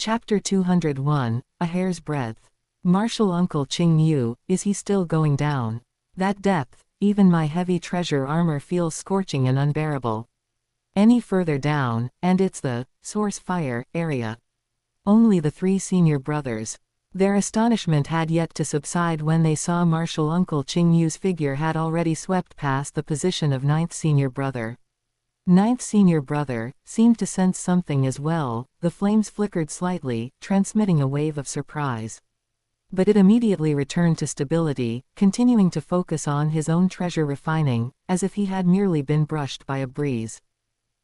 Chapter 201, A Hair's Breadth. Martial Uncle Qingyu, is he still going down? That depth, even my heavy treasure armor feels scorching and unbearable. Any further down, and it's the source fire area. Only the three senior brothers. Their astonishment had yet to subside when they saw Martial Uncle Qingyu's figure had already swept past the position of ninth senior brother. Ninth senior brother seemed to sense something as well. The flames flickered slightly, transmitting a wave of surprise. But it immediately returned to stability, continuing to focus on his own treasure refining, as if he had merely been brushed by a breeze.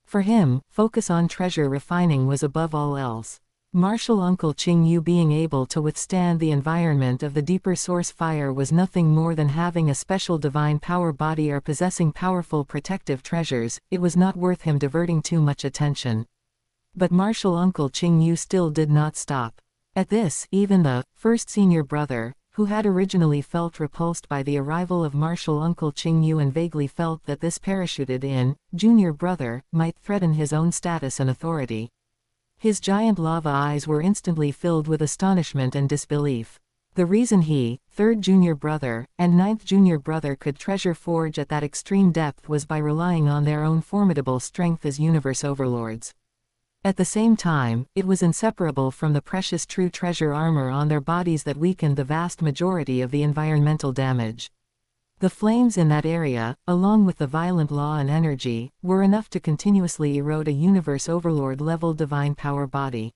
For him, focus on treasure refining was above all else. Martial Uncle Qingyu being able to withstand the environment of the deeper source fire was nothing more than having a special divine power body or possessing powerful protective treasures. It was not worth him diverting too much attention. But Martial Uncle Qingyu still did not stop. At this, even the first senior brother, who had originally felt repulsed by the arrival of Martial Uncle Qingyu and vaguely felt that this parachuted in, junior brother, might threaten his own status and authority. His giant lava eyes were instantly filled with astonishment and disbelief. The reason he, third junior brother, and ninth junior brother could treasure forge at that extreme depth was by relying on their own formidable strength as universe overlords. At the same time, it was inseparable from the precious true treasure armor on their bodies that weakened the vast majority of the environmental damage. The flames in that area, along with the violent law and energy, were enough to continuously erode a universe overlord-level divine power body.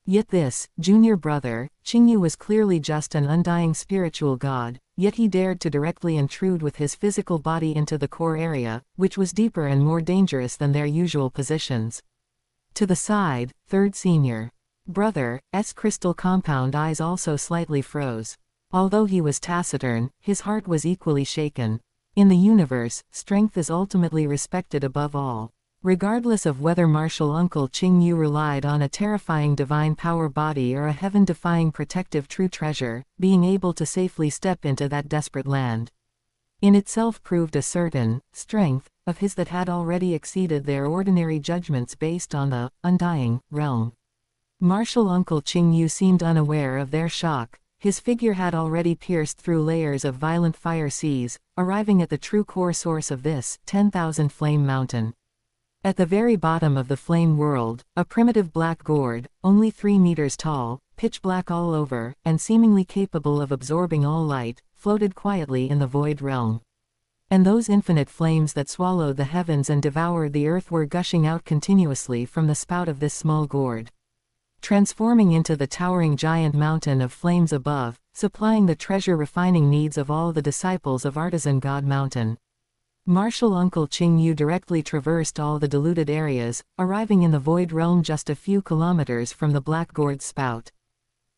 Yet this, junior brother, Qingyu was clearly just an undying spiritual god, yet he dared to directly intrude with his physical body into the core area, which was deeper and more dangerous than their usual positions. To the side, third senior brother's crystal compound eyes also slightly froze. Although he was taciturn, his heart was equally shaken. In the universe, strength is ultimately respected above all. Regardless of whether Martial Uncle Qingyu relied on a terrifying divine power body or a heaven-defying protective true treasure, being able to safely step into that desperate land in itself proved a certain strength of his that had already exceeded their ordinary judgments based on the undying realm. Martial Uncle Qingyu seemed unaware of their shock. His figure had already pierced through layers of violent fire seas, arriving at the true core source of this 10,000 flame mountain. At the very bottom of the flame world, a primitive black gourd, only 3 meters tall, pitch black all over, and seemingly capable of absorbing all light, floated quietly in the void realm. And those infinite flames that swallowed the heavens and devoured the earth were gushing out continuously from the spout of this small gourd, transforming into the towering giant mountain of flames above, supplying the treasure refining needs of all the disciples of Artisan God Mountain. Martial Uncle Qingyu directly traversed all the diluted areas, arriving in the void realm just a few kilometers from the black gourd spout.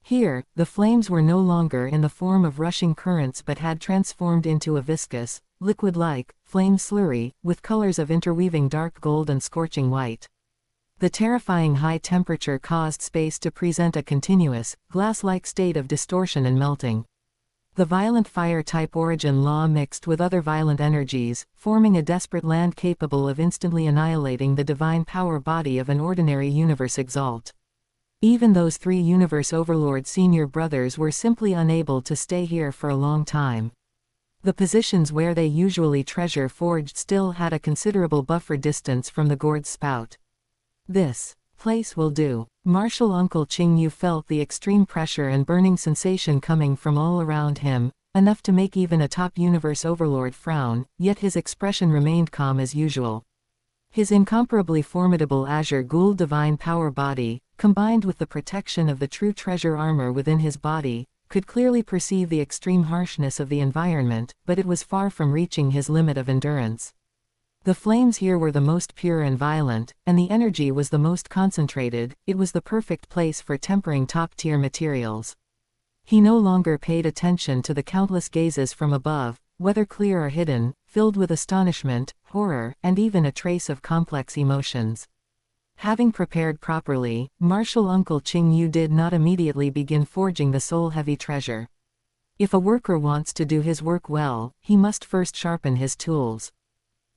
Here, the flames were no longer in the form of rushing currents but had transformed into a viscous, liquid-like, flame slurry, with colors of interweaving dark gold and scorching white. The terrifying high temperature caused space to present a continuous, glass-like state of distortion and melting. The violent fire-type origin law mixed with other violent energies, forming a desperate land capable of instantly annihilating the divine power body of an ordinary universe exalt. Even those 3 universe overlord senior brothers were simply unable to stay here for a long time. The positions where they usually treasure forged still had a considerable buffer distance from the gourd spout. This place will do. Martial Uncle Qingyu felt the extreme pressure and burning sensation coming from all around him, enough to make even a top universe overlord frown, yet his expression remained calm as usual. His incomparably formidable azure ghoul divine power body, combined with the protection of the true treasure armor within his body, could clearly perceive the extreme harshness of the environment, but it was far from reaching his limit of endurance. The flames here were the most pure and violent, and the energy was the most concentrated. It was the perfect place for tempering top-tier materials. He no longer paid attention to the countless gazes from above, whether clear or hidden, filled with astonishment, horror, and even a trace of complex emotions. Having prepared properly, Martial Uncle Qingyu did not immediately begin forging the soul-heavy treasure. If a worker wants to do his work well, he must first sharpen his tools.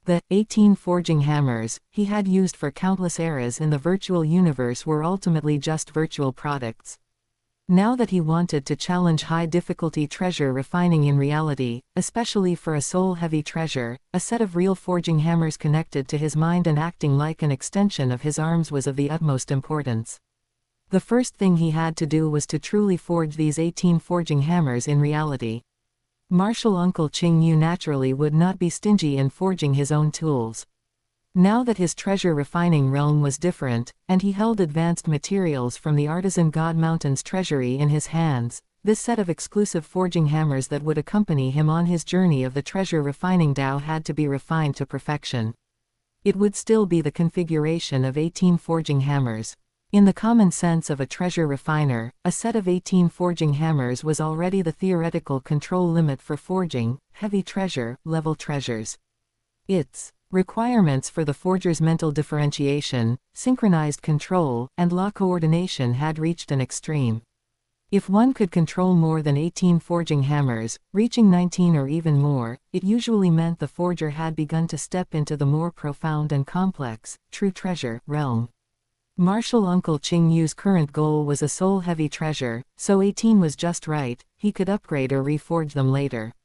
The 18 forging hammers he had used for countless eras in the virtual universe were ultimately just virtual products. Now that he wanted to challenge high-difficulty treasure refining in reality, especially for a soul-heavy treasure, a set of real forging hammers connected to his mind and acting like an extension of his arms was of the utmost importance. The first thing he had to do was to truly forge these 18 forging hammers in reality. Martial Uncle Qingyu naturally would not be stingy in forging his own tools. Now that his treasure refining realm was different, and he held advanced materials from the artisan God Mountain's treasury in his hands, this set of exclusive forging hammers that would accompany him on his journey of the treasure refining Tao had to be refined to perfection. It would still be the configuration of 18 forging hammers. In the common sense of a treasure refiner, a set of 18 forging hammers was already the theoretical control limit for forging heavy treasure level treasures. Its requirements for the forger's mental differentiation, synchronized control, and law coordination had reached an extreme. If one could control more than 18 forging hammers, reaching 19 or even more, it usually meant the forger had begun to step into the more profound and complex, true treasure realm. Martial Uncle Qingyu's current goal was a soul-heavy treasure, so 18 was just right. He could upgrade or reforge them later.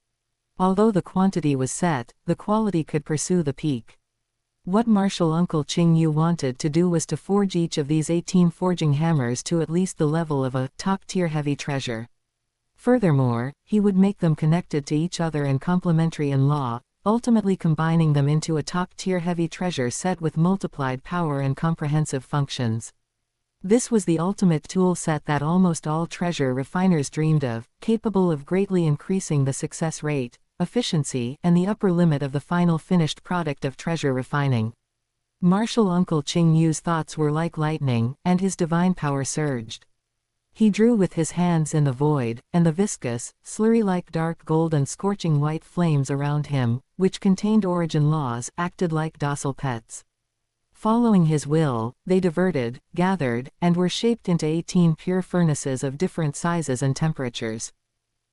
Although the quantity was set, the quality could pursue the peak. What Martial Uncle Qingyu wanted to do was to forge each of these 18 forging hammers to at least the level of a top-tier heavy treasure. Furthermore, he would make them connected to each other and complementary in law, ultimately combining them into a top-tier heavy treasure set with multiplied power and comprehensive functions. This was the ultimate tool set that almost all treasure refiners dreamed of, capable of greatly increasing the success rate, efficiency, and the upper limit of the final finished product of treasure refining. Martial Uncle Qingyu's thoughts were like lightning, and his divine power surged. He drew with his hands in the void, and the viscous, slurry-like dark gold and scorching white flames around him, which contained origin laws, acted like docile pets. Following his will, they diverted, gathered, and were shaped into 18 pure furnaces of different sizes and temperatures.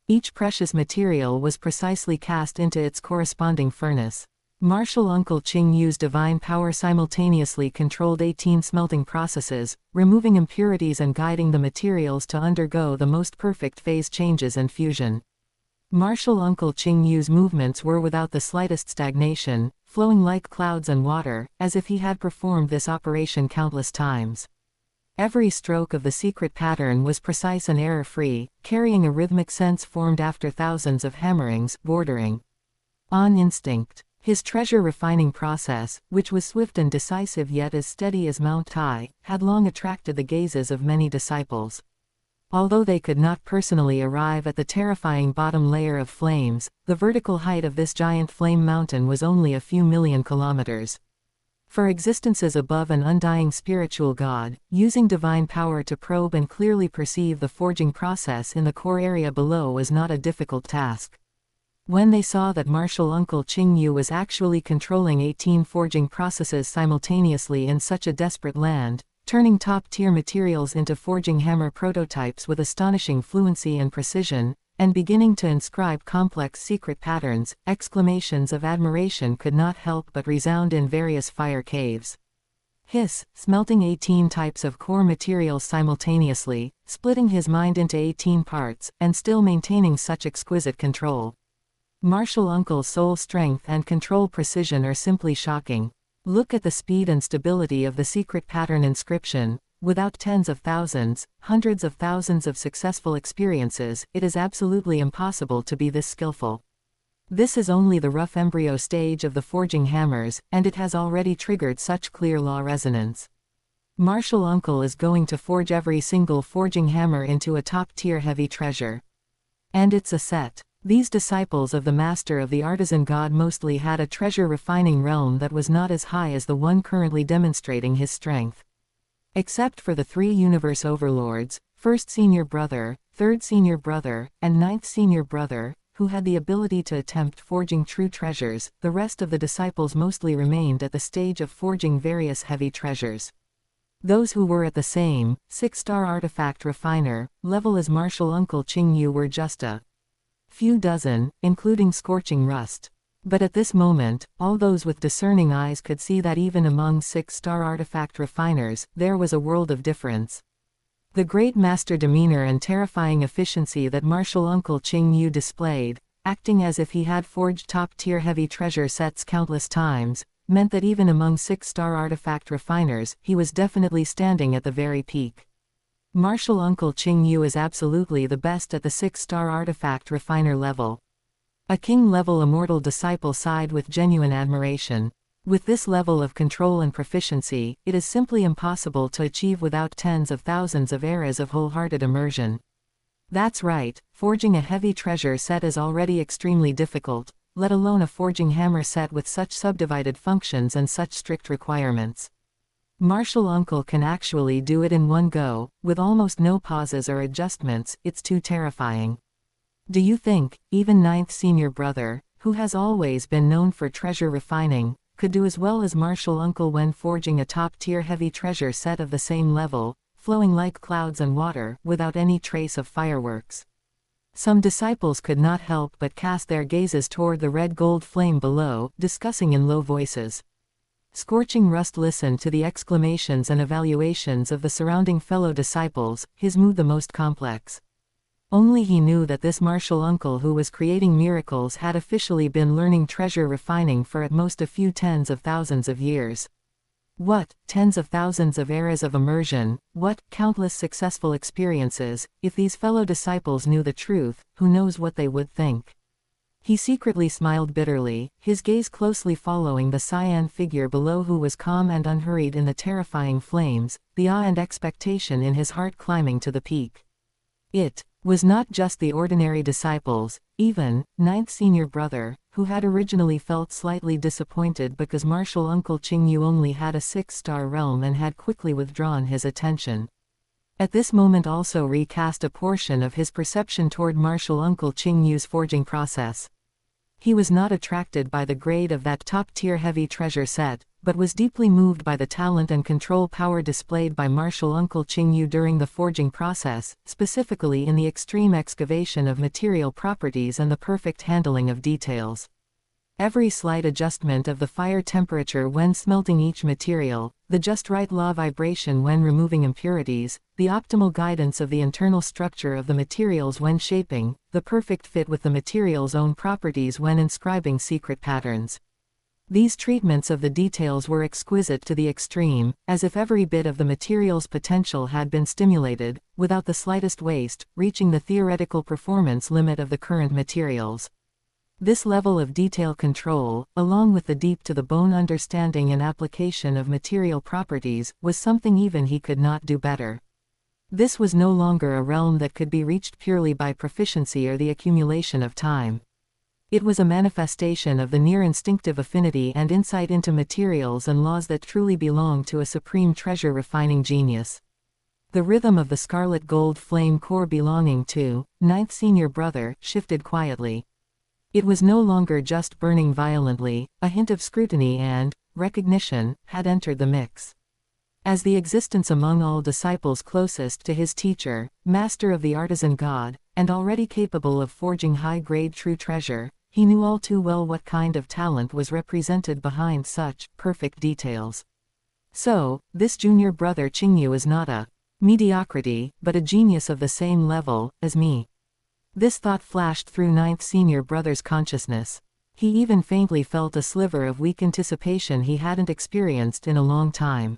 Each precious material was precisely cast into its corresponding furnace. Martial Uncle Qingyu's divine power simultaneously controlled 18 smelting processes, removing impurities and guiding the materials to undergo the most perfect phase changes and fusion. Martial Uncle Qingyu's movements were without the slightest stagnation, flowing like clouds and water, as if he had performed this operation countless times. Every stroke of the secret pattern was precise and error-free, carrying a rhythmic sense formed after thousands of hammerings, bordering on instinct. His treasure refining process, which was swift and decisive yet as steady as Mount Tai, had long attracted the gazes of many disciples. Although they could not personally arrive at the terrifying bottom layer of flames, the vertical height of this giant flame mountain was only a few million kilometers. For existences above an undying spiritual God, using divine power to probe and clearly perceive the forging process in the core area below was not a difficult task. When they saw that Martial Uncle Qingyu was actually controlling 18 forging processes simultaneously in such a desperate land, turning top-tier materials into forging hammer prototypes with astonishing fluency and precision, and beginning to inscribe complex secret patterns, exclamations of admiration could not help but resound in various fire caves. Smelting 18 types of core materials simultaneously, splitting his mind into 18 parts, and still maintaining such exquisite control. Martial Uncle's soul strength and control precision are simply shocking. Look at the speed and stability of the secret pattern inscription. Without tens of thousands, hundreds of thousands of successful experiences, it is absolutely impossible to be this skillful. This is only the rough embryo stage of the forging hammers, and it has already triggered such clear law resonance. Martial Uncle is going to forge every single forging hammer into a top-tier heavy treasure. And it's a set. These disciples of the Master of the Artisan God mostly had a treasure refining realm that was not as high as the one currently demonstrating his strength. Except for the 3 universe overlords, 1st Senior Brother, 3rd Senior Brother, and 9th Senior Brother, who had the ability to attempt forging true treasures, the rest of the disciples mostly remained at the stage of forging various heavy treasures. Those who were at the same, 6-star artifact refiner, level as Martial Uncle Qingyu were just a few dozen, including scorching rust. But at this moment, all those with discerning eyes could see that even among 6-star artifact refiners, there was a world of difference. The great master demeanor and terrifying efficiency that martial uncle Qingyu displayed, acting as if he had forged top-tier heavy treasure sets countless times, meant that even among 6-star artifact refiners, he was definitely standing at the very peak. Martial uncle Qingyu is absolutely the best at the 6-star artifact refiner level. A king-level immortal disciple sighed with genuine admiration. With this level of control and proficiency, it is simply impossible to achieve without tens of thousands of eras of wholehearted immersion. That's right, forging a heavy treasure set is already extremely difficult, let alone a forging hammer set with such subdivided functions and such strict requirements. Martial uncle can actually do it in one go, with almost no pauses or adjustments. It's too terrifying. Do you think, even ninth senior brother, who has always been known for treasure refining, could do as well as martial uncle when forging a top-tier heavy treasure set of the same level, flowing like clouds and water, without any trace of fireworks? Some disciples could not help but cast their gazes toward the red-gold flame below, discussing in low voices. Scorching Rust listened to the exclamations and evaluations of the surrounding fellow disciples, his mood the most complex. Only he knew that this martial uncle who was creating miracles had officially been learning treasure refining for at most a few tens of thousands of years. What, tens of thousands of eras of immersion, what, countless successful experiences? If these fellow disciples knew the truth, who knows what they would think? He secretly smiled bitterly, his gaze closely following the cyan figure below who was calm and unhurried in the terrifying flames, the awe and expectation in his heart climbing to the peak. It was not just the ordinary disciples, even ninth senior brother, who had originally felt slightly disappointed because martial uncle Qingyu only had a 6-star realm and had quickly withdrawn his attention. At this moment also recast a portion of his perception toward martial uncle Qingyu's forging process. He was not attracted by the grade of that top-tier heavy treasure set, but was deeply moved by the talent and control power displayed by martial uncle Qingyu during the forging process, specifically in the extreme excavation of material properties and the perfect handling of details. Every slight adjustment of the fire temperature when smelting each material, the just right law vibration when removing impurities, the optimal guidance of the internal structure of the materials when shaping, the perfect fit with the material's own properties when inscribing secret patterns. These treatments of the details were exquisite to the extreme, as if every bit of the material's potential had been stimulated, without the slightest waste, reaching the theoretical performance limit of the current materials. This level of detail control, along with the deep-to-the-bone understanding and application of material properties, was something even he could not do better. This was no longer a realm that could be reached purely by proficiency or the accumulation of time. It was a manifestation of the near-instinctive affinity and insight into materials and laws that truly belong to a supreme treasure-refining genius. The rhythm of the scarlet gold flame core belonging to ninth senior brother shifted quietly. It was no longer just burning violently, a hint of scrutiny and recognition had entered the mix. As the existence among all disciples closest to his teacher, master of the artisan god, and already capable of forging high-grade true treasure, he knew all too well what kind of talent was represented behind such perfect details. So, this junior brother Qingyu is not a mediocrity, but a genius of the same level as me. This thought flashed through ninth senior brother's consciousness. He even faintly felt a sliver of weak anticipation he hadn't experienced in a long time.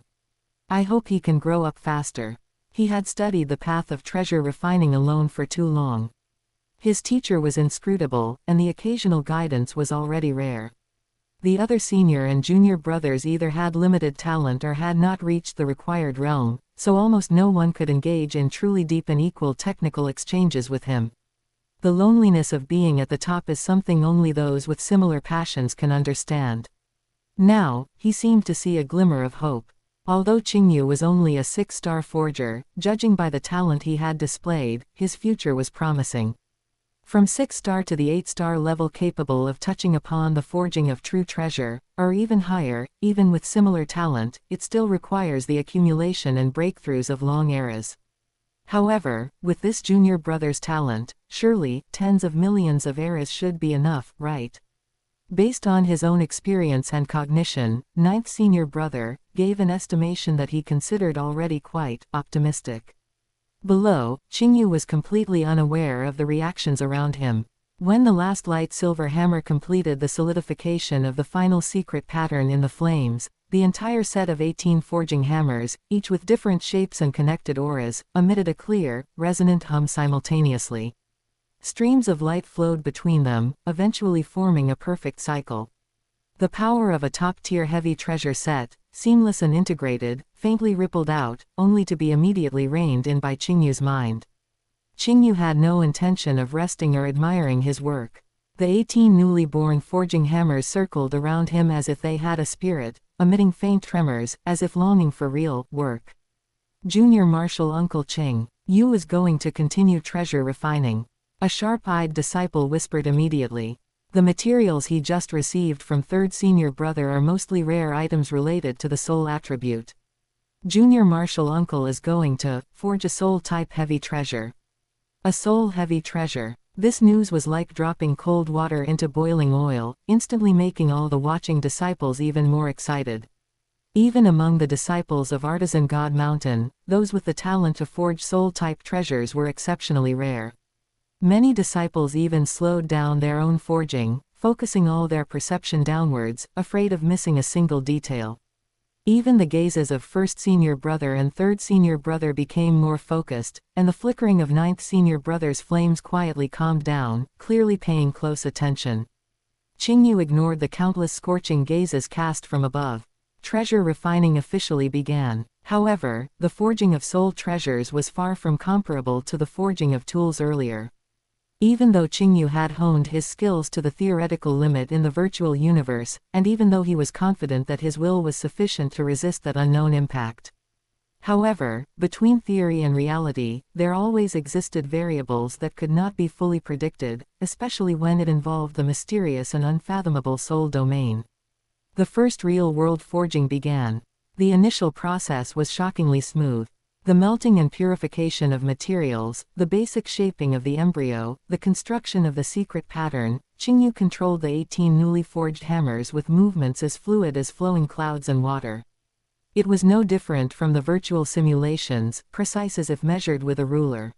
I hope he can grow up faster. He had studied the path of treasure refining alone for too long. His teacher was inscrutable, and the occasional guidance was already rare. The other senior and junior brothers either had limited talent or had not reached the required realm, so almost no one could engage in truly deep and equal technical exchanges with him. The loneliness of being at the top is something only those with similar passions can understand. Now, he seemed to see a glimmer of hope. Although Qingyu was only a 6-star forger, judging by the talent he had displayed, his future was promising. From 6-star to the 8-star level capable of touching upon the forging of true treasure, or even higher, even with similar talent, it still requires the accumulation and breakthroughs of long eras. However, with this junior brother's talent, surely, tens of millions of eras should be enough, right? Based on his own experience and cognition, ninth senior brother gave an estimation that he considered already quite optimistic. Below, Qingyu was completely unaware of the reactions around him. When the last light silver hammer completed the solidification of the final secret pattern in the flames, the entire set of 18 forging hammers, each with different shapes and connected auras, emitted a clear, resonant hum simultaneously. Streams of light flowed between them, eventually forming a perfect cycle. The power of a top-tier heavy treasure set, seamless and integrated, faintly rippled out, only to be immediately reined in by Qingyu's mind. Qingyu had no intention of resting or admiring his work. The 18 newly born forging hammers circled around him as if they had a spirit, emitting faint tremors, as if longing for real work. Junior Martial Uncle Qingyu is going to continue treasure refining. A sharp-eyed disciple whispered immediately. The materials he just received from third senior brother are mostly rare items related to the soul attribute. Junior Martial Uncle is going to forge a soul-type heavy treasure. A soul-heavy treasure. This news was like dropping cold water into boiling oil, instantly making all the watching disciples even more excited. Even among the disciples of Artisan God Mountain, those with the talent to forge soul-type treasures were exceptionally rare. Many disciples even slowed down their own forging, focusing all their perception downwards, afraid of missing a single detail. Even the gazes of first senior brother and third senior brother became more focused, and the flickering of ninth senior brother's flames quietly calmed down, clearly paying close attention. Qingyu ignored the countless scorching gazes cast from above. Treasure refining officially began. However, the forging of soul treasures was far from comparable to the forging of tools earlier. Even though Qingyu had honed his skills to the theoretical limit in the virtual universe, and even though he was confident that his will was sufficient to resist that unknown impact. However, between theory and reality, there always existed variables that could not be fully predicted, especially when it involved the mysterious and unfathomable soul domain. The first real-world forging began. The initial process was shockingly smooth. The melting and purification of materials, the basic shaping of the embryo, the construction of the secret pattern, Qingyu controlled the 18 newly forged hammers with movements as fluid as flowing clouds and water. It was no different from the virtual simulations, precise as if measured with a ruler.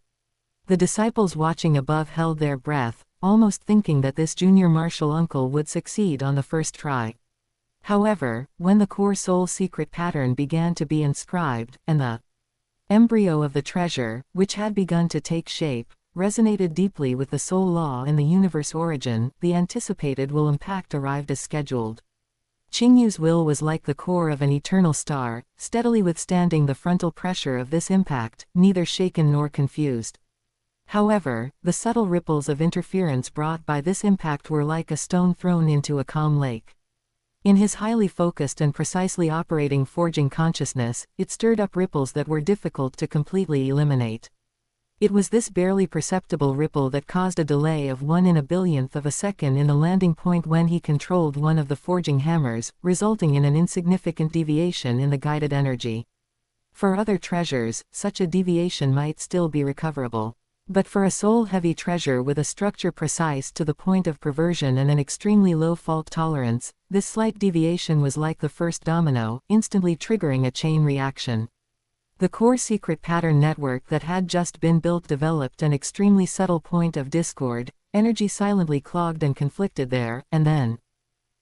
The disciples watching above held their breath, almost thinking that this junior martial uncle would succeed on the first try. However, when the core soul secret pattern began to be inscribed, and the embryo of the treasure, which had begun to take shape, resonated deeply with the soul law in the universe origin, the anticipated will impact arrived as scheduled. Qingyu's will was like the core of an eternal star, steadily withstanding the frontal pressure of this impact, neither shaken nor confused. However, the subtle ripples of interference brought by this impact were like a stone thrown into a calm lake. In his highly focused and precisely operating forging consciousness, it stirred up ripples that were difficult to completely eliminate. It was this barely perceptible ripple that caused a delay of 1 in a billionth of a second in the landing point when he controlled one of the forging hammers, resulting in an insignificant deviation in the guided energy. For other treasures, such a deviation might still be recoverable. But for a soul-heavy treasure with a structure precise to the point of perversion and an extremely low fault tolerance, this slight deviation was like the first domino, instantly triggering a chain reaction. The core secret pattern network that had just been built developed an extremely subtle point of discord, energy silently clogged and conflicted there, and then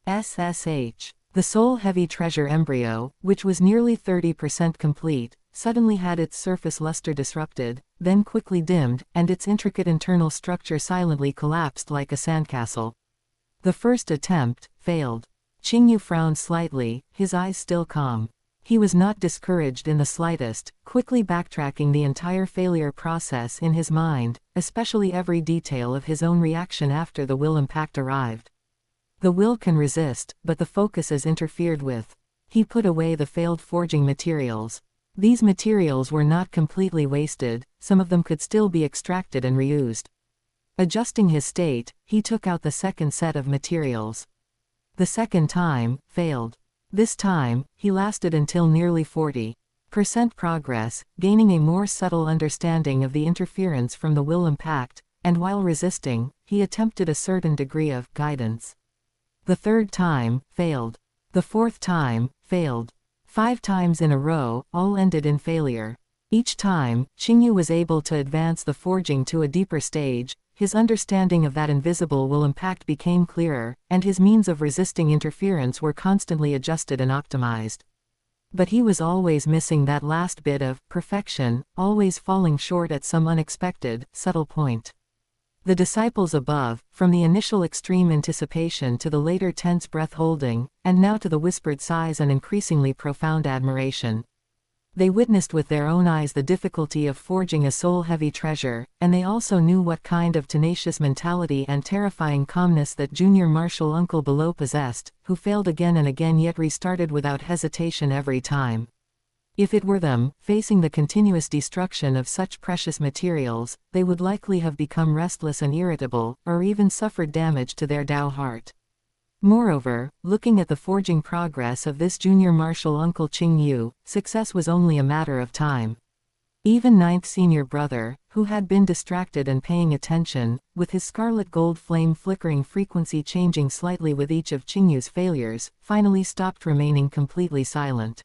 SSH. The soul-heavy treasure embryo, which was nearly 30% complete, suddenly had its surface luster disrupted, then quickly dimmed, and its intricate internal structure silently collapsed like a sandcastle. The first attempt failed. Qingyu frowned slightly, his eyes still calm. He was not discouraged in the slightest, quickly backtracking the entire failure process in his mind, especially every detail of his own reaction after the will impact arrived. The will can resist, but the focus is interfered with. He put away the failed forging materials. These materials were not completely wasted, some of them could still be extracted and reused. Adjusting his state, he took out the second set of materials. The second time, failed. This time, he lasted until nearly 40% progress, gaining a more subtle understanding of the interference from the will impact, and while resisting, he attempted a certain degree of guidance. The third time, failed. The fourth time, failed. 5 times in a row, all ended in failure. Each time, Qingyu was able to advance the forging to a deeper stage. His understanding of that invisible will impact became clearer, and his means of resisting interference were constantly adjusted and optimized. But he was always missing that last bit of perfection, always falling short at some unexpected, subtle point. The disciples above, from the initial extreme anticipation to the later tense breath-holding, and now to the whispered sighs and increasingly profound admiration. They witnessed with their own eyes the difficulty of forging a soul-heavy treasure, and they also knew what kind of tenacious mentality and terrifying calmness that junior martial uncle below possessed, who failed again and again yet restarted without hesitation every time. If it were them, facing the continuous destruction of such precious materials, they would likely have become restless and irritable, or even suffered damage to their Tao heart. Moreover, looking at the forging progress of this junior martial uncle Qingyu, success was only a matter of time. Even ninth senior brother, who had been distracted and paying attention, with his scarlet gold flame flickering frequency changing slightly with each of Qingyu's failures, finally stopped remaining completely silent.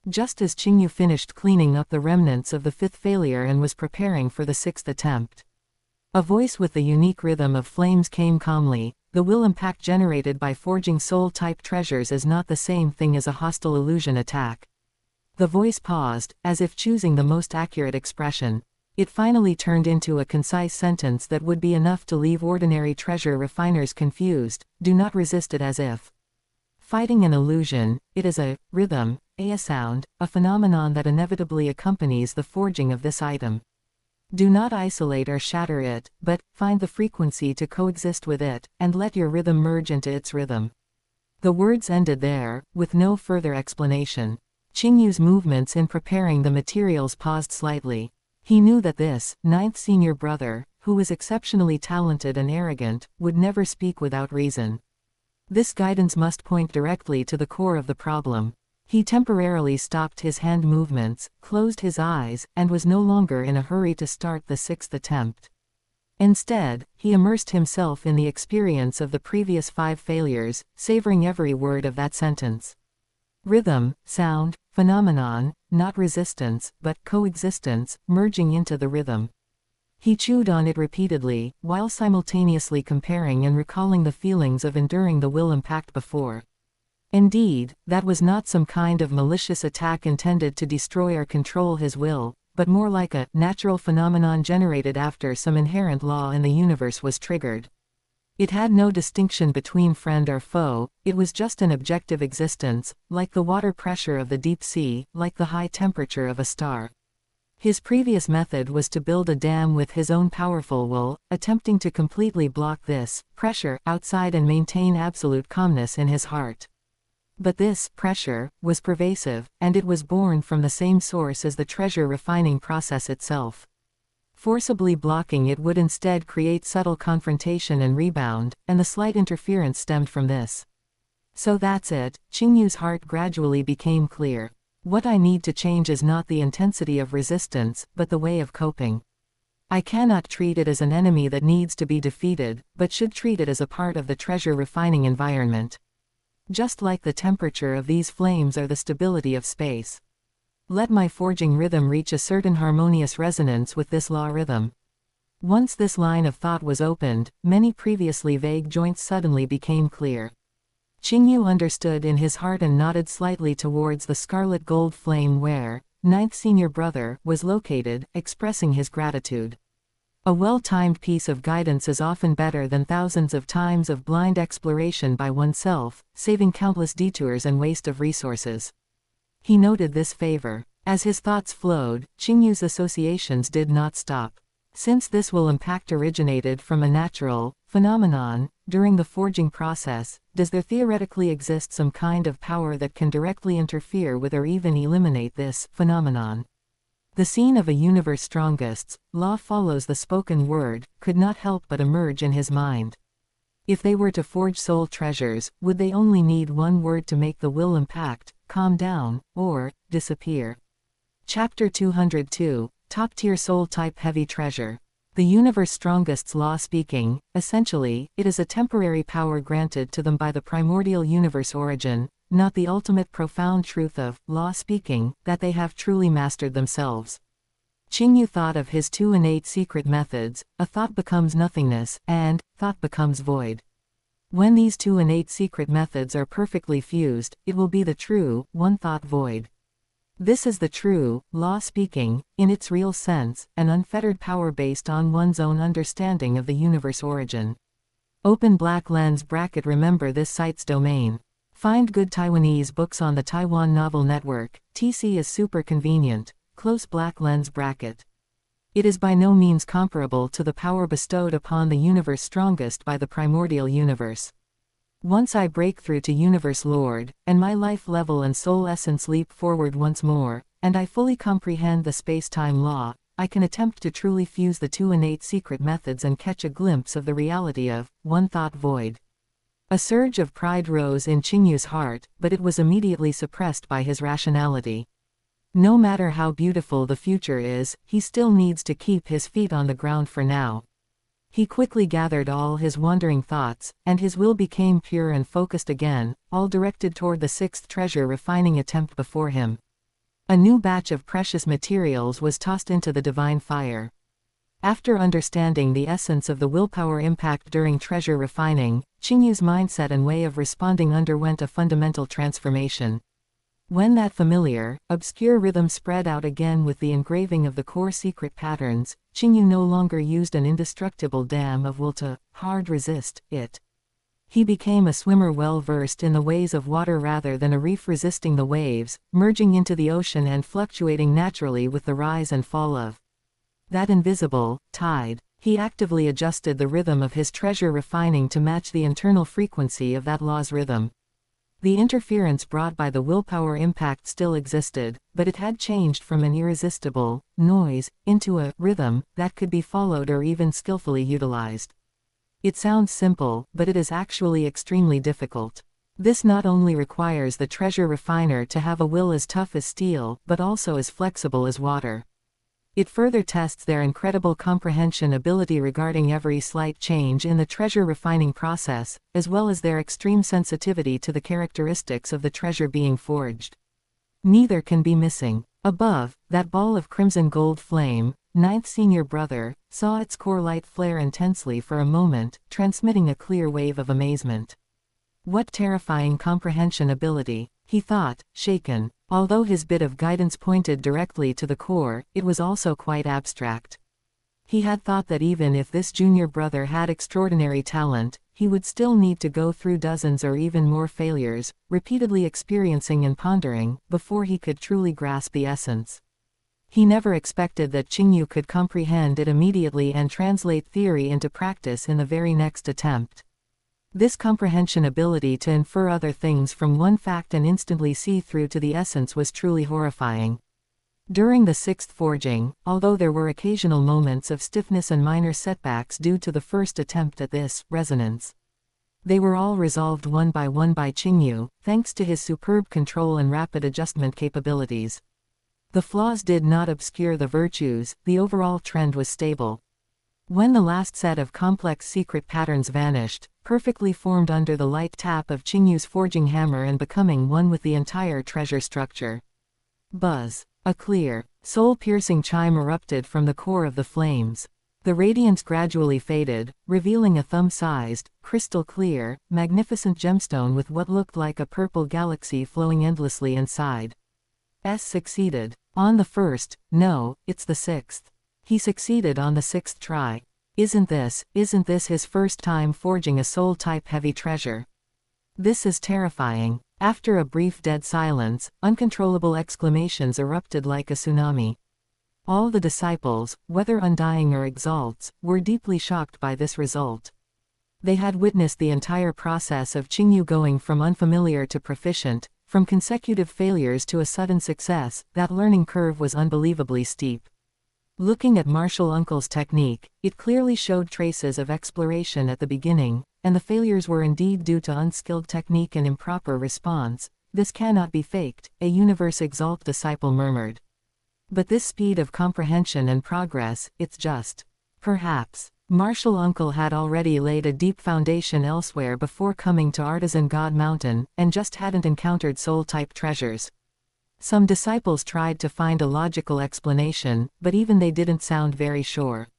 Just as Qingyu finished cleaning up the remnants of the 5th failure and was preparing for the 6th attempt, a voice with the unique rhythm of flames came calmly. The will impact generated by forging soul-type treasures is not the same thing as a hostile illusion attack. The voice paused, as if choosing the most accurate expression. It finally turned into a concise sentence that would be enough to leave ordinary treasure refiners confused. Do not resist it as if fighting an illusion. It is a rhythm, a sound, a phenomenon that inevitably accompanies the forging of this item. Do not isolate or shatter it, but find the frequency to coexist with it, and let your rhythm merge into its rhythm. The words ended there, with no further explanation. Qingyu's movements in preparing the materials paused slightly. He knew that this, 9th senior brother, who was exceptionally talented and arrogant, would never speak without reason. This guidance must point directly to the core of the problem. He temporarily stopped his hand movements, closed his eyes, and was no longer in a hurry to start the 6th attempt. Instead, he immersed himself in the experience of the previous 5 failures, savoring every word of that sentence. Rhythm, sound, phenomenon, not resistance, but coexistence, merging into the rhythm. He chewed on it repeatedly, while simultaneously comparing and recalling the feelings of enduring the will impact before. Indeed, that was not some kind of malicious attack intended to destroy or control his will, but more like a natural phenomenon generated after some inherent law in the universe was triggered. It had no distinction between friend or foe. It was just an objective existence, like the water pressure of the deep sea, like the high temperature of a star. His previous method was to build a dam with his own powerful will, attempting to completely block this pressure outside and maintain absolute calmness in his heart. But this pressure was pervasive, and it was born from the same source as the treasure refining process itself. Forcibly blocking it would instead create subtle confrontation and rebound, and the slight interference stemmed from this. So that's it. Qingyu's heart gradually became clear. What I need to change is not the intensity of resistance, but the way of coping. I cannot treat it as an enemy that needs to be defeated, but should treat it as a part of the treasure refining environment. Just like the temperature of these flames or the stability of space. Let my forging rhythm reach a certain harmonious resonance with this law rhythm. Once this line of thought was opened, many previously vague joints suddenly became clear. Qingyu understood in his heart and nodded slightly towards the scarlet gold flame where, 9th senior brother, was located, expressing his gratitude. A well-timed piece of guidance is often better than thousands of times of blind exploration by oneself, saving countless detours and waste of resources. He noted this favor. As his thoughts flowed, Qingyu's associations did not stop. Since this will impact originated from a natural phenomenon, during the forging process, does there theoretically exist some kind of power that can directly interfere with or even eliminate this phenomenon? The scene of a universe strongest's law follows the spoken word could not help but emerge in his mind. If they were to forge soul treasures, would they only need one word to make the will impact, calm down, or disappear? Chapter 202, Top-Tier Soul-Type Heavy Treasure. The universe strongest's law speaking, essentially, it is a temporary power granted to them by the primordial universe origin, not the ultimate profound truth of law speaking that they have truly mastered themselves. Qingyu thought of his two innate secret methods: a thought becomes nothingness, and thought becomes void. When these two innate secret methods are perfectly fused, it will be the true, one thought void. This is the true, law speaking, in its real sense, an unfettered power based on one's own understanding of the universe origin. Open black lens bracket. Remember this site's domain. Find good Taiwanese books on the Taiwan Novel Network. TC is super convenient. Close black lens bracket. It is by no means comparable to the power bestowed upon the universe strongest by the primordial universe. Once I break through to Universe Lord, and my life level and soul essence leap forward once more, and I fully comprehend the space-time law, I can attempt to truly fuse the two innate secret methods and catch a glimpse of the reality of one thought void. A surge of pride rose in Qingyu's heart, but it was immediately suppressed by his rationality. No matter how beautiful the future is, he still needs to keep his feet on the ground for now. He quickly gathered all his wandering thoughts, and his will became pure and focused again, all directed toward the sixth treasure refining attempt before him. A new batch of precious materials was tossed into the divine fire. After understanding the essence of the willpower impact during treasure refining, Qingyu's mindset and way of responding underwent a fundamental transformation. When that familiar, obscure rhythm spread out again with the engraving of the core secret patterns, Qingyu no longer used an indestructible dam of will to hard resist it. He became a swimmer well versed in the ways of water rather than a reef resisting the waves, merging into the ocean and fluctuating naturally with the rise and fall of that invisible tide. He actively adjusted the rhythm of his treasure refining to match the internal frequency of that law's rhythm. The interference brought by the willpower impact still existed, but it had changed from an irresistible noise into a rhythm that could be followed or even skillfully utilized. It sounds simple, but it is actually extremely difficult. This not only requires the treasure refiner to have a will as tough as steel, but also as flexible as water. It further tests their incredible comprehension ability regarding every slight change in the treasure refining process, as well as their extreme sensitivity to the characteristics of the treasure being forged. Neither can be missing. Above, that ball of crimson gold flame, ninth senior brother, saw its core light flare intensely for a moment, transmitting a clear wave of amazement. What terrifying comprehension ability, he thought, shaken. Although his bit of guidance pointed directly to the core, it was also quite abstract. He had thought that even if this junior brother had extraordinary talent, he would still need to go through dozens or even more failures, repeatedly experiencing and pondering, before he could truly grasp the essence. He never expected that Qingyu could comprehend it immediately and translate theory into practice in the very next attempt. This comprehension ability to infer other things from one fact and instantly see through to the essence was truly horrifying. During the sixth forging, although there were occasional moments of stiffness and minor setbacks due to the first attempt at this resonance, they were all resolved one by Qingyu, thanks to his superb control and rapid adjustment capabilities. The flaws did not obscure the virtues, the overall trend was stable. When the last set of complex secret patterns vanished, perfectly formed under the light tap of Qingyu's forging hammer and becoming one with the entire treasure structure. Buzz. A clear, soul-piercing chime erupted from the core of the flames. The radiance gradually faded, revealing a thumb-sized, crystal-clear, magnificent gemstone with what looked like a purple galaxy flowing endlessly inside. Succeeded. On the first, no, it's the sixth. He succeeded on the sixth try. Isn't this his first time forging a soul-type heavy treasure? This is terrifying. After a brief dead silence, uncontrollable exclamations erupted like a tsunami. All the disciples, whether undying or exalts, were deeply shocked by this result. They had witnessed the entire process of Qingyu going from unfamiliar to proficient, from consecutive failures to a sudden success. That learning curve was unbelievably steep. Looking at Martial Uncle's technique, it clearly showed traces of exploration at the beginning, and the failures were indeed due to unskilled technique and improper response. This cannot be faked, a Universe Exalt disciple murmured. But this speed of comprehension and progress, it's just Perhaps, martial uncle had already laid a deep foundation elsewhere before coming to Artisan God Mountain, and just hadn't encountered soul-type treasures. Some disciples tried to find a logical explanation, but even they didn't sound very sure.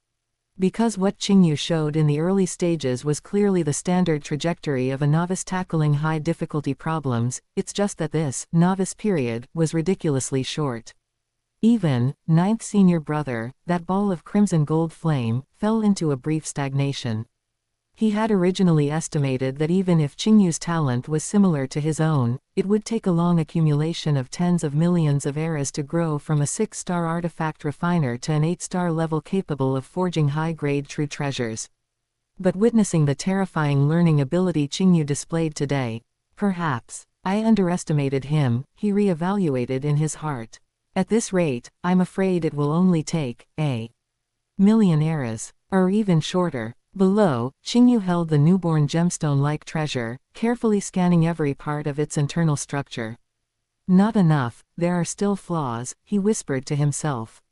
Because what Qingyu showed in the early stages was clearly the standard trajectory of a novice tackling high-difficulty problems, it's just that this novice period was ridiculously short. Even, ninth senior brother, that ball of crimson gold flame, fell into a brief stagnation. He had originally estimated that even if Qingyu's talent was similar to his own, it would take a long accumulation of tens of millions of eras to grow from a 6-star artifact refiner to an 8-star level capable of forging high-grade true treasures. But witnessing the terrifying learning ability Qingyu displayed today, perhaps, I underestimated him, he re-evaluated in his heart. At this rate, I'm afraid it will only take a million eras, or even shorter. Below, Qingyu held the newborn gemstone-like treasure, carefully scanning every part of its internal structure. Not enough, there are still flaws, he whispered to himself.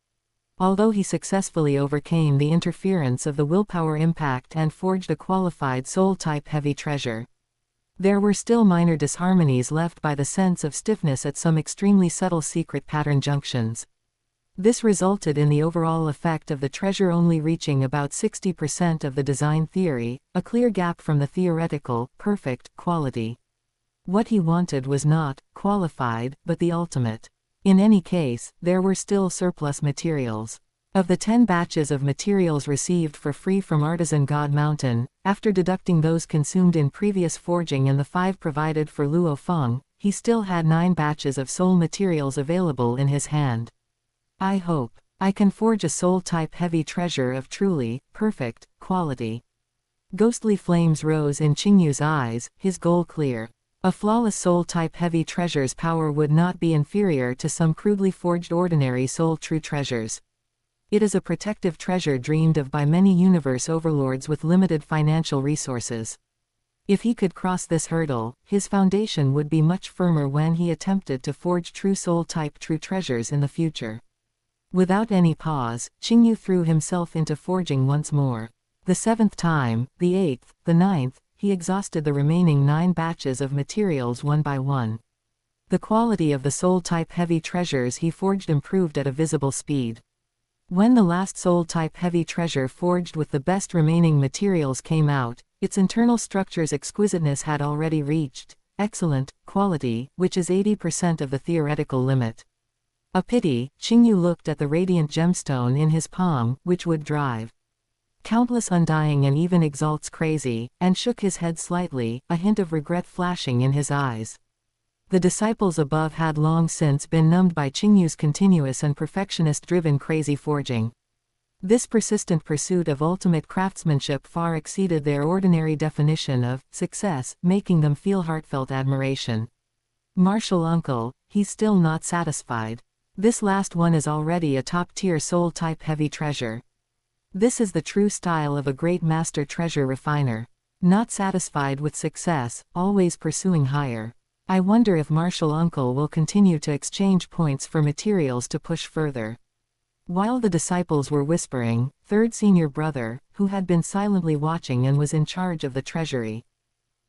Although he successfully overcame the interference of the willpower impact and forged a qualified soul-type heavy treasure, there were still minor disharmonies left by the sense of stiffness at some extremely subtle secret pattern junctions. This resulted in the overall effect of the treasure only reaching about 60% of the design theory, a clear gap from the theoretical, perfect, quality. What he wanted was not qualified, but the ultimate. In any case, there were still surplus materials. Of the 10 batches of materials received for free from Artisan God Mountain, after deducting those consumed in previous forging and the 5 provided for Luo Feng, he still had 9 batches of soul materials available in his hand. I hope I can forge a soul-type heavy treasure of truly perfect quality. Ghostly flames rose in Qingyu's eyes, his goal clear. A flawless soul-type heavy treasure's power would not be inferior to some crudely forged ordinary soul-true treasures. It is a protective treasure dreamed of by many universe overlords with limited financial resources. If he could cross this hurdle, his foundation would be much firmer when he attempted to forge true soul-type true treasures in the future. Without any pause, Qingyu threw himself into forging once more. The 7th time, the 8th, the 9th, he exhausted the remaining 9 batches of materials one by one. The quality of the soul-type heavy treasures he forged improved at a visible speed. When the last soul-type heavy treasure forged with the best remaining materials came out, its internal structure's exquisiteness had already reached excellent quality, which is 80% of the theoretical limit. A pity, Qingyu looked at the radiant gemstone in his palm, which would drive countless undying and even exalts crazy, and shook his head slightly, a hint of regret flashing in his eyes. The disciples above had long since been numbed by Qingyu's continuous and perfectionist-driven crazy forging. This persistent pursuit of ultimate craftsmanship far exceeded their ordinary definition of success, making them feel heartfelt admiration. Martial uncle, he's still not satisfied. This last one is already a top-tier soul-type heavy treasure. This is the true style of a great master treasure refiner. Not satisfied with success, always pursuing higher. I wonder if martial uncle will continue to exchange points for materials to push further. While the disciples were whispering, third senior brother, who had been silently watching and was in charge of the treasury,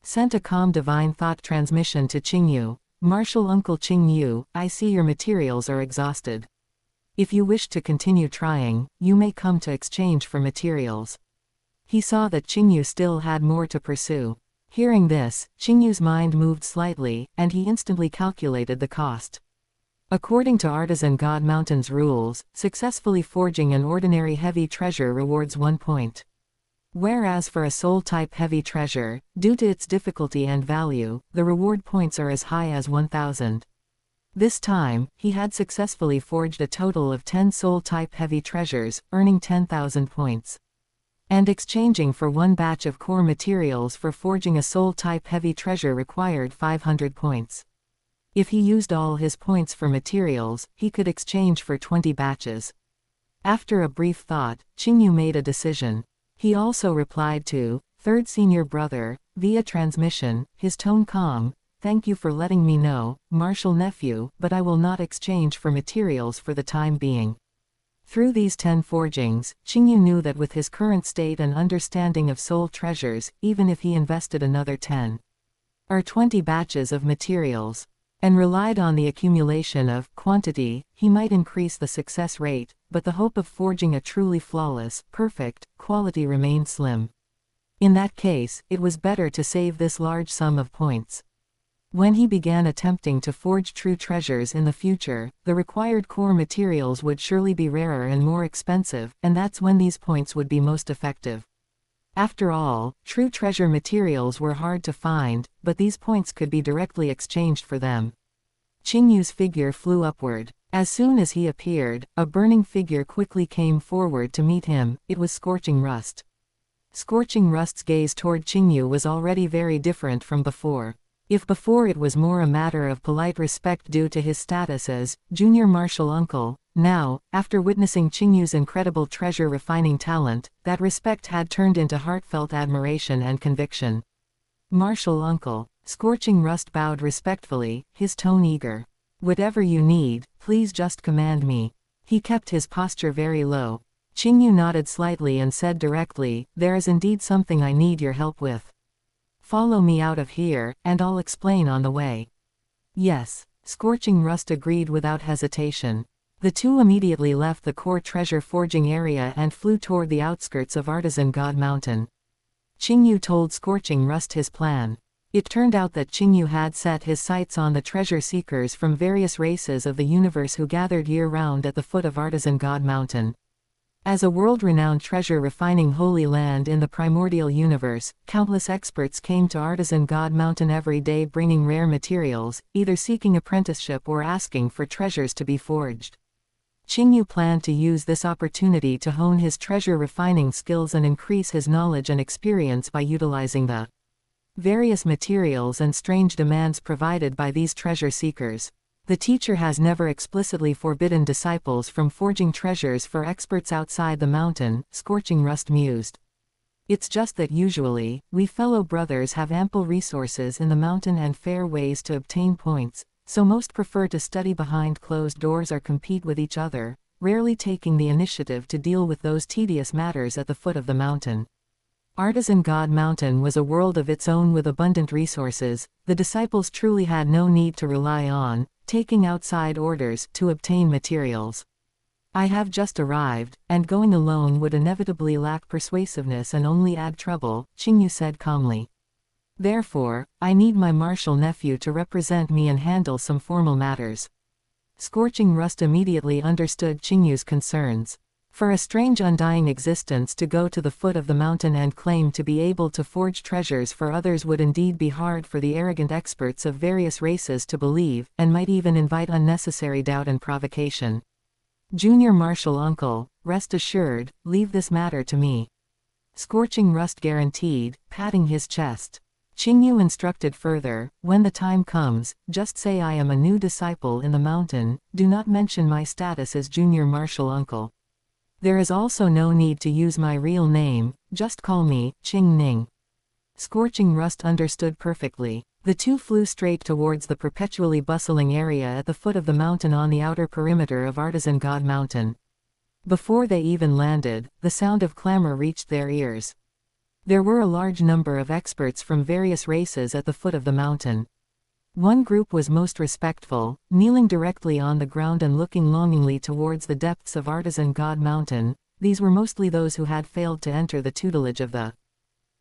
sent a calm divine thought transmission to Qingyu. Martial uncle Qingyu, I see your materials are exhausted. If you wish to continue trying, you may come to exchange for materials. He saw that Qingyu still had more to pursue. Hearing this, Qingyu's mind moved slightly, and he instantly calculated the cost. According to Artisan God Mountain's rules, successfully forging an ordinary heavy treasure rewards 1 point. Whereas for a soul-type heavy treasure, due to its difficulty and value, the reward points are as high as 1,000. This time, he had successfully forged a total of 10 soul-type heavy treasures, earning 10,000 points. And exchanging for 1 batch of core materials for forging a soul-type heavy treasure required 500 points. If he used all his points for materials, he could exchange for 20 batches. After a brief thought, Qingyu made a decision. He also replied to third senior brother, via transmission, his tone calm, "Thank you for letting me know, martial nephew, but I will not exchange for materials for the time being." Through these 10 forgings, Qingyu knew that with his current state and understanding of soul treasures, even if he invested another 10 or 20 batches of materials, and relied on the accumulation of quantity, he might increase the success rate, but the hope of forging a truly flawless, perfect quality remained slim. In that case, it was better to save this large sum of points. When he began attempting to forge true treasures in the future, the required core materials would surely be rarer and more expensive, and that's when these points would be most effective. After all, true treasure materials were hard to find, but these points could be directly exchanged for them. Qingyu's figure flew upward. As soon as he appeared, a burning figure quickly came forward to meet him. It was Scorching Rust. Scorching Rust's gaze toward Qingyu was already very different from before. If before it was more a matter of polite respect due to his status as junior martial uncle, now, after witnessing Qingyu's incredible treasure refining talent, that respect had turned into heartfelt admiration and conviction. Martial uncle. Scorching Rust bowed respectfully, his tone eager. Whatever you need, please just command me. He kept his posture very low. Qingyu nodded slightly and said directly, there is indeed something I need your help with. Follow me out of here, and I'll explain on the way. Yes. Scorching Rust agreed without hesitation. The two immediately left the core treasure forging area and flew toward the outskirts of Artisan God Mountain. Qingyu told Scorching Rust his plan. It turned out that Qingyu had set his sights on the treasure seekers from various races of the universe who gathered year-round at the foot of Artisan God Mountain. As a world-renowned treasure refining holy land in the primordial universe, countless experts came to Artisan God Mountain every day bringing rare materials, either seeking apprenticeship or asking for treasures to be forged. Qingyu planned to use this opportunity to hone his treasure refining skills and increase his knowledge and experience by utilizing the various materials and strange demands provided by these treasure seekers. The teacher has never explicitly forbidden disciples from forging treasures for experts outside the mountain, Scorching Rust mused. It's just that usually, we fellow brothers have ample resources in the mountain and fair ways to obtain points, so most prefer to study behind closed doors or compete with each other, rarely taking the initiative to deal with those tedious matters at the foot of the mountain. Artisan God Mountain was a world of its own with abundant resources. The disciples truly had no need to rely on taking outside orders to obtain materials. I have just arrived, and going alone would inevitably lack persuasiveness and only add trouble, Qingyu said calmly. Therefore, I need my martial nephew to represent me and handle some formal matters. Scorching Rust immediately understood Qingyu's concerns. For a strange undying existence to go to the foot of the mountain and claim to be able to forge treasures for others would indeed be hard for the arrogant experts of various races to believe, and might even invite unnecessary doubt and provocation. Junior Martial Uncle, rest assured, leave this matter to me. Scorching Rust guaranteed, patting his chest. Qingyu instructed further, when the time comes, just say I am a new disciple in the mountain, do not mention my status as Junior Martial Uncle. There is also no need to use my real name, just call me Qingning. Scorching Rust understood perfectly. The two flew straight towards the perpetually bustling area at the foot of the mountain on the outer perimeter of Artisan God Mountain. Before they even landed, the sound of clamor reached their ears. There were a large number of experts from various races at the foot of the mountain. One group was most respectful, kneeling directly on the ground and looking longingly towards the depths of Artisan God Mountain. These were mostly those who had failed to enter the tutelage of the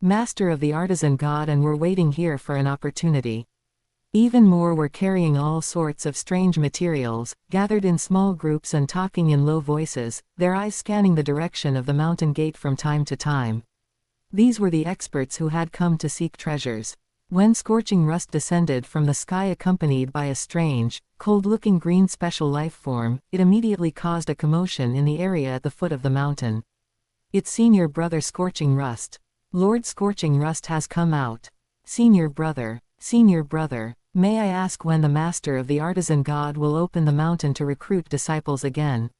Master of the Artisan God and were waiting here for an opportunity. Even more were carrying all sorts of strange materials, gathered in small groups and talking in low voices, their eyes scanning the direction of the mountain gate from time to time. These were the experts who had come to seek treasures. When Scorching Rust descended from the sky accompanied by a strange, cold-looking green special life form, it immediately caused a commotion in the area at the foot of the mountain. It's Senior Brother Scorching Rust. Lord Scorching Rust has come out. Senior Brother, may I ask when the Master of the Artisan God will open the mountain to recruit disciples again?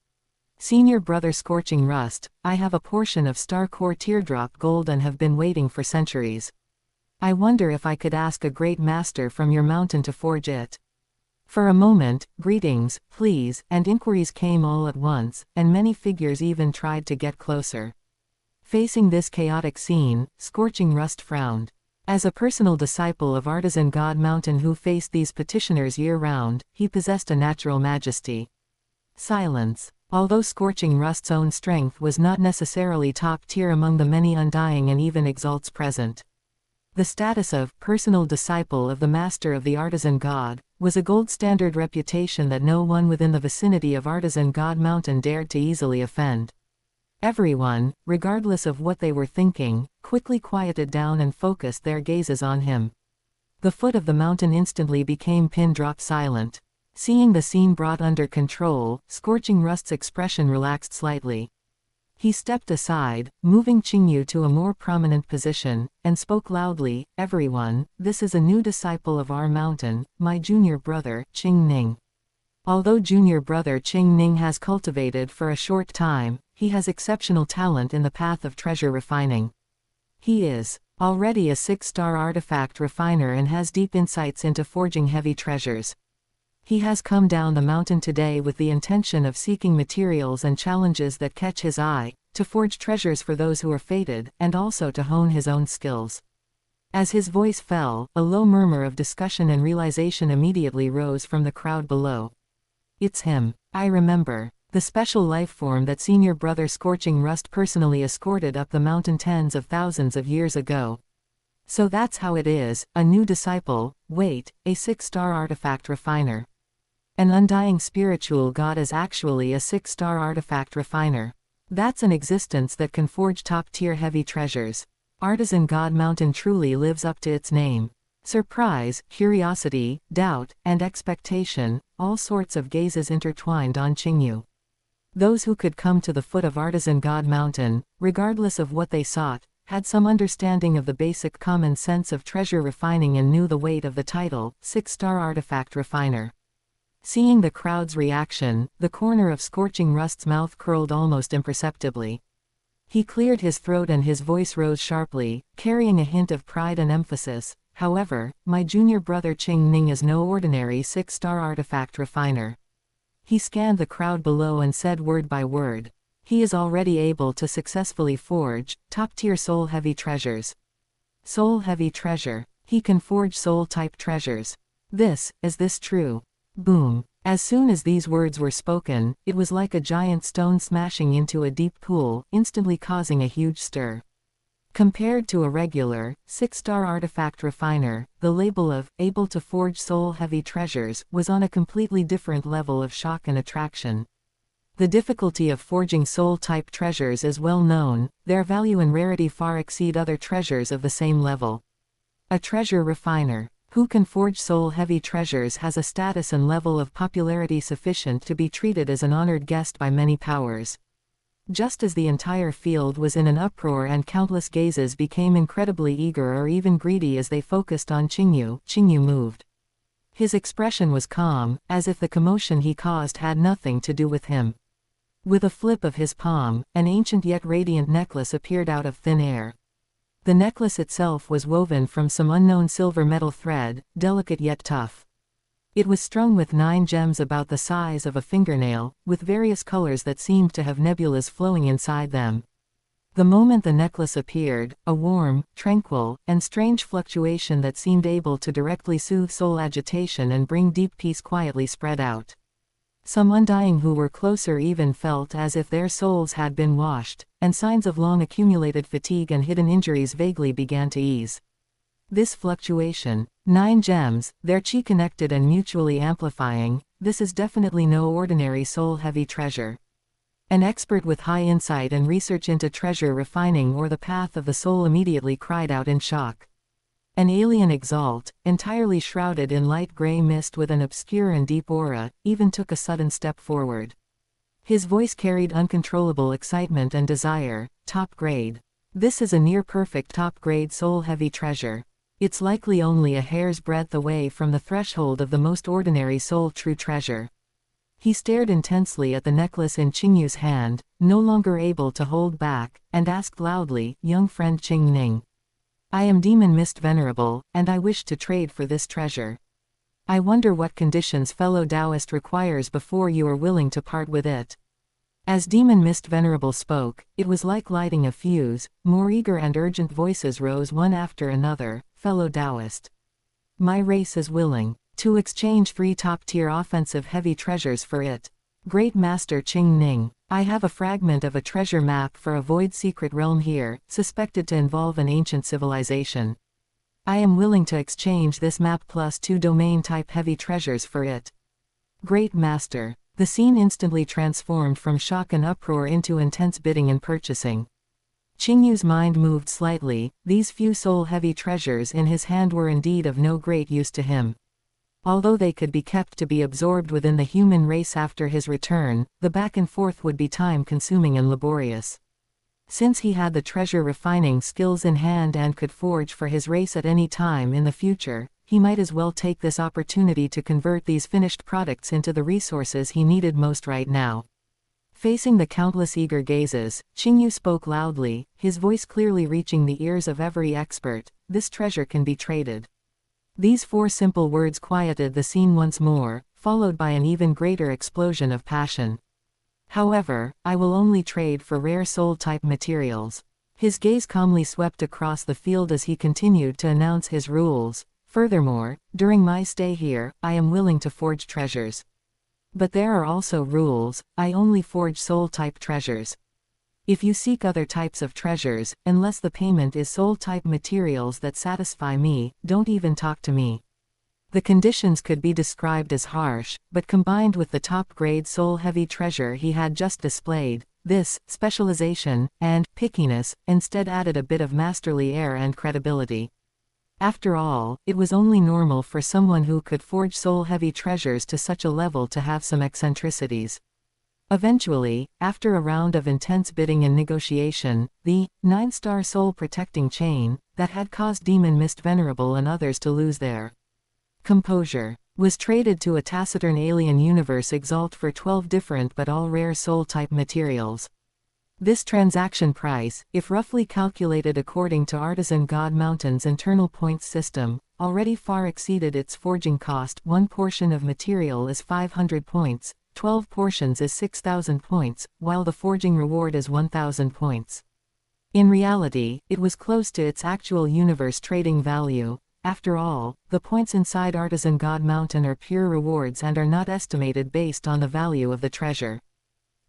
Senior Brother Scorching Rust, I have a portion of Star Core Teardrop Gold and have been waiting for centuries. I wonder if I could ask a great master from your mountain to forge it. For a moment, greetings, please, and inquiries came all at once, and many figures even tried to get closer. Facing this chaotic scene, Scorching Rust frowned. As a personal disciple of artisan god Mountain who faced these petitioners year-round, he possessed a natural majesty. Silence. Although Scorching Rust's own strength was not necessarily top-tier among the many undying and even exalts present. The status of personal disciple of the master of the artisan god was a gold standard reputation that no one within the vicinity of artisan god Mountain dared to easily offend. Everyone, regardless of what they were thinking, quickly quieted down and focused their gazes on him. The foot of the mountain instantly became pin-drop silent. Seeing the scene brought under control, Scorching Rust's expression relaxed slightly. He stepped aside, moving Qingyu to a more prominent position, and spoke loudly, "Everyone, this is a new disciple of our mountain, my junior brother, Qingning. Although junior brother Qingning has cultivated for a short time, he has exceptional talent in the path of treasure refining. He is already a 6-star artifact refiner and has deep insights into forging heavy treasures. He has come down the mountain today with the intention of seeking materials and challenges that catch his eye, to forge treasures for those who are fated, and also to hone his own skills." As his voice fell, a low murmur of discussion and realization immediately rose from the crowd below. "It's him. I remember. The special life form that senior brother Scorching Rust personally escorted up the mountain tens of thousands of years ago. So that's how it is, a new disciple, wait, a 6-star artifact refiner. An undying spiritual god is actually a 6-star artifact refiner. That's an existence that can forge top-tier heavy treasures. Artisan god Mountain truly lives up to its name." Surprise, curiosity, doubt, and expectation, all sorts of gazes intertwined on Qingyu. Those who could come to the foot of artisan god Mountain, regardless of what they sought, had some understanding of the basic common sense of treasure refining and knew the weight of the title, 6-star artifact refiner. Seeing the crowd's reaction, the corner of Scorching Rust's mouth curled almost imperceptibly. He cleared his throat and his voice rose sharply, carrying a hint of pride and emphasis. "However, my junior brother Qingning is no ordinary 6-star artifact refiner." He scanned the crowd below and said word by word. "He is already able to successfully forge top-tier soul-heavy treasures." Soul-heavy treasure. He can forge soul-type treasures. Is this true? Boom. As soon as these words were spoken, it was like a giant stone smashing into a deep pool, instantly causing a huge stir. Compared to a regular, 6-star artifact refiner, the label of able to forge soul-heavy treasures was on a completely different level of shock and attraction. The difficulty of forging soul-type treasures is well known, their value and rarity far exceed other treasures of the same level. A treasure refiner who can forge soul-heavy treasures has a status and level of popularity sufficient to be treated as an honored guest by many powers. Just as the entire field was in an uproar and countless gazes became incredibly eager or even greedy as they focused on Qingyu, Qingyu moved. His expression was calm, as if the commotion he caused had nothing to do with him. With a flip of his palm, an ancient yet radiant necklace appeared out of thin air. The necklace itself was woven from some unknown silver metal thread, delicate yet tough. It was strung with 9 gems about the size of a fingernail, with various colors that seemed to have nebulas flowing inside them. The moment the necklace appeared, a warm, tranquil, and strange fluctuation that seemed able to directly soothe soul agitation and bring deep peace quietly spread out. Some undying who were closer even felt as if their souls had been washed, and signs of long accumulated fatigue and hidden injuries vaguely began to ease. This fluctuation, 9 gems, their chi connected and mutually amplifying, this is definitely no ordinary soul-heavy treasure. An expert with high insight and research into treasure refining or the path of the soul immediately cried out in shock. An alien exalt, entirely shrouded in light gray mist with an obscure and deep aura, even took a sudden step forward. His voice carried uncontrollable excitement and desire. "Top grade. This is a near-perfect top-grade soul-heavy treasure. It's likely only a hair's breadth away from the threshold of the most ordinary soul-true treasure." He stared intensely at the necklace in Qingyu's hand, no longer able to hold back, and asked loudly, "Young friend Qingning. I am Demon Mist Venerable, and I wish to trade for this treasure." I wonder what conditions fellow Taoist requires before you are willing to part with it. As Demon Mist Venerable spoke, it was like lighting a fuse. More eager and urgent voices rose one after another. Fellow Taoist. My race is willing to exchange 3 top-tier offensive heavy treasures for it. Great Master Qingning, I have a fragment of a treasure map for a void secret realm here, suspected to involve an ancient civilization. I am willing to exchange this map plus 2 domain-type heavy treasures for it. Great Master. The scene instantly transformed from shock and uproar into intense bidding and purchasing. Qingyu's mind moved slightly. These few soul-heavy treasures in his hand were indeed of no great use to him. Although they could be kept to be absorbed within the human race after his return, the back and forth would be time-consuming and laborious. Since he had the treasure refining skills in hand and could forge for his race at any time in the future, he might as well take this opportunity to convert these finished products into the resources he needed most right now. Facing the countless eager gazes, Qingyu spoke loudly, his voice clearly reaching the ears of every expert. This treasure can be traded. These 4 simple words quieted the scene once more, followed by an even greater explosion of passion. However, I will only trade for rare soul-type materials. His gaze calmly swept across the field as he continued to announce his rules. Furthermore, during my stay here, I am willing to forge treasures. But there are also rules. I only forge soul-type treasures. If you seek other types of treasures, unless the payment is soul-type materials that satisfy me, don't even talk to me. The conditions could be described as harsh, but combined with the top-grade soul-heavy treasure he had just displayed, this specialization and pickiness instead added a bit of masterly air and credibility. After all, it was only normal for someone who could forge soul-heavy treasures to such a level to have some eccentricities. Eventually, after a round of intense bidding and negotiation, the 9-star soul-protecting chain, that had caused Demon Mist Venerable and others to lose their composure, was traded to a taciturn alien universe exalt for 12 different but all rare soul-type materials. This transaction price, if roughly calculated according to Artisan God Mountain's internal points system, already far exceeded its forging cost. 1 portion of material is 500 points, 12 portions is 6,000 points, while the forging reward is 1,000 points. In reality, it was close to its actual universe trading value. After all, the points inside Artisan God Mountain are pure rewards and are not estimated based on the value of the treasure.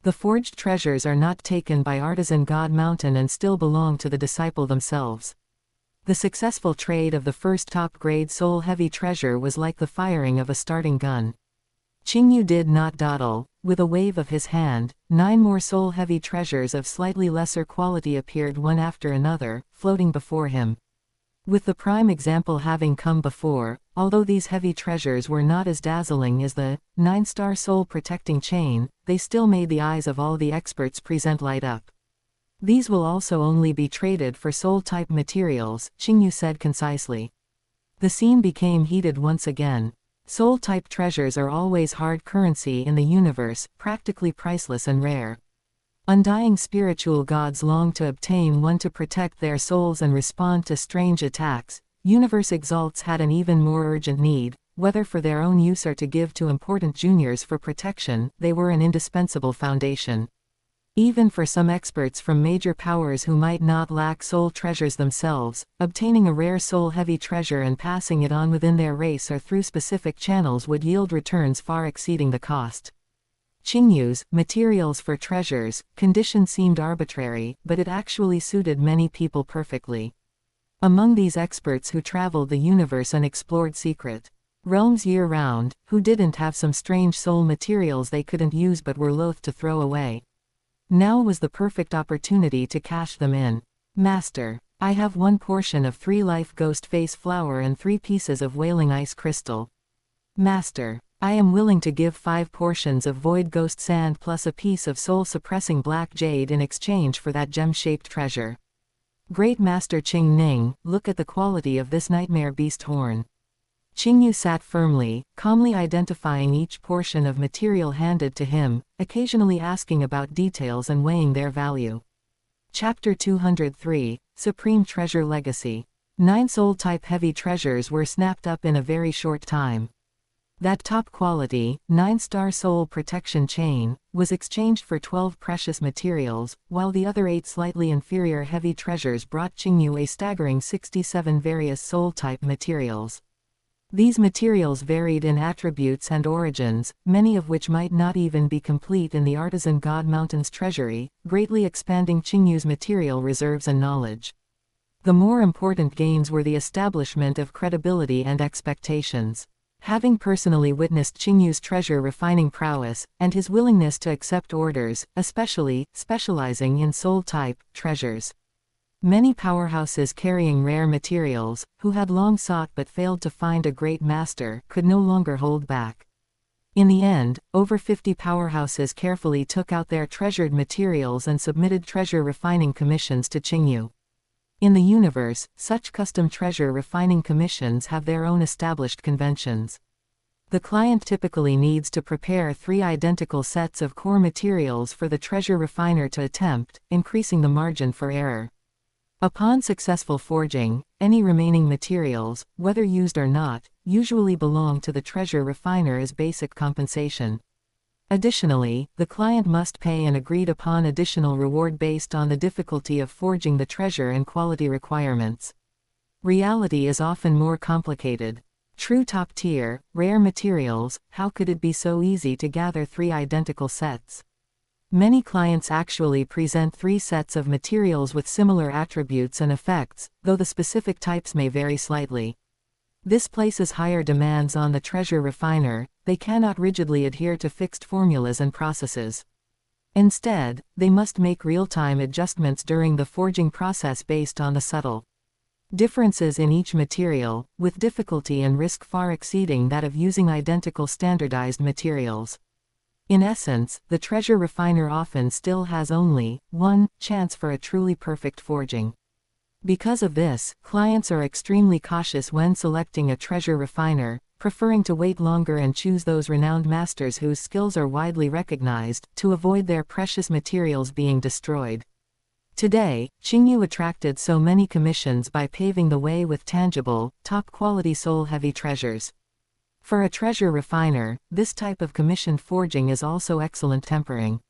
The forged treasures are not taken by Artisan God Mountain and still belong to the disciple themselves. The successful trade of the first top-grade soul-heavy treasure was like the firing of a starting gun. Qingyu did not dawdle. With a wave of his hand, 9 more soul-heavy treasures of slightly lesser quality appeared one after another, floating before him. With the prime example having come before, although these heavy treasures were not as dazzling as the 9-star soul-protecting chain, they still made the eyes of all the experts present light up. These will also only be traded for soul-type materials, Qingyu said concisely. The scene became heated once again. Soul-type treasures are always hard currency in the universe, practically priceless and rare. Undying spiritual gods long to obtain one to protect their souls and respond to strange attacks. Universe exalts had an even more urgent need, whether for their own use or to give to important juniors for protection. They were an indispensable foundation. Even for some experts from major powers who might not lack soul treasures themselves, obtaining a rare soul-heavy treasure and passing it on within their race or through specific channels would yield returns far exceeding the cost. Qingyu's materials for treasures condition seemed arbitrary, but it actually suited many people perfectly. Among these experts who traveled the universe and explored secret realms year-round, who didn't have some strange soul materials they couldn't use but were loath to throw away. Now was the perfect opportunity to cash them in. Master, I have 1 portion of 3 life ghost face flower and 3 pieces of wailing ice crystal. Master, I am willing to give 5 portions of void ghost sand plus a piece of soul-suppressing black jade in exchange for that gem-shaped treasure. Great Master Qingning, look at the quality of this nightmare beast horn. Qingyu sat firmly, calmly identifying each portion of material handed to him, occasionally asking about details and weighing their value. Chapter 203, Supreme Treasure Legacy. 9 soul-type heavy treasures were snapped up in a very short time. That top-quality, 9-star soul protection chain, was exchanged for 12 precious materials, while the other 8 slightly inferior heavy treasures brought Qingyu a staggering 67 various soul-type materials. These materials varied in attributes and origins, many of which might not even be complete in the artisan God Mountain's treasury, greatly expanding Qingyu's material reserves and knowledge. The more important gains were the establishment of credibility and expectations. Having personally witnessed Qingyu's treasure refining prowess, and his willingness to accept orders, especially, specializing in soul-type, treasures. Many powerhouses carrying rare materials, who had long sought but failed to find a great master, could no longer hold back. In the end, over 50 powerhouses carefully took out their treasured materials and submitted treasure refining commissions to Qingyu. In the universe, such custom treasure refining commissions have their own established conventions. The client typically needs to prepare 3 identical sets of core materials for the treasure refiner to attempt, increasing the margin for error. Upon successful forging, any remaining materials, whether used or not, usually belong to the treasure refiner as basic compensation. Additionally, the client must pay an agreed-upon additional reward based on the difficulty of forging the treasure and quality requirements. Reality is often more complicated. True top-tier, rare materials, how could it be so easy to gather 3 identical sets? Many clients actually present 3 sets of materials with similar attributes and effects, though the specific types may vary slightly. This places higher demands on the treasure refiner. They cannot rigidly adhere to fixed formulas and processes. Instead, they must make real-time adjustments during the forging process based on the subtle differences in each material, with difficulty and risk far exceeding that of using identical standardized materials. In essence, the treasure refiner often still has only one chance for a truly perfect forging. Because of this, clients are extremely cautious when selecting a treasure refiner, preferring to wait longer and choose those renowned masters whose skills are widely recognized, to avoid their precious materials being destroyed. Today, Qingyu attracted so many commissions by paving the way with tangible, top-quality soul-heavy treasures. For a treasure refiner, this type of commissioned forging is also excellent tempering.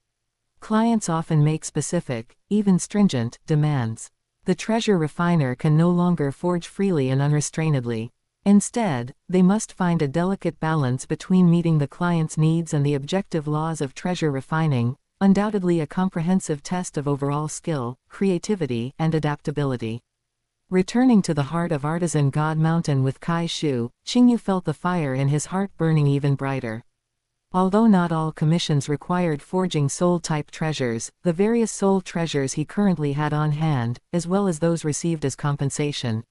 Clients often make specific, even stringent, demands. The treasure refiner can no longer forge freely and unrestrainedly. Instead, they must find a delicate balance between meeting the client's needs and the objective laws of treasure refining, undoubtedly a comprehensive test of overall skill, creativity, and adaptability. Returning to the heart of artisan God Mountain with Kai Shu, Qingyu felt the fire in his heart burning even brighter. Although not all commissions required forging soul-type treasures, the various soul treasures he currently had on hand, as well as those received as compensation,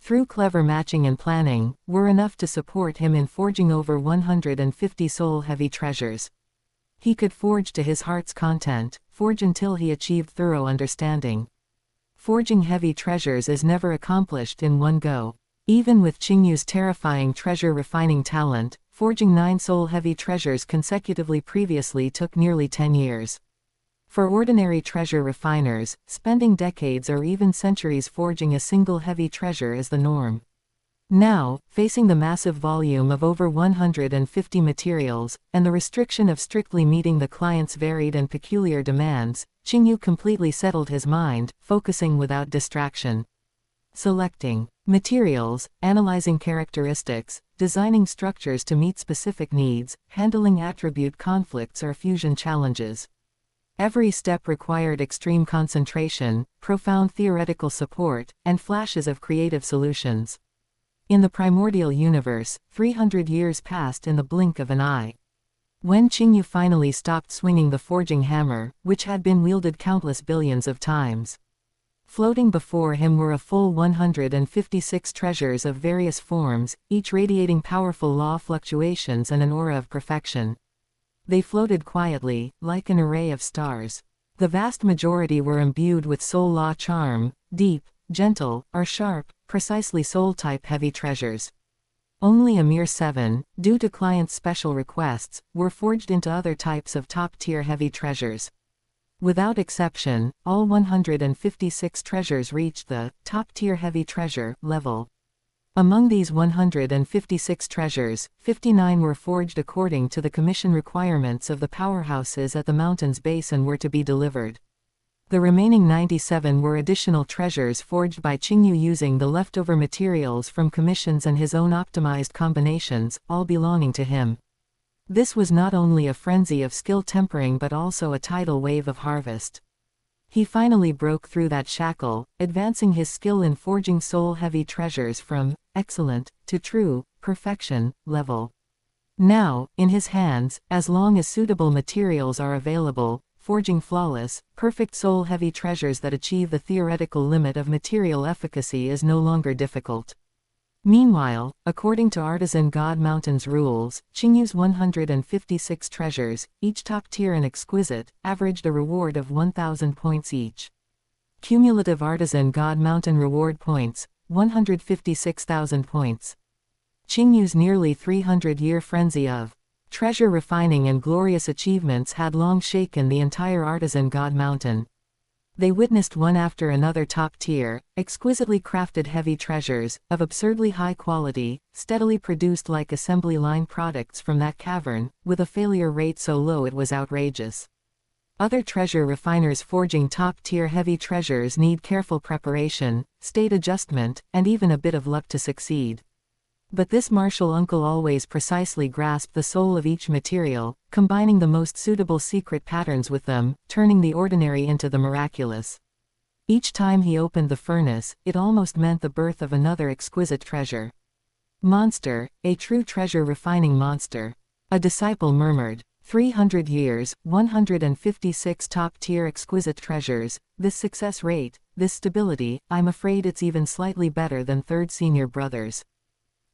through clever matching and planning, were enough to support him in forging over 150 soul-heavy treasures. He could forge to his heart's content, forge until he achieved thorough understanding. Forging heavy treasures is never accomplished in one go. Even with Qingyu's terrifying treasure refining talent, forging 9 soul-heavy treasures consecutively previously took nearly 10 years. For ordinary treasure refiners, spending decades or even centuries forging a single heavy treasure is the norm. Now, facing the massive volume of over 150 materials, and the restriction of strictly meeting the client's varied and peculiar demands, Qingyu completely settled his mind, focusing without distraction. Selecting materials, analyzing characteristics, designing structures to meet specific needs, handling attribute conflicts or fusion challenges. Every step required extreme concentration, profound theoretical support, and flashes of creative solutions. In the primordial universe, 300 years passed in the blink of an eye. When Qingyu finally stopped swinging the forging hammer, which had been wielded countless billions of times, floating before him were a full 156 treasures of various forms, each radiating powerful law fluctuations and an aura of perfection. They floated quietly, like an array of stars. The vast majority were imbued with soul law charm, deep, gentle, or sharp, precisely soul-type heavy treasures. Only a mere 7, due to clients' special requests, were forged into other types of top-tier heavy treasures. Without exception, all 156 treasures reached the top-tier heavy treasure level. Among these 156 treasures, 59 were forged according to the commission requirements of the powerhouses at the mountain's base and were to be delivered. The remaining 97 were additional treasures forged by Qingyu using the leftover materials from commissions and his own optimized combinations, all belonging to him. This was not only a frenzy of skill tempering but also a tidal wave of harvest. He finally broke through that shackle, advancing his skill in forging soul-heavy treasures from excellent to true perfection level. Now, in his hands, as long as suitable materials are available, forging flawless, perfect soul-heavy treasures that achieve the theoretical limit of material efficacy is no longer difficult. Meanwhile, according to Artisan God Mountain's rules, Qingyu's 156 treasures, each top-tier and exquisite, averaged a reward of 1,000 points each. Cumulative Artisan God Mountain reward points, 156,000 points. Qingyu's nearly 300-year frenzy of treasure refining and glorious achievements had long shaken the entire Artisan God Mountain. They witnessed one after another top-tier, exquisitely crafted heavy treasures, of absurdly high quality, steadily produced like assembly line products from that cavern, with a failure rate so low it was outrageous. Other treasure refiners forging top-tier heavy treasures need careful preparation, state adjustment, and even a bit of luck to succeed. But this martial uncle always precisely grasped the soul of each material, combining the most suitable secret patterns with them, turning the ordinary into the miraculous. Each time he opened the furnace, it almost meant the birth of another exquisite treasure. Monster, a true treasure refining monster. A disciple murmured. 300 years, 156 top-tier exquisite treasures, this success rate, this stability, I'm afraid it's even slightly better than third senior brothers.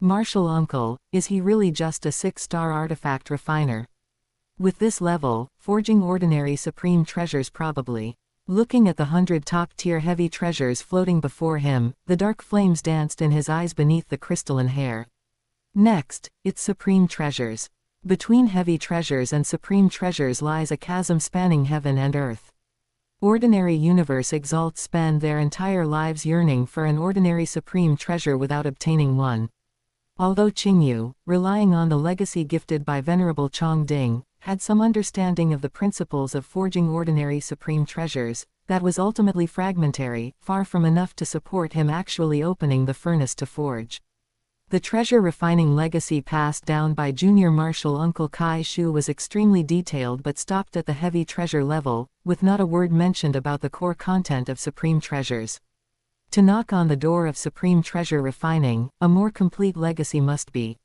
Martial uncle, is he really just a 6-star artifact refiner? With this level, forging ordinary supreme treasures probably. Looking at the 100 top-tier heavy treasures floating before him, the dark flames danced in his eyes beneath the crystalline hair. Next, it's supreme treasures. Between heavy treasures and supreme treasures lies a chasm spanning heaven and earth. Ordinary universe exalts spend their entire lives yearning for an ordinary supreme treasure without obtaining one. Although Qingyu, relying on the legacy gifted by Venerable Chongding, had some understanding of the principles of forging ordinary supreme treasures, that was ultimately fragmentary, far from enough to support him actually opening the furnace to forge. The treasure refining legacy passed down by junior martial uncle Kai Shu was extremely detailed but stopped at the heavy treasure level, with not a word mentioned about the core content of supreme treasures. To knock on the door of supreme treasure refining, a more complete legacy must be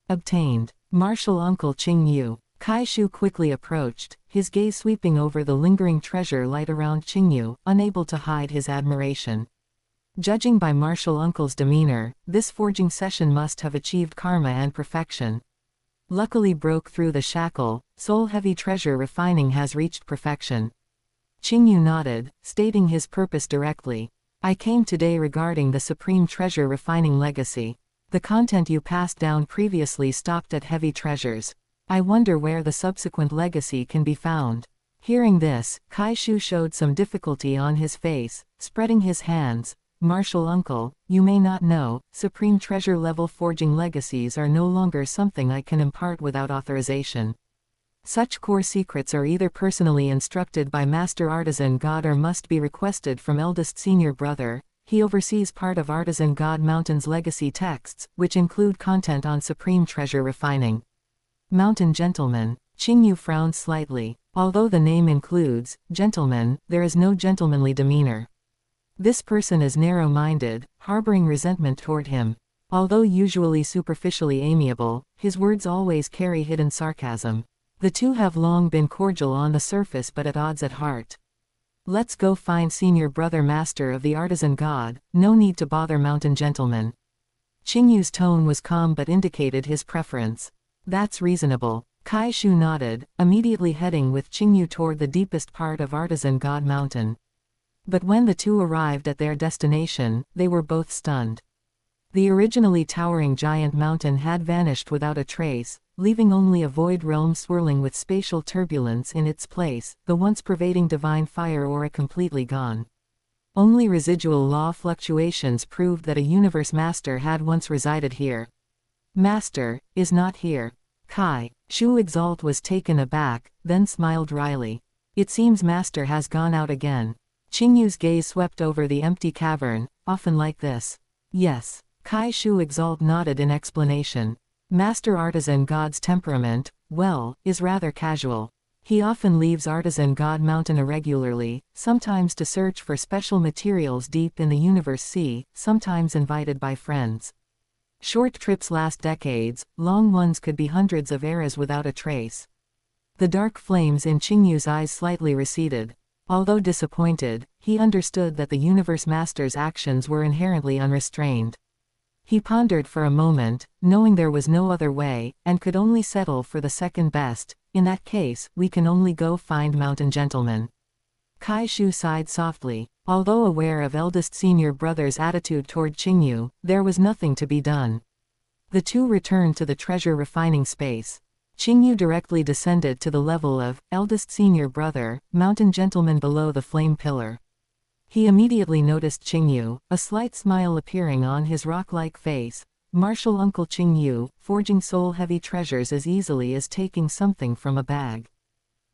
obtained. Martial uncle Qingyu. Kai Shu quickly approached, his gaze sweeping over the lingering treasure light around Qingyu, unable to hide his admiration. Judging by martial uncle's demeanor, this forging session must have achieved karma and perfection. Luckily broke through the shackle, soul-heavy treasure refining has reached perfection. Qingyu nodded, stating his purpose directly. I came today regarding the supreme treasure refining legacy. The content you passed down previously stopped at heavy treasures. I wonder where the subsequent legacy can be found. Hearing this, Kai Shu showed some difficulty on his face, spreading his hands. Martial uncle, you may not know, supreme treasure level forging legacies are no longer something I can impart without authorization. Such core secrets are either personally instructed by Master Artisan God or must be requested from eldest senior brother. He oversees part of Artisan God Mountain's legacy texts, which include content on supreme treasure refining. Mountain gentleman. Qingyu frowned slightly. Although the name includes gentleman, there is no gentlemanly demeanor. This person is narrow-minded, harboring resentment toward him. Although usually superficially amiable, his words always carry hidden sarcasm. The two have long been cordial on the surface but at odds at heart. Let's go find senior brother master of the artisan god, no need to bother mountain gentleman. Qingyu's tone was calm but indicated his preference. That's reasonable. Kai Shu nodded, immediately heading with Qingyu toward the deepest part of artisan god mountain. But when the two arrived at their destination, they were both stunned. The originally towering giant mountain had vanished without a trace, leaving only a void realm swirling with spatial turbulence in its place, the once pervading divine fire aura completely gone. Only residual law fluctuations proved that a universe master had once resided here. Master is not here. Kai Shu Exalt was taken aback, then smiled wryly. It seems Master has gone out again. Qingyu's gaze swept over the empty cavern, often like this. Yes. Kai Shu Exalt nodded in explanation. Master Artisan God's temperament, well, is rather casual. He often leaves Artisan God Mountain irregularly, sometimes to search for special materials deep in the universe sea, sometimes invited by friends. Short trips last decades, long ones could be hundreds of eras without a trace. The dark flames in Qingyu's eyes slightly receded. Although disappointed, he understood that the universe master's actions were inherently unrestrained. He pondered for a moment, knowing there was no other way, and could only settle for the second best. In that case, we can only go find Mountain Gentleman. Kai Shu sighed softly. Although aware of eldest senior brother's attitude toward Qingyu, there was nothing to be done. The two returned to the treasure refining space. Qingyu directly descended to the level of eldest senior brother, Mountain Gentleman below the flame pillar. He immediately noticed Qingyu, a slight smile appearing on his rock-like face. Martial Uncle Qingyu, forging soul-heavy treasures as easily as taking something from a bag.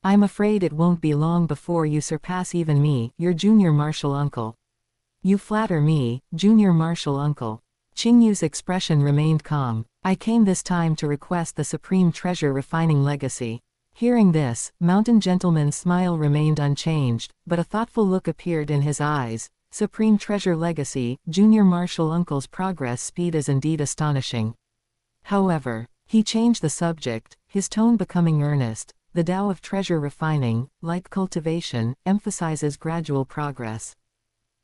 I'm afraid it won't be long before you surpass even me, your junior martial uncle. You flatter me, junior martial uncle. Qingyu's expression remained calm. I came this time to request the supreme treasure refining legacy. Hearing this, Mountain Gentleman's smile remained unchanged, but a thoughtful look appeared in his eyes. Supreme treasure legacy, junior martial uncle's progress speed is indeed astonishing. However, he changed the subject, his tone becoming earnest. The Tao of treasure refining, like cultivation, emphasizes gradual progress.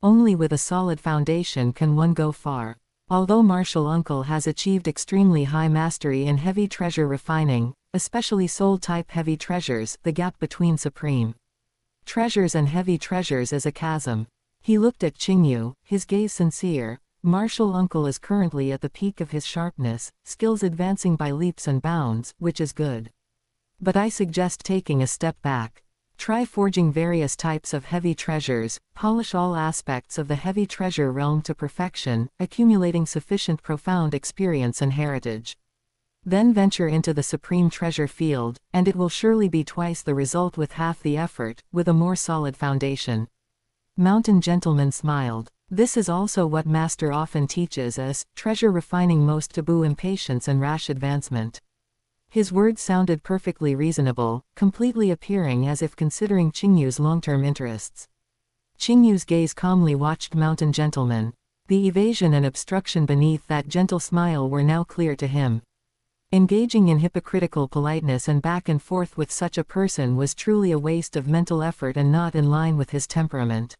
Only with a solid foundation can one go far. Although Martial Uncle has achieved extremely high mastery in heavy treasure refining, especially soul-type heavy treasures, the gap between supreme treasures and heavy treasures is a chasm. He looked at Qingyu, his gaze sincere. Martial Uncle is currently at the peak of his sharpness, skills advancing by leaps and bounds, which is good. But I suggest taking a step back. Try forging various types of heavy treasures, polish all aspects of the heavy treasure realm to perfection, accumulating sufficient profound experience and heritage. Then venture into the supreme treasure field, and it will surely be twice the result with half the effort, with a more solid foundation. Mountain Gentleman smiled. This is also what Master often teaches us, treasure refining most taboo impatience and rash advancement. His words sounded perfectly reasonable, completely appearing as if considering Qingyu's long-term interests. Qingyu's gaze calmly watched Mountain Gentleman. The evasion and obstruction beneath that gentle smile were now clear to him. Engaging in hypocritical politeness and back and forth with such a person was truly a waste of mental effort and not in line with his temperament.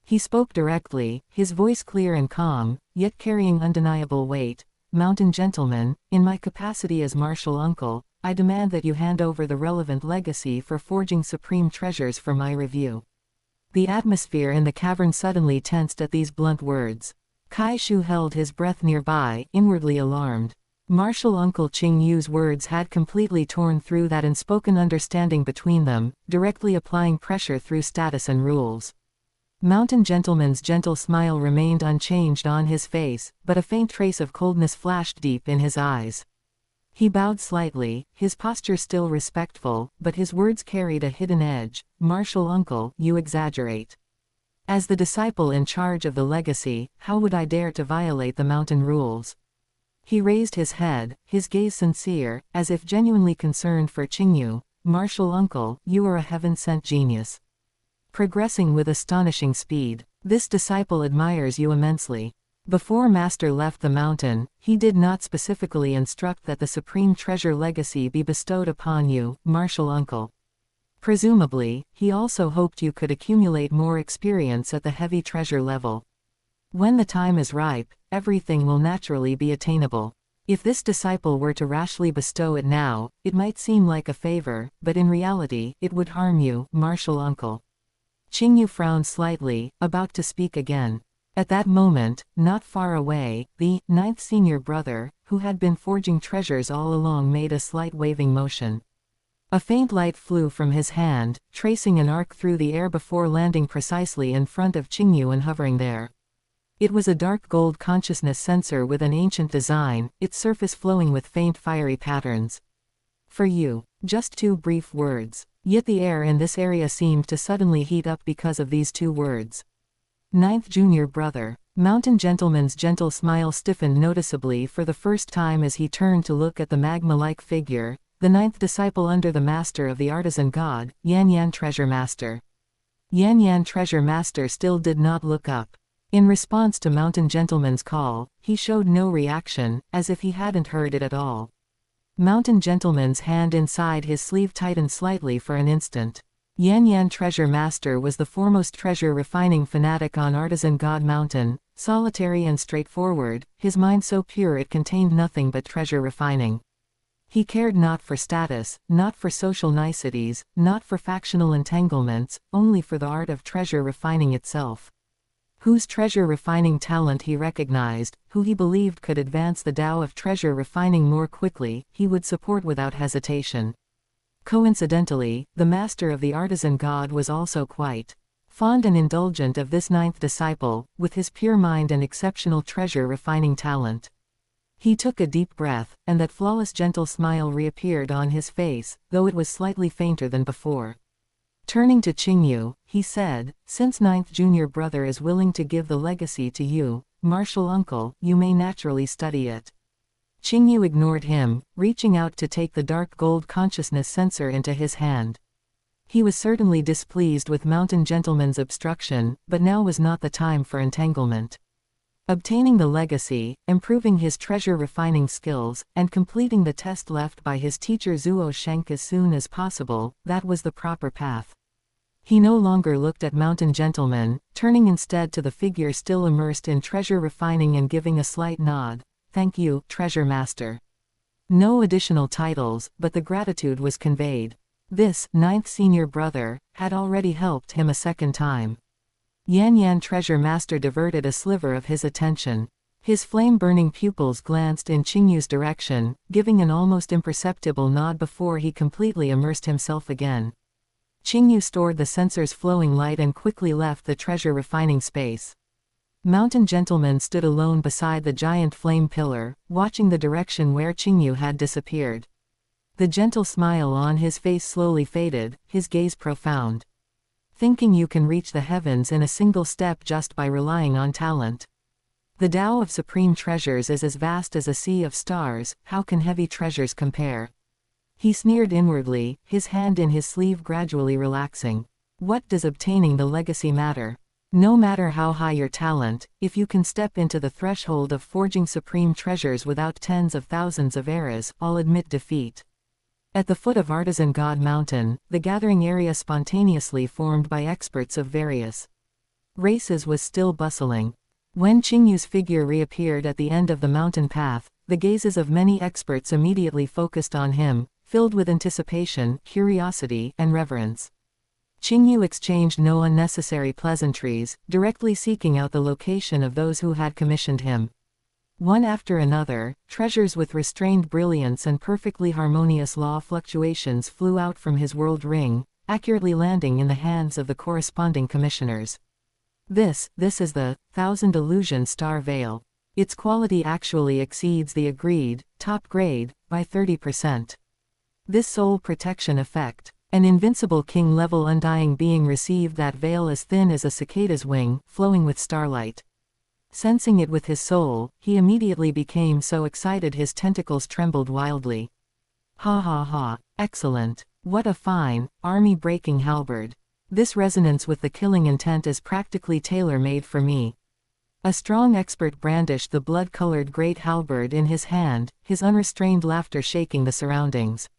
He spoke directly, his voice clear and calm, yet carrying undeniable weight. Mountain Gentleman, in my capacity as Martial Uncle, I demand that you hand over the relevant legacy for forging supreme treasures for my review. The atmosphere in the cavern suddenly tensed at these blunt words. Kai Shu held his breath nearby, inwardly alarmed. Martial Uncle Qingyu's words had completely torn through that unspoken understanding between them, directly applying pressure through status and rules. Mountain Gentleman's gentle smile remained unchanged on his face, but a faint trace of coldness flashed deep in his eyes. He bowed slightly, his posture still respectful, but his words carried a hidden edge. Martial Uncle, you exaggerate. As the disciple in charge of the legacy, how would I dare to violate the mountain rules? He raised his head, his gaze sincere, as if genuinely concerned for Qingyu. Martial Uncle, you are a heaven-sent genius. Progressing with astonishing speed. This disciple admires you immensely. Before Master left the mountain, he did not specifically instruct that the supreme treasure legacy be bestowed upon you, Martial Uncle. Presumably, he also hoped you could accumulate more experience at the heavy treasure level. When the time is ripe, everything will naturally be attainable. If this disciple were to rashly bestow it now, it might seem like a favor, but in reality, it would harm you, Martial Uncle. Qingyu frowned slightly, about to speak again. At that moment, not far away, the ninth senior brother, who had been forging treasures all along, made a slight waving motion. A faint light flew from his hand, tracing an arc through the air before landing precisely in front of Qingyu and hovering there. It was a dark gold consciousness sensor with an ancient design, its surface flowing with faint fiery patterns. For you. Just 2 brief words. Yet the air in this area seemed to suddenly heat up because of these 2 words. 9th junior brother. Mountain Gentleman's gentle smile stiffened noticeably for the first time as he turned to look at the magma-like figure, the 9th disciple under the master of the artisan god, Yan Yan Treasure Master. Yan Yan Treasure Master still did not look up. In response to Mountain Gentleman's call, he showed no reaction, as if he hadn't heard it at all. Mountain Gentleman's hand inside his sleeve tightened slightly for an instant. Yan Yan Treasure Master was the foremost treasure refining fanatic on Artisan God Mountain, solitary and straightforward, his mind so pure it contained nothing but treasure refining. He cared not for status, not for social niceties, not for factional entanglements, only for the art of treasure refining itself. Whose treasure refining talent he recognized, who he believed could advance the Tao of treasure refining more quickly, he would support without hesitation. Coincidentally, the master of the artisan god was also quite fond and indulgent of this 9th disciple, with his pure mind and exceptional treasure refining talent. He took a deep breath, and that flawless gentle smile reappeared on his face, though it was slightly fainter than before. Turning to Qingyu, he said, "Since 9th junior brother is willing to give the legacy to you, martial uncle, you may naturally study it." Qingyu ignored him, reaching out to take the dark gold consciousness sensor into his hand. He was certainly displeased with Mountain Gentleman's obstruction, but now was not the time for entanglement. Obtaining the legacy, improving his treasure refining skills, and completing the test left by his teacher Zuo Shenk as soon as possible, that was the proper path. He no longer looked at Mountain Gentleman, turning instead to the figure still immersed in treasure refining and giving a slight nod. "Thank you, Treasure Master." No additional titles, but the gratitude was conveyed. This 9th senior brother had already helped him a second time. Yan Yan Treasure Master diverted a sliver of his attention. His flame-burning pupils glanced in Qingyu's direction, giving an almost imperceptible nod before he completely immersed himself again. Qingyu stored the sensor's flowing light and quickly left the treasure refining space. Mountain Gentleman stood alone beside the giant flame pillar, watching the direction where Qingyu had disappeared. The gentle smile on his face slowly faded, his gaze profound. Thinking you can reach the heavens in a single step just by relying on talent. The Tao of supreme treasures is as vast as a sea of stars, how can heavy treasures compare? He sneered inwardly, his hand in his sleeve gradually relaxing. What does obtaining the legacy matter? No matter how high your talent, if you can step into the threshold of forging supreme treasures without tens of thousands of eras, I'll admit defeat. At the foot of Artisan God Mountain, the gathering area spontaneously formed by experts of various races was still bustling. When Qingyu's figure reappeared at the end of the mountain path, the gazes of many experts immediately focused on him, filled with anticipation, curiosity, and reverence. Qingyu exchanged no unnecessary pleasantries, directly seeking out the location of those who had commissioned him. One after another, treasures with restrained brilliance and perfectly harmonious law fluctuations flew out from his world ring, accurately landing in the hands of the corresponding commissioners. This is the 1000 Illusion Star Veil. Its quality actually exceeds the agreed, top grade, by 30%. This soul protection effect, an invincible king-level undying being received that veil as thin as a cicada's wing, flowing with starlight. Sensing it with his soul, he immediately became so excited his tentacles trembled wildly. Ha ha ha, excellent. What a fine, army-breaking halberd. This resonance with the killing intent is practically tailor-made for me. A strong expert brandished the blood-colored great halberd in his hand, his unrestrained laughter shaking the surroundings.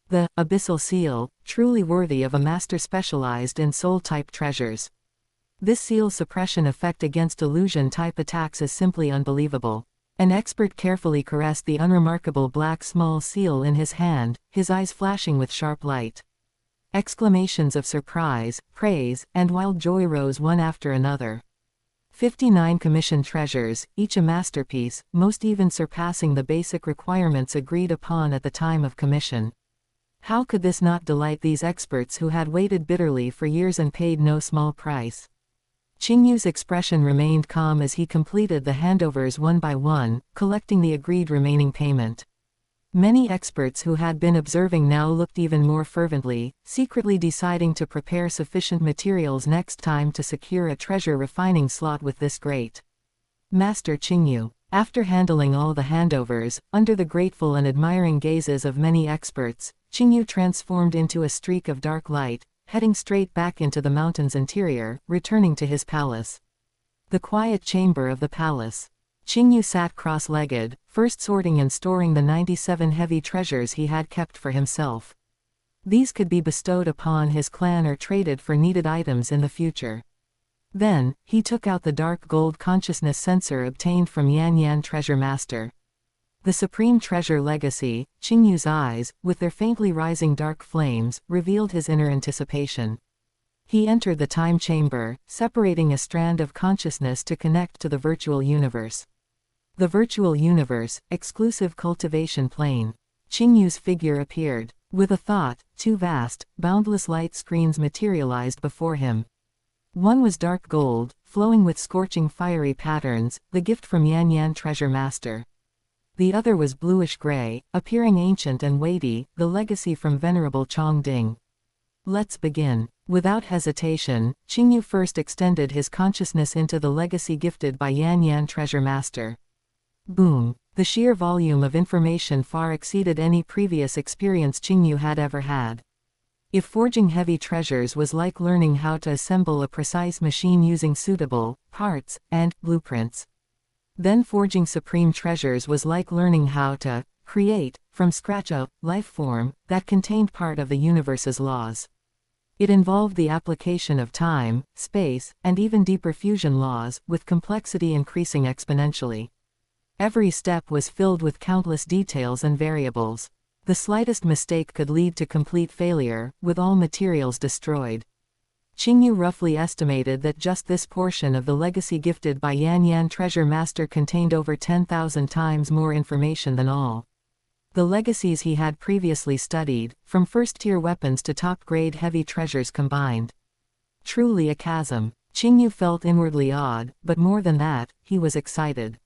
The abyssal seal, truly worthy of a master specialized in soul-type treasures. This seal suppression effect against illusion-type attacks is simply unbelievable. An expert carefully caressed the unremarkable black small seal in his hand, his eyes flashing with sharp light. Exclamations of surprise, praise, and wild joy rose one after another. 59 commissioned treasures, each a masterpiece, most even surpassing the basic requirements agreed upon at the time of commission. How could this not delight these experts who had waited bitterly for years and paid no small price? Qingyu's expression remained calm as he completed the handovers one by one, collecting the agreed remaining payment. Many experts who had been observing now looked even more fervently, secretly deciding to prepare sufficient materials next time to secure a treasure refining slot with this great Master Qingyu. After handling all the handovers, under the grateful and admiring gazes of many experts, Qingyu transformed into a streak of dark light, heading straight back into the mountain's interior, returning to his palace. The quiet chamber of the palace. Qingyu sat cross-legged, first sorting and storing the 97 heavy treasures he had kept for himself. These could be bestowed upon his clan or traded for needed items in the future. Then, he took out the dark gold consciousness sensor obtained from Yan Treasure Master. The Supreme Treasure Legacy. Qingyu's eyes, with their faintly rising dark flames, revealed his inner anticipation. He entered the time chamber, separating a strand of consciousness to connect to the virtual universe. The virtual universe, exclusive cultivation plane. Qingyu's figure appeared. With a thought, two vast, boundless light screens materialized before him. One was dark gold, flowing with scorching fiery patterns, the gift from Yan Treasure Master. The other was bluish-gray, appearing ancient and weighty, the legacy from Venerable Chongding. Let's begin. Without hesitation, Qingyu first extended his consciousness into the legacy gifted by Yan Treasure Master. Boom! The sheer volume of information far exceeded any previous experience Qingyu had ever had. If forging heavy treasures was like learning how to assemble a precise machine using suitable parts and blueprints, then forging supreme treasures was like learning how to create, from scratch, a life form that contained part of the universe's laws. It involved the application of time, space, and even deeper fusion laws, with complexity increasing exponentially. Every step was filled with countless details and variables. The slightest mistake could lead to complete failure, with all materials destroyed. Qingyu roughly estimated that just this portion of the legacy gifted by Yan Treasure Master contained over 10,000 times more information than all the legacies he had previously studied, from first-tier weapons to top-grade heavy treasures combined. Truly a chasm. Qingyu felt inwardly awed, but more than that, he was excited.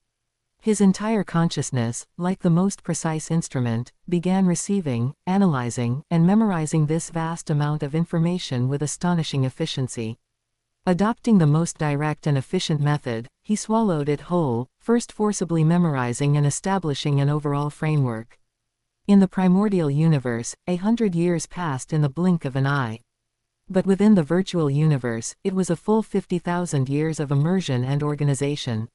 His entire consciousness, like the most precise instrument, began receiving, analyzing, and memorizing this vast amount of information with astonishing efficiency. Adopting the most direct and efficient method, he swallowed it whole, first forcibly memorizing and establishing an overall framework. In the primordial universe, 100 years passed in the blink of an eye. But within the virtual universe, it was a full 50,000 years of immersion and organization.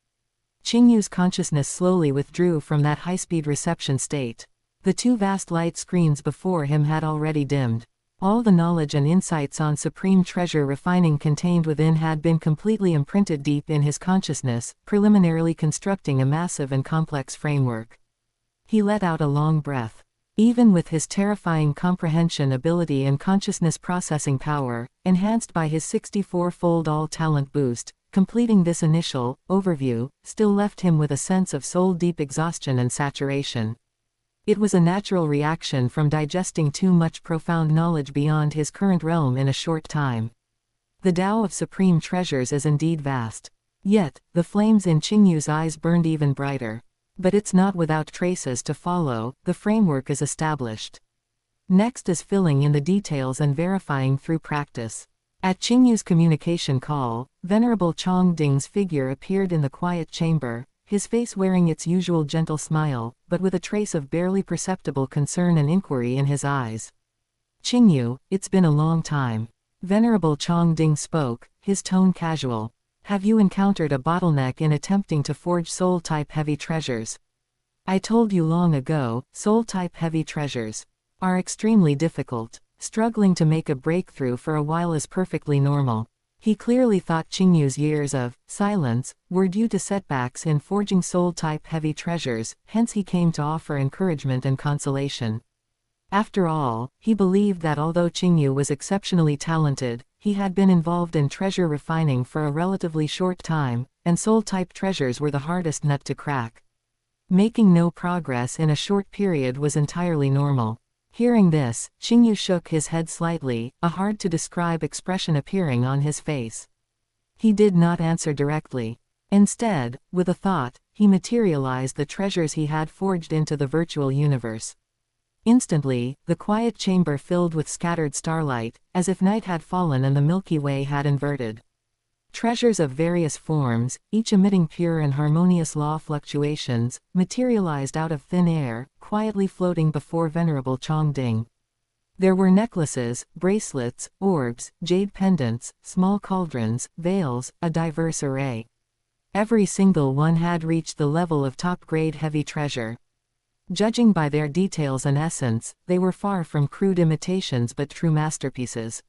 Qingyu's consciousness slowly withdrew from that high-speed reception state. The two vast light screens before him had already dimmed. All the knowledge and insights on supreme treasure refining contained within had been completely imprinted deep in his consciousness, preliminarily constructing a massive and complex framework. He let out a long breath. Even with his terrifying comprehension ability and consciousness processing power, enhanced by his 64-fold all-talent boost, completing this initial overview still left him with a sense of soul-deep exhaustion and saturation. It was a natural reaction from digesting too much profound knowledge beyond his current realm in a short time. The Tao of supreme treasures is indeed vast. Yet, the flames in Qingyu's eyes burned even brighter. But it's not without traces to follow. The framework is established. Next is filling in the details and verifying through practice. At Qingyu's communication call, Venerable Chongding's figure appeared in the quiet chamber, his face wearing its usual gentle smile, but with a trace of barely perceptible concern and inquiry in his eyes. "Qingyu, it's been a long time." Venerable Chongding spoke, his tone casual. "Have you encountered a bottleneck in attempting to forge soul-type heavy treasures?" "I told you long ago, soul-type heavy treasures are extremely difficult. Struggling to make a breakthrough for a while is perfectly normal." He clearly thought Qingyu's years of silence were due to setbacks in forging soul-type heavy treasures, hence he came to offer encouragement and consolation. After all, he believed that although Qingyu was exceptionally talented, he had been involved in treasure refining for a relatively short time, and soul-type treasures were the hardest nut to crack. Making no progress in a short period was entirely normal. Hearing this, Qingyu shook his head slightly, a hard-to-describe expression appearing on his face. He did not answer directly. Instead, with a thought, he materialized the treasures he had forged into the virtual universe. Instantly, the quiet chamber filled with scattered starlight, as if night had fallen and the Milky Way had inverted. Treasures of various forms, each emitting pure and harmonious law fluctuations, materialized out of thin air, quietly floating before Venerable Qingding. There were necklaces, bracelets, orbs, jade pendants, small cauldrons, veils, a diverse array. Every single one had reached the level of top-grade heavy treasure. Judging by their details and essence, they were far from crude imitations but true masterpieces.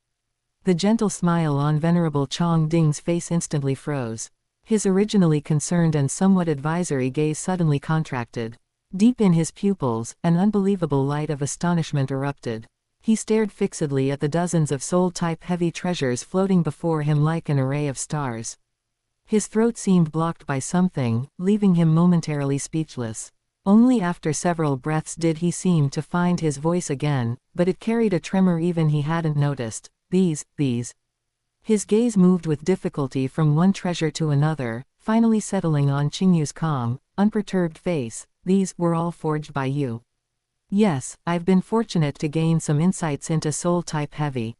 The gentle smile on Venerable Qingding's face instantly froze. His originally concerned and somewhat advisory gaze suddenly contracted. Deep in his pupils, an unbelievable light of astonishment erupted. He stared fixedly at the dozens of soul-type heavy treasures floating before him like an array of stars. His throat seemed blocked by something, leaving him momentarily speechless. Only after several breaths did he seem to find his voice again, but it carried a tremor even he hadn't noticed. These. His gaze moved with difficulty from one treasure to another, finally settling on Qingyu's calm, unperturbed face. These were all forged by you. Yes, I've been fortunate to gain some insights into soul-type heavy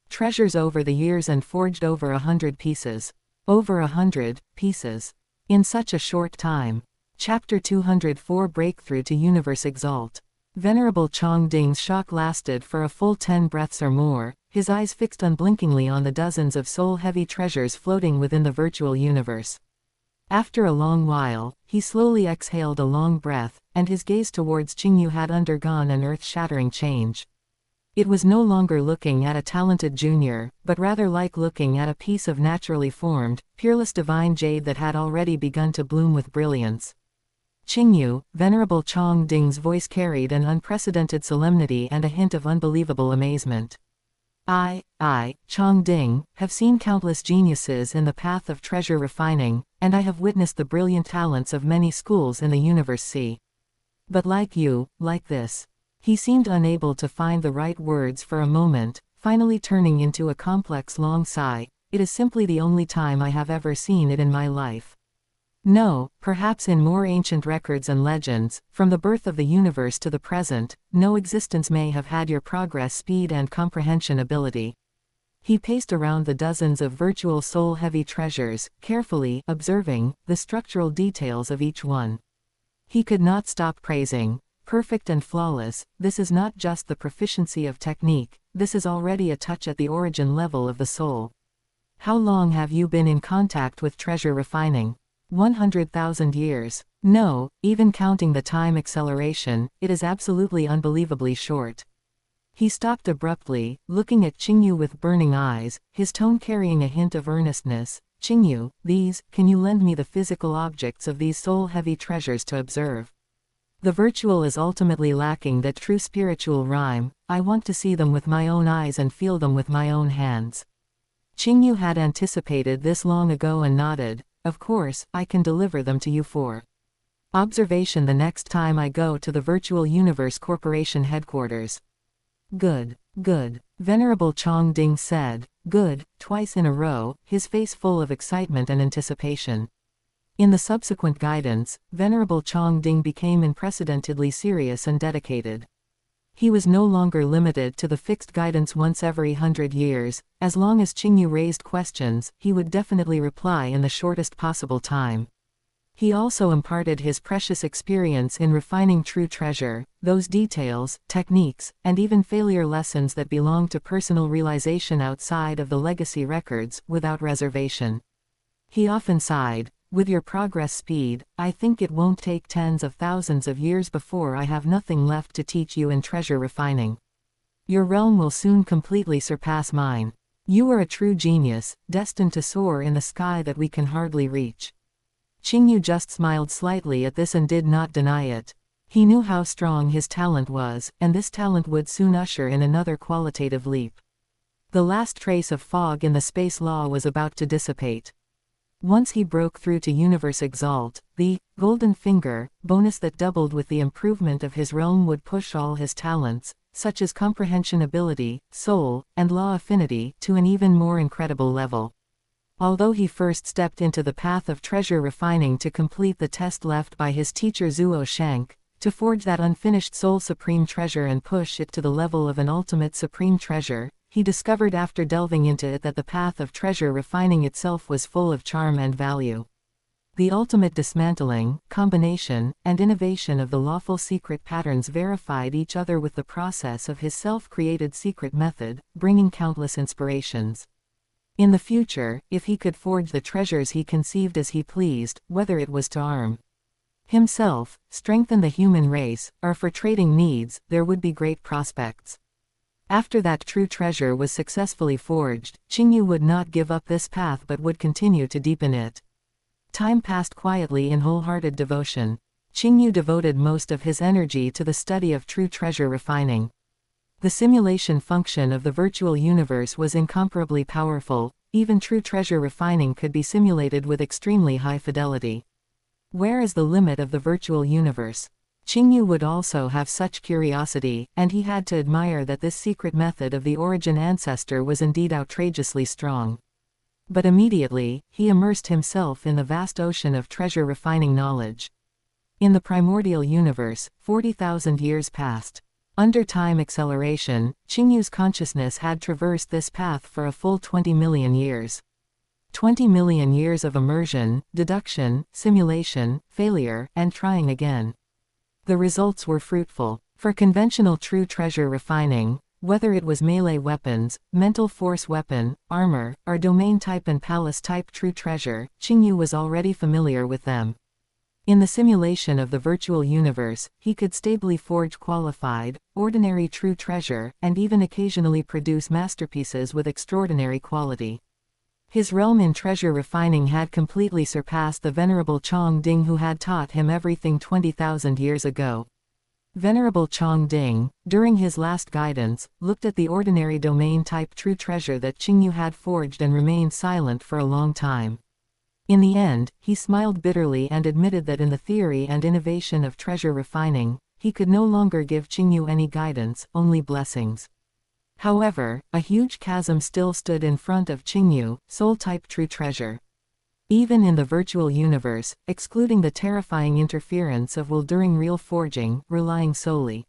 treasures over the years and forged over 100 pieces. Over 100 pieces. In such a short time. Chapter 204 Breakthrough to Universe Exalt. Venerable Qingding's shock lasted for a full 10 breaths or more, his eyes fixed unblinkingly on the dozens of soul-heavy treasures floating within the virtual universe. After a long while, he slowly exhaled a long breath, and his gaze towards Qingyu had undergone an earth-shattering change. It was no longer looking at a talented junior, but rather like looking at a piece of naturally formed, peerless divine jade that had already begun to bloom with brilliance. Qingyu, Venerable Qingding's voice carried an unprecedented solemnity and a hint of unbelievable amazement. I, Qingding, have seen countless geniuses in the path of treasure refining, and I have witnessed the brilliant talents of many schools in the universe see. But like you, like this. He seemed unable to find the right words for a moment, finally turning into a complex long sigh. It is simply the only time I have ever seen it in my life. No, perhaps in more ancient records and legends, from the birth of the universe to the present, no existence may have had your progress speed and comprehension ability. He paced around the dozens of virtual soul-heavy treasures, carefully observing the structural details of each one. He could not stop praising. Perfect and flawless, this is not just the proficiency of technique, this is already a touch at the origin level of the soul. How long have you been in contact with treasure refining? 100,000 years. No, even counting the time acceleration, it is absolutely unbelievably short. He stopped abruptly, looking at Qingyu with burning eyes, his tone carrying a hint of earnestness. Qingyu, can you lend me the physical objects of these soul-heavy treasures to observe? The virtual is ultimately lacking that true spiritual rhyme. I want to see them with my own eyes and feel them with my own hands. Qingyu had anticipated this long ago and nodded. Of course, I can deliver them to you for observation the next time I go to the Virtual Universe Corporation headquarters. Good. Venerable Qingding said, good, twice in a row, his face full of excitement and anticipation. In the subsequent guidance, Venerable Qingding became unprecedentedly serious and dedicated. He was no longer limited to the fixed guidance once every 100 years. As long as Qingyu raised questions, he would definitely reply in the shortest possible time. He also imparted his precious experience in refining true treasure, those details, techniques, and even failure lessons that belong to personal realization outside of the legacy records, without reservation. He often sighed, with your progress speed, I think it won't take tens of thousands of years before I have nothing left to teach you in treasure refining. Your realm will soon completely surpass mine. You are a true genius, destined to soar in the sky that we can hardly reach. Qingyu just smiled slightly at this and did not deny it. He knew how strong his talent was, and this talent would soon usher in another qualitative leap. The last trace of fog in the space law was about to dissipate. Once he broke through to Universe Exalt, the golden finger bonus that doubled with the improvement of his realm would push all his talents, such as comprehension ability, soul, and law affinity, to an even more incredible level. Although he first stepped into the path of treasure refining to complete the test left by his teacher Zuo Shank, to forge that unfinished soul supreme treasure and push it to the level of an ultimate supreme treasure, he discovered after delving into it that the path of treasure refining itself was full of charm and value. The ultimate dismantling, combination, and innovation of the lawful secret patterns verified each other with the process of his self-created secret method, bringing countless inspirations. In the future, if he could forge the treasures he conceived as he pleased, whether it was to arm himself, strengthen the human race, or for trading needs, there would be great prospects. After that true treasure was successfully forged, Qingyu would not give up this path but would continue to deepen it. Time passed quietly in wholehearted devotion. Qingyu devoted most of his energy to the study of true treasure refining. The simulation function of the virtual universe was incomparably powerful. Even true treasure refining could be simulated with extremely high fidelity. Where is the limit of the virtual universe? Qingyu would also have such curiosity, and he had to admire that this secret method of the origin ancestor was indeed outrageously strong. But immediately, he immersed himself in the vast ocean of treasure refining knowledge. In the primordial universe, 40,000 years passed. Under time acceleration, Qingyu's consciousness had traversed this path for a full 20 million years. 20 million years of immersion, deduction, simulation, failure, and trying again. The results were fruitful. For conventional true treasure refining, whether it was melee weapons, mental force weapon, armor, or domain type and palace type true treasure, Qingyu was already familiar with them. In the simulation of the virtual universe, he could stably forge qualified, ordinary true treasure, and even occasionally produce masterpieces with extraordinary quality. His realm in treasure refining had completely surpassed the venerable Chong Ding who had taught him everything 20,000 years ago. Venerable Chong Ding, during his last guidance, looked at the ordinary domain-type true treasure that Qingyu had forged and remained silent for a long time. In the end, he smiled bitterly and admitted that in the theory and innovation of treasure refining, he could no longer give Qingyu any guidance, only blessings. However, a huge chasm still stood in front of Qingyu, soul-type true treasure. Even in the virtual universe, excluding the terrifying interference of will during real forging, relying solely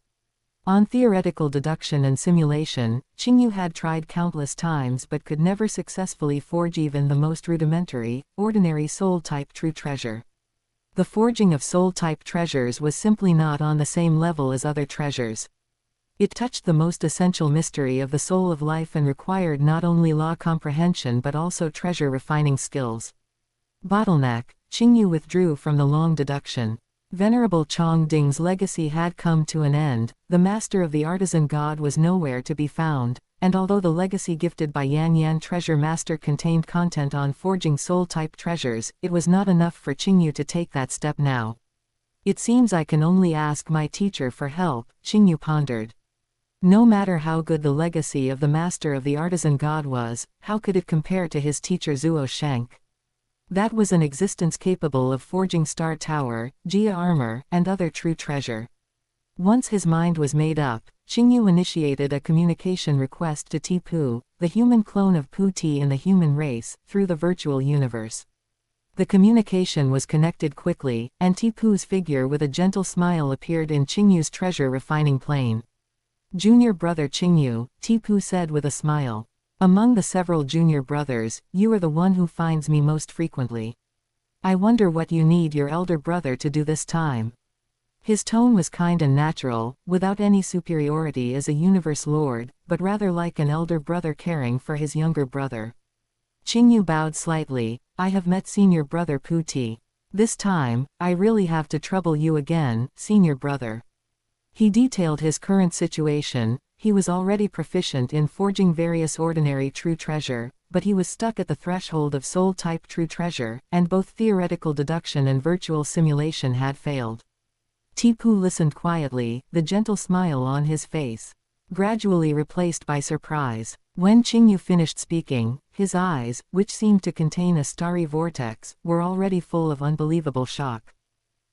on theoretical deduction and simulation, Qingyu had tried countless times but could never successfully forge even the most rudimentary, ordinary soul-type true treasure. The forging of soul-type treasures was simply not on the same level as other treasures. It touched the most essential mystery of the soul of life and required not only law comprehension but also treasure refining skills. Bottleneck, Qingyu withdrew from the long deduction. Venerable Chong Ding's legacy had come to an end, the master of the artisan god was nowhere to be found, and although the legacy gifted by Yan Yan Treasure Master contained content on forging soul-type treasures, it was not enough for Qingyu to take that step now. It seems I can only ask my teacher for help, Qingyu pondered. No matter how good the legacy of the master of the artisan god was, how could it compare to his teacher Zuo Shank? That was an existence capable of forging Star Tower, Jia armor, and other true treasure. Once his mind was made up, Qingyu initiated a communication request to Tipu, the human clone of Pu Ti in the human race, through the virtual universe. The communication was connected quickly, and Tipu's figure with a gentle smile appeared in Qingyu's treasure refining plane. Junior brother Qingyu, Tipu said with a smile. Among the several junior brothers, you are the one who finds me most frequently. I wonder what you need your elder brother to do this time. His tone was kind and natural, without any superiority as a universe lord, but rather like an elder brother caring for his younger brother. Qingyu bowed slightly. I have met senior brother Pu Ti. This time, I really have to trouble you again, senior brother. He detailed his current situation. He was already proficient in forging various ordinary true treasure, but he was stuck at the threshold of soul-type true treasure, and both theoretical deduction and virtual simulation had failed. Tipu listened quietly, the gentle smile on his face gradually replaced by surprise. When Qingyu finished speaking, his eyes, which seemed to contain a starry vortex, were already full of unbelievable shock.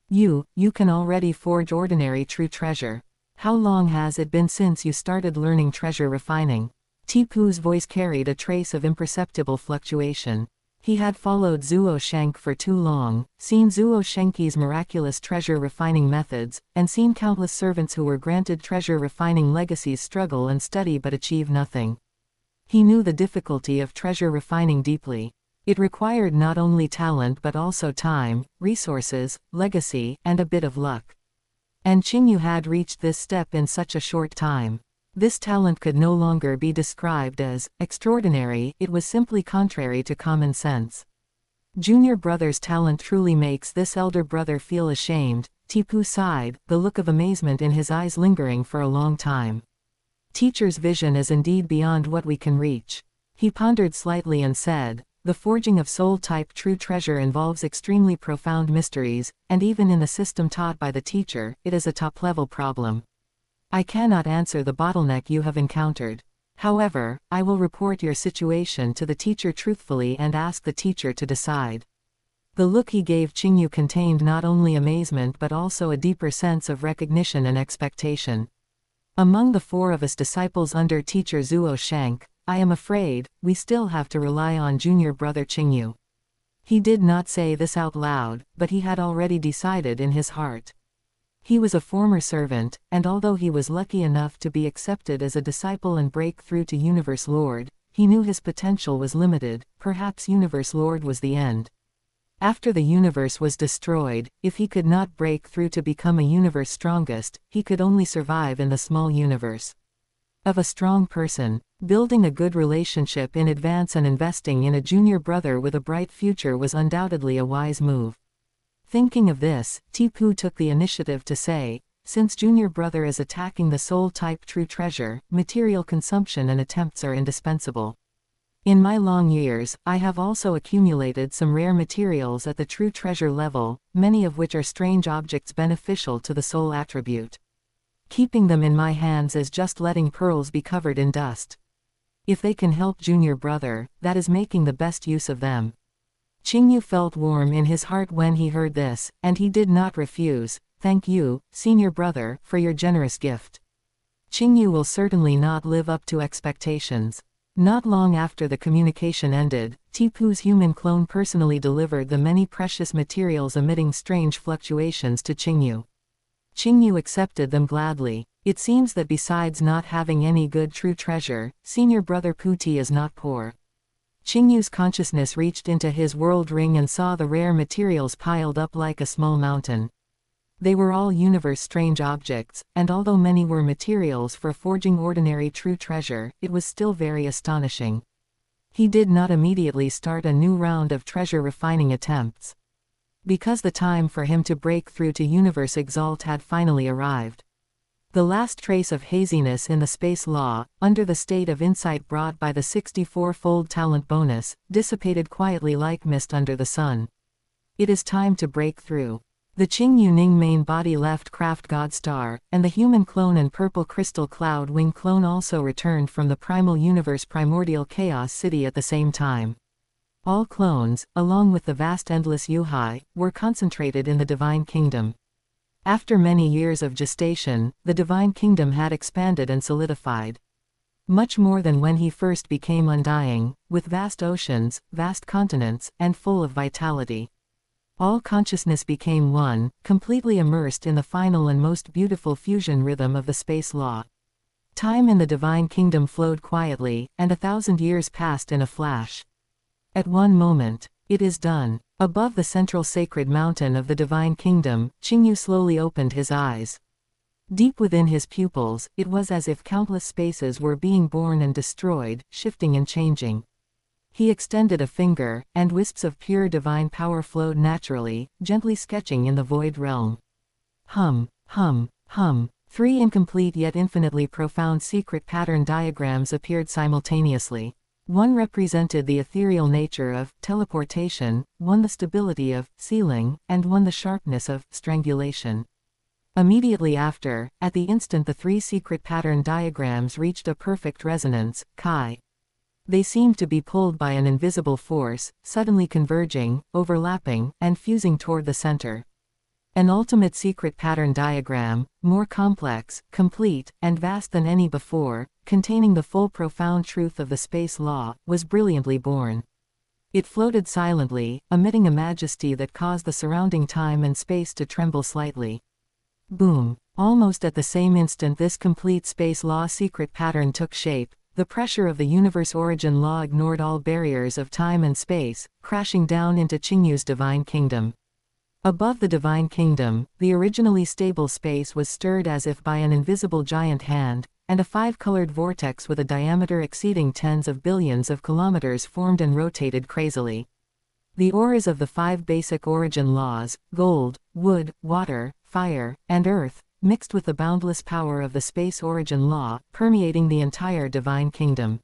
You can already forge ordinary true treasure. How long has it been since you started learning treasure refining? Tipu's voice carried a trace of imperceptible fluctuation. He had followed Zuo Shenk for too long, seen Zuo Shenki's miraculous treasure refining methods, and seen countless servants who were granted treasure refining legacies struggle and study but achieve nothing. He knew the difficulty of treasure refining deeply. It required not only talent but also time, resources, legacy, and a bit of luck. And Qingyu had reached this step in such a short time. This talent could no longer be described as extraordinary, it was simply contrary to common sense. Junior brother's talent truly makes this elder brother feel ashamed, Tipu sighed, the look of amazement in his eyes lingering for a long time. Teacher's vision is indeed beyond what we can reach. He pondered slightly and said, the forging of soul-type true treasure involves extremely profound mysteries, and even in the system taught by the teacher, it is a top-level problem. I cannot answer the bottleneck you have encountered. However, I will report your situation to the teacher truthfully and ask the teacher to decide. The look he gave Qingyu contained not only amazement but also a deeper sense of recognition and expectation. Among the 4 of us disciples under teacher Zuo Shenk, I am afraid, we still have to rely on junior brother Qingyu. He did not say this out loud, but he had already decided in his heart. He was a former servant, and although he was lucky enough to be accepted as a disciple and break through to Universe Lord, he knew his potential was limited, perhaps Universe Lord was the end. After the universe was destroyed, if he could not break through to become a universe strongest, he could only survive in the small universe. Of a strong person, building a good relationship in advance and investing in a junior brother with a bright future was undoubtedly a wise move. Thinking of this, Tipu took the initiative to say, since junior brother is attacking the soul-type true treasure, material consumption and attempts are indispensable. In my long years, I have also accumulated some rare materials at the true treasure level, many of which are strange objects beneficial to the soul attribute. Keeping them in my hands is just letting pearls be covered in dust. If they can help junior brother, that is making the best use of them. Qingyu felt warm in his heart when he heard this, and he did not refuse. Thank you, senior brother, for your generous gift. Qingyu will certainly not live up to expectations. Not long after the communication ended, Tipu's human clone personally delivered the many precious materials emitting strange fluctuations to Qingyu. Qingyu accepted them gladly. It seems that besides not having any good true treasure, senior brother Puti is not poor. Qingyu's consciousness reached into his world ring and saw the rare materials piled up like a small mountain. They were all universe-strange objects, and although many were materials for forging ordinary true treasure, it was still very astonishing. He did not immediately start a new round of treasure refining attempts, because the time for him to break through to Universe Exalt had finally arrived. The last trace of haziness in the space law, under the state of insight brought by the 64-fold talent bonus, dissipated quietly like mist under the sun. It is time to break through. The Qingyu Ning main body left Craft God Star, and the human clone and purple crystal cloud wing clone also returned from the primal universe primordial chaos city at the same time. All clones, along with the vast endless Yuhai, were concentrated in the Divine Kingdom. After many years of gestation, the Divine Kingdom had expanded and solidified. Much more than when he first became undying, with vast oceans, vast continents, and full of vitality. All consciousness became one, completely immersed in the final and most beautiful fusion rhythm of the space law. Time in the Divine Kingdom flowed quietly, and 1,000 years passed in a flash. At one moment, it is done. Above the central sacred mountain of the Divine Kingdom, Qingyu slowly opened his eyes. Deep within his pupils, it was as if countless spaces were being born and destroyed, shifting and changing. He extended a finger, and wisps of pure divine power flowed naturally, gently sketching in the void realm. Hum, hum, hum. 3 incomplete yet infinitely profound secret pattern diagrams appeared simultaneously. One represented the ethereal nature of teleportation, one the stability of sealing, and one the sharpness of strangulation. Immediately after, at the instant the 3 secret pattern diagrams reached a perfect resonance, Kai. They seemed to be pulled by an invisible force, suddenly converging, overlapping, and fusing toward the center. An ultimate secret pattern diagram, more complex, complete, and vast than any before, containing the full profound truth of the space law, was brilliantly born. It floated silently, emitting a majesty that caused the surrounding time and space to tremble slightly. Boom! Almost at the same instant this complete space law secret pattern took shape, the pressure of the universe origin law ignored all barriers of time and space, crashing down into Qingyu's divine kingdom. Above the divine kingdom, the originally stable space was stirred as if by an invisible giant hand, and a five-colored vortex with a diameter exceeding tens of billions of kilometers formed and rotated crazily. The auras of the five basic origin laws, gold, wood, water, fire, and earth, mixed with the boundless power of the space origin law, permeating the entire divine kingdom.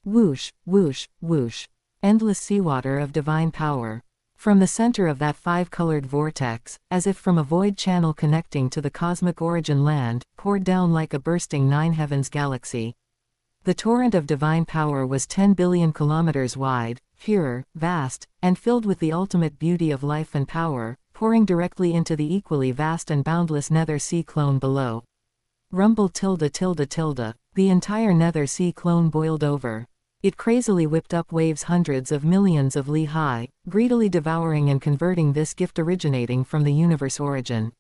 Whoosh, whoosh, whoosh. Endless seawater of divine power. From the center of that five-colored vortex, as if from a void channel connecting to the cosmic origin land, poured down like a bursting nine-heavens galaxy. The torrent of divine power was 10 billion kilometers wide, pure, vast, and filled with the ultimate beauty of life and power, pouring directly into the equally vast and boundless nether sea clone below. Rumble tilde tilde tilde. The entire nether sea clone boiled over. It crazily whipped up waves hundreds of millions of li high, greedily devouring and converting this gift originating from the universe origin.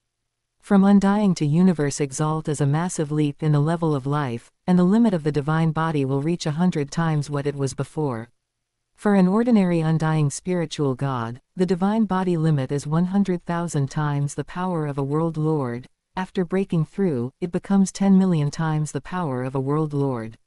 From undying to universe exalt is a massive leap in the level of life, and the limit of the divine body will reach 100 times what it was before. For an ordinary undying spiritual god, the divine body limit is 100,000 times the power of a world lord. After breaking through, it becomes 10 million times the power of a world lord.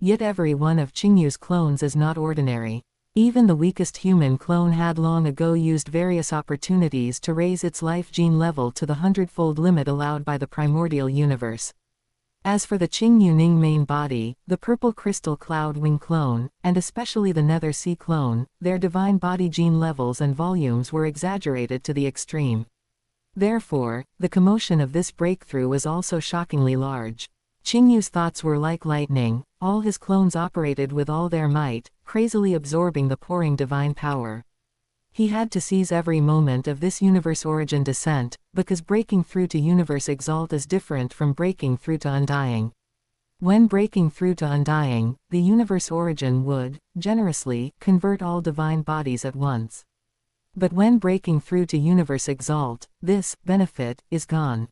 Yet every one of Qingyu's clones is not ordinary. Even the weakest human clone had long ago used various opportunities to raise its life gene level to the 100-fold limit allowed by the primordial universe. As for the Qingyu Ning main body, the purple crystal cloud wing clone, and especially the nether sea clone, their divine body gene levels and volumes were exaggerated to the extreme. Therefore, the commotion of this breakthrough was also shockingly large. Qingyu's thoughts were like lightning, all his clones operated with all their might, crazily absorbing the pouring divine power. He had to seize every moment of this universe origin descent, because breaking through to universe exalt is different from breaking through to undying. When breaking through to undying, the universe origin would, generously, convert all divine bodies at once. But when breaking through to universe exalt, this benefit is gone.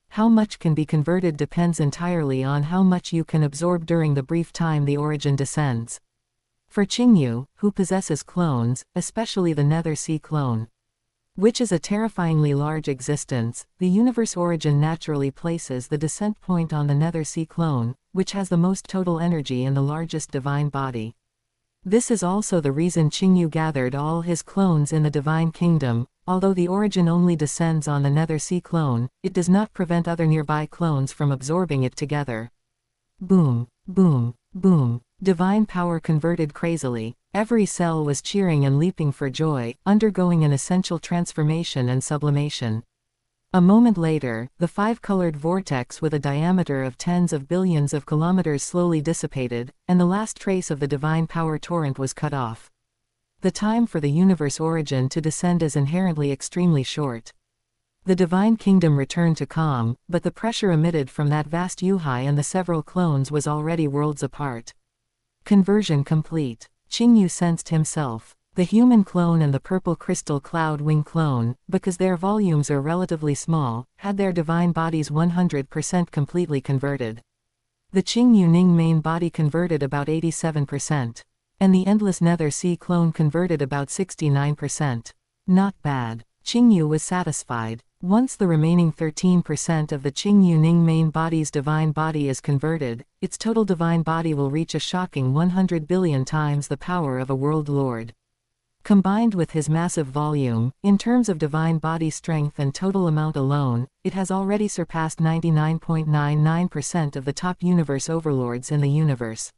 How much can be converted depends entirely on how much you can absorb during the brief time the origin descends. For Qingyu, who possesses clones, especially the nether sea clone, which is a terrifyingly large existence, the universe origin naturally places the descent point on the nether sea clone, which has the most total energy and the largest divine body. This is also the reason Qingyu gathered all his clones in the divine kingdom. Although the origin only descends on the nether sea clone, it does not prevent other nearby clones from absorbing it together. Boom, boom, boom. Divine power converted crazily. Every cell was cheering and leaping for joy, undergoing an essential transformation and sublimation. A moment later, the five-colored vortex with a diameter of tens of billions of kilometers slowly dissipated, and the last trace of the divine power torrent was cut off. The time for the universe origin to descend is inherently extremely short. The divine kingdom returned to calm, but the pressure emitted from that vast Yuhai and the several clones was already worlds apart. Conversion complete. Qingyu sensed himself. The human clone and the purple crystal cloud wing clone, because their volumes are relatively small, had their divine bodies 100% completely converted. The Qingyu Ning main body converted about 87%. And the endless nether sea clone converted about 69%. Not bad. Qingyu was satisfied. Once the remaining 13% of the Qingyu Ning main body's divine body is converted, its total divine body will reach a shocking 100 billion times the power of a world lord. Combined with his massive volume, in terms of divine body strength and total amount alone, it has already surpassed 99.99% of the top universe overlords in the universe.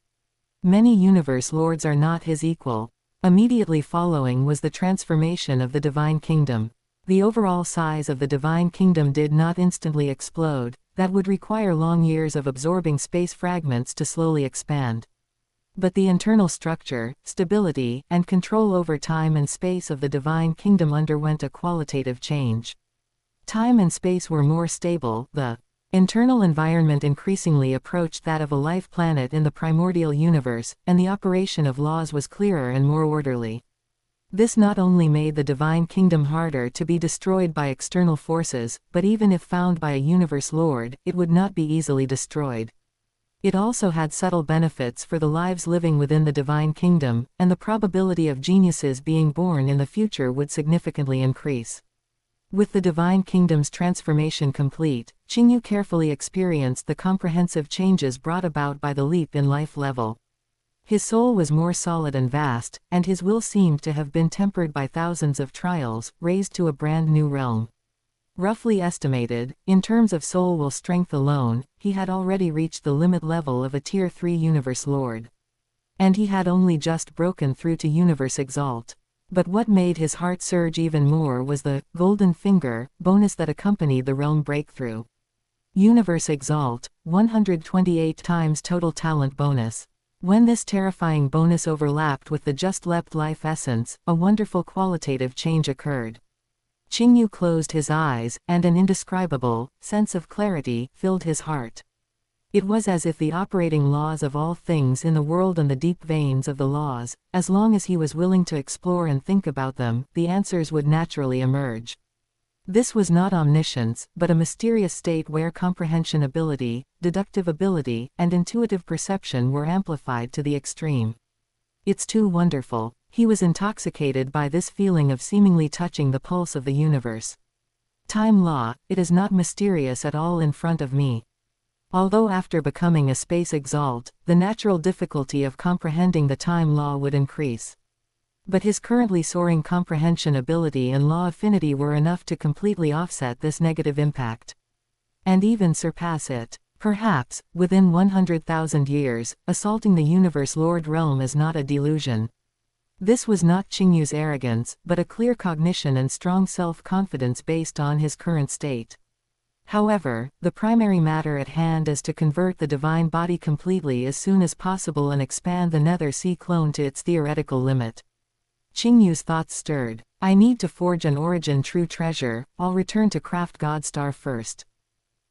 Many universe lords are not his equal. Immediately following was the transformation of the divine kingdom. The overall size of the divine kingdom did not instantly explode, that would require long years of absorbing space fragments to slowly expand. But the internal structure, stability, and control over time and space of the divine kingdom underwent a qualitative change. Time and space were more stable, the internal environment increasingly approached that of a life planet in the primordial universe, and the operation of laws was clearer and more orderly. This not only made the divine kingdom harder to be destroyed by external forces, but even if found by a universe lord, it would not be easily destroyed. It also had subtle benefits for the lives living within the divine kingdom, and the probability of geniuses being born in the future would significantly increase. With the divine kingdom's transformation complete, Qingyu carefully experienced the comprehensive changes brought about by the leap in life level. His soul was more solid and vast, and his will seemed to have been tempered by thousands of trials, raised to a brand new realm. Roughly estimated, in terms of soul will strength alone, he had already reached the limit level of a Tier 3 Universe Lord. And he had only just broken through to Universe Exalt. But what made his heart surge even more was the golden finger bonus that accompanied the realm breakthrough. Universe Exalt, 128 times total talent bonus. When this terrifying bonus overlapped with the just leapt life essence, a wonderful qualitative change occurred. Qingyu closed his eyes, and an indescribable sense of clarity filled his heart. It was as if the operating laws of all things in the world and the deep veins of the laws, as long as he was willing to explore and think about them, the answers would naturally emerge. This was not omniscience, but a mysterious state where comprehension ability, deductive ability, and intuitive perception were amplified to the extreme. It's too wonderful. He was intoxicated by this feeling of seemingly touching the pulse of the universe. Time law, it is not mysterious at all in front of me. Although after becoming a space exalt, the natural difficulty of comprehending the time law would increase. But his currently soaring comprehension ability and law affinity were enough to completely offset this negative impact. And even surpass it. Perhaps, within 100,000 years, assaulting the Universe Lord realm is not a delusion. This was not Qingyu's arrogance, but a clear cognition and strong self-confidence based on his current state. However, the primary matter at hand is to convert the divine body completely as soon as possible and expand the Nether Sea clone to its theoretical limit. Qingyu's thoughts stirred. I need to forge an origin true treasure. I'll return to Craft God Star first.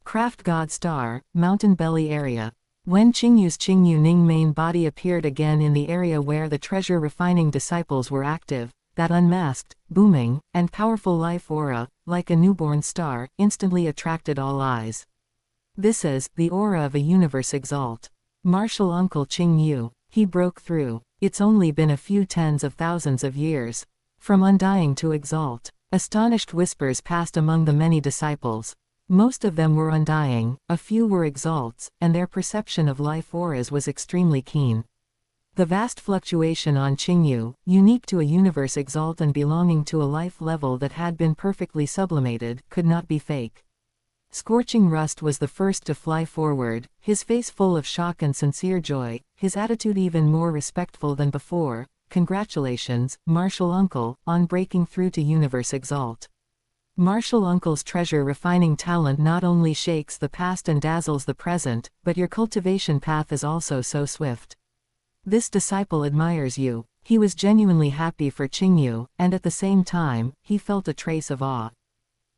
Craft God Star, Mountain Belly area. When Qingyu's Qingyu Ning main body appeared again in the area where the treasure refining disciples were active, that unmasked, booming, and powerful life aura, like a newborn star, instantly attracted all eyes. This is the aura of a universe exalt. Martial Uncle Qingyu. He broke through. It's only been a few tens of thousands of years. From undying to exalt. Astonished whispers passed among the many disciples. Most of them were undying, a few were exalts, and their perception of life auras was extremely keen. The vast fluctuation on Qingyu, unique to a universe exalt and belonging to a life level that had been perfectly sublimated, could not be fake. Scorching Rust was the first to fly forward, his face full of shock and sincere joy, his attitude even more respectful than before. Congratulations, Martial Uncle, on breaking through to Universe Exalt. Martial Uncle's treasure refining talent not only shakes the past and dazzles the present, but your cultivation path is also so swift. This disciple admires you. He was genuinely happy for Qingyu, and at the same time, he felt a trace of awe.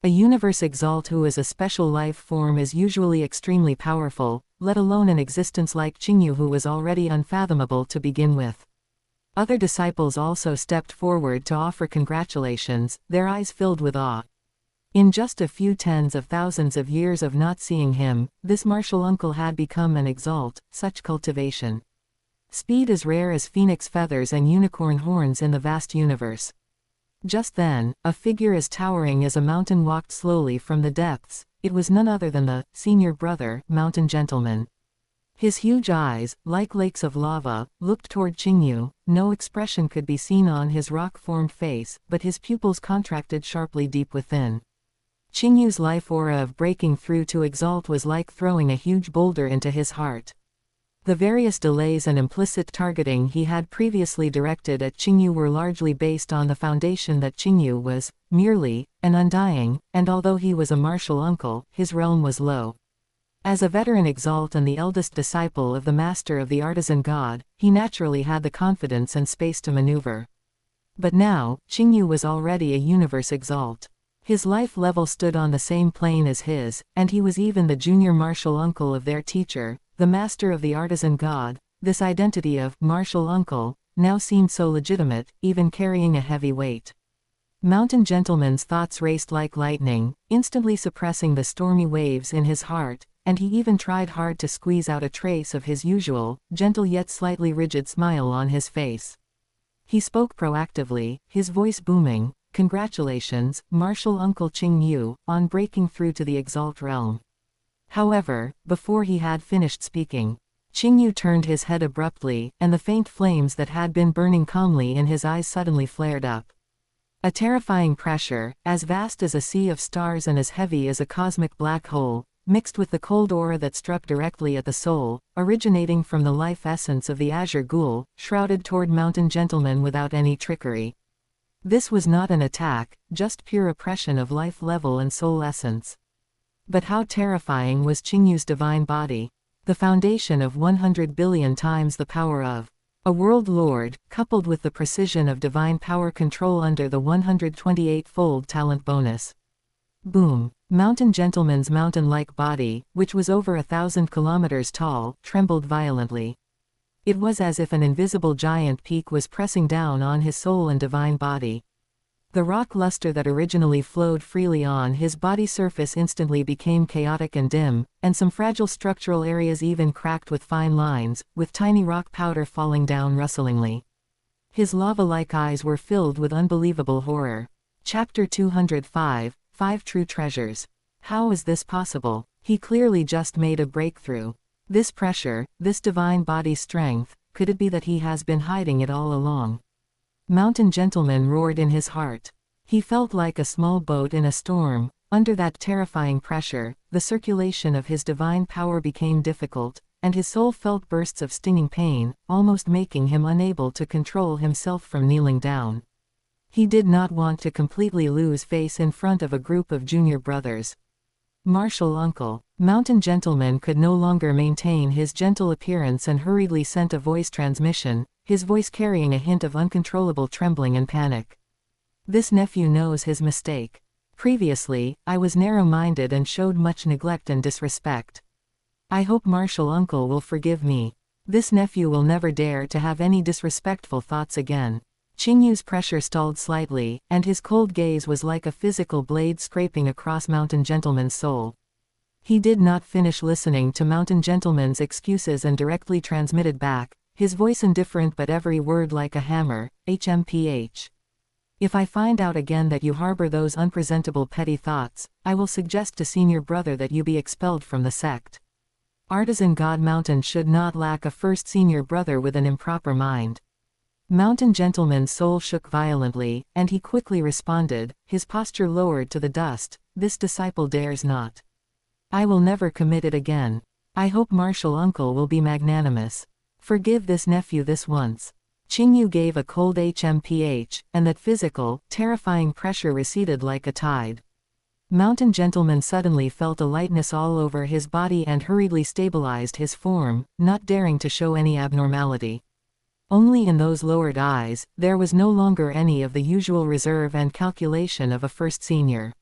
A universe exalt who is a special life form is usually extremely powerful, let alone an existence like Qingyu who was already unfathomable to begin with. Other disciples also stepped forward to offer congratulations, their eyes filled with awe. In just a few tens of thousands of years of not seeing him, this martial uncle had become an exalt. Such cultivation. Speed as rare as phoenix feathers and unicorn horns in the vast universe. Just then, a figure as towering as a mountain walked slowly from the depths. It was none other than the senior brother, mountain gentleman. His huge eyes, like lakes of lava, looked toward Qingyu. No expression could be seen on his rock-formed face, but his pupils contracted sharply deep within. Qingyu's life aura of breaking through to exalt was like throwing a huge boulder into his heart. The various delays and implicit targeting he had previously directed at Qingyu were largely based on the foundation that Qingyu was, merely, an undying, and although he was a martial uncle, his realm was low. As a veteran exalt and the eldest disciple of the master of the artisan god, he naturally had the confidence and space to maneuver. But now, Qingyu was already a universe exalt. His life level stood on the same plane as his, and he was even the junior martial uncle of their teacher, the master of the artisan god. This identity of martial uncle now seemed so legitimate, even carrying a heavy weight. Mountain Gentleman's thoughts raced like lightning, instantly suppressing the stormy waves in his heart, and he even tried hard to squeeze out a trace of his usual, gentle yet slightly rigid smile on his face. He spoke proactively, his voice booming, "Congratulations, Martial Uncle Qingyu, on breaking through to the Exalt realm." However, before he had finished speaking, Qingyu turned his head abruptly, and the faint flames that had been burning calmly in his eyes suddenly flared up. A terrifying pressure, as vast as a sea of stars and as heavy as a cosmic black hole, mixed with the cold aura that struck directly at the soul, originating from the life essence of the Azure Ghoul, shrouded toward Mountain Gentleman without any trickery. This was not an attack, just pure oppression of life level and soul essence. But how terrifying was Qingyu's divine body, the foundation of 100 billion times the power of a world lord, coupled with the precision of divine power control under the 128-fold talent bonus. Boom! Mountain Gentleman's mountain-like body, which was over 1,000 kilometers tall, trembled violently. It was as if an invisible giant peak was pressing down on his soul and divine body. The rock luster that originally flowed freely on his body surface instantly became chaotic and dim, and some fragile structural areas even cracked with fine lines, with tiny rock powder falling down rustlingly. His lava-like eyes were filled with unbelievable horror. Chapter 205, 5 True Treasures. How is this possible? He clearly just made a breakthrough. This pressure, this divine body strength, could it be that he has been hiding it all along? Mountain Gentleman roared in his heart. He felt like a small boat in a storm. Under that terrifying pressure, the circulation of his divine power became difficult, and his soul felt bursts of stinging pain, almost making him unable to control himself from kneeling down. He did not want to completely lose face in front of a group of junior brothers. Martial Uncle. Mountain Gentleman could no longer maintain his gentle appearance and hurriedly sent a voice transmission, his voice carrying a hint of uncontrollable trembling and panic. This nephew knows his mistake. Previously, I was narrow-minded and showed much neglect and disrespect. I hope Martial Uncle will forgive me. This nephew will never dare to have any disrespectful thoughts again. Qingyu's pressure stalled slightly, and his cold gaze was like a physical blade scraping across Mountain Gentleman's soul. He did not finish listening to Mountain Gentleman's excuses and directly transmitted back, his voice indifferent but every word like a hammer, HMPH. If I find out again that you harbor those unpresentable petty thoughts, I will suggest to senior brother that you be expelled from the sect. Artisan God Mountain should not lack a first senior brother with an improper mind. Mountain Gentleman's soul shook violently, and he quickly responded, his posture lowered to the dust, "This disciple dares not. I will never commit it again. I hope Martial Uncle will be magnanimous. Forgive this nephew this once." Qingyu gave a cold HMPH, and that physical, terrifying pressure receded like a tide. Mountain Gentleman suddenly felt a lightness all over his body and hurriedly stabilized his form, not daring to show any abnormality. Only in those lowered eyes, there was no longer any of the usual reserve and calculation of a first senior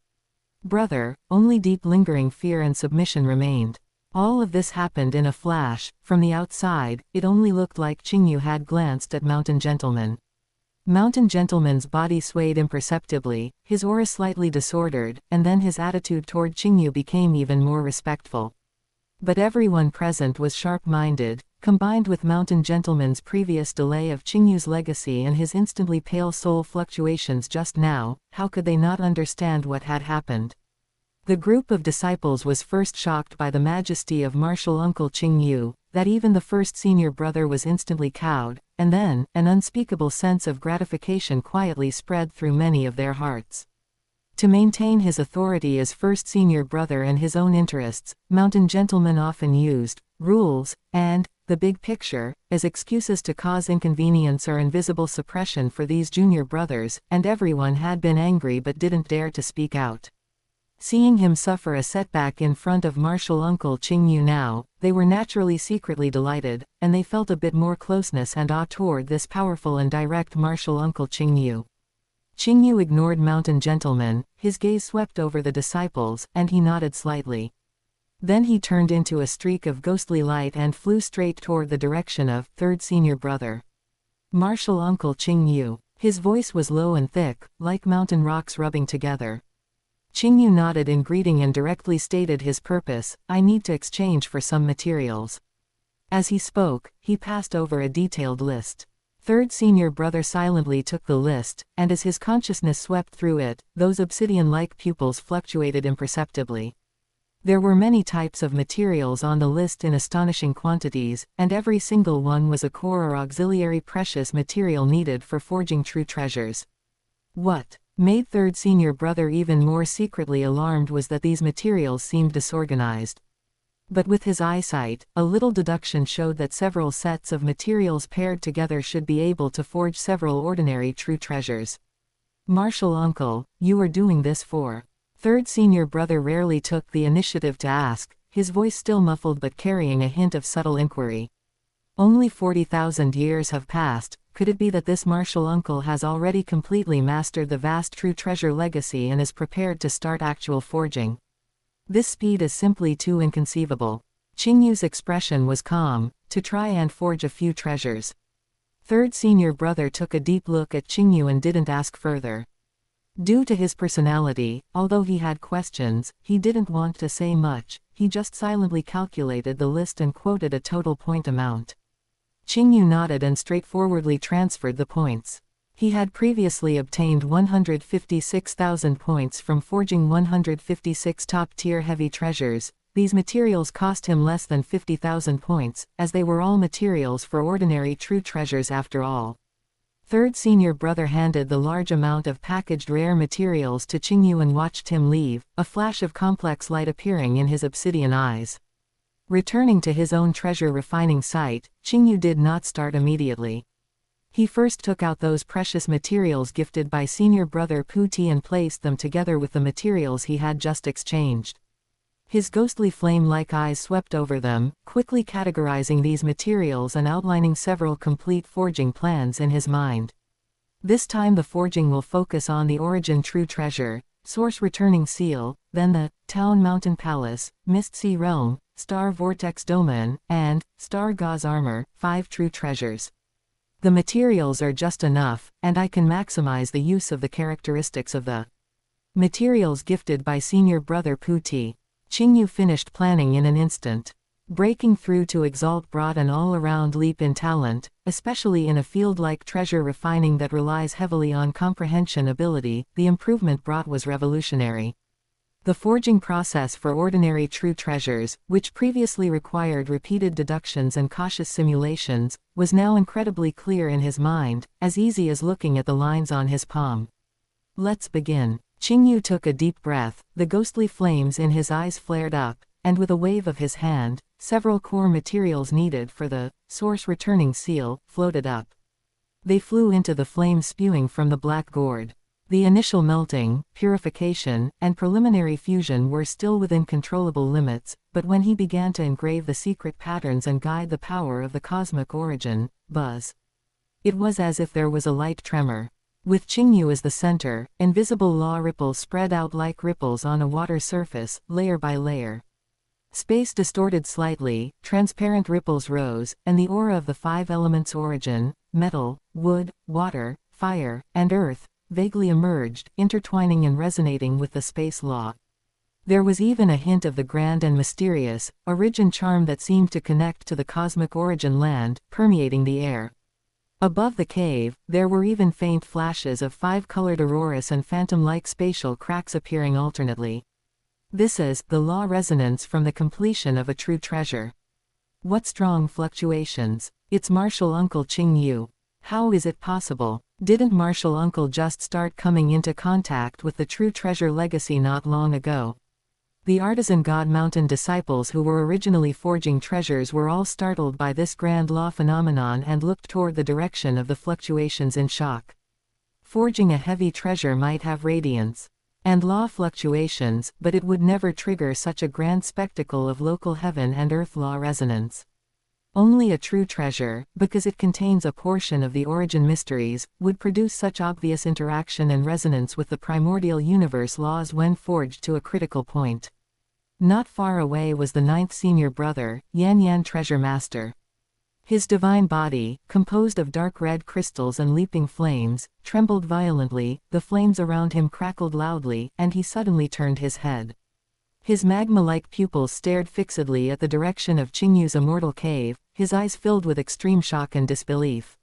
brother, only deep lingering fear and submission remained. All of this happened in a flash. From the outside, it only looked like Qingyu had glanced at Mountain Gentleman. Mountain Gentleman's body swayed imperceptibly, his aura slightly disordered, and then his attitude toward Qingyu became even more respectful. But everyone present was sharp-minded, combined with Mountain Gentleman's previous delay of Qingyu's legacy and his instantly pale soul fluctuations just now. How could they not understand what had happened? The group of disciples was first shocked by the majesty of Martial Uncle Qingyu, that even the first senior brother was instantly cowed, and then, an unspeakable sense of gratification quietly spread through many of their hearts. To maintain his authority as first senior brother and his own interests, Mountain Gentleman often used rules and the big picture as excuses to cause inconvenience or invisible suppression for these junior brothers, and everyone had been angry but didn't dare to speak out. Seeing him suffer a setback in front of Martial Uncle Qingyu now, they were naturally secretly delighted, and they felt a bit more closeness and awe toward this powerful and direct Martial Uncle Qingyu. Qingyu ignored Mountain Gentleman, his gaze swept over the disciples, and he nodded slightly. Then he turned into a streak of ghostly light and flew straight toward the direction of third senior brother. Martial Uncle Qingyu. His voice was low and thick, like mountain rocks rubbing together. Qingyu nodded in greeting and directly stated his purpose: I need to exchange for some materials. As he spoke, he passed over a detailed list. Third senior brother silently took the list, and as his consciousness swept through it, those obsidian-like pupils fluctuated imperceptibly. There were many types of materials on the list in astonishing quantities, and every single one was a core or auxiliary precious material needed for forging true treasures. What made third senior brother even more secretly alarmed was that these materials seemed disorganized. But with his eyesight, a little deduction showed that several sets of materials paired together should be able to forge several ordinary true treasures. Martial Uncle, you are doing this for? Third senior brother rarely took the initiative to ask, his voice still muffled but carrying a hint of subtle inquiry. Only 40,000 years have passed. Could it be that this martial uncle has already completely mastered the vast true treasure legacy and is prepared to start actual forging? This speed is simply too inconceivable. Qingyu's expression was calm: to try and forge a few treasures. Third senior brother took a deep look at Qingyu and didn't ask further. Due to his personality, although he had questions, he didn't want to say much. He just silently calculated the list and quoted a total point amount. Qingyu nodded and straightforwardly transferred the points. He had previously obtained 156,000 points from forging 156 top-tier heavy treasures. These materials cost him less than 50,000 points, as they were all materials for ordinary true treasures after all. Third senior brother handed the large amount of packaged rare materials to Qingyu and watched him leave, a flash of complex light appearing in his obsidian eyes. Returning to his own treasure refining site, Qingyu did not start immediately. He first took out those precious materials gifted by senior brother Puti and placed them together with the materials he had just exchanged. His ghostly flame-like eyes swept over them, quickly categorizing these materials and outlining several complete forging plans in his mind. This time the forging will focus on the origin true treasure, source returning seal, then the town mountain palace, mist sea realm, star vortex domain, and star gauze armor, 5 true treasures. The materials are just enough, and I can maximize the use of the characteristics of the materials gifted by senior brother Puti. Qingyu finished planning in an instant. Breaking through to exalt brought an all-around leap in talent, especially in a field like treasure refining that relies heavily on comprehension ability. The improvement brought was revolutionary. The forging process for ordinary true treasures, which previously required repeated deductions and cautious simulations, was now incredibly clear in his mind, as easy as looking at the lines on his palm. Let's begin. Qingyu took a deep breath, the ghostly flames in his eyes flared up, and with a wave of his hand, several core materials needed for the source returning seal floated up. They flew into the flames spewing from the black gourd. The initial melting, purification, and preliminary fusion were still within controllable limits, but when he began to engrave the secret patterns and guide the power of the cosmic origin, buzz. It was as if there was a light tremor. With Qingyu as the center, invisible law ripples spread out like ripples on a water surface, layer by layer. Space distorted slightly, transparent ripples rose, and the aura of the 5 elements origin, metal, wood, water, fire, and earth, vaguely emerged, intertwining and resonating with the space law. There was even a hint of the grand and mysterious, origin charm that seemed to connect to the cosmic origin land, permeating the air. Above the cave, there were even faint flashes of 5-colored auroras and phantom-like spatial cracks appearing alternately. This is the law resonance from the completion of a true treasure. What strong fluctuations! It's Martial Uncle Qingyu. How is it possible? Didn't Martial Uncle just start coming into contact with the true treasure legacy not long ago? The artisan god mountain disciples who were originally forging treasures were all startled by this grand law phenomenon and looked toward the direction of the fluctuations in shock. Forging a heavy treasure might have radiance and law fluctuations, but it would never trigger such a grand spectacle of local heaven and earth law resonance. Only a true treasure, because it contains a portion of the origin mysteries, would produce such obvious interaction and resonance with the primordial universe laws when forged to a critical point. Not far away was the ninth senior brother, Yan Treasure Master. His divine body, composed of dark red crystals and leaping flames, trembled violently, the flames around him crackled loudly, and he suddenly turned his head. His magma-like pupils stared fixedly at the direction of Qingyu's immortal cave, his eyes filled with extreme shock and disbelief.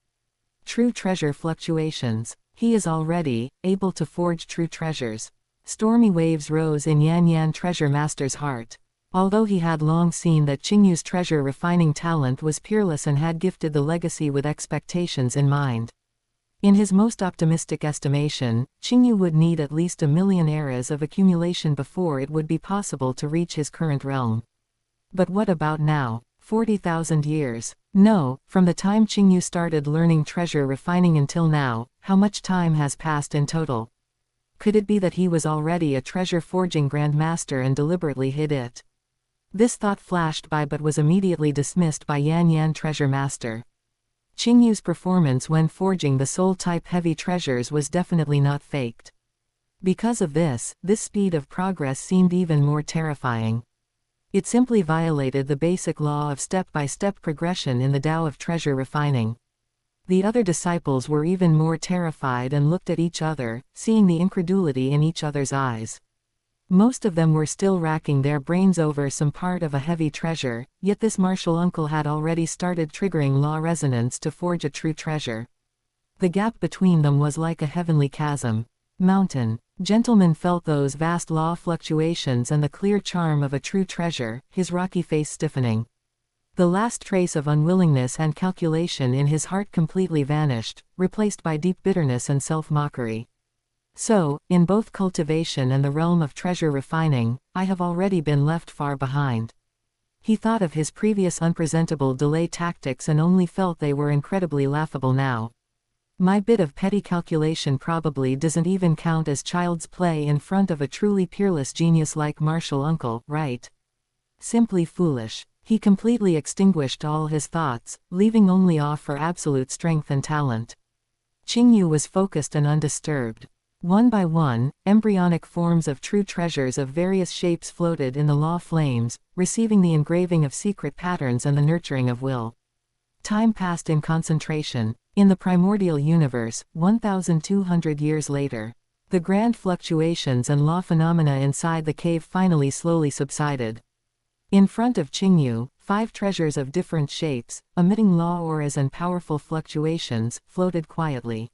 True treasure fluctuations. He is already able to forge true treasures. Stormy waves rose in Yan Treasure Master's heart. Although he had long seen that Qingyu's treasure refining talent was peerless and had gifted the legacy with expectations in mind. In his most optimistic estimation, Qingyu would need at least 1,000,000 eras of accumulation before it would be possible to reach his current realm. But what about now? 40,000 years? No, from the time Qingyu started learning treasure refining until now, how much time has passed in total? Could it be that he was already a treasure forging grandmaster and deliberately hid it? This thought flashed by but was immediately dismissed by Yan Treasure Master. Qingyu's performance when forging the soul-type heavy treasures was definitely not faked. Because of this speed of progress seemed even more terrifying. It simply violated the basic law of step-by-step progression in the Tao of treasure refining. The other disciples were even more terrified and looked at each other, seeing the incredulity in each other's eyes. Most of them were still racking their brains over some part of a heavy treasure, yet this martial uncle had already started triggering law resonance to forge a true treasure. The gap between them was like a heavenly chasm. Mountain. Gentleman felt those vast law fluctuations and the clear charm of a true treasure, his rocky face stiffening. The last trace of unwillingness and calculation in his heart completely vanished, replaced by deep bitterness and self-mockery. So, in both cultivation and the realm of treasure refining, I have already been left far behind. He thought of his previous unpresentable delay tactics and only felt they were incredibly laughable now. My bit of petty calculation probably doesn't even count as child's play in front of a truly peerless genius like martial uncle, right? Simply foolish. He completely extinguished all his thoughts, leaving only awe for absolute strength and talent. Qingyu was focused and undisturbed. One by one, embryonic forms of true treasures of various shapes floated in the law flames, receiving the engraving of secret patterns and the nurturing of will. Time passed in concentration. In the primordial universe, 1,200 years later, the grand fluctuations and law phenomena inside the cave finally slowly subsided. In front of Qingyu, 5 treasures of different shapes, emitting law auras and powerful fluctuations, floated quietly.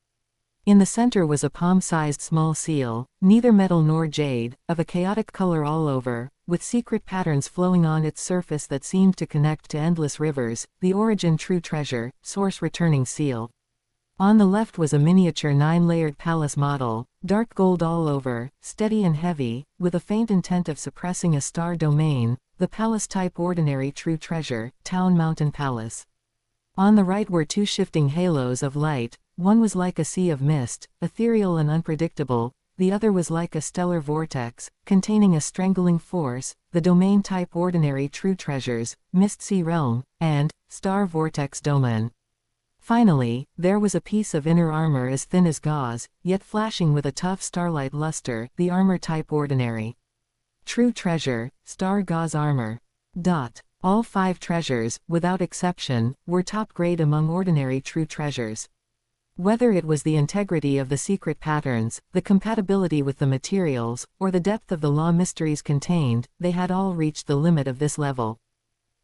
In the center was a palm-sized small seal, neither metal nor jade, of a chaotic color all over, with secret patterns flowing on its surface that seemed to connect to endless rivers, the origin true treasure, source returning seal. On the left was a miniature 9-layered palace model, dark gold all over, steady and heavy, with a faint intent of suppressing a star domain, the palace-type ordinary true treasure, Town Mountain Palace. On the right were 2 shifting halos of light. One was like a sea of mist, ethereal and unpredictable, the other was like a stellar vortex, containing a strangling force, the domain-type ordinary true treasures, Mist Sea Realm, and Star Vortex Domain. Finally, there was a piece of inner armor as thin as gauze, yet flashing with a tough starlight luster, the armor-type ordinary. True treasure, star gauze armor. All 5 treasures, without exception, were top-grade among ordinary true treasures. Whether it was the integrity of the secret patterns, the compatibility with the materials, or the depth of the law mysteries contained, they had all reached the limit of this level.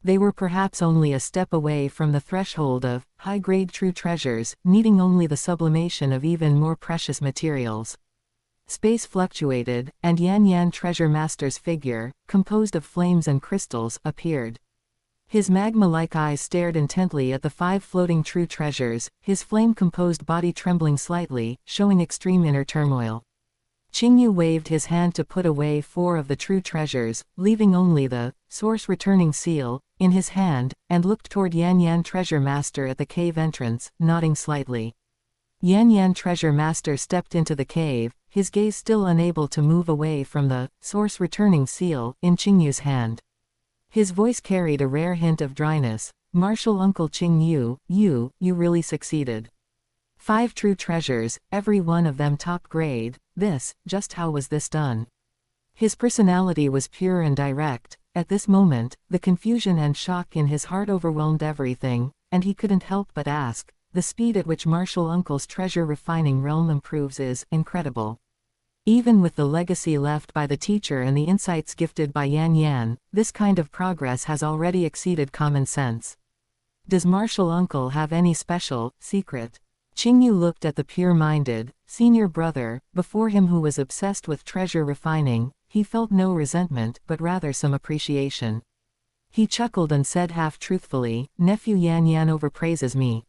They were perhaps only a step away from the threshold of high-grade true treasures, needing only the sublimation of even more precious materials. Space fluctuated, and Yan Treasure Master's figure, composed of flames and crystals, appeared. His magma-like eyes stared intently at the 5 floating true treasures, his flame-composed body trembling slightly, showing extreme inner turmoil. Qingyu waved his hand to put away 4 of the true treasures, leaving only the source returning seal in his hand, and looked toward Yan Treasure Master at the cave entrance, nodding slightly. Yan Treasure Master stepped into the cave, his gaze still unable to move away from the source returning seal in Qingyu's hand. His voice carried a rare hint of dryness. Martial Uncle Qingyu, you really succeeded. 5 true treasures, every one of them top grade. Just how was this done? His personality was pure and direct. At this moment, the confusion and shock in his heart overwhelmed everything, and he couldn't help but ask, the speed at which Martial Uncle's treasure refining realm improves is incredible. Even with the legacy left by the teacher and the insights gifted by Yan Yan, this kind of progress has already exceeded common sense. Does Martial Uncle have any special secret? Qingyu looked at the pure-minded, senior brother, before him who was obsessed with treasure refining. He felt no resentment but rather some appreciation. He chuckled and said half-truthfully, "Nephew Yan Yan overpraises me.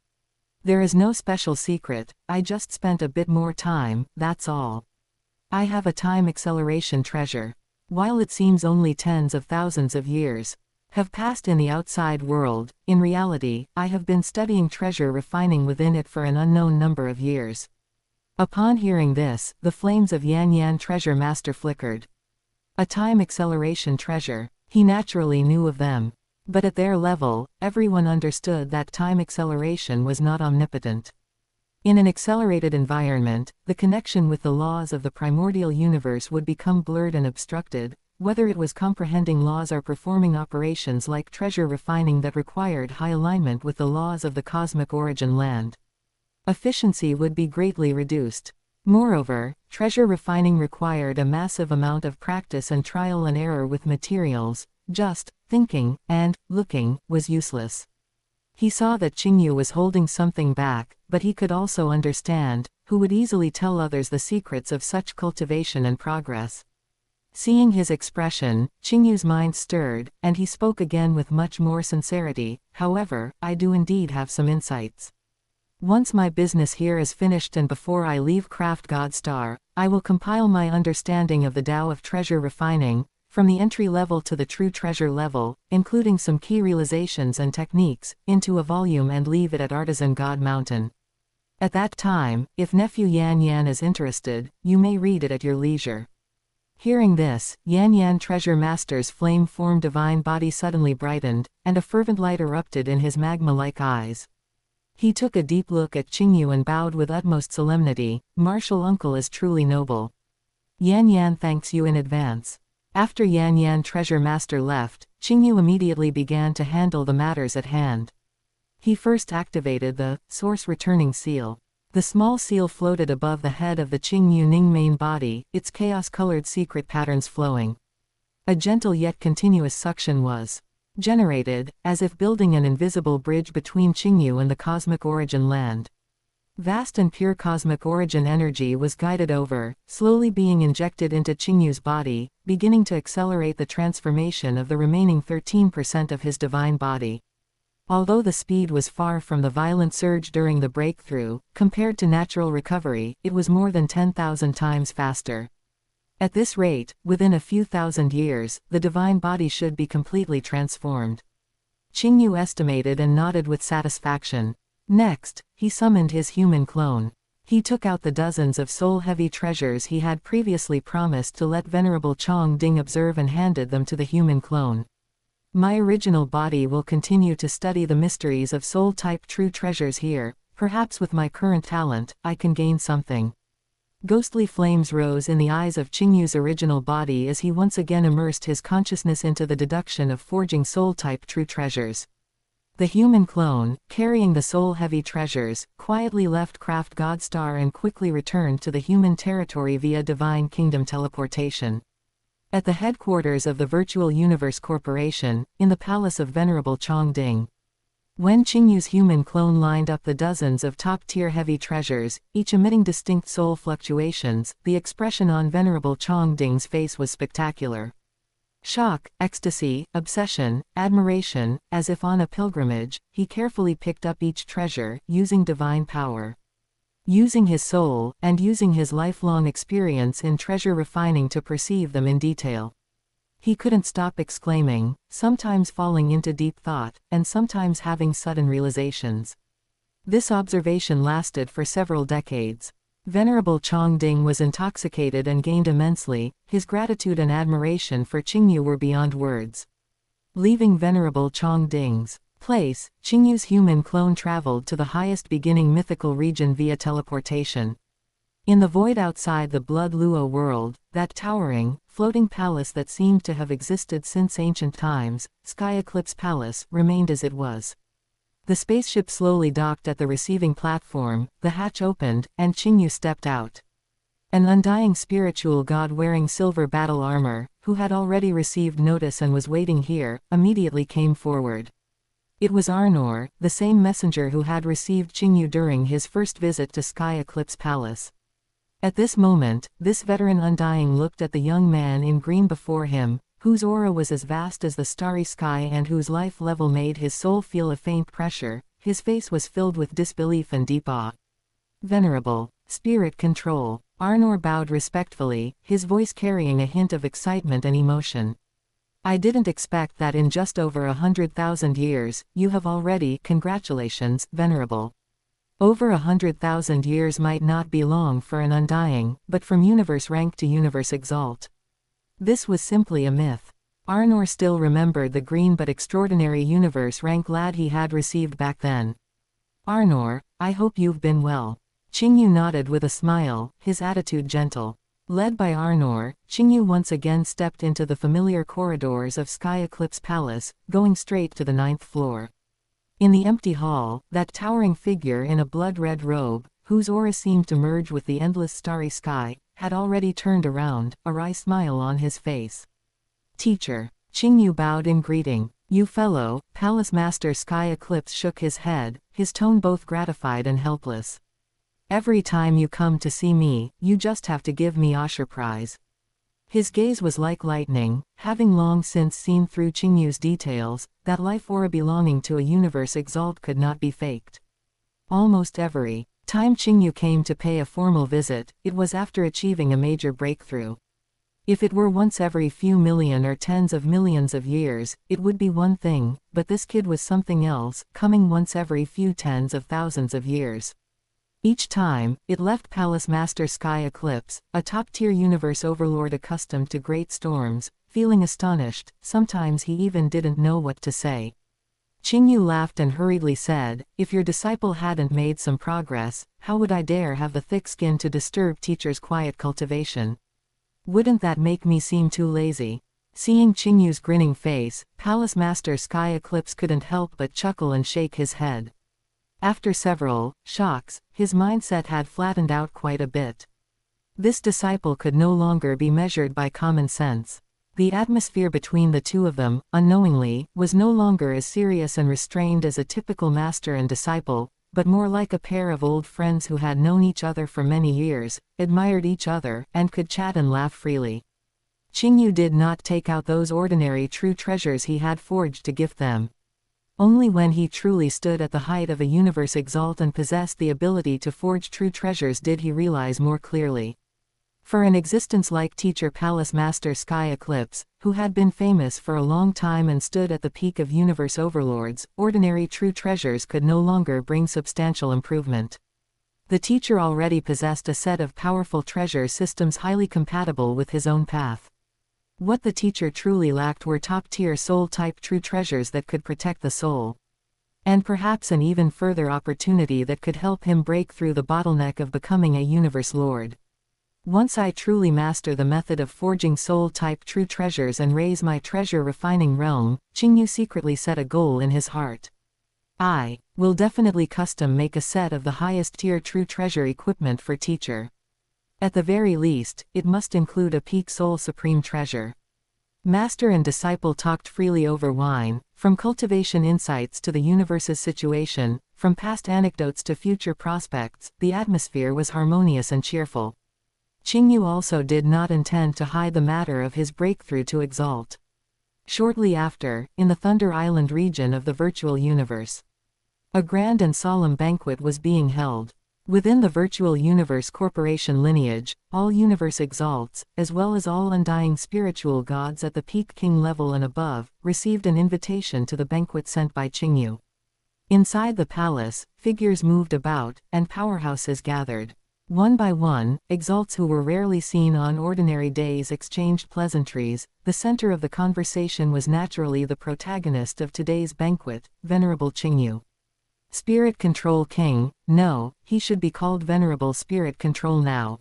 There is no special secret, I just spent a bit more time, that's all. I have a time acceleration treasure. While it seems only tens of thousands of years have passed in the outside world, in reality, I have been studying treasure refining within it for an unknown number of years." Upon hearing this, the flames of Yan Yan treasure master flickered. A time acceleration treasure. He naturally knew of them. But at their level, everyone understood that time acceleration was not omnipotent. In an accelerated environment, the connection with the laws of the primordial universe would become blurred and obstructed, whether it was comprehending laws or performing operations like treasure refining that required high alignment with the laws of the cosmic origin land. Efficiency would be greatly reduced. Moreover, treasure refining required a massive amount of practice and trial and error with materials. Just thinking and looking was useless. He saw that Qingyu was holding something back, but he could also understand, who would easily tell others the secrets of such cultivation and progress. Seeing his expression, Qingyu's mind stirred, and he spoke again with much more sincerity. "However, I do indeed have some insights. Once my business here is finished and before I leave Craft God Star, I will compile my understanding of the Tao of treasure refining, from the entry level to the true treasure level, including some key realizations and techniques, into a volume and leave it at Artisan God Mountain. At that time, if nephew Yan Yan is interested, you may read it at your leisure." Hearing this, Yan Yan treasure master's flame-formed divine body suddenly brightened, and a fervent light erupted in his magma-like eyes. He took a deep look at Qingyu and bowed with utmost solemnity. "Martial Uncle is truly noble. Yan Yan thanks you in advance." After Yan Yan treasure master left, Qingyu immediately began to handle the matters at hand. He first activated the source returning seal. The small seal floated above the head of the Qingyu Ning main body, its chaos-colored secret patterns flowing. A gentle yet continuous suction was generated, as if building an invisible bridge between Qingyu and the cosmic origin land. Vast and pure cosmic origin energy was guided over, slowly being injected into Qingyu's body, beginning to accelerate the transformation of the remaining 13% of his divine body. Although the speed was far from the violent surge during the breakthrough, compared to natural recovery, it was more than 10,000 times faster. At this rate, within a few thousand years, the divine body should be completely transformed. Qingyu estimated and nodded with satisfaction. Next, he summoned his human clone. He took out the dozens of soul-heavy treasures he had previously promised to let Venerable Chong Ding observe and handed them to the human clone. "My original body will continue to study the mysteries of soul-type true treasures here. Perhaps with my current talent, I can gain something." Ghostly flames rose in the eyes of Qingyu's original body as he once again immersed his consciousness into the deduction of forging soul-type true treasures. The human clone, carrying the soul-heavy treasures, quietly left Craft God Star and quickly returned to the human territory via Divine Kingdom teleportation. At the headquarters of the Virtual Universe Corporation, in the palace of Venerable Chong Ding. When Qingyu's human clone lined up the dozens of top-tier heavy treasures, each emitting distinct soul fluctuations, the expression on Venerable Chong Ding's face was spectacular. Shock, ecstasy, obsession, admiration. As if on a pilgrimage, he carefully picked up each treasure, using divine power. Using his soul, and using his lifelong experience in treasure refining to perceive them in detail. He couldn't stop exclaiming, sometimes falling into deep thought, and sometimes having sudden realizations. This observation lasted for several decades. Venerable Chong Ding was intoxicated and gained immensely. His gratitude and admiration for Qingyu were beyond words. Leaving Venerable Chong Ding's Place, Qingyu's human clone traveled to the highest beginning mythical region via teleportation. In the void outside the Blood Luo world, that towering, floating palace that seemed to have existed since ancient times, Sky Eclipse Palace, remained as it was. The spaceship slowly docked at the receiving platform, the hatch opened, and Qingyu stepped out. An undying spiritual god wearing silver battle armor, who had already received notice and was waiting here, immediately came forward. It was Arnor, the same messenger who had received Qingyu during his first visit to Sky Eclipse Palace. At this moment, this veteran Undying looked at the young man in green before him, whose aura was as vast as the starry sky and whose life level made his soul feel a faint pressure. His face was filled with disbelief and deep awe. Venerable, spirit control. Arnor bowed respectfully, his voice carrying a hint of excitement and emotion. I didn't expect that in just over 100,000 years, you have already. Congratulations, Venerable. Over 100,000 years might not be long for an Undying, but from universe rank to universe exalt. This was simply a myth. Arnor still remembered the green but extraordinary universe rank lad he had received back then. Arnor, I hope you've been well. Qingyu nodded with a smile, his attitude gentle. Led by Arnor, Qingyu once again stepped into the familiar corridors of Sky Eclipse Palace, going straight to the 9th floor. In the empty hall, that towering figure in a blood-red robe, whose aura seemed to merge with the endless starry sky, had already turned around, a wry smile on his face. Teacher. Qingyu bowed in greeting. You fellow, Palace Master Sky Eclipse shook his head, his tone both gratified and helpless. Every time you come to see me, you just have to give me Osher prize. His gaze was like lightning, having long since seen through Qingyu's details, that life aura belonging to a universe exalt could not be faked. Almost every time Qingyu came to pay a formal visit, it was after achieving a major breakthrough. If it were once every few million or tens of millions of years, it would be one thing, but this kid was something else, coming once every few tens of thousands of years. Each time, it left Palace Master Sky Eclipse, a top-tier universe overlord accustomed to great storms, feeling astonished. Sometimes he even didn't know what to say. Qingyu laughed and hurriedly said, if your disciple hadn't made some progress, how would I dare have the thick skin to disturb teacher's quiet cultivation? Wouldn't that make me seem too lazy? Seeing Qingyu's grinning face, Palace Master Sky Eclipse couldn't help but chuckle and shake his head. After several shocks, his mindset had flattened out quite a bit. This disciple could no longer be measured by common sense. The atmosphere between the two of them, unknowingly, was no longer as serious and restrained as a typical master and disciple, but more like a pair of old friends who had known each other for many years, admired each other, and could chat and laugh freely. Qingyu did not take out those ordinary true treasures he had forged to gift them. Only when he truly stood at the height of a universe exalt and possessed the ability to forge true treasures did he realize more clearly. For an existence like Teacher Palace Master Sky Eclipse, who had been famous for a long time and stood at the peak of universe overlords, ordinary true treasures could no longer bring substantial improvement. The teacher already possessed a set of powerful treasure systems highly compatible with his own path. What the teacher truly lacked were top-tier soul-type true treasures that could protect the soul. And perhaps an even further opportunity that could help him break through the bottleneck of becoming a universe lord. Once I truly master the method of forging soul-type true treasures and raise my treasure-refining realm, Qingyu secretly set a goal in his heart. I will definitely custom make a set of the highest-tier true treasure equipment for teacher. At the very least, it must include a peak soul supreme treasure. Master and disciple talked freely over wine, from cultivation insights to the universe's situation, from past anecdotes to future prospects. The atmosphere was harmonious and cheerful. Qingyu also did not intend to hide the matter of his breakthrough to exalt. Shortly after, in the Thunder Island region of the virtual universe, a grand and solemn banquet was being held. Within the Virtual Universe Corporation lineage, all universe exalts, as well as all undying spiritual gods at the peak king level and above, received an invitation to the banquet sent by Qingyu. Inside the palace, figures moved about, and powerhouses gathered. One by one, exalts who were rarely seen on ordinary days exchanged pleasantries. The center of the conversation was naturally the protagonist of today's banquet, Venerable Qingyu. Spirit Control King, no, he should be called Venerable Spirit Control now.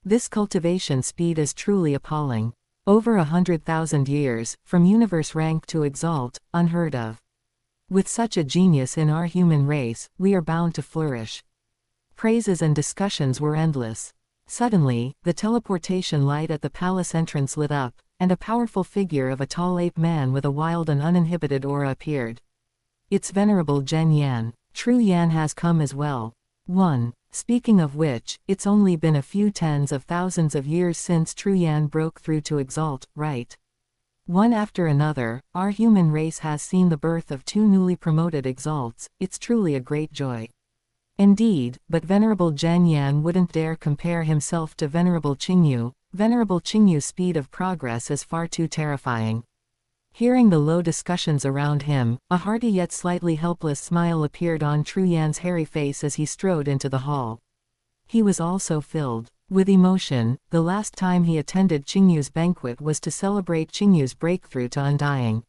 This cultivation speed is truly appalling. Over 100,000 years, from universe rank to exalt, unheard of. With such a genius in our human race, we are bound to flourish. Praises and discussions were endless. Suddenly, the teleportation light at the palace entrance lit up, and a powerful figure of a tall ape man with a wild and uninhibited aura appeared. It's Venerable Zhen Yan. True Yan has come as well. 1. Speaking of which, it's only been a few tens of thousands of years since True Yan broke through to exalt, right? One after another, our human race has seen the birth of 2 newly promoted exalts. It's truly a great joy. Indeed, but Venerable Zhen Yan wouldn't dare compare himself to Venerable Qingyu. Venerable Qingyu's speed of progress is far too terrifying. Hearing the low discussions around him, a hearty yet slightly helpless smile appeared on True Yan's hairy face as he strode into the hall. He was also filled with emotion. The last time he attended Qingyu's banquet was to celebrate Qingyu's breakthrough to undying.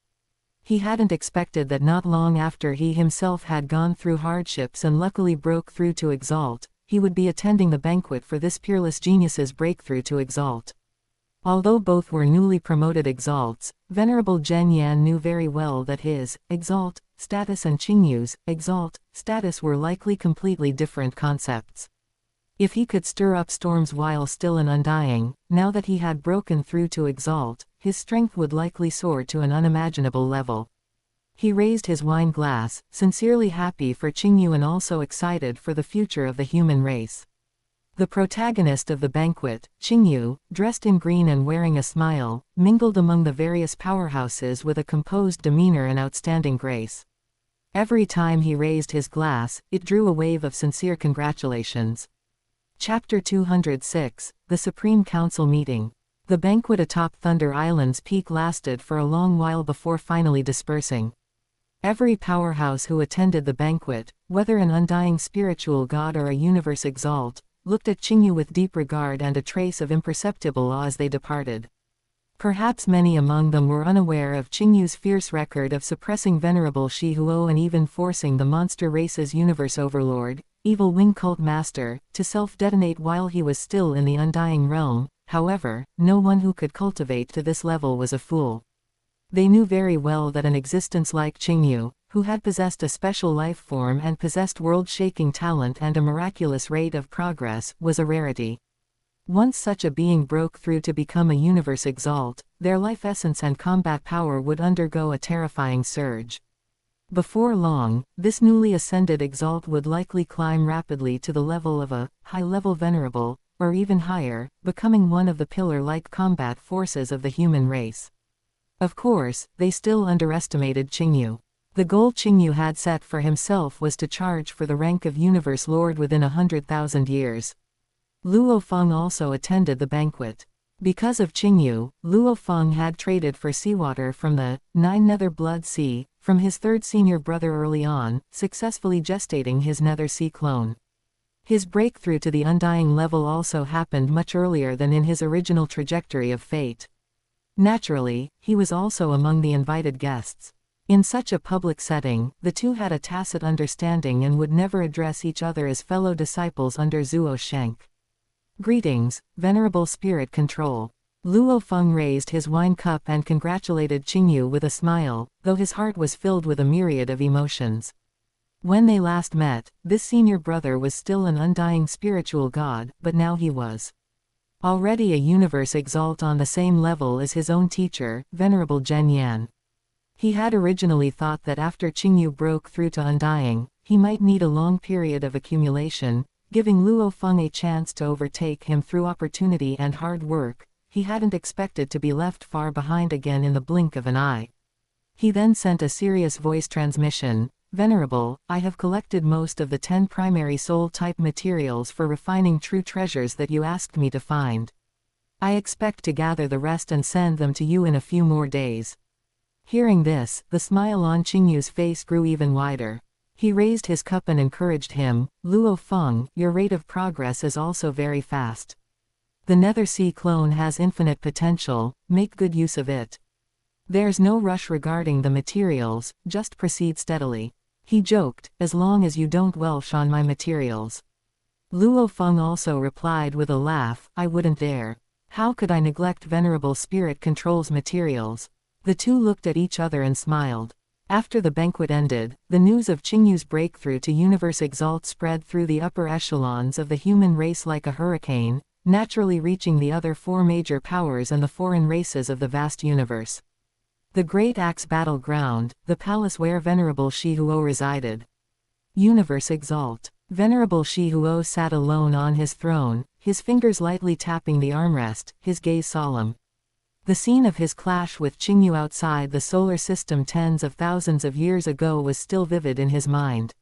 He hadn't expected that not long after he himself had gone through hardships and luckily broke through to exalt, he would be attending the banquet for this peerless genius's breakthrough to exalt. Although both were newly promoted exalts, Venerable Zhen Yan knew very well that his exalt status and Qingyu's exalt status were likely completely different concepts. If he could stir up storms while still an undying, now that he had broken through to exalt, his strength would likely soar to an unimaginable level. He raised his wine glass, sincerely happy for Qingyu and also excited for the future of the human race. The protagonist of the banquet, Qingyu, dressed in green and wearing a smile, mingled among the various powerhouses with a composed demeanor and outstanding grace. Every time he raised his glass, it drew a wave of sincere congratulations. Chapter 206, The Supreme Council Meeting. The banquet atop Thunder Island's peak lasted for a long while before finally dispersing. Every powerhouse who attended the banquet, whether an undying spiritual god or a universe exalt, looked at Qingyu with deep regard and a trace of imperceptible awe as they departed. Perhaps many among them were unaware of Qingyu's fierce record of suppressing Venerable Shi Huo and even forcing the monster race's universe overlord, Evil Wing Cult Master, to self-detonate while he was still in the undying realm. However, no one who could cultivate to this level was a fool. They knew very well that an existence like Qingyu, who had possessed a special life form and possessed world-shaking talent and a miraculous rate of progress, was a rarity. Once such a being broke through to become a universe exalt, their life essence and combat power would undergo a terrifying surge. Before long, this newly ascended exalt would likely climb rapidly to the level of a high-level venerable, or even higher, becoming one of the pillar-like combat forces of the human race. Of course, they still underestimated Qingyu. The goal Qingyu had set for himself was to charge for the rank of Universe Lord within 100,000 years. Luo Feng also attended the banquet. Because of Qingyu, Luo Feng had traded for seawater from the 9 Nether Blood Sea, from his third senior brother early on, successfully gestating his Nether Sea clone. His breakthrough to the undying level also happened much earlier than in his original trajectory of fate. Naturally, he was also among the invited guests. In such a public setting, the two had a tacit understanding and would never address each other as fellow disciples under Zuo Shenk. Greetings, Venerable Spirit Control. Luo Feng raised his wine cup and congratulated Qingyu with a smile, though his heart was filled with a myriad of emotions. When they last met, this senior brother was still an undying spiritual god, but now he was already a universe exalt on the same level as his own teacher, Venerable Zhen Yan. He had originally thought that after Qingyu broke through to undying, he might need a long period of accumulation, giving Luo Feng a chance to overtake him through opportunity and hard work. He hadn't expected to be left far behind again in the blink of an eye. He then sent a serious voice transmission. Venerable, I have collected most of the 10 primary soul-type materials for refining true treasures that you asked me to find. I expect to gather the rest and send them to you in a few more days. Hearing this, the smile on Qingyu's face grew even wider. He raised his cup and encouraged him, "Luo Feng, your rate of progress is also very fast. The Nether Sea clone has infinite potential, make good use of it. There's no rush regarding the materials, just proceed steadily." He joked, "As long as you don't welsh on my materials." Luo Feng also replied with a laugh, "I wouldn't dare. How could I neglect venerable spirit controls materials?" The two looked at each other and smiled. After the banquet ended, the news of Qingyu's breakthrough to Universe Exalt spread through the upper echelons of the human race like a hurricane, naturally reaching the other four major powers and the foreign races of the vast universe. The Great Axe Battleground, the palace where Venerable Shihuo resided. Universe Exalt. Venerable Shihuo sat alone on his throne, his fingers lightly tapping the armrest, his gaze solemn. The scene of his clash with Qingyu outside the solar system tens of thousands of years ago was still vivid in his mind.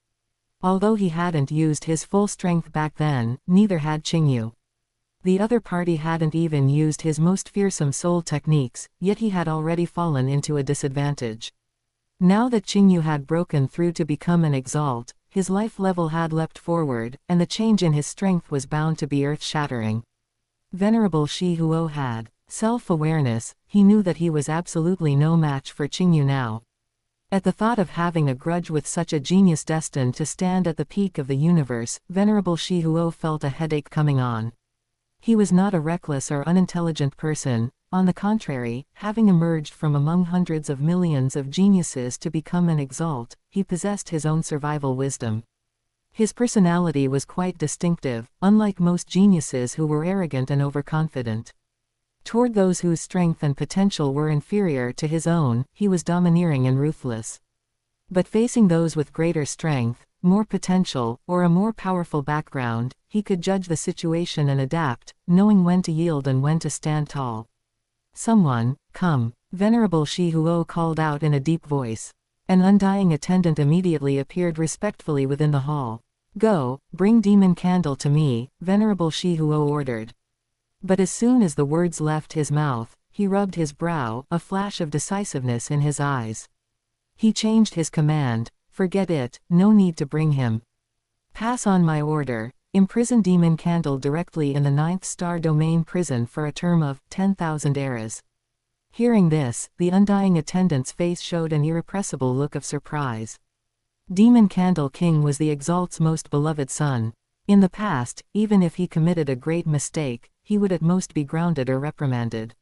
Although he hadn't used his full strength back then, neither had Qingyu. The other party hadn't even used his most fearsome soul techniques, yet he had already fallen into a disadvantage. Now that Qingyu had broken through to become an Exalt, his life level had leapt forward, and the change in his strength was bound to be earth-shattering. Venerable Shihuo had self-awareness. He knew that he was absolutely no match for Qingyu now. At the thought of having a grudge with such a genius destined to stand at the peak of the universe, Venerable Shihuo felt a headache coming on. He was not a reckless or unintelligent person. On the contrary, having emerged from among hundreds of millions of geniuses to become an Exalt, he possessed his own survival wisdom. His personality was quite distinctive, unlike most geniuses who were arrogant and overconfident. Toward those whose strength and potential were inferior to his own, he was domineering and ruthless. But facing those with greater strength, more potential, or a more powerful background, he could judge the situation and adapt, knowing when to yield and when to stand tall. "Someone, come," Venerable Shihuo called out in a deep voice. An undying attendant immediately appeared respectfully within the hall. "Go, bring Demon Candle to me," Venerable Shihuo ordered. But as soon as the words left his mouth, he rubbed his brow, a flash of decisiveness in his eyes. He changed his command, "Forget it, no need to bring him. Pass on my order. Imprison Demon Candle directly in the 9th Star Domain prison for a term of 10,000 eras." Hearing this, the undying attendant's face showed an irrepressible look of surprise. Demon Candle King was the Exalt's most beloved son. In the past, even if he committed a great mistake, he would at most be grounded or reprimanded.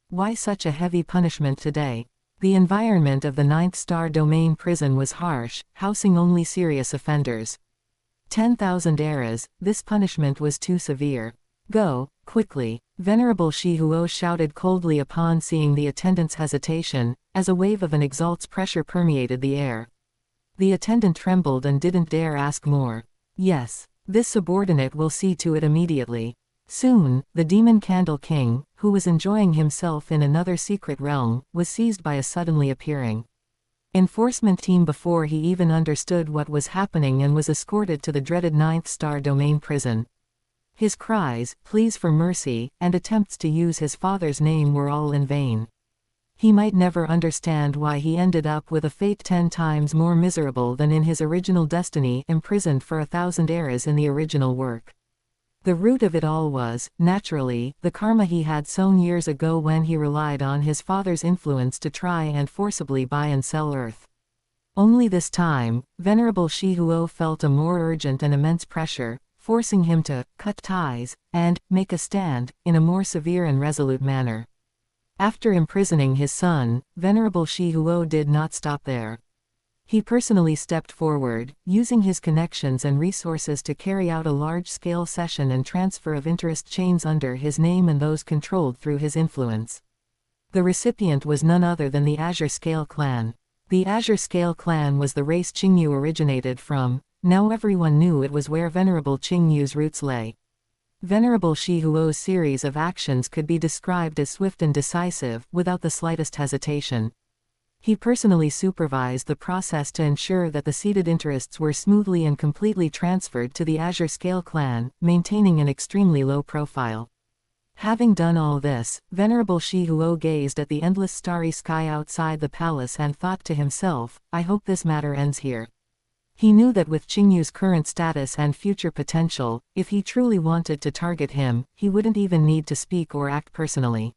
Why such a heavy punishment today? The environment of the 9th Star Domain prison was harsh, housing only serious offenders. 10,000 eras, this punishment was too severe. "Go, quickly," Venerable Shihuo shouted coldly upon seeing the attendant's hesitation, as a wave of an Exalt's pressure permeated the air. The attendant trembled and didn't dare ask more. "Yes, this subordinate will see to it immediately." Soon, the Demon Candle King, who was enjoying himself in another secret realm, was seized by a suddenly appearing enforcement team before he even understood what was happening and was escorted to the dreaded 9th Star Domain prison. His cries, pleas for mercy, and attempts to use his father's name were all in vain. He might never understand why he ended up with a fate 10 times more miserable than in his original destiny, imprisoned for 1,000 eras in the original work. The root of it all was, naturally, the karma he had sown years ago when he relied on his father's influence to try and forcibly buy and sell Earth. Only this time, Venerable Shihuo felt a more urgent and immense pressure, forcing him to cut ties and make a stand in a more severe and resolute manner. After imprisoning his son, Venerable Shihuo did not stop there. He personally stepped forward, using his connections and resources to carry out a large-scale cession and transfer of interest chains under his name and those controlled through his influence. The recipient was none other than the Azure Scale Clan. The Azure Scale Clan was the race Qingyu originated from. Now everyone knew it was where Venerable Qingyu's roots lay. Venerable Shihuo's series of actions could be described as swift and decisive, without the slightest hesitation. He personally supervised the process to ensure that the ceded interests were smoothly and completely transferred to the Azure Scale Clan, maintaining an extremely low profile. Having done all this, Venerable Shihuo gazed at the endless starry sky outside the palace and thought to himself, "I hope this matter ends here." He knew that with Qingyu's current status and future potential, if he truly wanted to target him, he wouldn't even need to speak or act personally.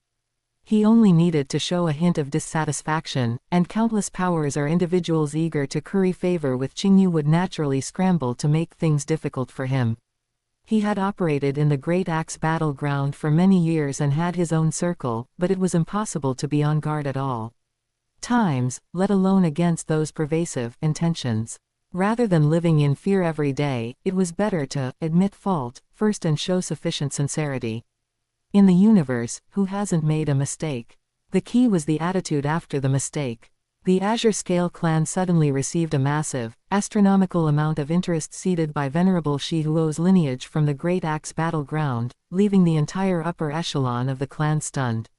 He only needed to show a hint of dissatisfaction, and countless powers or individuals eager to curry favor with Qingyu would naturally scramble to make things difficult for him. He had operated in the Great Axe battleground for many years and had his own circle, but it was impossible to be on guard at all times, let alone against those pervasive intentions. Rather than living in fear every day, it was better to admit fault first and show sufficient sincerity. In the universe, who hasn't made a mistake? The key was the attitude after the mistake. The Azure Scale clan suddenly received a massive, astronomical amount of interest seeded by Venerable Shihuo's lineage from the Great Axe battleground, leaving the entire upper echelon of the clan stunned.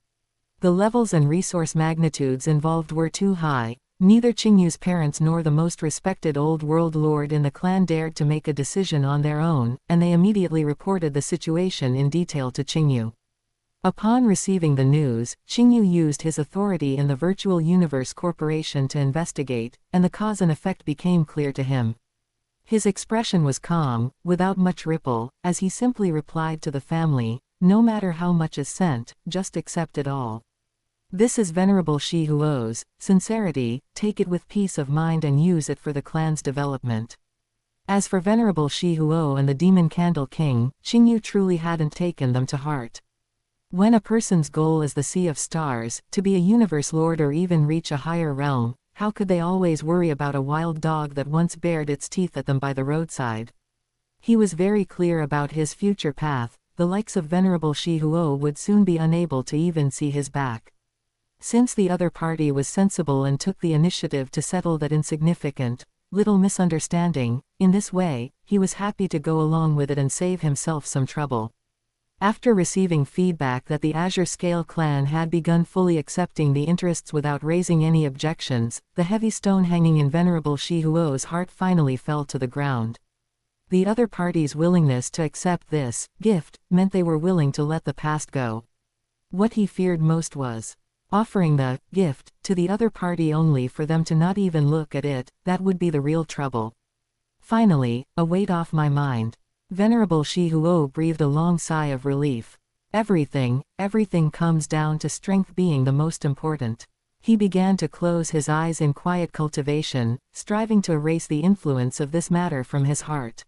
The levels and resource magnitudes involved were too high. Neither Qingyu's parents nor the most respected Old World Lord in the clan dared to make a decision on their own, and they immediately reported the situation in detail to Qingyu. Upon receiving the news, Qingyu used his authority in the Virtual Universe Corporation to investigate, and the cause and effect became clear to him. His expression was calm, without much ripple, as he simply replied to the family, "No matter how much is sent, just accept it all. This is Venerable Shihuo's sincerity, take it with peace of mind and use it for the clan's development." As for Venerable Shihuo and the Demon Candle King, Qingyu truly hadn't taken them to heart. When a person's goal is the Sea of Stars, to be a universe lord or even reach a higher realm, how could they always worry about a wild dog that once bared its teeth at them by the roadside? He was very clear about his future path. The likes of Venerable Shihuo would soon be unable to even see his back. Since the other party was sensible and took the initiative to settle that insignificant, little misunderstanding, in this way, he was happy to go along with it and save himself some trouble. After receiving feedback that the Azure Scale clan had begun fully accepting the interests without raising any objections, the heavy stone hanging in Venerable Shihuo's heart finally fell to the ground. The other party's willingness to accept this gift meant they were willing to let the past go. What he feared most was offering the gift to the other party only for them to not even look at it. That would be the real trouble. Finally, a weight off my mind. Venerable Shihuo breathed a long sigh of relief. Everything comes down to strength being the most important. He began to close his eyes in quiet cultivation, striving to erase the influence of this matter from his heart.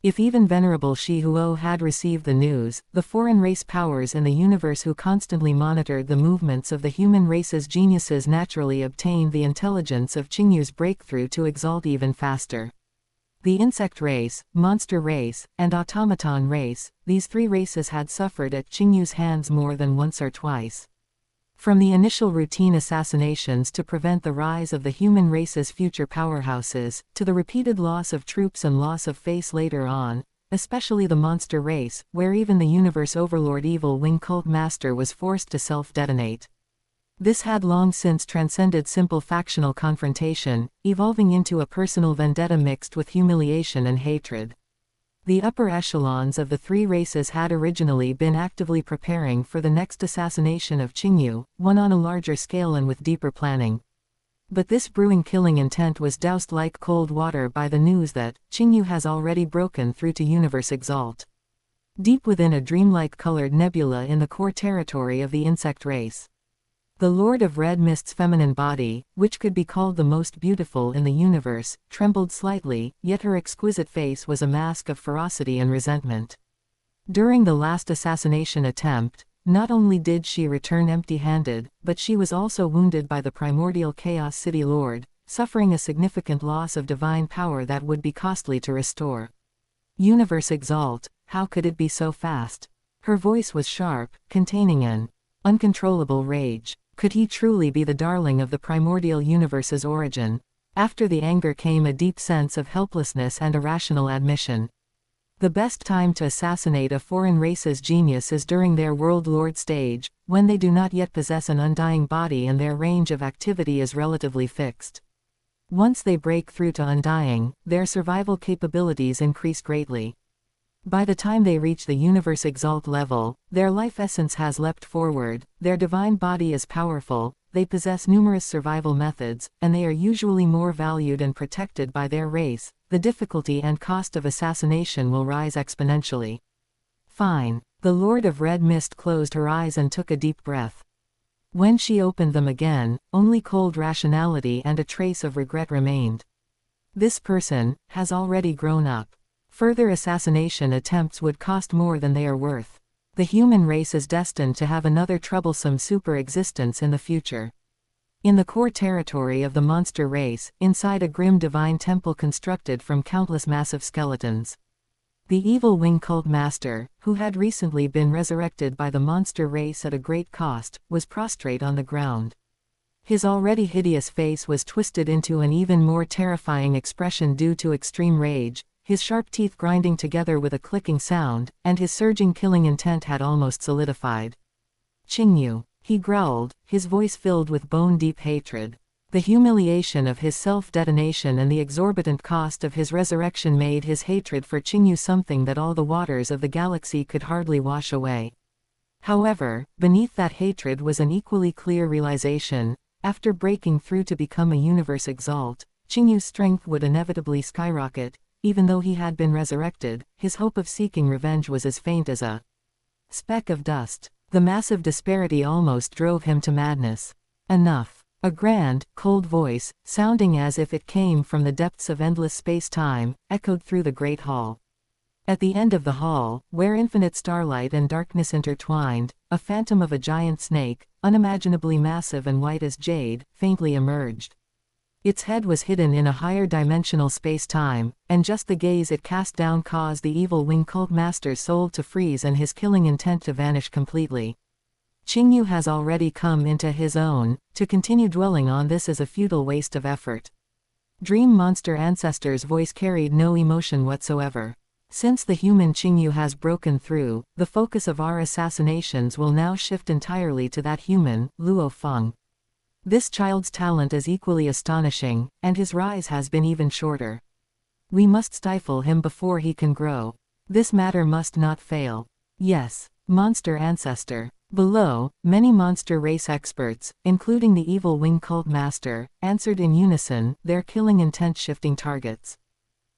If even Venerable Shihuo had received the news, the foreign race powers in the universe who constantly monitored the movements of the human race's geniuses naturally obtained the intelligence of Qingyu's breakthrough to exalt even faster. The insect race, monster race, and automaton race, these three races had suffered at Qingyu's hands more than once or twice. From the initial routine assassinations to prevent the rise of the human race's future powerhouses, to the repeated loss of troops and loss of face later on, especially the monster race, where even the universe overlord Evil Wing Cult Master was forced to self-detonate. This had long since transcended simple factional confrontation, evolving into a personal vendetta mixed with humiliation and hatred. The upper echelons of the three races had originally been actively preparing for the next assassination of Qingyu, one on a larger scale and with deeper planning. But this brewing killing intent was doused like cold water by the news that Qingyu has already broken through to Universe Exalt. Deep within a dreamlike colored nebula in the core territory of the insect race. The Lord of Red Mist's feminine body, which could be called the most beautiful in the universe, trembled slightly, yet her exquisite face was a mask of ferocity and resentment. During the last assassination attempt, not only did she return empty-handed, but she was also wounded by the primordial Chaos City Lord, suffering a significant loss of divine power that would be costly to restore. Universe Exalt, how could it be so fast? Her voice was sharp, containing an uncontrollable rage. Could he truly be the darling of the primordial universe's origin? After the anger came a deep sense of helplessness and a rational admission. The best time to assassinate a foreign race's genius is during their world lord stage, when they do not yet possess an undying body and their range of activity is relatively fixed. Once they break through to undying, their survival capabilities increase greatly. By the time they reach the Universe Exalt level, their life essence has leapt forward, their divine body is powerful, they possess numerous survival methods, and they are usually more valued and protected by their race. The difficulty and cost of assassination will rise exponentially. Fine. The Lord of Red Mist closed her eyes and took a deep breath. When she opened them again, only cold rationality and a trace of regret remained. This person has already grown up. Further assassination attempts would cost more than they are worth. The human race is destined to have another troublesome super-existence in the future. In the core territory of the monster race, inside a grim divine temple constructed from countless massive skeletons. The evil wing cult master, who had recently been resurrected by the monster race at a great cost, was prostrate on the ground. His already hideous face was twisted into an even more terrifying expression due to extreme rage, his sharp teeth grinding together with a clicking sound, and his surging killing intent had almost solidified. Qingyu, he growled, his voice filled with bone-deep hatred. The humiliation of his self-detonation and the exorbitant cost of his resurrection made his hatred for Qingyu something that all the waters of the galaxy could hardly wash away. However, beneath that hatred was an equally clear realization: after breaking through to become a universe exalt, Qingyu's strength would inevitably skyrocket. Even though he had been resurrected, his hope of seeking revenge was as faint as a speck of dust. The massive disparity almost drove him to madness. Enough. A grand, cold voice, sounding as if it came from the depths of endless space-time, echoed through the great hall. At the end of the hall, where infinite starlight and darkness intertwined, a phantom of a giant snake, unimaginably massive and white as jade, faintly emerged. Its head was hidden in a higher dimensional space-time, and just the gaze it cast down caused the evil wing cult master's soul to freeze and his killing intent to vanish completely. Qingyu has already come into his own. To continue dwelling on this is a futile waste of effort. Dream Monster Ancestor's voice carried no emotion whatsoever. Since the human Qingyu has broken through, the focus of our assassinations will now shift entirely to that human, Luo Feng. This child's talent is equally astonishing, and his rise has been even shorter. We must stifle him before he can grow. This matter must not fail. Yes, Monster Ancestor. Below, many monster race experts, including the evil wing cult master, answered in unison, their killing intent shifting targets.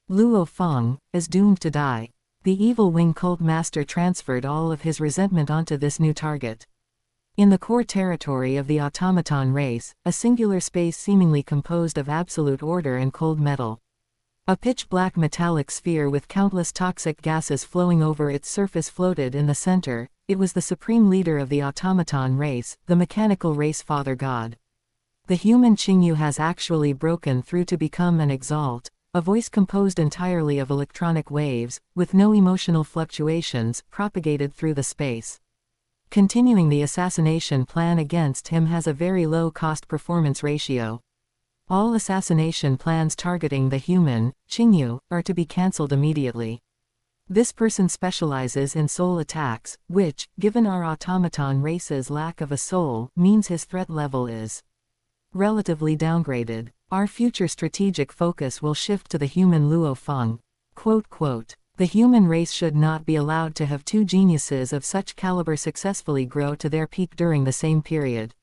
Luo Feng is doomed to die. The evil wing cult master transferred all of his resentment onto this new target. In the core territory of the automaton race, a singular space seemingly composed of absolute order and cold metal. A pitch-black metallic sphere with countless toxic gases flowing over its surface floated in the center. It was the supreme leader of the automaton race, the mechanical race Father God. The human Qingyu has actually broken through to become an exalt, a voice composed entirely of electronic waves, with no emotional fluctuations, propagated through the space. Continuing the assassination plan against him has a very low cost-performance ratio. All assassination plans targeting the human, Qingyu, are to be cancelled immediately. This person specializes in soul attacks, which, given our automaton race's lack of a soul, means his threat level is relatively downgraded. Our future strategic focus will shift to the human Luo Feng. The human race should not be allowed to have two geniuses of such caliber successfully grow to their peak during the same period.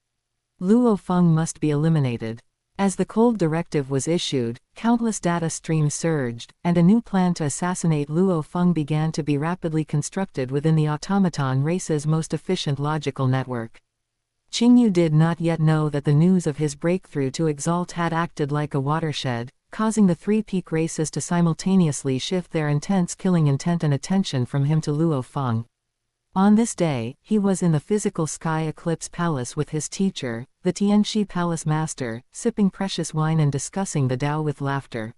Luo Feng must be eliminated. As the cold directive was issued, countless data streams surged, and a new plan to assassinate Luo Feng began to be rapidly constructed within the automaton race's most efficient logical network. Qingyu did not yet know that the news of his breakthrough to exalt had acted like a watershed, causing the three peak races to simultaneously shift their intense killing intent and attention from him to Luo Feng. On this day, he was in the physical Sky Eclipse Palace with his teacher, the Tianxi Palace Master, sipping precious wine and discussing the Tao with laughter.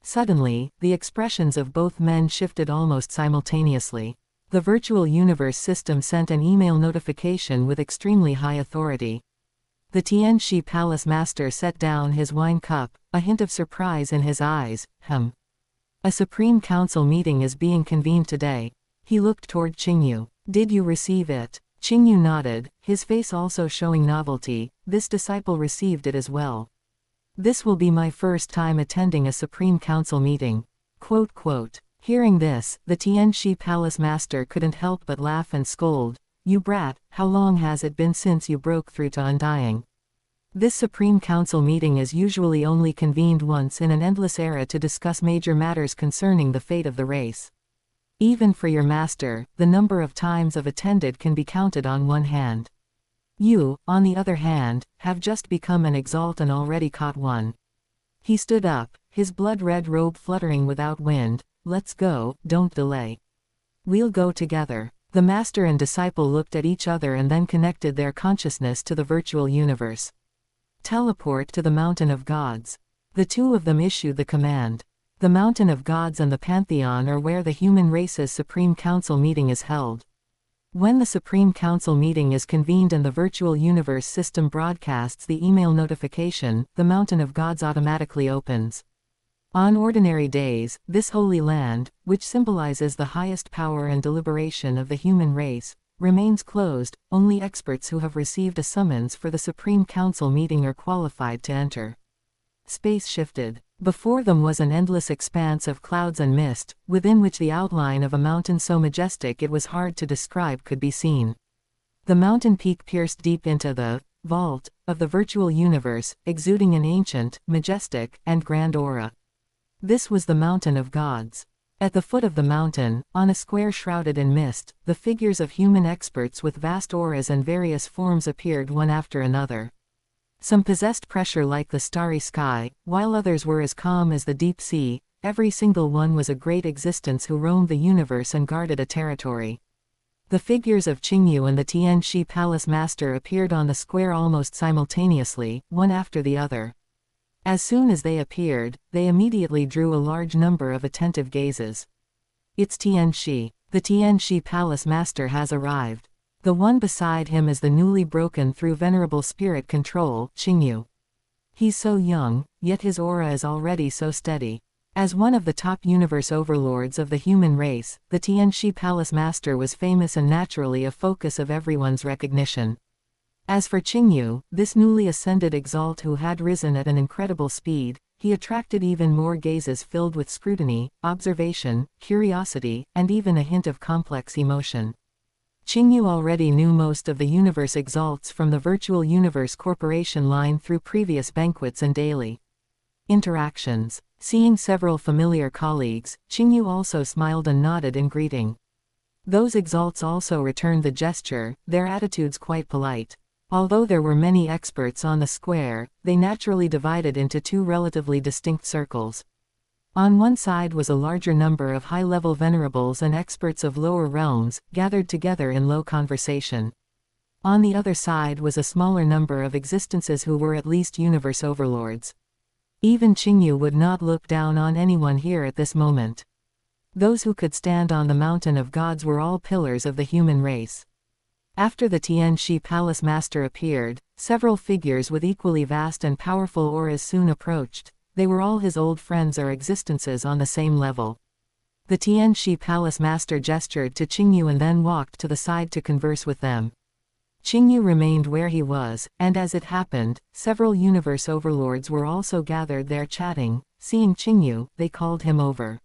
Suddenly, the expressions of both men shifted almost simultaneously. The virtual universe system sent an email notification with extremely high authority. The Tianxi Palace Master set down his wine cup, a hint of surprise in his eyes. A Supreme Council meeting is being convened today. He looked toward Qingyu. Did you receive it? Qingyu nodded, his face also showing novelty. This disciple received it as well. This will be my first time attending a Supreme Council meeting. Hearing this, the Tianxi Palace Master couldn't help but laugh and scold. You brat, how long has it been since you broke through to Undying? This Supreme Council meeting is usually only convened once in an endless era to discuss major matters concerning the fate of the race. Even for your master, the number of times I've attended can be counted on one hand. You, on the other hand, have just become an exalt and already caught one. He stood up, his blood-red robe fluttering without wind. Let's go, don't delay. We'll go together. The master and disciple looked at each other and then connected their consciousness to the virtual universe. Teleport to the Mountain of Gods. The two of them issued the command. The Mountain of Gods and the Pantheon are where the human race's Supreme Council meeting is held. When the Supreme Council meeting is convened and the virtual universe system broadcasts the email notification, the Mountain of Gods automatically opens. On ordinary days, this holy land, which symbolizes the highest power and deliberation of the human race, remains closed. Only experts who have received a summons for the Supreme Council meeting are qualified to enter. Space shifted. Before them was an endless expanse of clouds and mist, within which the outline of a mountain so majestic it was hard to describe could be seen. The mountain peak pierced deep into the vault of the virtual universe, exuding an ancient, majestic, and grand aura. This was the Mountain of Gods. At the foot of the mountain, on a square shrouded in mist, the figures of human experts with vast auras and various forms appeared one after another. Some possessed pressure like the starry sky, while others were as calm as the deep sea. Every single one was a great existence who roamed the universe and guarded a territory. The figures of Qingyu and the Tianxi Palace Master appeared on the square almost simultaneously, one after the other. As soon as they appeared, they immediately drew a large number of attentive gazes. It's Tianxi. The Tianxi Palace Master has arrived. The one beside him is the newly broken through venerable spirit control, Qingyu. He's so young, yet his aura is already so steady. As one of the top universe overlords of the human race, the Tianxi Palace Master was famous and naturally a focus of everyone's recognition. As for Qingyu, this newly ascended exalt who had risen at an incredible speed, he attracted even more gazes filled with scrutiny, observation, curiosity, and even a hint of complex emotion. Qingyu already knew most of the universe exalts from the Virtual Universe Corporation line through previous banquets and daily interactions. Seeing several familiar colleagues, Qingyu also smiled and nodded in greeting. Those exalts also returned the gesture, their attitudes quite polite. Although there were many experts on the square, they naturally divided into two relatively distinct circles. On one side was a larger number of high-level venerables and experts of lower realms, gathered together in low conversation. On the other side was a smaller number of existences who were at least universe overlords. Even Qingyu would not look down on anyone here at this moment. Those who could stand on the Mountain of Gods were all pillars of the human race. After the Tianxi Palace Master appeared, several figures with equally vast and powerful auras soon approached. They were all his old friends or existences on the same level. The Tianxi Palace Master gestured to Qingyu and then walked to the side to converse with them. Qingyu remained where he was, and as it happened, several universe overlords were also gathered there chatting. Seeing Qingyu, they called him over.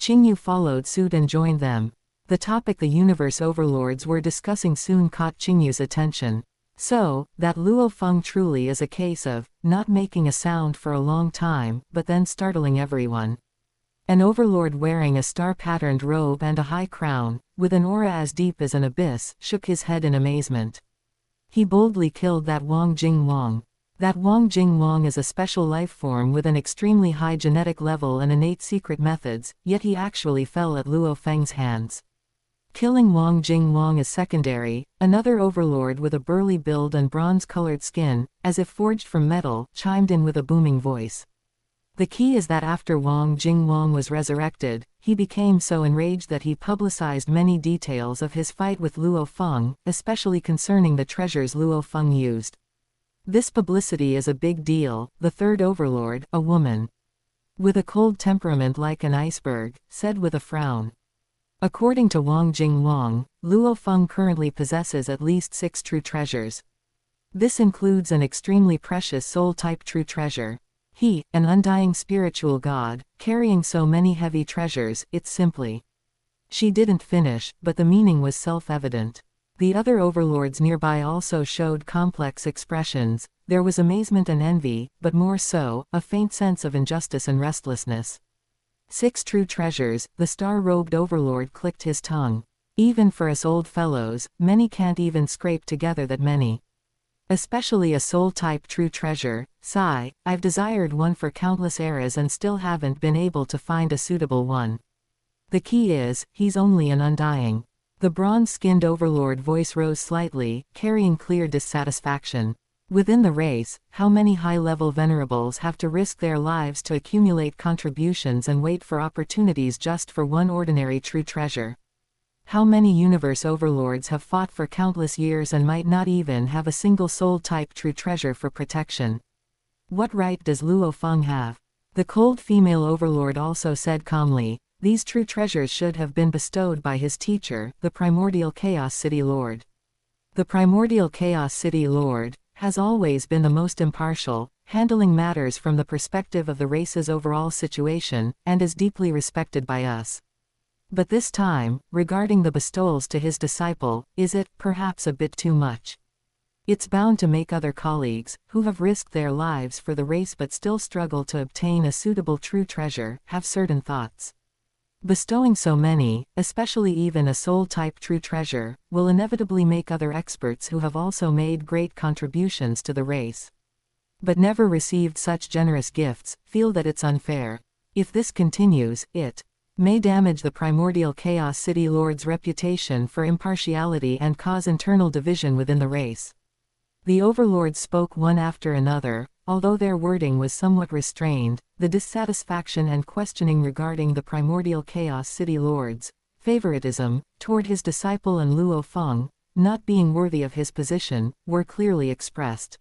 Qingyu followed suit and joined them. The topic the universe overlords were discussing soon caught Qingyu's attention. So, that Luo Feng truly is a case of not making a sound for a long time, but then startling everyone. An overlord wearing a star-patterned robe and a high crown, with an aura as deep as an abyss, shook his head in amazement. He boldly killed that Wang Jing Wang. That Wang Jing Wang is a special life form with an extremely high genetic level and innate secret methods, yet he actually fell at Luo Feng's hands. Killing Wang Jing Wang is secondary. Another overlord with a burly build and bronze-colored skin, as if forged from metal, chimed in with a booming voice. The key is that after Wang Jing Wang was resurrected, he became so enraged that he publicized many details of his fight with Luo Feng, especially concerning the treasures Luo Feng used. This publicity is a big deal. The third overlord, a woman with a cold temperament like an iceberg, said with a frown. According to Wang Jing Wang, Luo Feng currently possesses at least 6 true treasures. This includes an extremely precious soul-type true treasure. He, an undying spiritual god, carrying so many heavy treasures, it's simply. She didn't finish, but the meaning was self-evident. The other overlords nearby also showed complex expressions. there was amazement and envy, but more so, a faint sense of injustice and restlessness. 6 true treasures, the star-robed overlord clicked his tongue. Even for us old fellows, many can't even scrape together that many. Especially a soul-type true treasure. Sigh, I've desired one for countless eras and still haven't been able to find a suitable one. The key is, he's only an undying. The bronze-skinned overlord voice rose slightly, carrying clear dissatisfaction. Within the race, how many high-level venerables have to risk their lives to accumulate contributions and wait for opportunities just for one ordinary true treasure? How many universe overlords have fought for countless years and might not even have a single soul-type true treasure for protection? What right does Luo Feng have? The cold female overlord also said calmly, these true treasures should have been bestowed by his teacher, the primordial Chaos City Lord. The primordial Chaos City Lord has always been the most impartial, handling matters from the perspective of the race's overall situation, and is deeply respected by us. But this time, regarding the bestowals to his disciple, is it, perhaps a bit too much? It's bound to make other colleagues, who have risked their lives for the race but still struggle to obtain a suitable true treasure, have certain thoughts. Bestowing so many, especially even a soul-type true treasure, will inevitably make other experts who have also made great contributions to the race, but never received such generous gifts, feel that it's unfair. If this continues, it may damage the primordial Chaos City Lord's reputation for impartiality and cause internal division within the race. The overlords spoke one after another, although their wording was somewhat restrained. The dissatisfaction and questioning regarding the primordial Chaos City Lord's favoritism toward his disciple and Luo Feng, not being worthy of his position, were clearly expressed.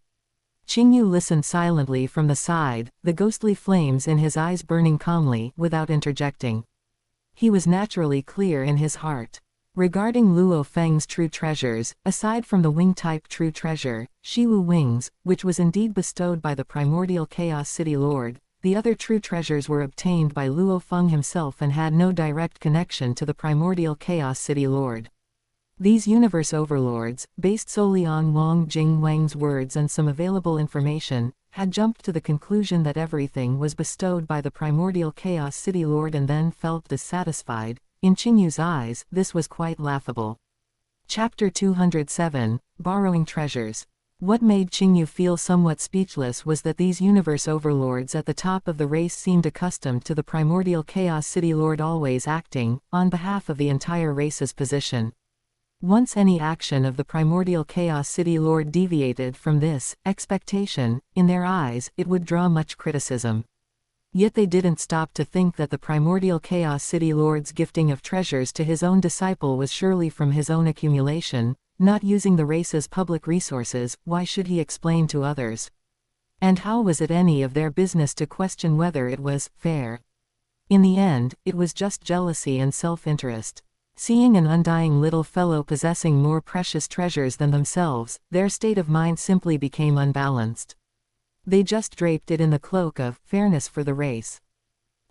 Qingyu listened silently from the side, the ghostly flames in his eyes burning calmly, without interjecting. He was naturally clear in his heart. Regarding Luo Feng's true treasures, aside from the wing-type true treasure, Shiwu Wings, which was indeed bestowed by the primordial Chaos City Lord, the other true treasures were obtained by Luo Feng himself and had no direct connection to the primordial Chaos City Lord. These universe overlords, based solely on Wang Jingwang's words and some available information, had jumped to the conclusion that everything was bestowed by the primordial Chaos City Lord and then felt dissatisfied. In Qingyu's eyes, this was quite laughable. Chapter 207, Borrowing Treasures. What made Qingyu feel somewhat speechless was that these universe overlords at the top of the race seemed accustomed to the primordial Chaos City Lord always acting on behalf of the entire race's position. Once any action of the primordial Chaos City Lord deviated from this expectation, in their eyes, it would draw much criticism. Yet they didn't stop to think that the primordial Chaos City Lord's gifting of treasures to his own disciple was surely from his own accumulation, not using the race's public resources. Why should he explain to others? And how was it any of their business to question whether it was fair? In the end, it was just jealousy and self-interest. Seeing an undying little fellow possessing more precious treasures than themselves, their state of mind simply became unbalanced. They just draped it in the cloak of fairness for the race.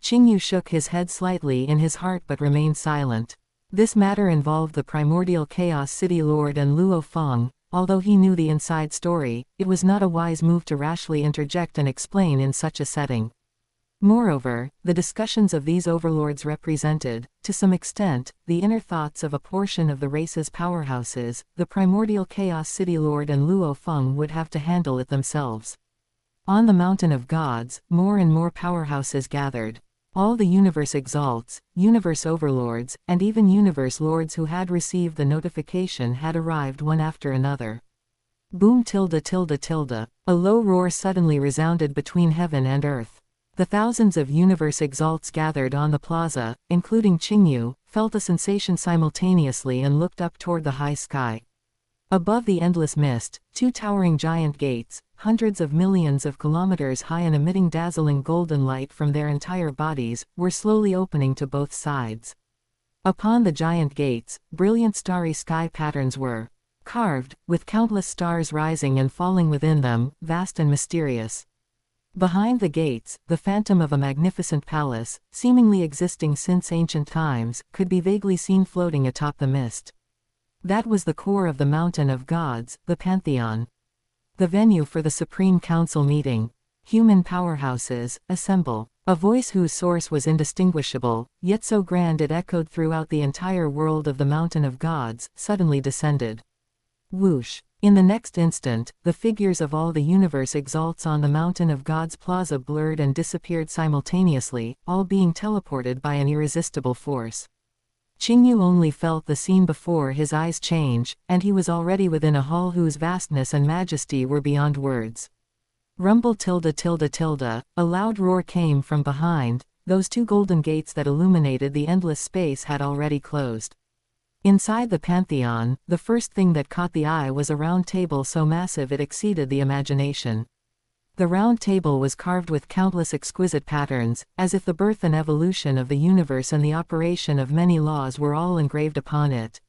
Qingyu shook his head slightly in his heart but remained silent. This matter involved the primordial Chaos City Lord and Luo Feng. Although he knew the inside story, it was not a wise move to rashly interject and explain in such a setting. Moreover, the discussions of these overlords represented, to some extent, the inner thoughts of a portion of the race's powerhouses. The primordial Chaos City Lord and Luo Feng would have to handle it themselves. On the Mountain of Gods, more and more powerhouses gathered. All the universe exalts, universe overlords, and even universe lords who had received the notification had arrived one after another. Boom tilde tilde tilde. A low roar suddenly resounded between heaven and earth. The thousands of universe exalts gathered on the plaza, including Qingyu, felt a sensation simultaneously and looked up toward the high sky. Above the endless mist, 2 towering giant gates, hundreds of millions of kilometers high and emitting dazzling golden light from their entire bodies, were slowly opening to both sides. Upon the giant gates, brilliant starry sky patterns were carved, with countless stars rising and falling within them, vast and mysterious. Behind the gates, the phantom of a magnificent palace, seemingly existing since ancient times, could be vaguely seen floating atop the mist. That was the core of the Mountain of Gods, the Pantheon. The venue for the Supreme Council meeting. Human powerhouses, assemble. A voice whose source was indistinguishable, yet so grand it echoed throughout the entire world of the Mountain of Gods, suddenly descended. Whoosh! In the next instant, the figures of all the universe exalts on the Mountain of Gods plaza blurred and disappeared simultaneously, all being teleported by an irresistible force. Qingyu only felt the scene before his eyes change, and he was already within a hall whose vastness and majesty were beyond words. Rumble tilde tilde tilde, a loud roar came from behind. Those two golden gates that illuminated the endless space had already closed. Inside the Pantheon, the first thing that caught the eye was a round table so massive it exceeded the imagination. The round table was carved with countless exquisite patterns, as if the birth and evolution of the universe and the operation of many laws were all engraved upon it.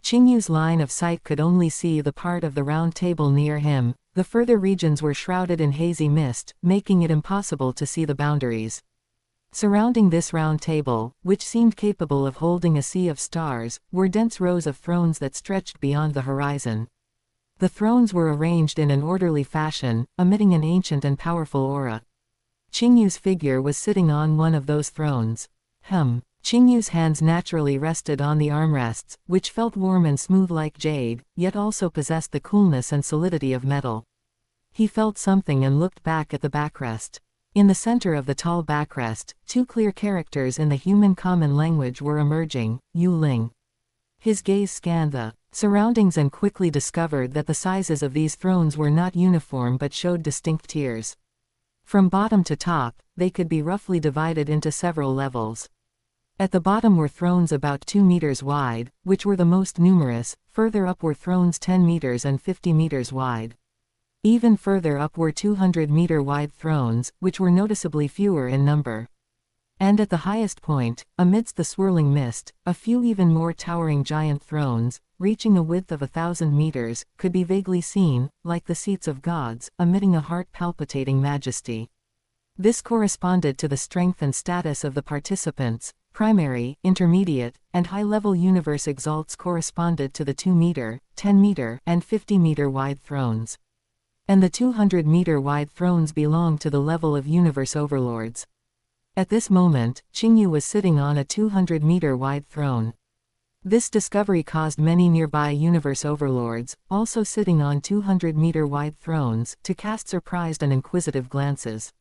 Qingyu's line of sight could only see the part of the round table near him. The further regions were shrouded in hazy mist, making it impossible to see the boundaries. Surrounding this round table, which seemed capable of holding a sea of stars, were dense rows of thrones that stretched beyond the horizon. The thrones were arranged in an orderly fashion, emitting an ancient and powerful aura. Qingyu's figure was sitting on one of those thrones. Qingyu's hands naturally rested on the armrests, which felt warm and smooth like jade, yet also possessed the coolness and solidity of metal. He felt something and looked back at the backrest. In the center of the tall backrest, two clear characters in the human common language were emerging, Yu Ling. His gaze scanned the surroundings and quickly discovered that the sizes of these thrones were not uniform but showed distinct tiers. From bottom to top, they could be roughly divided into several levels. At the bottom were thrones about 2 meters wide, which were the most numerous. Further up were thrones 10 meters and 50 meters wide. Even further up were 200-meter wide thrones, which were noticeably fewer in number. And at the highest point, amidst the swirling mist, a few even more towering giant thrones, reaching a width of 1,000 meters, could be vaguely seen, like the seats of gods, emitting a heart-palpitating majesty. This corresponded to the strength and status of the participants. Primary, intermediate, and high-level universe exalts corresponded to the 2-meter, 10-meter, and 50-meter wide thrones. And the 200-meter wide thrones belonged to the level of universe overlords. At this moment, Qingyu was sitting on a 200-meter wide throne. This discovery caused many nearby universe overlords, also sitting on 200-meter wide thrones, to cast surprised and inquisitive glances.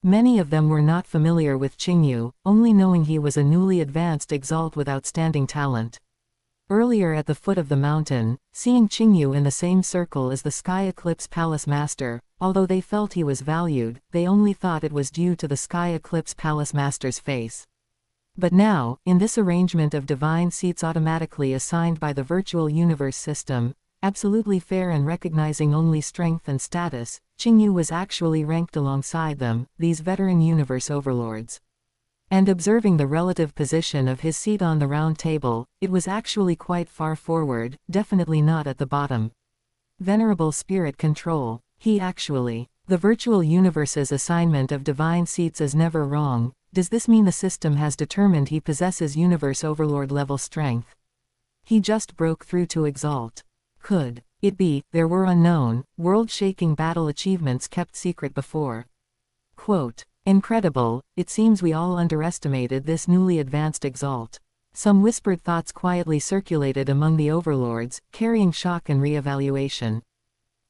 Many of them were not familiar with Qingyu, only knowing he was a newly advanced exalt with outstanding talent. Earlier at the foot of the mountain, seeing Qingyu in the same circle as the Sky Eclipse Palace Master, although they felt he was valued, they only thought it was due to the Sky Eclipse Palace Master's face. But now, in this arrangement of divine seats automatically assigned by the virtual universe system, absolutely fair and recognizing only strength and status, Qingyu was actually ranked alongside them, these veteran universe overlords. And observing the relative position of his seat on the round table, it was actually quite far forward, definitely not at the bottom. Venerable spirit control, the virtual universe's assignment of divine seats is never wrong. Does this mean the system has determined he possesses universe overlord level strength? He just broke through to exalt. Could it be there were unknown, world-shaking battle achievements kept secret before? Quote, incredible, it seems we all underestimated this newly advanced exalt. Some whispered thoughts quietly circulated among the overlords, carrying shock and re-evaluation.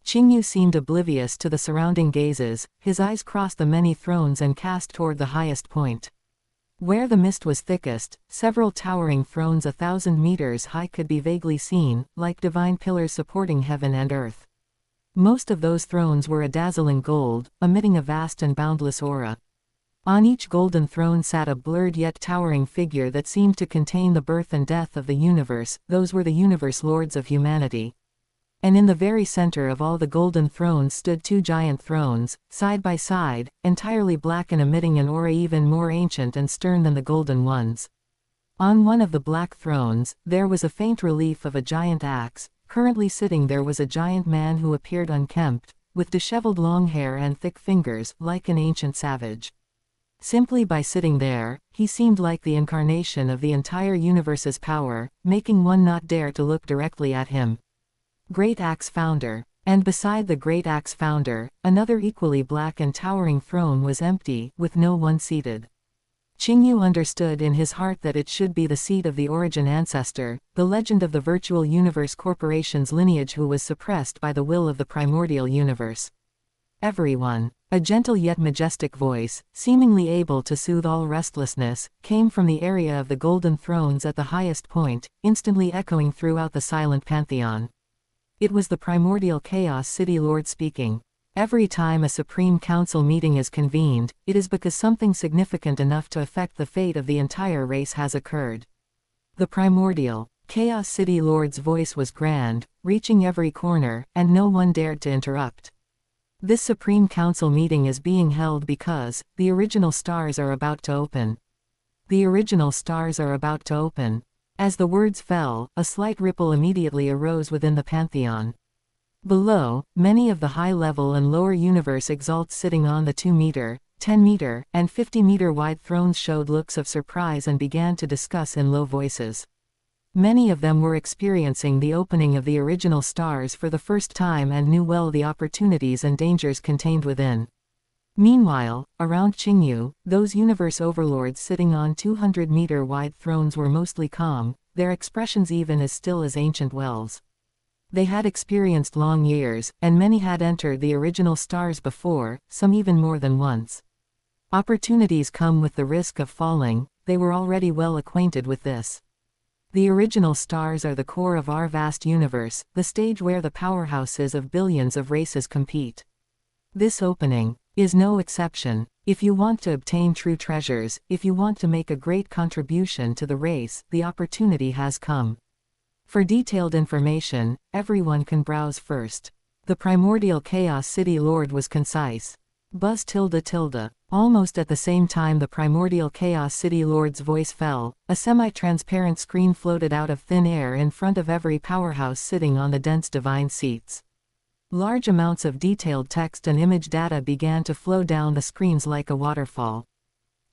Qingyu seemed oblivious to the surrounding gazes, his eyes crossed the many thrones and cast toward the highest point. Where the mist was thickest, several towering thrones 1,000 meters high could be vaguely seen, like divine pillars supporting heaven and earth. Most of those thrones were a dazzling gold, emitting a vast and boundless aura. On each golden throne sat a blurred yet towering figure that seemed to contain the birth and death of the universe. Those were the universe lords of humanity. And in the very center of all the golden thrones stood two giant thrones, side by side, entirely black and emitting an aura even more ancient and stern than the golden ones. On one of the black thrones, there was a faint relief of a giant axe. Currently sitting there was a giant man who appeared unkempt, with disheveled long hair and thick fingers, like an ancient savage. Simply by sitting there, he seemed like the incarnation of the entire universe's power, making one not dare to look directly at him. Great Axe Founder. And beside the great axe founder, another equally black and towering throne was empty, with no one seated. Qingyu understood in his heart that it should be the seat of the origin ancestor, the legend of the Virtual Universe Corporation's lineage who was suppressed by the will of the primordial universe. Everyone. A gentle yet majestic voice, seemingly able to soothe all restlessness, came from the area of the golden thrones at the highest point, instantly echoing throughout the silent pantheon. It was the primordial Chaos City Lord speaking. Every time a Supreme Council meeting is convened, it is because something significant enough to affect the fate of the entire race has occurred. The primordial Chaos City Lord's voice was grand, reaching every corner, and no one dared to interrupt. This Supreme Council meeting is being held because the original stars are about to open. The original stars are about to open. As the words fell, a slight ripple immediately arose within the pantheon. Below, many of the high-level and lower universe exalts sitting on the 2-meter, 10-meter, and 50-meter wide thrones showed looks of surprise and began to discuss in low voices. Many of them were experiencing the opening of the original stars for the first time and knew well the opportunities and dangers contained within. Meanwhile, around Qingyu, those universe overlords sitting on 200-meter wide thrones were mostly calm, their expressions even as still as ancient wells. They had experienced long years, and many had entered the original stars before, some even more than once. Opportunities come with the risk of falling, they were already well acquainted with this. The original stars are the core of our vast universe, the stage where the powerhouses of billions of races compete. This opening is no exception. If you want to obtain true treasures, if you want to make a great contribution to the race, the opportunity has come. For detailed information, everyone can browse first. The primordial Chaos City Lord was concise. Buzz tilde tilde. Almost at the same time the primordial Chaos City Lord's voice fell, a semi-transparent screen floated out of thin air in front of every powerhouse sitting on the dense divine seats. Large amounts of detailed text and image data began to flow down the screens like a waterfall.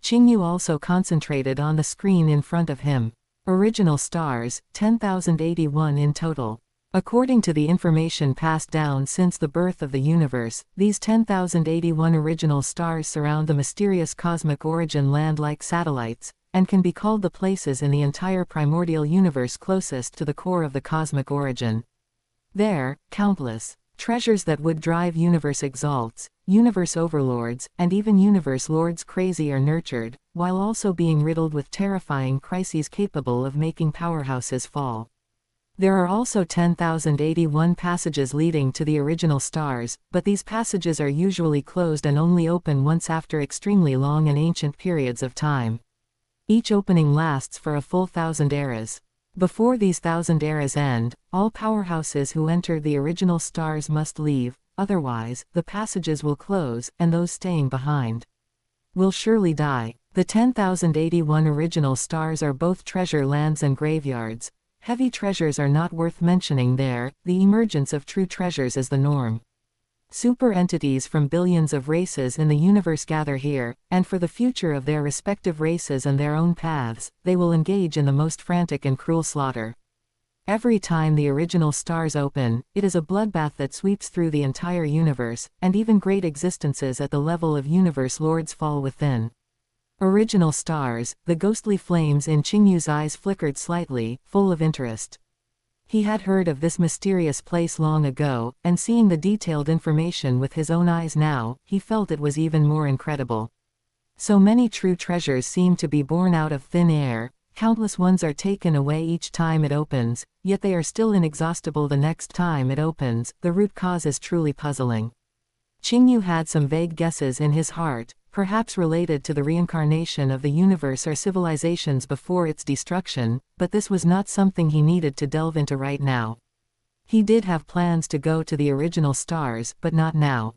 Qingyu also concentrated on the screen in front of him. Original stars, 10,081 in total. According to the information passed down since the birth of the universe, these 10,081 original stars surround the mysterious cosmic origin land like satellites, and can be called the places in the entire primordial universe closest to the core of the cosmic origin. There, countless treasures that would drive universe exalts, universe overlords, and even universe lords crazy are nurtured, while also being riddled with terrifying crises capable of making powerhouses fall. There are also 10,081 passages leading to the original stars, but these passages are usually closed and only open once after extremely long and ancient periods of time. Each opening lasts for a full 1,000 eras. Before these 1,000 eras end, all powerhouses who enter the original stars must leave, otherwise, the passages will close, and those staying behind will surely die. The 10,081 original stars are both treasure lands and graveyards. Heavy treasures are not worth mentioning there, the emergence of true treasures is the norm. Super entities from billions of races in the universe gather here, and for the future of their respective races and their own paths, they will engage in the most frantic and cruel slaughter. Every time the original stars open, it is a bloodbath that sweeps through the entire universe, and even great existences at the level of universe lords fall within. Original stars, the ghostly flames in Qingyu's eyes flickered slightly, full of interest. He had heard of this mysterious place long ago, and seeing the detailed information with his own eyes now, he felt it was even more incredible. So many true treasures seem to be born out of thin air, countless ones are taken away each time it opens, yet they are still inexhaustible the next time it opens. The root cause is truly puzzling. Qingyu had some vague guesses in his heart, perhaps related to the reincarnation of the universe or civilizations before its destruction, but this was not something he needed to delve into right now. He did have plans to go to the original stars, but not now.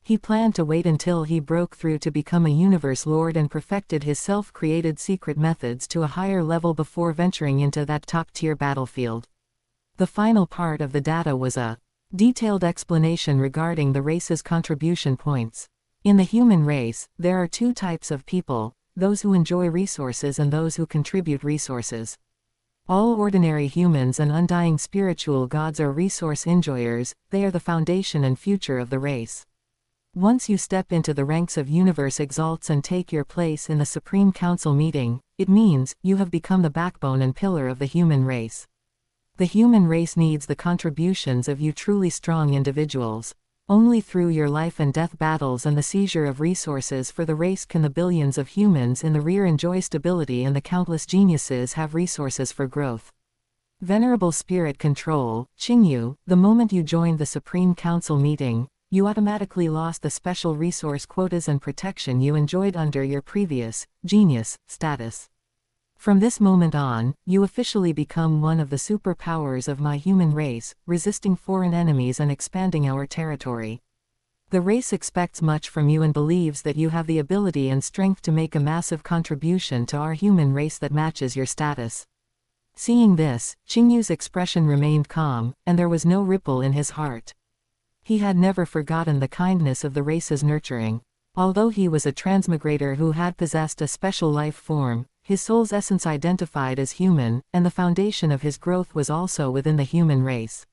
He planned to wait until he broke through to become a universe lord and perfected his self-created secret methods to a higher level before venturing into that top-tier battlefield. The final part of the data was a detailed explanation regarding the race's contribution points. In the human race, there are two types of people, those who enjoy resources and those who contribute resources. All ordinary humans and undying spiritual gods are resource enjoyers, they are the foundation and future of the race. Once you step into the ranks of universe exalts and take your place in the Supreme Council meeting, it means you have become the backbone and pillar of the human race. The human race needs the contributions of you truly strong individuals. Only through your life and death battles and the seizure of resources for the race can the billions of humans in the rear enjoy stability and the countless geniuses have resources for growth. Venerable Spirit Control, Qingyu, the moment you joined the Supreme Council meeting, you automatically lost the special resource quotas and protection you enjoyed under your previous, genius, status. From this moment on, you officially become one of the superpowers of my human race, resisting foreign enemies and expanding our territory. The race expects much from you and believes that you have the ability and strength to make a massive contribution to our human race that matches your status. Seeing this, Qingyu's expression remained calm, and there was no ripple in his heart. He had never forgotten the kindness of the race's nurturing. Although he was a transmigrator who had possessed a special life form, his soul's essence identified as human, and the foundation of his growth was also within the human race.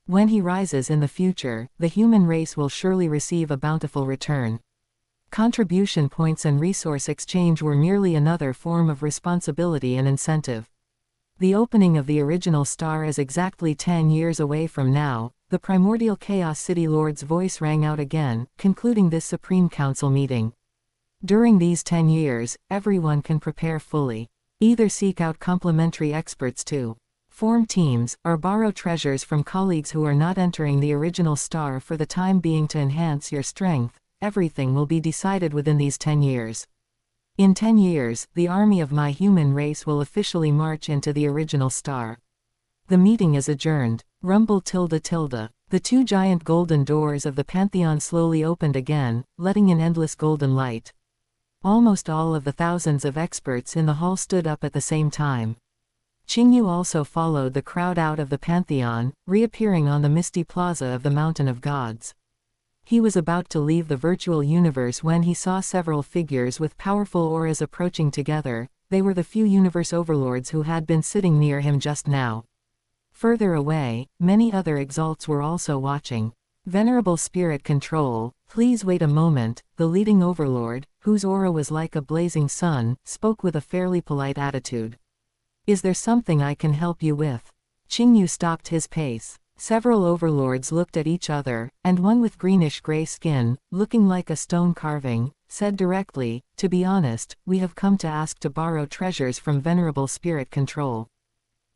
When he rises in the future, the human race will surely receive a bountiful return. Contribution points and resource exchange were merely another form of responsibility and incentive. The opening of the original star is exactly 10 years away from now. The primordial Chaos City Lord's voice rang out again, concluding this Supreme Council meeting. During these 10 years, everyone can prepare fully. Either seek out complementary experts to form teams, or borrow treasures from colleagues who are not entering the original star for the time being to enhance your strength. Everything will be decided within these 10 years. In 10 years, the army of my human race will officially march into the original star. The meeting is adjourned. Rumble tilde tilde. The two giant golden doors of the Pantheon slowly opened again, letting in endless golden light. Almost all of the thousands of experts in the hall stood up at the same time. Qingyu also followed the crowd out of the Pantheon, reappearing on the misty plaza of the Mountain of Gods. He was about to leave the virtual universe when he saw several figures with powerful auras approaching together. They were the few universe overlords who had been sitting near him just now. Further away, many other exalts were also watching. Venerable Spirit Control, please wait a moment. The leading overlord, whose aura was like a blazing sun, spoke with a fairly polite attitude. Is there something I can help you with? Qingyu stopped his pace. Several overlords looked at each other, and one with greenish-gray skin, looking like a stone carving, said directly, to be honest, we have come to ask to borrow treasures from Venerable Spirit Control.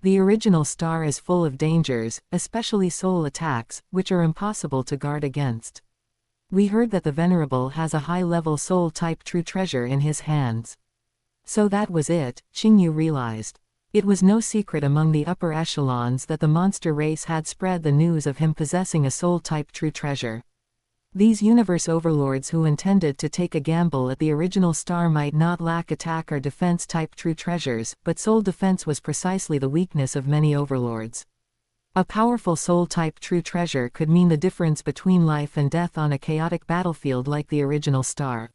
The original star is full of dangers, especially soul attacks, which are impossible to guard against. We heard that the Venerable has a high-level soul-type true treasure in his hands. So that was it, Qingyu realized. It was no secret among the upper echelons that the monster race had spread the news of him possessing a soul-type true treasure. These universe overlords who intended to take a gamble at the original star might not lack attack or defense-type true treasures, but soul defense was precisely the weakness of many overlords. A powerful soul-type true treasure could mean the difference between life and death on a chaotic battlefield like the original star.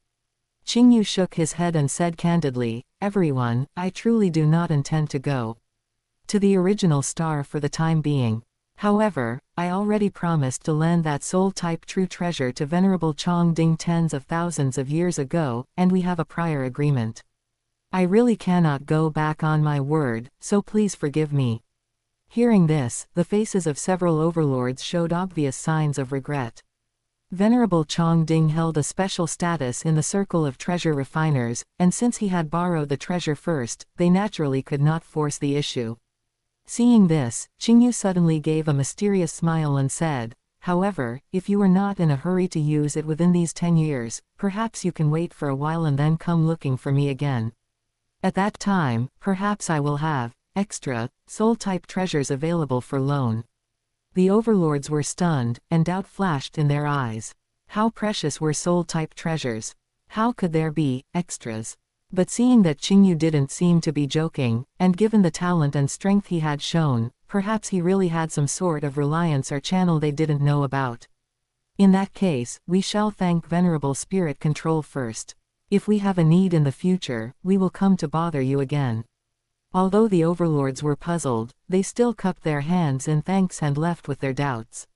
Qingyu shook his head and said candidly, everyone, I truly do not intend to go to the original star for the time being. However, I already promised to lend that soul-type true treasure to Venerable Chongding tens of thousands of years ago, and we have a prior agreement. I really cannot go back on my word, so please forgive me. Hearing this, the faces of several overlords showed obvious signs of regret. Venerable Chongding held a special status in the circle of treasure refiners, and since he had borrowed the treasure first, they naturally could not force the issue. Seeing this, Qingyu suddenly gave a mysterious smile and said, however, if you are not in a hurry to use it within these 10 years, perhaps you can wait for a while and then come looking for me again. At that time, perhaps I will have extra soul-type treasures available for loan. The overlords were stunned, and doubt flashed in their eyes. How precious were soul-type treasures? How could there be extras? But seeing that Qingyu didn't seem to be joking, and given the talent and strength he had shown, perhaps he really had some sort of reliance or channel they didn't know about. In that case, we shall thank Venerable Spirit Control first. If we have a need in the future, we will come to bother you again. Although the overlords were puzzled, they still cupped their hands in thanks and left with their doubts.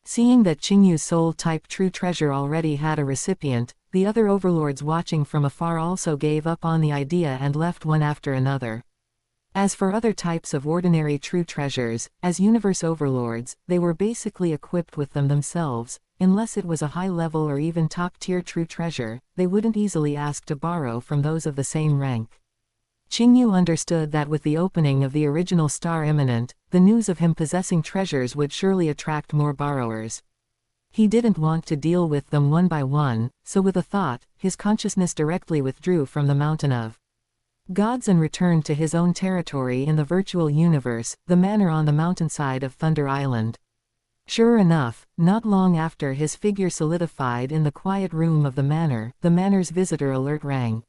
Seeing that Qingyu's soul-type true treasure already had a recipient, the other overlords watching from afar also gave up on the idea and left one after another. As for other types of ordinary true treasures, as universe overlords, they were basically equipped with them themselves. Unless it was a high-level or even top-tier true treasure, they wouldn't easily ask to borrow from those of the same rank. Qingyu understood that with the opening of the original star imminent, the news of him possessing treasures would surely attract more borrowers. He didn't want to deal with them one by one, so with a thought, his consciousness directly withdrew from the mountain of gods and returned to his own territory in the virtual universe, the manor on the mountainside of Thunder Island. Sure enough, not long after his figure solidified in the quiet room of the manor's visitor alert rang.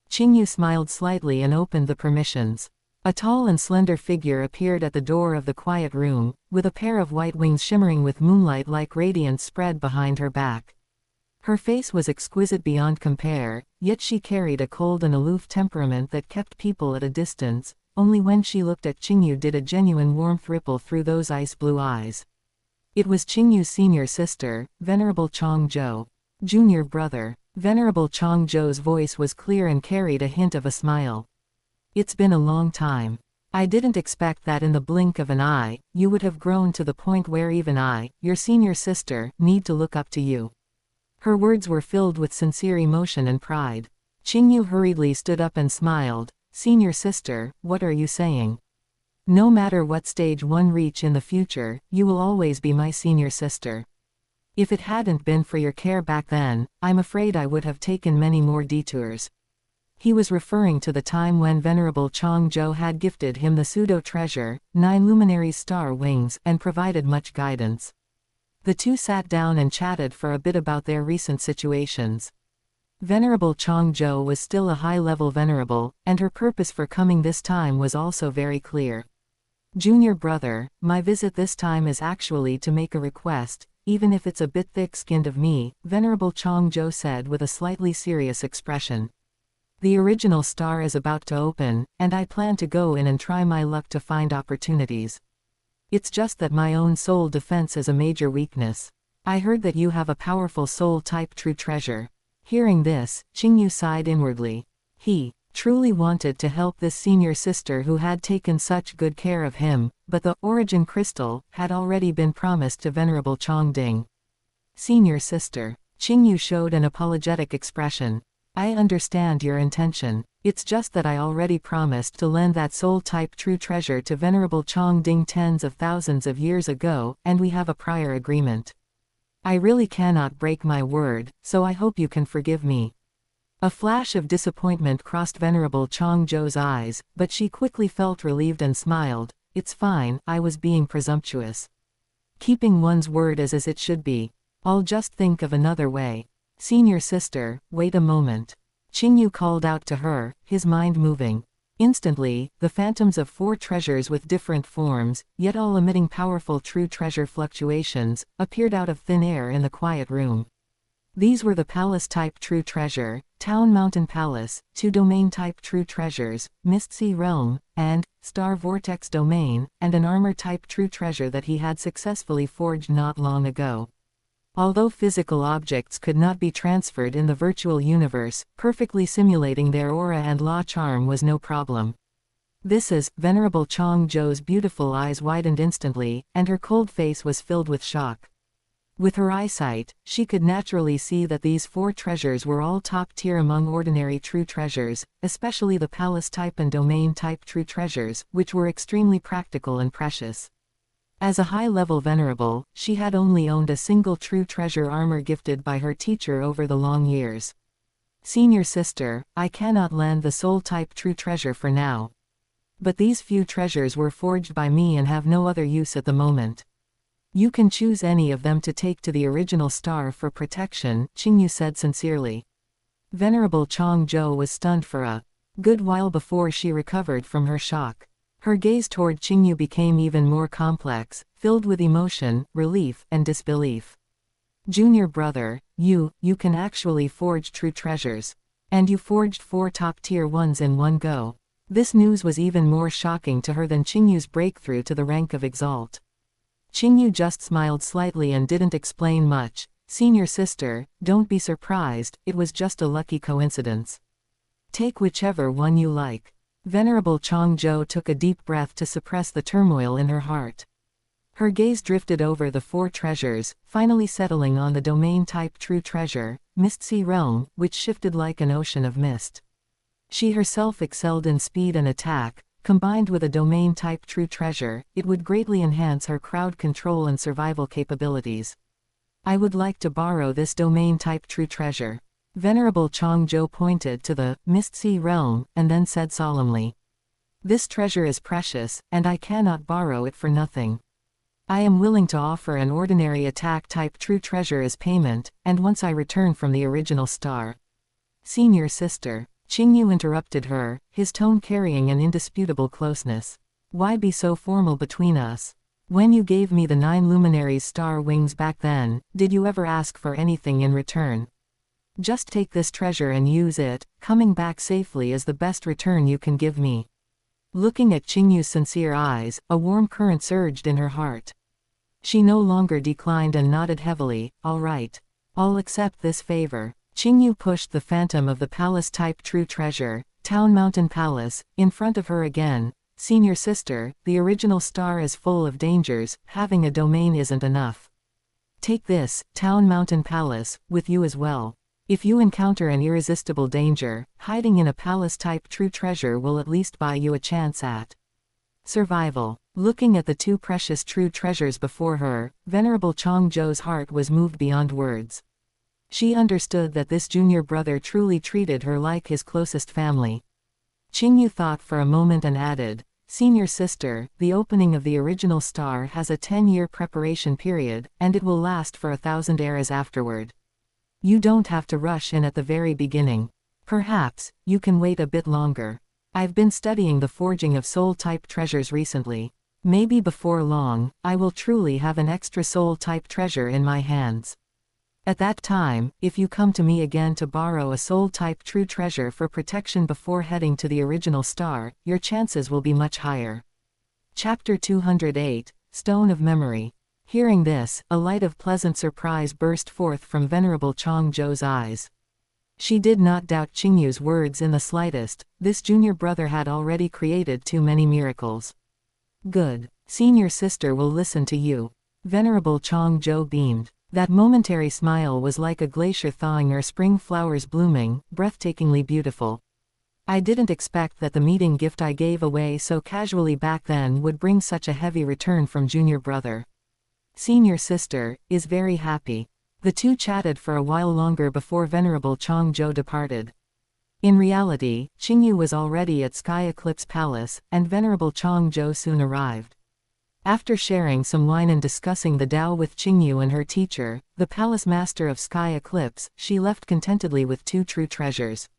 Qingyu smiled slightly and opened the permissions. A tall and slender figure appeared at the door of the quiet room, with a pair of white wings shimmering with moonlight-like radiance spread behind her back. Her face was exquisite beyond compare, yet she carried a cold and aloof temperament that kept people at a distance. Only when she looked at Qingyu did a genuine warmth ripple through those ice-blue eyes. It was Qingyu's senior sister, Venerable Qingyu. Junior brother. Venerable Qingju's voice was clear and carried a hint of a smile. It's been a long time. I didn't expect that in the blink of an eye, you would have grown to the point where even I, your senior sister, need to look up to you. Her words were filled with sincere emotion and pride. Qingyu hurriedly stood up and smiled. Senior sister, what are you saying? No matter what stage one reach in the future, you will always be my senior sister. If it hadn't been for your care back then, I'm afraid I would have taken many more detours. He was referring to the time when Venerable Qingyu had gifted him the pseudo-treasure, 9 luminaries' star wings, and provided much guidance. The two sat down and chatted for a bit about their recent situations. Venerable Qingyu was still a high-level venerable, and her purpose for coming this time was also very clear. Junior brother, my visit this time is actually to make a request, even if it's a bit thick-skinned of me, Venerable Qingyu said with a slightly serious expression. The original star is about to open, and I plan to go in and try my luck to find opportunities. It's just that my own soul defense is a major weakness. I heard that you have a powerful soul-type true treasure. Hearing this, Qingyu sighed inwardly. He truly wanted to help this senior sister who had taken such good care of him, but the origin crystal had already been promised to Venerable Qingding. Senior sister. Qingyu showed an apologetic expression. I understand your intention. It's just that I already promised to lend that soul-type true treasure to Venerable Qingding tens of thousands of years ago, and we have a prior agreement. I really cannot break my word, so I hope you can forgive me. A flash of disappointment crossed Venerable Qingju's eyes, but she quickly felt relieved and smiled. It's fine, I was being presumptuous. Keeping one's word is as it should be. I'll just think of another way. Senior sister, wait a moment. Qingyu called out to her, his mind moving. Instantly, the phantoms of 4 treasures with different forms, yet all emitting powerful true treasure fluctuations, appeared out of thin air in the quiet room. These were the Palace-type true treasure, Town Mountain Palace, 2 domain-type true treasures, Mist Sea Realm, and Star Vortex Domain, and an armor-type true treasure that he had successfully forged not long ago. Although physical objects could not be transferred in the virtual universe, perfectly simulating their aura and law charm was no problem. This is, Venerable Qingju's beautiful eyes widened instantly, and her cold face was filled with shock. With her eyesight, she could naturally see that these 4 treasures were all top tier among ordinary true treasures, especially the palace-type and domain-type true treasures, which were extremely practical and precious. As a high-level venerable, she had only owned a single true treasure armor gifted by her teacher over the long years. Senior sister, I cannot lend the soul-type true treasure for now. But these few treasures were forged by me and have no other use at the moment. You can choose any of them to take to the original star for protection, Qingyu said sincerely. Venerable Qingju was stunned for a good while before she recovered from her shock. Her gaze toward Qingyu became even more complex, filled with emotion, relief, and disbelief. Junior brother, you can actually forge true treasures. And you forged 4 top-tier ones in one go. This news was even more shocking to her than Qingyu's breakthrough to the rank of Exalt. Qingyu just smiled slightly and didn't explain much. Senior sister, don't be surprised, it was just a lucky coincidence. Take whichever one you like. Venerable Changzhou took a deep breath to suppress the turmoil in her heart. Her gaze drifted over the 4 treasures, finally settling on the domain-type true treasure, Mist Sea Realm, which shifted like an ocean of mist. She herself excelled in speed and attack. Combined with a domain-type true treasure, it would greatly enhance her crowd control and survival capabilities. I would like to borrow this domain-type true treasure. Venerable Changzhou pointed to the Mist Sea Realm, and then said solemnly. This treasure is precious, and I cannot borrow it for nothing. I am willing to offer an ordinary attack-type true treasure as payment, and once I return from the original star. Senior sister. Qingyu interrupted her, his tone carrying an indisputable closeness. Why be so formal between us? When you gave me the 9 luminaries' star wings back then, did you ever ask for anything in return? Just take this treasure and use it. Coming back safely is the best return you can give me. Looking at Qingyu's sincere eyes, a warm current surged in her heart. She no longer declined and nodded heavily. All right. I'll accept this favor. Qingyu pushed the phantom of the palace-type true treasure, Town Mountain Palace, in front of her again. Senior sister, the original star is full of dangers, having a domain isn't enough. Take this, Town Mountain Palace, with you as well. If you encounter an irresistible danger, hiding in a palace-type true treasure will at least buy you a chance at survival. Looking at the 2 precious true treasures before her, Venerable Changzhou's heart was moved beyond words. She understood that this junior brother truly treated her like his closest family. Qingyu thought for a moment and added, Senior sister, the opening of the original star has a 10-year preparation period, and it will last for 1,000 eras afterward. You don't have to rush in at the very beginning. Perhaps, you can wait a bit longer. I've been studying the forging of soul-type treasures recently. Maybe before long, I will truly have an extra soul-type treasure in my hands. At that time, if you come to me again to borrow a soul-type true treasure for protection before heading to the original star, your chances will be much higher. Chapter 208, Stone of Memory. Hearing this, a light of pleasant surprise burst forth from Venerable Changzhou's eyes. She did not doubt Qingyu's words in the slightest. This junior brother had already created too many miracles. Good. Senior sister will listen to you. Venerable Changzhou beamed. That momentary smile was like a glacier thawing or spring flowers blooming, breathtakingly beautiful. I didn't expect that the meeting gift I gave away so casually back then would bring such a heavy return from junior brother. Senior sister is very happy. The 2 chatted for a while longer before Venerable Changzhou departed. In reality, Qingyu was already at Sky Eclipse Palace, and Venerable Changzhou soon arrived. After sharing some wine and discussing the Tao with Qingyu and her teacher, the palace master of Sky Eclipse, she left contentedly with 2 true treasures.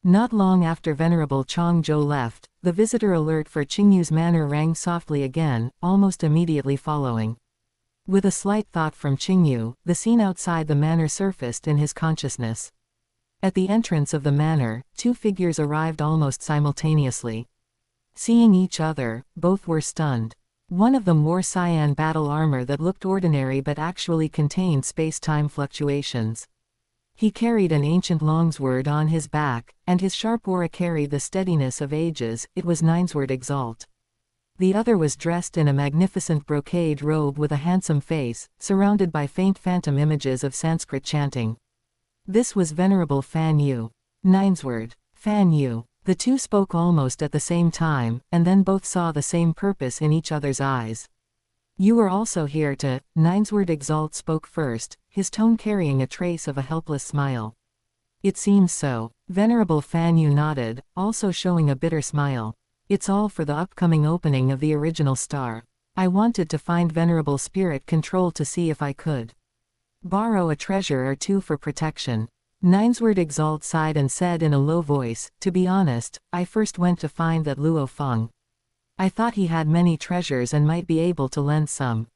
Not long after Venerable Changzhou left, the visitor alert for Qingyu's manor rang softly again, almost immediately following. With a slight thought from Qingyu, the scene outside the manor surfaced in his consciousness. At the entrance of the manor, 2 figures arrived almost simultaneously. Seeing each other, both were stunned. One of them wore cyan battle armor that looked ordinary but actually contained space-time fluctuations. He carried an ancient longsword on his back, and his sharp aura carried the steadiness of ages. It was Ninesword Exalt. The other was dressed in a magnificent brocade robe with a handsome face, surrounded by faint phantom images of Sanskrit chanting. This was Venerable Fan Yu. Ninesword. Fan Yu. The 2 spoke almost at the same time, and then both saw the same purpose in each other's eyes. You were also here to. Ninesword Exalt spoke first, his tone carrying a trace of a helpless smile. It seems so. Venerable Fan Yu nodded, also showing a bitter smile. It's all for the upcoming opening of the original star. I wanted to find Venerable Spirit Control to see if I could borrow a treasure or 2 for protection. Ninesword Exalt sighed and said in a low voice, to be honest, I first went to find that Luo Feng. I thought he had many treasures and might be able to lend some.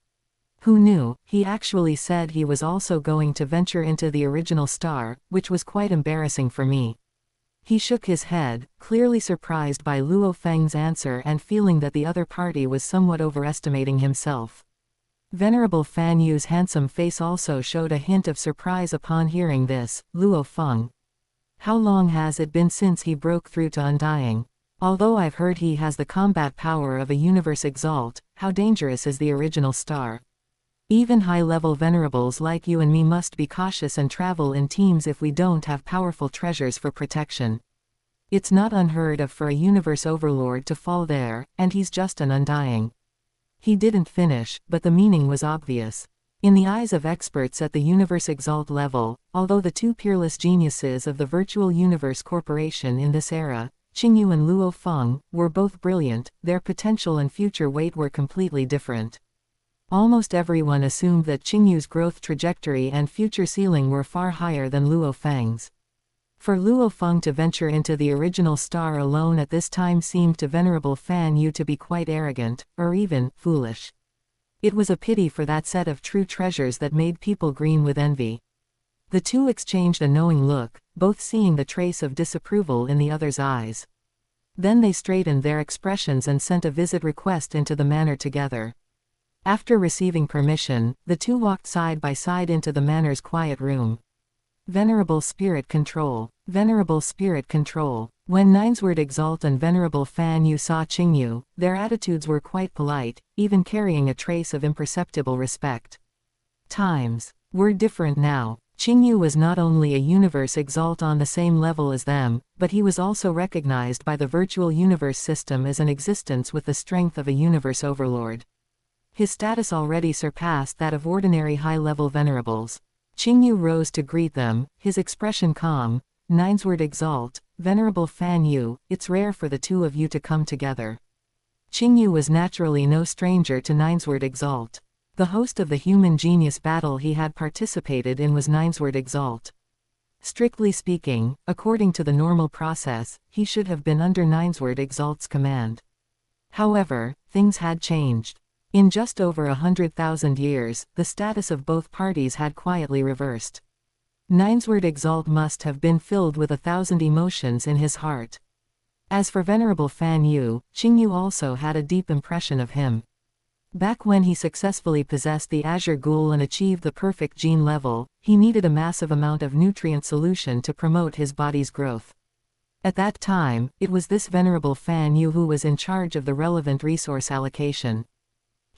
Who knew, he actually said he was also going to venture into the original star, which was quite embarrassing for me. He shook his head, clearly surprised by Luo Feng's answer and feeling that the other party was somewhat overestimating himself. Venerable Fan Yu's handsome face also showed a hint of surprise upon hearing this. Luo Feng. How long has it been since he broke through to Undying? Although I've heard he has the combat power of a universe exalt, how dangerous is the original star? Even high-level venerables like you and me must be cautious and travel in teams if we don't have powerful treasures for protection. It's not unheard of for a universe overlord to fall there, and he's just an Undying. He didn't finish, but the meaning was obvious. In the eyes of experts at the universe exalt level, although the two peerless geniuses of the Virtual Universe Corporation in this era, Qingyu and Luo Feng, were both brilliant, their potential and future weight were completely different. Almost everyone assumed that Qingyu's growth trajectory and future ceiling were far higher than Luo Feng's. For Luo Feng to venture into the original star alone at this time seemed to Venerable Fan Yu to be quite arrogant, or even foolish. It was a pity for that set of true treasures that made people green with envy. The two exchanged a knowing look, both seeing the trace of disapproval in the other's eyes. Then they straightened their expressions and sent a visit request into the manor together. After receiving permission, the two walked side by side into the manor's quiet room. Venerable Spirit Control. Venerable Spirit Control. When Ninesword Exalt and Venerable Fan Yu saw Qingyu, their attitudes were quite polite, even carrying a trace of imperceptible respect. Times were different now. Qingyu was not only a universe exalt on the same level as them, but he was also recognized by the virtual universe system as an existence with the strength of a universe overlord. His status already surpassed that of ordinary high-level venerables. Qingyu rose to greet them, his expression calm. Ninesword Exalt, Venerable Fan Yu, it's rare for the two of you to come together. Qingyu was naturally no stranger to Ninesword Exalt. The host of the human genius battle he had participated in was Ninesword Exalt. Strictly speaking, according to the normal process, he should have been under Ninesword Exalt's command. However, things had changed. In just over 100,000 years, the status of both parties had quietly reversed. Ninesword Exalt must have been filled with 1,000 emotions in his heart. As for Venerable Fan Yu, Qingyu also had a deep impression of him. Back when he successfully possessed the Azure Ghoul and achieved the perfect gene level, he needed a massive amount of nutrient solution to promote his body's growth. At that time, it was this Venerable Fan Yu who was in charge of the relevant resource allocation.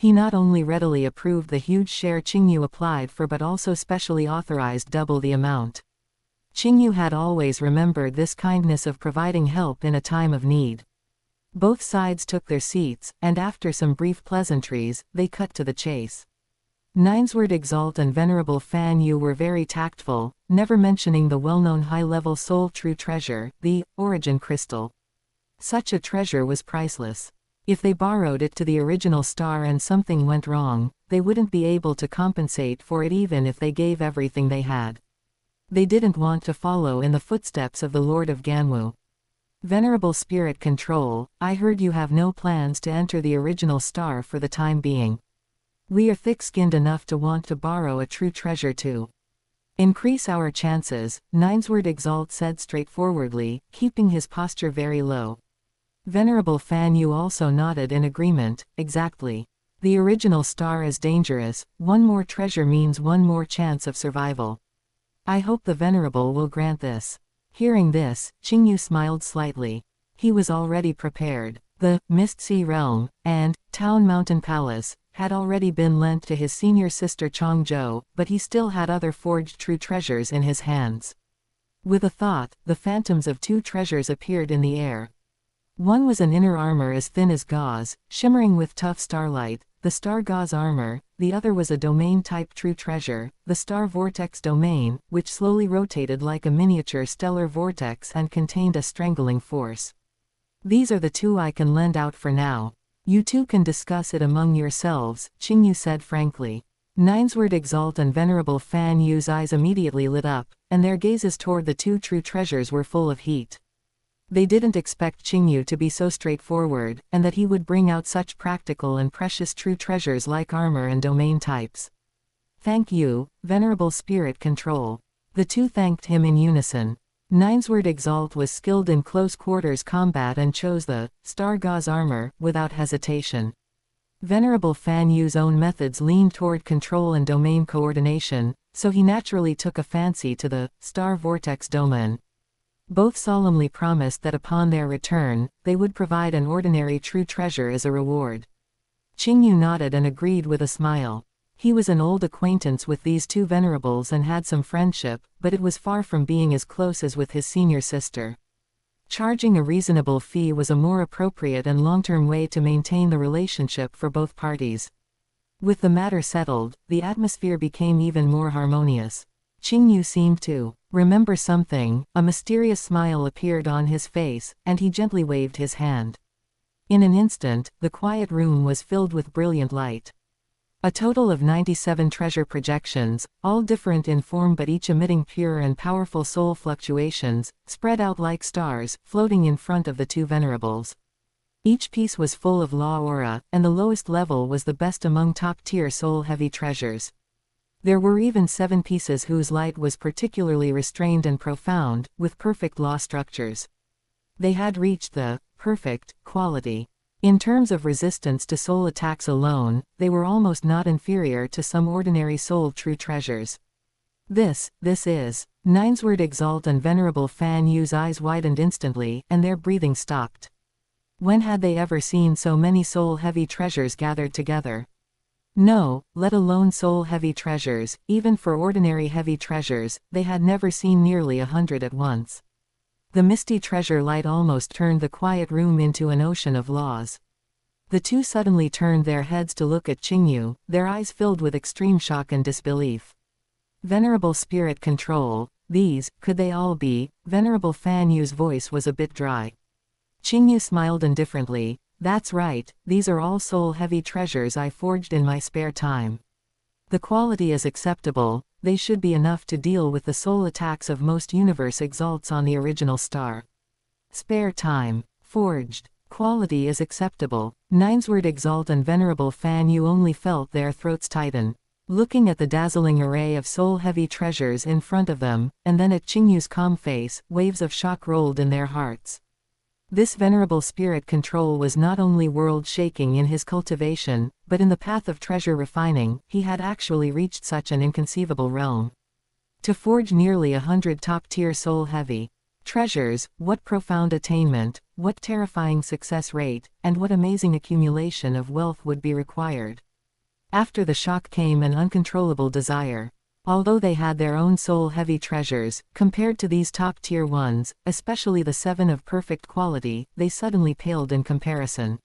He not only readily approved the huge share Qingyu applied for but also specially authorized double the amount. Qingyu had always remembered this kindness of providing help in a time of need. Both sides took their seats, and after some brief pleasantries, they cut to the chase. Ninesword Exalt and Venerable Fan Yu were very tactful, never mentioning the well-known high-level soul true treasure, the Origin Crystal. Such a treasure was priceless. If they borrowed it to the original star and something went wrong, they wouldn't be able to compensate for it even if they gave everything they had. They didn't want to follow in the footsteps of the Lord of Ganwu. Venerable Spirit Control, I heard you have no plans to enter the original star for the time being. We are thick-skinned enough to want to borrow a true treasure to increase our chances, Ninesword Exalt said straightforwardly, keeping his posture very low. Venerable Fan Yu also nodded in agreement. Exactly. The original star is dangerous, one more treasure means one more chance of survival. I hope the Venerable will grant this. Hearing this, Qingyu smiled slightly. He was already prepared. The Mist Sea Realm and Town Mountain Palace had already been lent to his senior sister Chongzhou, but he still had other forged true treasures in his hands. With a thought, the phantoms of two treasures appeared in the air. One was an inner armor as thin as gauze, shimmering with tough starlight, the Star Gauze armor. The other was a domain-type true treasure, the Star Vortex domain, which slowly rotated like a miniature stellar vortex and contained a strangling force. These are the two I can lend out for now. You two can discuss it among yourselves, Qingyu said frankly. Ninesword Exalt and Venerable Fan Yu's eyes immediately lit up, and their gazes toward the two true treasures were full of heat. They didn't expect Qingyu to be so straightforward, and that he would bring out such practical and precious true treasures like armor and domain types. Thank you, Venerable Spirit Control. The two thanked him in unison. Ninesword Exalt was skilled in close quarters combat and chose the Star Gauze armor without hesitation. Venerable Fan Yu's own methods leaned toward control and domain coordination, so he naturally took a fancy to the Star Vortex domain. Both solemnly promised that upon their return, they would provide an ordinary true treasure as a reward. Qingyu nodded and agreed with a smile. He was an old acquaintance with these two venerables and had some friendship, but it was far from being as close as with his senior sister. Charging a reasonable fee was a more appropriate and long-term way to maintain the relationship for both parties. With the matter settled, the atmosphere became even more harmonious. Qingyu seemed to remember something, a mysterious smile appeared on his face, and he gently waved his hand. In an instant, the quiet room was filled with brilliant light. A total of 97 treasure projections, all different in form but each emitting pure and powerful soul fluctuations, spread out like stars, floating in front of the two venerables. Each piece was full of law aura, and the lowest level was the best among top-tier soul-heavy treasures. There were even 7 pieces whose light was particularly restrained and profound, with perfect law structures. They had reached the perfect quality. In terms of resistance to soul attacks alone, they were almost not inferior to some ordinary soul true treasures. This is. Ninesword Exalt and Venerable Fan Yu's eyes widened instantly, and their breathing stopped. When had they ever seen so many soul-heavy treasures gathered together? No, let alone soul-heavy treasures, even for ordinary heavy treasures, they had never seen nearly 100 at once. The misty treasure light almost turned the quiet room into an ocean of laws. The two suddenly turned their heads to look at Qingyu, their eyes filled with extreme shock and disbelief. Venerable Spirit Control, these, could they all be? Venerable Fan Yu's voice was a bit dry. Qingyu smiled indifferently. That's right, these are all soul-heavy treasures I forged in my spare time. The quality is acceptable, they should be enough to deal with the soul attacks of most universe exalts on the original star. Spare time. Forged. Quality is acceptable. Ninesword Exalt and Venerable Fan Yu only felt their throats tighten. Looking at the dazzling array of soul-heavy treasures in front of them, and then at Qingyu's calm face, waves of shock rolled in their hearts. This venerable spirit control was not only world-shaking in his cultivation, but in the path of treasure refining, he had actually reached such an inconceivable realm. To forge nearly 100 top-tier soul-heavy treasures, what profound attainment, what terrifying success rate, and what amazing accumulation of wealth would be required. After the shock came an uncontrollable desire. Although they had their own soul-heavy treasures, compared to these top-tier ones, especially the 7 of perfect quality, they suddenly paled in comparison.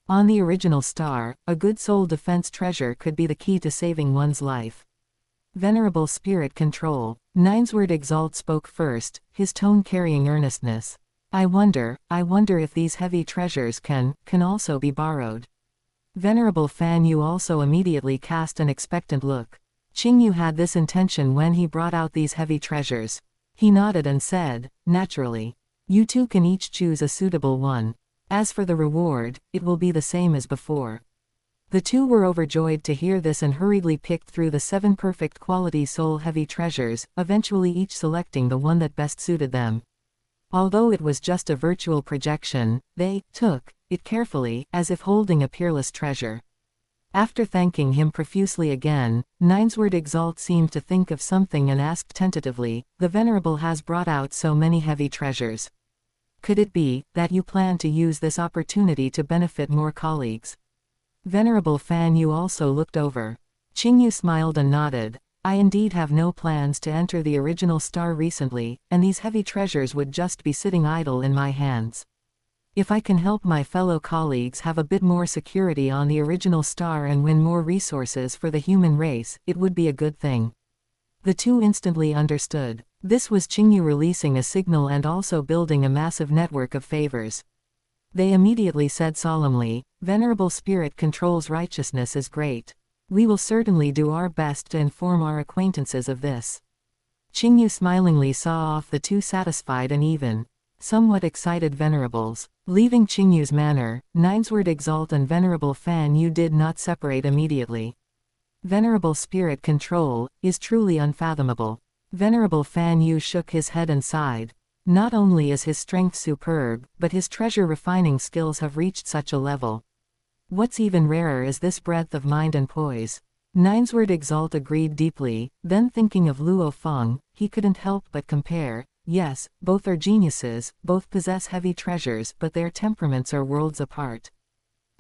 On the original star, a good soul defense treasure could be the key to saving one's life. Venerable Spirit Control. Ninesword Exalt spoke first, his tone carrying earnestness. I wonder if these heavy treasures can also be borrowed. Venerable Fan Yu also immediately cast an expectant look. Qingyu had this intention when he brought out these heavy treasures. He nodded and said, naturally. You two can each choose a suitable one. As for the reward, it will be the same as before. The two were overjoyed to hear this and hurriedly picked through the 7 perfect quality soul-heavy treasures, eventually each selecting the one that best suited them. Although it was just a virtual projection, they took it carefully, as if holding a peerless treasure. After thanking him profusely again, Ninesword Exalt seemed to think of something and asked tentatively, the Venerable has brought out so many heavy treasures. Could it be that you plan to use this opportunity to benefit more colleagues? Venerable Fan Yu also looked over. Qingyu smiled and nodded. I indeed have no plans to enter the original star recently, and these heavy treasures would just be sitting idle in my hands. If I can help my fellow colleagues have a bit more security on the original star and win more resources for the human race, it would be a good thing. The two instantly understood. This was Qingyu releasing a signal and also building a massive network of favors. They immediately said solemnly, Venerable Spirit Control's righteousness is great. We will certainly do our best to inform our acquaintances of this. Qingyu smilingly saw off the two satisfied and even somewhat excited venerables. Leaving Qingyu's manor, Ninesword Exalt and Venerable Fan Yu did not separate immediately. Venerable Spirit Control is truly unfathomable. Venerable Fan Yu shook his head and sighed. Not only is his strength superb, but his treasure refining skills have reached such a level. What's even rarer is this breadth of mind and poise. Ninesword Exalt agreed deeply, then thinking of Luo Feng, he couldn't help but compare. Yes, both are geniuses, both possess heavy treasures, but their temperaments are worlds apart.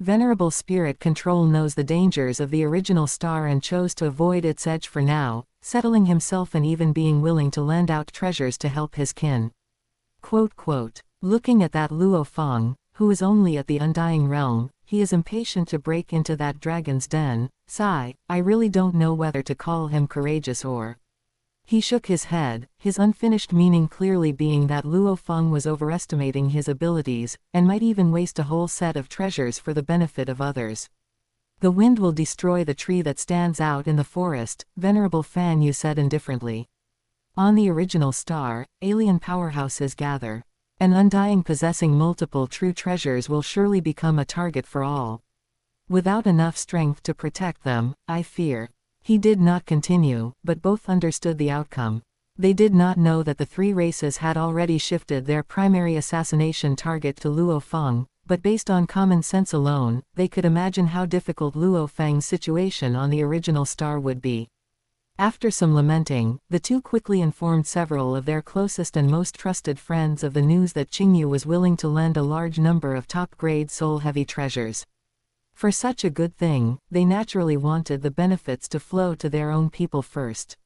Venerable Spirit Control knows the dangers of the original star and chose to avoid its edge for now, settling himself and even being willing to lend out treasures to help his kin. Looking at that Luo Feng, who is only at the Undying Realm, he is impatient to break into that dragon's den. Sigh, I really don't know whether to call him courageous or... He shook his head, his unfinished meaning clearly being that Luo Feng was overestimating his abilities, and might even waste a whole set of treasures for the benefit of others. The wind will destroy the tree that stands out in the forest, Venerable Fan Yu said indifferently. On the original star, alien powerhouses gather. An Undying possessing multiple true treasures will surely become a target for all. Without enough strength to protect them, I fear. He did not continue, but both understood the outcome. They did not know that the three races had already shifted their primary assassination target to Luo Feng, but based on common sense alone, they could imagine how difficult Luo Feng's situation on the original star would be. After some lamenting, the two quickly informed several of their closest and most trusted friends of the news that Qingyu was willing to lend a large number of top-grade soul-heavy treasures. For such a good thing, they naturally wanted the benefits to flow to their own people first.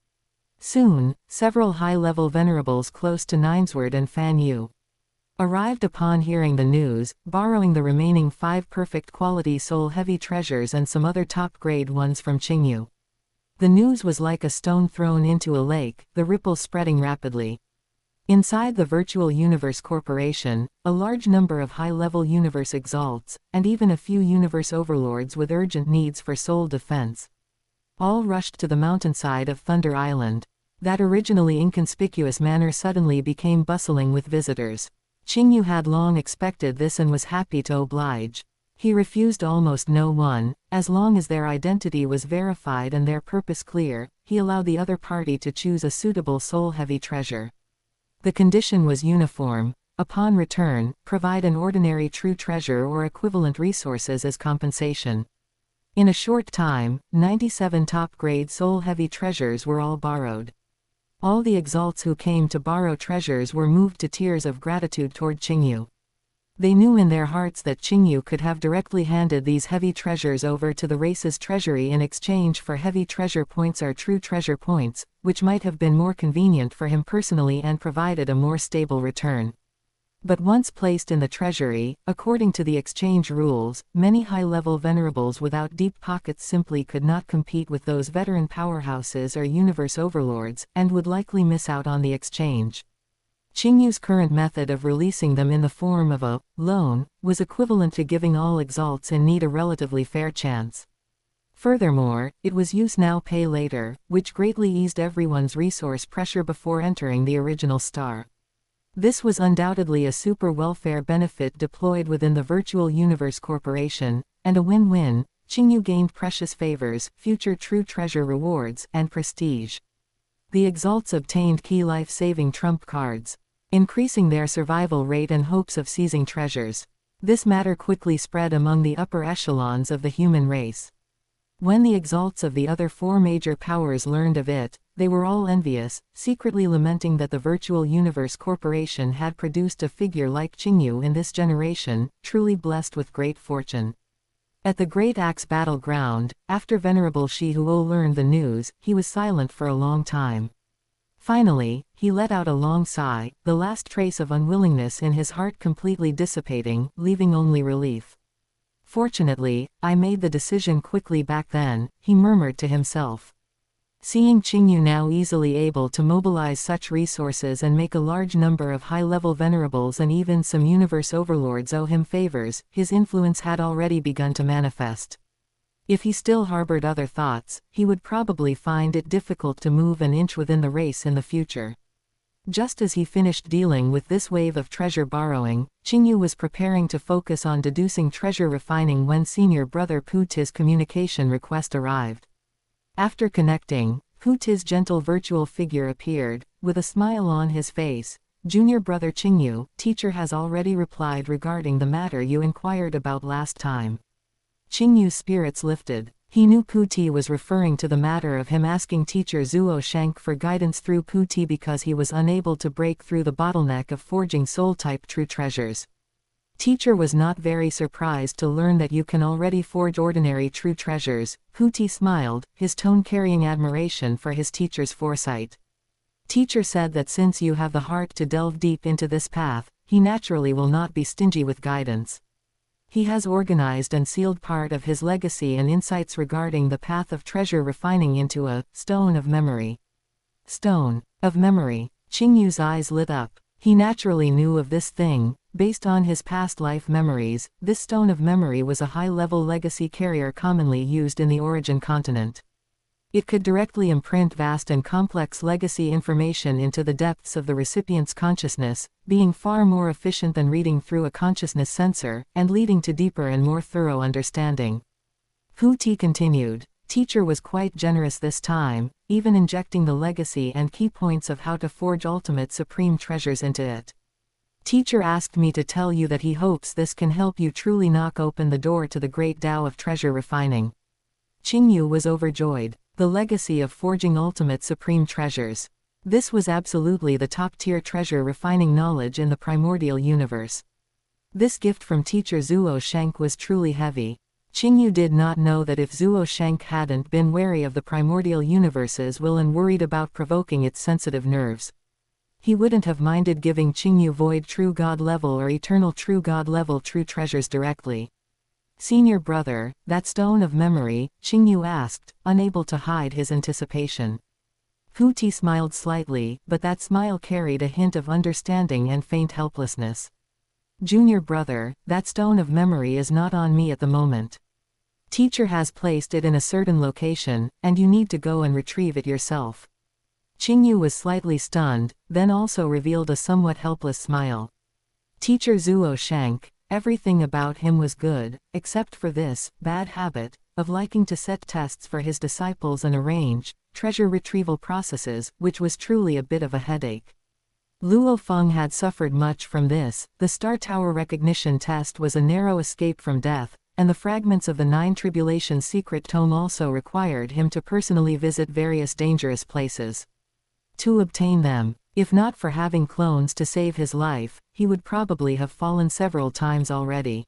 Soon, several high-level venerables close to Ninesword and Fan Yu arrived upon hearing the news, borrowing the remaining 5 perfect quality soul-heavy treasures and some other top-grade ones from Qingyu. The news was like a stone thrown into a lake, the ripples spreading rapidly. Inside the Virtual Universe Corporation, a large number of high-level universe exalts, and even a few universe overlords with urgent needs for soul defense, all rushed to the mountainside of Thunder Island. That originally inconspicuous manor suddenly became bustling with visitors. Qingyu had long expected this and was happy to oblige. He refused almost no one, as long as their identity was verified and their purpose clear. He allowed the other party to choose a suitable soul-heavy treasure. The condition was uniform. Upon return, provide an ordinary true treasure or equivalent resources as compensation. In a short time, 97 top-grade soul-heavy treasures were all borrowed. All the exalts who came to borrow treasures were moved to tears of gratitude toward Qingyu. They knew in their hearts that Qingyu could have directly handed these heavy treasures over to the race's treasury in exchange for heavy treasure points or true treasure points, which might have been more convenient for him personally and provided a more stable return. But once placed in the treasury, according to the exchange rules, many high-level venerables without deep pockets simply could not compete with those veteran powerhouses or universe overlords, and would likely miss out on the exchange. Qingyu's current method of releasing them in the form of a loan was equivalent to giving all exalts in need a relatively fair chance. Furthermore, it was use now pay later, which greatly eased everyone's resource pressure before entering the original star. This was undoubtedly a super welfare benefit deployed within the Virtual Universe Corporation, and a win-win. Qingyu gained precious favors, future true treasure rewards, and prestige. The exalts obtained key life-saving trump cards, increasing their survival rate and hopes of seizing treasures. This matter quickly spread among the upper echelons of the human race. When the exalts of the other 4 major powers learned of it, they were all envious, secretly lamenting that the Virtual Universe Corporation had produced a figure like Qingyu in this generation, truly blessed with great fortune. At the Great Axe battleground, after Venerable Shi Huo learned the news, he was silent for a long time. Finally, he let out a long sigh, the last trace of unwillingness in his heart completely dissipating, leaving only relief. Fortunately, I made the decision quickly back then, he murmured to himself. Seeing Qingyu now easily able to mobilize such resources and make a large number of high-level venerables and even some universe overlords owe him favors, his influence had already begun to manifest. If he still harbored other thoughts, he would probably find it difficult to move an inch within the race in the future. Just as he finished dealing with this wave of treasure borrowing, Qingyu was preparing to focus on deducing treasure refining when senior brother Pu Ti's communication request arrived. After connecting, Pu Ti's gentle virtual figure appeared, with a smile on his face. Junior brother Qingyu, teacher has already replied regarding the matter you inquired about last time. Qingyu's spirits lifted. He knew Puti was referring to the matter of him asking teacher Zuo Shank for guidance through Puti because he was unable to break through the bottleneck of forging soul-type true treasures. Teacher was not very surprised to learn that you can already forge ordinary true treasures. Puti smiled, his tone carrying admiration for his teacher's foresight. Teacher said that since you have the heart to delve deep into this path, he naturally will not be stingy with guidance. He has organized and sealed part of his legacy and insights regarding the path of treasure refining into a stone of memory. Stone of memory. Qingyu's eyes lit up. He naturally knew of this thing. Based on his past life memories, this stone of memory was a high-level legacy carrier commonly used in the origin continent. It could directly imprint vast and complex legacy information into the depths of the recipient's consciousness, being far more efficient than reading through a consciousness sensor, and leading to deeper and more thorough understanding. Puti continued. Teacher was quite generous this time, even injecting the legacy and key points of how to forge ultimate supreme treasures into it. Teacher asked me to tell you that he hopes this can help you truly knock open the door to the great Tao of treasure refining. Qingyu was overjoyed. The legacy of forging ultimate supreme treasures. This was absolutely the top-tier treasure refining knowledge in the primordial universe. This gift from teacher Zuo Shank was truly heavy. Qingyu did not know that if Zuo Shank hadn't been wary of the primordial universe's will and worried about provoking its sensitive nerves, he wouldn't have minded giving Qingyu void true god level or eternal true god level true treasures directly. Senior brother, that stone of memory, Qingyu asked, unable to hide his anticipation. Puti smiled slightly, but that smile carried a hint of understanding and faint helplessness. Junior brother, that stone of memory is not on me at the moment. Teacher has placed it in a certain location, and you need to go and retrieve it yourself. Qingyu was slightly stunned, then also revealed a somewhat helpless smile. Teacher Zuo Shank, everything about him was good, except for this bad habit of liking to set tests for his disciples and arrange treasure retrieval processes, which was truly a bit of a headache. Luo Feng had suffered much from this. The Star Tower recognition test was a narrow escape from death, and the fragments of the Nine Tribulations secret tome also required him to personally visit various dangerous places. To obtain them, if not for having clones to save his life, he would probably have fallen several times already.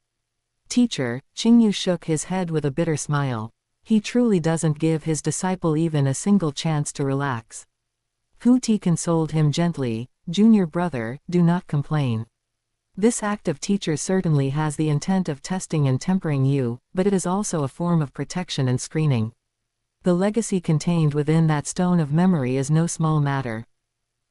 Teacher, Qingyu shook his head with a bitter smile. He truly doesn't give his disciple even a single chance to relax. Puti consoled him gently, junior brother, do not complain. This act of teacher certainly has the intent of testing and tempering you, but it is also a form of protection and screening. The legacy contained within that stone of memory is no small matter.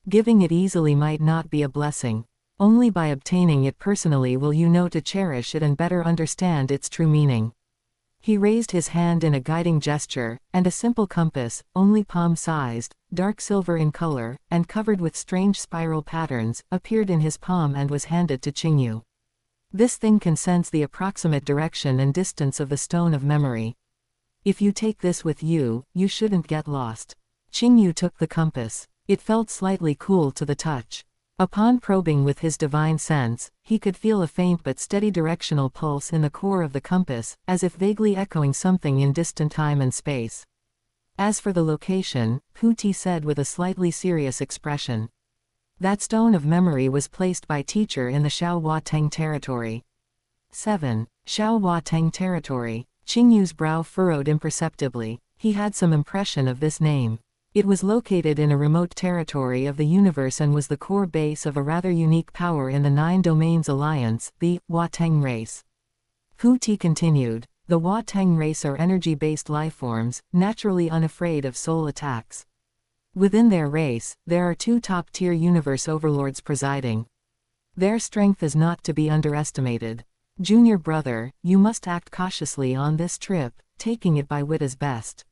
Giving it easily might not be a blessing. Only by obtaining it personally will you know to cherish it and better understand its true meaning. He raised his hand in a guiding gesture, and a simple compass, only palm-sized, dark silver in color, and covered with strange spiral patterns, appeared in his palm and was handed to Qingyu. This thing can sense the approximate direction and distance of the stone of memory. If you take this with you, you shouldn't get lost. Qingyu took the compass. It felt slightly cool to the touch. Upon probing with his divine sense, he could feel a faint but steady directional pulse in the core of the compass, as if vaguely echoing something in distant time and space. As for the location, Puti said with a slightly serious expression. That stone of memory was placed by teacher in the Xiaohua Teng territory. 7. Xiaohua Teng territory. Qingyu's brow furrowed imperceptibly. He had some impression of this name. It was located in a remote territory of the universe and was the core base of a rather unique power in the Nine Domains Alliance, the Hua Teng race. Puti continued. The Hua Teng race are energy-based lifeforms, naturally unafraid of soul attacks. Within their race, there are two top-tier universe overlords presiding. Their strength is not to be underestimated. Junior brother, you must act cautiously on this trip, taking it by wit as best.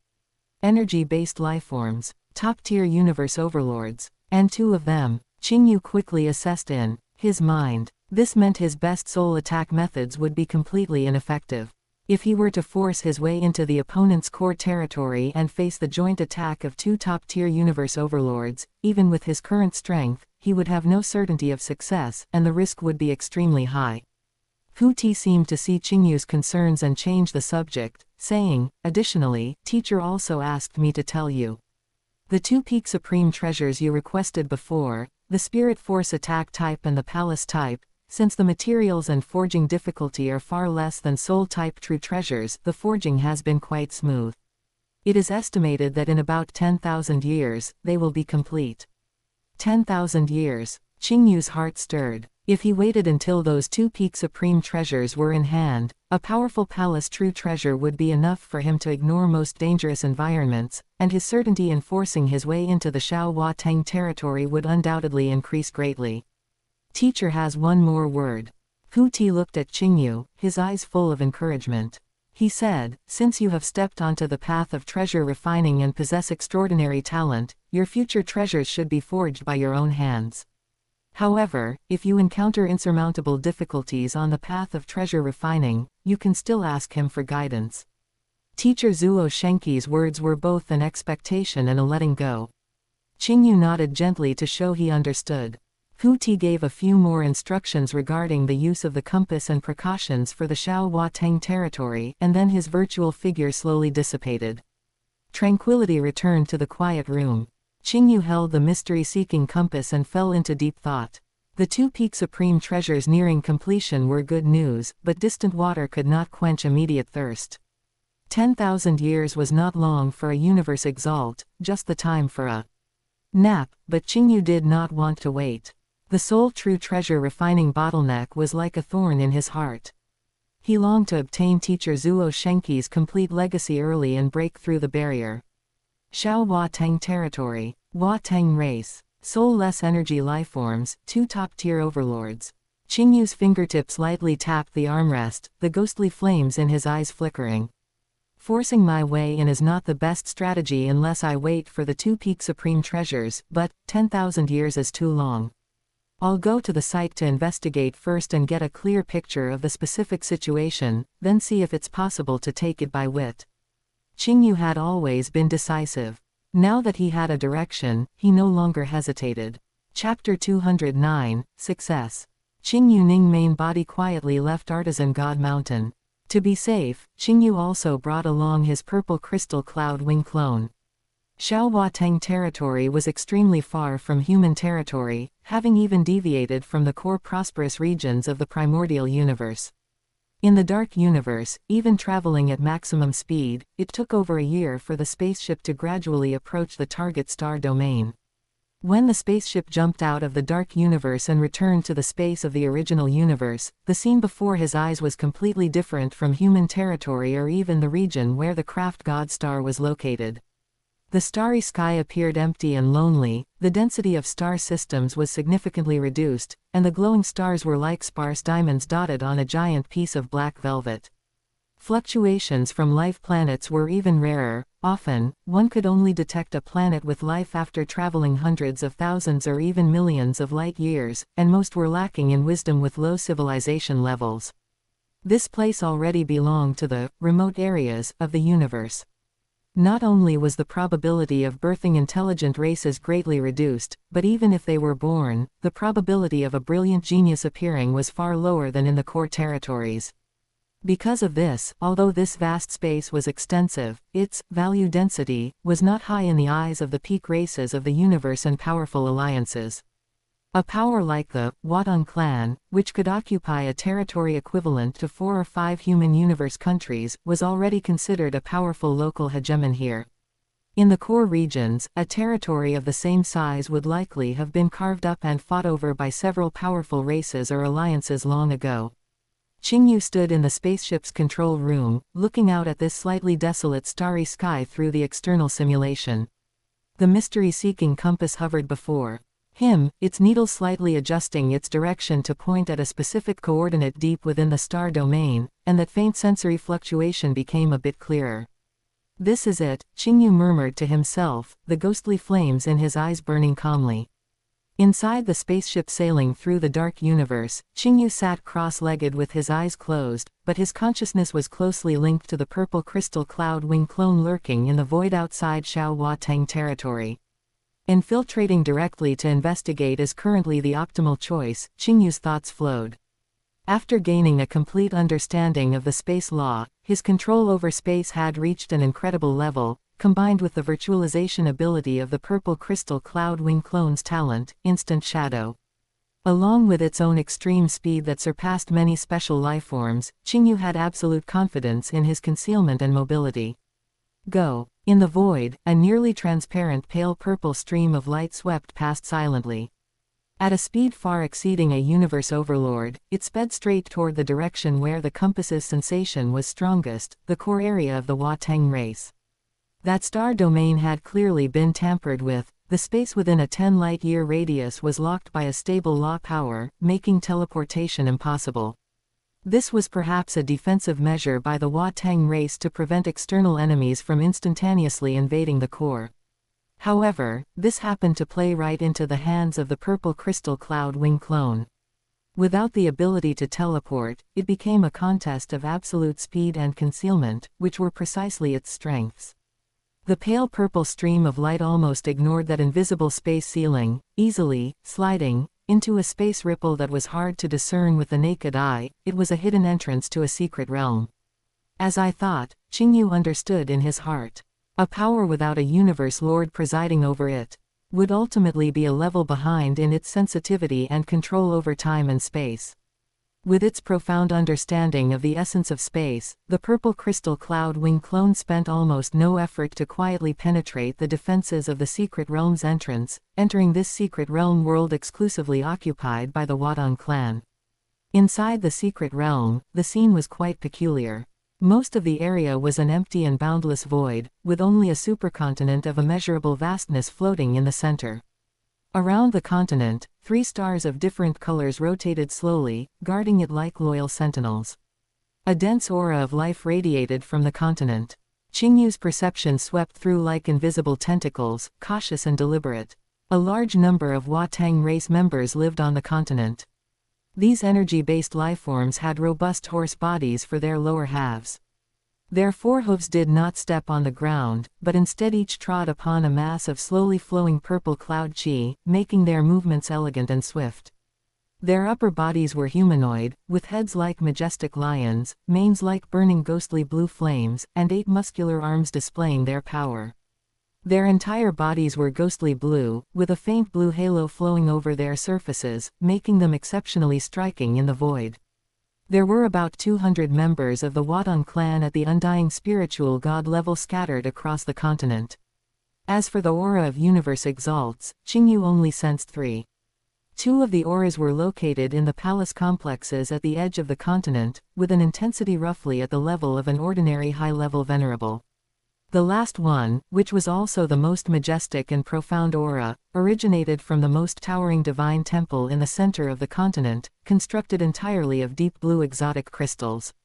Energy-based lifeforms, top-tier universe overlords, and two of them, Qingyu quickly assessed in his mind. This meant his best soul attack methods would be completely ineffective. If he were to force his way into the opponent's core territory and face the joint attack of two top-tier universe overlords, even with his current strength, he would have no certainty of success, and the risk would be extremely high. Hu Ti seemed to see Qingyu's concerns and changed the subject, saying, "Additionally, teacher also asked me to tell you. The two peak supreme treasures you requested before, the Spirit Force attack type and the Palace type, since the materials and forging difficulty are far less than Soul type true treasures, the forging has been quite smooth. It is estimated that in about 10,000 years, they will be complete." 10,000 years. Qingyu's heart stirred. If he waited until those two peak supreme treasures were in hand, a powerful palace true treasure would be enough for him to ignore most dangerous environments, and his certainty in forcing his way into the Xiao Tang territory would undoubtedly increase greatly. Teacher has one more word. Hu Ti looked at Qingyu, his eyes full of encouragement. He said, "Since you have stepped onto the path of treasure refining and possess extraordinary talent, your future treasures should be forged by your own hands. However, if you encounter insurmountable difficulties on the path of treasure refining, you can still ask him for guidance." Teacher Zuo Shenqi's words were both an expectation and a letting go. Qingyu nodded gently to show he understood. Hu Ti gave a few more instructions regarding the use of the compass and precautions for the Xiao Tang territory, and then his virtual figure slowly dissipated. Tranquility returned to the quiet room. Qingyu held the mystery-seeking compass and fell into deep thought. The two peak supreme treasures nearing completion were good news, but distant water could not quench immediate thirst. 10,000 years was not long for a universe exalt, just the time for a nap, but Qingyu did not want to wait. The sole true treasure refining bottleneck was like a thorn in his heart. He longed to obtain teacher Zuo Shenqi's complete legacy early and break through the barrier. Xiao Tang territory, Tang race, soul-less energy lifeforms, two top-tier overlords. Qingyu's fingertips lightly tapped the armrest, the ghostly flames in his eyes flickering. Forcing my way in is not the best strategy unless I wait for the two peak supreme treasures, but 10,000 years is too long. I'll go to the site to investigate first and get a clear picture of the specific situation, then see if it's possible to take it by wit. Qingyu had always been decisive. Now that he had a direction, he no longer hesitated. Chapter 209, Success. Qingyu Ning main body quietly left Artisan God Mountain. To be safe, Qingyu also brought along his purple crystal cloud wing clone. Xiao Tang territory was extremely far from human territory, having even deviated from the core prosperous regions of the primordial universe. In the dark universe, even traveling at maximum speed, it took over a year for the spaceship to gradually approach the target star domain. When the spaceship jumped out of the dark universe and returned to the space of the original universe, the scene before his eyes was completely different from human territory or even the region where the craft god star was located. The starry sky appeared empty and lonely, the density of star systems was significantly reduced, and the glowing stars were like sparse diamonds dotted on a giant piece of black velvet. Fluctuations from life planets were even rarer. Often, one could only detect a planet with life after traveling hundreds of thousands or even millions of light years, and most were lacking in wisdom with low civilization levels. This place already belonged to the remote areas of the universe. Not only was the probability of birthing intelligent races greatly reduced, but even if they were born, the probability of a brilliant genius appearing was far lower than in the core territories. Because of this, although this vast space was extensive, its value density was not high in the eyes of the peak races of the universe and powerful alliances. A power like the Qinglin Clan, which could occupy a territory equivalent to 4 or 5 human universe countries, was already considered a powerful local hegemon here. In the core regions, a territory of the same size would likely have been carved up and fought over by several powerful races or alliances long ago. Qingyu stood in the spaceship's control room, looking out at this slightly desolate starry sky through the external simulation. The mystery-seeking compass hovered before him, its needle slightly adjusting its direction to point at a specific coordinate deep within the star domain, and that faint sensory fluctuation became a bit clearer. "This is it," Qingyu murmured to himself, the ghostly flames in his eyes burning calmly. Inside the spaceship sailing through the dark universe, Qingyu sat cross-legged with his eyes closed, but his consciousness was closely linked to the purple crystal cloud wing clone lurking in the void outside Xiao Tang territory. Infiltrating directly to investigate is currently the optimal choice, Qingyu's thoughts flowed. After gaining a complete understanding of the space law, his control over space had reached an incredible level, combined with the virtualization ability of the purple crystal cloud wing clone's talent, Instant Shadow. Along with its own extreme speed that surpassed many special lifeforms, Qingyu had absolute confidence in his concealment and mobility. Go. In the void, a nearly transparent pale purple stream of light swept past silently. At a speed far exceeding a universe overlord, it sped straight toward the direction where the compass's sensation was strongest, the core area of the Watang race. That star domain had clearly been tampered with. The space within a 10 light-year radius was locked by a stable law power, making teleportation impossible. This was perhaps a defensive measure by the Watang race to prevent external enemies from instantaneously invading the core. However, this happened to play right into the hands of the purple crystal cloud wing clone. Without the ability to teleport, it became a contest of absolute speed and concealment, which were precisely its strengths. The pale purple stream of light almost ignored that invisible space ceiling, easily sliding into a space ripple that was hard to discern with the naked eye. It was a hidden entrance to a secret realm. As I thought, Qingyu understood in his heart. A power without a universe lord presiding over it would ultimately be a level behind in its sensitivity and control over time and space. With its profound understanding of the essence of space, the purple crystal cloud wing clone spent almost no effort to quietly penetrate the defenses of the secret realm's entrance, entering this secret realm world exclusively occupied by the Qingling clan. Inside the secret realm, the scene was quite peculiar. Most of the area was an empty and boundless void, with only a supercontinent of immeasurable vastness floating in the center. Around the continent, 3 stars of different colors rotated slowly, guarding it like loyal sentinels. A dense aura of life radiated from the continent. Qingyu's perception swept through like invisible tentacles, cautious and deliberate. A large number of Watang race members lived on the continent. These energy-based lifeforms had robust horse bodies for their lower halves. Their forehooves did not step on the ground, but instead each trod upon a mass of slowly flowing purple cloud qi, making their movements elegant and swift. Their upper bodies were humanoid, with heads like majestic lions, manes like burning ghostly blue flames, and 8 muscular arms displaying their power. Their entire bodies were ghostly blue, with a faint blue halo flowing over their surfaces, making them exceptionally striking in the void. There were about 200 members of the Qingling clan at the undying spiritual god level scattered across the continent. As for the aura of universe exalts, Qingyu only sensed 3. 2 of the auras were located in the palace complexes at the edge of the continent, with an intensity roughly at the level of an ordinary high-level venerable. The last one, which was also the most majestic and profound aura, originated from the most towering divine temple in the center of the continent, constructed entirely of deep blue exotic crystals.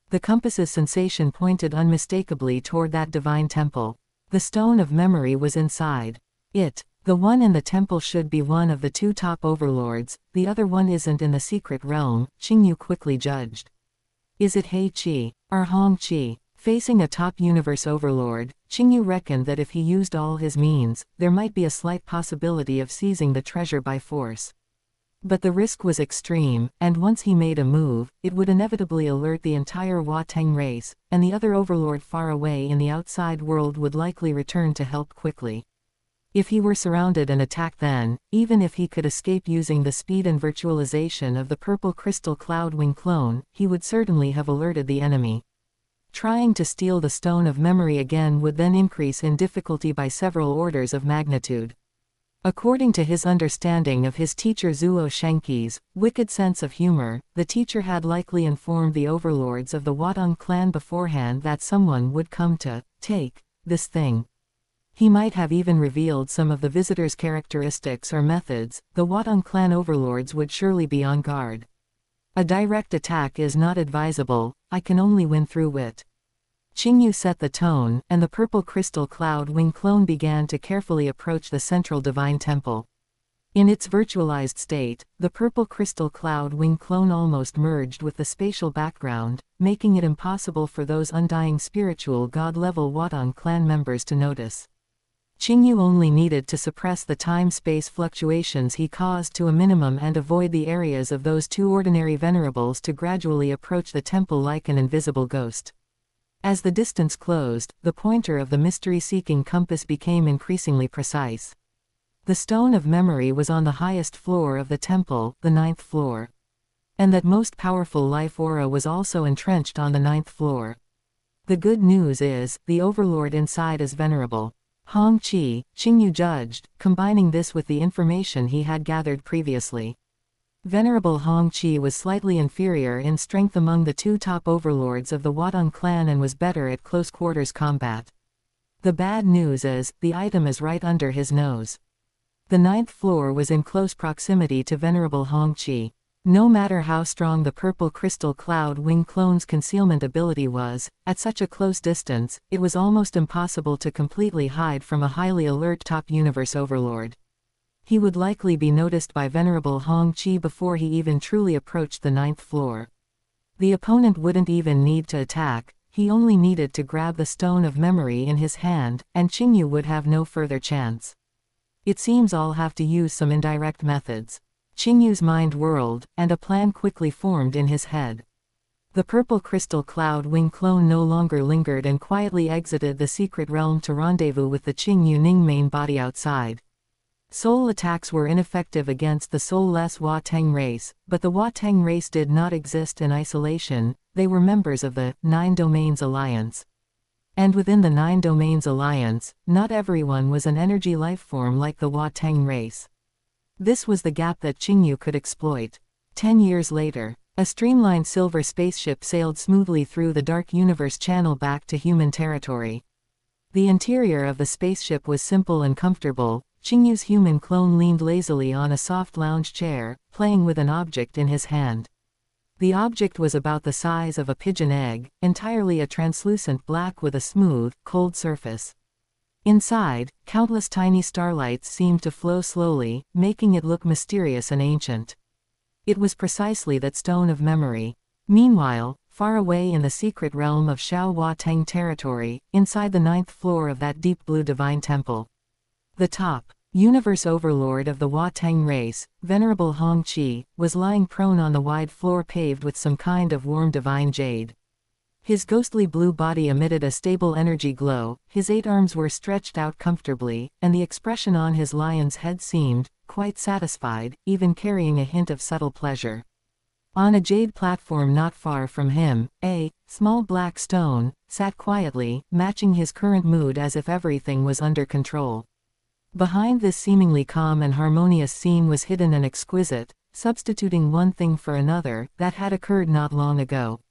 The compass's sensation pointed unmistakably toward that divine temple. The stone of memory was inside it. The one in the temple should be one of the 2 top overlords, the other one isn't in the secret realm, Qingyu quickly judged. Is it He Qi, or Hong Qi? Facing a top universe overlord, Qingyu reckoned that if he used all his means, there might be a slight possibility of seizing the treasure by force. But the risk was extreme, and once he made a move, it would inevitably alert the entire Watang race, and the other overlord far away in the outside world would likely return to help quickly. If he were surrounded and attacked then, even if he could escape using the speed and virtualization of the purple crystal cloud wing clone, he would certainly have alerted the enemy. Trying to steal the stone of memory again would then increase in difficulty by several orders of magnitude. According to his understanding of his teacher Zuo Shenqi's wicked sense of humor, the teacher had likely informed the overlords of the Qingling clan beforehand that someone would come to take this thing. He might have even revealed some of the visitor's characteristics or methods. The Qingling clan overlords would surely be on guard. A direct attack is not advisable, I can only win through wit. Qingyu set the tone, and the purple crystal cloud wing clone began to carefully approach the central divine temple. In its virtualized state, the purple crystal cloud wing clone almost merged with the spatial background, making it impossible for those undying spiritual god-level Qingling clan members to notice. Qingyu only needed to suppress the time-space fluctuations he caused to a minimum and avoid the areas of those two ordinary venerables to gradually approach the temple like an invisible ghost. As the distance closed, the pointer of the mystery-seeking compass became increasingly precise. The stone of memory was on the highest floor of the temple, the 9th floor. And that most powerful life aura was also entrenched on the 9th floor. The good news is, the overlord inside is venerable. Hongqi, Qingyu judged, combining this with the information he had gathered previously. Venerable Hongqi was slightly inferior in strength among the two top overlords of the Qinglin clan and was better at close-quarters combat. The bad news is, the item is right under his nose. The 9th floor was in close proximity to Venerable Hongqi. No matter how strong the purple crystal cloud wing clone's concealment ability was, at such a close distance, it was almost impossible to completely hide from a highly alert top universe overlord. He would likely be noticed by Venerable Hongqi before he even truly approached the 9th floor. The opponent wouldn't even need to attack, he only needed to grab the stone of memory in his hand, and Qingyu would have no further chance. It seems I'll have to use some indirect methods. Qingyu's mind whirled, and a plan quickly formed in his head. The purple crystal cloud wing clone no longer lingered and quietly exited the secret realm to rendezvous with the Qingyu Ning main body outside. Soul attacks were ineffective against the soulless Hua Teng race, but the Hua Teng race did not exist in isolation, they were members of the 9 Domains Alliance. And within the 9 Domains Alliance, not everyone was an energy lifeform like the Hua Teng race. This was the gap that Qingyu could exploit. 10 years later, a streamlined silver spaceship sailed smoothly through the Dark Universe channel back to human territory. The interior of the spaceship was simple and comfortable. Qingyu's human clone leaned lazily on a soft lounge chair, playing with an object in his hand. The object was about the size of a pigeon egg, entirely a translucent black with a smooth, cold surface. Inside, countless tiny starlights seemed to flow slowly, making it look mysterious and ancient. It was precisely that stone of memory. Meanwhile, far away in the secret realm of Xiao Hua Teng territory, inside the 9th floor of that deep blue divine temple, the top universe overlord of the Hua Teng race, Venerable Hongqi, was lying prone on the wide floor paved with some kind of warm divine jade. His ghostly blue body emitted a stable energy glow, his 8 arms were stretched out comfortably, and the expression on his lion's head seemed quite satisfied, even carrying a hint of subtle pleasure. On a jade platform not far from him, a small black stone sat quietly, matching his current mood as if everything was under control. Behind this seemingly calm and harmonious scene was hidden an exquisite, substituting one thing for another, that had occurred not long ago.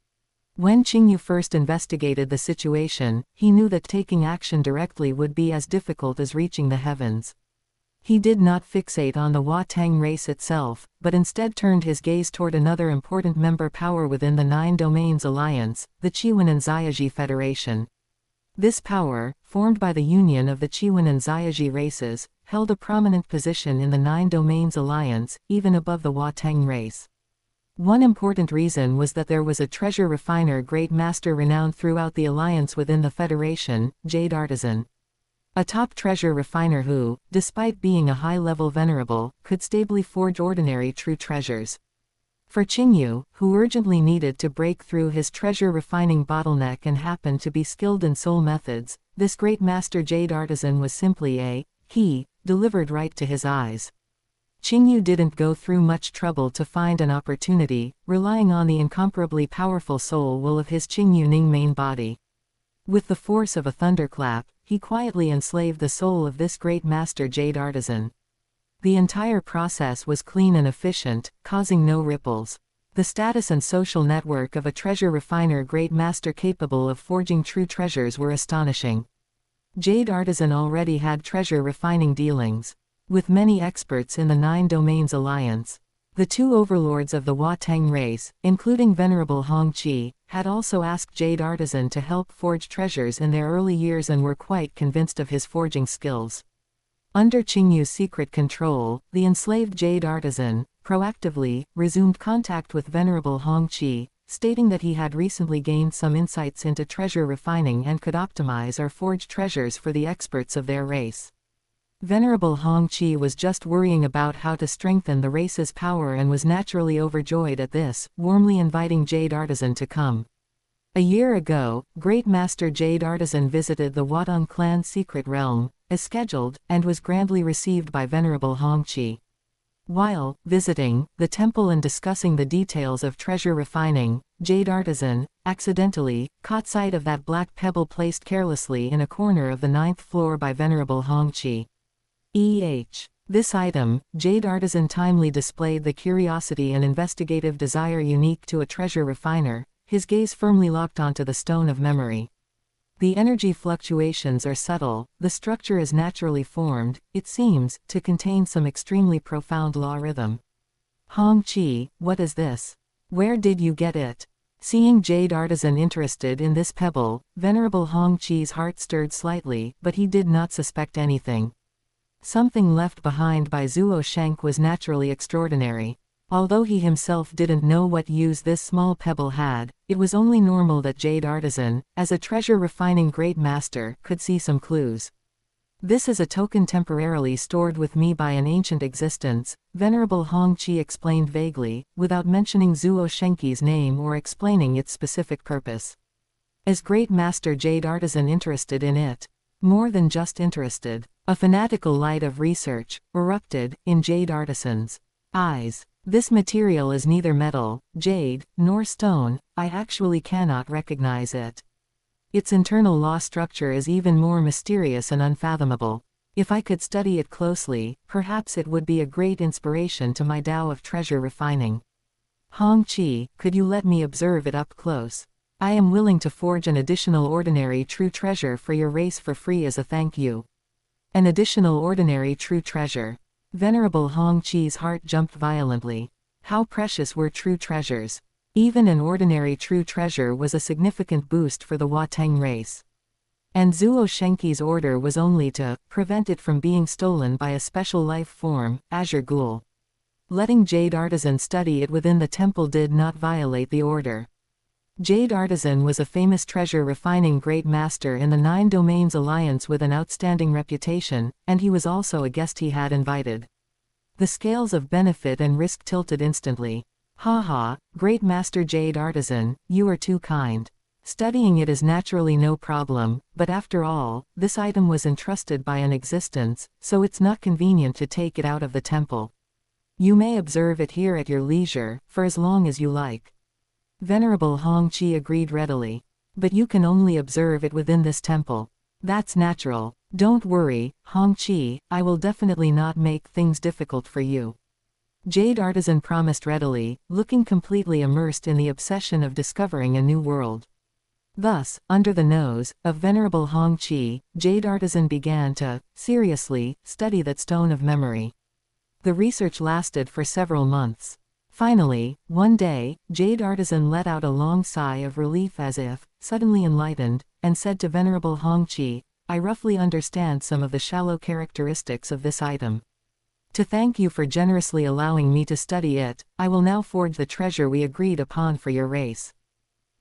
When Qingyu first investigated the situation, he knew that taking action directly would be as difficult as reaching the heavens. He did not fixate on the Hua Teng race itself, but instead turned his gaze toward another important member power within the 9 Domains Alliance, the Qingyuan and Ziyiji Federation. This power, formed by the union of the Qingyuan and Ziyiji races, held a prominent position in the 9 Domains Alliance, even above the Hua Teng race. One important reason was that there was a treasure refiner great master renowned throughout the alliance within the Federation, Jade Artisan. A top treasure refiner who, despite being a high-level venerable, could stably forge ordinary true treasures. For Qingyu, who urgently needed to break through his treasure refining bottleneck and happened to be skilled in soul methods, this great master Jade Artisan was simply a key, delivered right to his eyes. Qingyu didn't go through much trouble to find an opportunity, relying on the incomparably powerful soul will of his Qingyu Ning main body. With the force of a thunderclap, he quietly enslaved the soul of this great master Jade Artisan. The entire process was clean and efficient, causing no ripples. The status and social network of a treasure refiner great master capable of forging true treasures were astonishing. Jade Artisan already had treasure refining dealings with many experts in the 9 Domains Alliance. The 2 overlords of the Hua Teng race, including Venerable Hongqi, had also asked Jade Artisan to help forge treasures in their early years and were quite convinced of his forging skills. Under Qingyu's secret control, the enslaved Jade Artisan proactively resumed contact with Venerable Hongqi, stating that he had recently gained some insights into treasure refining and could optimize or forge treasures for the experts of their race. Venerable Hongqi was just worrying about how to strengthen the race's power and was naturally overjoyed at this, warmly inviting Jade Artisan to come. A year ago, Great Master Jade Artisan visited the Qinglin Clan's secret realm, as scheduled, and was grandly received by Venerable Hongqi. While visiting the temple and discussing the details of treasure refining, Jade Artisan accidentally caught sight of that black pebble placed carelessly in a corner of the 9th floor by Venerable Hongqi. This item, Jade Artisan timely displayed the curiosity and investigative desire unique to a treasure refiner, his gaze firmly locked onto the stone of memory. The energy fluctuations are subtle, the structure is naturally formed, it seems, to contain some extremely profound law rhythm. Hongqi, what is this? Where did you get it? Seeing Jade Artisan interested in this pebble, Venerable Hongqi's heart stirred slightly, but he did not suspect anything. Something left behind by Zuo Shank was naturally extraordinary. Although he himself didn't know what use this small pebble had, it was only normal that Jade Artisan, as a treasure-refining great master, could see some clues. This is a token temporarily stored with me by an ancient existence, Venerable Hongqi explained vaguely, without mentioning Zuo Shenki's name or explaining its specific purpose. As Great Master Jade Artisan interested in it. More than just interested. A fanatical light of research erupted in Jade Artisan's eyes. This material is neither metal, jade, nor stone, I actually cannot recognize it. Its internal law structure is even more mysterious and unfathomable. If I could study it closely, perhaps it would be a great inspiration to my Tao of treasure refining. Hongqi, could you let me observe it up close? I am willing to forge an additional ordinary true treasure for your race for free as a thank you. An additional ordinary true treasure. Venerable Hongqi's heart jumped violently. How precious were true treasures. Even an ordinary true treasure was a significant boost for the Wateng race. And Zuo Shenki's order was only to prevent it from being stolen by a special life form, Azure Ghoul. Letting Jade Artisan study it within the temple did not violate the order. Jade Artisan was a famous treasure refining great master in the 9 Domains Alliance with an outstanding reputation, and he was also a guest he had invited. The scales of benefit and risk tilted instantly. Haha, Great Master Jade Artisan, you are too kind. Studying it is naturally no problem, but after all, this item was entrusted by an existence, so it's not convenient to take it out of the temple. You may observe it here at your leisure, for as long as you like. Venerable Hongqi agreed readily. But you can only observe it within this temple. That's natural. Don't worry, Hongqi, I will definitely not make things difficult for you. Jade Artisan promised readily, looking completely immersed in the obsession of discovering a new world. Thus, under the nose of Venerable Hongqi, Jade Artisan began to, seriously, study that stone of memory. The research lasted for several months. Finally, one day, Jade Artisan let out a long sigh of relief as if, suddenly enlightened, and said to Venerable Hongqi, I roughly understand some of the shallow characteristics of this item. To thank you for generously allowing me to study it, I will now forge the treasure we agreed upon for your race.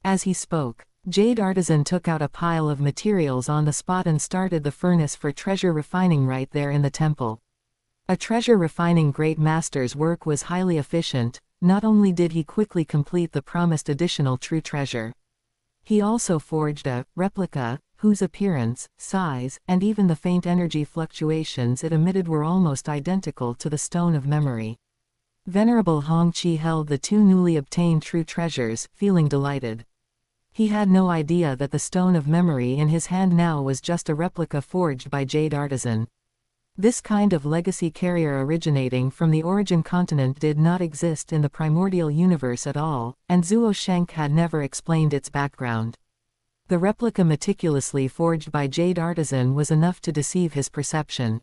As he spoke, Jade Artisan took out a pile of materials on the spot and started the furnace for treasure refining right there in the temple. A treasure refining great master's work was highly efficient. Not only did he quickly complete the promised additional true treasure, he also forged a replica, whose appearance, size, and even the faint energy fluctuations it emitted were almost identical to the stone of memory. Venerable Hongqi held the 2 newly obtained true treasures, feeling delighted. He had no idea that the stone of memory in his hand now was just a replica forged by Jade Artisan. This kind of legacy carrier originating from the origin continent did not exist in the primordial universe at all, and Zuo Shank had never explained its background. The replica meticulously forged by Jade Artisan was enough to deceive his perception.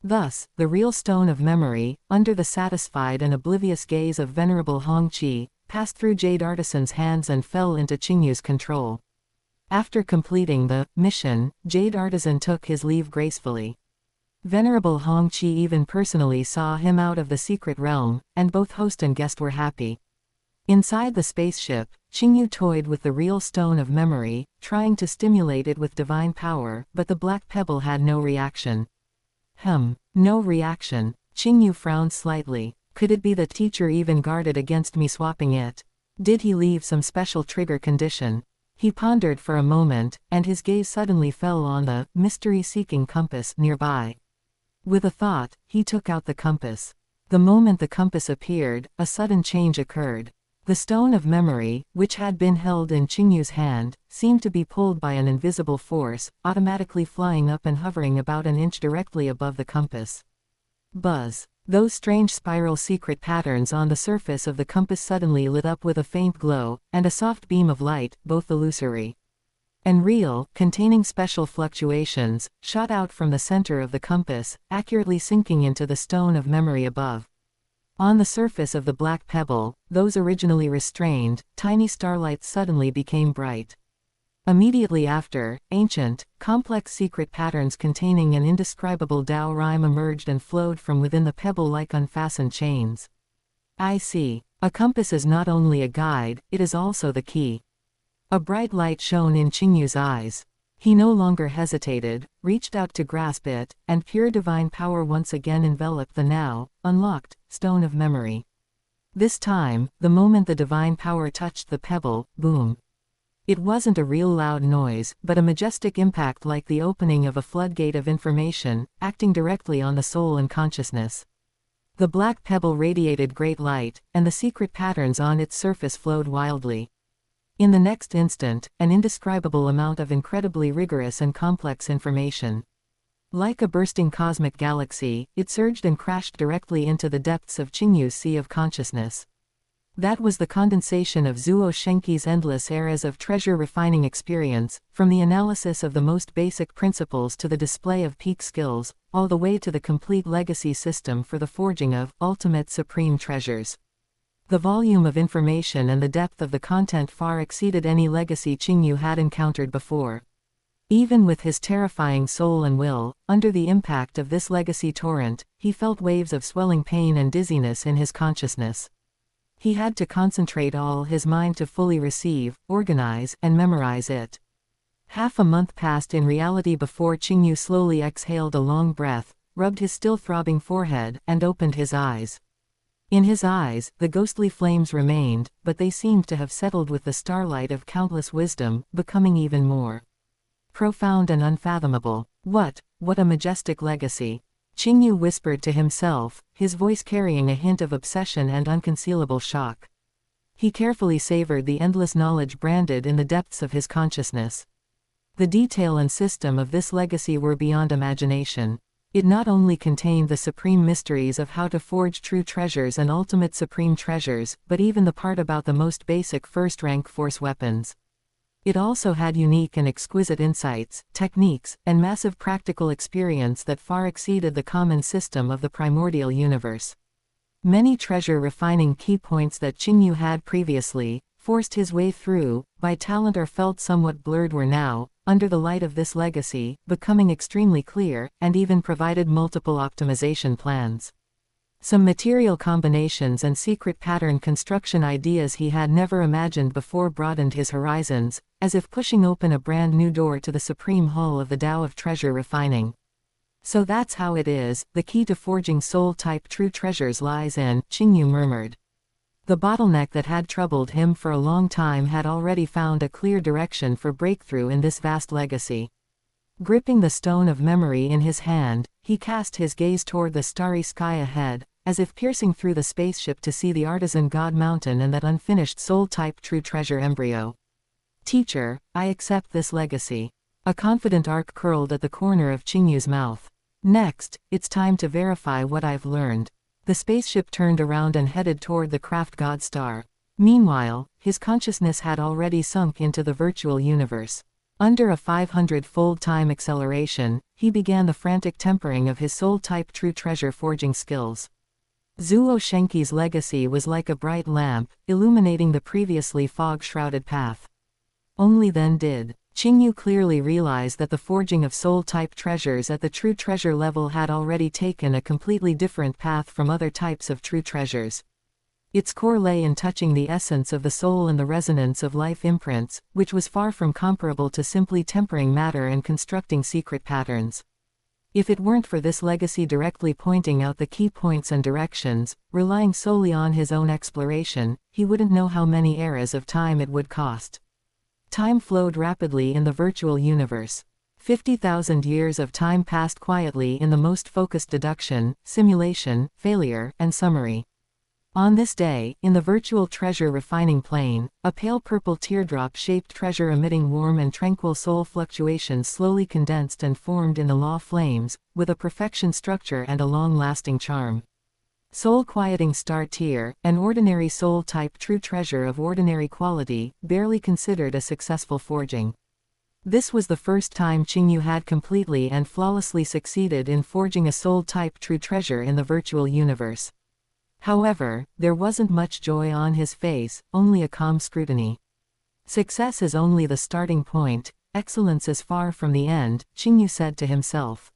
Thus, the real stone of memory, under the satisfied and oblivious gaze of Venerable Hongqi, passed through Jade Artisan's hands and fell into Qingyu's control. After completing the mission, Jade Artisan took his leave gracefully. Venerable Hongqi even personally saw him out of the secret realm, and both host and guest were happy. Inside the spaceship, Qingyu toyed with the real stone of memory, trying to stimulate it with divine power, but the black pebble had no reaction. No reaction. Qingyu frowned slightly. Could it be the teacher even guarded against me swapping it? Did he leave some special trigger condition? He pondered for a moment, and his gaze suddenly fell on the mystery-seeking compass nearby. With a thought, he took out the compass. The moment the compass appeared, a sudden change occurred. The stone of memory, which had been held in Qingyu's hand, seemed to be pulled by an invisible force, automatically flying up and hovering about an inch directly above the compass. Buzz. Those strange spiral secret patterns on the surface of the compass suddenly lit up with a faint glow, and a soft beam of light, both illusory and real, containing special fluctuations, shot out from the center of the compass, accurately sinking into the stone of memory above. On the surface of the black pebble, those originally restrained, tiny starlights suddenly became bright. Immediately after, ancient, complex secret patterns containing an indescribable Tao rhyme emerged and flowed from within the pebble like unfastened chains. I see. A compass is not only a guide, it is also the key. A bright light shone in Qingyu's eyes. He no longer hesitated, reached out to grasp it, and pure divine power once again enveloped the now unlocked stone of memory. This time, the moment the divine power touched the pebble, boom. It wasn't a real loud noise, but a majestic impact like the opening of a floodgate of information, acting directly on the soul and consciousness. The black pebble radiated great light, and the secret patterns on its surface flowed wildly. In the next instant, an indescribable amount of incredibly rigorous and complex information. Like a bursting cosmic galaxy, it surged and crashed directly into the depths of Qingyu's sea of consciousness. That was the condensation of Zuo Shenqi's endless eras of treasure refining experience, from the analysis of the most basic principles to the display of peak skills, all the way to the complete legacy system for the forging of ultimate supreme treasures. The volume of information and the depth of the content far exceeded any legacy Qingyu had encountered before. Even with his terrifying soul and will, under the impact of this legacy torrent, he felt waves of swelling pain and dizziness in his consciousness. He had to concentrate all his mind to fully receive, organize, and memorize it. Half a month passed in reality before Qingyu slowly exhaled a long breath, rubbed his still throbbing forehead, and opened his eyes. In his eyes, the ghostly flames remained, but they seemed to have settled with the starlight of countless wisdom, becoming even more profound and unfathomable. What a majestic legacy! Qingyu whispered to himself, his voice carrying a hint of obsession and unconcealable shock. He carefully savored the endless knowledge branded in the depths of his consciousness. The detail and system of this legacy were beyond imagination. It not only contained the supreme mysteries of how to forge true treasures and ultimate supreme treasures, but even the part about the most basic first-rank force weapons. It also had unique and exquisite insights, techniques, and massive practical experience that far exceeded the common system of the primordial universe. Many treasure-refining key points that Qingyu had previously forced his way through, by talent or felt somewhat blurred were now, under the light of this legacy, becoming extremely clear, and even provided multiple optimization plans. Some material combinations and secret pattern construction ideas he had never imagined before broadened his horizons, as if pushing open a brand new door to the supreme hall of the Tao of treasure refining. So that's how it is, the key to forging soul-type true treasures lies in, Qingyu murmured. The bottleneck that had troubled him for a long time had already found a clear direction for breakthrough in this vast legacy. Gripping the stone of memory in his hand, he cast his gaze toward the starry sky ahead, as if piercing through the spaceship to see the artisan god mountain and that unfinished soul-type true treasure embryo. Teacher, I accept this legacy. A confident arc curled at the corner of Qingyu's mouth. Next, it's time to verify what I've learned. The spaceship turned around and headed toward the craft god star. Meanwhile, his consciousness had already sunk into the virtual universe. Under a 500-fold time acceleration, he began the frantic tempering of his soul-type true treasure forging skills. Zuo Shenqi's legacy was like a bright lamp, illuminating the previously fog-shrouded path. Only then did Qingyu clearly realize that the forging of soul-type treasures at the true treasure level had already taken a completely different path from other types of true treasures. Its core lay in touching the essence of the soul and the resonance of life imprints, which was far from comparable to simply tempering matter and constructing secret patterns. If it weren't for this legacy directly pointing out the key points and directions, relying solely on his own exploration, he wouldn't know how many eras of time it would cost. Time flowed rapidly in the virtual universe. 50,000 years of time passed quietly in the most focused deduction, simulation, failure, and summary. On this day, in the virtual treasure refining plane, a pale purple teardrop-shaped treasure emitting warm and tranquil soul fluctuations slowly condensed and formed in the law flames, with a perfection structure and a long-lasting charm. Soul quieting star tier, an ordinary soul-type true treasure of ordinary quality, barely considered a successful forging. This was the first time Qingyu had completely and flawlessly succeeded in forging a soul-type true treasure in the virtual universe. However, there wasn't much joy on his face, only a calm scrutiny. Success is only the starting point, excellence is far from the end, Qingyu said to himself.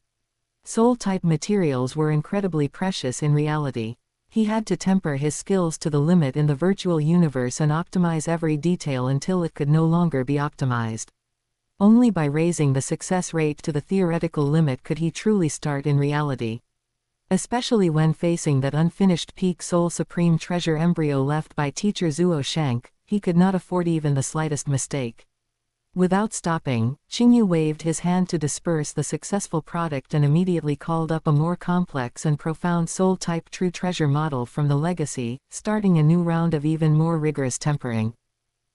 Soul-type materials were incredibly precious in reality. He had to temper his skills to the limit in the virtual universe and optimize every detail until it could no longer be optimized. Only by raising the success rate to the theoretical limit could he truly start in reality. Especially when facing that unfinished peak soul supreme treasure embryo left by teacher Zuo Shank, he could not afford even the slightest mistake. Without stopping, Qingyu waved his hand to disperse the successful product and immediately called up a more complex and profound soul-type true treasure model from the legacy, starting a new round of even more rigorous tempering.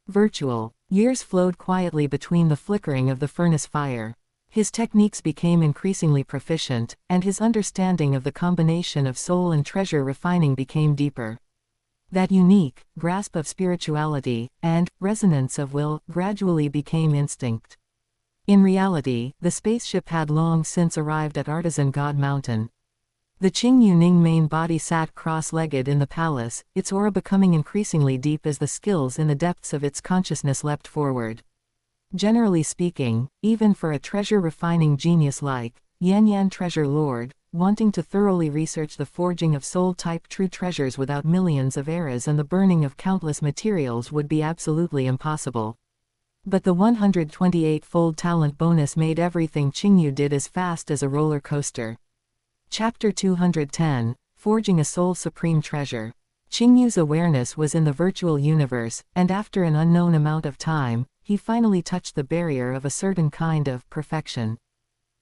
Virtual. Years flowed quietly between the flickering of the furnace fire. His techniques became increasingly proficient, and his understanding of the combination of soul and treasure refining became deeper. That unique grasp of spirituality and resonance of will gradually became instinct. In reality, the spaceship had long since arrived at Artisan God Mountain. The Qingyu Ning main body sat cross-legged in the palace, its aura becoming increasingly deep as the skills in the depths of its consciousness leapt forward. Generally speaking, even for a treasure-refining genius like Yan Treasure Lord, wanting to thoroughly research the forging of soul-type true treasures without millions of eras and the burning of countless materials would be absolutely impossible. But the 128-fold talent bonus made everything Qingyu did as fast as a roller coaster. Chapter 210, Forging a Soul Supreme Treasure. Qingyu's awareness was in the virtual universe, and after an unknown amount of time, he finally touched the barrier of a certain kind of perfection.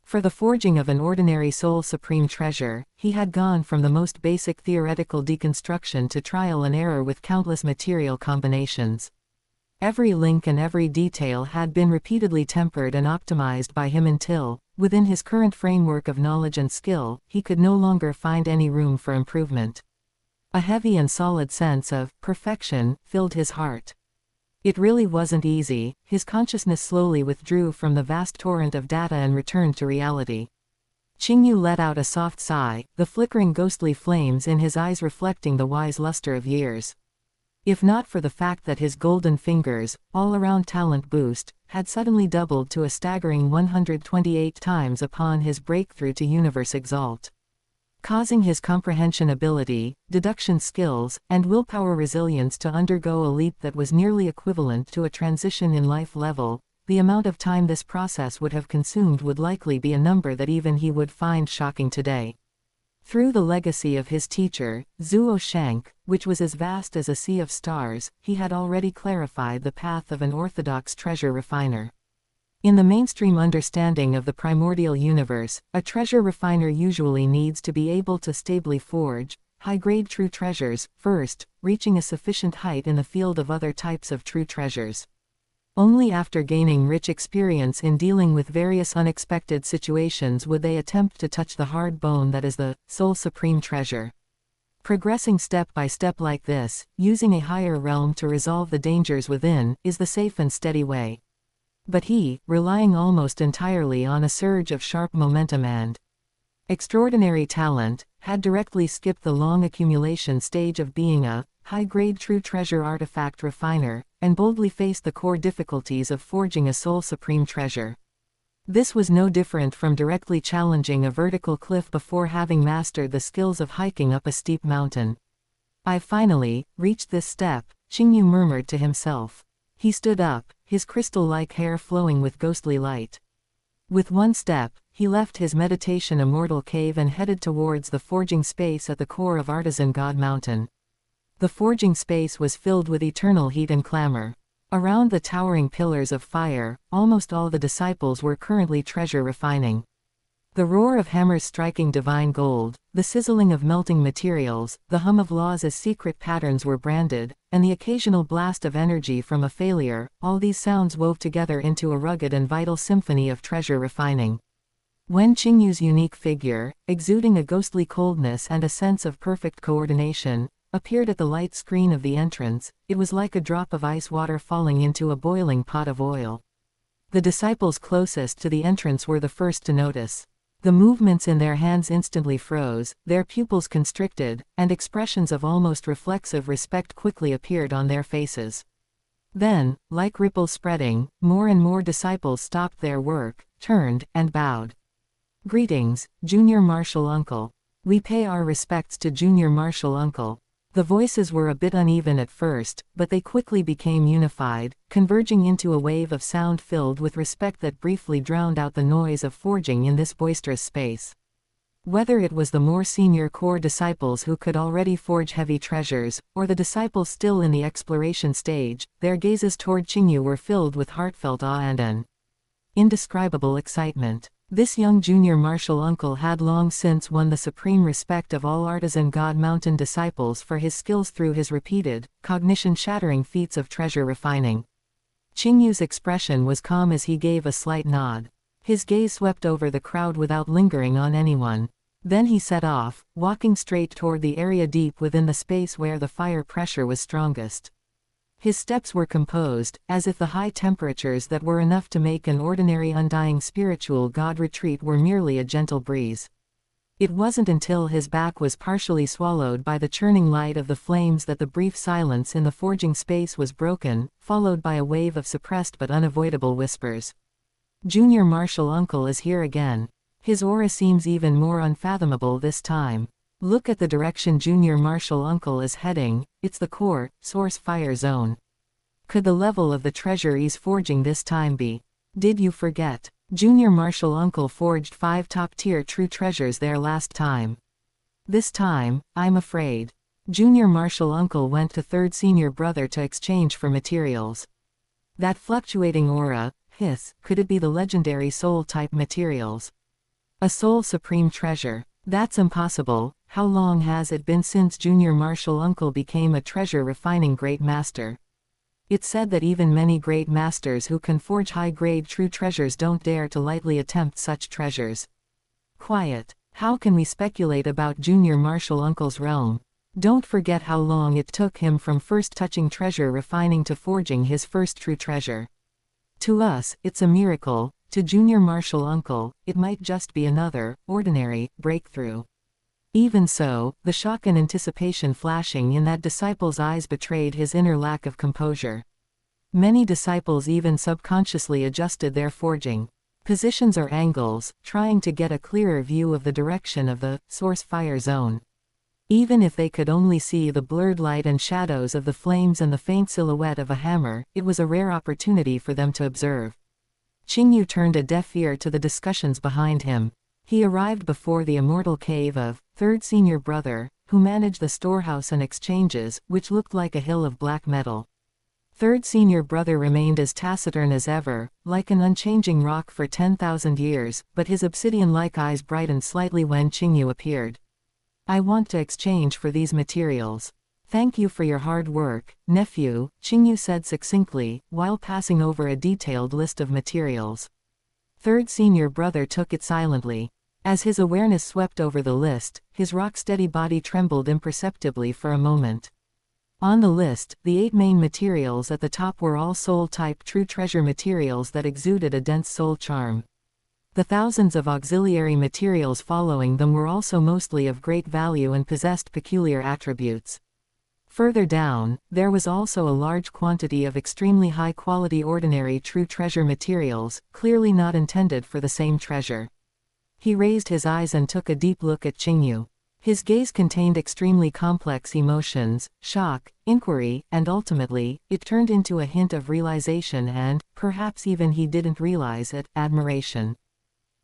For the forging of an ordinary soul supreme treasure, he had gone from the most basic theoretical deconstruction to trial and error with countless material combinations. Every link and every detail had been repeatedly tempered and optimized by him until, within his current framework of knowledge and skill, he could no longer find any room for improvement. A heavy and solid sense of perfection filled his heart. It really wasn't easy. His consciousness slowly withdrew from the vast torrent of data and returned to reality. Qingyu let out a soft sigh, the flickering ghostly flames in his eyes reflecting the wise luster of years. If not for the fact that his golden fingers, all-around talent boost, had suddenly doubled to a staggering 128 times upon his breakthrough to Universe Exalt. Causing his comprehension ability, deduction skills, and willpower resilience to undergo a leap that was nearly equivalent to a transition in life level, the amount of time this process would have consumed would likely be a number that even he would find shocking today. Through the legacy of his teacher, Zuo Shank, which was as vast as a sea of stars, he had already clarified the path of an orthodox treasure refiner. In the mainstream understanding of the primordial universe, a treasure refiner usually needs to be able to stably forge high-grade true treasures, first, reaching a sufficient height in the field of other types of true treasures. Only after gaining rich experience in dealing with various unexpected situations would they attempt to touch the hard bone that is the soul supreme treasure. Progressing step by step like this, using a higher realm to resolve the dangers within, is the safe and steady way. But he, relying almost entirely on a surge of sharp momentum and extraordinary talent, had directly skipped the long accumulation stage of being a high-grade true treasure artifact refiner, and boldly faced the core difficulties of forging a soul supreme treasure. This was no different from directly challenging a vertical cliff before having mastered the skills of hiking up a steep mountain. "I finally reached this step," Qingyu murmured to himself. He stood up, his crystal-like hair flowing with ghostly light. With one step, he left his meditation immortal cave and headed towards the forging space at the core of Artisan God Mountain. The forging space was filled with eternal heat and clamor. Around the towering pillars of fire, almost all the disciples were currently treasure refining. The roar of hammers striking divine gold, the sizzling of melting materials, the hum of laws as secret patterns were branded, and the occasional blast of energy from a failure, all these sounds wove together into a rugged and vital symphony of treasure refining. When Qingyu's unique figure, exuding a ghostly coldness and a sense of perfect coordination, appeared at the light screen of the entrance, it was like a drop of ice water falling into a boiling pot of oil. The disciples closest to the entrance were the first to notice. The movements in their hands instantly froze, their pupils constricted, and expressions of almost reflexive respect quickly appeared on their faces. Then, like ripples spreading, more and more disciples stopped their work, turned, and bowed. "Greetings, Junior Martial Uncle. We pay our respects to Junior Martial Uncle." The voices were a bit uneven at first, but they quickly became unified, converging into a wave of sound filled with respect that briefly drowned out the noise of forging in this boisterous space. Whether it was the more senior core disciples who could already forge heavy treasures, or the disciples still in the exploration stage, their gazes toward Qingyu were filled with heartfelt awe and an indescribable excitement. This young junior martial uncle had long since won the supreme respect of all Artisan God Mountain disciples for his skills through his repeated, cognition-shattering feats of treasure refining. Qingyu's expression was calm as he gave a slight nod. His gaze swept over the crowd without lingering on anyone. Then he set off, walking straight toward the area deep within the space where the fire pressure was strongest. His steps were composed, as if the high temperatures that were enough to make an ordinary undying spiritual god retreat were merely a gentle breeze. It wasn't until his back was partially swallowed by the churning light of the flames that the brief silence in the forging space was broken, followed by a wave of suppressed but unavoidable whispers. "Junior Martial Uncle is here again. His aura seems even more unfathomable this time. Look at the direction Junior Martial Uncle is heading, it's the core, source fire zone. Could the level of the treasure he's forging this time be? Did you forget? Junior Martial Uncle forged 5 top-tier true treasures there last time. This time, I'm afraid. Junior Martial Uncle went to third senior brother to exchange for materials. That fluctuating aura, could it be the legendary soul-type materials? A soul supreme treasure. That's impossible. How long has it been since Junior Martial Uncle became a treasure refining great master? It's said that even many great masters who can forge high-grade true treasures don't dare to lightly attempt such treasures. Quiet. How can we speculate about Junior Martial Uncle's realm? Don't forget how long it took him from first touching treasure refining to forging his first true treasure. To us, it's a miracle. To Junior Martial Uncle, it might just be another, ordinary, breakthrough. Even so, the shock and anticipation flashing in that disciple's eyes betrayed his inner lack of composure. Many disciples even subconsciously adjusted their forging positions or angles, trying to get a clearer view of the direction of the source fire zone. Even if they could only see the blurred light and shadows of the flames and the faint silhouette of a hammer, it was a rare opportunity for them to observe. Qingyu turned a deaf ear to the discussions behind him. He arrived before the immortal cave of third senior brother, who managed the storehouse and exchanges, which looked like a hill of black metal. Third senior brother remained as taciturn as ever, like an unchanging rock for 10,000 years, but his obsidian-like eyes brightened slightly when Qingyu appeared. "I want to exchange for these materials." "Thank you for your hard work, nephew," Qingyu said succinctly, while passing over a detailed list of materials. Third senior brother took it silently. As his awareness swept over the list, his rock-steady body trembled imperceptibly for a moment. On the list, the 8 main materials at the top were all soul-type true treasure materials that exuded a dense soul charm. The thousands of auxiliary materials following them were also mostly of great value and possessed peculiar attributes. Further down, there was also a large quantity of extremely high-quality ordinary true treasure materials, clearly not intended for the same treasure. He raised his eyes and took a deep look at Qingyu. His gaze contained extremely complex emotions, shock, inquiry, and ultimately, it turned into a hint of realization and, perhaps even he didn't realize it, admiration.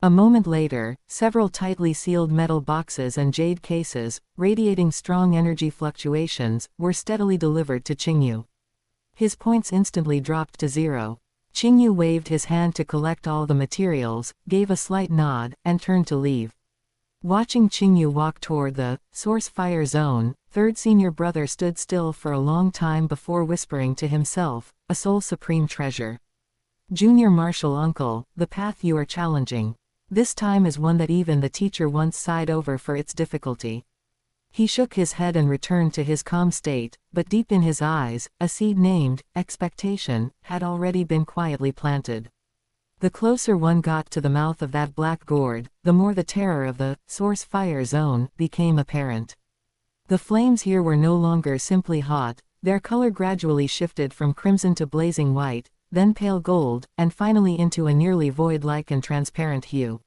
A moment later, several tightly sealed metal boxes and jade cases, radiating strong energy fluctuations, were steadily delivered to Qingyu. His points instantly dropped to 0. Qingyu waved his hand to collect all the materials, gave a slight nod, and turned to leave. Watching Qingyu walk toward the source fire zone, third senior brother stood still for a long time before whispering to himself, "A soul supreme treasure. Junior martial uncle, the path you are challenging. This time is one that even the teacher once sighed over for its difficulty." He shook his head and returned to his calm state, but deep in his eyes, a seed named expectation had already been quietly planted. The closer one got to the mouth of that black gourd, the more the terror of the source fire zone became apparent. The flames here were no longer simply hot, their color gradually shifted from crimson to blazing white, then pale gold, and finally into a nearly void-like and transparent hue.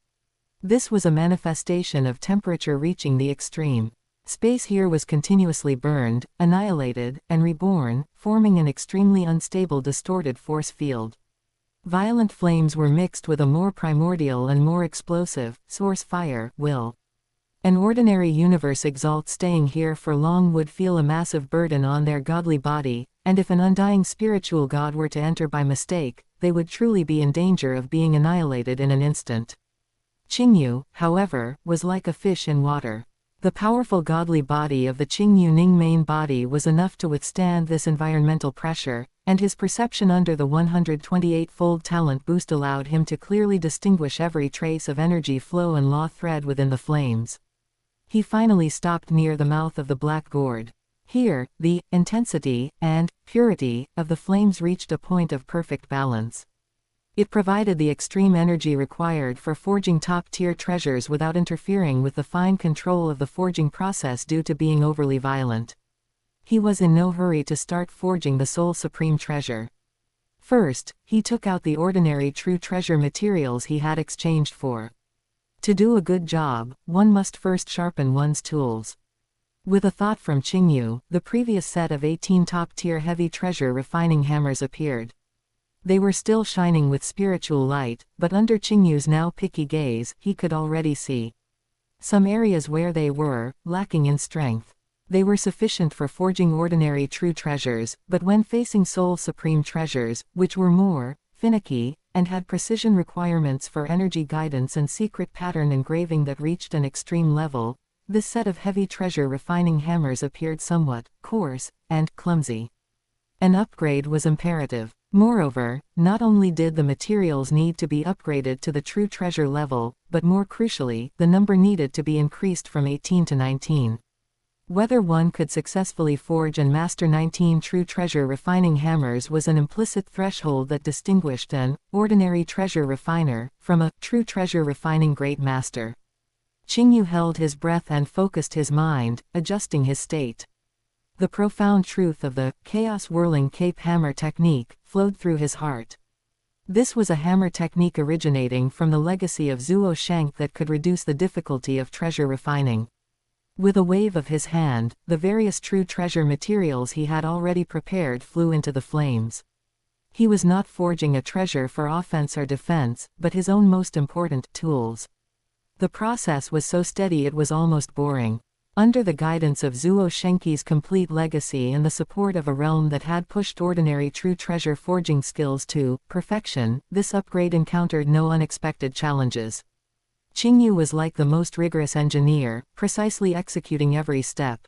This was a manifestation of temperature reaching the extreme. Space here was continuously burned, annihilated, and reborn, forming an extremely unstable distorted force field. Violent flames were mixed with a more primordial and more explosive source fire will. An ordinary universe exalt staying here for long would feel a massive burden on their godly body, and if an undying spiritual god were to enter by mistake, they would truly be in danger of being annihilated in an instant. Qingyu, however, was like a fish in water. The powerful godly body of the Qingyu Ning main body was enough to withstand this environmental pressure, and his perception under the 128-fold talent boost allowed him to clearly distinguish every trace of energy flow and law thread within the flames. He finally stopped near the mouth of the black gourd. Here, the intensity and purity of the flames reached a point of perfect balance. It provided the extreme energy required for forging top-tier treasures without interfering with the fine control of the forging process due to being overly violent. He was in no hurry to start forging the soul supreme treasure. First, he took out the ordinary true treasure materials he had exchanged for. To do a good job, one must first sharpen one's tools. With a thought from Qingyu, the previous set of 18 top-tier heavy treasure refining hammers appeared. They were still shining with spiritual light, but under Qingyu's now picky gaze, he could already see some areas where they were lacking in strength. They were sufficient for forging ordinary true treasures, but when facing soul supreme treasures, which were more finicky, and had precision requirements for energy guidance and secret pattern engraving that reached an extreme level, this set of heavy treasure refining hammers appeared somewhat coarse and clumsy. An upgrade was imperative. Moreover, not only did the materials need to be upgraded to the true treasure level, but more crucially, the number needed to be increased from 18 to 19. Whether one could successfully forge and master 19 true treasure refining hammers was an implicit threshold that distinguished an ordinary treasure refiner from a true treasure refining great master. Qingyu held his breath and focused his mind, adjusting his state. The profound truth of the chaos-whirling cape hammer technique flowed through his heart. This was a hammer technique originating from the legacy of Zuo Shank that could reduce the difficulty of treasure refining. With a wave of his hand, the various true treasure materials he had already prepared flew into the flames. He was not forging a treasure for offense or defense, but his own most important tools. The process was so steady it was almost boring. Under the guidance of Zuo Shenki's complete legacy and the support of a realm that had pushed ordinary true treasure forging skills to perfection, this upgrade encountered no unexpected challenges. Qingyu was like the most rigorous engineer, precisely executing every step.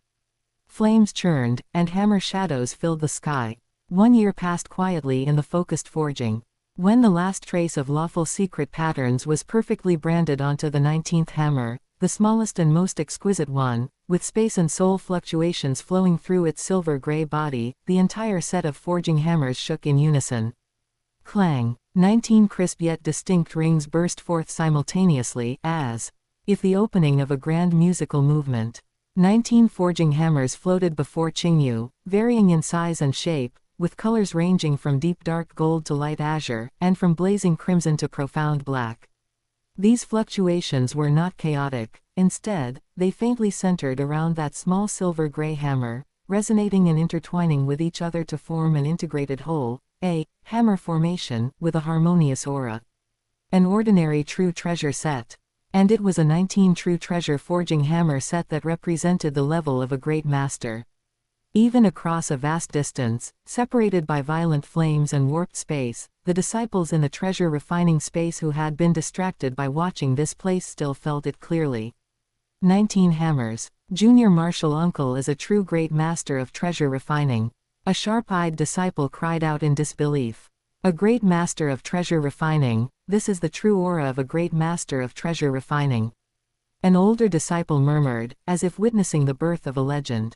Flames churned, and hammer shadows filled the sky. 1 year passed quietly in the focused forging. When the last trace of lawful secret patterns was perfectly branded onto the 19th hammer, the smallest and most exquisite one, with space and soul fluctuations flowing through its silver-gray body, the entire set of forging hammers shook in unison. Clang! 19 crisp yet distinct rings burst forth simultaneously, as if the opening of a grand musical movement. 19 forging hammers floated before Qingyu, varying in size and shape, with colors ranging from deep dark gold to light azure, and from blazing crimson to profound black. These fluctuations were not chaotic. Instead, they faintly centered around that small silver-gray hammer, resonating and intertwining with each other to form an integrated whole, a hammer formation with a harmonious aura. An ordinary true treasure set. And it was a 19 true treasure forging hammer set that represented the level of a great master. Even across a vast distance, separated by violent flames and warped space, the disciples in the treasure refining space who had been distracted by watching this place still felt it clearly. 19 hammers. Junior Martial Uncle is a true great master of treasure refining. A sharp-eyed disciple cried out in disbelief. A great master of treasure refining, this is the true aura of a great master of treasure refining. An older disciple murmured, as if witnessing the birth of a legend.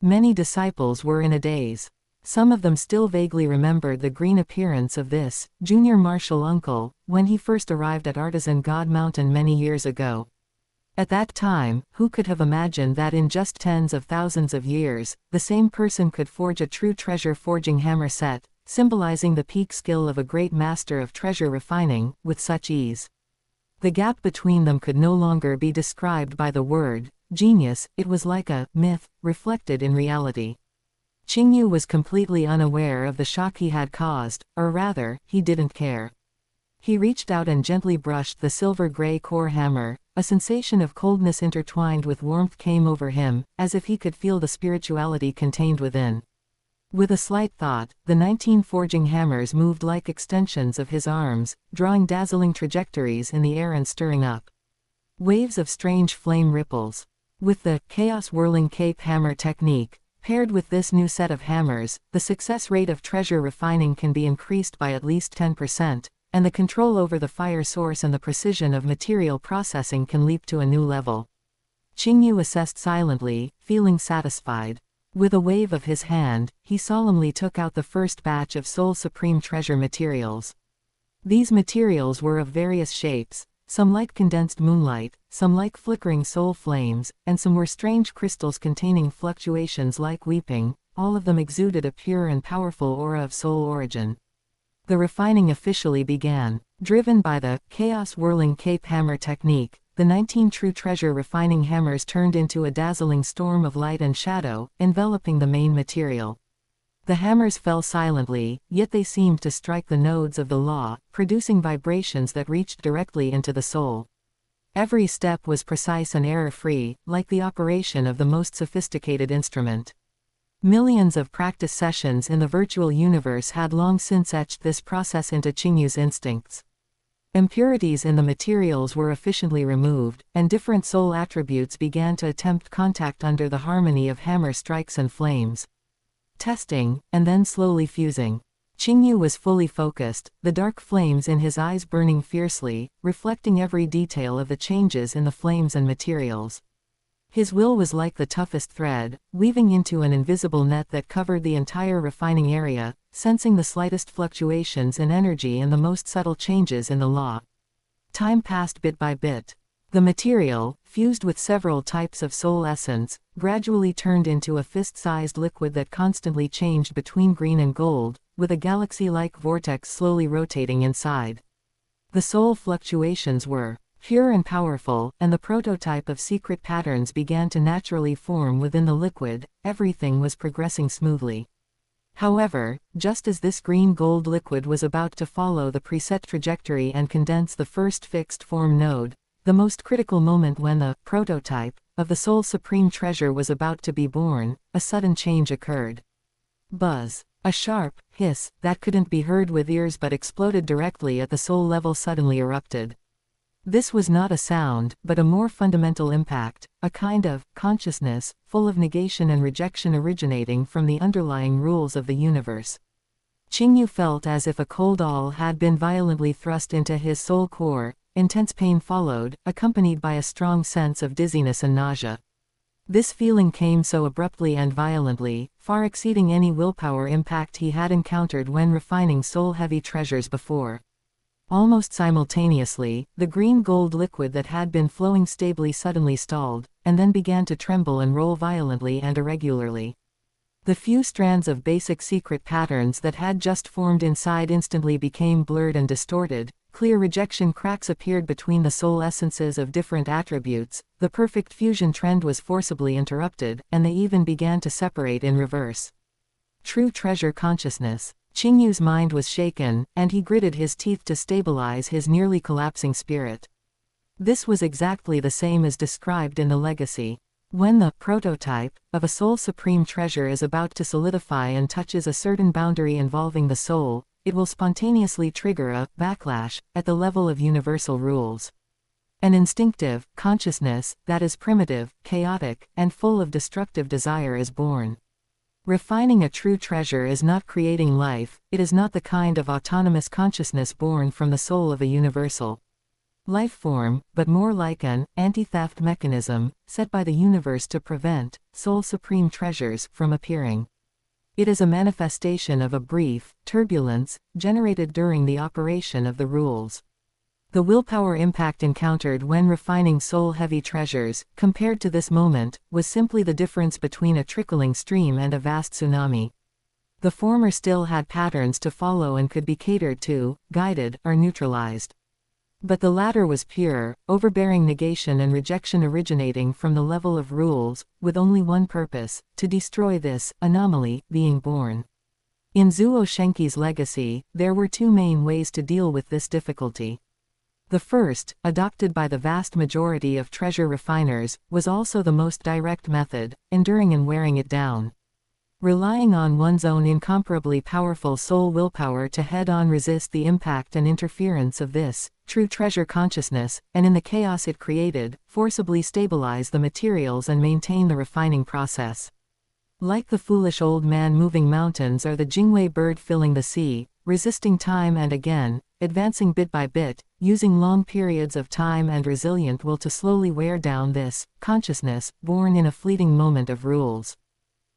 Many disciples were in a daze. Some of them still vaguely remembered the green appearance of this, Junior Martial Uncle, when he first arrived at Artisan God Mountain many years ago. At that time, who could have imagined that in just tens of thousands of years, the same person could forge a true treasure forging hammer set, symbolizing the peak skill of a great master of treasure refining, with such ease. The gap between them could no longer be described by the word genius, it was like a myth, reflected in reality. Qingyu was completely unaware of the shock he had caused, or rather, he didn't care. He reached out and gently brushed the silver-gray core hammer. A sensation of coldness intertwined with warmth came over him, as if he could feel the spirituality contained within. With a slight thought, the 19 forging hammers moved like extensions of his arms, drawing dazzling trajectories in the air and stirring up waves of strange flame ripples. With the chaos whirling cape hammer technique, paired with this new set of hammers, the success rate of treasure refining can be increased by at least 10%, and the control over the fire source and the precision of material processing can leap to a new level. Qingyu assessed silently, feeling satisfied. With a wave of his hand, he solemnly took out the first batch of Soul Supreme treasure materials. These materials were of various shapes, some like condensed moonlight, some like flickering soul flames, and some were strange crystals containing fluctuations like weeping. All of them exuded a pure and powerful aura of soul origin. The refining officially began. Driven by the chaos whirling cape hammer technique, the 19 true treasure refining hammers turned into a dazzling storm of light and shadow, enveloping the main material. The hammers fell silently, yet they seemed to strike the nodes of the law, producing vibrations that reached directly into the soul. Every step was precise and error-free, like the operation of the most sophisticated instrument. Millions of practice sessions in the virtual universe had long since etched this process into Qingyu's instincts. Impurities in the materials were efficiently removed, and different soul attributes began to attempt contact under the harmony of hammer strikes and flames. Testing, and then slowly fusing. Qingyu was fully focused, the dark flames in his eyes burning fiercely, reflecting every detail of the changes in the flames and materials. His will was like the toughest thread, weaving into an invisible net that covered the entire refining area, sensing the slightest fluctuations in energy and the most subtle changes in the law. Time passed bit by bit. The material, fused with several types of soul essence, gradually turned into a fist-sized liquid that constantly changed between green and gold, with a galaxy-like vortex slowly rotating inside. The soul fluctuations were pure and powerful, and the prototype of secret patterns began to naturally form within the liquid. Everything was progressing smoothly. However, just as this green-gold liquid was about to follow the preset trajectory and condense the first fixed-form node, the most critical moment when the prototype of the Soul Supreme treasure was about to be born, a sudden change occurred. Buzz. A sharp hiss that couldn't be heard with ears but exploded directly at the soul level suddenly erupted. This was not a sound, but a more fundamental impact, a kind of consciousness, full of negation and rejection originating from the underlying rules of the universe. Qingyu felt as if a cold awl had been violently thrust into his soul core. Intense pain followed, accompanied by a strong sense of dizziness and nausea. This feeling came so abruptly and violently, far exceeding any willpower impact he had encountered when refining soul-heavy treasures before. Almost simultaneously, the green-gold liquid that had been flowing stably suddenly stalled, and then began to tremble and roll violently and irregularly. The few strands of basic secret patterns that had just formed inside instantly became blurred and distorted. Clear rejection cracks appeared between the soul essences of different attributes, the perfect fusion trend was forcibly interrupted, and they even began to separate in reverse. True treasure consciousness. Qingyu's mind was shaken, and he gritted his teeth to stabilize his nearly collapsing spirit. This was exactly the same as described in the legacy. When the prototype of a soul supreme treasure is about to solidify and touches a certain boundary involving the soul, it will spontaneously trigger a backlash at the level of universal rules. An instinctive consciousness that is primitive, chaotic, and full of destructive desire is born. Refining a true treasure is not creating life, it is not the kind of autonomous consciousness born from the soul of a universal life form, but more like an anti-theft mechanism set by the universe to prevent soul supreme treasures from appearing. It is a manifestation of a brief turbulence generated during the operation of the rules. The willpower impact encountered when refining soul-heavy treasures, compared to this moment, was simply the difference between a trickling stream and a vast tsunami. The former still had patterns to follow and could be catered to, guided, or neutralized. But the latter was pure, overbearing negation and rejection originating from the level of rules, with only one purpose: to destroy this anomaly being born. In Zuo Shenqi's legacy, there were two main ways to deal with this difficulty. The first, adopted by the vast majority of treasure refiners, was also the most direct method: enduring and wearing it down. Relying on one's own incomparably powerful soul willpower to head-on resist the impact and interference of this true treasure consciousness, and in the chaos it created, forcibly stabilize the materials and maintain the refining process. Like the foolish old man moving mountains or the Jingwei bird filling the sea, resisting time and again, advancing bit by bit, using long periods of time and resilient will to slowly wear down this consciousness, born in a fleeting moment of rules.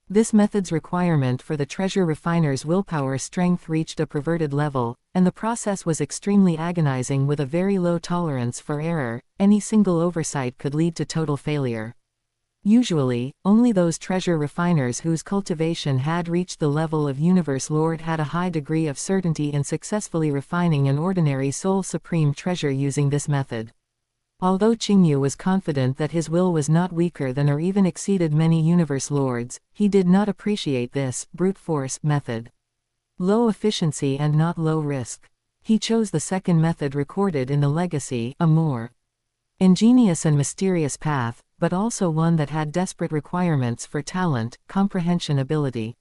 This method's requirement for the treasure refiner's willpower strength reached a perverted level, and the process was extremely agonizing with a very low tolerance for error. Any single oversight could lead to total failure. Usually, only those treasure refiners whose cultivation had reached the level of Universe Lord had a high degree of certainty in successfully refining an ordinary soul supreme treasure using this method. Although Qingyu was confident that his will was not weaker than or even exceeded many Universe Lords, he did not appreciate this brute force method. Low efficiency and not low risk. He chose the second method recorded in the legacy, a more ingenious and mysterious path, but also one that had desperate requirements for talent, comprehension ability,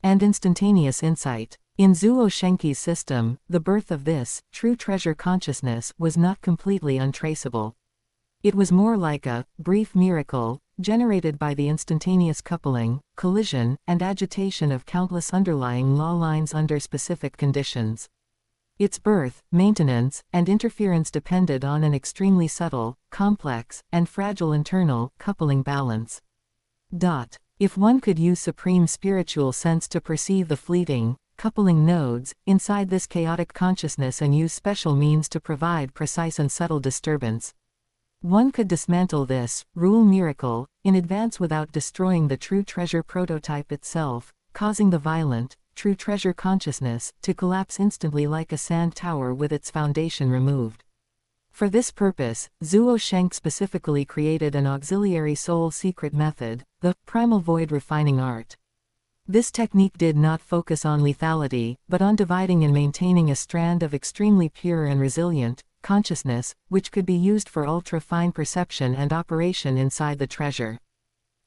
and instantaneous insight. In Zuo Shenqi's system, the birth of this true treasure consciousness was not completely untraceable. It was more like a brief miracle, generated by the instantaneous coupling, collision, and agitation of countless underlying law lines under specific conditions. Its birth, maintenance, and interference depended on an extremely subtle, complex, and fragile internal coupling balance. If one could use supreme spiritual sense to perceive the fleeting, coupling nodes inside this chaotic consciousness and use special means to provide precise and subtle disturbance, one could dismantle this rule miracle in advance without destroying the true treasure prototype itself, causing the violent, true treasure consciousness to collapse instantly like a sand tower with its foundation removed. For this purpose, Zuo Shenqi specifically created an auxiliary soul secret method, the primal void refining art. This technique did not focus on lethality, but on dividing and maintaining a strand of extremely pure and resilient consciousness, which could be used for ultra-fine perception and operation inside the treasure.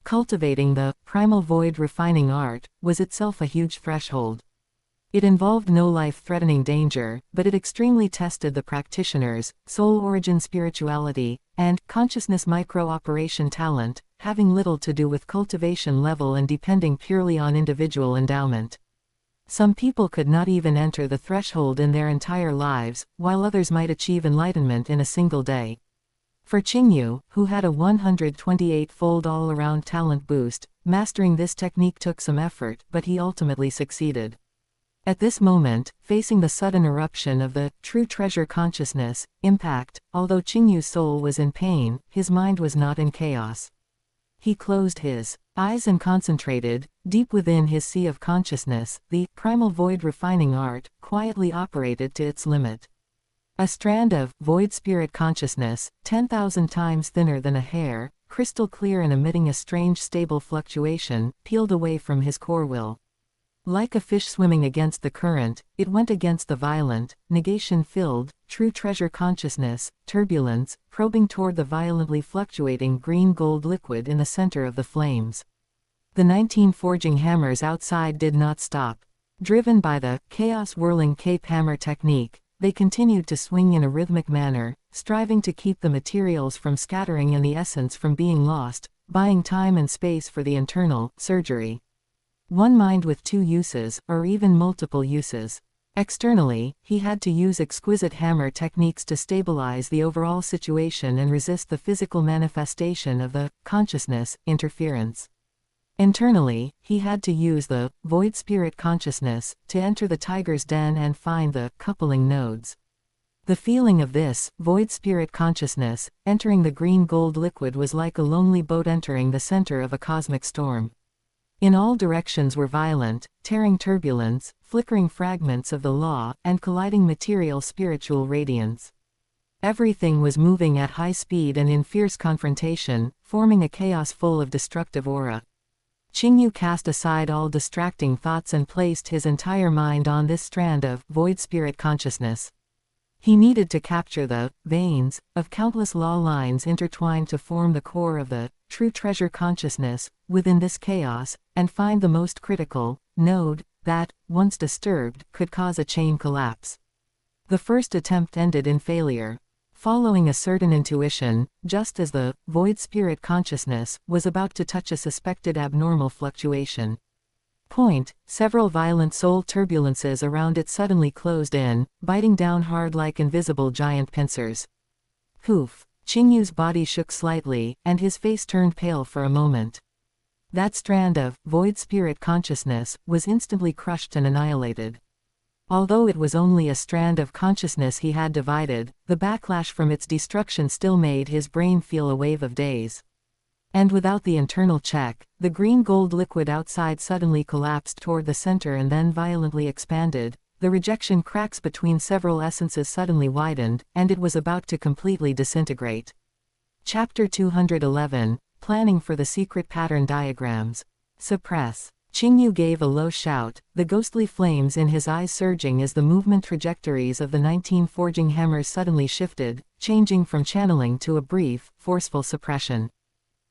Cultivating the primal void refining art was itself a huge threshold. It involved no life-threatening danger, but it extremely tested the practitioner's soul origin spirituality and consciousness micro-operation talent, having little to do with cultivation level and depending purely on individual endowment. Some people could not even enter the threshold in their entire lives, while others might achieve enlightenment in a single day. For Qingyu, who had a 128-fold all-around talent boost, mastering this technique took some effort, but he ultimately succeeded. At this moment, facing the sudden eruption of the true treasure consciousness impact, although Qingyu's soul was in pain, his mind was not in chaos. He closed his eyes and concentrated, deep within his sea of consciousness. The primal void refining art quietly operated to its limit. A strand of void spirit consciousness, 10,000 times thinner than a hair, crystal clear and emitting a strange stable fluctuation, peeled away from his core will. Like a fish swimming against the current, it went against the violent, negation-filled, true treasure consciousness, turbulence, probing toward the violently fluctuating green-gold liquid in the center of the flames. The 19 forging hammers outside did not stop. Driven by the chaos-whirling cape hammer technique, they continued to swing in a rhythmic manner, striving to keep the materials from scattering and the essence from being lost, buying time and space for the internal surgery. One mind with two uses, or even multiple uses. Externally, he had to use exquisite hammer techniques to stabilize the overall situation and resist the physical manifestation of the consciousness interference. Internally, he had to use the void spirit consciousness to enter the tiger's den and find the coupling nodes. The feeling of this void spirit consciousness entering the green-gold liquid was like a lonely boat entering the center of a cosmic storm. In all directions were violent, tearing turbulence, flickering fragments of the law, and colliding material spiritual radiance. Everything was moving at high speed and in fierce confrontation, forming a chaos full of destructive aura. Qingyu cast aside all distracting thoughts and placed his entire mind on this strand of void spirit consciousness. He needed to capture the veins of countless law lines intertwined to form the core of the true treasure consciousness within this chaos, and find the most critical node that, once disturbed, could cause a chain collapse. The first attempt ended in failure. Following a certain intuition, just as the void spirit consciousness was about to touch a suspected abnormal fluctuation point, several violent soul turbulences around it suddenly closed in, biting down hard like invisible giant pincers. Poof! Qingyu's body shook slightly, and his face turned pale for a moment. That strand of void spirit consciousness was instantly crushed and annihilated. Although it was only a strand of consciousness he had divided, the backlash from its destruction still made his brain feel a wave of daze. And without the internal check, the green-gold liquid outside suddenly collapsed toward the center and then violently expanded. The rejection cracks between several essences suddenly widened, and it was about to completely disintegrate. Chapter 211, Planning for the Secret Pattern Diagrams. Suppress. Qingyu gave a low shout, the ghostly flames in his eyes surging as the movement trajectories of the 19 forging hammers suddenly shifted, changing from channeling to a brief, forceful suppression.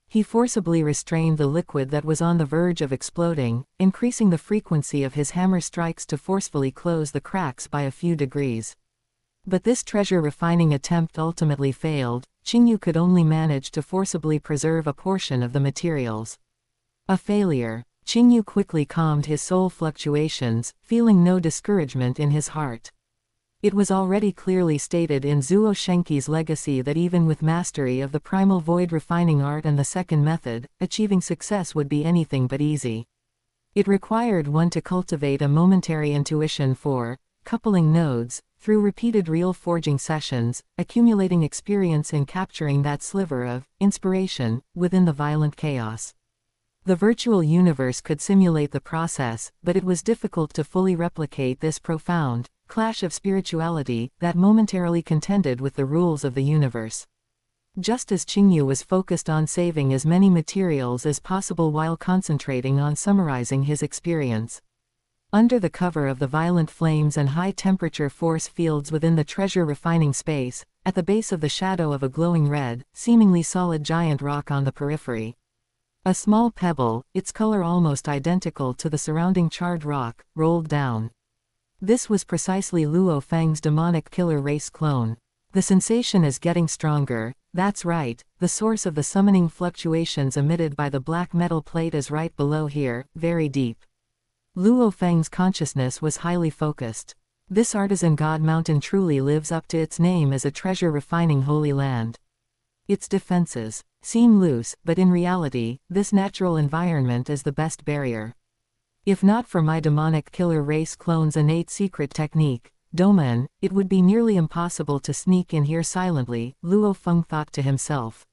He forcibly restrained the liquid that was on the verge of exploding, increasing the frequency of his hammer strikes to forcefully close the cracks by a few degrees. But this treasure-refining attempt ultimately failed. Qingyu could only manage to forcibly preserve a portion of the materials. A failure. Qingyu quickly calmed his soul fluctuations, feeling no discouragement in his heart. It was already clearly stated in Zuo Shenqi's legacy that even with mastery of the primal void refining art and the second method, achieving success would be anything but easy. It required one to cultivate a momentary intuition for coupling nodes, through repeated real forging sessions, accumulating experience in capturing that sliver of inspiration within the violent chaos. The virtual universe could simulate the process, but it was difficult to fully replicate this profound clash of spirituality that momentarily contended with the rules of the universe. Just as Qingyu was focused on saving as many materials as possible while concentrating on summarizing his experience. Under the cover of the violent flames and high-temperature force fields within the treasure-refining space, at the base of the shadow of a glowing red, seemingly solid giant rock on the periphery. A small pebble, its color almost identical to the surrounding charred rock, rolled down. This was precisely Luo Feng's demonic killer race clone. The sensation is getting stronger. That's right, the source of the summoning fluctuations emitted by the black metal plate is right below here, very deep. Luo Feng's consciousness was highly focused. This artisan god mountain truly lives up to its name as a treasure-refining holy land. Its defenses seem loose, but in reality, this natural environment is the best barrier. If not for my demonic killer race clone's innate secret technique, Domain, it would be nearly impossible to sneak in here silently, Luo Feng thought to himself.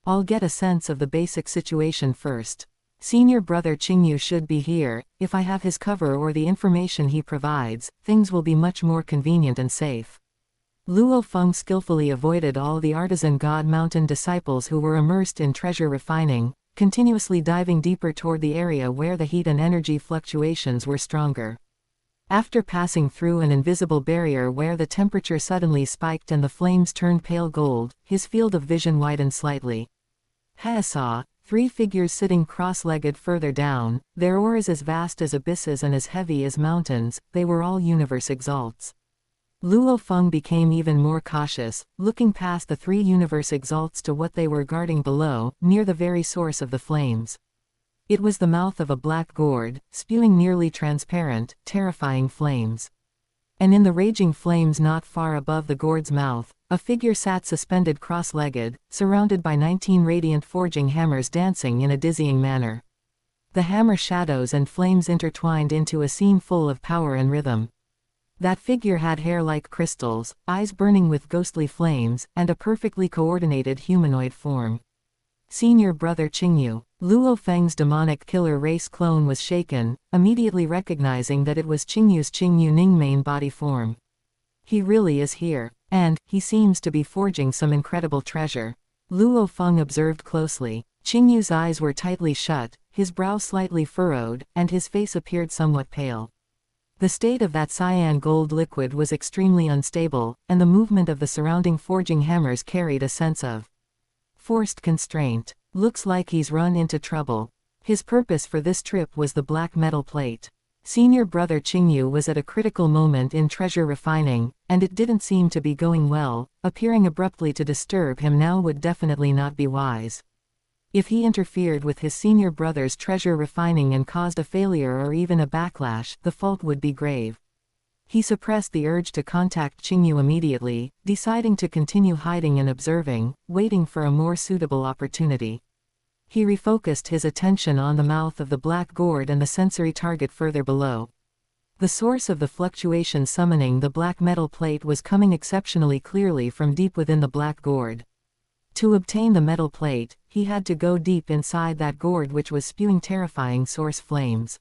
I'll get a sense of the basic situation first. Senior brother Qingyu should be here. If I have his cover or the information he provides, things will be much more convenient and safe. Luo Feng skillfully avoided all the artisan god mountain disciples who were immersed in treasure refining, continuously diving deeper toward the area where the heat and energy fluctuations were stronger. After passing through an invisible barrier where the temperature suddenly spiked and the flames turned pale gold, his field of vision widened slightly. He saw 3 figures sitting cross-legged further down, their auras as vast as abysses and as heavy as mountains. They were all universe exalts. Luo Feng became even more cautious, looking past the 3 universe exalts to what they were guarding below, near the very source of the flames. It was the mouth of a black gourd, spewing nearly transparent, terrifying flames. And in the raging flames not far above the gourd's mouth, a figure sat suspended cross-legged, surrounded by 19 radiant forging hammers dancing in a dizzying manner. The hammer shadows and flames intertwined into a scene full of power and rhythm. That figure had hair like crystals, eyes burning with ghostly flames, and a perfectly coordinated humanoid form. Senior brother Qingyu. Luo Feng's demonic killer race clone was shaken, immediately recognizing that it was Qingyu's Qingyu Ningmane body form. He really is here, and he seems to be forging some incredible treasure. Luo Feng observed closely. Qingyu's eyes were tightly shut, his brow slightly furrowed, and his face appeared somewhat pale. The state of that cyan gold liquid was extremely unstable, and the movement of the surrounding forging hammers carried a sense of forced constraint. Looks like he's run into trouble. His purpose for this trip was the black metal plate. Senior brother Qingyu was at a critical moment in treasure refining, and it didn't seem to be going well. Appearing abruptly to disturb him now would definitely not be wise. If he interfered with his senior brother's treasure refining and caused a failure or even a backlash, the fault would be grave. He suppressed the urge to contact Qingyu immediately, deciding to continue hiding and observing, waiting for a more suitable opportunity. He refocused his attention on the mouth of the black gourd and the sensory target further below. The source of the fluctuation summoning the black metal plate was coming exceptionally clearly from deep within the black gourd. To obtain the metal plate, he had to go deep inside that gourd which was spewing terrifying source flames.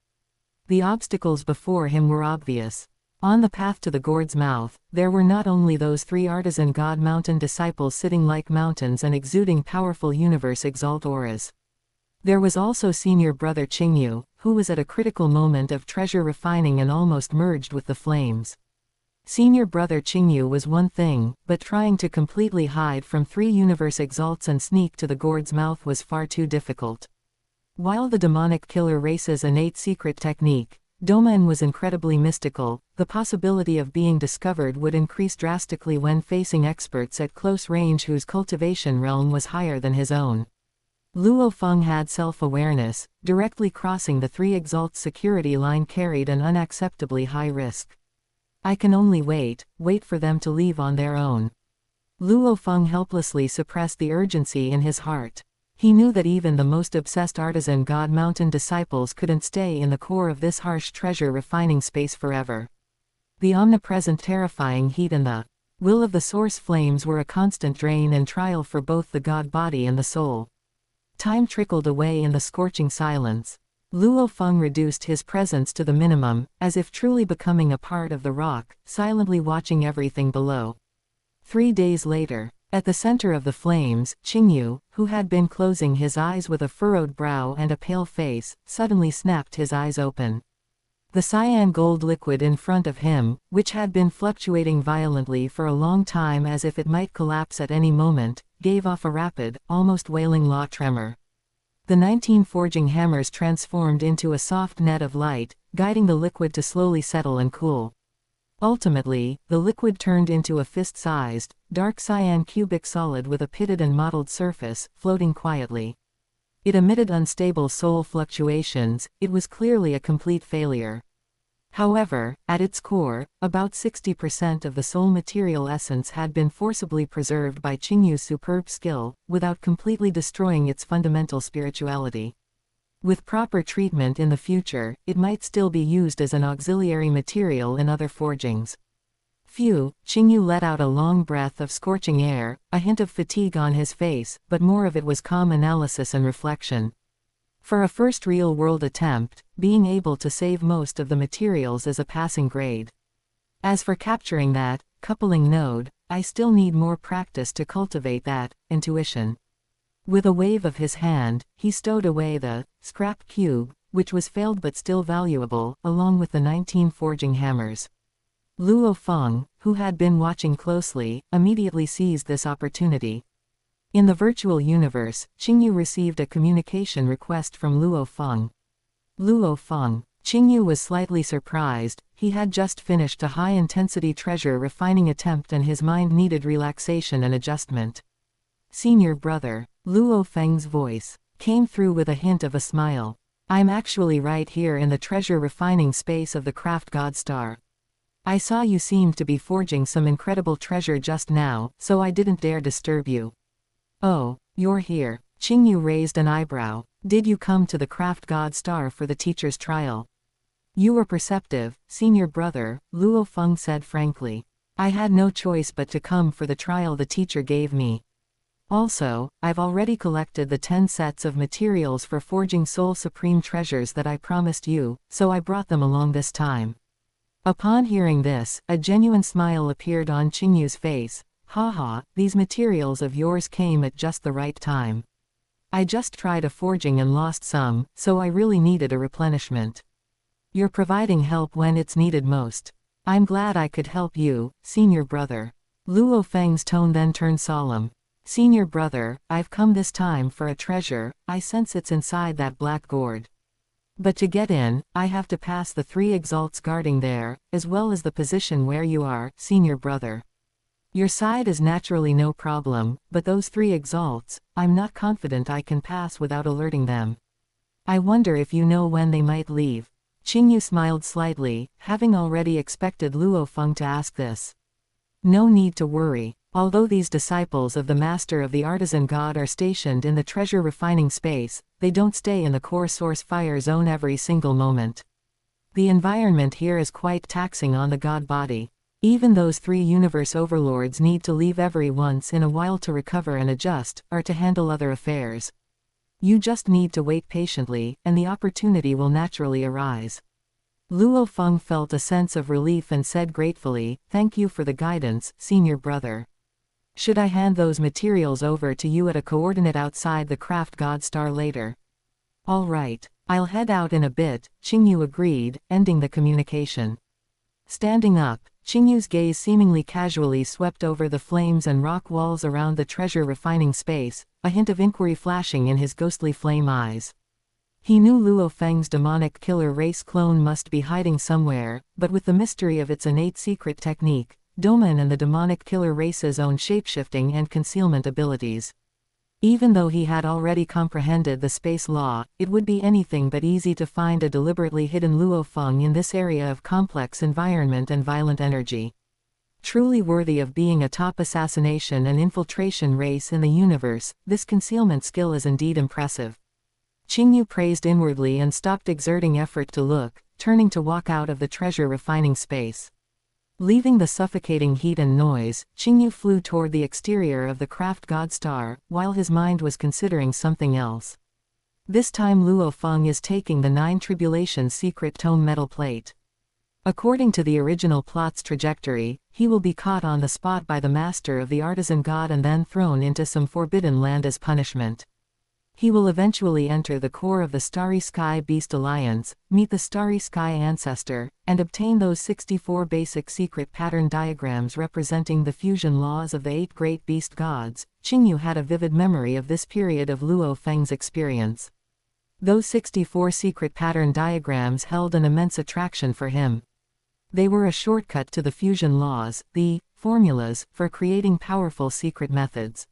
The obstacles before him were obvious. On the path to the gourd's mouth, there were not only those 3 artisan god mountain disciples sitting like mountains and exuding powerful universe exalt auras. There was also senior brother Qingyu, who was at a critical moment of treasure refining and almost merged with the flames. Senior brother Qingyu was one thing, but trying to completely hide from 3 universe exalts and sneak to the gourd's mouth was far too difficult. While the demonic killer race's innate secret technique, Domain was incredibly mystical, the possibility of being discovered would increase drastically when facing experts at close range whose cultivation realm was higher than his own. Luo Feng had self-awareness. Directly crossing the 3 exalts security line carried an unacceptably high risk. I can only wait for them to leave on their own. Luo Feng helplessly suppressed the urgency in his heart. He knew that even the most obsessed artisan god mountain disciples couldn't stay in the core of this harsh treasure refining space forever. The omnipresent terrifying heat and the will of the source flames were a constant drain and trial for both the god body and the soul. Time trickled away in the scorching silence. Luo Feng reduced his presence to the minimum, as if truly becoming a part of the rock, silently watching everything below. 3 days later, at the center of the flames, Qingyu, who had been closing his eyes with a furrowed brow and a pale face, suddenly snapped his eyes open. The cyan gold liquid in front of him, which had been fluctuating violently for a long time as if it might collapse at any moment, gave off a rapid, almost wailing law tremor. The 19 forging hammers transformed into a soft net of light, guiding the liquid to slowly settle and cool. Ultimately, the liquid turned into a fist-sized, dark cyan cubic solid with a pitted and mottled surface, floating quietly. It emitted unstable soul fluctuations. It was clearly a complete failure. However, at its core, about 60% of the soul material essence had been forcibly preserved by Qingyu's superb skill, without completely destroying its fundamental spirituality. With proper treatment in the future, it might still be used as an auxiliary material in other forgings. Phew, Qingyu let out a long breath of scorching air, a hint of fatigue on his face, but more of it was calm analysis and reflection. For a first real-world attempt, being able to save most of the materials is a passing grade. As for capturing that coupling node, I still need more practice to cultivate that intuition. With a wave of his hand, he stowed away the scrap cube, which was failed but still valuable, along with the 19 forging hammers. Luo Feng, who had been watching closely, immediately seized this opportunity. In the virtual universe, Qingyu received a communication request from Luo Feng. Luo Feng. Qingyu was slightly surprised. He had just finished a high-intensity treasure refining attempt and his mind needed relaxation and adjustment. Senior brother. Luo Feng's voice came through with a hint of a smile. I'm actually right here in the treasure refining space of the craft god star. I saw you seemed to be forging some incredible treasure just now, so I didn't dare disturb you. Oh, you're here. Qingyu raised an eyebrow. Did you come to the craft god star for the teacher's trial? You were perceptive, senior brother, Luo Feng said frankly. I had no choice but to come for the trial the teacher gave me. Also, I've already collected the 10 sets of materials for forging Soul Supreme treasures that I promised you, so I brought them along this time. Upon hearing this, a genuine smile appeared on Qingyu's face. Haha, these materials of yours came at just the right time. I just tried a forging and lost some, so I really needed a replenishment. You're providing help when it's needed most. I'm glad I could help you, senior brother. Luo Feng's tone then turned solemn. Senior brother, I've come this time for a treasure. I sense it's inside that black gourd. But to get in, I have to pass the 3 exalts guarding there, as well as the position where you are, senior brother. Your side is naturally no problem, but those 3 exalts, I'm not confident I can pass without alerting them. I wonder if you know when they might leave. Qingyu smiled slightly, having already expected Luo Feng to ask this. No need to worry. Although these disciples of the Master of the Artisan God are stationed in the treasure refining space, they don't stay in the core source fire zone every single moment. The environment here is quite taxing on the god body. Even those 3 universe overlords need to leave every once in a while to recover and adjust, or to handle other affairs. You just need to wait patiently, and the opportunity will naturally arise. Luo Feng felt a sense of relief and said gratefully, Thank you for the guidance, senior brother. Should I hand those materials over to you at a coordinate outside the craft god star later? All right. I'll head out in a bit, Qingyu agreed, ending the communication. Standing up, Qingyu's gaze seemingly casually swept over the flames and rock walls around the treasure refining space, a hint of inquiry flashing in his ghostly flame eyes. He knew Luo Feng's demonic killer race clone must be hiding somewhere, but with the mystery of its innate secret technique, Doman and the demonic killer race's own shapeshifting and concealment abilities. Even though he had already comprehended the space law, it would be anything but easy to find a deliberately hidden Luo Feng in this area of complex environment and violent energy. Truly worthy of being a top assassination and infiltration race in the universe, this concealment skill is indeed impressive. Qingyu praised inwardly and stopped exerting effort to look, turning to walk out of the treasure refining space. Leaving the suffocating heat and noise, Qingyu flew toward the exterior of the craft god star, while his mind was considering something else. This time Luo Feng is taking the 9 Tribulations secret tome metal plate. According to the original plot's trajectory, he will be caught on the spot by the Master of the Artisan God and then thrown into some forbidden land as punishment. He will eventually enter the core of the Starry Sky Beast Alliance, meet the Starry Sky Ancestor, and obtain those 64 basic secret pattern diagrams representing the fusion laws of the 8 great beast gods. Qingyu had a vivid memory of this period of Luo Feng's experience. Those 64 secret pattern diagrams held an immense attraction for him. They were a shortcut to the fusion laws, the formulas for creating powerful secret methods.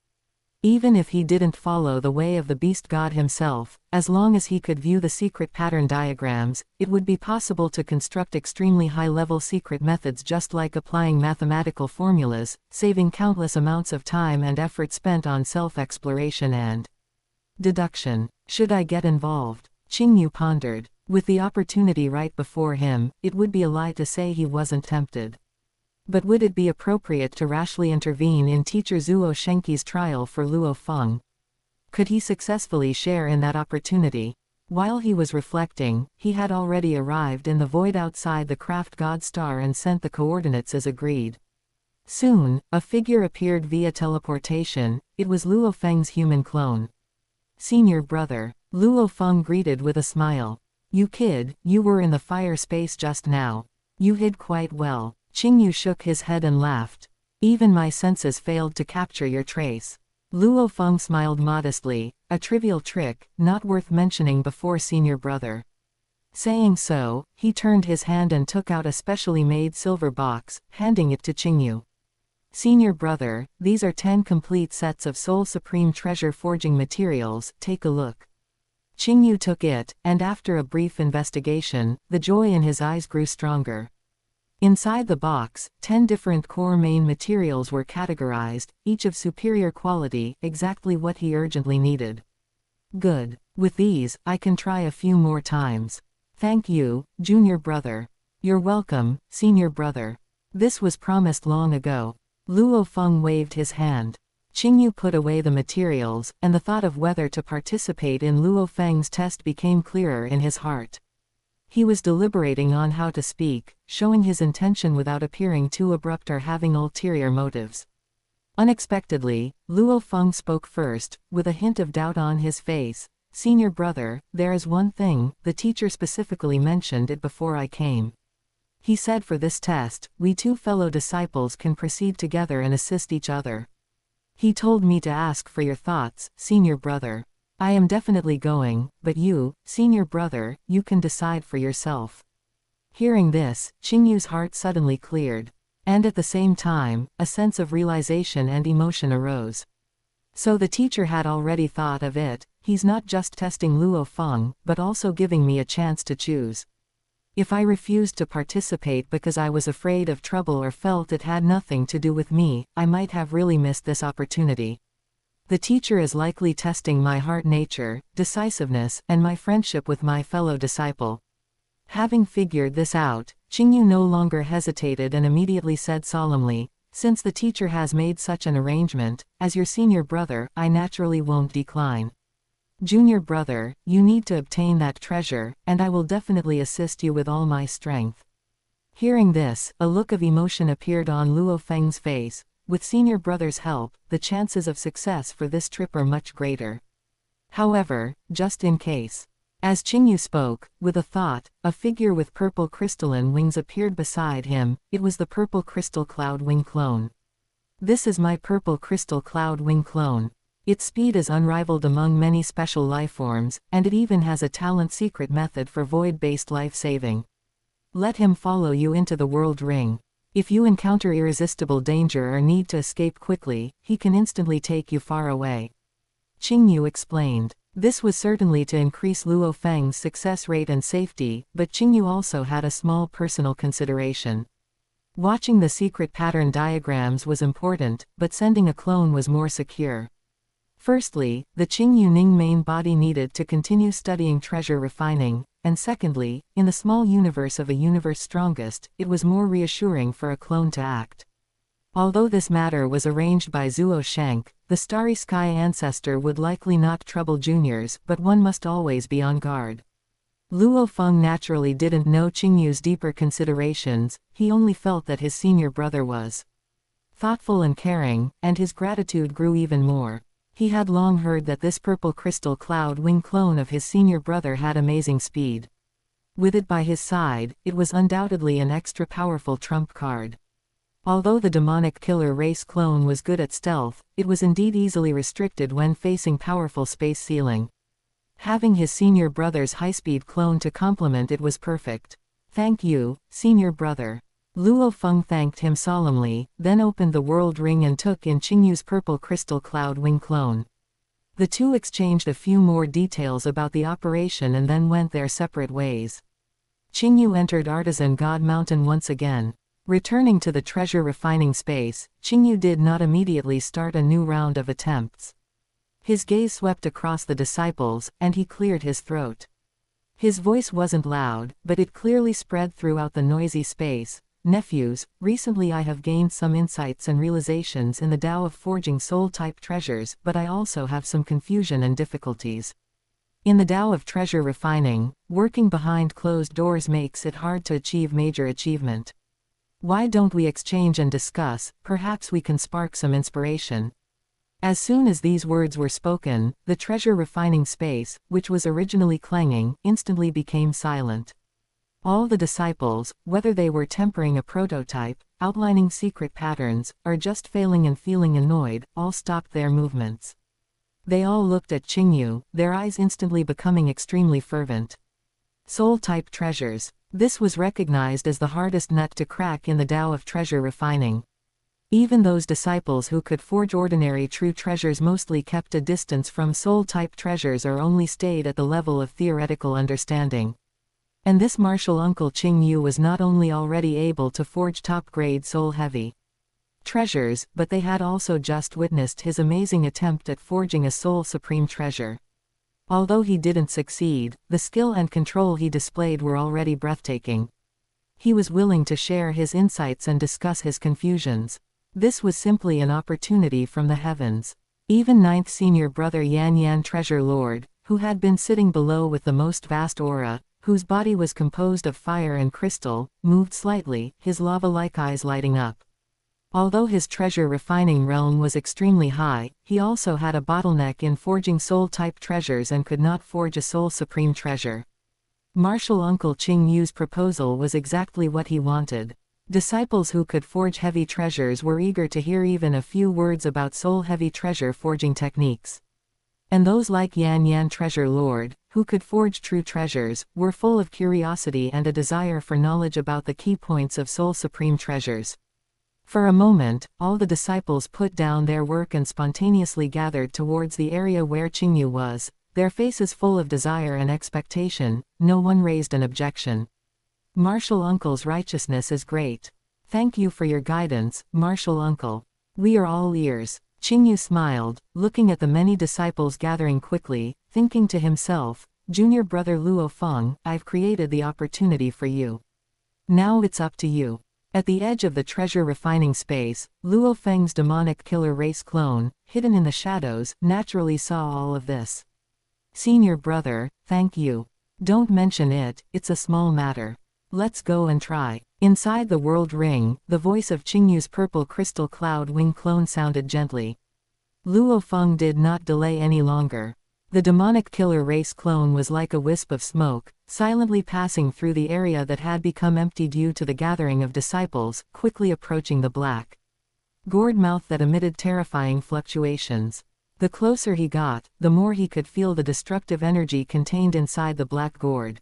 Even if he didn't follow the way of the beast god himself, as long as he could view the secret pattern diagrams, it would be possible to construct extremely high-level secret methods just like applying mathematical formulas, saving countless amounts of time and effort spent on self-exploration and deduction. Should I get involved? Qingyu pondered. With the opportunity right before him, it would be a lie to say he wasn't tempted. But would it be appropriate to rashly intervene in teacher Zuo Shenqi's trial for Luo Feng? Could he successfully share in that opportunity? While he was reflecting, he had already arrived in the void outside the craft god star and sent the coordinates as agreed. Soon, a figure appeared via teleportation. It was Luo Feng's human clone. Senior brother. Luo Feng greeted with a smile. You kid, you were in the fire space just now. You hid quite well. Qingyu shook his head and laughed. Even my senses failed to capture your trace. Luo Feng smiled modestly, a trivial trick, not worth mentioning before senior brother. Saying so, he turned his hand and took out a specially made silver box, handing it to Qingyu. Senior brother, these are 10 complete sets of Soul Supreme treasure forging materials, take a look. Qingyu took it, and after a brief investigation, the joy in his eyes grew stronger. Inside the box, 10 different core main materials were categorized, each of superior quality, exactly what he urgently needed. Good. With these, I can try a few more times. Thank you, junior brother. You're welcome, senior brother. This was promised long ago. Luo Feng waved his hand. Qingyu put away the materials, and the thought of whether to participate in Luo Feng's test became clearer in his heart. He was deliberating on how to speak, showing his intention without appearing too abrupt or having ulterior motives. Unexpectedly, Luo Feng spoke first, with a hint of doubt on his face. Senior brother, there is one thing, the teacher specifically mentioned it before I came. He said for this test, we 2 fellow disciples can proceed together and assist each other. He told me to ask for your thoughts, senior brother. I am definitely going, but you, senior brother, you can decide for yourself. Hearing this, Qingyu's heart suddenly cleared. And at the same time, a sense of realization and emotion arose. So the teacher had already thought of it, he's not just testing Luo Feng, but also giving me a chance to choose. If I refused to participate because I was afraid of trouble or felt it had nothing to do with me, I might have really missed this opportunity. The teacher is likely testing my heart nature, decisiveness, and my friendship with my fellow disciple. Having figured this out, Qingyu no longer hesitated and immediately said solemnly, since the teacher has made such an arrangement, as your senior brother, I naturally won't decline. Junior brother, you need to obtain that treasure, and I will definitely assist you with all my strength. Hearing this, a look of emotion appeared on Luo Feng's face. With senior brother's help, the chances of success for this trip are much greater. However, just in case. As Qingyu spoke, with a thought, a figure with purple crystalline wings appeared beside him. It was the purple crystal cloud wing clone. This is my purple crystal cloud wing clone. Its speed is unrivaled among many special lifeforms, and it even has a talent secret method for void-based life saving. Let him follow you into the world ring. If you encounter irresistible danger or need to escape quickly, he can instantly take you far away. Qingyu explained. This was certainly to increase Luo Feng's success rate and safety, but Qingyu also had a small personal consideration. Watching the secret pattern diagrams was important, but sending a clone was more secure. Firstly, the Qingyu Ning main body needed to continue studying treasure refining, and secondly, in the small universe of a universe strongest, it was more reassuring for a clone to act. Although this matter was arranged by Zuo Shank, the Starry Sky ancestor would likely not trouble juniors, but one must always be on guard. Luo Feng naturally didn't know Qingyu's deeper considerations, he only felt that his senior brother was thoughtful and caring, and his gratitude grew even more. He had long heard that this purple crystal cloud wing clone of his senior brother had amazing speed. With it by his side, it was undoubtedly an extra powerful trump card. Although the demonic killer race clone was good at stealth, it was indeed easily restricted when facing powerful space sealing. Having his senior brother's high-speed clone to complement it was perfect. Thank you, senior brother. Luo Feng thanked him solemnly, then opened the world ring and took in Qingyu's purple crystal cloud wing clone. The two exchanged a few more details about the operation and then went their separate ways. Qingyu entered Artisan God Mountain once again. Returning to the treasure refining space, Qingyu did not immediately start a new round of attempts. His gaze swept across the disciples, and he cleared his throat. His voice wasn't loud, but it clearly spread throughout the noisy space. Nephews, recently I have gained some insights and realizations in the Tao of forging soul-type treasures, but I also have some confusion and difficulties. In the Tao of treasure refining, working behind closed doors makes it hard to achieve major achievement. Why don't we exchange and discuss, perhaps we can spark some inspiration. As soon as these words were spoken, the treasure refining space, which was originally clanging, instantly became silent. All the disciples, whether they were tempering a prototype, outlining secret patterns, or just failing and feeling annoyed, all stopped their movements. They all looked at Qingyu, their eyes instantly becoming extremely fervent. Soul-type treasures. This was recognized as the hardest nut to crack in the Tao of treasure refining. Even those disciples who could forge ordinary true treasures mostly kept a distance from soul-type treasures or only stayed at the level of theoretical understanding. And this martial uncle Qingyu was not only already able to forge top-grade soul-heavy treasures, but they had also just witnessed his amazing attempt at forging a soul-supreme treasure. Although he didn't succeed, the skill and control he displayed were already breathtaking. He was willing to share his insights and discuss his confusions. This was simply an opportunity from the heavens. Even ninth senior brother Yan Yan Treasure Lord, who had been sitting below with the most vast aura, whose body was composed of fire and crystal, moved slightly, his lava-like eyes lighting up. Although his treasure refining realm was extremely high, he also had a bottleneck in forging soul-type treasures and could not forge a soul-supreme treasure. Martial Uncle Qingyu's proposal was exactly what he wanted. Disciples who could forge heavy treasures were eager to hear even a few words about soul-heavy treasure forging techniques. And those like Yan Yan Treasure Lord, who could forge true treasures, were full of curiosity and a desire for knowledge about the key points of soul-supreme treasures. For a moment, all the disciples put down their work and spontaneously gathered towards the area where Qingyu was, their faces full of desire and expectation. No one raised an objection. Martial Uncle's righteousness is great. Thank you for your guidance, Martial Uncle. We are all ears. Qingyu smiled, looking at the many disciples gathering quickly, thinking to himself, Junior brother Luo Feng, I've created the opportunity for you. Now it's up to you. At the edge of the treasure refining space, Luo Feng's demonic killer race clone, hidden in the shadows, naturally saw all of this. Senior brother, thank you. Don't mention it, it's a small matter. Let's go and try. Inside the world ring, the voice of Qingyu's purple crystal cloud wing clone sounded gently. Luo Feng did not delay any longer. The demonic killer race clone was like a wisp of smoke, silently passing through the area that had become empty due to the gathering of disciples, quickly approaching the black gourd mouth that emitted terrifying fluctuations. The closer he got, the more he could feel the destructive energy contained inside the black gourd.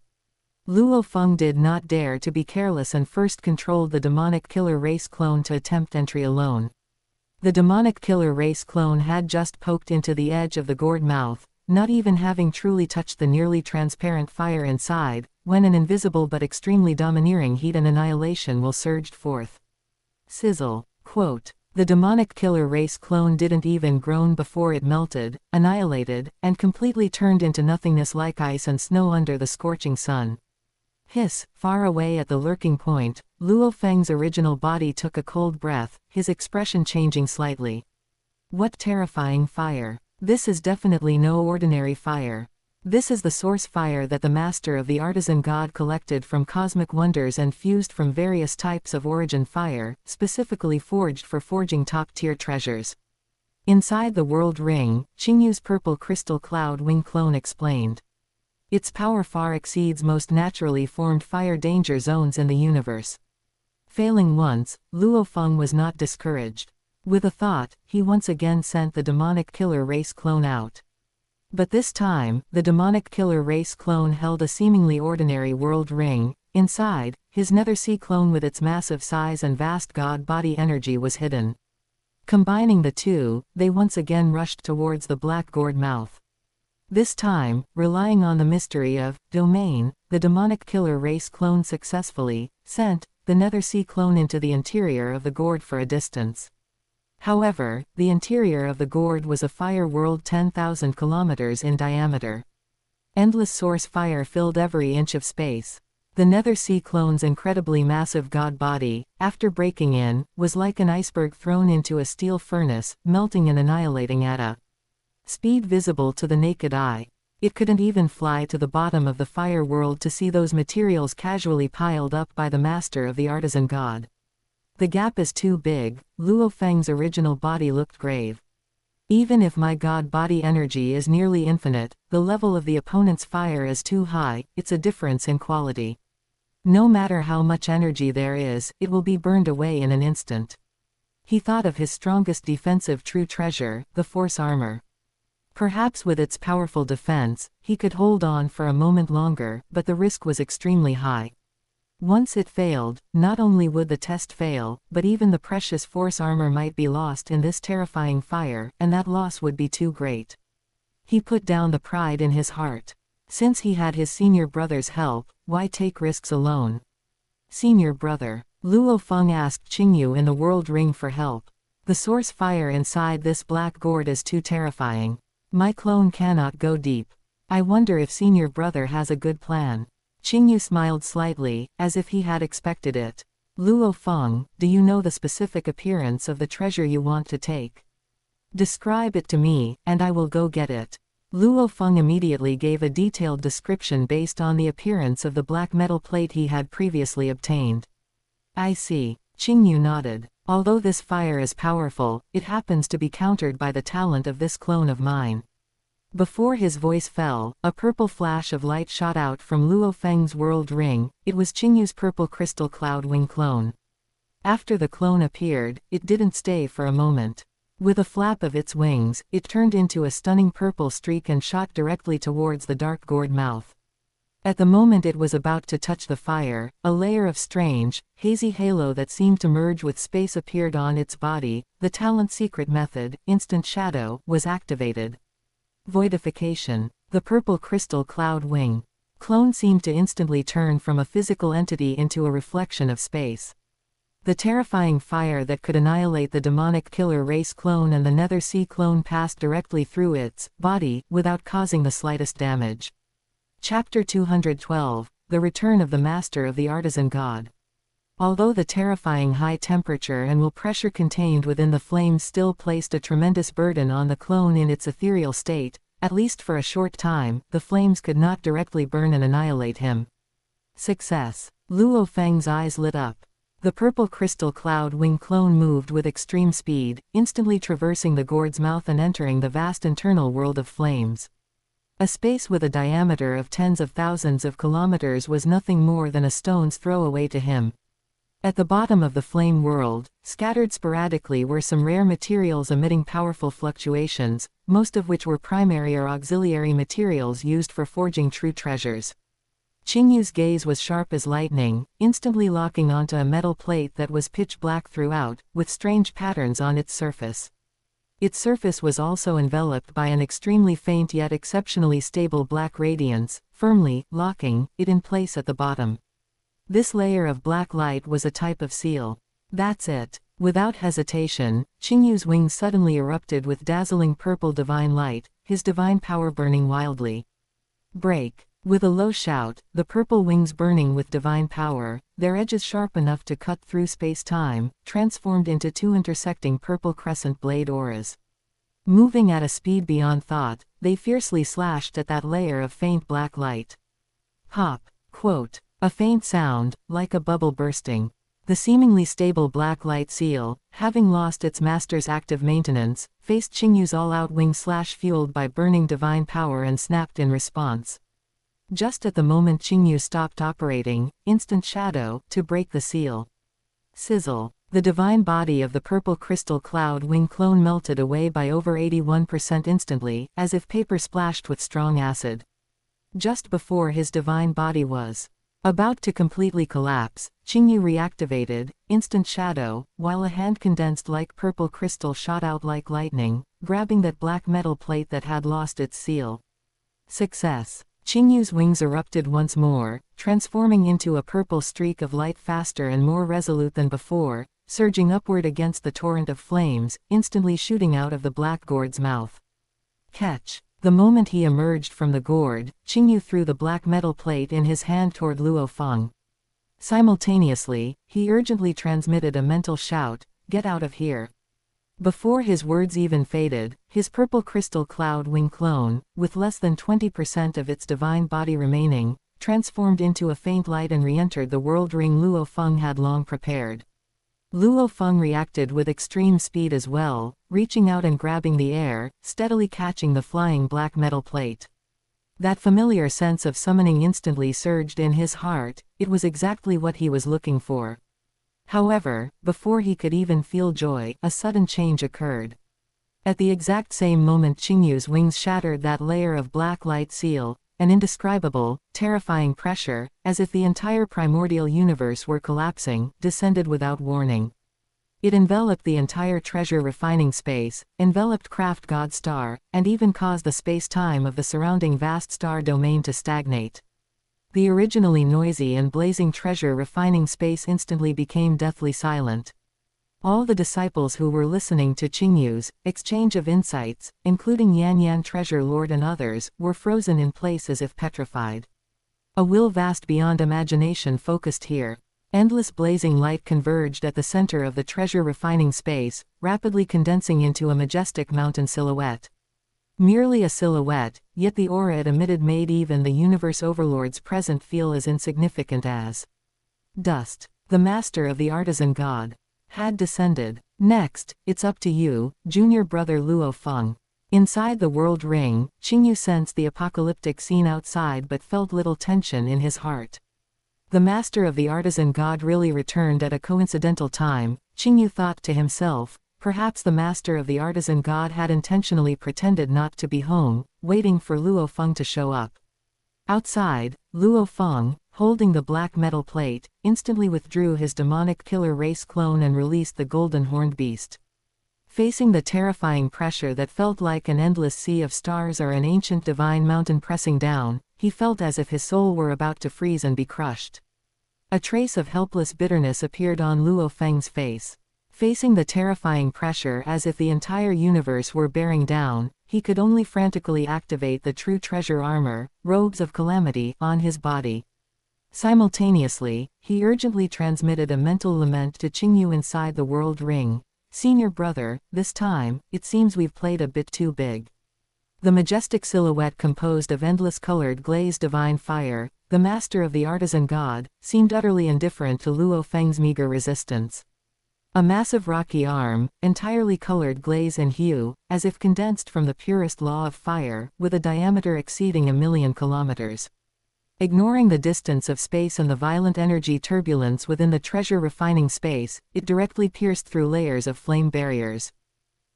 Luo Feng did not dare to be careless and first controlled the demonic killer race clone to attempt entry alone. The demonic killer race clone had just poked into the edge of the gourd mouth, not even having truly touched the nearly transparent fire inside, when an invisible but extremely domineering heat and annihilation will surged forth. Sizzle. Quote, the demonic killer race clone didn't even groan before it melted, annihilated, and completely turned into nothingness like ice and snow under the scorching sun. Hiss, far away at the lurking point, Luo Feng's original body took a cold breath, his expression changing slightly. What terrifying fire. This is definitely no ordinary fire. This is the source fire that the master of the artisan god collected from cosmic wonders and fused from various types of origin fire, specifically forged for forging top-tier treasures. Inside the world ring, Qingyu's purple crystal cloud wing clone explained. Its power far exceeds most naturally formed fire danger zones in the universe. Failing once, Luo Feng was not discouraged. With a thought, he once again sent the demonic killer race clone out. But this time, the demonic killer race clone held a seemingly ordinary world ring. Inside, his nether sea clone with its massive size and vast god body energy was hidden. Combining the two, they once again rushed towards the black gourd mouth. This time, relying on the mystery of domain, the demonic killer race clone successfully sent the nether sea clone into the interior of the gourd for a distance. However, the interior of the gourd was a fire world 10,000 kilometers in diameter. Endless source fire filled every inch of space. The nether sea clone's incredibly massive god body, after breaking in, was like an iceberg thrown into a steel furnace, melting and annihilating at a speed visible to the naked eye. It couldn't even fly to the bottom of the fire world to see those materials casually piled up by the master of the artisan god. The gap is too big. Luo Feng's original body looked grave. Even if my god body energy is nearly infinite, the level of the opponent's fire is too high, it's a difference in quality. No matter how much energy there is, it will be burned away in an instant. He thought of his strongest defensive true treasure, the force armor. Perhaps with its powerful defense, he could hold on for a moment longer, but the risk was extremely high. Once it failed, not only would the test fail, but even the precious force armor might be lost in this terrifying fire, and that loss would be too great. He put down the pride in his heart. Since he had his senior brother's help, why take risks alone? Senior brother. Luo Feng asked Qingyu in the world ring for help. The source fire inside this black gourd is too terrifying. My clone cannot go deep. I wonder if senior brother has a good plan. Qingyu smiled slightly, as if he had expected it. Luo Feng, do you know the specific appearance of the treasure you want to take? Describe it to me, and I will go get it. Luo Feng immediately gave a detailed description based on the appearance of the black metal plate he had previously obtained. I see. Qingyu nodded. Although this fire is powerful, it happens to be countered by the talent of this clone of mine. Before his voice fell, a purple flash of light shot out from Luo Feng's world ring. It was Qingyu's purple crystal cloud wing clone. After the clone appeared, it didn't stay for a moment. With a flap of its wings, it turned into a stunning purple streak and shot directly towards the dark gourd mouth. At the moment it was about to touch the fire, a layer of strange, hazy halo that seemed to merge with space appeared on its body. The talent's secret method, instant shadow, was activated. Voidification. The purple crystal cloud wing clone seemed to instantly turn from a physical entity into a reflection of space. The terrifying fire that could annihilate the demonic killer race clone and the nether sea clone passed directly through its body, without causing the slightest damage. Chapter 212. The Return of the Master of the Artisan God. Although the terrifying high temperature and will pressure contained within the flames still placed a tremendous burden on the clone in its ethereal state, at least for a short time, the flames could not directly burn and annihilate him. Success. Luo Feng's eyes lit up. The purple crystal cloud wing clone moved with extreme speed, instantly traversing the gourd's mouth and entering the vast internal world of flames. A space with a diameter of tens of thousands of kilometers was nothing more than a stone's throw away to him. At the bottom of the flame world, scattered sporadically were some rare materials emitting powerful fluctuations, most of which were primary or auxiliary materials used for forging true treasures. Qingyu's gaze was sharp as lightning, instantly locking onto a metal plate that was pitch black throughout, with strange patterns on its surface. Its surface was also enveloped by an extremely faint yet exceptionally stable black radiance, firmly locking it in place at the bottom. This layer of black light was a type of seal. That's it. Without hesitation, Qingyu's wings suddenly erupted with dazzling purple divine light, his divine power burning wildly. Break. With a low shout, the purple wings burning with divine power, their edges sharp enough to cut through space-time, transformed into two intersecting purple crescent blade auras. Moving at a speed beyond thought, they fiercely slashed at that layer of faint black light. Pop. Quote. A faint sound, like a bubble bursting. The seemingly stable black light seal, having lost its master's active maintenance, faced Qingyu's all-out wing slash fueled by burning divine power and snapped in response. Just at the moment Qingyu stopped operating, instant shadow, to break the seal. Sizzle. The divine body of the purple crystal cloud wing clone melted away by over 81% instantly, as if paper splashed with strong acid. Just before his divine body was about to completely collapse, Qingyu reactivated, instant shadow, while a hand condensed like purple crystal shot out like lightning, grabbing that black metal plate that had lost its seal. Success. Qingyu's wings erupted once more, transforming into a purple streak of light faster and more resolute than before, surging upward against the torrent of flames, instantly shooting out of the black gourd's mouth. Catch. The moment he emerged from the gourd, Qingyu threw the black metal plate in his hand toward Luo Feng. Simultaneously, he urgently transmitted a mental shout, "Get out of here." Before his words even faded, his purple crystal cloud wing clone, with less than 20% of its divine body remaining, transformed into a faint light and re-entered the world ring Luo Feng had long prepared. Luo Feng reacted with extreme speed as well, reaching out and grabbing the air, steadily catching the flying black metal plate. That familiar sense of summoning instantly surged in his heart. It was exactly what he was looking for. However, before he could even feel joy, a sudden change occurred. At the exact same moment Qingyu's wings shattered that layer of black light seal, an indescribable, terrifying pressure, as if the entire primordial universe were collapsing, descended without warning. It enveloped the entire treasure refining space, enveloped Craft God Star, and even caused the space-time of the surrounding vast star domain to stagnate. The originally noisy and blazing treasure refining space instantly became deathly silent. All the disciples who were listening to Qingyu's exchange of insights, including Yan Yan Treasure Lord and others, were frozen in place as if petrified. A will vast beyond imagination focused here. Endless blazing light converged at the center of the treasure refining space, rapidly condensing into a majestic mountain silhouette. Merely a silhouette, yet the aura it emitted made even the universe overlords present feel as insignificant as dust. The master of the artisan god had descended. Next, it's up to you, junior brother Luo Feng. Inside the world ring, Qingyu sensed the apocalyptic scene outside but felt little tension in his heart. The master of the artisan god really returned at a coincidental time, Qingyu thought to himself. Perhaps the master of the artisan god had intentionally pretended not to be home, waiting for Luo Feng to show up. Outside, Luo Feng, holding the black metal plate, instantly withdrew his demonic killer race clone and released the golden horned beast. Facing the terrifying pressure that felt like an endless sea of stars or an ancient divine mountain pressing down, he felt as if his soul were about to freeze and be crushed. A trace of helpless bitterness appeared on Luo Feng's face. Facing the terrifying pressure as if the entire universe were bearing down, he could only frantically activate the true treasure armor, robes of calamity, on his body. Simultaneously, he urgently transmitted a mental lament to Qingyu inside the world ring. Senior brother, this time, it seems we've played a bit too big. The majestic silhouette composed of endless colored glazed divine fire, the master of the artisan god, seemed utterly indifferent to Luo Feng's meager resistance. A massive rocky arm, entirely colored glaze in hue, as if condensed from the purest law of fire, with a diameter exceeding 1,000,000 kilometers. Ignoring the distance of space and the violent energy turbulence within the treasure refining space, it directly pierced through layers of flame barriers.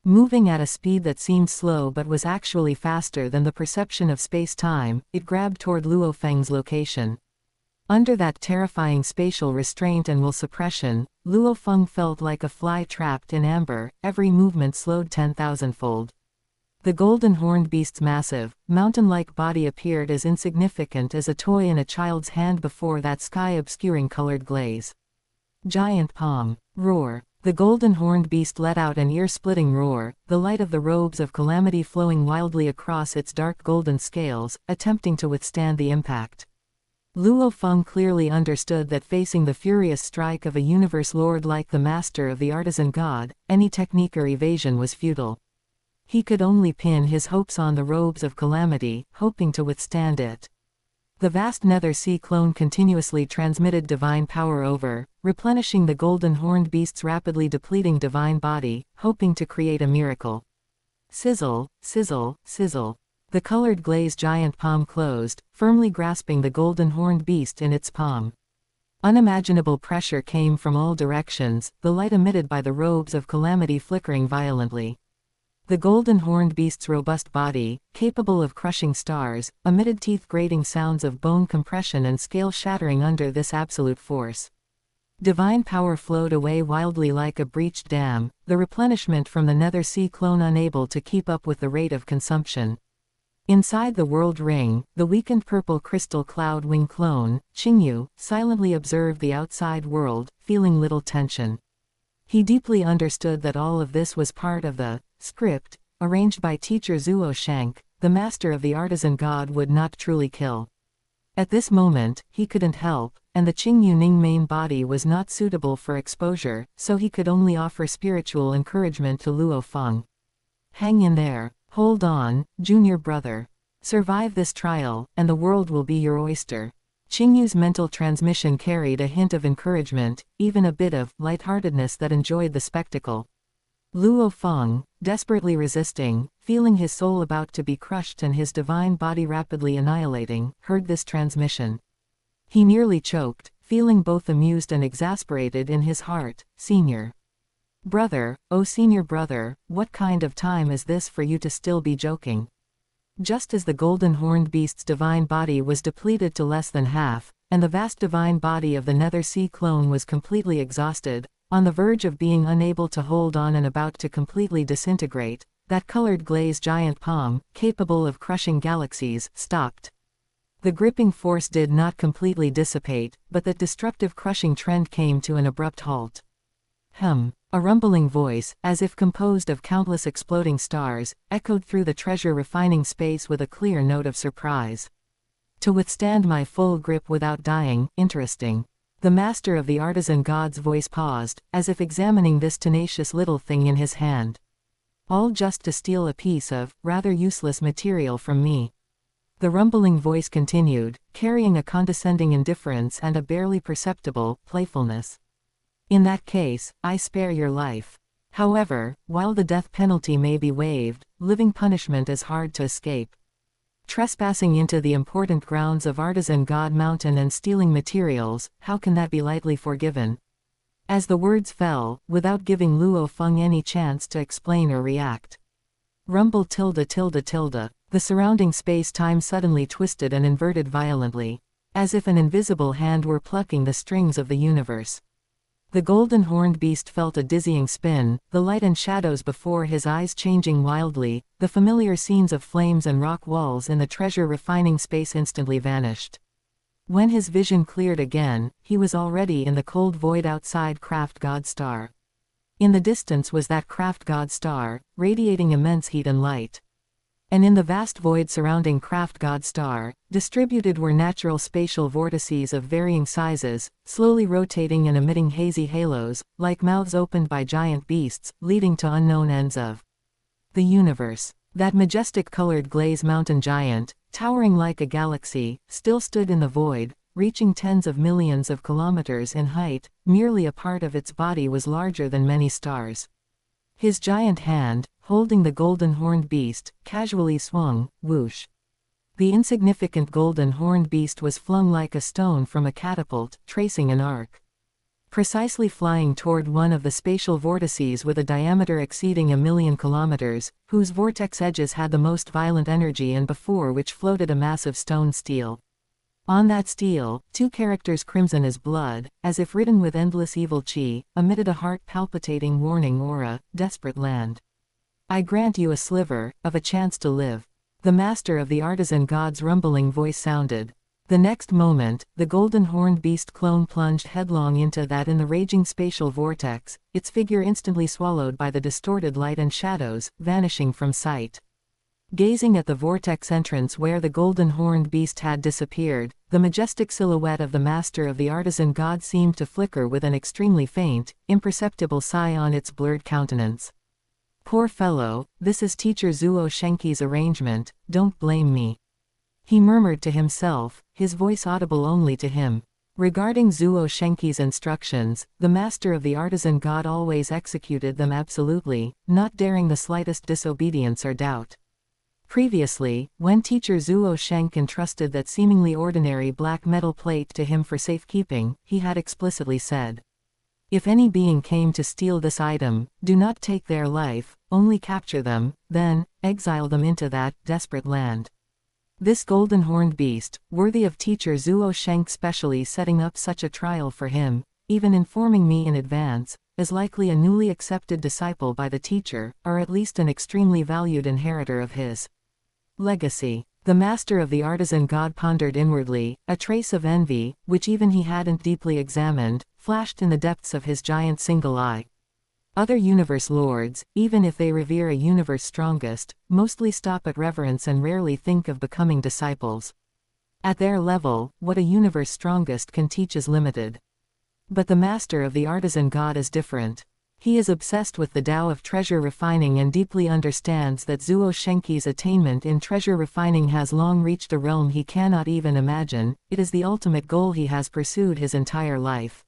Moving at a speed that seemed slow but was actually faster than the perception of space-time, it grabbed toward Luo Feng's location. Under that terrifying spatial restraint and will suppression, Luo Feng felt like a fly trapped in amber, every movement slowed 10,000-fold. The golden horned beast's massive, mountain-like body appeared as insignificant as a toy in a child's hand before that sky-obscuring colored glaze. Giant palm. Roar. The golden horned beast let out an ear-splitting roar, the light of the robes of calamity flowing wildly across its dark golden scales, attempting to withstand the impact. Luo Feng clearly understood that facing the furious strike of a universe lord like the master of the artisan god, any technique or evasion was futile. He could only pin his hopes on the robes of calamity, hoping to withstand it. The vast nether sea clone continuously transmitted divine power over, replenishing the golden horned beast's rapidly depleting divine body, hoping to create a miracle. Sizzle, sizzle, sizzle. The colored glazed giant palm closed, firmly grasping the golden horned beast in its palm. Unimaginable pressure came from all directions, the light emitted by the robes of calamity flickering violently. The golden horned beast's robust body, capable of crushing stars, emitted teeth-grating sounds of bone compression and scale shattering under this absolute force. Divine power flowed away wildly like a breached dam, the replenishment from the nether sea clone unable to keep up with the rate of consumption. Inside the world ring, the weakened purple crystal cloud wing clone, Qingyu, silently observed the outside world, feeling little tension. He deeply understood that all of this was part of the script, arranged by teacher Zuo Shank, the master of the artisan god would not truly kill. At this moment, he couldn't help, and the Qingyu Ning main body was not suitable for exposure, so he could only offer spiritual encouragement to Luo Feng. Hang in there. Hold on, junior brother. Survive this trial, and the world will be your oyster. Qingyu's mental transmission carried a hint of encouragement, even a bit of lightheartedness that enjoyed the spectacle. Luo Feng, desperately resisting, feeling his soul about to be crushed and his divine body rapidly annihilating, heard this transmission. He nearly choked, feeling both amused and exasperated in his heart. Senior brother, oh senior brother, what kind of time is this for you to still be joking? Just as the golden horned beast's divine body was depleted to less than half, and the vast divine body of the Nether Sea clone was completely exhausted, on the verge of being unable to hold on and about to completely disintegrate, that colored glaze giant palm, capable of crushing galaxies, stopped. The gripping force did not completely dissipate, but that destructive crushing trend came to an abrupt halt. A rumbling voice, as if composed of countless exploding stars, echoed through the treasure refining space with a clear note of surprise. To withstand my full grip without dying, interesting. The master of the artisan god's voice paused, as if examining this tenacious little thing in his hand. All just to steal a piece of, rather useless material from me. The rumbling voice continued, carrying a condescending indifference and a barely perceptible playfulness. In that case, I spare your life. However, while the death penalty may be waived, living punishment is hard to escape. Trespassing into the important grounds of Artisan God Mountain and stealing materials, how can that be lightly forgiven? As the words fell, without giving Luo Feng any chance to explain or react. Rumble tilde tilde tilde, the surrounding space-time suddenly twisted and inverted violently, as if an invisible hand were plucking the strings of the universe. The golden horned beast felt a dizzying spin, the light and shadows before his eyes changing wildly, the familiar scenes of flames and rock walls in the treasure refining space instantly vanished. When his vision cleared again, he was already in the cold void outside Craft God Star. In the distance was that Craft God Star, radiating immense heat and light. And in the vast void surrounding Craft God Star, distributed were natural spatial vortices of varying sizes, slowly rotating and emitting hazy halos, like mouths opened by giant beasts, leading to unknown ends of the universe. That majestic colored glaze mountain giant, towering like a galaxy, still stood in the void, reaching tens of millions of kilometers in height. Merely a part of its body was larger than many stars. His giant hand, holding the golden horned beast, casually swung, whoosh. The insignificant golden horned beast was flung like a stone from a catapult, tracing an arc. Precisely flying toward one of the spatial vortices with a diameter exceeding 1,000,000 kilometers, whose vortex edges had the most violent energy and before which floated a massive stone steel. On that steel, two characters crimson as blood, as if written with endless evil chi, emitted a heart-palpitating warning aura, desperate land. I grant you a sliver, of a chance to live. The master of the artisan god's rumbling voice sounded. The next moment, the golden horned beast clone plunged headlong into that in the raging spatial vortex, its figure instantly swallowed by the distorted light and shadows, vanishing from sight. Gazing at the vortex entrance where the golden horned beast had disappeared, the majestic silhouette of the master of the artisan god seemed to flicker with an extremely faint, imperceptible sigh on its blurred countenance. Poor fellow, this is Teacher Zuo Shenqi's arrangement, don't blame me. He murmured to himself, his voice audible only to him. Regarding Zuo Shenqi's instructions, the master of the artisan god always executed them absolutely, not daring the slightest disobedience or doubt. Previously, when Teacher Zuo Shenq entrusted that seemingly ordinary black metal plate to him for safekeeping, he had explicitly said, "If any being came to steal this item, do not take their life, only capture them, then, exile them into that desperate land." This golden horned beast, worthy of Teacher Zuo Shenq specially setting up such a trial for him, even informing me in advance, is likely a newly accepted disciple by the teacher, or at least an extremely valued inheritor of his legacy. The master of the artisan god pondered inwardly, a trace of envy, which even he hadn't deeply examined, flashed in the depths of his giant single eye. Other universe lords, even if they revere a universe strongest, mostly stop at reverence and rarely think of becoming disciples. At their level, what a universe strongest can teach is limited. But the master of the artisan god is different. He is obsessed with the Tao of treasure refining and deeply understands that Zuo Shenqi's attainment in treasure refining has long reached a realm he cannot even imagine. It is the ultimate goal he has pursued his entire life.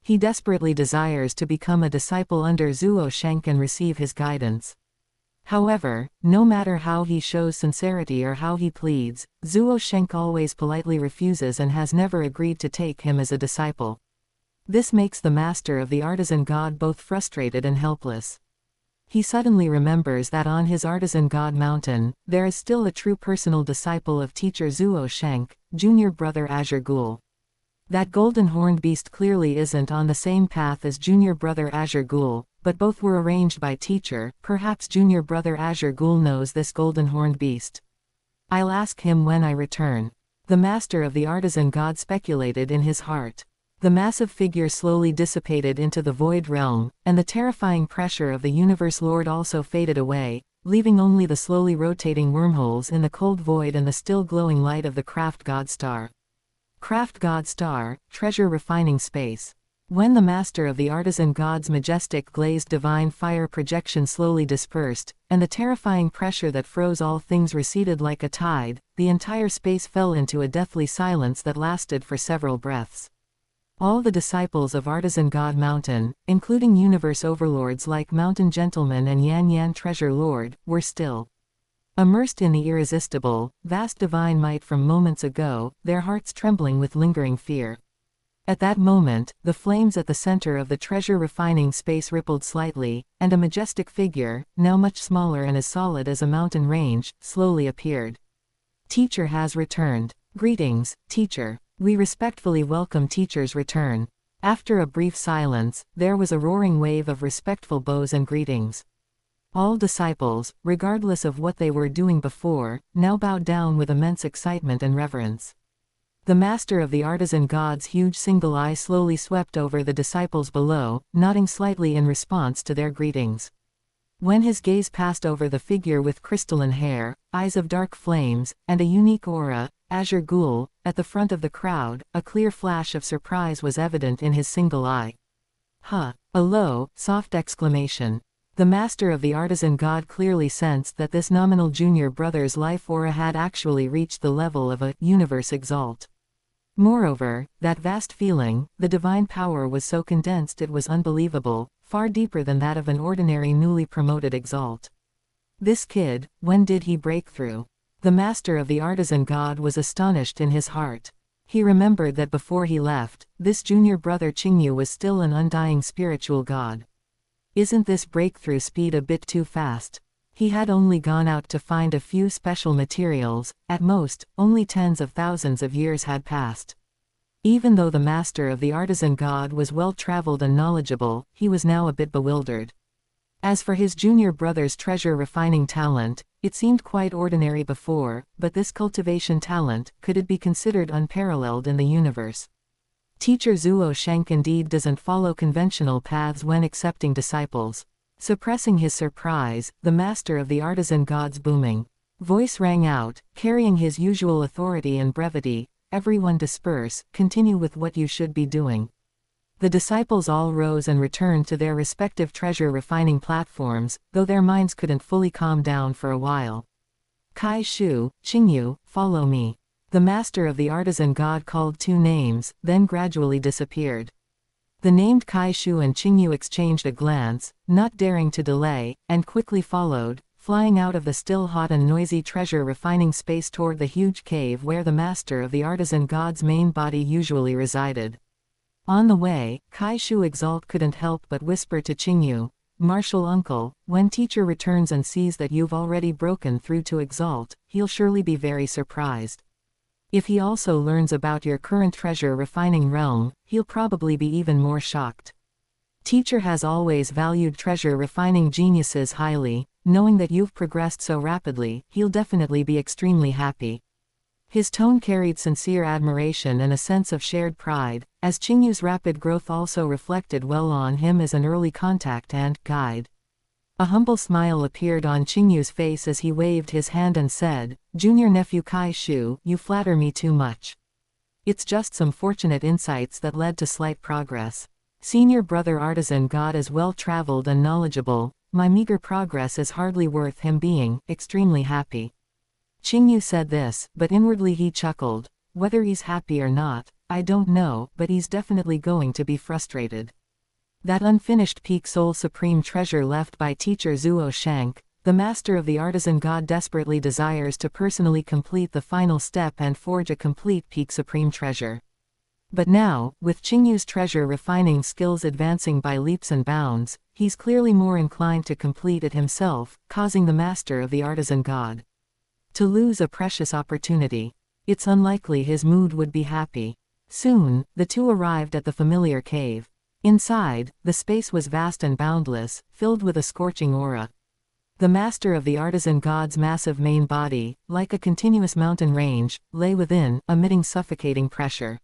He desperately desires to become a disciple under Zuo Shenq and receive his guidance. However, no matter how he shows sincerity or how he pleads, Zuo Shenq always politely refuses and has never agreed to take him as a disciple. This makes the master of the artisan god both frustrated and helpless. He suddenly remembers that on his artisan god mountain, there is still a true personal disciple of teacher Zuo Shenq, junior brother Azure Ghoul. That golden horned beast clearly isn't on the same path as junior brother Azure Ghoul, but both were arranged by teacher. Perhaps junior brother Azure Ghoul knows this golden horned beast. I'll ask him when I return. The master of the artisan god speculated in his heart. The massive figure slowly dissipated into the void realm, and the terrifying pressure of the universe lord also faded away, leaving only the slowly rotating wormholes in the cold void and the still glowing light of the Craft God Star. Craft God Star, treasure refining space. When the master of the artisan god's majestic glazed divine fire projection slowly dispersed, and the terrifying pressure that froze all things receded like a tide, the entire space fell into a deathly silence that lasted for several breaths. All the disciples of Artisan God Mountain, including universe overlords like Mountain Gentleman and Yan Yan Treasure Lord, were still. Immersed in the irresistible, vast divine might from moments ago, their hearts trembling with lingering fear. At that moment, the flames at the center of the treasure refining space rippled slightly, and a majestic figure, now much smaller and as solid as a mountain range, slowly appeared. Teacher has returned. Greetings, teacher. We respectfully welcome teacher's return. After a brief silence, there was a roaring wave of respectful bows and greetings. All disciples, regardless of what they were doing before, now bowed down with immense excitement and reverence. The master of the artisan god's huge single eye slowly swept over the disciples below, nodding slightly in response to their greetings. When his gaze passed over the figure with crystalline hair, eyes of dark flames, and a unique aura, Azure Ghoul, at the front of the crowd, a clear flash of surprise was evident in his single eye. Huh! A low, soft exclamation. The master of the artisan god clearly sensed that this nominal junior brother's life aura had actually reached the level of a universe exalt. Moreover, that vast feeling, the divine power was so condensed it was unbelievable, far deeper than that of an ordinary newly promoted exalt. This kid, when did he break through? The master of the artisan god was astonished in his heart. He remembered that before he left, this junior brother Qingyu was still an undying spiritual god. Isn't this breakthrough speed a bit too fast? He had only gone out to find a few special materials, at most, only tens of thousands of years had passed. Even though the master of the artisan god was well-traveled and knowledgeable, he was now a bit bewildered. As for his junior brother's treasure refining talent, it seemed quite ordinary before, but this cultivation talent, could it be considered unparalleled in the universe? Teacher Zuo Shenq indeed doesn't follow conventional paths when accepting disciples. Suppressing his surprise, the master of the artisan god's booming voice rang out, carrying his usual authority and brevity, "Everyone disperse, continue with what you should be doing." The disciples all rose and returned to their respective treasure refining platforms, though their minds couldn't fully calm down for a while. Kai Shu, Qingyu, follow me. The master of the artisan god called two names, then gradually disappeared. The named Kai Shu and Qingyu exchanged a glance, not daring to delay, and quickly followed, flying out of the still hot and noisy treasure refining space toward the huge cave where the master of the artisan god's main body usually resided. On the way, Kai Shu Exalt couldn't help but whisper to Qingyu, "Martial uncle, when teacher returns and sees that you've already broken through to Exalt, he'll surely be very surprised. If he also learns about your current treasure refining realm, he'll probably be even more shocked." Teacher has always valued treasure refining geniuses highly, knowing that you've progressed so rapidly, he'll definitely be extremely happy. His tone carried sincere admiration and a sense of shared pride, as Qingyu's rapid growth also reflected well on him as an early contact and guide. A humble smile appeared on Qingyu's face as he waved his hand and said, "Junior nephew Kai Shu, you flatter me too much. It's just some fortunate insights that led to slight progress. Senior brother artisan god is well-traveled and knowledgeable, my meager progress is hardly worth him being extremely happy. Qingyu said this, but inwardly he chuckled. Whether he's happy or not, I don't know, but he's definitely going to be frustrated. That unfinished peak soul supreme treasure left by teacher Zuo Shank, the master of the artisan god desperately desires to personally complete the final step and forge a complete peak supreme treasure. But now, with Qingyu's treasure refining skills advancing by leaps and bounds, he's clearly more inclined to complete it himself, causing the master of the artisan god to lose a precious opportunity. It's unlikely his mood would be happy. Soon, the two arrived at the familiar cave. Inside, the space was vast and boundless, filled with a scorching aura. The master of the artisan god's massive main body, like a continuous mountain range, lay within, emitting suffocating pressure.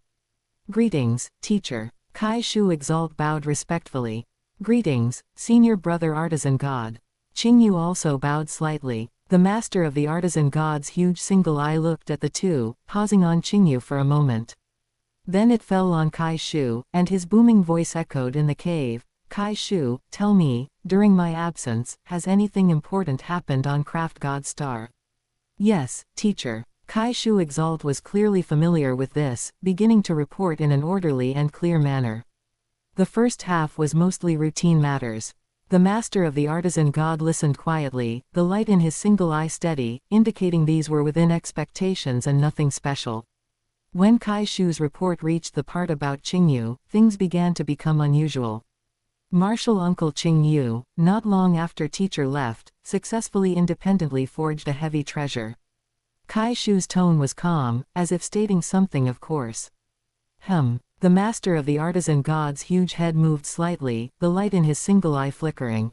Greetings, teacher. Kai Shu Exalt bowed respectfully. Greetings, senior brother artisan god. Qingyu also bowed slightly. The master of the artisan god's huge single eye looked at the two, pausing on Qingyu for a moment. Then it fell on Kai Shu, and his booming voice echoed in the cave. Kai Shu, tell me, during my absence, has anything important happened on Craft God Star? Yes, teacher. Kai Shu Exalt was clearly familiar with this, beginning to report in an orderly and clear manner. The first half was mostly routine matters. The master of the artisan god listened quietly, the light in his single eye steady, indicating these were within expectations and nothing special. When Kai Shu's report reached the part about Qingyu, things began to become unusual. Martial uncle Qingyu, not long after teacher left, successfully independently forged a heavy treasure. Kai Shu's tone was calm, as if stating something of course. The master of the artisan god's huge head moved slightly, the light in his single eye flickering.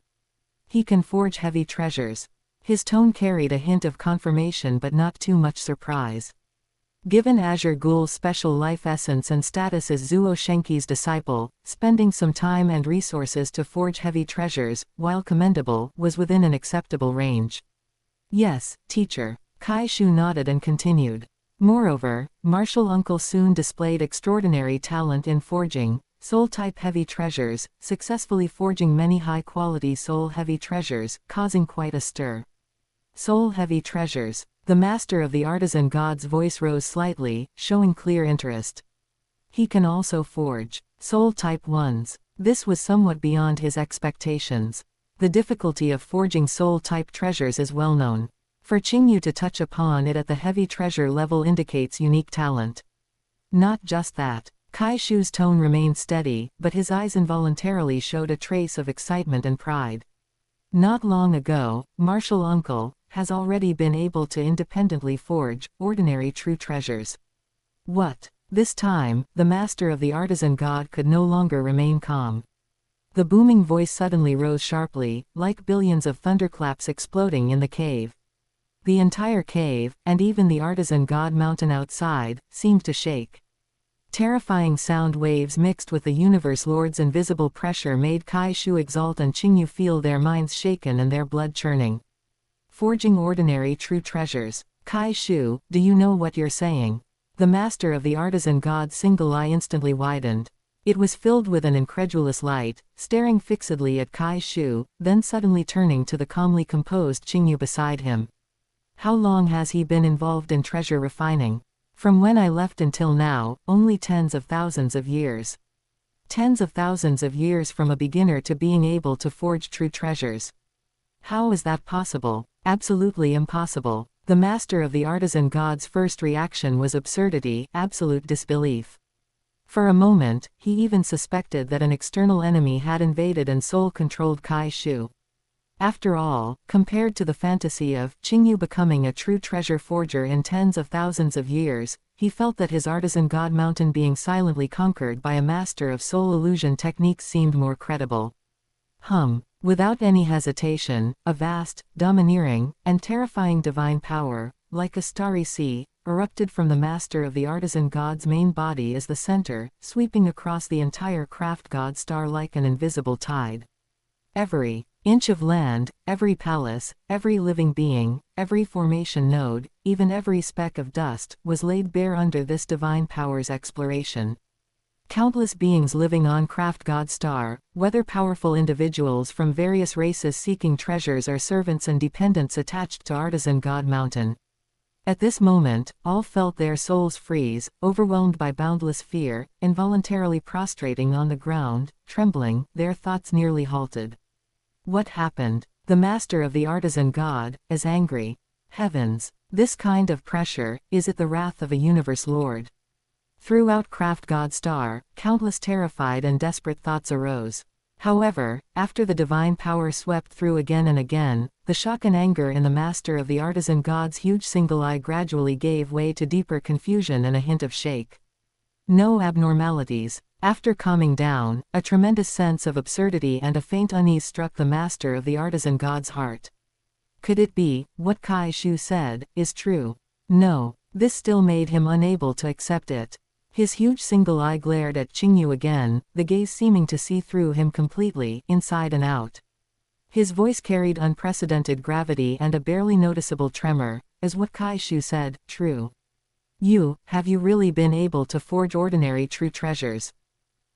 He can forge heavy treasures. His tone carried a hint of confirmation but not too much surprise. Given Azure Ghoul's special life essence and status as Zuo Shenki's disciple, spending some time and resources to forge heavy treasures, while commendable, was within an acceptable range. Yes, teacher. Kai Shu nodded and continued. Moreover, martial uncle soon displayed extraordinary talent in forging soul-type heavy treasures, successfully forging many high-quality soul-heavy treasures, causing quite a stir. Soul-heavy treasures. The master of the artisan god's voice rose slightly, showing clear interest. He can also forge soul-type ones. This was somewhat beyond his expectations. The difficulty of forging soul-type treasures is well known. For Qingyu to touch upon it at the heavy treasure level indicates unique talent. Not just that. Kai Shu's tone remained steady, but his eyes involuntarily showed a trace of excitement and pride. Not long ago, martial uncle has already been able to independently forge ordinary true treasures. What? This time, the master of the artisan god could no longer remain calm. The booming voice suddenly rose sharply, like billions of thunderclaps exploding in the cave. The entire cave, and even the artisan god mountain outside, seemed to shake. Terrifying sound waves mixed with the universe lord's invisible pressure made Kai Shu Exalt and Qingyu feel their minds shaken and their blood churning. Forging ordinary true treasures. Kai Shu, do you know what you're saying? The master of the artisan god's single eye instantly widened. It was filled with an incredulous light, staring fixedly at Kai Shu, then suddenly turning to the calmly composed Qingyu beside him. How long has he been involved in treasure refining? From when I left until now, only tens of thousands of years. Tens of thousands of years from a beginner to being able to forge true treasures. How is that possible? Absolutely impossible. The master of the artisan god's first reaction was absurdity, absolute disbelief. For a moment, he even suspected that an external enemy had invaded and soul-controlled Kai Shu. After all, compared to the fantasy of Qingyu becoming a true treasure forger in tens of thousands of years, he felt that his artisan god mountain being silently conquered by a master of soul illusion techniques seemed more credible. Without any hesitation, a vast, domineering, and terrifying divine power, like a starry sea, erupted from the master of the artisan god's main body as the center, sweeping across the entire craft god star like an invisible tide. Every inch of land, every palace, every living being, every formation node, even every speck of dust, was laid bare under this divine power's exploration. Countless beings living on Craft God Star, whether powerful individuals from various races seeking treasures or servants and dependents attached to Artisan God Mountain. At this moment, all felt their souls freeze, overwhelmed by boundless fear, involuntarily prostrating on the ground, trembling, their thoughts nearly halted. What happened? The master of the Artisan God is angry. Heavens! This kind of pressure, is it the wrath of a universe lord? Throughout Craft God Star, countless terrified and desperate thoughts arose. However, after the divine power swept through again and again, the shock and anger in the master of the Artisan God's huge single eye gradually gave way to deeper confusion and a hint of shake. No abnormalities. After calming down, a tremendous sense of absurdity and a faint unease struck the master of the Artisan God's heart. Could it be, what Kai Shu said, is true? No. This still made him unable to accept it. His huge single eye glared at Qingyu again, the gaze seeming to see through him completely, inside and out. His voice carried unprecedented gravity and a barely noticeable tremor. Is what Kai Shu said true? Have you really been able to forge ordinary true treasures?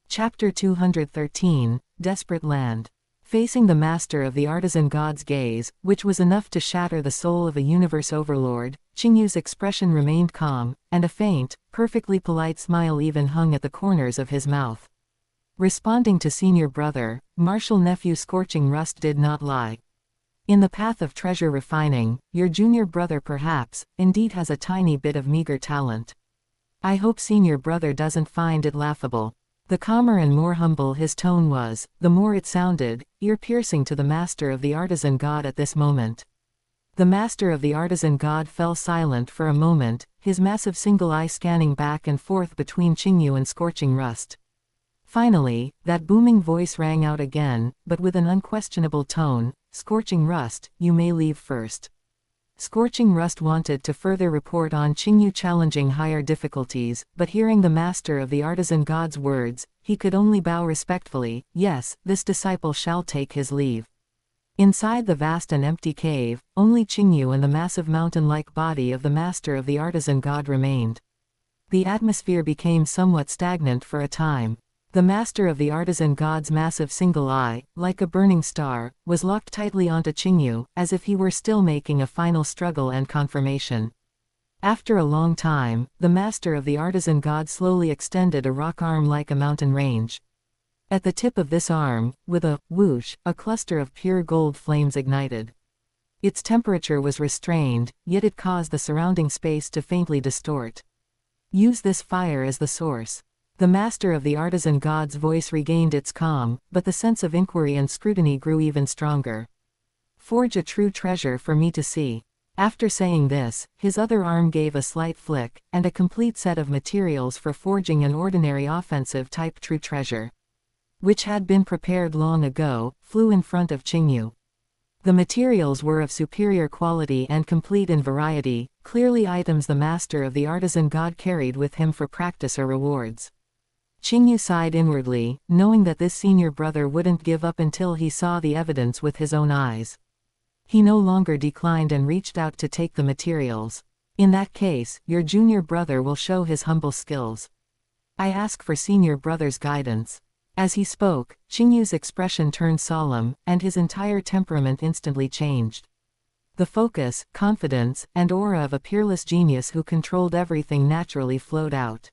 Chapter 213, Desperate Land. Facing the master of the Artisan God's gaze, which was enough to shatter the soul of a universe overlord, Qingyu's expression remained calm, and a faint, perfectly polite smile even hung at the corners of his mouth. Responding to senior brother, martial nephew Scorching Rust did not lie. In the path of treasure refining, your junior brother perhaps, indeed has a tiny bit of meager talent. I hope senior brother doesn't find it laughable. The calmer and more humble his tone was, the more it sounded, ear-piercing to the master of the Artisan God at this moment. The master of the Artisan God fell silent for a moment, his massive single eye scanning back and forth between Qingyu and Scorching Rust. Finally, that booming voice rang out again, but with an unquestionable tone, Scorching Rust, you may leave first. Scorching Rust wanted to further report on Qingyu challenging higher difficulties, but hearing the master of the Artisan God's words, he could only bow respectfully. Yes, this disciple shall take his leave. Inside the vast and empty cave, only Qingyu and the massive mountain-like body of the master of the Artisan God remained. The atmosphere became somewhat stagnant for a time. The master of the Artisan God's massive single eye, like a burning star, was locked tightly onto Qingyu, as if he were still making a final struggle and confirmation. After a long time, the master of the Artisan God slowly extended a rock arm like a mountain range. At the tip of this arm, with a whoosh, a cluster of pure gold flames ignited. Its temperature was restrained, yet it caused the surrounding space to faintly distort. Use this fire as the source. The master of the Artisan God's voice regained its calm, but the sense of inquiry and scrutiny grew even stronger. Forge a true treasure for me to see. After saying this, his other arm gave a slight flick, and a complete set of materials for forging an ordinary offensive-type true treasure, which had been prepared long ago, flew in front of Qingyu. The materials were of superior quality and complete in variety, clearly items the master of the Artisan God carried with him for practice or rewards. Qingyu sighed inwardly, knowing that this senior brother wouldn't give up until he saw the evidence with his own eyes. He no longer declined and reached out to take the materials. In that case, your junior brother will show his humble skills. I ask for senior brother's guidance. As he spoke, Qingyu's expression turned solemn, and his entire temperament instantly changed. The focus, confidence, and aura of a peerless genius who controlled everything naturally flowed out.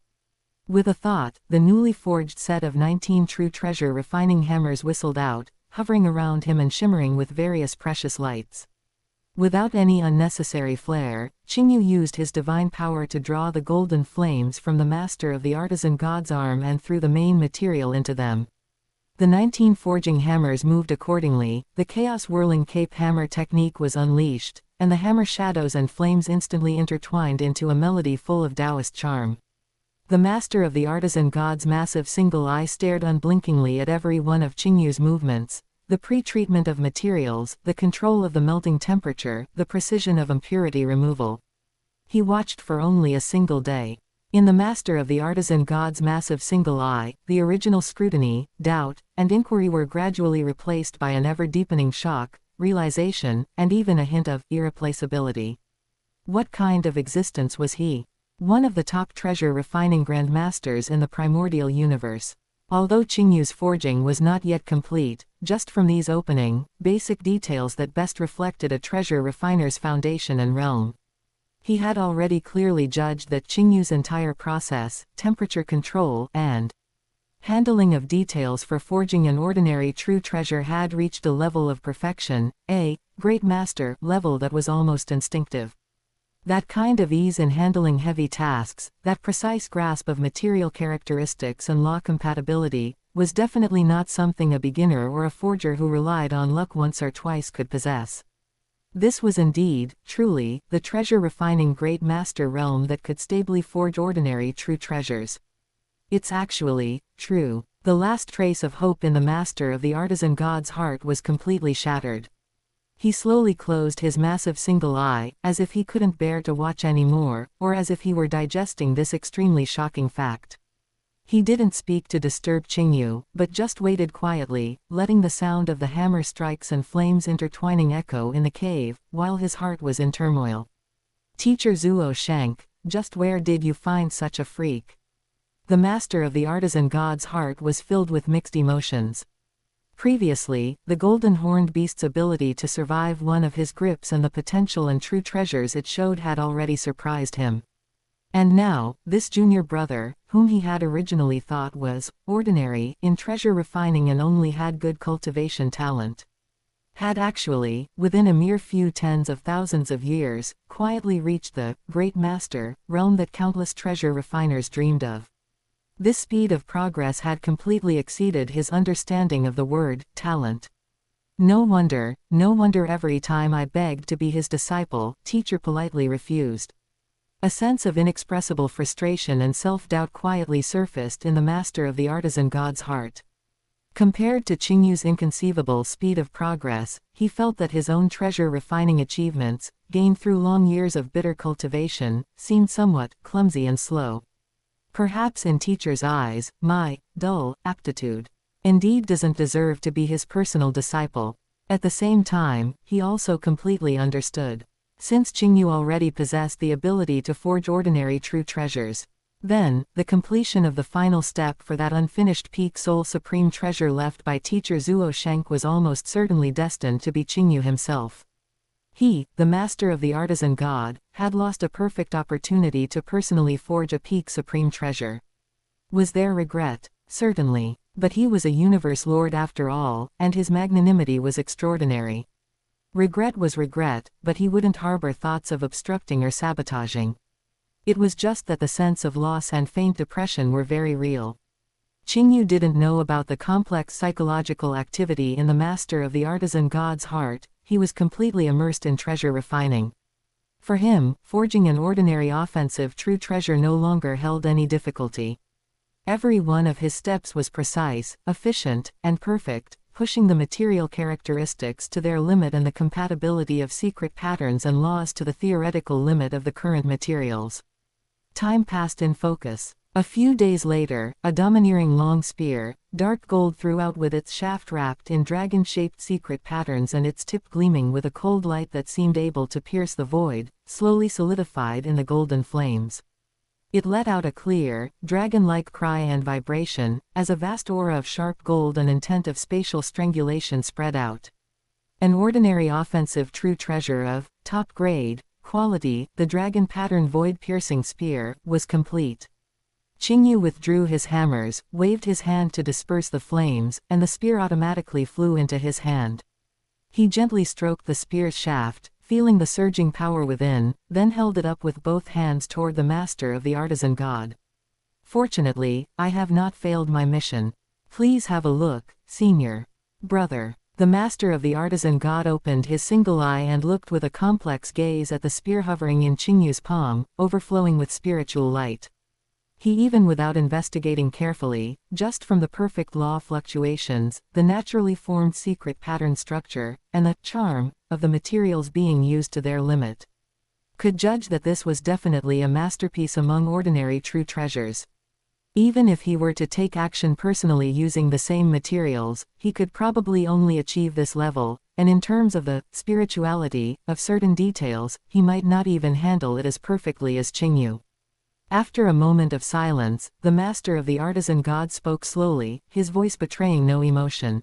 With a thought, the newly forged set of 19 true treasure refining hammers whistled out, hovering around him and shimmering with various precious lights. Without any unnecessary flair, Qingyu used his divine power to draw the golden flames from the master of the Artisan God's arm and threw the main material into them. The 19 forging hammers moved accordingly, the chaos-whirling cape hammer technique was unleashed, and the hammer shadows and flames instantly intertwined into a melody full of Taoist charm. The master of the Artisan God's massive single eye stared unblinkingly at every one of Qingyu's movements. The pre-treatment of materials, the control of the melting temperature, the precision of impurity removal. He watched for only a single day. In the master of the Artisan God's massive single eye, the original scrutiny, doubt, and inquiry were gradually replaced by an ever-deepening shock, realization, and even a hint of irreplaceability. What kind of existence was he? one of the top treasure refining grandmasters in the primordial universe. Although Qingyu's forging was not yet complete, just from these opening, basic details that best reflected a treasure refiner's foundation and realm, he had already clearly judged that Qingyu's entire process, temperature control, and handling of details for forging an ordinary true treasure had reached a level of perfection, a great master level that was almost instinctive. That kind of ease in handling heavy tasks, that precise grasp of material characteristics and law compatibility, was definitely not something a beginner or a forger who relied on luck once or twice could possess. This was indeed, truly, the treasure refining great master realm that could stably forge ordinary true treasures. It's actually true. The last trace of hope in the master of the artisan god's heart was completely shattered. He slowly closed his massive single eye, as if he couldn't bear to watch any more, or as if he were digesting this extremely shocking fact. He didn't speak to disturb Qingyu, but just waited quietly, letting the sound of the hammer strikes and flames intertwining echo in the cave, while his heart was in turmoil. Teacher Zuo Shank, just where did you find such a freak? The master of the artisan god's heart was filled with mixed emotions. Previously, the golden horned beast's ability to survive one of his grips and the potential and true treasures it showed had already surprised him. And now, this junior brother, whom he had originally thought was ordinary in treasure refining and only had good cultivation talent, had actually, within a mere few tens of thousands of years, quietly reached the great master realm that countless treasure refiners dreamed of. This speed of progress had completely exceeded his understanding of the word talent. No wonder every time I begged to be his disciple, teacher politely refused. A sense of inexpressible frustration and self-doubt quietly surfaced in the master of the artisan god's heart. Compared to Qingyu's inconceivable speed of progress, he felt that his own treasure-refining achievements, gained through long years of bitter cultivation, seemed somewhat clumsy and slow. Perhaps in teacher's eyes, my dull aptitude indeed doesn't deserve to be his personal disciple. At the same time, he also completely understood. Since Qingyu already possessed the ability to forge ordinary true treasures, then, the completion of the final step for that unfinished peak soul supreme treasure left by teacher Zuo Shank was almost certainly destined to be Qingyu himself. He, the master of the artisan god, had lost a perfect opportunity to personally forge a peak supreme treasure. Was there regret? Certainly. But he was a universe lord after all, and his magnanimity was extraordinary. Regret was regret, but he wouldn't harbor thoughts of obstructing or sabotaging. It was just that the sense of loss and faint depression were very real. Qingyu didn't know about the complex psychological activity in the master of the artisan god's heart. He was completely immersed in treasure refining. For him, forging an ordinary offensive true treasure no longer held any difficulty. Every one of his steps was precise, efficient, and perfect, pushing the material characteristics to their limit and the compatibility of secret patterns and laws to the theoretical limit of the current materials. Time passed in focus. A few days later, a domineering long spear, dark gold throughout with its shaft wrapped in dragon-shaped secret patterns and its tip gleaming with a cold light that seemed able to pierce the void, slowly solidified in the golden flames. It let out a clear, dragon-like cry and vibration, as a vast aura of sharp gold and intent of spatial strangulation spread out. An ordinary offensive true treasure of top-grade quality, the dragon-pattern void-piercing spear, was complete. Qingyu withdrew his hammers, waved his hand to disperse the flames, and the spear automatically flew into his hand. He gently stroked the spear's shaft, feeling the surging power within, then held it up with both hands toward the master of the artisan god. Fortunately, I have not failed my mission. Please have a look, senior brother. The master of the artisan god opened his single eye and looked with a complex gaze at the spear hovering in Qingyu's palm, overflowing with spiritual light. He even without investigating carefully, just from the perfect law fluctuations, the naturally formed secret pattern structure, and the charm of the materials being used to their limit, could judge that this was definitely a masterpiece among ordinary true treasures. Even if he were to take action personally using the same materials, he could probably only achieve this level, and in terms of the spirituality of certain details, he might not even handle it as perfectly as Qingyu. After a moment of silence, the master of the artisan god spoke slowly, his voice betraying no emotion.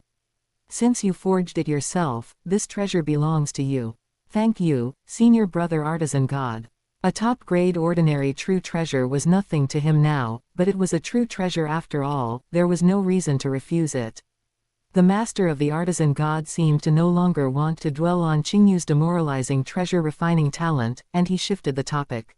Since you forged it yourself, this treasure belongs to you. Thank you, senior brother artisan god. A top-grade ordinary true treasure was nothing to him now, but it was a true treasure after all, there was no reason to refuse it. The master of the artisan god seemed to no longer want to dwell on Qingyu's demoralizing treasure-refining talent, and he shifted the topic.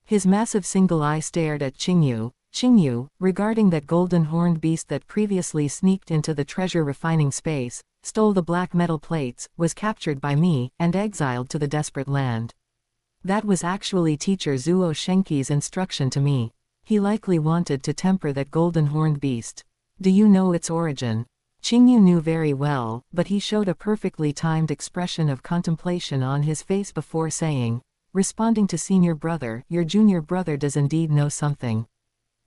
His massive single eye stared at Qingyu. Qingyu, regarding that golden-horned beast that previously sneaked into the treasure-refining space, stole the black metal plates, was captured by me, and exiled to the desperate land. That was actually teacher Zuo Shenqi's instruction to me. He likely wanted to temper that golden-horned beast. Do you know its origin? Qingyu knew very well, but he showed a perfectly timed expression of contemplation on his face before saying, responding to senior brother, your junior brother does indeed know something.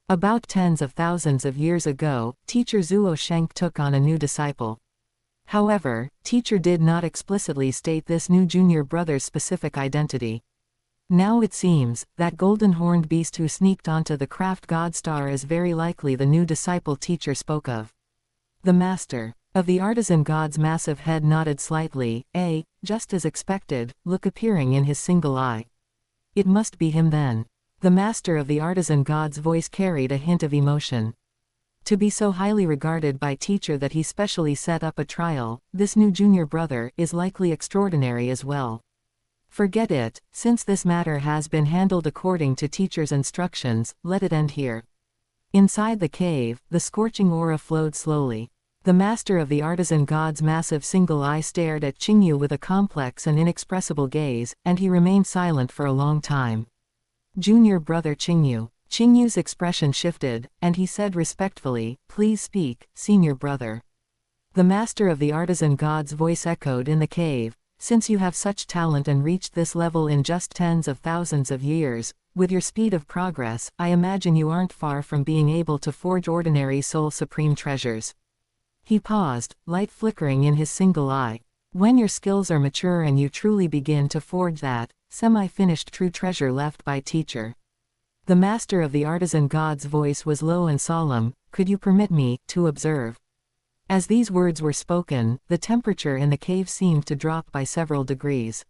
About tens of thousands of years ago, teacher Zuo Shenq took on a new disciple. However, teacher did not explicitly state this new junior brother's specific identity. Now it seems, that golden-horned beast who sneaked onto the craft god star is very likely the new disciple teacher spoke of. The master of the artisan god's massive head nodded slightly, just as expected, look appearing in his single eye. It must be him then. The master of the artisan god's voice carried a hint of emotion. To be so highly regarded by teacher that he specially set up a trial, this new junior brother is likely extraordinary as well. Forget it, since this matter has been handled according to teacher's instructions, let it end here. Inside the cave, the scorching aura flowed slowly. The master of the artisan god's massive single eye stared at Qingyu with a complex and inexpressible gaze, and he remained silent for a long time. Junior brother Qingyu. Qingyu's expression shifted, and he said respectfully, please speak, senior brother. The master of the artisan god's voice echoed in the cave, since you have such talent and reached this level in just tens of thousands of years, with your speed of progress, I imagine you aren't far from being able to forge ordinary soul supreme treasures. He paused, light flickering in his single eye. When your skills are mature and you truly begin to forge that, semi-finished true treasure left by teacher. The master of the artisan god's voice was low and solemn, could you permit me to observe? As these words were spoken, the temperature in the cave seemed to drop by several degrees.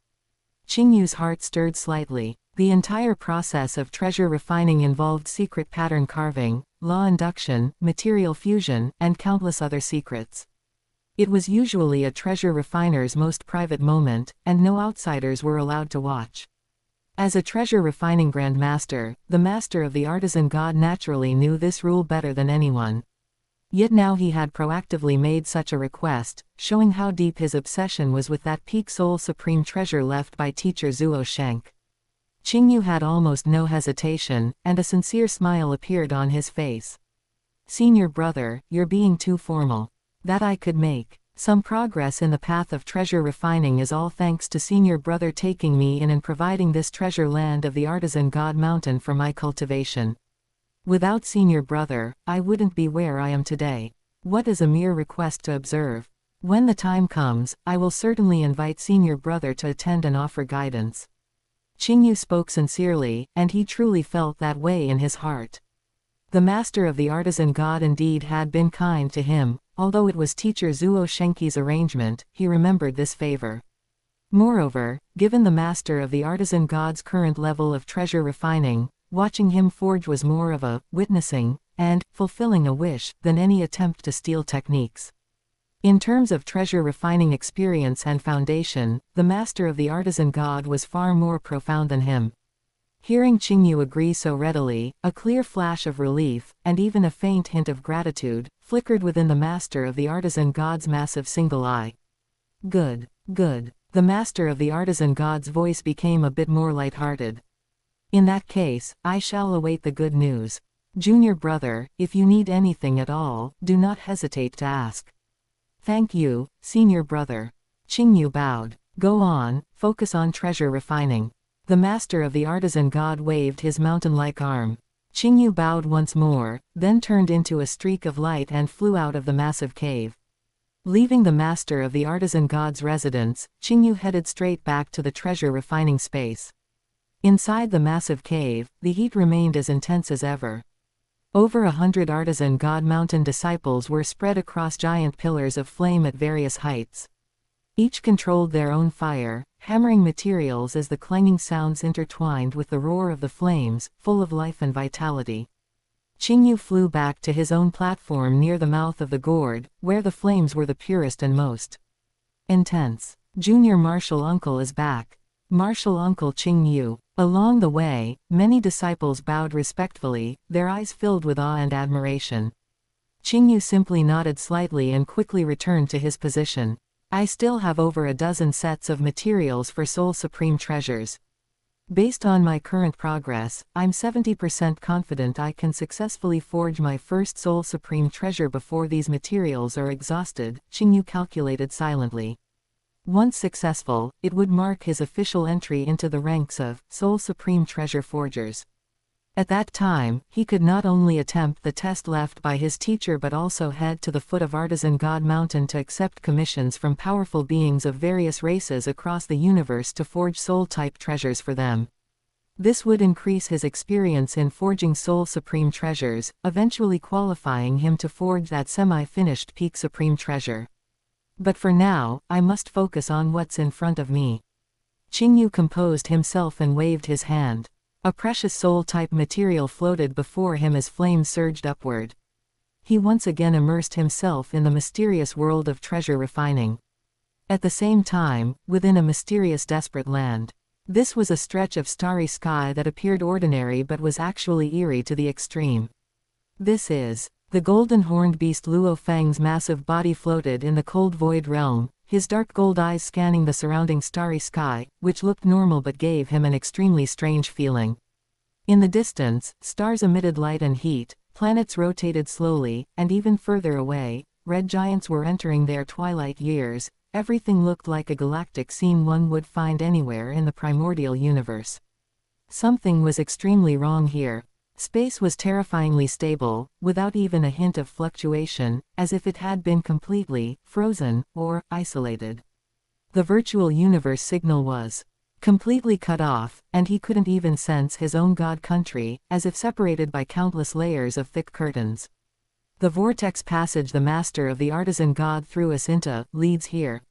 Qingyu's heart stirred slightly. The entire process of treasure refining involved secret pattern carving, law induction, material fusion, and countless other secrets. It was usually a treasure refiner's most private moment, and no outsiders were allowed to watch. As a treasure refining grandmaster, the master of the artisan god naturally knew this rule better than anyone. Yet now he had proactively made such a request, showing how deep his obsession was with that peak soul supreme treasure left by teacher Zuo Shenq. Qingyu had almost no hesitation, and a sincere smile appeared on his face. Senior brother, you're being too formal. That I could make some progress in the path of treasure refining is all thanks to senior brother taking me in and providing this treasure land of the artisan god mountain for my cultivation. Without senior brother, I wouldn't be where I am today. What is a mere request to observe? When the time comes, I will certainly invite senior brother to attend and offer guidance. Qingyu spoke sincerely, and he truly felt that way in his heart. The master of the artisan god indeed had been kind to him, although it was teacher Zuo Shenqi's arrangement, he remembered this favor. Moreover, given the master of the artisan god's current level of treasure refining, watching him forge was more of a witnessing and fulfilling a wish than any attempt to steal techniques. In terms of treasure refining experience and foundation, the master of the artisan god was far more profound than him. Hearing Qingyu agree so readily, a clear flash of relief, and even a faint hint of gratitude, flickered within the master of the artisan god's massive single eye. Good, good. The master of the artisan god's voice became a bit more light-hearted. In that case, I shall await the good news. Junior brother, if you need anything at all, do not hesitate to ask. Thank you, senior brother. Qingyu bowed. Go on, focus on treasure refining. The master of the artisan god waved his mountain-like arm. Qingyu bowed once more, then turned into a streak of light and flew out of the massive cave. Leaving the master of the artisan god's residence, Qingyu headed straight back to the treasure refining space. Inside the massive cave, the heat remained as intense as ever. Over 100 artisan god mountain disciples were spread across giant pillars of flame at various heights. Each controlled their own fire, hammering materials as the clanging sounds intertwined with the roar of the flames, full of life and vitality. Qingyu flew back to his own platform near the mouth of the gourd, where the flames were the purest and most intense. Junior Martial Uncle is back. Martial Uncle Qingyu. Along the way, many disciples bowed respectfully, their eyes filled with awe and admiration. Qingyu simply nodded slightly and quickly returned to his position. I still have over a dozen sets of materials for Soul Supreme treasures. Based on my current progress, I'm 70% confident I can successfully forge my first Soul Supreme treasure before these materials are exhausted, Qingyu calculated silently. Once successful, it would mark his official entry into the ranks of Soul Supreme Treasure Forgers. At that time, he could not only attempt the test left by his teacher but also head to the foot of Artisan God Mountain to accept commissions from powerful beings of various races across the universe to forge soul-type treasures for them. This would increase his experience in forging Soul Supreme treasures, eventually qualifying him to forge that semi-finished Peak Supreme treasure. But for now, I must focus on what's in front of me. Qingyu composed himself and waved his hand. A precious soul-type material floated before him as flames surged upward. He once again immersed himself in the mysterious world of treasure refining. At the same time, within a mysterious desperate land. This was a stretch of starry sky that appeared ordinary but was actually eerie to the extreme. This is the golden horned beast Luo Feng's massive body floated in the cold void realm, his dark gold eyes scanning the surrounding starry sky, which looked normal but gave him an extremely strange feeling. In the distance, stars emitted light and heat, planets rotated slowly, and even further away, red giants were entering their twilight years. Everything looked like a galactic scene one would find anywhere in the primordial universe. Something was extremely wrong here. Space was terrifyingly stable, without even a hint of fluctuation, as if it had been completely frozen or isolated. The virtual universe signal was completely cut off, and he couldn't even sense his own god country, as if separated by countless layers of thick curtains. The vortex passage the master of the artisan god threw us into leads here.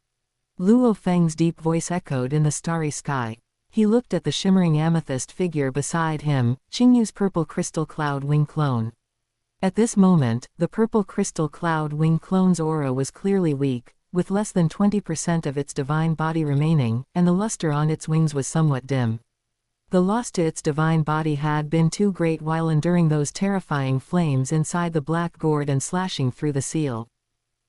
Luo Feng's deep voice echoed in the starry sky. He looked at the shimmering amethyst figure beside him, Qingyu's purple crystal cloud wing clone. At this moment, the purple crystal cloud wing clone's aura was clearly weak, with less than 20% of its divine body remaining, and the luster on its wings was somewhat dim. The loss to its divine body had been too great while enduring those terrifying flames inside the black gourd and slashing through the seal.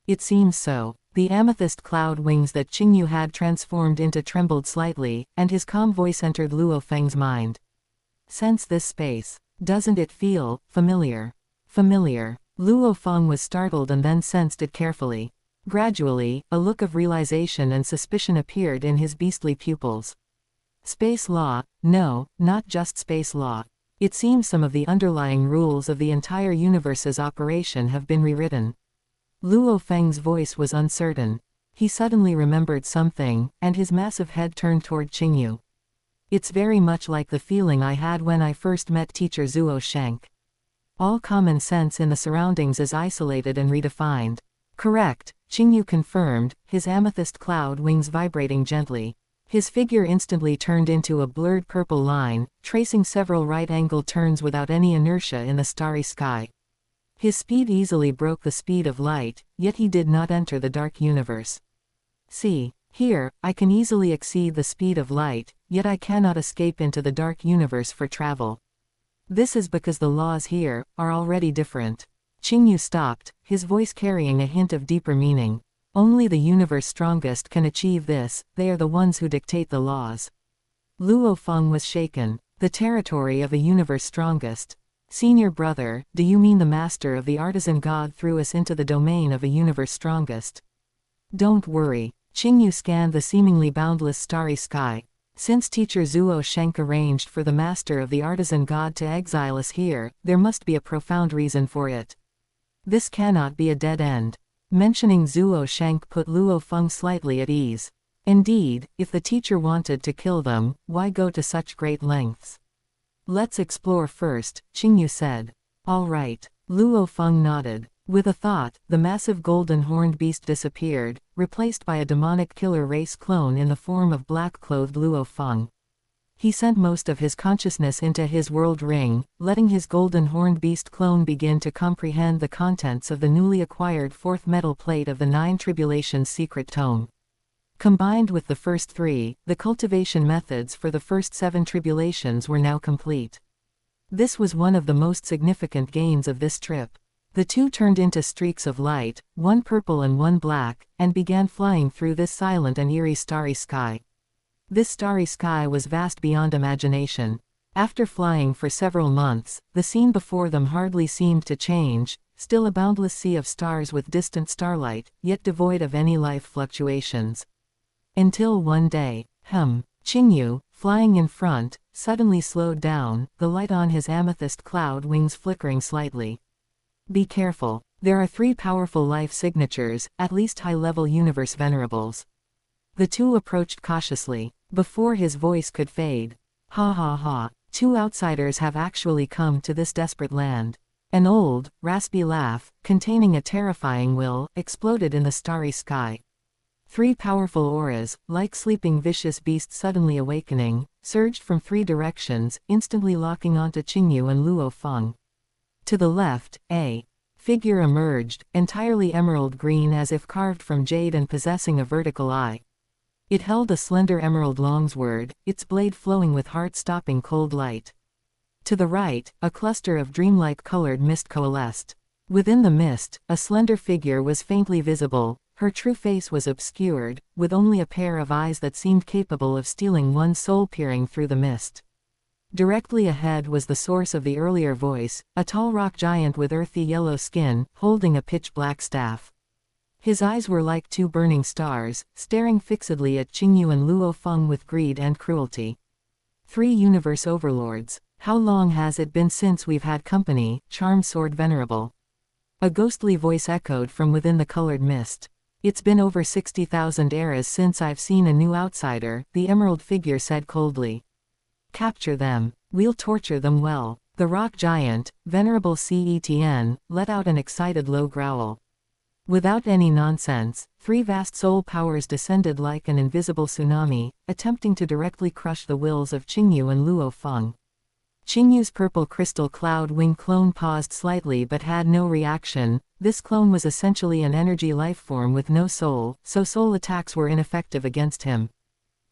It seems so. The amethyst cloud wings that Qingyu had transformed into trembled slightly, and his calm voice entered Luo Feng's mind. Sense this space. Doesn't it feel familiar? Familiar. Luo Feng was startled and then sensed it carefully. Gradually, a look of realization and suspicion appeared in his beastly pupils. Space law? No, not just space law. It seems some of the underlying rules of the entire universe's operation have been rewritten. Luo Feng's voice was uncertain. He suddenly remembered something, and his massive head turned toward Qingyu. It's very much like the feeling I had when I first met teacher Zuo Shank. All common sense in the surroundings is isolated and redefined. Correct, Qingyu confirmed, his amethyst cloud wings vibrating gently. His figure instantly turned into a blurred purple line, tracing several right-angled turns without any inertia in the starry sky. His speed easily broke the speed of light, yet he did not enter the dark universe. See, here, I can easily exceed the speed of light, yet I cannot escape into the dark universe for travel. This is because the laws here are already different. Qingyu stopped, his voice carrying a hint of deeper meaning. Only the universe strongest can achieve this, they are the ones who dictate the laws. Luo Feng was shaken. The territory of a universe strongest. Senior brother, do you mean the master of the artisan god threw us into the domain of a universe strongest? Don't worry. Qingyu scanned the seemingly boundless starry sky. Since teacher Zuo Shank arranged for the master of the artisan god to exile us here, there must be a profound reason for it. This cannot be a dead end. Mentioning Zuo Shank put Luo Feng slightly at ease. Indeed, if the teacher wanted to kill them, why go to such great lengths? Let's explore first, Qingyu said. All right. Luo Feng nodded. With a thought, the massive golden horned beast disappeared, replaced by a demonic killer race clone in the form of black-clothed Luo Feng. He sent most of his consciousness into his world ring, letting his golden horned beast clone begin to comprehend the contents of the newly acquired fourth metal plate of the Nine Tribulations secret tome. Combined with the first three, the cultivation methods for the first 7 tribulations were now complete. This was one of the most significant gains of this trip. The two turned into streaks of light, one purple and one black, and began flying through this silent and eerie starry sky. This starry sky was vast beyond imagination. After flying for several months, the scene before them hardly seemed to change, still a boundless sea of stars with distant starlight, yet devoid of any life fluctuations. Until one day, Qingyu, flying in front, suddenly slowed down, the light on his amethyst cloud wings flickering slightly. Be careful. There are 3 powerful life signatures, at least high-level universe venerables. The two approached cautiously. Before his voice could fade. Ha ha ha. 2 outsiders have actually come to this desperate land. An old, raspy laugh, containing a terrifying will, exploded in the starry sky. 3 powerful auras, like sleeping vicious beasts suddenly awakening, surged from 3 directions, instantly locking onto Qingyu and Luo Feng. To the left, a figure emerged, entirely emerald green as if carved from jade and possessing a vertical eye. It held a slender emerald longsword, its blade flowing with heart-stopping cold light. To the right, a cluster of dreamlike colored mist coalesced. Within the mist, a slender figure was faintly visible. Her true face was obscured, with only a pair of eyes that seemed capable of stealing one's soul peering through the mist. Directly ahead was the source of the earlier voice, a tall rock giant with earthy yellow skin, holding a pitch-black staff. His eyes were like 2 burning stars, staring fixedly at Qingyu and Luo Feng with greed and cruelty. 3 universe overlords. How long has it been since we've had company, Charm Sword Venerable? A ghostly voice echoed from within the colored mist. It's been over 60,000 eras since I've seen a new outsider, the emerald figure said coldly. Capture them. We'll torture them well. The rock giant, Venerable Cetn, let out an excited low growl. Without any nonsense, 3 vast soul powers descended like an invisible tsunami, attempting to directly crush the wills of Qingyu and Luo Feng. Qingyu's purple crystal cloud wing clone paused slightly but had no reaction. This clone was essentially an energy lifeform with no soul, so soul attacks were ineffective against him.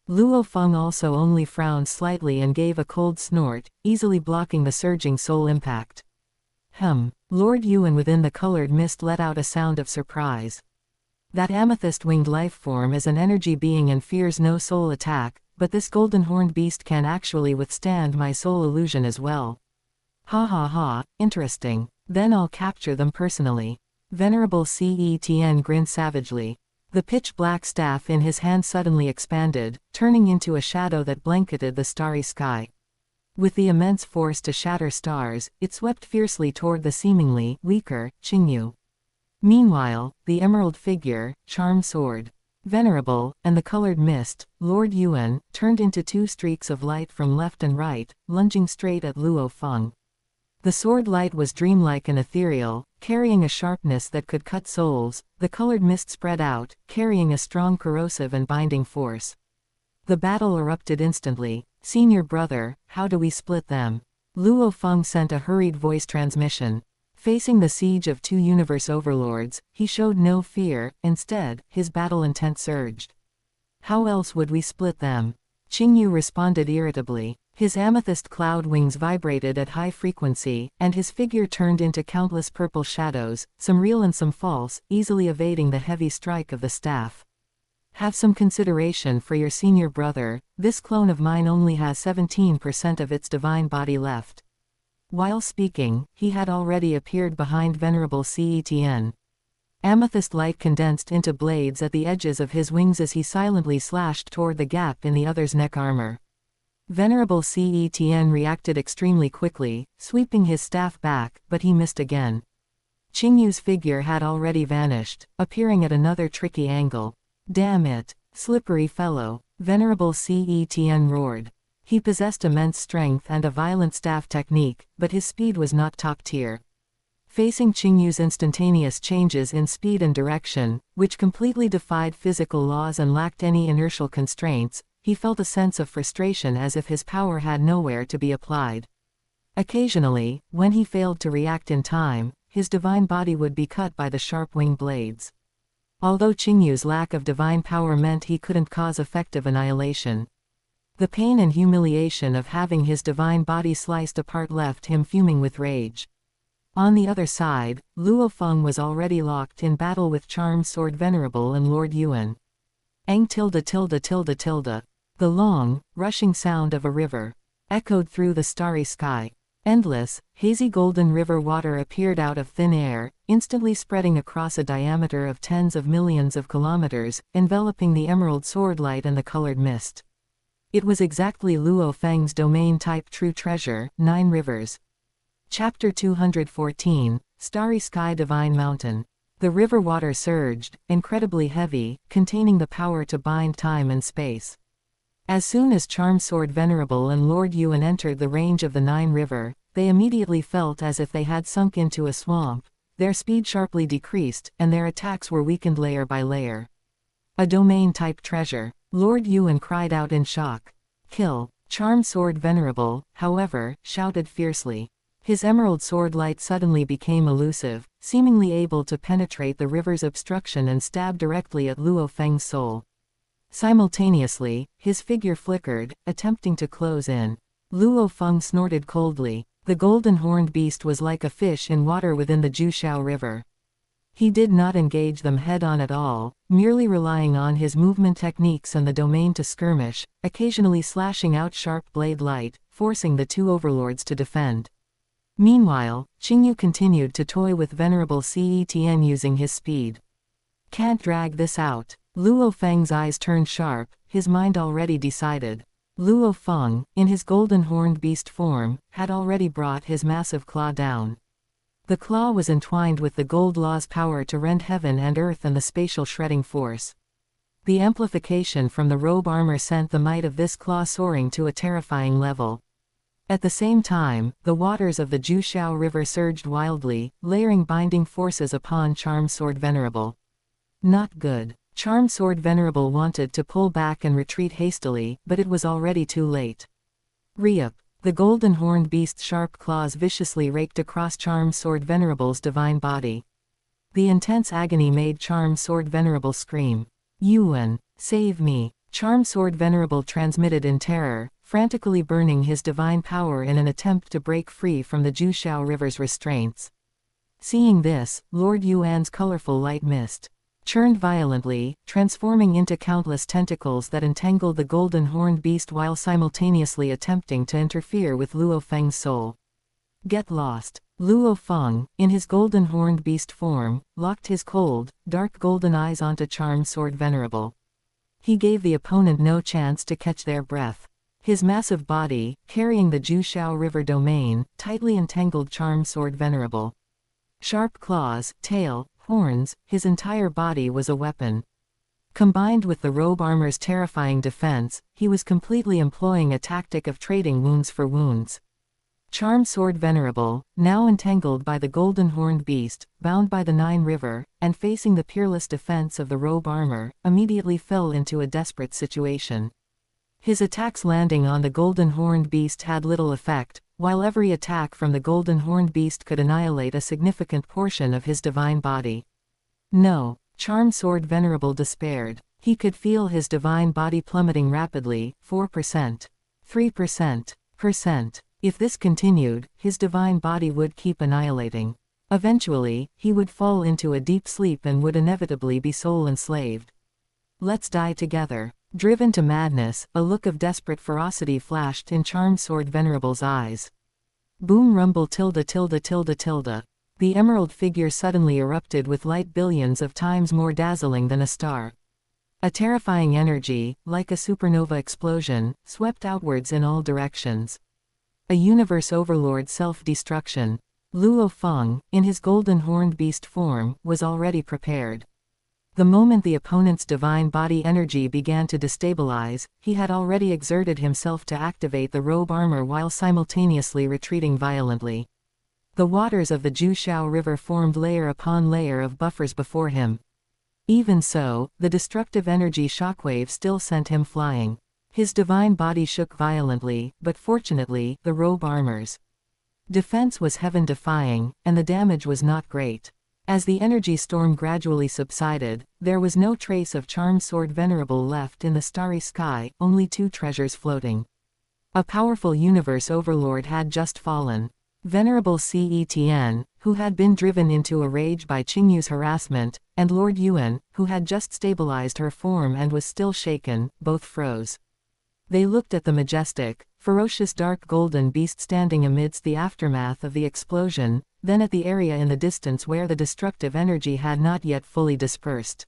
Luo Feng also only frowned slightly and gave a cold snort, easily blocking the surging soul impact. Lord Yuan within the colored mist let out a sound of surprise. That amethyst-winged lifeform is an energy being and fears no soul attack, but this golden-horned beast can actually withstand my soul illusion as well. Ha ha ha, interesting. Then I'll capture them personally. Venerable Cetn grinned savagely. The pitch-black staff in his hand suddenly expanded, turning into a shadow that blanketed the starry sky. With the immense force to shatter stars, it swept fiercely toward the seemingly weaker Qingyu. Meanwhile, the emerald figure, Charm Sword Venerable, and the colored mist, Lord Yuan, turned into 2 streaks of light from left and right, lunging straight at Luo Feng. The sword light was dreamlike and ethereal, carrying a sharpness that could cut souls. The colored mist spread out, carrying a strong corrosive and binding force. The battle erupted instantly. Senior brother, how do we split them? Luo Feng sent a hurried voice transmission. Facing the siege of 2 universe overlords, he showed no fear. Instead, his battle intent surged. How else would we split them? Qingyu responded irritably. His amethyst cloud wings vibrated at high frequency, and his figure turned into countless purple shadows, some real and some false, easily evading the heavy strike of the staff. Have some consideration for your senior brother. This clone of mine only has 17% of its divine body left. While speaking, he had already appeared behind Venerable Cetn. Amethyst light condensed into blades at the edges of his wings as he silently slashed toward the gap in the other's neck armor. Venerable Cetn reacted extremely quickly, sweeping his staff back, but he missed again. Qingyu's figure had already vanished, appearing at another tricky angle. Damn it. Slippery fellow, Venerable Cetn roared. He possessed immense strength and a violent staff technique, but his speed was not top tier. Facing Qingyu's instantaneous changes in speed and direction, which completely defied physical laws and lacked any inertial constraints, he felt a sense of frustration as if his power had nowhere to be applied. Occasionally, when he failed to react in time, his divine body would be cut by the sharp wing blades. Although Qingyu's lack of divine power meant he couldn't cause effective annihilation. The pain and humiliation of having his divine body sliced apart left him fuming with rage. On the other side, Luo Feng was already locked in battle with Charmed Sword Venerable and Lord Yuan. Ang tilde tilde tilde tilde. The long, rushing sound of a river echoed through the starry sky. Endless, hazy golden river water appeared out of thin air, instantly spreading across a diameter of tens of millions of kilometers, enveloping the emerald sword light and the colored mist. It was exactly Luo Feng's domain-type true treasure, 9 Rivers. Chapter 214, Starry Sky Divine Mountain. The river water surged, incredibly heavy, containing the power to bind time and space. As soon as Charmed Sword Venerable and Lord Yuan entered the range of the 9 River, they immediately felt as if they had sunk into a swamp. Their speed sharply decreased, and their attacks were weakened layer by layer. A domain-type treasure. Lord Yuan cried out in shock. Kill. Charmed Sword Venerable, however, shouted fiercely. His emerald sword light suddenly became elusive, seemingly able to penetrate the river's obstruction and stab directly at Luo Feng's soul. Simultaneously, his figure flickered, attempting to close in. Luo Feng snorted coldly. The golden horned beast was like a fish in water within the Juxiao River. He did not engage them head-on at all, merely relying on his movement techniques and the domain to skirmish, occasionally slashing out sharp blade light, forcing the 2 overlords to defend. Meanwhile, Qingyu continued to toy with Venerable Cetn using his speed. Can't drag this out. Luo Feng's eyes turned sharp, his mind already decided. Luo Feng, in his golden horned beast form, had already brought his massive claw down. The claw was entwined with the gold law's power to rend heaven and earth and the spatial shredding force. The amplification from the robe armor sent the might of this claw soaring to a terrifying level. At the same time, the waters of the Juxiao River surged wildly, layering binding forces upon Charmed Sword Venerable. Not good. Charmed Sword Venerable wanted to pull back and retreat hastily, but it was already too late. Re-up. The golden horned beast's sharp claws viciously raked across Charmed Sword Venerable's divine body. The intense agony made Charmed Sword Venerable scream. Yuan, save me. Charmed Sword Venerable transmitted in terror, frantically burning his divine power in an attempt to break free from the Juxiao River's restraints. Seeing this, Lord Yuan's colorful light mist churned violently, transforming into countless tentacles that entangled the golden horned beast while simultaneously attempting to interfere with Luo Feng's soul. Get lost. Luo Feng, in his golden horned beast form, locked his cold, dark golden eyes onto Charmed Sword Venerable. He gave the opponent no chance to catch their breath. His massive body, carrying the Juxiao River domain, tightly entangled Charmed Sword Venerable. Sharp claws, tail, horns, his entire body was a weapon. Combined with the robe armor's terrifying defense, he was completely employing a tactic of trading wounds for wounds. Charmed Sword Venerable, now entangled by the golden horned beast, bound by the 9 River, and facing the peerless defense of the robe armor, immediately fell into a desperate situation. His attacks landing on the golden horned beast had little effect, while every attack from the golden horned beast could annihilate a significant portion of his divine body. No, Charmed Sword Venerable despaired. He could feel his divine body plummeting rapidly, 4%, 3%. If this continued, his divine body would keep annihilating. Eventually, he would fall into a deep sleep and would inevitably be soul enslaved. Let's die together. Driven to madness, a look of desperate ferocity flashed in Charmed Sword Venerable's eyes. Boom rumble tilde tilde tilde tilde. The emerald figure suddenly erupted with light billions of times more dazzling than a star. A terrifying energy, like a supernova explosion, swept outwards in all directions. A universe overlord self-destruction. Luo Feng, in his golden horned beast form, was already prepared. The moment the opponent's divine body energy began to destabilize, he had already exerted himself to activate the robe armor while simultaneously retreating violently. The waters of the Jushao River formed layer upon layer of buffers before him. Even so, the destructive energy shockwave still sent him flying. His divine body shook violently, but fortunately, the robe armor's defense was heaven-defying, and the damage was not great. As the energy storm gradually subsided, there was no trace of Charmed Sword Venerable left in the starry sky, only two treasures floating. A powerful universe overlord had just fallen. Venerable Cetn, who had been driven into a rage by Qingyu's harassment, and Lord Yuan, who had just stabilized her form and was still shaken, both froze. They looked at the majestic, ferocious dark golden beast standing amidst the aftermath of the explosion, then at the area in the distance where the destructive energy had not yet fully dispersed.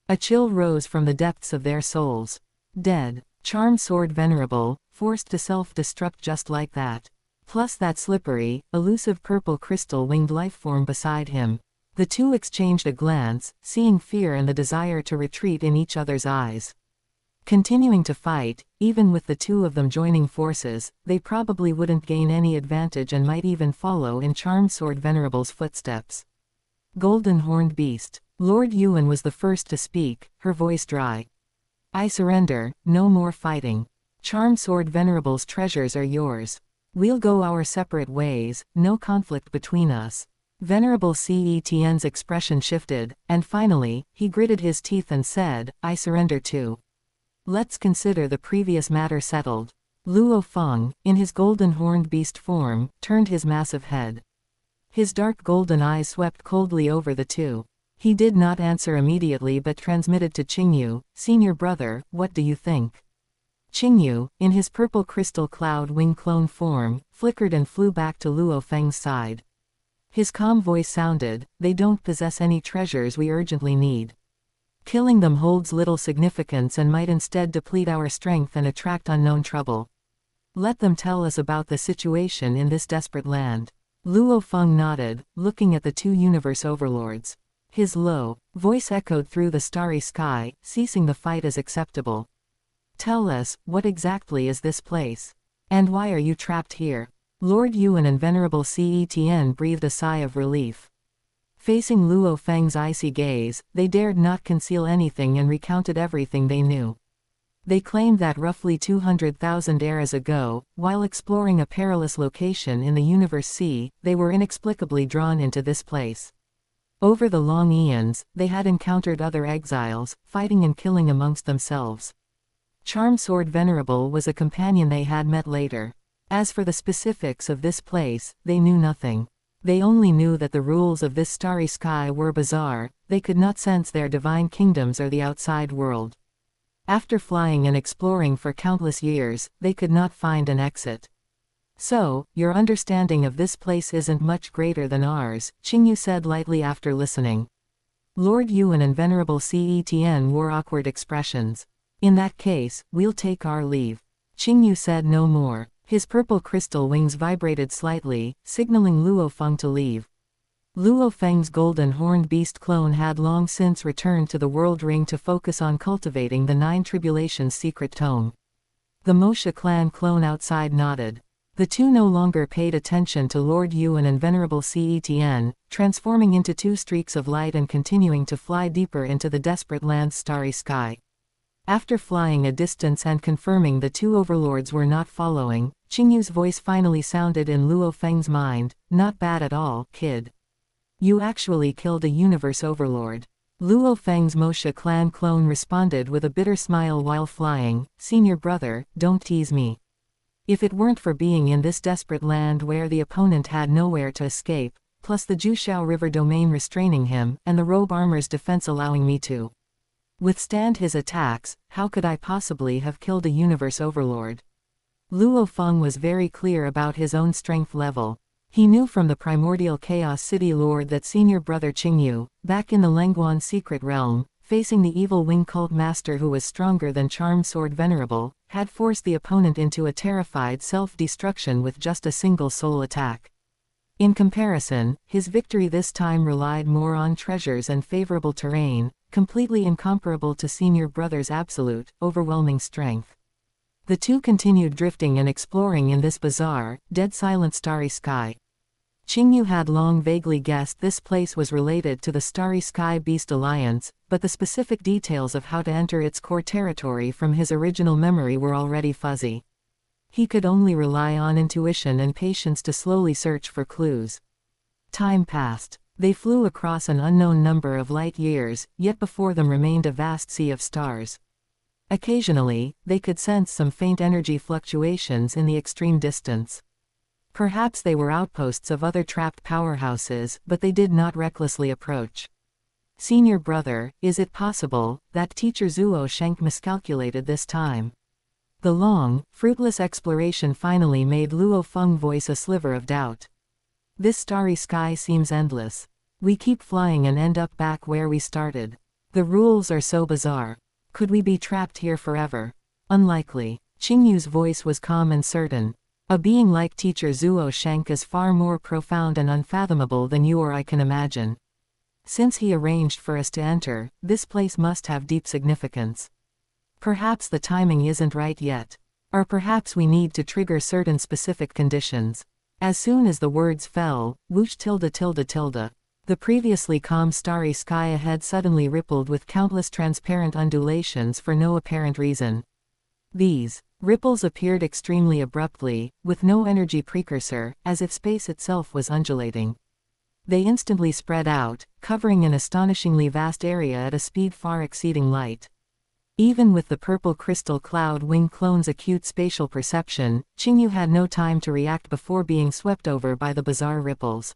A chill rose from the depths of their souls. Dead. Charmed Sword Venerable, forced to self-destruct just like that. Plus that slippery, elusive purple crystal-winged lifeform beside him. The two exchanged a glance, seeing fear and the desire to retreat in each other's eyes. Continuing to fight, even with the two of them joining forces, they probably wouldn't gain any advantage and might even follow in Charmed Sword Venerable's footsteps. Golden Horned Beast. Lord Yuan was the first to speak, her voice dry. I surrender, no more fighting. Charmed Sword Venerable's treasures are yours. We'll go our separate ways, no conflict between us. Venerable Cetn's expression shifted, and finally, he gritted his teeth and said, I surrender too. Let's consider the previous matter settled. Luo Feng, in his golden horned beast form, turned his massive head. His dark golden eyes swept coldly over the two. He did not answer immediately but transmitted to Qingyu, Senior brother, what do you think? Qingyu, in his purple crystal cloud wing clone form, flickered and flew back to Luo Feng's side. His calm voice sounded, they don't possess any treasures we urgently need. Killing them holds little significance and might instead deplete our strength and attract unknown trouble. Let them tell us about the situation in this desperate land. Luo Feng nodded, looking at the two universe overlords. His low voice echoed through the starry sky, ceasing the fight as acceptable. Tell us, what exactly is this place? And why are you trapped here? Lord Yuan and Venerable Cetn breathed a sigh of relief. Facing Luo Feng's icy gaze, they dared not conceal anything and recounted everything they knew. They claimed that roughly 200,000 eras ago, while exploring a perilous location in the Universe Sea, they were inexplicably drawn into this place. Over the long eons, they had encountered other exiles, fighting and killing amongst themselves. Charmed Sword Venerable was a companion they had met later. As for the specifics of this place, they knew nothing. They only knew that the rules of this starry sky were bizarre, they could not sense their divine kingdoms or the outside world. After flying and exploring for countless years, they could not find an exit. So, your understanding of this place isn't much greater than ours, Qingyu said lightly after listening. Lord Yuan and Venerable Cetn wore awkward expressions. In that case, we'll take our leave. Qingyu said no more. His purple crystal wings vibrated slightly, signaling Luo Feng to leave. Luo Feng's golden horned beast clone had long since returned to the world ring to focus on cultivating the Nine Tribulations secret tome. The Moshe clan clone outside nodded. The two no longer paid attention to Lord Yuan and Venerable Cetn, transforming into two streaks of light and continuing to fly deeper into the desperate land's starry sky. After flying a distance and confirming the two overlords were not following, Qingyu's voice finally sounded in Luo Feng's mind, not bad at all, kid. You actually killed a universe overlord. Luo Feng's Moshe clan clone responded with a bitter smile while flying, Senior brother, don't tease me. If it weren't for being in this desperate land where the opponent had nowhere to escape, plus the Jushao River domain restraining him, and the robe armor's defense allowing me to withstand his attacks, how could I possibly have killed a universe overlord? Luo Feng was very clear about his own strength level. He knew from the primordial Chaos City Lord that senior brother Qingyu, back in the Lengguan secret realm, facing the evil wing cult master who was stronger than Charmed Sword Venerable, had forced the opponent into a terrified self-destruction with just a single soul attack. In comparison, his victory this time relied more on treasures and favorable terrain, completely incomparable to senior brother's absolute, overwhelming strength. The two continued drifting and exploring in this bizarre, dead silent starry sky. Qingyu had long vaguely guessed this place was related to the Starry Sky Beast Alliance, but the specific details of how to enter its core territory from his original memory were already fuzzy. He could only rely on intuition and patience to slowly search for clues. Time passed. They flew across an unknown number of light years, yet before them remained a vast sea of stars. Occasionally, they could sense some faint energy fluctuations in the extreme distance. Perhaps they were outposts of other trapped powerhouses, but they did not recklessly approach. Senior brother, is it possible that teacher Zuo Sheng miscalculated this time? The long, fruitless exploration finally made Luo Feng voice a sliver of doubt. This starry sky seems endless. We keep flying and end up back where we started. The rules are so bizarre. Could we be trapped here forever? Unlikely. Qingyu's voice was calm and certain. A being like teacher Zuo Sheng is far more profound and unfathomable than you or I can imagine. Since he arranged for us to enter, this place must have deep significance. Perhaps the timing isn't right yet. Or perhaps we need to trigger certain specific conditions. As soon as the words fell, whoosh tilde tilde tilde. The previously calm starry sky ahead suddenly rippled with countless transparent undulations for no apparent reason. These ripples appeared extremely abruptly, with no energy precursor, as if space itself was undulating. They instantly spread out, covering an astonishingly vast area at a speed far exceeding light. Even with the purple crystal cloud wing clone's acute spatial perception, Qingyu had no time to react before being swept over by the bizarre ripples.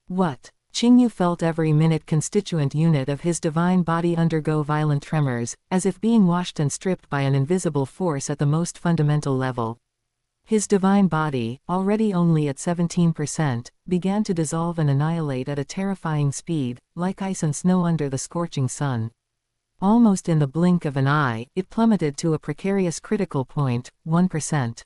What? Qingyu felt every minute constituent unit of his divine body undergo violent tremors, as if being washed and stripped by an invisible force at the most fundamental level. His divine body, already only at 17%, began to dissolve and annihilate at a terrifying speed, like ice and snow under the scorching sun. Almost in the blink of an eye, it plummeted to a precarious critical point, 1%.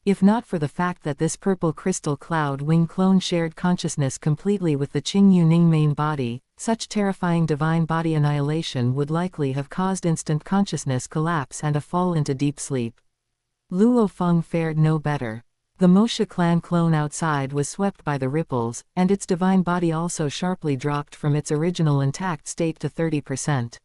If not for the fact that this purple crystal cloud wing clone shared consciousness completely with the Qingyu Ning main body, such terrifying divine body annihilation would likely have caused instant consciousness collapse and a fall into deep sleep. Luo Feng fared no better. The Moshe clan clone outside was swept by the ripples, and its divine body also sharply dropped from its original intact state to 30%.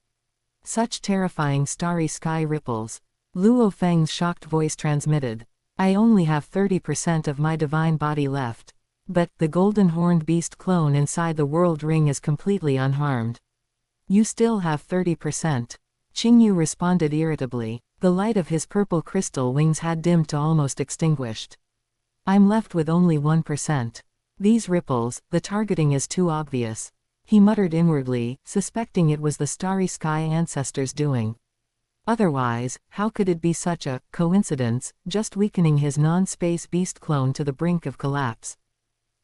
Such terrifying starry sky ripples. Luo Feng's shocked voice transmitted. I only have 30% of my divine body left. But, the golden horned beast clone inside the world ring is completely unharmed. You still have 30%. Qingyu responded irritably. The light of his purple crystal wings had dimmed to almost extinguished. I'm left with only 1%. These ripples, the targeting is too obvious. He muttered inwardly, suspecting it was the starry sky ancestors' doing. Otherwise, how could it be such a coincidence, just weakening his non-space beast clone to the brink of collapse,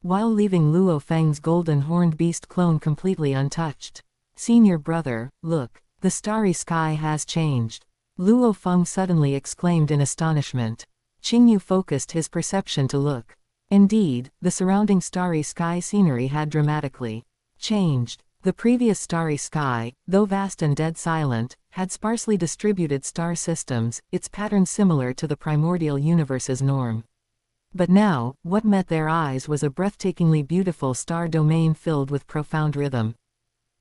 while leaving Luo Feng's golden horned beast clone completely untouched? Senior brother, look, the starry sky has changed. Luo Feng suddenly exclaimed in astonishment. Qingyu focused his perception to look. Indeed, the surrounding starry sky scenery had dramatically changed. The previous starry sky, though vast and dead silent, had sparsely distributed star systems, its patterns similar to the primordial universe's norm. But now, what met their eyes was a breathtakingly beautiful star domain filled with profound rhythm.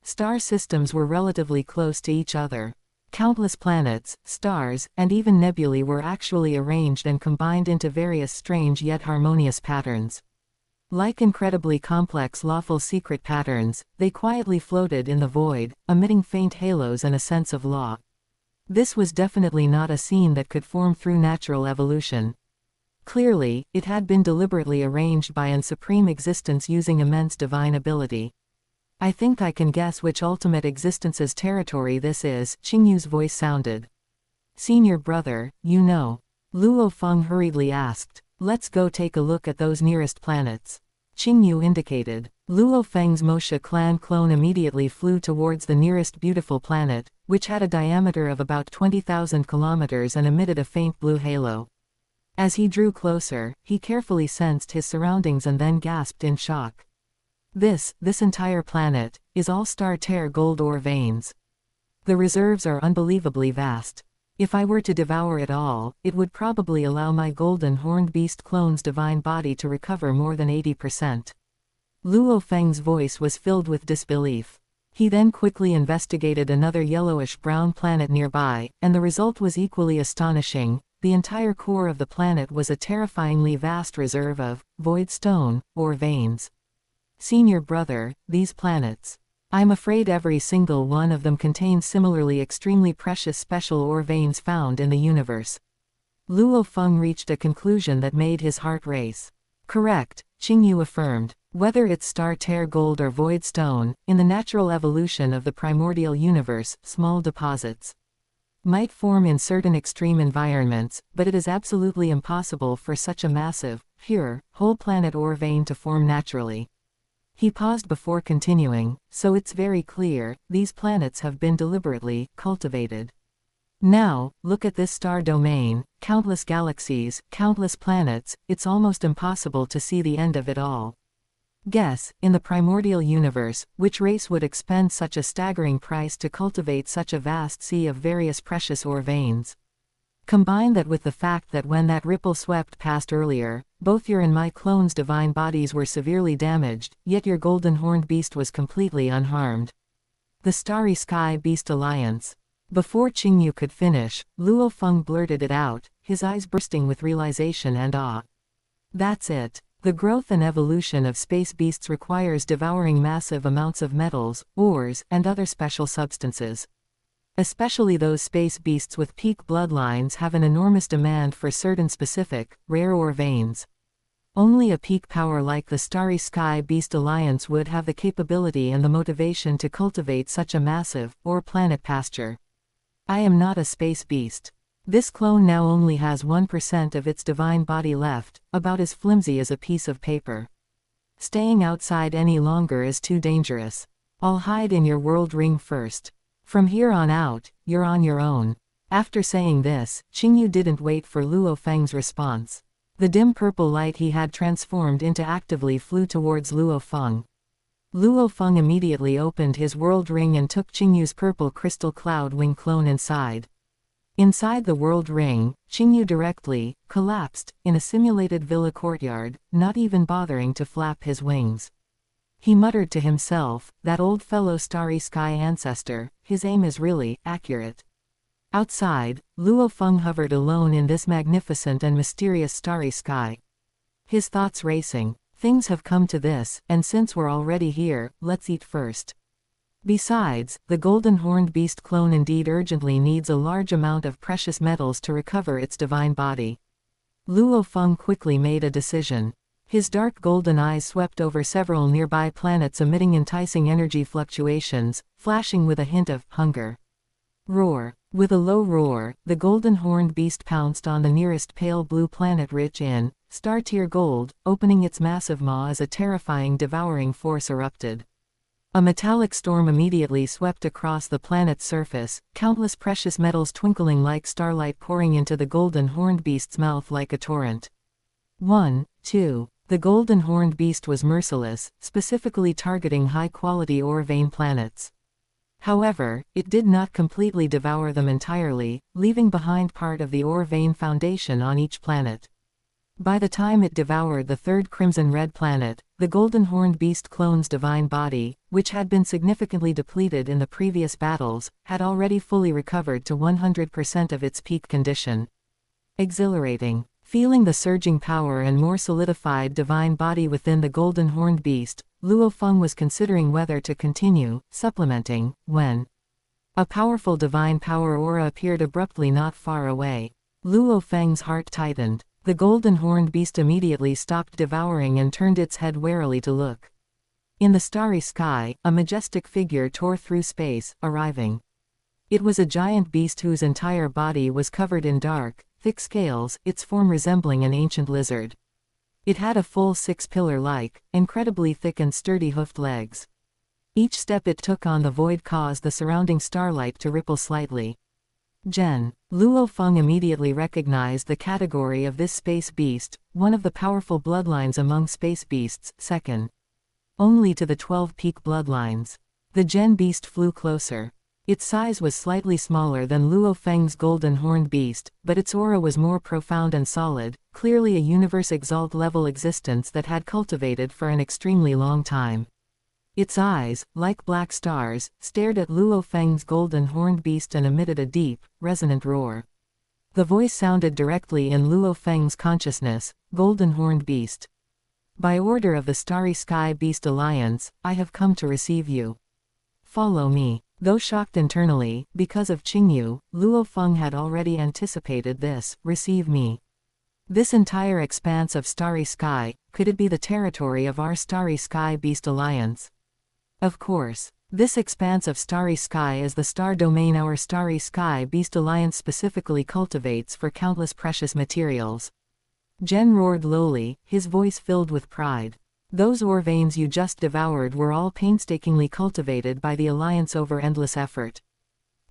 Star systems were relatively close to each other. Countless planets, stars, and even nebulae were actually arranged and combined into various strange yet harmonious patterns. Like incredibly complex lawful secret patterns, they quietly floated in the void, emitting faint halos and a sense of law. This was definitely not a scene that could form through natural evolution. Clearly, it had been deliberately arranged by an supreme existence using immense divine ability. I think I can guess which ultimate existence's territory this is, Qingyu's voice sounded. Senior brother, you know. Luo Feng hurriedly asked. Let's go take a look at those nearest planets. Qingyu indicated. Luo Feng's Moshe clan clone immediately flew towards the nearest beautiful planet, which had a diameter of about 20,000 kilometers and emitted a faint blue halo. As he drew closer, he carefully sensed his surroundings and then gasped in shock. This entire planet, is all star tear gold ore veins. The reserves are unbelievably vast. If I were to devour it all, it would probably allow my golden horned beast clone's divine body to recover more than 80%. Luo Feng's voice was filled with disbelief. He then quickly investigated another yellowish-brown planet nearby, and the result was equally astonishing. The entire core of the planet was a terrifyingly vast reserve of void stone, or veins. Senior brother, these planets. I'm afraid every single one of them contains similarly extremely precious special ore veins found in the universe. Luo Feng reached a conclusion that made his heart race. Correct, Qingyu affirmed. Whether it's star tear gold or void stone, in the natural evolution of the primordial universe, small deposits might form in certain extreme environments, but it is absolutely impossible for such a massive, pure, whole planet ore vein to form naturally. He paused before continuing, so it's very clear, these planets have been deliberately cultivated. Now, look at this star domain, countless galaxies, countless planets, it's almost impossible to see the end of it all. Guess, in the primordial universe, which race would expend such a staggering price to cultivate such a vast sea of various precious ore veins? Combine that with the fact that when that ripple swept past earlier, both your and my clone's divine bodies were severely damaged, yet your golden horned beast was completely unharmed. The Starry Sky Beast Alliance. Before Qingyu could finish, Luo Feng blurted it out, his eyes bursting with realization and awe. That's it. The growth and evolution of space beasts requires devouring massive amounts of metals, ores, and other special substances. Especially those space beasts with peak bloodlines have an enormous demand for certain specific, rare ore veins. Only a peak power like the Starry Sky Beast Alliance would have the capability and the motivation to cultivate such a massive, ore planet pasture. I am not a space beast. This clone now only has 1% of its divine body left, about as flimsy as a piece of paper. Staying outside any longer is too dangerous. I'll hide in your world ring first. From here on out, you're on your own. After saying this, Qingyu didn't wait for Luo Feng's response. The dim purple light he had transformed into actively flew towards Luo Feng. Luo Feng immediately opened his world ring and took Qingyu's purple crystal cloud wing clone inside. Inside the world ring, Qingyu directly collapsed in a simulated villa courtyard, not even bothering to flap his wings. He muttered to himself, that old fellow Starry Sky ancestor, his aim is really accurate. Outside, Luo Feng hovered alone in this magnificent and mysterious starry sky. His thoughts racing. Things have come to this, and since we're already here, let's eat first. Besides, the golden horned beast clone indeed urgently needs a large amount of precious metals to recover its divine body. Luo Feng quickly made a decision. His dark golden eyes swept over several nearby planets emitting enticing energy fluctuations, flashing with a hint of hunger. Roar. With a low roar, the golden horned beast pounced on the nearest pale blue planet rich in star-tier gold, opening its massive maw as a terrifying devouring force erupted. A metallic storm immediately swept across the planet's surface, countless precious metals twinkling like starlight pouring into the golden horned beast's mouth like a torrent. 1, 2. The golden horned beast was merciless, specifically targeting high-quality ore vein planets. However, it did not completely devour them entirely, leaving behind part of the ore vein foundation on each planet. By the time it devoured the third crimson-red planet, the golden horned beast clone's divine body, which had been significantly depleted in the previous battles, had already fully recovered to 100% of its peak condition. Exhilarating. Feeling the surging power and more solidified divine body within the golden horned beast, Luo Feng was considering whether to continue supplementing, when a powerful divine power aura appeared abruptly not far away. Luo Feng's heart tightened. The golden horned beast immediately stopped devouring and turned its head warily to look. In the starry sky, a majestic figure tore through space, arriving. It was a giant beast whose entire body was covered in dark, thick scales, its form resembling an ancient lizard. It had a full 6-pillar-like, incredibly thick and sturdy hoofed legs. Each step it took on the void caused the surrounding starlight to ripple slightly. Luo Feng immediately recognized the category of this space beast, one of the powerful bloodlines among space beasts, second only to the 12 peak bloodlines. The Gen beast flew closer. Its size was slightly smaller than Luo Feng's golden horned beast, but its aura was more profound and solid, clearly a universe exalt-level existence that had cultivated for an extremely long time. Its eyes, like black stars, stared at Luo Feng's golden horned beast and emitted a deep, resonant roar. The voice sounded directly in Luo Feng's consciousness, "Golden horned beast. By order of the Starry Sky Beast Alliance, I have come to receive you. Follow me." Though shocked internally, because of Qingyu, Luo Feng had already anticipated this, "Receive me." This entire expanse of starry sky, could it be the territory of our Starry Sky Beast Alliance? Of course. This expanse of starry sky is the star domain our Starry Sky Beast Alliance specifically cultivates for countless precious materials. Zhen roared lowly, his voice filled with pride. Those ore veins you just devoured were all painstakingly cultivated by the Alliance over endless effort.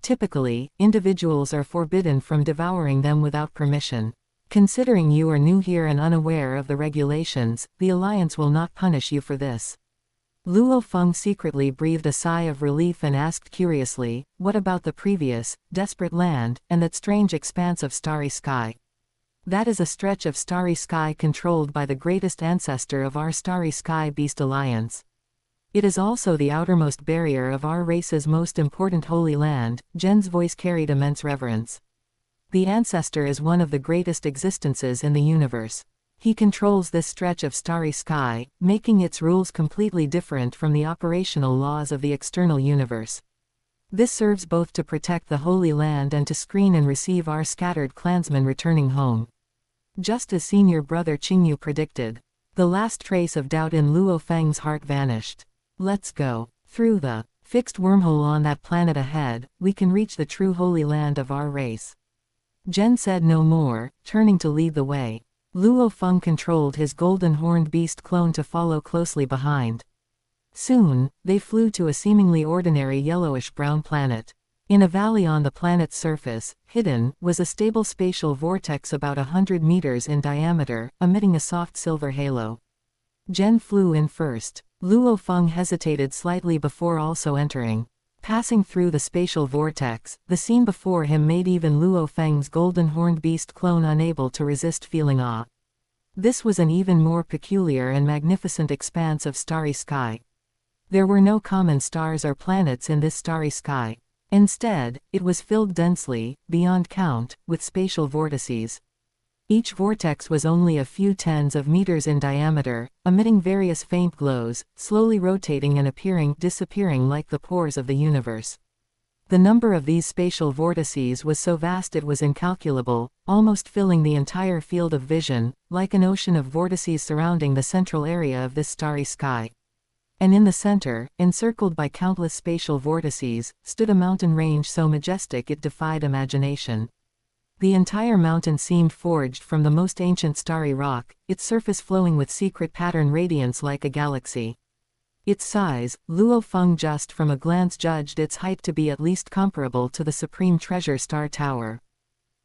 Typically, individuals are forbidden from devouring them without permission. Considering you are new here and unaware of the regulations, the Alliance will not punish you for this. Luo Feng secretly breathed a sigh of relief and asked curiously, "What about the previous, desperate land, and that strange expanse of starry sky?" "That is a stretch of starry sky controlled by the greatest ancestor of our Starry Sky Beast Alliance. It is also the outermost barrier of our race's most important holy land." Zhen's voice carried immense reverence. "The ancestor is one of the greatest existences in the universe. He controls this stretch of starry sky, making its rules completely different from the operational laws of the external universe. This serves both to protect the Holy Land and to screen and receive our scattered clansmen returning home." Just as senior brother Qingyu predicted. The last trace of doubt in Luo Feng's heart vanished. "Let's go. Through the fixed wormhole on that planet ahead, we can reach the true Holy Land of our race." Zhen said no more, turning to lead the way. Luo Feng controlled his golden horned beast clone to follow closely behind. Soon, they flew to a seemingly ordinary yellowish-brown planet. In a valley on the planet's surface, hidden, was a stable spatial vortex about 100 meters in diameter, emitting a soft silver halo. Zhen flew in first. Luo Feng hesitated slightly before also entering. Passing through the spatial vortex, the scene before him made even Luo Feng's golden horned beast clone unable to resist feeling awe. This was an even more peculiar and magnificent expanse of starry sky. There were no common stars or planets in this starry sky. Instead, it was filled densely, beyond count, with spatial vortices. Each vortex was only a few tens of meters in diameter, emitting various faint glows, slowly rotating and disappearing like the pores of the universe. The number of these spatial vortices was so vast it was incalculable, almost filling the entire field of vision, like an ocean of vortices surrounding the central area of this starry sky. And in the center, encircled by countless spatial vortices, stood a mountain range so majestic it defied imagination. The entire mountain seemed forged from the most ancient starry rock, its surface flowing with secret pattern radiance like a galaxy. Its size, Luo Feng just from a glance judged its height to be at least comparable to the Supreme Treasure Star Tower.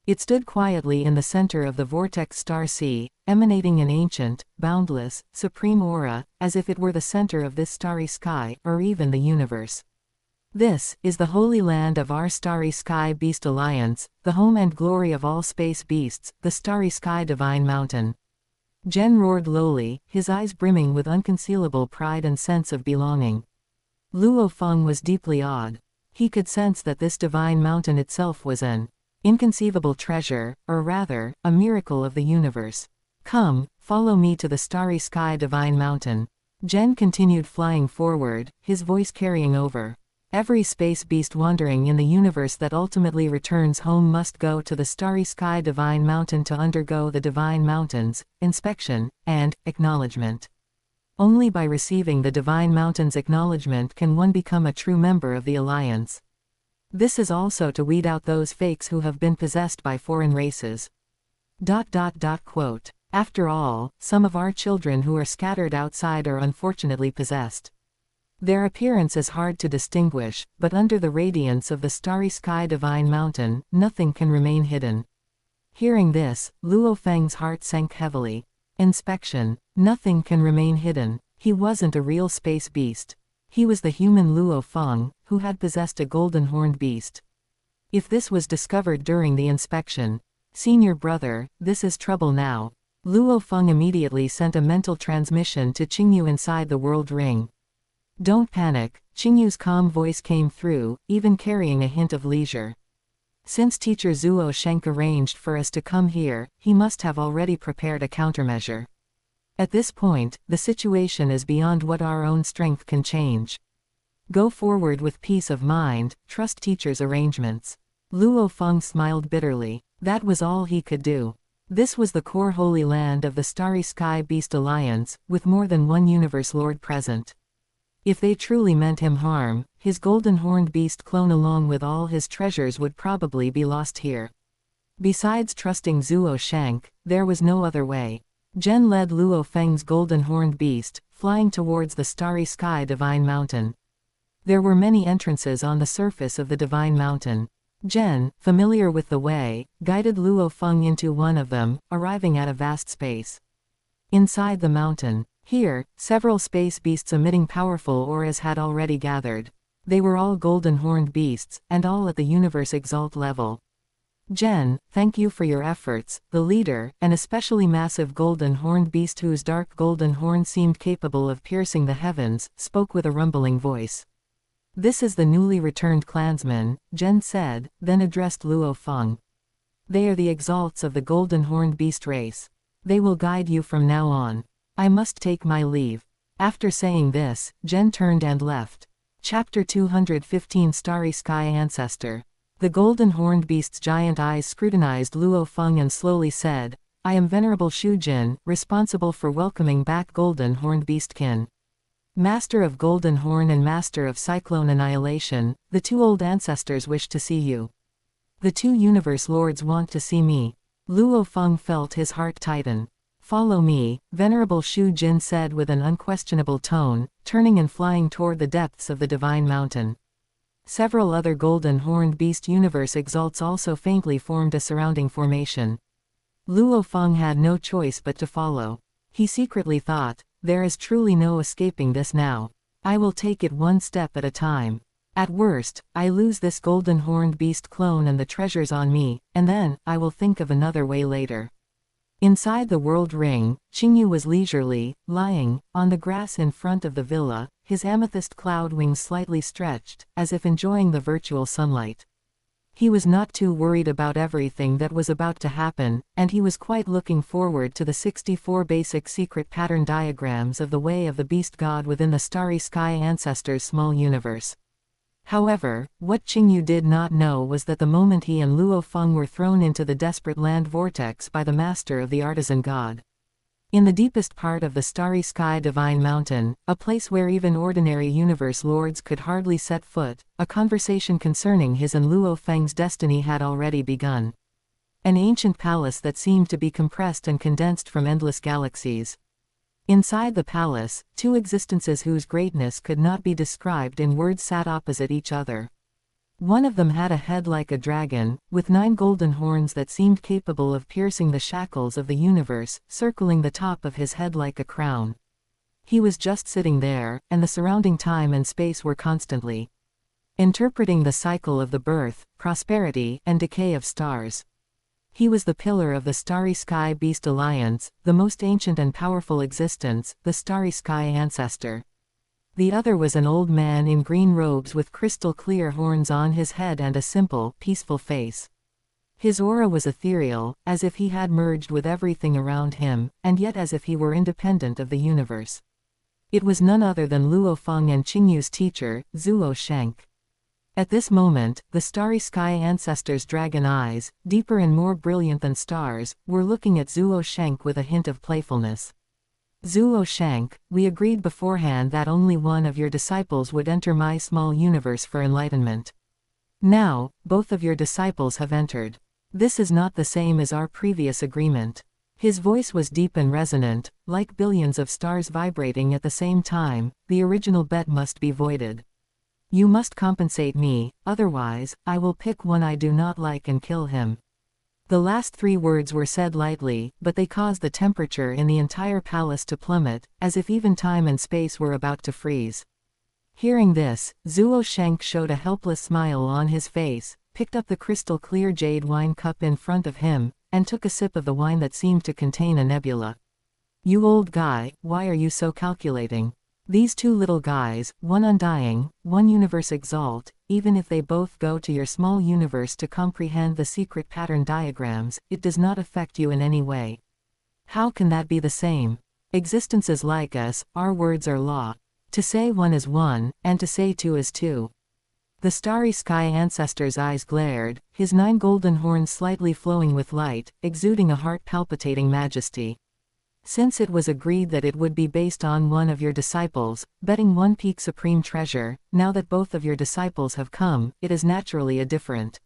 It stood quietly in the center of the vortex star sea, emanating an ancient, boundless, supreme aura, as if it were the center of this starry sky, or even the universe. "This is the holy land of our Starry Sky Beast Alliance, the home and glory of all space beasts, the Starry Sky Divine Mountain." Zhen roared lowly, his eyes brimming with unconcealable pride and sense of belonging. Luo Feng was deeply awed. He could sense that this divine mountain itself was an inconceivable treasure, or rather, a miracle of the universe. "Come, follow me to the Starry Sky Divine Mountain." Zhen continued flying forward, his voice carrying over. "Every space beast wandering in the universe that ultimately returns home must go to the Starry Sky Divine Mountain to undergo the Divine Mountain's inspection and acknowledgement. Only by receiving the Divine Mountain's acknowledgement can one become a true member of the Alliance. This is also to weed out those fakes who have been possessed by foreign races." Quote. "After all, some of our children who are scattered outside are unfortunately possessed. Their appearance is hard to distinguish, but under the radiance of the Starry Sky Divine Mountain, nothing can remain hidden." Hearing this, Luo Feng's heart sank heavily. Inspection. Nothing can remain hidden. He wasn't a real space beast. He was the human Luo Feng, who had possessed a golden horned beast. If this was discovered during the inspection, "Senior brother, this is trouble now." Luo Feng immediately sent a mental transmission to Qingyu inside the world ring. "Don't panic," Qingyu's calm voice came through, even carrying a hint of leisure. "Since teacher Zuo Shenk arranged for us to come here, he must have already prepared a countermeasure. At this point, the situation is beyond what our own strength can change. Go forward with peace of mind, trust teacher's arrangements." Luo Feng smiled bitterly. That was all he could do. This was the core holy land of the Starry Sky Beast Alliance, with more than one universe lord present. If they truly meant him harm, his golden horned beast clone along with all his treasures would probably be lost here. Besides trusting Zuo Shank, there was no other way. Zhen led Luo Feng's golden horned beast, flying towards the Starry Sky Divine Mountain. There were many entrances on the surface of the Divine Mountain. Zhen, familiar with the way, guided Luo Feng into one of them, arriving at a vast space. Inside the mountain, here, several space beasts emitting powerful auras had already gathered. They were all golden horned beasts, and all at the universe exalt level. "Zhen, thank you for your efforts." The leader, an especially massive golden horned beast whose dark golden horn seemed capable of piercing the heavens, spoke with a rumbling voice. "This is the newly returned clansman," Zhen said, then addressed Luo Feng. "They are the exalts of the golden horned beast race. They will guide you from now on. I must take my leave." After saying this, Zhen turned and left. Chapter 215 Starry Sky Ancestor. The golden horned beast's giant eyes scrutinized Luo Feng and slowly said, "I am Venerable Shu Jin, responsible for welcoming back golden horned beastkin. Master of Golden Horn and Master of Cyclone Annihilation, the two old ancestors wish to see you. The two universe lords want to see me." Luo Feng felt his heart tighten. "Follow me," Venerable Shu Jin said with an unquestionable tone, turning and flying toward the depths of the Divine Mountain. Several other golden horned beast universe exalts also faintly formed a surrounding formation. Luo Feng had no choice but to follow. He secretly thought, there is truly no escaping this now. I will take it one step at a time. At worst, I lose this golden horned beast clone and the treasures on me, and then, I will think of another way later. Inside the world ring, Qingyu was leisurely, lying, on the grass in front of the villa, his amethyst cloud wings slightly stretched, as if enjoying the virtual sunlight. He was not too worried about everything that was about to happen, and he was quite looking forward to the 64 basic secret pattern diagrams of the way of the beast god within the Starry Sky Ancestors' small universe. However, what Qingyu did not know was that the moment he and Luo Feng were thrown into the desperate land vortex by the master of the artisan god. In the deepest part of the Starry Sky Divine Mountain, a place where even ordinary universe lords could hardly set foot, a conversation concerning his and Luo Feng's destiny had already begun. An ancient palace that seemed to be compressed and condensed from endless galaxies. Inside the palace, two existences whose greatness could not be described in words sat opposite each other. One of them had a head like a dragon, with 9 golden horns that seemed capable of piercing the shackles of the universe, circling the top of his head like a crown. He was just sitting there, and the surrounding time and space were constantly interpreting the cycle of the birth, prosperity, and decay of stars. He was the pillar of the Starry Sky Beast Alliance, the most ancient and powerful existence, the Starry Sky Ancestor. The other was an old man in green robes with crystal-clear horns on his head and a simple, peaceful face. His aura was ethereal, as if he had merged with everything around him, and yet as if he were independent of the universe. It was none other than Luo Feng and Qingyu's teacher, Zuo Shenk. At this moment, the Starry Sky Ancestors' dragon eyes, deeper and more brilliant than stars, were looking at Zuo Shenk with a hint of playfulness. "Zuo Shenk, we agreed beforehand that only one of your disciples would enter my small universe for enlightenment. Now, both of your disciples have entered. This is not the same as our previous agreement." His voice was deep and resonant, like billions of stars vibrating at the same time. "The original bet must be voided. You must compensate me, otherwise, I will pick one I do not like and kill him." The last 3 words were said lightly, but they caused the temperature in the entire palace to plummet, as if even time and space were about to freeze. Hearing this, Zuo Shank showed a helpless smile on his face, picked up the crystal-clear jade wine cup in front of him, and took a sip of the wine that seemed to contain a nebula. You old guy, why are you so calculating? These two little guys, one undying, one universe exalt, even if they both go to your small universe to comprehend the secret pattern diagrams, it does not affect you in any way. How can that be the same? Existence is like us, our words are law. To say one is one, and to say two is two. The starry sky ancestor's eyes glared, his 9 golden horns slightly flowing with light, exuding a heart-palpitating majesty. Since it was agreed that it would be based on one of your disciples, betting 1 peak supreme treasure, now that both of your disciples have come, it is naturally a different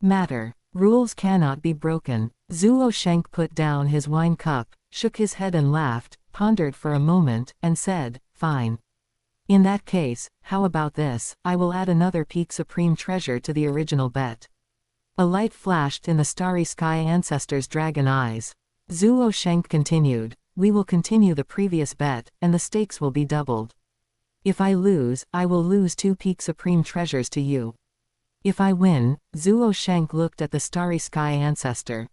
matter. Rules cannot be broken. Zuo Shank put down his wine cup, shook his head and laughed, pondered for a moment, and said, fine. In that case, how about this, I will add another peak supreme treasure to the original bet. A light flashed in the starry sky ancestor's dragon eyes. Zuo Shank continued, we will continue the previous bet, and the stakes will be doubled. If I lose, I will lose 2 peak supreme treasures to you. If I win, Zuo Shank looked at the starry sky ancestor.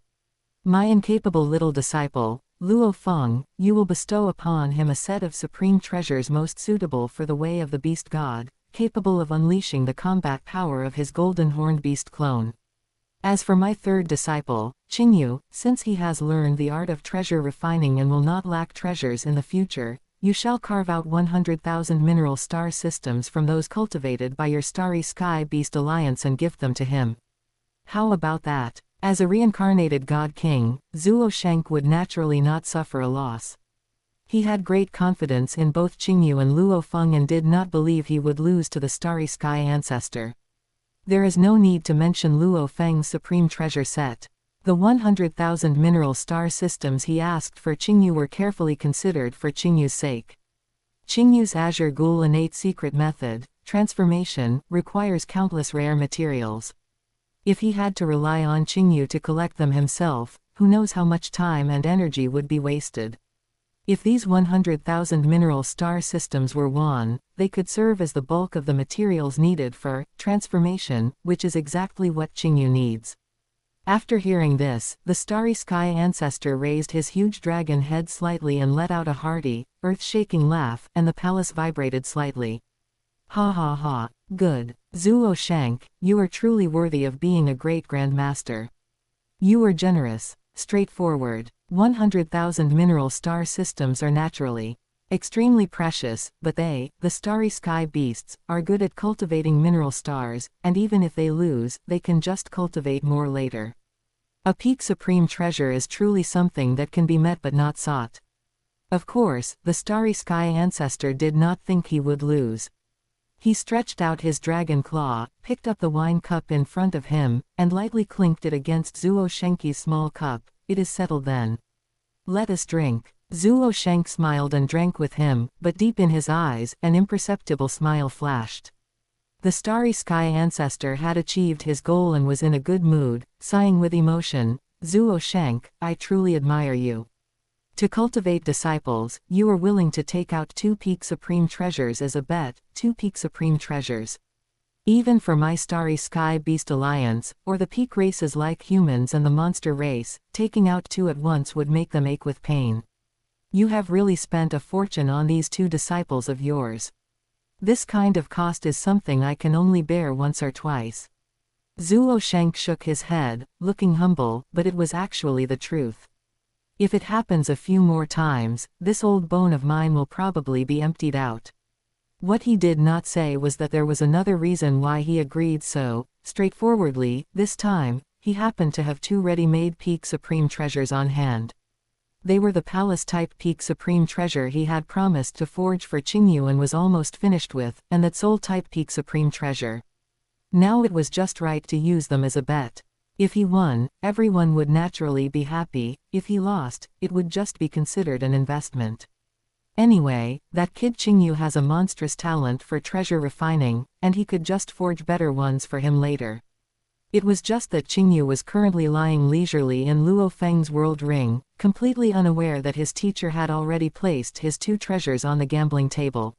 My incapable little disciple, Luo Feng, you will bestow upon him a set of supreme treasures most suitable for the way of the beast god, capable of unleashing the combat power of his golden horned beast clone. As for my 3rd disciple, Qingyu, since he has learned the art of treasure refining and will not lack treasures in the future, you shall carve out 100,000 mineral star systems from those cultivated by your starry sky beast alliance and gift them to him. How about that? As a reincarnated god king, Zuo Shank would naturally not suffer a loss. He had great confidence in both Qingyu and Luo Feng and did not believe he would lose to the starry sky ancestor. There is no need to mention Luo Feng's supreme treasure set. The 100,000 mineral star systems he asked for Qingyu were carefully considered for Qingyu's sake. Qingyu's Azure Ghoul innate secret method, transformation, requires countless rare materials. If he had to rely on Qingyu to collect them himself, who knows how much time and energy would be wasted. If these 100,000 mineral star systems were won, they could serve as the bulk of the materials needed for transformation, which is exactly what Qingyu needs. After hearing this, the starry sky ancestor raised his huge dragon head slightly and let out a hearty, earth-shaking laugh, and the palace vibrated slightly. Ha ha ha, good. Zuo Shank, you are truly worthy of being a great grandmaster. You are generous, straightforward. 100,000 mineral star systems are naturally extremely precious, but they, the starry sky beasts, are good at cultivating mineral stars, and even if they lose, they can just cultivate more later. A peak supreme treasure is truly something that can be met but not sought. Of course, the starry sky ancestor did not think he would lose. He stretched out his dragon claw, picked up the wine cup in front of him, and lightly clinked it against Zuo Shanki's small cup. It is settled then. Let us drink. Zuo Shank smiled and drank with him, but deep in his eyes, an imperceptible smile flashed. The starry sky ancestor had achieved his goal and was in a good mood, sighing with emotion, Zuo Shank, I truly admire you. To cultivate disciples, you are willing to take out 2 peak supreme treasures as a bet, 2 peak supreme treasures. Even for my starry sky beast alliance, or the peak races like humans and the monster race, taking out 2 at once would make them ache with pain. You have really spent a fortune on these 2 disciples of yours. This kind of cost is something I can only bear once or twice. Zuo Shank shook his head, looking humble, but it was actually the truth. If it happens a few more times, this old bone of mine will probably be emptied out. What he did not say was that there was another reason why he agreed so straightforwardly. This time, he happened to have 2 ready-made peak supreme treasures on hand. They were the palace-type peak supreme treasure he had promised to forge for Qingyu and was almost finished with, and that soul-type peak supreme treasure. Now it was just right to use them as a bet. If he won, everyone would naturally be happy. If he lost, it would just be considered an investment. Anyway, that kid Qingyu has a monstrous talent for treasure refining, and he could just forge better ones for him later. It was just that Qingyu was currently lying leisurely in Luo Feng's world ring, completely unaware that his teacher had already placed his 2 treasures on the gambling table.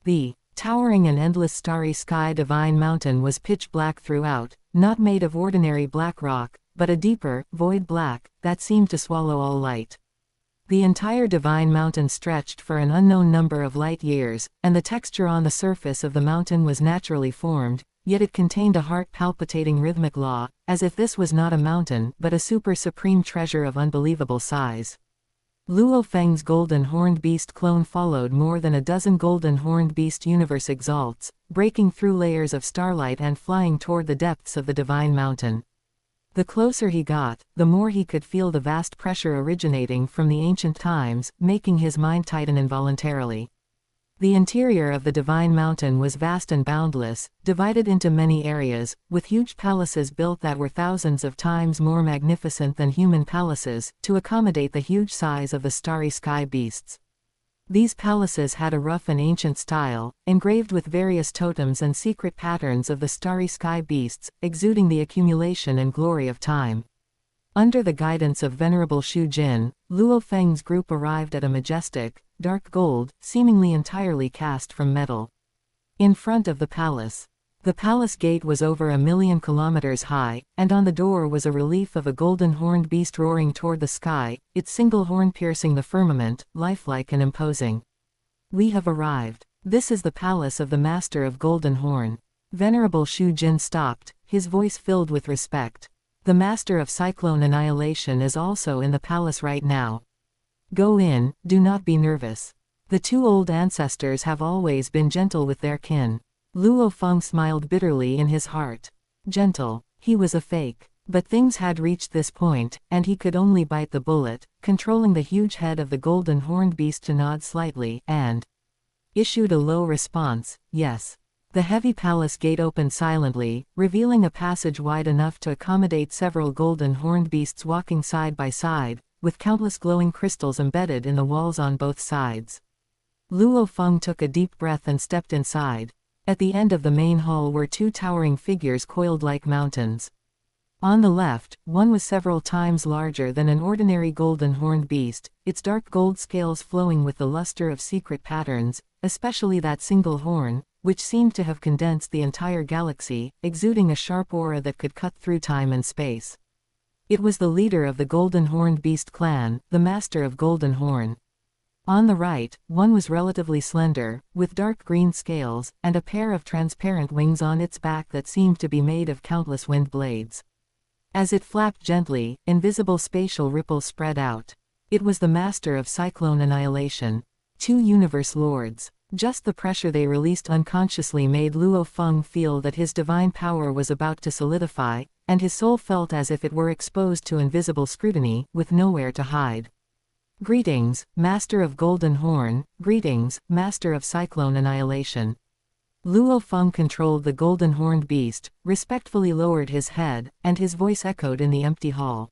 The Towering an endless starry sky, Divine Mountain was pitch black throughout, not made of ordinary black rock, but a deeper, void black, that seemed to swallow all light. The entire Divine Mountain stretched for an unknown number of light years, and the texture on the surface of the mountain was naturally formed, yet it contained a heart-palpitating rhythmic law, as if this was not a mountain but a supreme treasure of unbelievable size. Luo Feng's golden horned beast clone followed. More than a dozen golden horned beast universe exalts, breaking through layers of starlight and flying toward the depths of the Divine Mountain. The closer he got, the more he could feel the vast pressure originating from the ancient times, making his mind tighten involuntarily. The interior of the Divine Mountain was vast and boundless, divided into many areas, with huge palaces built that were thousands of times more magnificent than human palaces, to accommodate the huge size of the starry sky beasts. These palaces had a rough and ancient style, engraved with various totems and secret patterns of the starry sky beasts, exuding the accumulation and glory of time. Under the guidance of Venerable Shu Jin, Luo Feng's group arrived at a majestic, dark gold, seemingly entirely cast from metal. In front of the palace gate was over 1,000,000 kilometers high, and on the door was a relief of a golden horned beast roaring toward the sky, its single horn piercing the firmament, lifelike and imposing. "We have arrived. This is the palace of the Master of Golden Horn." Venerable Shu Jin stopped, his voice filled with respect. "The Master of Cyclone Annihilation is also in the palace right now. Go in, do not be nervous. The two old ancestors have always been gentle with their kin." Luo Feng smiled bitterly in his heart. Gentle. He was a fake. But things had reached this point, and he could only bite the bullet, controlling the huge head of the golden horned beast to nod slightly, and issued a low response, "Yes." The heavy palace gate opened silently, revealing a passage wide enough to accommodate several golden horned beasts walking side by side, with countless glowing crystals embedded in the walls on both sides. Luo Feng took a deep breath and stepped inside. At the end of the main hall were two towering figures coiled like mountains. On the left, one was several times larger than an ordinary golden horned beast, its dark gold scales flowing with the luster of secret patterns, especially that single horn, which seemed to have condensed the entire galaxy, exuding a sharp aura that could cut through time and space. It was the leader of the Golden Horned Beast clan, the Master of Golden Horn. On the right, one was relatively slender, with dark green scales, and a pair of transparent wings on its back that seemed to be made of countless wind blades. As it flapped gently, invisible spatial ripples spread out. It was the Master of Cyclone Annihilation. Two Universe Lords. Just the pressure they released unconsciously made Luo Feng feel that his divine power was about to solidify, and his soul felt as if it were exposed to invisible scrutiny, with nowhere to hide. "Greetings, Master of Golden Horn, greetings, Master of Cyclone Annihilation." Luo Feng controlled the golden horned beast, respectfully lowered his head, and his voice echoed in the empty hall.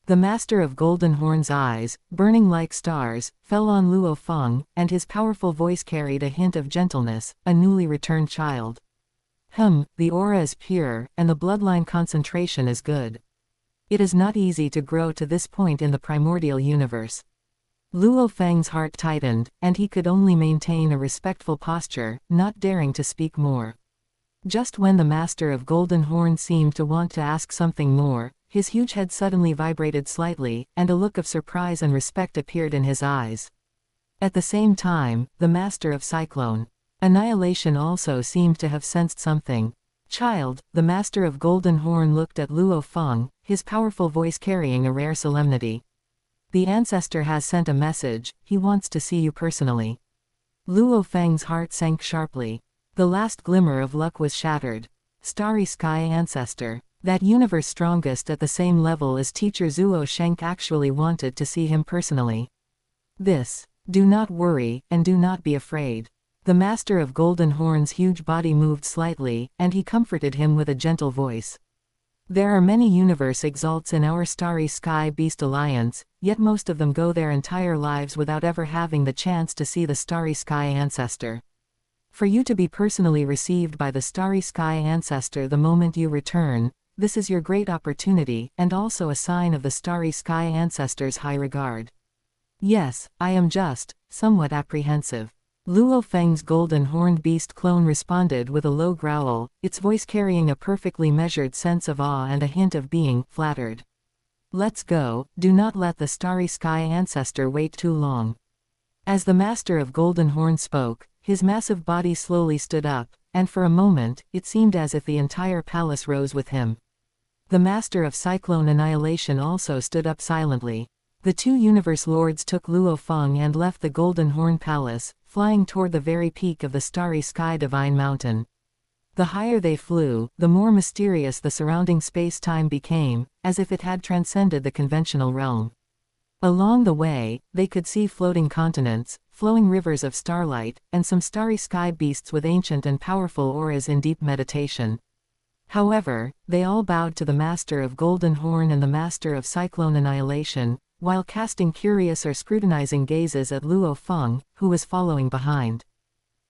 The Master of Golden Horn's eyes, burning like stars, fell on Luo Feng, and his powerful voice carried a hint of gentleness, a newly returned child. The aura is pure, and the bloodline concentration is good. It is not easy to grow to this point in the primordial universe." Luo Feng's heart tightened, and he could only maintain a respectful posture, not daring to speak more. Just when the Master of Golden Horn seemed to want to ask something more, his huge head suddenly vibrated slightly, and a look of surprise and respect appeared in his eyes. At the same time, the Master of Cyclone Annihilation also seemed to have sensed something. "Child," the Master of Golden Horn looked at Luo Feng, his powerful voice carrying a rare solemnity. "The ancestor has sent a message, he wants to see you personally." Luo Feng's heart sank sharply. The last glimmer of luck was shattered. Starry Sky Ancestor. That universe strongest at the same level as Teacher Zuo Shenk actually wanted to see him personally. Do not worry, and do not be afraid." The Master of Golden Horn's huge body moved slightly, and he comforted him with a gentle voice. "There are many universe exalts in our Starry Sky Beast Alliance, yet most of them go their entire lives without ever having the chance to see the Starry Sky Ancestor. For you to be personally received by the Starry Sky Ancestor the moment you return, this is your great opportunity, and also a sign of the Starry Sky Ancestor's high regard." "Yes, I am just somewhat apprehensive." Luo Feng's golden horned beast clone responded with a low growl, its voice carrying a perfectly measured sense of awe and a hint of being flattered. Let's go, do not let the starry sky ancestor wait too long. As the master of Golden Horn spoke, his massive body slowly stood up, and for a moment, it seemed as if the entire palace rose with him. The master of Cyclone Annihilation also stood up silently. The two universe lords took Luo Feng and left the Golden Horn Palace, flying toward the very peak of the starry sky divine mountain. The higher they flew, the more mysterious the surrounding space-time became, as if it had transcended the conventional realm. Along the way, they could see floating continents, flowing rivers of starlight, and some starry sky beasts with ancient and powerful auras in deep meditation. However, they all bowed to the Master of Golden Horn and the Master of Cyclone Annihilation, while casting curious or scrutinizing gazes at Luo Feng, who was following behind.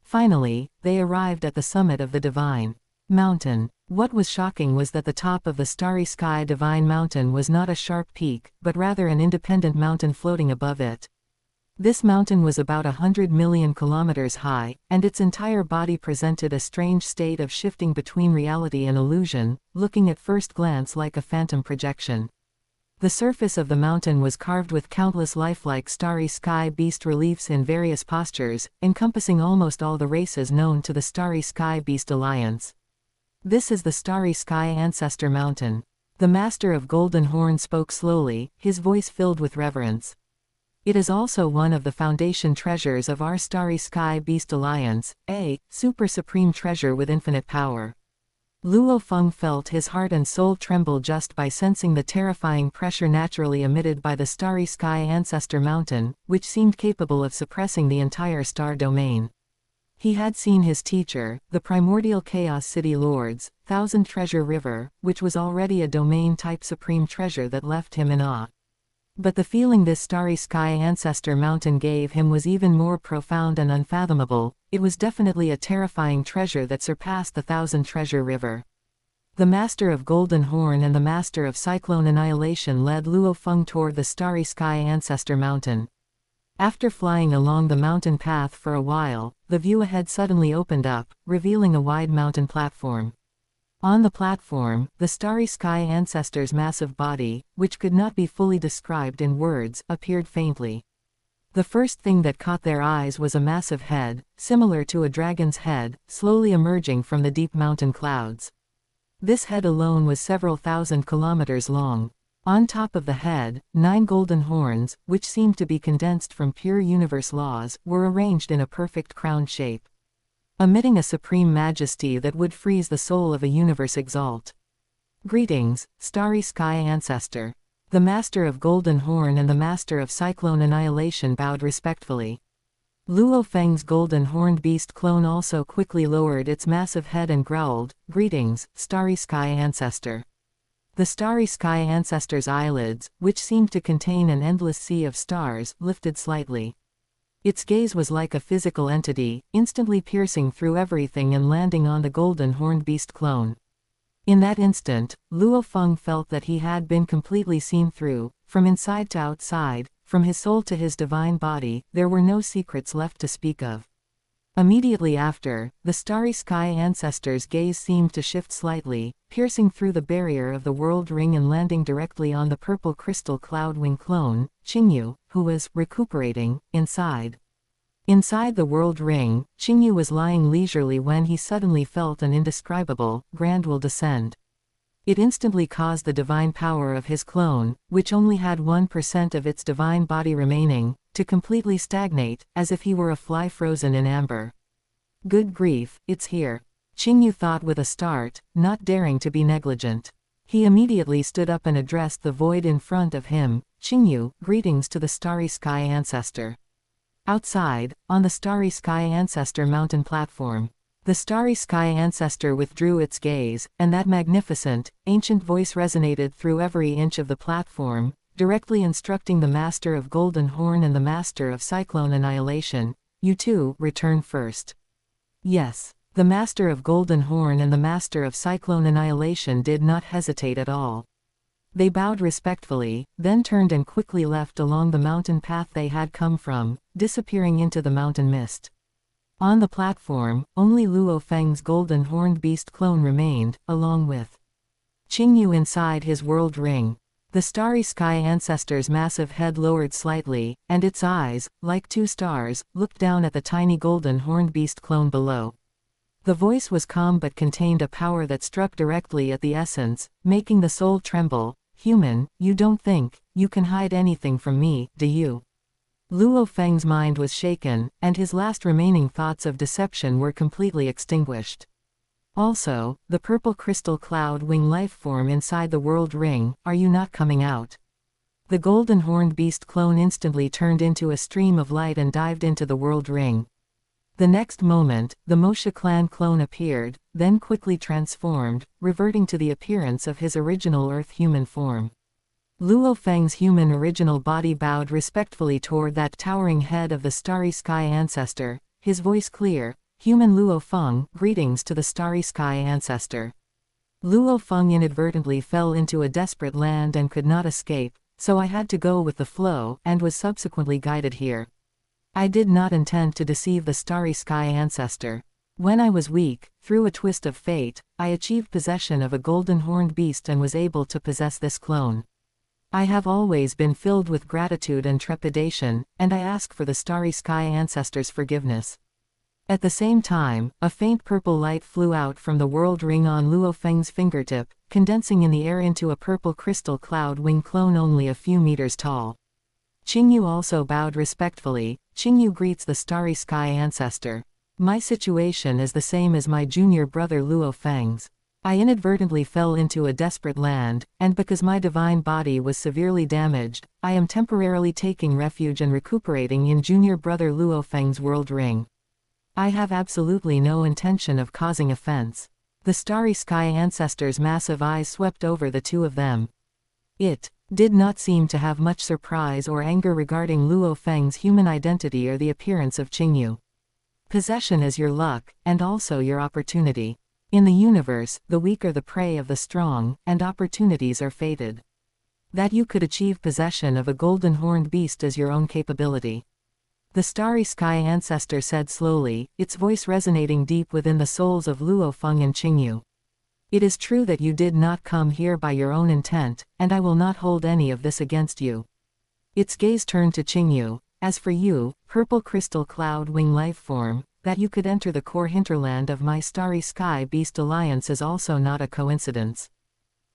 Finally, they arrived at the summit of the Divine Mountain. What was shocking was that the top of the starry sky Divine Mountain was not a sharp peak, but rather an independent mountain floating above it. This mountain was about 100 million kilometers high, and its entire body presented a strange state of shifting between reality and illusion, looking at first glance like a phantom projection. The surface of the mountain was carved with countless lifelike starry sky beast reliefs in various postures, encompassing almost all the races known to the Starry Sky Beast Alliance. This is the Starry Sky Ancestor Mountain. The Master of Golden Horn spoke slowly, his voice filled with reverence. It is also one of the foundation treasures of our Starry Sky Beast Alliance, a super supreme treasure with infinite power. Luo Feng felt his heart and soul tremble just by sensing the terrifying pressure naturally emitted by the Starry Sky Ancestor Mountain, which seemed capable of suppressing the entire star domain. He had seen his teacher, the primordial Chaos City Lords, Thousand Treasure River, which was already a domain-type supreme treasure that left him in awe. But the feeling this Starry Sky Ancestor Mountain gave him was even more profound and unfathomable. It was definitely a terrifying treasure that surpassed the Thousand Treasure River. The Master of Golden Horn and the Master of Cyclone Annihilation led Luo Feng toward the Starry Sky Ancestor Mountain. After flying along the mountain path for a while, the view ahead suddenly opened up, revealing a wide mountain platform. On the platform, the Starry Sky Ancestor's massive body, which could not be fully described in words, appeared faintly. The first thing that caught their eyes was a massive head, similar to a dragon's head, slowly emerging from the deep mountain clouds. This head alone was several thousand kilometers long. On top of the head, 9 golden horns, which seemed to be condensed from pure universe laws, were arranged in a perfect crown shape, emitting a supreme majesty that would freeze the soul of a universe exalt. Greetings, Starry Sky Ancestor. The Master of Golden Horn and the Master of Cyclone Annihilation bowed respectfully. Luo Feng's golden horned beast clone also quickly lowered its massive head and growled, "Greetings, Starry Sky Ancestor." The Starry Sky Ancestor's eyelids, which seemed to contain an endless sea of stars, lifted slightly. Its gaze was like a physical entity, instantly piercing through everything and landing on the golden horned beast clone. In that instant, Luo Feng felt that he had been completely seen through, from inside to outside, from his soul to his divine body. There were no secrets left to speak of. Immediately after, the Starry Sky Ancestor's gaze seemed to shift slightly, piercing through the barrier of the world ring and landing directly on the purple crystal cloud wing clone, Qingyu, who was recuperating inside. Inside the world ring, Qingyu was lying leisurely when he suddenly felt an indescribable, grand will descend. It instantly caused the divine power of his clone, which only had 1% of its divine body remaining, to completely stagnate, as if he were a fly frozen in amber. Good grief, it's here. Qingyu thought with a start, not daring to be negligent. He immediately stood up and addressed the void in front of him. "Qingyu, greetings to the Starry Sky Ancestor." Outside, on the Starry Sky Ancestor mountain platform, the Starry Sky Ancestor withdrew its gaze, and that magnificent, ancient voice resonated through every inch of the platform, directly instructing the Master of Golden Horn and the Master of Cyclone Annihilation, "You two, return first." Yes. The Master of Golden Horn and the Master of Cyclone Annihilation did not hesitate at all. They bowed respectfully, then turned and quickly left along the mountain path they had come from, disappearing into the mountain mist. On the platform, only Luo Feng's golden horned beast clone remained, along with Qingyu inside his world ring. The starry sky ancestor's massive head lowered slightly, and its eyes, like two stars, looked down at the tiny golden horned beast clone below. The voice was calm but contained a power that struck directly at the essence, making the soul tremble. Human, you don't think you can hide anything from me, do you? Luo Feng's mind was shaken, and his last remaining thoughts of deception were completely extinguished. Also, the purple crystal cloud wing life form inside the world ring, are you not coming out? The golden horned beast clone instantly turned into a stream of light and dived into the world ring. The next moment, the Moshe clan clone appeared, then quickly transformed, reverting to the appearance of his original Earth human form. Luo Feng's human original body bowed respectfully toward that towering head of the starry sky ancestor, his voice clear. Human Luo Feng, greetings to the starry sky ancestor. Luo Feng inadvertently fell into a desperate land and could not escape, so I had to go with the flow, and was subsequently guided here. I did not intend to deceive the starry sky ancestor. When I was weak, through a twist of fate, I achieved possession of a golden horned beast and was able to possess this clone. I have always been filled with gratitude and trepidation, and I ask for the starry sky ancestor's forgiveness. At the same time, a faint purple light flew out from the world ring on Luo Feng's fingertip, condensing in the air into a purple crystal cloud wing clone only a few meters tall. Qingyu also bowed respectfully. Qingyu greets the starry sky ancestor. My situation is the same as my junior brother Luo Feng's. I inadvertently fell into a desperate land, and because my divine body was severely damaged, I am temporarily taking refuge and recuperating in junior brother Luo Feng's world ring. I have absolutely no intention of causing offense. The starry sky ancestor's massive eyes swept over the two of them. It did not seem to have much surprise or anger regarding Luo Feng's human identity or the appearance of Qingyu. Possession is your luck, and also your opportunity. In the universe, the weak are the prey of the strong, and opportunities are fated. That you could achieve possession of a golden horned beast is your own capability. The starry sky ancestor said slowly, its voice resonating deep within the souls of Luo Feng and Qingyu. It is true that you did not come here by your own intent, and I will not hold any of this against you. Its gaze turned to Qingyu. As for you, purple crystal cloud wing life form, that you could enter the core hinterland of my starry sky beast alliance is also not a coincidence.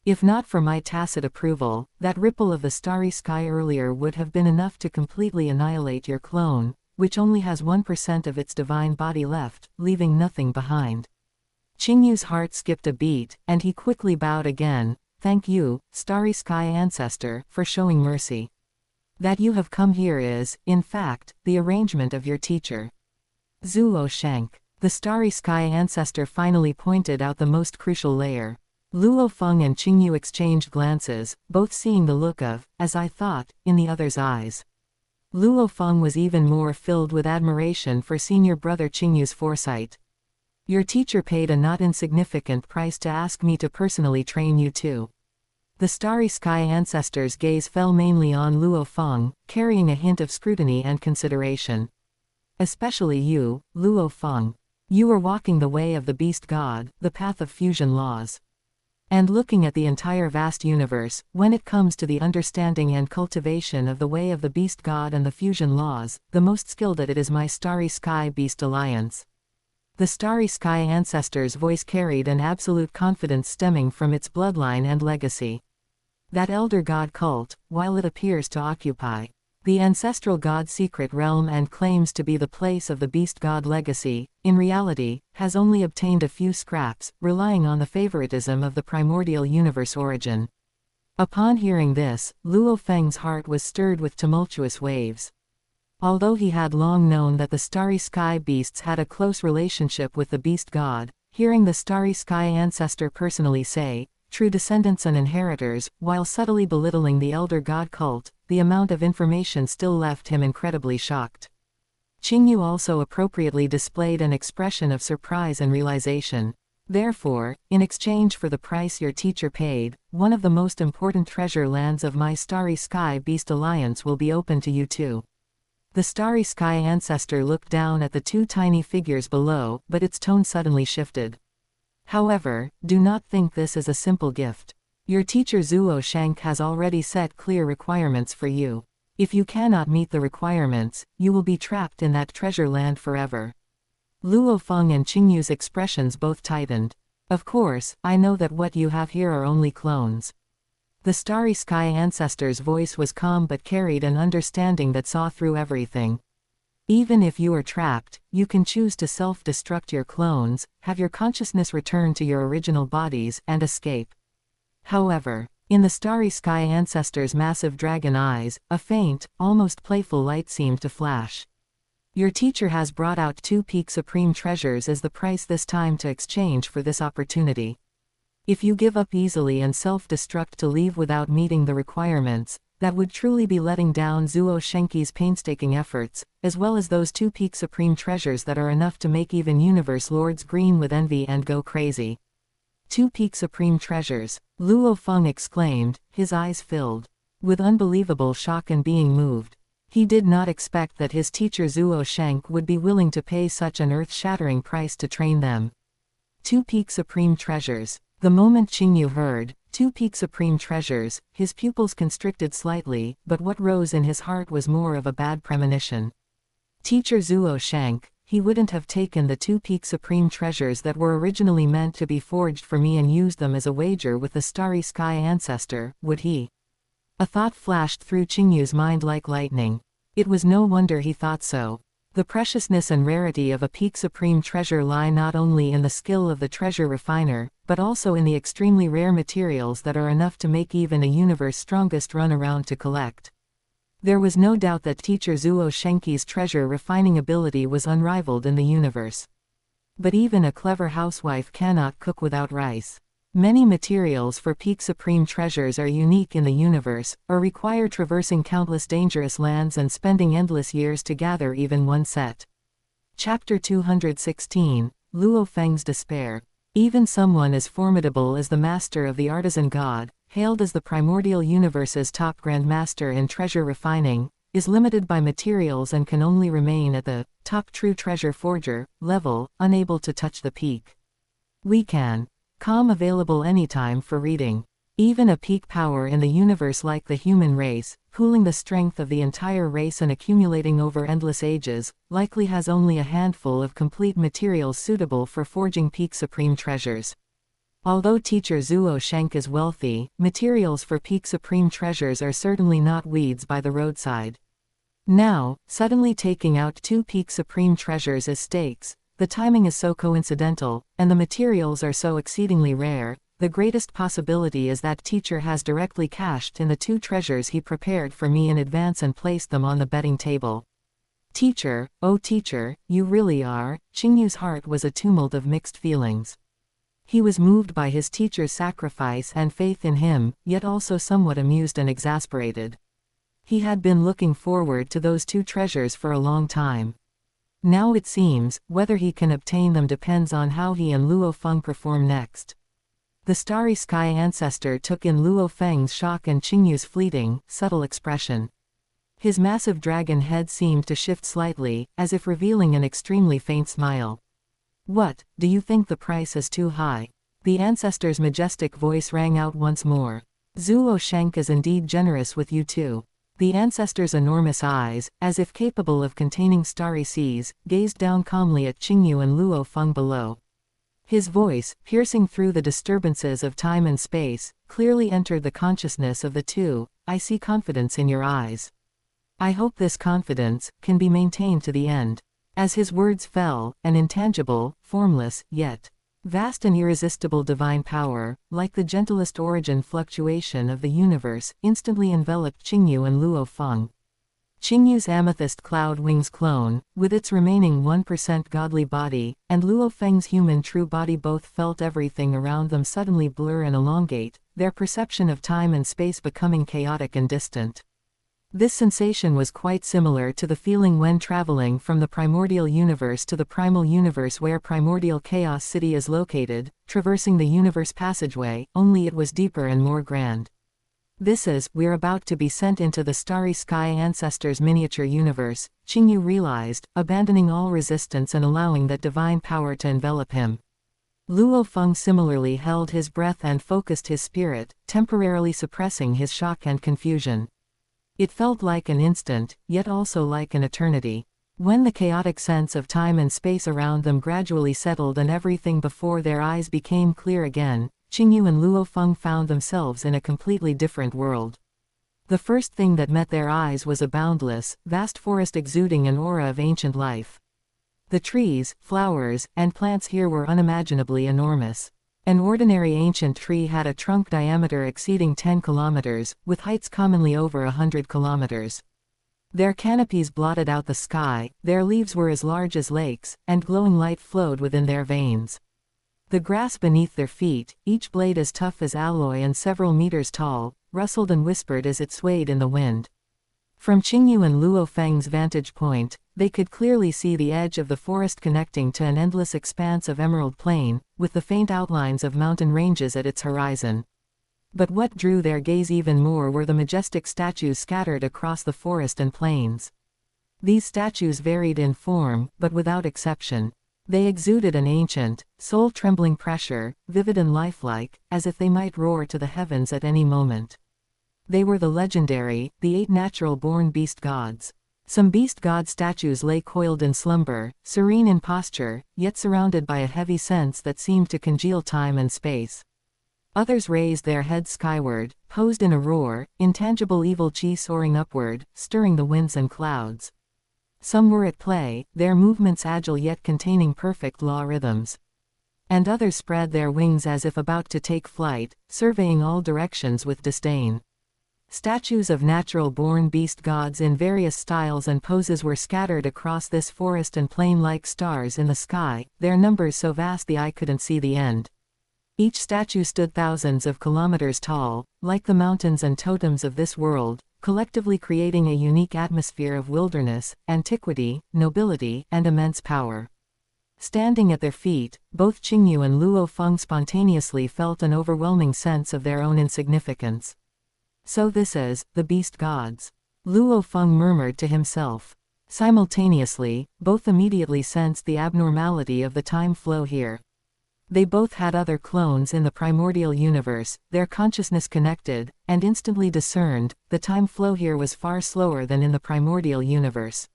If not for my tacit approval, that ripple of the starry sky earlier would have been enough to completely annihilate your clone, which only has 1% of its divine body left, leaving nothing behind. Qingyu's heart skipped a beat, and he quickly bowed again. Thank you, starry sky ancestor, for showing mercy. That you have come here is, in fact, the arrangement of your teacher. Zuo Shank. The starry sky ancestor finally pointed out the most crucial layer. Luo Feng and Qingyu exchanged glances, both seeing the look of, as I thought, in the other's eyes. Luo Feng was even more filled with admiration for senior brother Qingyu's foresight. Your teacher paid a not insignificant price to ask me to personally train you too. The starry sky ancestor's gaze fell mainly on Luo Feng, carrying a hint of scrutiny and consideration. Especially you, Luo Feng. You are walking the way of the beast god, the path of fusion laws. And looking at the entire vast universe, when it comes to the understanding and cultivation of the way of the beast god and the fusion laws, the most skilled at it is my starry sky beast alliance. The starry sky ancestor's voice carried an absolute confidence stemming from its bloodline and legacy. That elder god cult, while it appears to occupy the ancestral god's secret realm and claims to be the place of the beast god legacy, in reality, has only obtained a few scraps, relying on the favoritism of the primordial universe origin. Upon hearing this, Luo Feng's heart was stirred with tumultuous waves. Although he had long known that the starry sky beasts had a close relationship with the beast god, hearing the starry sky ancestor personally say, true descendants and inheritors, while subtly belittling the elder god cult, the amount of information still left him incredibly shocked. Qingyu also appropriately displayed an expression of surprise and realization. Therefore, in exchange for the price your teacher paid, one of the most important treasure lands of my starry sky beast alliance will be open to you too. The starry sky ancestor looked down at the two tiny figures below, but its tone suddenly shifted. However, do not think this is a simple gift. Your teacher Zuo Shank has already set clear requirements for you. If you cannot meet the requirements, you will be trapped in that treasure land forever. Luo Feng and Qingyu's expressions both tightened. Of course, I know that what you have here are only clones. The starry sky ancestor's voice was calm but carried an understanding that saw through everything. Even if you are trapped, you can choose to self-destruct your clones, have your consciousness return to your original bodies, and escape. However, in the starry sky ancestor's massive dragon eyes, a faint, almost playful light seemed to flash. Your teacher has brought out 2 peak supreme treasures as the price this time to exchange for this opportunity. If you give up easily and self-destruct to leave without meeting the requirements, that would truly be letting down Zuo Shenki's painstaking efforts, as well as those 2 peak supreme treasures that are enough to make even universe lords green with envy and go crazy. 2 peak supreme treasures, Luo Feng exclaimed, his eyes filled with unbelievable shock and being moved. He did not expect that his teacher Zuo Shank would be willing to pay such an earth-shattering price to train them. 2 peak supreme treasures. The moment Qingyu heard, 2 peak supreme treasures, his pupils constricted slightly, but what rose in his heart was more of a bad premonition. Teacher Zuo Shank, he wouldn't have taken the 2 peak supreme treasures that were originally meant to be forged for me and used them as a wager with the starry sky ancestor, would he? A thought flashed through Qingyu's mind like lightning. It was no wonder he thought so. The preciousness and rarity of a peak supreme treasure lie not only in the skill of the treasure refiner, but also in the extremely rare materials that are enough to make even a universe's strongest run around to collect. There was no doubt that teacher Zuo Shenki's treasure refining ability was unrivaled in the universe. But even a clever housewife cannot cook without rice. Many materials for peak supreme treasures are unique in the universe, or require traversing countless dangerous lands and spending endless years to gather even one set. Chapter 216, Luo Feng's Despair. Even someone as formidable as the master of the artisan god, hailed as the primordial universe's top grandmaster in treasure refining, is limited by materials and can only remain at the top true treasure forger level, unable to touch the peak. We can. Available anytime for reading. Even a peak power in the universe like the human race, pooling the strength of the entire race and accumulating over endless ages, likely has only a handful of complete materials suitable for forging peak supreme treasures. Although teacher Zuo Shank is wealthy, materials for peak supreme treasures are certainly not weeds by the roadside. Now, suddenly taking out 2 peak supreme treasures as stakes, the timing is so coincidental, and the materials are so exceedingly rare, the greatest possibility is that teacher has directly cashed in the 2 treasures he prepared for me in advance and placed them on the betting table. Teacher, oh teacher, you really are. Qingyu's heart was a tumult of mixed feelings. He was moved by his teacher's sacrifice and faith in him, yet also somewhat amused and exasperated. He had been looking forward to those 2 treasures for a long time. Now it seems, whether he can obtain them depends on how he and Luo Feng perform next. The starry sky ancestor took in Luo Feng's shock and Qingyu's fleeting, subtle expression. His massive dragon head seemed to shift slightly, as if revealing an extremely faint smile. What, do you think the price is too high? The ancestor's majestic voice rang out once more. Zuo Shank is indeed generous with you too. The ancestor's enormous eyes, as if capable of containing starry seas, gazed down calmly at Qingyu and Luo Feng below. His voice, piercing through the disturbances of time and space, clearly entered the consciousness of the two. I see confidence in your eyes. I hope this confidence can be maintained to the end. As his words fell, an intangible, formless, yet vast and irresistible divine power, like the gentlest origin fluctuation of the universe, instantly enveloped Qingyu and Luo Feng. Qingyu's amethyst cloud wings clone, with its remaining 1% godly body, and Luo Feng's human true body both felt everything around them suddenly blur and elongate, their perception of time and space becoming chaotic and distant. This sensation was quite similar to the feeling when traveling from the primordial universe to the primal universe where primordial chaos city is located, traversing the universe passageway, only it was deeper and more grand. We're about to be sent into the starry sky ancestors' miniature universe, Qingyu realized, abandoning all resistance and allowing that divine power to envelop him. Luo Feng similarly held his breath and focused his spirit, temporarily suppressing his shock and confusion. It felt like an instant, yet also like an eternity. When the chaotic sense of time and space around them gradually settled and everything before their eyes became clear again, Qingyu and Luo Feng found themselves in a completely different world. The first thing that met their eyes was a boundless, vast forest exuding an aura of ancient life. The trees, flowers, and plants here were unimaginably enormous. An ordinary ancient tree had a trunk diameter exceeding 10 kilometers, with heights commonly over 100 kilometers. Their canopies blotted out the sky, their leaves were as large as lakes, and glowing light flowed within their veins. The grass beneath their feet, each blade as tough as alloy and several meters tall, rustled and whispered as it swayed in the wind. From Qingyu and Luo Feng's vantage point, they could clearly see the edge of the forest connecting to an endless expanse of emerald plain, with the faint outlines of mountain ranges at its horizon. But what drew their gaze even more were the majestic statues scattered across the forest and plains. These statues varied in form, but without exception. They exuded an ancient, soul-trembling pressure, vivid and lifelike, as if they might roar to the heavens at any moment. They were the legendary, the 8 natural-born beast gods. Some beast god statues lay coiled in slumber, serene in posture, yet surrounded by a heavy sense that seemed to congeal time and space. Others raised their heads skyward, posed in a roar, intangible evil chi soaring upward, stirring the winds and clouds. Some were at play, their movements agile yet containing perfect law rhythms. And others spread their wings as if about to take flight, surveying all directions with disdain. Statues of natural-born beast gods in various styles and poses were scattered across this forest and plain like stars in the sky, their numbers so vast the eye couldn't see the end. Each statue stood thousands of kilometers tall, like the mountains and totems of this world, collectively creating a unique atmosphere of wilderness, antiquity, nobility, and immense power. Standing at their feet, both Qingyu and Luo Feng spontaneously felt an overwhelming sense of their own insignificance. So this is, the beast gods. Luo Feng murmured to himself. Simultaneously, both immediately sensed the abnormality of the time flow here. They both had other clones in the primordial universe, their consciousness connected, and instantly discerned, the time flow here was far slower than in the primordial universe.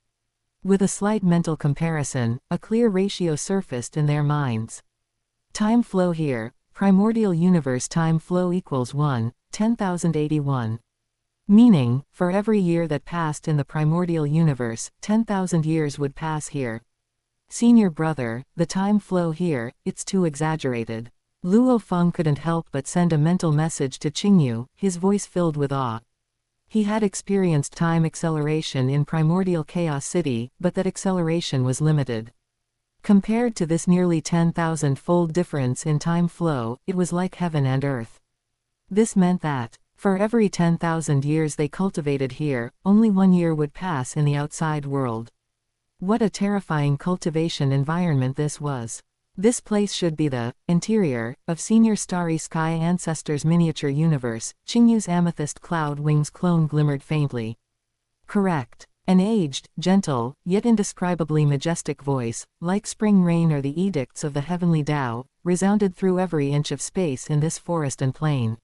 With a slight mental comparison, a clear ratio surfaced in their minds. Time flow here, primordial universe time flow equals 1/10,081. Meaning, for every year that passed in the primordial universe, 10,000 years would pass here. Senior brother, the time flow here, it's too exaggerated. Luo Feng couldn't help but send a mental message to Qingyu, his voice filled with awe. He had experienced time acceleration in primordial Chaos City, but that acceleration was limited. Compared to this nearly 10,000-fold difference in time flow, it was like heaven and earth. This meant that, for every 10,000 years they cultivated here, only 1 year would pass in the outside world. What a terrifying cultivation environment this was. This place should be the interior of Senior Starry Sky Ancestors Miniature Universe. Qingyu's amethyst cloud wings clone glimmered faintly. Correct. An aged, gentle, yet indescribably majestic voice, like spring rain or the edicts of the heavenly Tao, resounded through every inch of space in this forest and plain.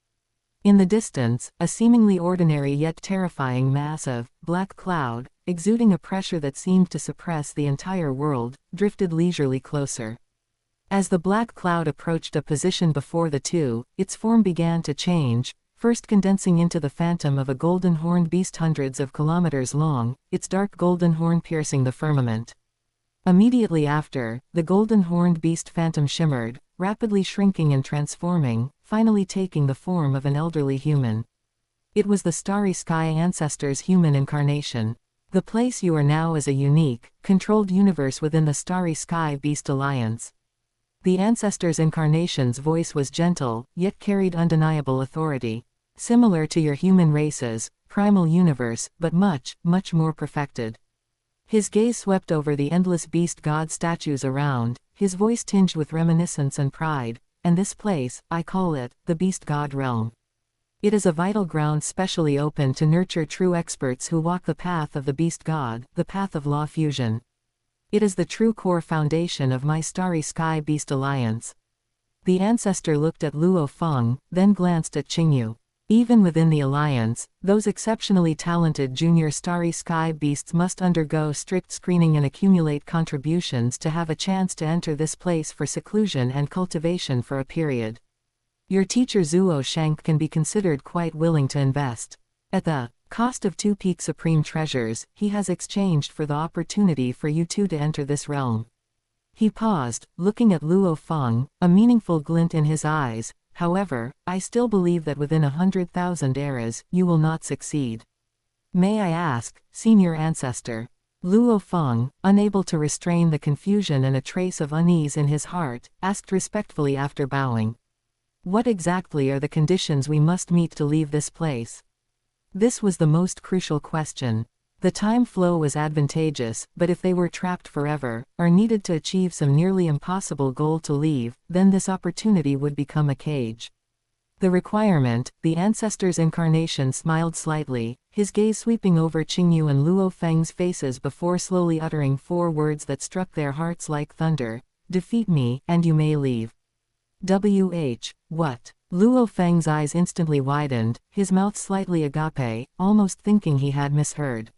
In the distance, a seemingly ordinary yet terrifying mass of black cloud, exuding a pressure that seemed to suppress the entire world, drifted leisurely closer. As the black cloud approached a position before the two, its form began to change, first condensing into the phantom of a golden-horned beast hundreds of kilometers long, its dark golden horn piercing the firmament. Immediately after, the golden-horned beast phantom shimmered, rapidly shrinking and transforming, finally taking the form of an elderly human. It was the Starry Sky Ancestors' human incarnation. The place you are now is a unique, controlled universe within the Starry Sky Beast Alliance. The Ancestors' incarnation's voice was gentle, yet carried undeniable authority. Similar to your human race's primal universe, but much, much more perfected. His gaze swept over the endless beast god statues around, his voice tinged with reminiscence and pride, and this place, I call it, the beast god realm. It is a vital ground specially open to nurture true experts who walk the path of the beast god, the path of law fusion. It is the true core foundation of my Starry Sky Beast Alliance. The ancestor looked at Luo Feng, then glanced at Qingyu. Even within the alliance, those exceptionally talented junior Starry Sky Beasts must undergo strict screening and accumulate contributions to have a chance to enter this place for seclusion and cultivation for a period. Your teacher Zuo Shank can be considered quite willing to invest. At the cost of 2 peak supreme treasures, he has exchanged for the opportunity for you two to enter this realm. He paused, looking at Luo Feng, a meaningful glint in his eyes. However, I still believe that within 100,000 eras, you will not succeed. May I ask, senior ancestor? Luo Feng, unable to restrain the confusion and a trace of unease in his heart, asked respectfully after bowing. What exactly are the conditions we must meet to leave this place? This was the most crucial question. The time flow was advantageous, but if they were trapped forever, or needed to achieve some nearly impossible goal to leave, then this opportunity would become a cage. The requirement, the ancestor's incarnation smiled slightly, his gaze sweeping over Qingyu and Luo Feng's faces before slowly uttering 4 words that struck their hearts like thunder. Defeat me, and you may leave. What? Luo Feng's eyes instantly widened, his mouth slightly agape, almost thinking he had misheard.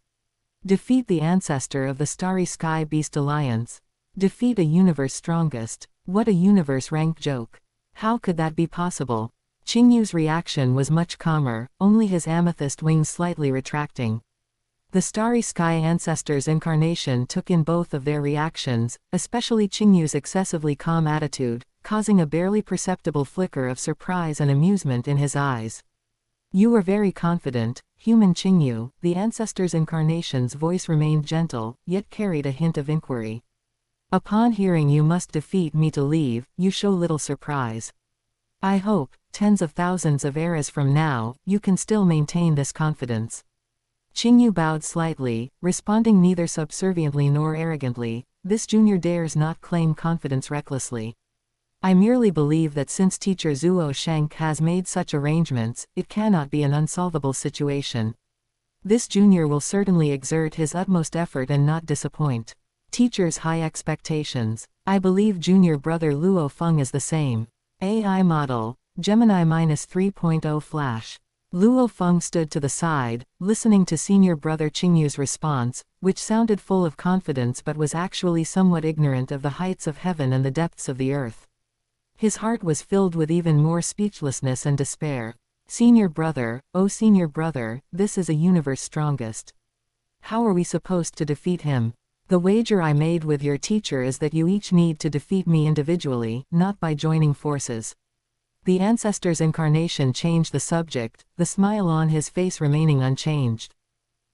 Defeat the ancestor of the Starry Sky Beast Alliance. Defeat a universe strongest. What a universe rank joke. How could that be possible? Qingyu's reaction was much calmer, only his amethyst wings slightly retracting. The Starry Sky ancestor's incarnation took in both of their reactions, especially Qingyu's excessively calm attitude, causing a barely perceptible flicker of surprise and amusement in his eyes. You were very confident, human Qingyu. The ancestor's incarnation's voice remained gentle, yet carried a hint of inquiry. Upon hearing you must defeat me to leave, you show little surprise. I hope, tens of thousands of eras from now, you can still maintain this confidence. Qingyu bowed slightly, responding neither subserviently nor arrogantly. This junior dares not claim confidence recklessly. I merely believe that since teacher Zuo Shank has made such arrangements, it cannot be an unsolvable situation. This junior will certainly exert his utmost effort and not disappoint. Teacher's high expectations. I believe junior brother Luo Feng is the same. AI model, Gemini -3.0 flash. Luo Feng stood to the side, listening to senior brother Qingyu's response, which sounded full of confidence but was actually somewhat ignorant of the heights of heaven and the depths of the earth. His heart was filled with even more speechlessness and despair. Senior brother, oh senior brother, this is a universe strongest. How are we supposed to defeat him? The wager I made with your teacher is that you each need to defeat me individually, not by joining forces. The ancestor's incarnation changed the subject, the smile on his face remaining unchanged.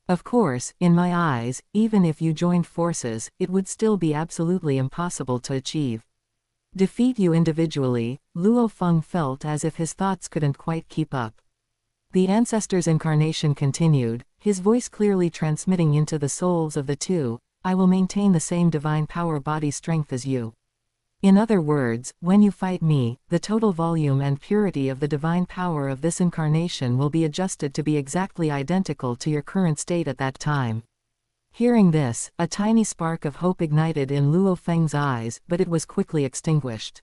Of course, in my eyes, even if you joined forces, it would still be absolutely impossible to achieve. Defeat you individually. Luo Feng felt as if his thoughts couldn't quite keep up. The ancestor's incarnation continued, his voice clearly transmitting into the souls of the two. I will maintain the same divine power body strength as you. In other words, when you fight me, the total volume and purity of the divine power of this incarnation will be adjusted to be exactly identical to your current state at that time. Hearing this, a tiny spark of hope ignited in Luo Feng's eyes, but it was quickly extinguished.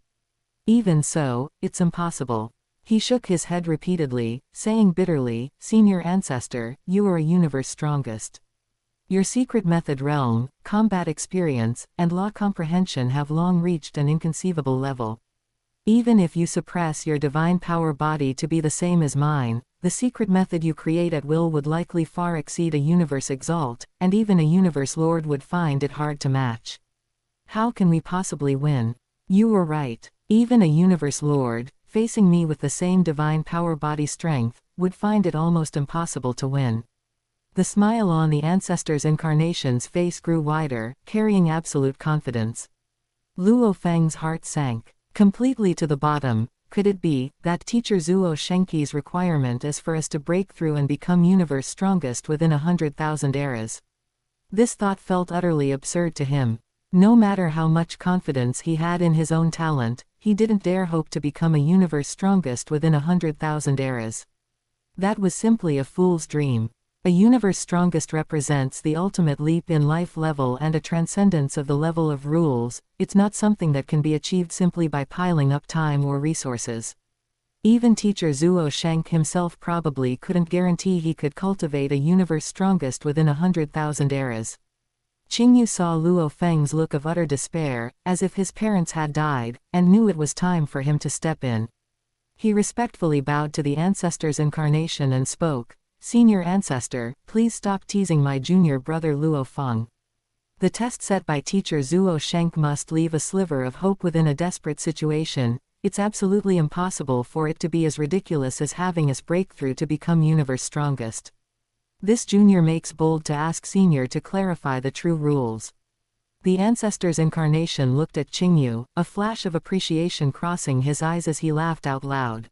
Even so, it's impossible. He shook his head repeatedly, saying bitterly, Senior Ancestor, you are a universe strongest. Your secret method realm, combat experience, and law comprehension have long reached an inconceivable level. Even if you suppress your divine power body to be the same as mine, the secret method you create at will would likely far exceed a universe exalt, and even a universe lord would find it hard to match. How can we possibly win? You were right. Even a universe lord, facing me with the same divine power body strength, would find it almost impossible to win. The smile on the ancestor's incarnation's face grew wider, carrying absolute confidence. Luo Feng's heart sank completely to the bottom. Could it be that teacher Zuo Shenki's requirement is for us to break through and become universe strongest within 100,000 eras? This thought felt utterly absurd to him. No matter how much confidence he had in his own talent, he didn't dare hope to become a universe strongest within 100,000 eras. That was simply a fool's dream. A universe strongest represents the ultimate leap in life level and a transcendence of the level of rules. It's not something that can be achieved simply by piling up time or resources. Even teacher Zuo Shank himself probably couldn't guarantee he could cultivate a universe strongest within 100,000 eras. Qingyu saw Luo Feng's look of utter despair, as if his parents had died, and knew it was time for him to step in. He respectfully bowed to the ancestor's incarnation and spoke, "Senior ancestor, please stop teasing my junior brother Luo Feng." The test set by teacher Zuo Shank must leave a sliver of hope within a desperate situation. It's absolutely impossible for it to be as ridiculous as having us breakthrough to become universe strongest. This junior makes bold to ask senior to clarify the true rules. The ancestor's incarnation looked at Qingyu, a flash of appreciation crossing his eyes as he laughed out loud.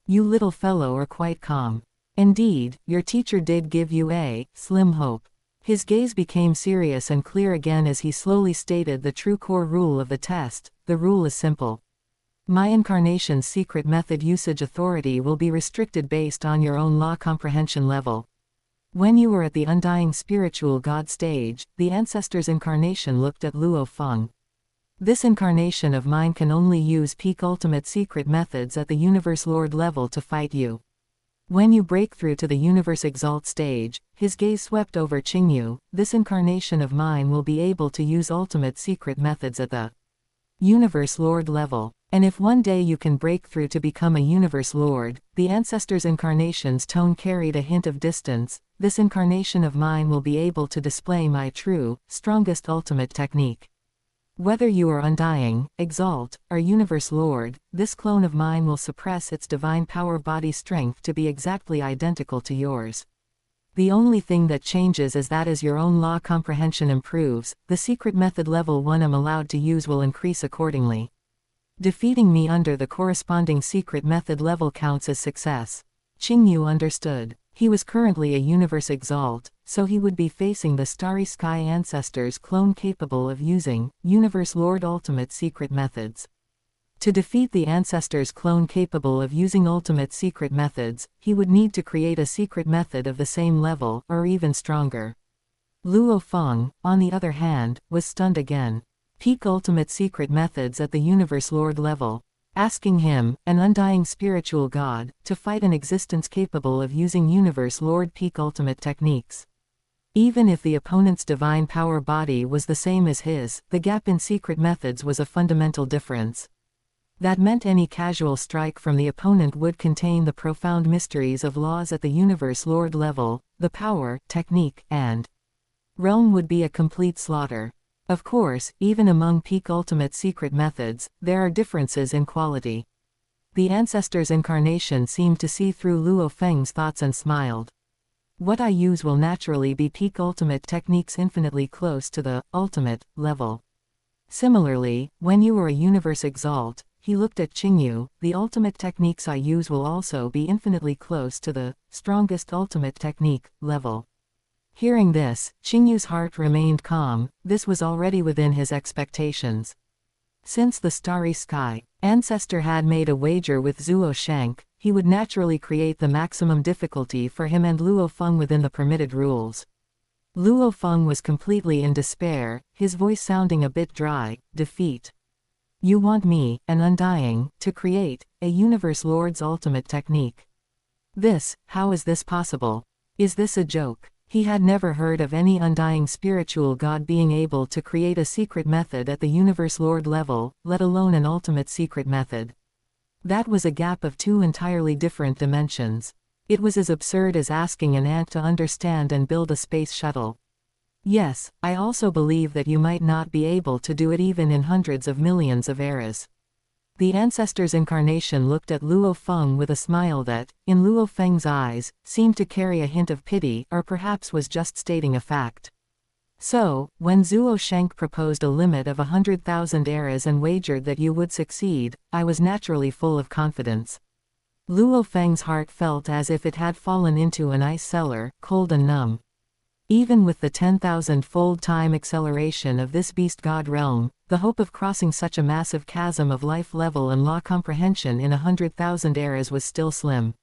"You little fellow are quite calm. Indeed, your teacher did give you a slim hope." His gaze became serious and clear again as he slowly stated the true core rule of the test. The rule is simple. My incarnation's secret method usage authority will be restricted based on your own law comprehension level. When you were at the undying spiritual God stage, the ancestor's incarnation looked at Luo Feng. This incarnation of mine can only use peak ultimate secret methods at the Universe Lord level to fight you. When you break through to the Universe Exalt stage, his gaze swept over Qingyu, this incarnation of mine will be able to use ultimate secret methods at the Universe Lord level. And if one day you can break through to become a Universe Lord, the ancestor's incarnation's tone carried a hint of distance, this incarnation of mine will be able to display my true, strongest ultimate technique. Whether you are undying, exalt, or Universe Lord, this clone of mine will suppress its divine power body strength to be exactly identical to yours. The only thing that changes is that as your own law comprehension improves, the secret method level 1 I'm allowed to use will increase accordingly. Defeating me under the corresponding secret method level counts as success. Qingyu understood. He was currently a Universe Exalt, so he would be facing the Starry Sky Ancestor's clone capable of using Universe Lord ultimate secret methods. To defeat the Ancestor's clone capable of using ultimate secret methods, he would need to create a secret method of the same level, or even stronger. Luo Feng, on the other hand, was stunned again. Peak ultimate secret methods at the Universe Lord level. Asking him, an undying spiritual god, to fight an existence capable of using Universe Lord peak ultimate techniques. Even if the opponent's divine power body was the same as his, the gap in secret methods was a fundamental difference. That meant any casual strike from the opponent would contain the profound mysteries of laws at the Universe Lord level, the power, technique, and realm would be a complete slaughter. Of course, even among peak ultimate secret methods, there are differences in quality. The ancestor's incarnation seemed to see through Luo Feng's thoughts and smiled. What I use will naturally be peak ultimate techniques infinitely close to the ultimate level. Similarly, when you are a Universe Exalt, he looked at Qingyu, the ultimate techniques I use will also be infinitely close to the strongest ultimate technique level. Hearing this, Qingyu's heart remained calm. This was already within his expectations. Since the Starry Sky Ancestor had made a wager with Zuo Shank, he would naturally create the maximum difficulty for him and Luo Feng within the permitted rules. Luo Feng was completely in despair, his voice sounding a bit dry. Defeat. You want me, an undying, to create a Universe Lord's ultimate technique. How is this possible? Is this a joke? He had never heard of any undying spiritual god being able to create a secret method at the Universe Lord level, let alone an ultimate secret method. That was a gap of two entirely different dimensions. It was as absurd as asking an ant to understand and build a space shuttle. Yes, I also believe that you might not be able to do it even in hundreds of millions of eras. The ancestor's incarnation looked at Luo Feng with a smile that, in Luo Feng's eyes, seemed to carry a hint of pity, or perhaps was just stating a fact. So, when Zuo Shank proposed a limit of 100,000 eras and wagered that you would succeed, I was naturally full of confidence. Luo Feng's heart felt as if it had fallen into an ice cellar, cold and numb. Even with the 10,000-fold time acceleration of this beast god realm, the hope of crossing such a massive chasm of life level and law comprehension in 100,000 eras was still slim.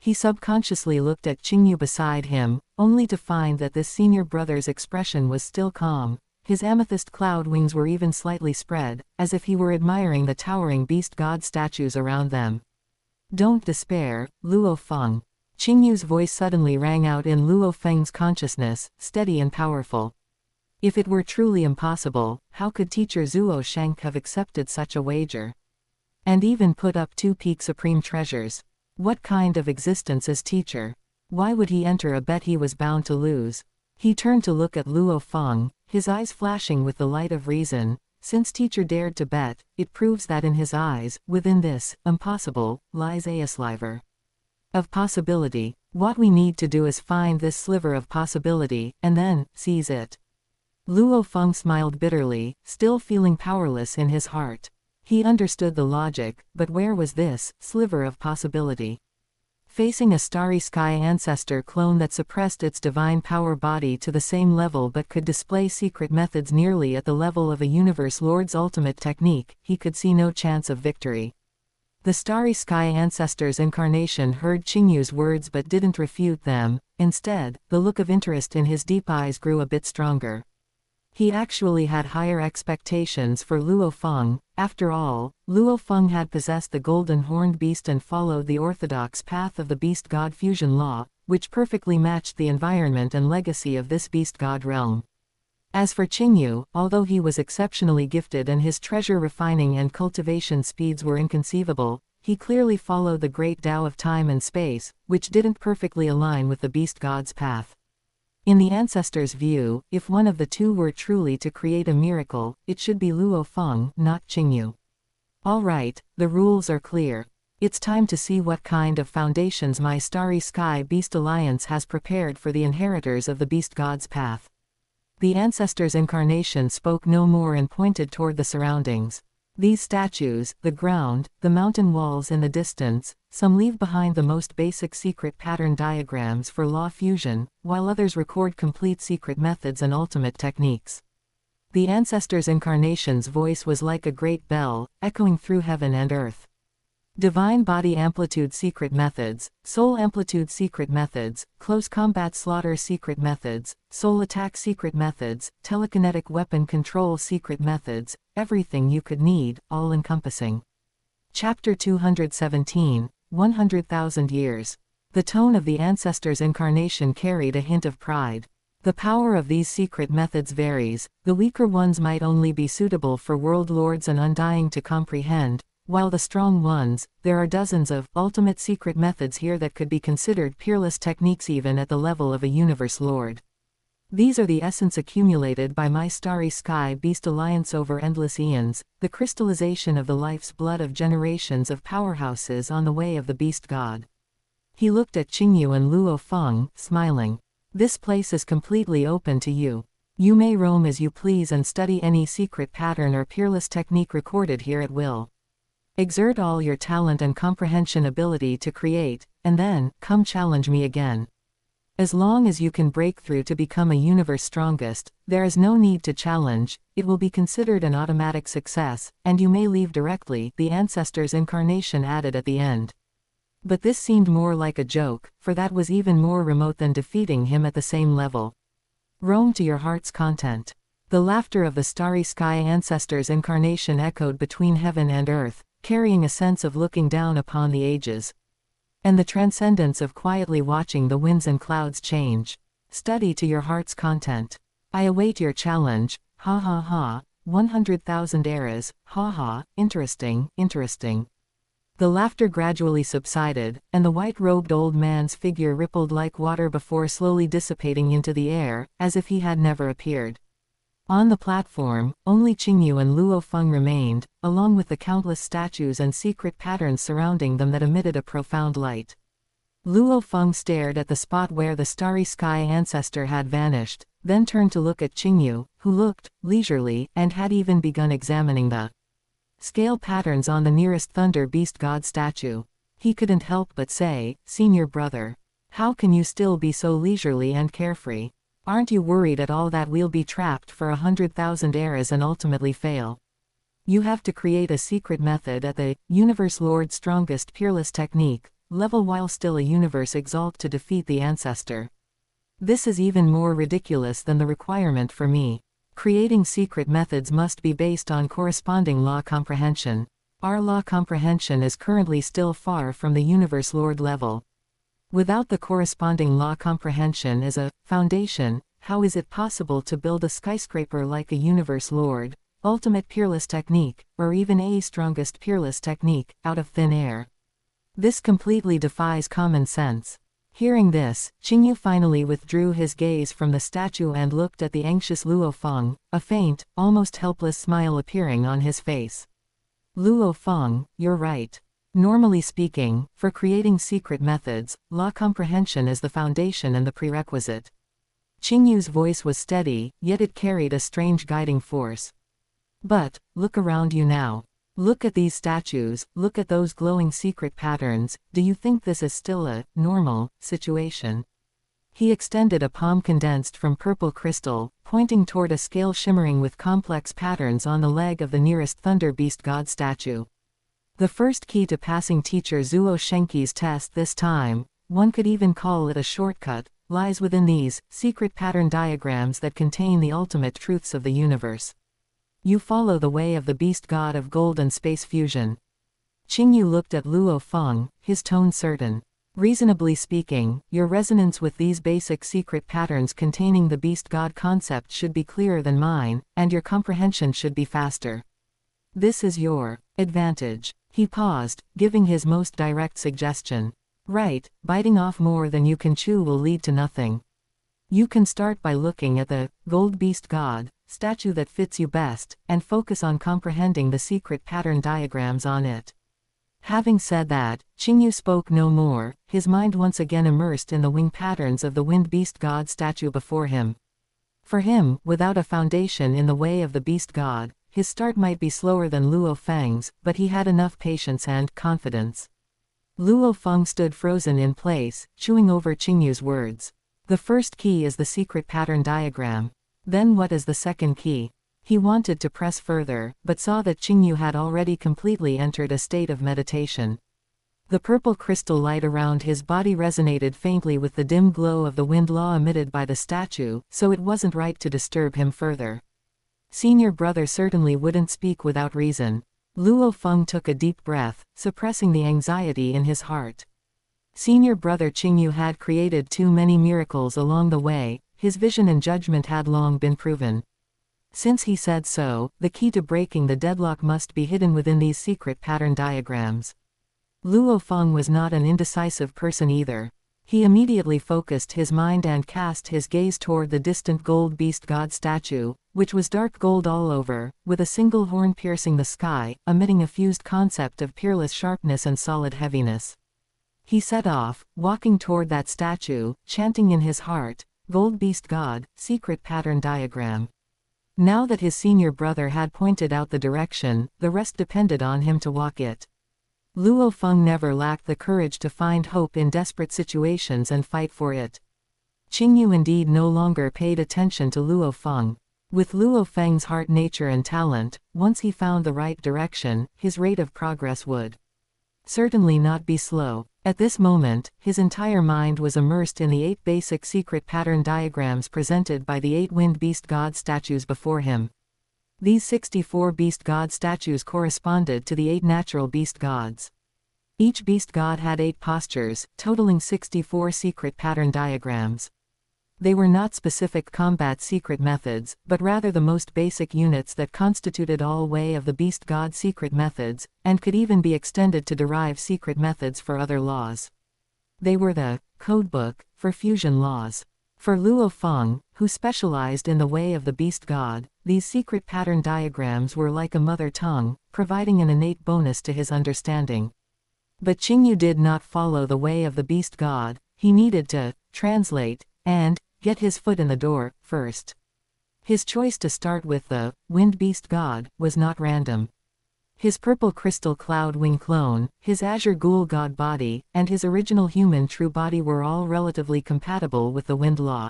He subconsciously looked at Qingyu beside him, only to find that this senior brother's expression was still calm. His amethyst cloud wings were even slightly spread, as if he were admiring the towering beast god statues around them. Don't despair, Luo Feng. Qingyu's voice suddenly rang out in Luo Feng's consciousness, steady and powerful. If it were truly impossible, how could teacher Zuo Shank have accepted such a wager? And even put up 2 peak supreme treasures. What kind of existence is teacher? Why would he enter a bet he was bound to lose? He turned to look at Luo Feng, his eyes flashing with the light of reason. Since teacher dared to bet, it proves that in his eyes, within this impossible, lies a sliver of possibility. What we need to do is find this sliver of possibility, and then seize it. Luo Feng smiled bitterly, still feeling powerless in his heart. He understood the logic, but where was this sliver of possibility? Facing a starry sky ancestor clone that suppressed its divine power body to the same level but could display secret methods nearly at the level of a universe lord's ultimate technique, he could see no chance of victory. The starry sky ancestor's incarnation heard Qingyu's words but didn't refute them. Instead, the look of interest in his deep eyes grew a bit stronger. He actually had higher expectations for Luo Feng. After all, Luo Feng had possessed the golden horned beast and followed the orthodox path of the beast god fusion law, which perfectly matched the environment and legacy of this beast god realm. As for Qingyu, although he was exceptionally gifted and his treasure refining and cultivation speeds were inconceivable, he clearly followed the great Tao of time and space, which didn't perfectly align with the beast god's path. In the ancestors' view, if one of the two were truly to create a miracle, it should be Luo Feng, not Qingyu. All right, the rules are clear. It's time to see what kind of foundations my Starry Sky Beast Alliance has prepared for the inheritors of the beast god's path. The ancestors' incarnation spoke no more and pointed toward the surroundings. These statues, the ground, the mountain walls in the distance, some leave behind the most basic secret pattern diagrams for law fusion, while others record complete secret methods and ultimate techniques. The ancestors' incarnation's voice was like a great bell, echoing through heaven and earth. Divine body amplitude secret methods, soul amplitude secret methods, close combat slaughter secret methods, soul attack secret methods, telekinetic weapon control secret methods, everything you could need, all-encompassing. Chapter 217, 100,000 Years. The tone of the ancestors' incarnation carried a hint of pride. The power of these secret methods varies. The weaker ones might only be suitable for world lords and undying to comprehend, while the strong ones, there are dozens of ultimate secret methods here that could be considered peerless techniques even at the level of a universe lord. These are the essence accumulated by my Starry Sky Beast Alliance over endless eons, the crystallization of the life's blood of generations of powerhouses on the way of the beast god. He looked at Qingyu and Luo Feng, smiling. This place is completely open to you. You may roam as you please and study any secret pattern or peerless technique recorded here at will. Exert all your talent and comprehension ability to create, and then, come challenge me again. As long as you can break through to become a universe strongest, there is no need to challenge, it will be considered an automatic success, and you may leave directly, the ancestors' incarnation added at the end. But this seemed more like a joke, for that was even more remote than defeating him at the same level. Roam to your heart's content. The laughter of the Starry Sky ancestors' incarnation echoed between heaven and earth, carrying a sense of looking down upon the ages. And the transcendence of quietly watching the winds and clouds change. Study to your heart's content. I await your challenge, ha ha ha, 100,000 eras, ha ha, interesting, interesting. The laughter gradually subsided, and the white-robed old man's figure rippled like water before slowly dissipating into the air, as if he had never appeared. On the platform, only Qingyu and Luo Feng remained, along with the countless statues and secret patterns surrounding them that emitted a profound light. Luo Feng stared at the spot where the Starry Sky ancestor had vanished, then turned to look at Qingyu, who looked leisurely and had even begun examining the scale patterns on the nearest Thunder Beast God statue. He couldn't help but say, "Senior brother, how can you still be so leisurely and carefree? Aren't you worried at all that we'll be trapped for 100,000 eras and ultimately fail? You have to create a secret method at the Universe Lord's strongest peerless technique, level while still a universe exalt to defeat the ancestor. This is even more ridiculous than the requirement for me. Creating secret methods must be based on corresponding law comprehension. Our law comprehension is currently still far from the universe lord level. Without the corresponding law comprehension as a foundation, how is it possible to build a skyscraper like a universe lord, ultimate peerless technique, or even a strongest peerless technique, out of thin air? This completely defies common sense. Hearing this, Qingyu finally withdrew his gaze from the statue and looked at the anxious Luo Feng, a faint, almost helpless smile appearing on his face. Luo Feng, you're right. Normally speaking, for creating secret methods, law comprehension is the foundation and the prerequisite. Qingyu's voice was steady, yet it carried a strange guiding force. But, look around you now. Look at these statues, look at those glowing secret patterns. Do you think this is still a normal situation? He extended a palm condensed from purple crystal, pointing toward a scale shimmering with complex patterns on the leg of the nearest Thunder Beast God statue. The first key to passing teacher Zuo Shenqi's test this time, one could even call it a shortcut, lies within these secret pattern diagrams that contain the ultimate truths of the universe. You follow the way of the beast god of gold and space fusion. Qingyu looked at Luo Feng, his tone certain. Reasonably speaking, your resonance with these basic secret patterns containing the beast god concept should be clearer than mine, and your comprehension should be faster. This is your advantage. He paused, giving his most direct suggestion. Right, biting off more than you can chew will lead to nothing. You can start by looking at the gold beast god statue that fits you best, and focus on comprehending the secret pattern diagrams on it. Having said that, Qingyu spoke no more, his mind once again immersed in the wing patterns of the wind beast god statue before him. For him, without a foundation in the way of the beast god, his start might be slower than Luo Feng's, but he had enough patience and confidence. Luo Feng stood frozen in place, chewing over Qingyu's words. The first key is the secret pattern diagram. Then what is the second key? He wanted to press further, but saw that Qingyu had already completely entered a state of meditation. The purple crystal light around his body resonated faintly with the dim glow of the wind law emitted by the statue, so it wasn't right to disturb him further. Senior brother certainly wouldn't speak without reason. Luo Feng took a deep breath, suppressing the anxiety in his heart. Senior brother Qingyu had created too many miracles along the way, his vision and judgment had long been proven. Since he said so, the key to breaking the deadlock must be hidden within these secret pattern diagrams. Luo Feng was not an indecisive person either. He immediately focused his mind and cast his gaze toward the distant gold beast god statue, which was dark gold all over, with a single horn piercing the sky, emitting a fused concept of peerless sharpness and solid heaviness. He set off, walking toward that statue, chanting in his heart, "Gold beast god, secret pattern diagram." Now that his senior brother had pointed out the direction, the rest depended on him to walk it. Luo Feng never lacked the courage to find hope in desperate situations and fight for it. Qingyu indeed no longer paid attention to Luo Feng. With Luo Feng's heart, nature and talent, once he found the right direction, his rate of progress would certainly not be slow. At this moment, his entire mind was immersed in the 8 basic secret pattern diagrams presented by the 8 wind beast god statues before him. These 64 beast god statues corresponded to the 8 natural beast gods. Each beast god had 8 postures, totaling 64 secret pattern diagrams. They were not specific combat secret methods, but rather the most basic units that constituted all way of the beast god secret methods, and could even be extended to derive secret methods for other laws. They were the codebook for fusion laws. For Luo Feng, who specialized in the way of the beast god, these secret pattern diagrams were like a mother tongue, providing an innate bonus to his understanding. But Qingyu did not follow the way of the beast god. He needed to translate and get his foot in the door first. His choice to start with the wind beast god was not random. His purple crystal cloud wing clone, his azure ghoul god body, and his original human true body were all relatively compatible with the wind law.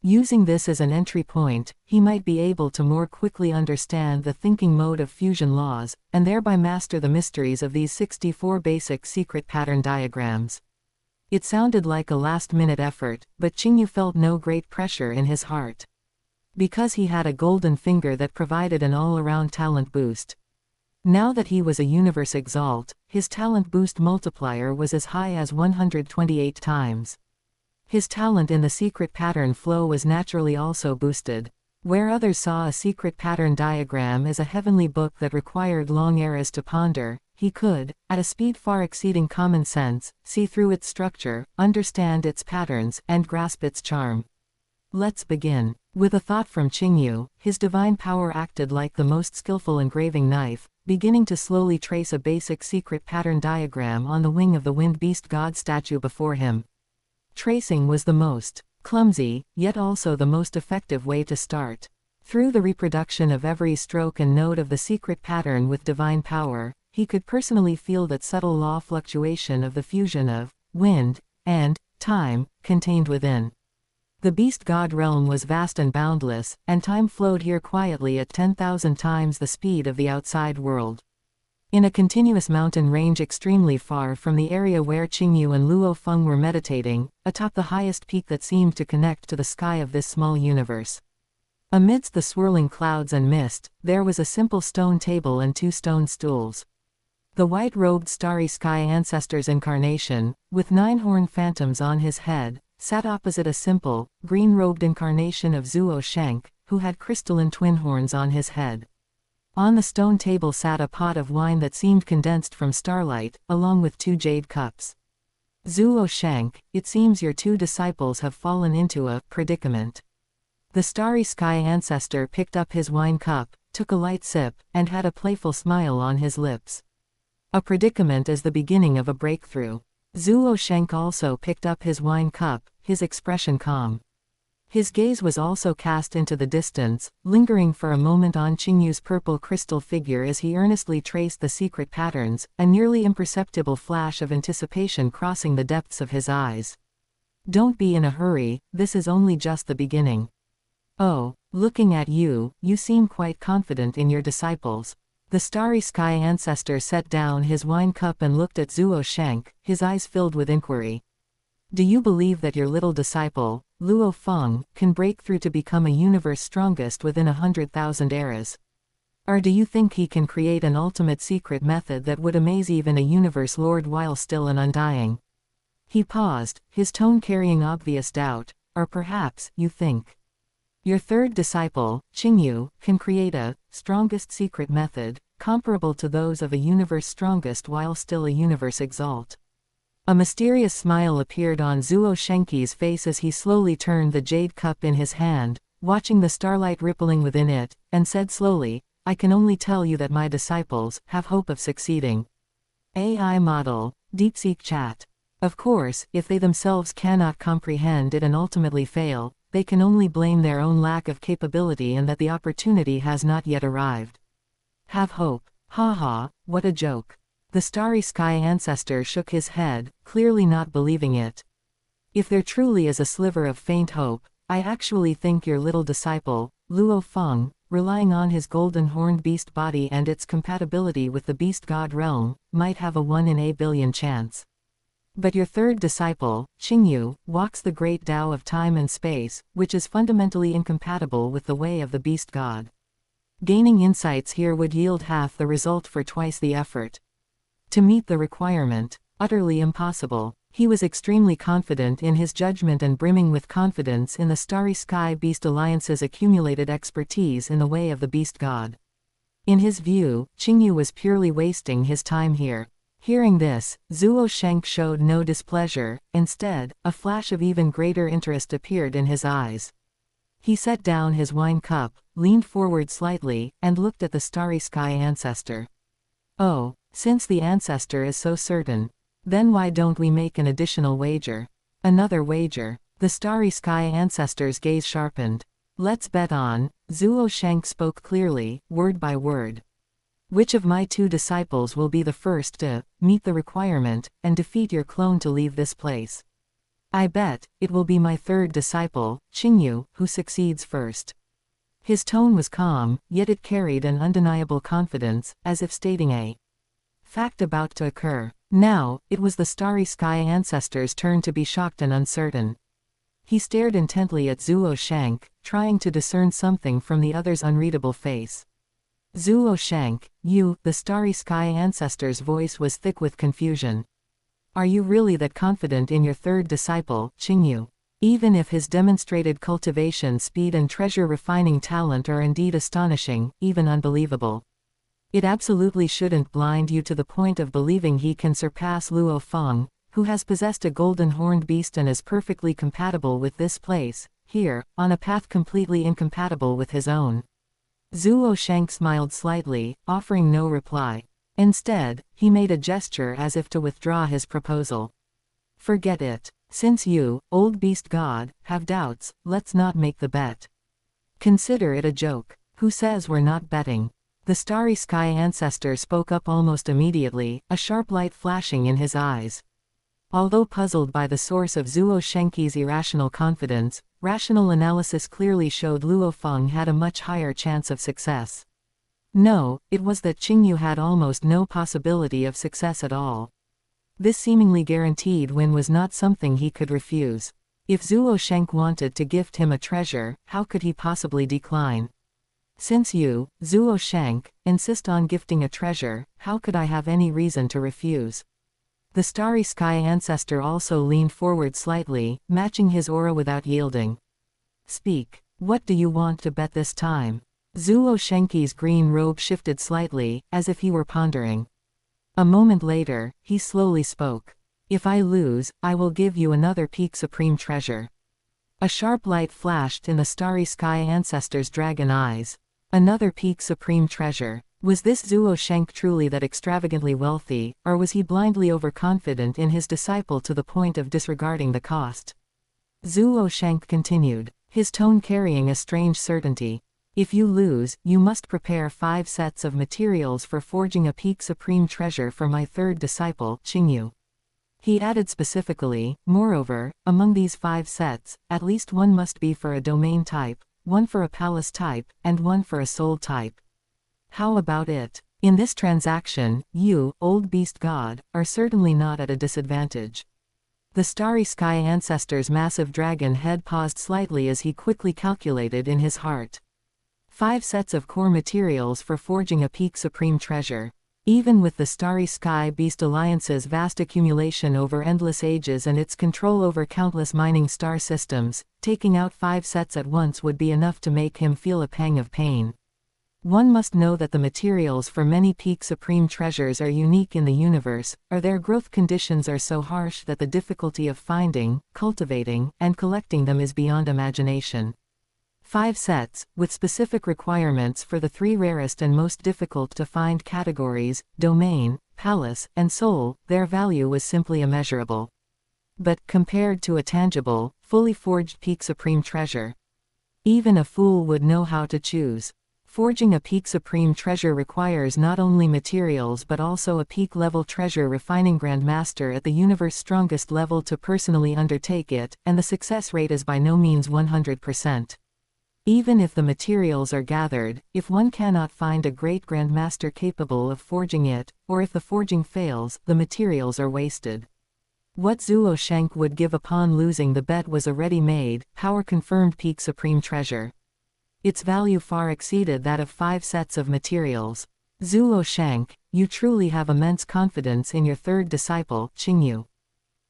Using this as an entry point, he might be able to more quickly understand the thinking mode of fusion laws, and thereby master the mysteries of these 64 basic secret pattern diagrams. It sounded like a last-minute effort, but Qingyu felt no great pressure in his heart. Because he had a golden finger that provided an all-around talent boost. Now that he was a universe exalt, his talent boost multiplier was as high as 128 times. His talent in the secret pattern flow was naturally also boosted. Where others saw a secret pattern diagram as a heavenly book that required long eras to ponder, he could, at a speed far exceeding common sense, see through its structure, understand its patterns, and grasp its charm. Let's begin. With a thought from Qingyu, his divine power acted like the most skillful engraving knife, beginning to slowly trace a basic secret pattern diagram on the wing of the wind beast god statue before him. Tracing was the most clumsy, yet also the most effective way to start. Through the reproduction of every stroke and note of the secret pattern with divine power, he could personally feel that subtle law fluctuation of the fusion of wind and time contained within. The beast god realm was vast and boundless, and time flowed here quietly at 10,000 times the speed of the outside world. In a continuous mountain range extremely far from the area where Qingyu and Luo Feng were meditating, atop the highest peak that seemed to connect to the sky of this small universe. Amidst the swirling clouds and mist, there was a simple stone table and 2 stone stools. The white-robed starry sky ancestor's incarnation, with 9 horned phantoms on his head, sat opposite a simple, green-robed incarnation of Zuo Shenk, who had crystalline twin horns on his head. On the stone table sat a pot of wine that seemed condensed from starlight, along with 2 jade cups. Zuo Shenk, it seems your 2 disciples have fallen into a predicament. The starry sky ancestor picked up his wine cup, took a light sip, and had a playful smile on his lips. A predicament is the beginning of a breakthrough. Zuo Shenk also picked up his wine cup, his expression calm. His gaze was also cast into the distance, lingering for a moment on Qingyu's purple crystal figure as he earnestly traced the secret patterns, a nearly imperceptible flash of anticipation crossing the depths of his eyes. Don't be in a hurry, this is only just the beginning. Oh, looking at you, you seem quite confident in your disciples. The starry sky ancestor set down his wine cup and looked at Zuo Shenk, his eyes filled with inquiry. Do you believe that your little disciple, Luo Feng, can break through to become a universe strongest within 100,000 eras? Or do you think he can create an ultimate secret method that would amaze even a universe lord while still an undying? He paused, his tone carrying obvious doubt. Or perhaps, you think your 3rd disciple, Qingyu, can create a strongest secret method, comparable to those of a universe strongest while still a universe exalt. A mysterious smile appeared on Zuo Shenki's face as he slowly turned the jade cup in his hand, watching the starlight rippling within it, and said slowly, I can only tell you that my disciples have hope of succeeding. AI model, DeepSeek chat. Of course, if they themselves cannot comprehend it and ultimately fail, they can only blame their own lack of capability and that the opportunity has not yet arrived. Have hope. Haha, what a joke. The starry sky ancestor shook his head, clearly not believing it. If there truly is a sliver of faint hope, I actually think your little disciple, Luo Feng, relying on his golden horned beast body and its compatibility with the beast god realm, might have a 1 in a billion chance. But your 3rd disciple, Qingyu, walks the great Tao of time and space, which is fundamentally incompatible with the way of the beast god. Gaining insights here would yield half the result for twice the effort. To meet the requirement, utterly impossible. He was extremely confident in his judgment and brimming with confidence in the Starry Sky Beast Alliance's accumulated expertise in the way of the beast god. In his view, Qingyu was purely wasting his time here. Hearing this, Zuo Shenk showed no displeasure, instead, a flash of even greater interest appeared in his eyes. He set down his wine cup, leaned forward slightly, and looked at the Starry Sky ancestor. Oh, since the ancestor is so certain, then why don't we make an additional wager? Another wager. The Starry Sky ancestor's gaze sharpened. Let's bet on, Zuo Shenk spoke clearly, word by word. Which of my 2 disciples will be the first to meet the requirement, and defeat your clone to leave this place? I bet it will be my third disciple, Qingyu, who succeeds first. His tone was calm, yet it carried an undeniable confidence, as if stating a fact about to occur. Now, it was the Starry Sky ancestor's turn to be shocked and uncertain. He stared intently at Zuo Shank, trying to discern something from the other's unreadable face. Zuo Shank, you, the Starry Sky ancestor's voice was thick with confusion. Are you really that confident in your third disciple, Qingyu? Even if his demonstrated cultivation speed and treasure refining talent are indeed astonishing, even unbelievable, it absolutely shouldn't blind you to the point of believing he can surpass Luo Feng, who has possessed a golden horned beast and is perfectly compatible with this place, here, on a path completely incompatible with his own. Zuo Shank smiled slightly, offering no reply. Instead, he made a gesture as if to withdraw his proposal. Forget it. Since you, old beast god, have doubts, let's not make the bet. Consider it a joke. Who says we're not betting? The Starry Sky ancestor spoke up almost immediately, a sharp light flashing in his eyes. Although puzzled by the source of Zuo Shenki's irrational confidence, rational analysis clearly showed Luo Feng had a much higher chance of success. No, it was that Qingyu had almost no possibility of success at all. This seemingly guaranteed win was not something he could refuse. If Zuo Shank wanted to gift him a treasure, how could he possibly decline? Since you, Zuo Shank, insist on gifting a treasure, how could I have any reason to refuse? The Starry Sky ancestor also leaned forward slightly, matching his aura without yielding. Speak. What do you want to bet this time? Zuo Shenki's green robe shifted slightly, as if he were pondering. A moment later, he slowly spoke. If I lose, I will give you another peak supreme treasure. A sharp light flashed in the Starry Sky ancestor's dragon eyes. Another peak supreme treasure. Was this Zuo Shank truly that extravagantly wealthy, or was he blindly overconfident in his disciple to the point of disregarding the cost? Zuo Shank continued, his tone carrying a strange certainty. If you lose, you must prepare 5 sets of materials for forging a peak supreme treasure for my third disciple, Qingyu. He added specifically, moreover, among these 5 sets, at least one must be for a domain type, one for a palace type, and one for a soul type. How about it? In this transaction, you, old beast god, are certainly not at a disadvantage. The Starry Sky ancestor's massive dragon head paused slightly as he quickly calculated in his heart. 5 sets of core materials for forging a peak supreme treasure. Even with the Starry Sky Beast Alliance's vast accumulation over endless ages and its control over countless mining star systems, taking out 5 sets at once would be enough to make him feel a pang of pain. One must know that the materials for many peak supreme treasures are unique in the universe, or their growth conditions are so harsh that the difficulty of finding, cultivating, and collecting them is beyond imagination. 5 sets, with specific requirements for the 3 rarest and most difficult to find categories, domain, palace, and soul, their value was simply immeasurable. But, compared to a tangible, fully forged peak supreme treasure, even a fool would know how to choose. Forging a peak supreme treasure requires not only materials but also a peak-level treasure refining grandmaster at the universe's strongest level to personally undertake it, and the success rate is by no means 100%. Even if the materials are gathered, if one cannot find a great grandmaster capable of forging it, or if the forging fails, the materials are wasted. What Zuo Shank would give upon losing the bet was a ready-made, power-confirmed peak supreme treasure. Its value far exceeded that of 5 sets of materials. Zuo Shank, you truly have immense confidence in your third disciple, Qingyu.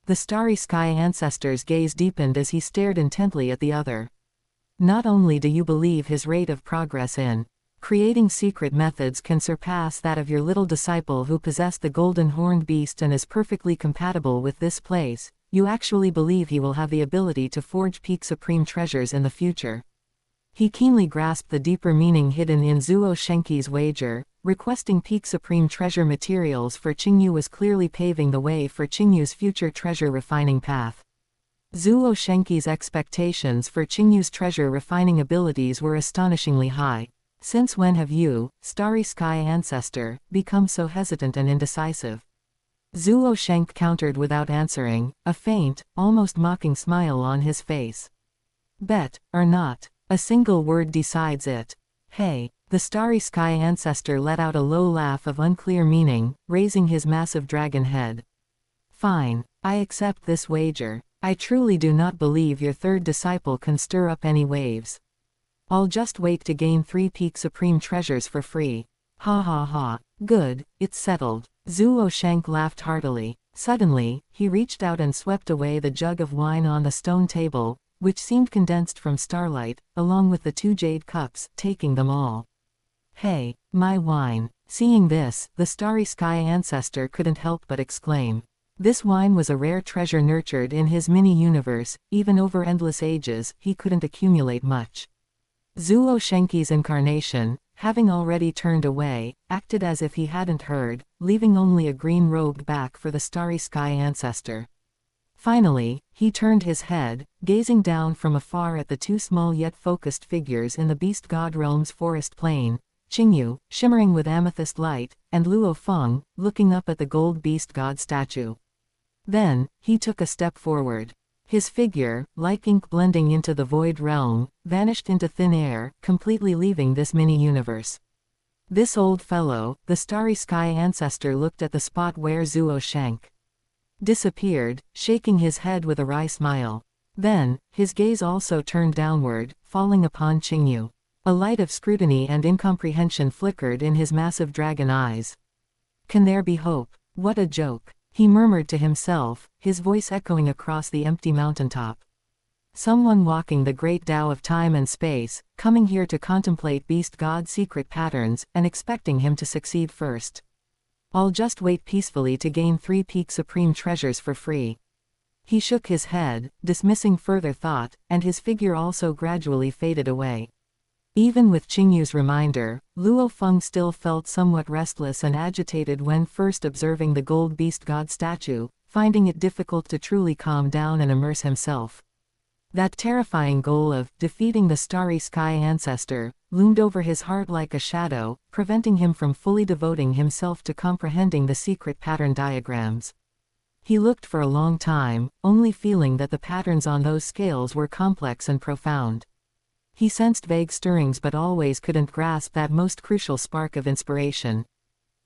The Starry Sky ancestor's gaze deepened as he stared intently at the other. Not only do you believe his rate of progress in creating secret methods can surpass that of your little disciple who possessed the golden horned beast and is perfectly compatible with this place, you actually believe he will have the ability to forge peak supreme treasures in the future. He keenly grasped the deeper meaning hidden in Zuo Shenki's wager. Requesting peak supreme treasure materials for Qingyu was clearly paving the way for Qingyu's future treasure refining path. Zuo Shenki's expectations for Qingyu's treasure refining abilities were astonishingly high. Since when have you, Starry Sky Ancestor, become so hesitant and indecisive? Zuo Sheng countered without answering, a faint, almost mocking smile on his face. Bet, or not. A single word decides it. Hey. The starry sky ancestor let out a low laugh of unclear meaning, raising his massive dragon head. Fine. I accept this wager. I truly do not believe your third disciple can stir up any waves. I'll just wait to gain 3 peak supreme treasures for free. Ha ha ha. Good, it's settled. Zuo Sheng laughed heartily. Suddenly, he reached out and swept away the jug of wine on the stone table, which seemed condensed from starlight, along with the 2 jade cups, taking them all. Hey, my wine. Seeing this, the starry sky ancestor couldn't help but exclaim. This wine was a rare treasure nurtured in his mini-universe, even over endless ages, he couldn't accumulate much. Zuo Shengqi's incarnation, having already turned away, acted as if he hadn't heard, leaving only a green robe back for the starry sky ancestor. Finally, he turned his head, gazing down from afar at the 2 small yet focused figures in the beast god realm's forest plain, Qingyu, shimmering with amethyst light, and Luo Feng, looking up at the gold beast god statue. Then, he took a step forward. His figure, like ink blending into the void realm, vanished into thin air, completely leaving this mini-universe. This old fellow, the starry sky ancestor, looked at the spot where Zuo Sheng disappeared, shaking his head with a wry smile. Then, his gaze also turned downward, falling upon Qingyu. A light of scrutiny and incomprehension flickered in his massive dragon eyes. Can there be hope? What a joke, he murmured to himself, his voice echoing across the empty mountaintop. Someone walking the great Tao of time and space, coming here to contemplate beast god's secret patterns, and expecting him to succeed first. I'll just wait peacefully to gain 3 peak supreme treasures for free. He shook his head, dismissing further thought, and his figure also gradually faded away. Even with Qingyu's reminder, Luo Feng still felt somewhat restless and agitated when first observing the gold beast god statue, finding it difficult to truly calm down and immerse himself. That terrifying goal of defeating the starry sky ancestor loomed over his heart like a shadow, preventing him from fully devoting himself to comprehending the secret pattern diagrams. He looked for a long time, only feeling that the patterns on those scales were complex and profound. He sensed vague stirrings but always couldn't grasp that most crucial spark of inspiration.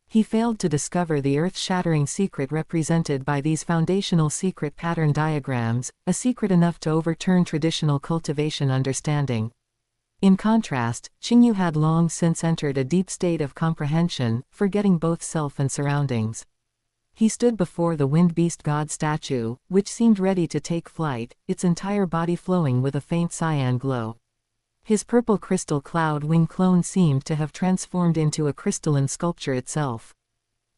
He failed to discover the earth-shattering secret represented by these foundational secret pattern diagrams, a secret enough to overturn traditional cultivation understanding. In contrast, Qingyu had long since entered a deep state of comprehension, forgetting both self and surroundings. He stood before the wind beast god statue, which seemed ready to take flight, its entire body flowing with a faint cyan glow. His purple crystal cloud wing clone seemed to have transformed into a crystalline sculpture itself.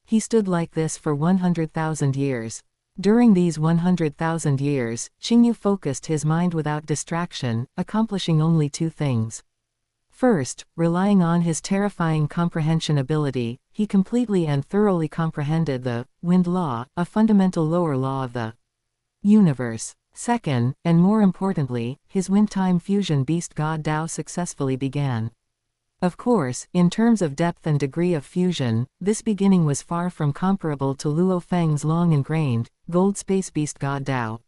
He stood like this for 100,000 years. During these 100,000 years, Qingyu focused his mind without distraction, accomplishing only 2 things. First, relying on his terrifying comprehension ability, he completely and thoroughly comprehended the wind law, a fundamental lower law of the universe. Second, and more importantly, his wind-time fusion beast god Tao successfully began. Of course, in terms of depth and degree of fusion, this beginning was far from comparable to Luo Feng's long-ingrained, gold space beast god Tao.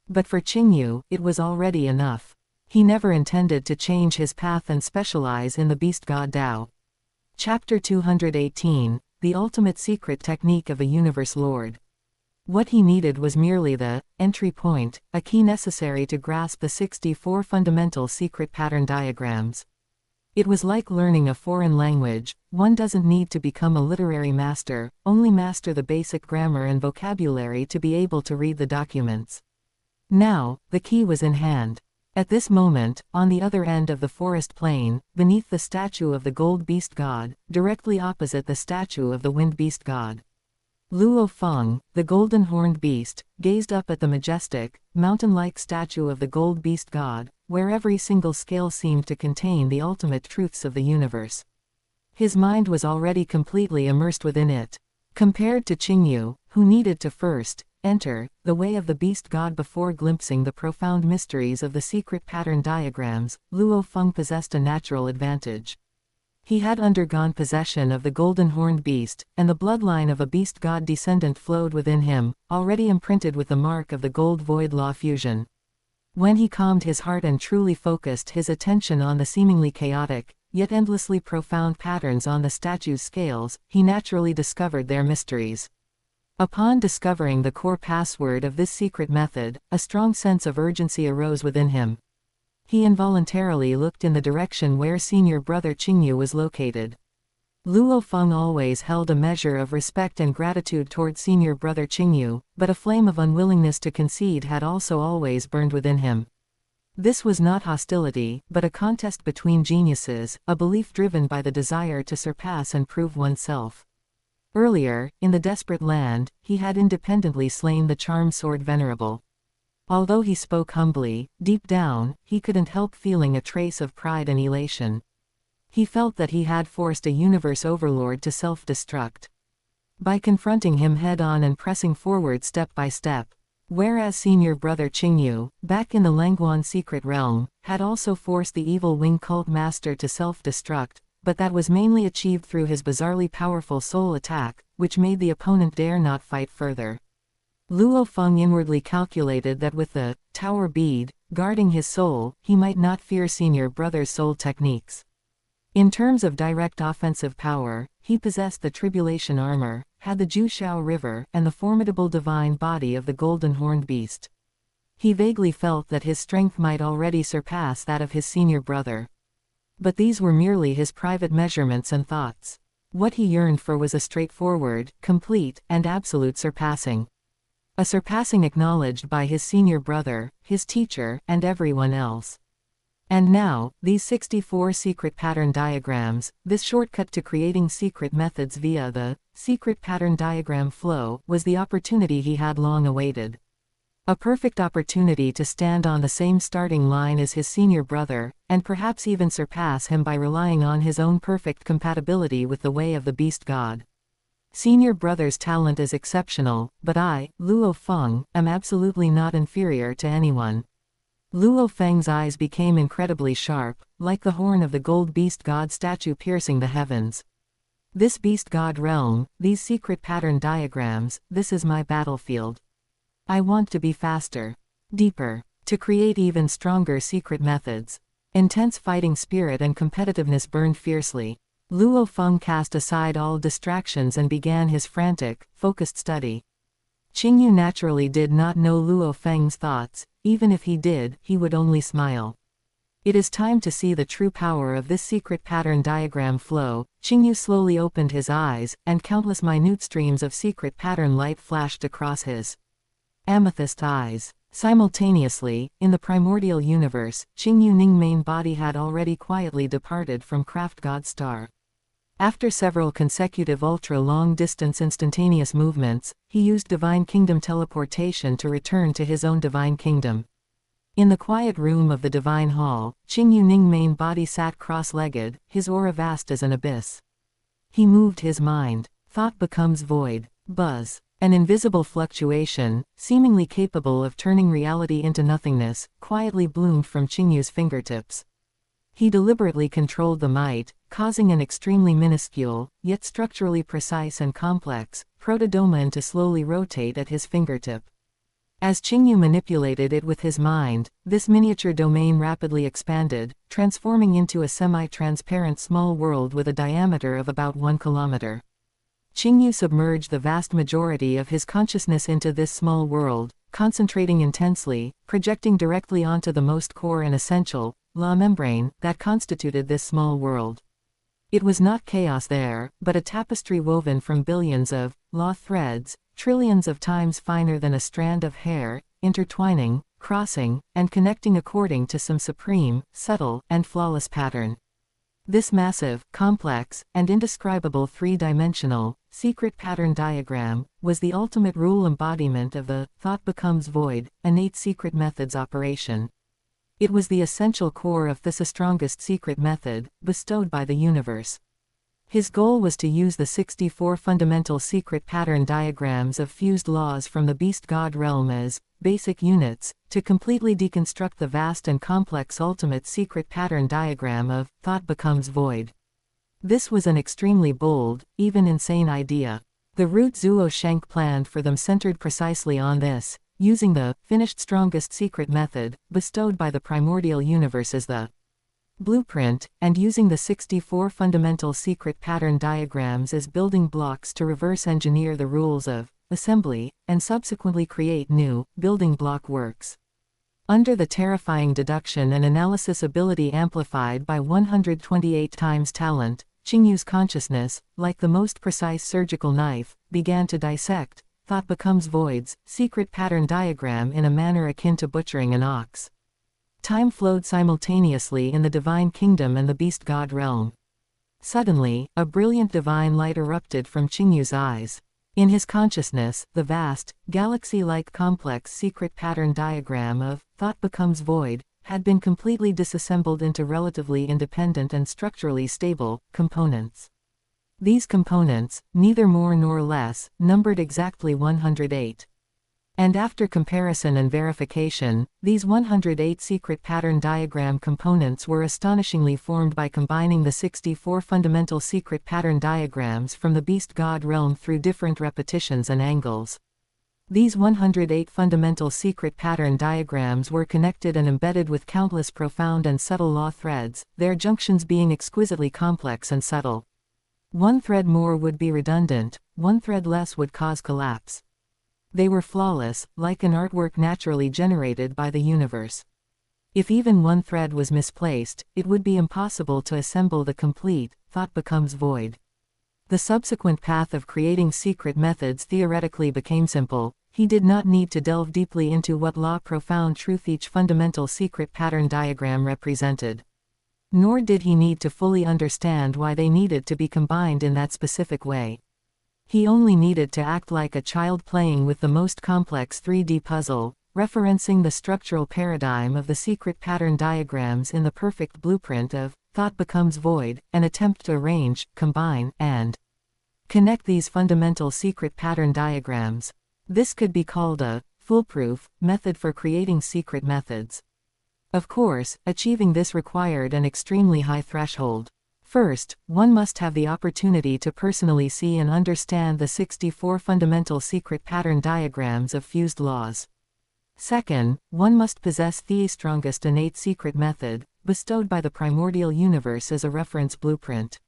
But for Qingyu, it was already enough. He never intended to change his path and specialize in the beast god Tao. Chapter 218, The Ultimate Secret Technique of a Universe Lord. What he needed was merely the entry point, a key necessary to grasp the 64 fundamental secret pattern diagrams. It was like learning a foreign language. One doesn't need to become a literary master, only master the basic grammar and vocabulary to be able to read the documents. Now, the key was in hand. At this moment, on the other end of the forest plain, beneath the statue of the gold beast god, directly opposite the statue of the wind beast god, Luo Feng, the golden-horned beast, gazed up at the majestic, mountain-like statue of the gold beast god, where every single scale seemed to contain the ultimate truths of the universe. His mind was already completely immersed within it. Compared to Qingyu, who needed to first enter the way of the beast god before glimpsing the profound mysteries of the secret pattern diagrams, Luo Feng possessed a natural advantage. He had undergone possession of the golden horned beast, and the bloodline of a beast god descendant flowed within him, already imprinted with the mark of the gold void law fusion. When he calmed his heart and truly focused his attention on the seemingly chaotic, yet endlessly profound patterns on the statue's scales, he naturally discovered their mysteries. Upon discovering the core password of this secret method, a strong sense of urgency arose within him. He involuntarily looked in the direction where senior brother Qingyu was located. Luo Feng always held a measure of respect and gratitude toward senior brother Qingyu, but a flame of unwillingness to concede had also always burned within him. This was not hostility, but a contest between geniuses, a belief driven by the desire to surpass and prove oneself. Earlier, in the desperate land, he had independently slain the charm sword venerable. Although he spoke humbly, deep down, he couldn't help feeling a trace of pride and elation. He felt that he had forced a universe overlord to self-destruct. By confronting him head-on and pressing forward step by step. Whereas senior brother Qingyu, back in the Langguan secret realm, had also forced the evil wing cult master to self-destruct, but that was mainly achieved through his bizarrely powerful soul attack, which made the opponent dare not fight further. Luo Feng inwardly calculated that with the tower bead guarding his soul, he might not fear senior brother's soul techniques. In terms of direct offensive power, he possessed the tribulation armor, had the Jushao River, and the formidable divine body of the golden horned beast. He vaguely felt that his strength might already surpass that of his senior brother. But these were merely his private measurements and thoughts. What he yearned for was a straightforward, complete, and absolute surpassing. A surpassing acknowledged by his senior brother, his teacher, and everyone else. And now, these 64 secret pattern diagrams, this shortcut to creating secret methods via the secret pattern diagram flow, was the opportunity he had long awaited. A perfect opportunity to stand on the same starting line as his senior brother, and perhaps even surpass him by relying on his own perfect compatibility with the way of the beast god. Senior brother's talent is exceptional, but I, Luo Feng, am absolutely not inferior to anyone. Luo Feng's eyes became incredibly sharp, like the horn of the gold beast god statue piercing the heavens. This beast god realm, these secret pattern diagrams, this is my battlefield. I want to be faster, deeper, to create even stronger secret methods. Intense fighting spirit and competitiveness burned fiercely. Luo Feng cast aside all distractions and began his frantic, focused study. Qingyu naturally did not know Luo Feng's thoughts. Even if he did, he would only smile. It is time to see the true power of this secret pattern diagram flow. Qingyu slowly opened his eyes, and countless minute streams of secret pattern light flashed across his amethyst eyes. Simultaneously, in the primordial universe, Qingyu Ningmain body had already quietly departed from Craft God Star. After several consecutive ultra-long-distance instantaneous movements, he used Divine Kingdom teleportation to return to his own Divine Kingdom. In the quiet room of the Divine Hall, Qingyu Ningmain body sat cross-legged, his aura vast as an abyss. He moved his mind. Thought becomes void. Buzz. An invisible fluctuation, seemingly capable of turning reality into nothingness, quietly bloomed from Qingyu's fingertips. He deliberately controlled the might, causing an extremely minuscule, yet structurally precise and complex, protodomain to slowly rotate at his fingertip. As Qingyu manipulated it with his mind, this miniature domain rapidly expanded, transforming into a semi-transparent small world with a diameter of about 1 kilometer. Qingyu submerged the vast majority of his consciousness into this small world, concentrating intensely, projecting directly onto the most core and essential law membrane that constituted this small world. It was not chaos there, but a tapestry woven from billions of law threads, trillions of times finer than a strand of hair, intertwining, crossing, and connecting according to some supreme, subtle, and flawless pattern. This massive, complex, and indescribable three-dimensional, secret pattern diagram was the ultimate rule embodiment of the thought becomes void, innate secret methods operation. It was the essential core of this strongest secret method, bestowed by the universe. His goal was to use the 64 fundamental secret pattern diagrams of fused laws from the beast god realm as basic units, to completely deconstruct the vast and complex ultimate secret pattern diagram of thought becomes void. This was an extremely bold, even insane idea. The route Zuo Sheng planned for them centered precisely on this, using the finished strongest secret method, bestowed by the primordial universe as the blueprint, and using the 64 fundamental secret pattern diagrams as building blocks to reverse engineer the rules of assembly, and subsequently create new building block works. Under the terrifying deduction and analysis ability amplified by 128 times talent, Qingyu's consciousness, like the most precise surgical knife, began to dissect, thought becomes void's secret pattern diagram in a manner akin to butchering an ox. Time flowed simultaneously in the divine kingdom and the beast god realm. Suddenly, a brilliant divine light erupted from Qingyu's eyes. In his consciousness, the vast, galaxy-like complex secret pattern diagram of thought becomes void had been completely disassembled into relatively independent and structurally stable components. These components, neither more nor less, numbered exactly 108. And after comparison and verification, these 108 secret pattern diagram components were astonishingly formed by combining the 64 fundamental secret pattern diagrams from the beast god realm through different repetitions and angles. These 108 fundamental secret pattern diagrams were connected and embedded with countless profound and subtle law threads, their junctions being exquisitely complex and subtle. One thread more would be redundant, one thread less would cause collapse. They were flawless, like an artwork naturally generated by the universe. If even one thread was misplaced, it would be impossible to assemble the complete thought becomes void. The subsequent path of creating secret methods theoretically became simple. He did not need to delve deeply into what profound truth each fundamental secret pattern diagram represented. Nor did he need to fully understand why they needed to be combined in that specific way. He only needed to act like a child playing with the most complex 3D puzzle, referencing the structural paradigm of the secret pattern diagrams in the perfect blueprint of thought becomes void, and attempt to arrange, combine, and connect these fundamental secret pattern diagrams. This could be called a foolproof method for creating secret methods. Of course, achieving this required an extremely high threshold. First, one must have the opportunity to personally see and understand the 64 fundamental secret pattern diagrams of fused laws. Second, one must possess the strongest innate secret method, bestowed by the primordial universe as a reference blueprint.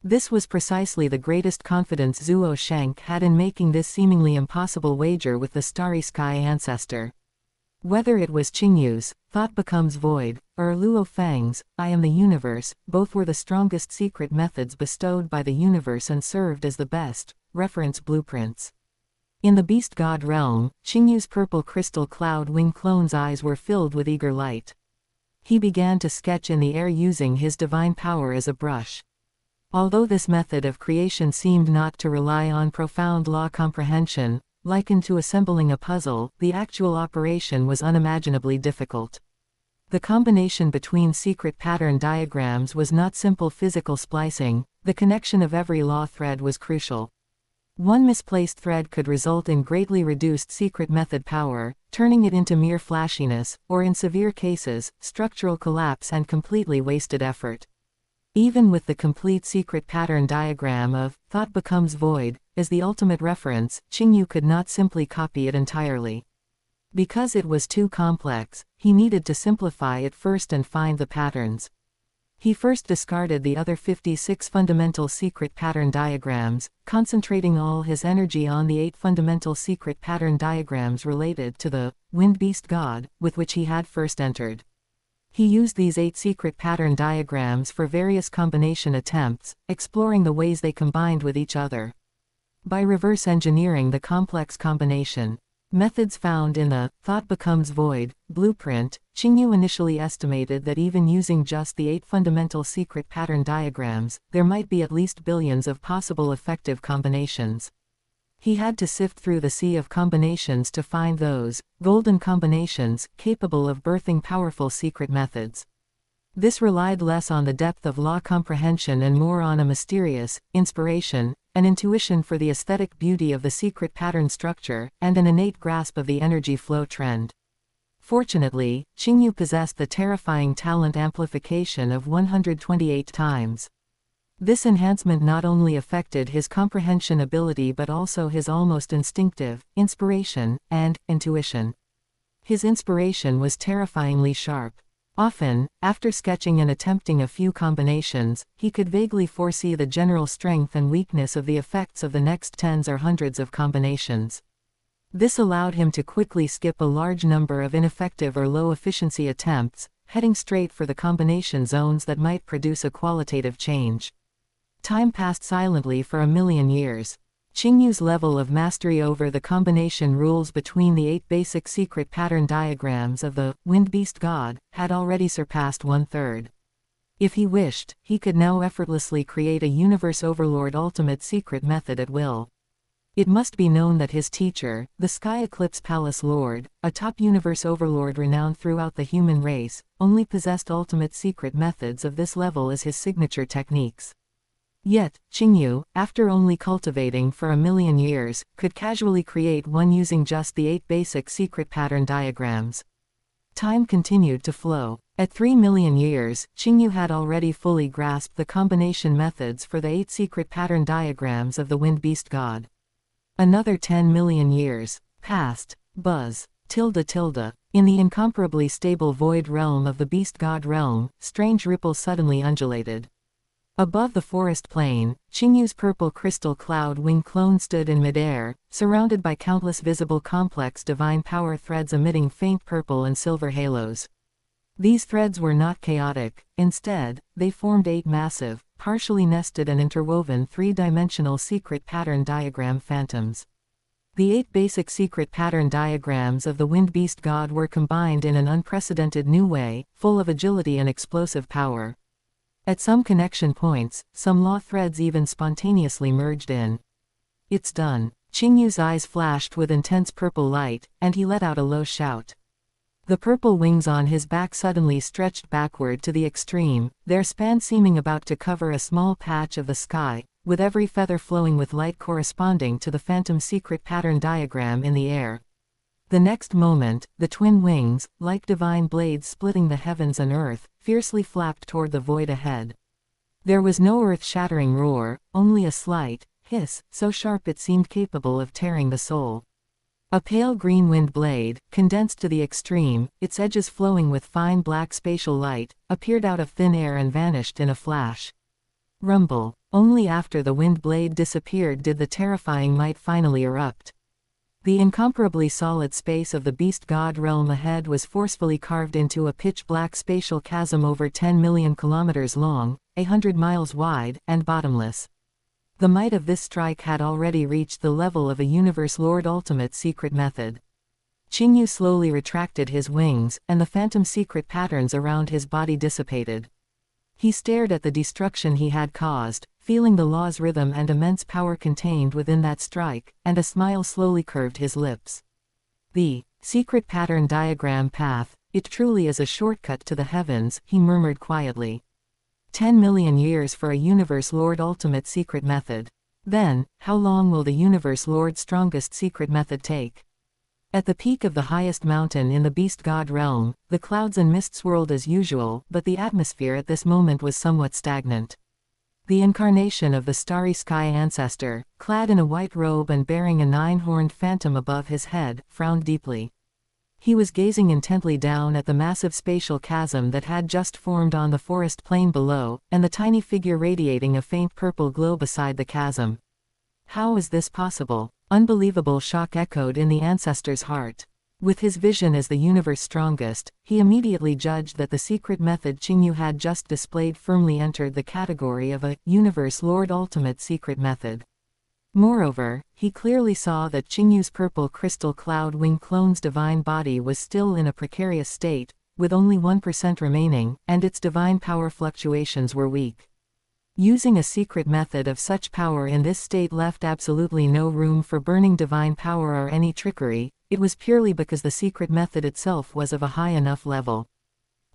This was precisely the greatest confidence Zuo Sheng had in making this seemingly impossible wager with the starry sky ancestor. Whether it was Qingyu's thought becomes void, or Luo Feng's I am the universe, both were the strongest secret methods bestowed by the universe and served as the best reference blueprints. In the beast god realm, Qingyu's purple crystal cloud wing clone's eyes were filled with eager light. He began to sketch in the air using his divine power as a brush. Although this method of creation seemed not to rely on profound law comprehension, likened to assembling a puzzle, the actual operation was unimaginably difficult. The combination between secret pattern diagrams was not simple physical splicing, the connection of every law thread was crucial. One misplaced thread could result in greatly reduced secret method power, turning it into mere flashiness, or in severe cases, structural collapse and completely wasted effort. Even with the complete secret pattern diagram of thought becomes void as the ultimate reference, Qingyu could not simply copy it entirely. Because it was too complex, he needed to simplify it first and find the patterns. He first discarded the other 56 fundamental secret pattern diagrams, concentrating all his energy on the 8 fundamental secret pattern diagrams related to the wind beast god, with which he had first entered. He used these 8 secret pattern diagrams for various combination attempts, exploring the ways they combined with each other. By reverse engineering the complex combination methods found in the thought becomes void blueprint, Qingyu initially estimated that even using just the 8 fundamental secret pattern diagrams, there might be at least billions of possible effective combinations. He had to sift through the sea of combinations to find those golden combinations capable of birthing powerful secret methods. This relied less on the depth of law comprehension and more on a mysterious inspiration, an intuition for the aesthetic beauty of the secret pattern structure, and an innate grasp of the energy flow trend. Fortunately, Qingyu possessed the terrifying talent amplification of 128 times. This enhancement not only affected his comprehension ability but also his almost instinctive inspiration and intuition. His inspiration was terrifyingly sharp. Often, after sketching and attempting a few combinations, he could vaguely foresee the general strength and weakness of the effects of the next tens or hundreds of combinations. This allowed him to quickly skip a large number of ineffective or low-efficiency attempts, heading straight for the combination zones that might produce a qualitative change. Time passed silently for 1,000,000 years. Qingyu's level of mastery over the combination rules between the 8 basic secret pattern diagrams of the Wind Beast God had already surpassed 1/3. If he wished, he could now effortlessly create a Universe Overlord ultimate secret method at will. It must be known that his teacher, the Sky Eclipse Palace Lord, a top Universe Overlord renowned throughout the human race, only possessed ultimate secret methods of this level as his signature techniques. Yet, Qingyu, after only cultivating for 1,000,000 years, could casually create one using just the 8 basic secret pattern diagrams. Time continued to flow. At 3,000,000 years, Qingyu had already fully grasped the combination methods for the 8 secret pattern diagrams of the Wind Beast God. Another 10,000,000 years passed. Buzz. In the incomparably stable void realm of the Beast God realm, strange ripples suddenly undulated. Above the forest plain, Qingyu's purple crystal cloud wing clone stood in midair, surrounded by countless visible complex divine power threads emitting faint purple and silver halos. These threads were not chaotic; instead, they formed 8 massive, partially nested and interwoven 3-dimensional secret pattern diagram phantoms. The 8 basic secret pattern diagrams of the Wind Beast God were combined in an unprecedented new way, full of agility and explosive power. At some connection points, some law threads even spontaneously merged in. "It's done." Qingyu's eyes flashed with intense purple light, and he let out a low shout. The purple wings on his back suddenly stretched backward to the extreme, their span seeming about to cover a small patch of the sky, with every feather flowing with light corresponding to the phantom secret pattern diagram in the air. The next moment, the twin wings, like divine blades splitting the heavens and earth, fiercely flapped toward the void ahead. There was no earth-shattering roar, only a slight hiss, so sharp it seemed capable of tearing the soul. A pale green wind blade, condensed to the extreme, its edges flowing with fine black spatial light, appeared out of thin air and vanished in a flash. Rumble. Only after the wind blade disappeared did the terrifying might finally erupt. The incomparably solid space of the Beast God realm ahead was forcefully carved into a pitch-black spatial chasm over 10,000,000 kilometers long, 100 miles wide, and bottomless. The might of this strike had already reached the level of a Universe Lord ultimate secret method. Qingyu slowly retracted his wings, and the phantom secret patterns around his body dissipated. He stared at the destruction he had caused, feeling the law's rhythm and immense power contained within that strike, and a smile slowly curved his lips. "The secret pattern diagram path, it truly is a shortcut to the heavens," he murmured quietly. 10,000,000 years for a Universe Lord ultimate secret method. Then, how long will the Universe Lord's strongest secret method take? At the peak of the highest mountain in the Beast God realm, the clouds and mist swirled as usual, but the atmosphere at this moment was somewhat stagnant. The incarnation of the starry sky ancestor, clad in a white robe and bearing a 9-horned phantom above his head, frowned deeply. He was gazing intently down at the massive spatial chasm that had just formed on the forest plain below, and the tiny figure radiating a faint purple glow beside the chasm. How is this possible? Unbelievable shock echoed in the ancestor's heart. With his vision as the universe strongest, he immediately judged that the secret method Qingyu had just displayed firmly entered the category of a Universe Lord ultimate secret method. Moreover, he clearly saw that Qingyu's purple crystal cloud wing clone's divine body was still in a precarious state, with only 1% remaining, and its divine power fluctuations were weak. Using a secret method of such power in this state left absolutely no room for burning divine power or any trickery. It was purely because the secret method itself was of a high enough level.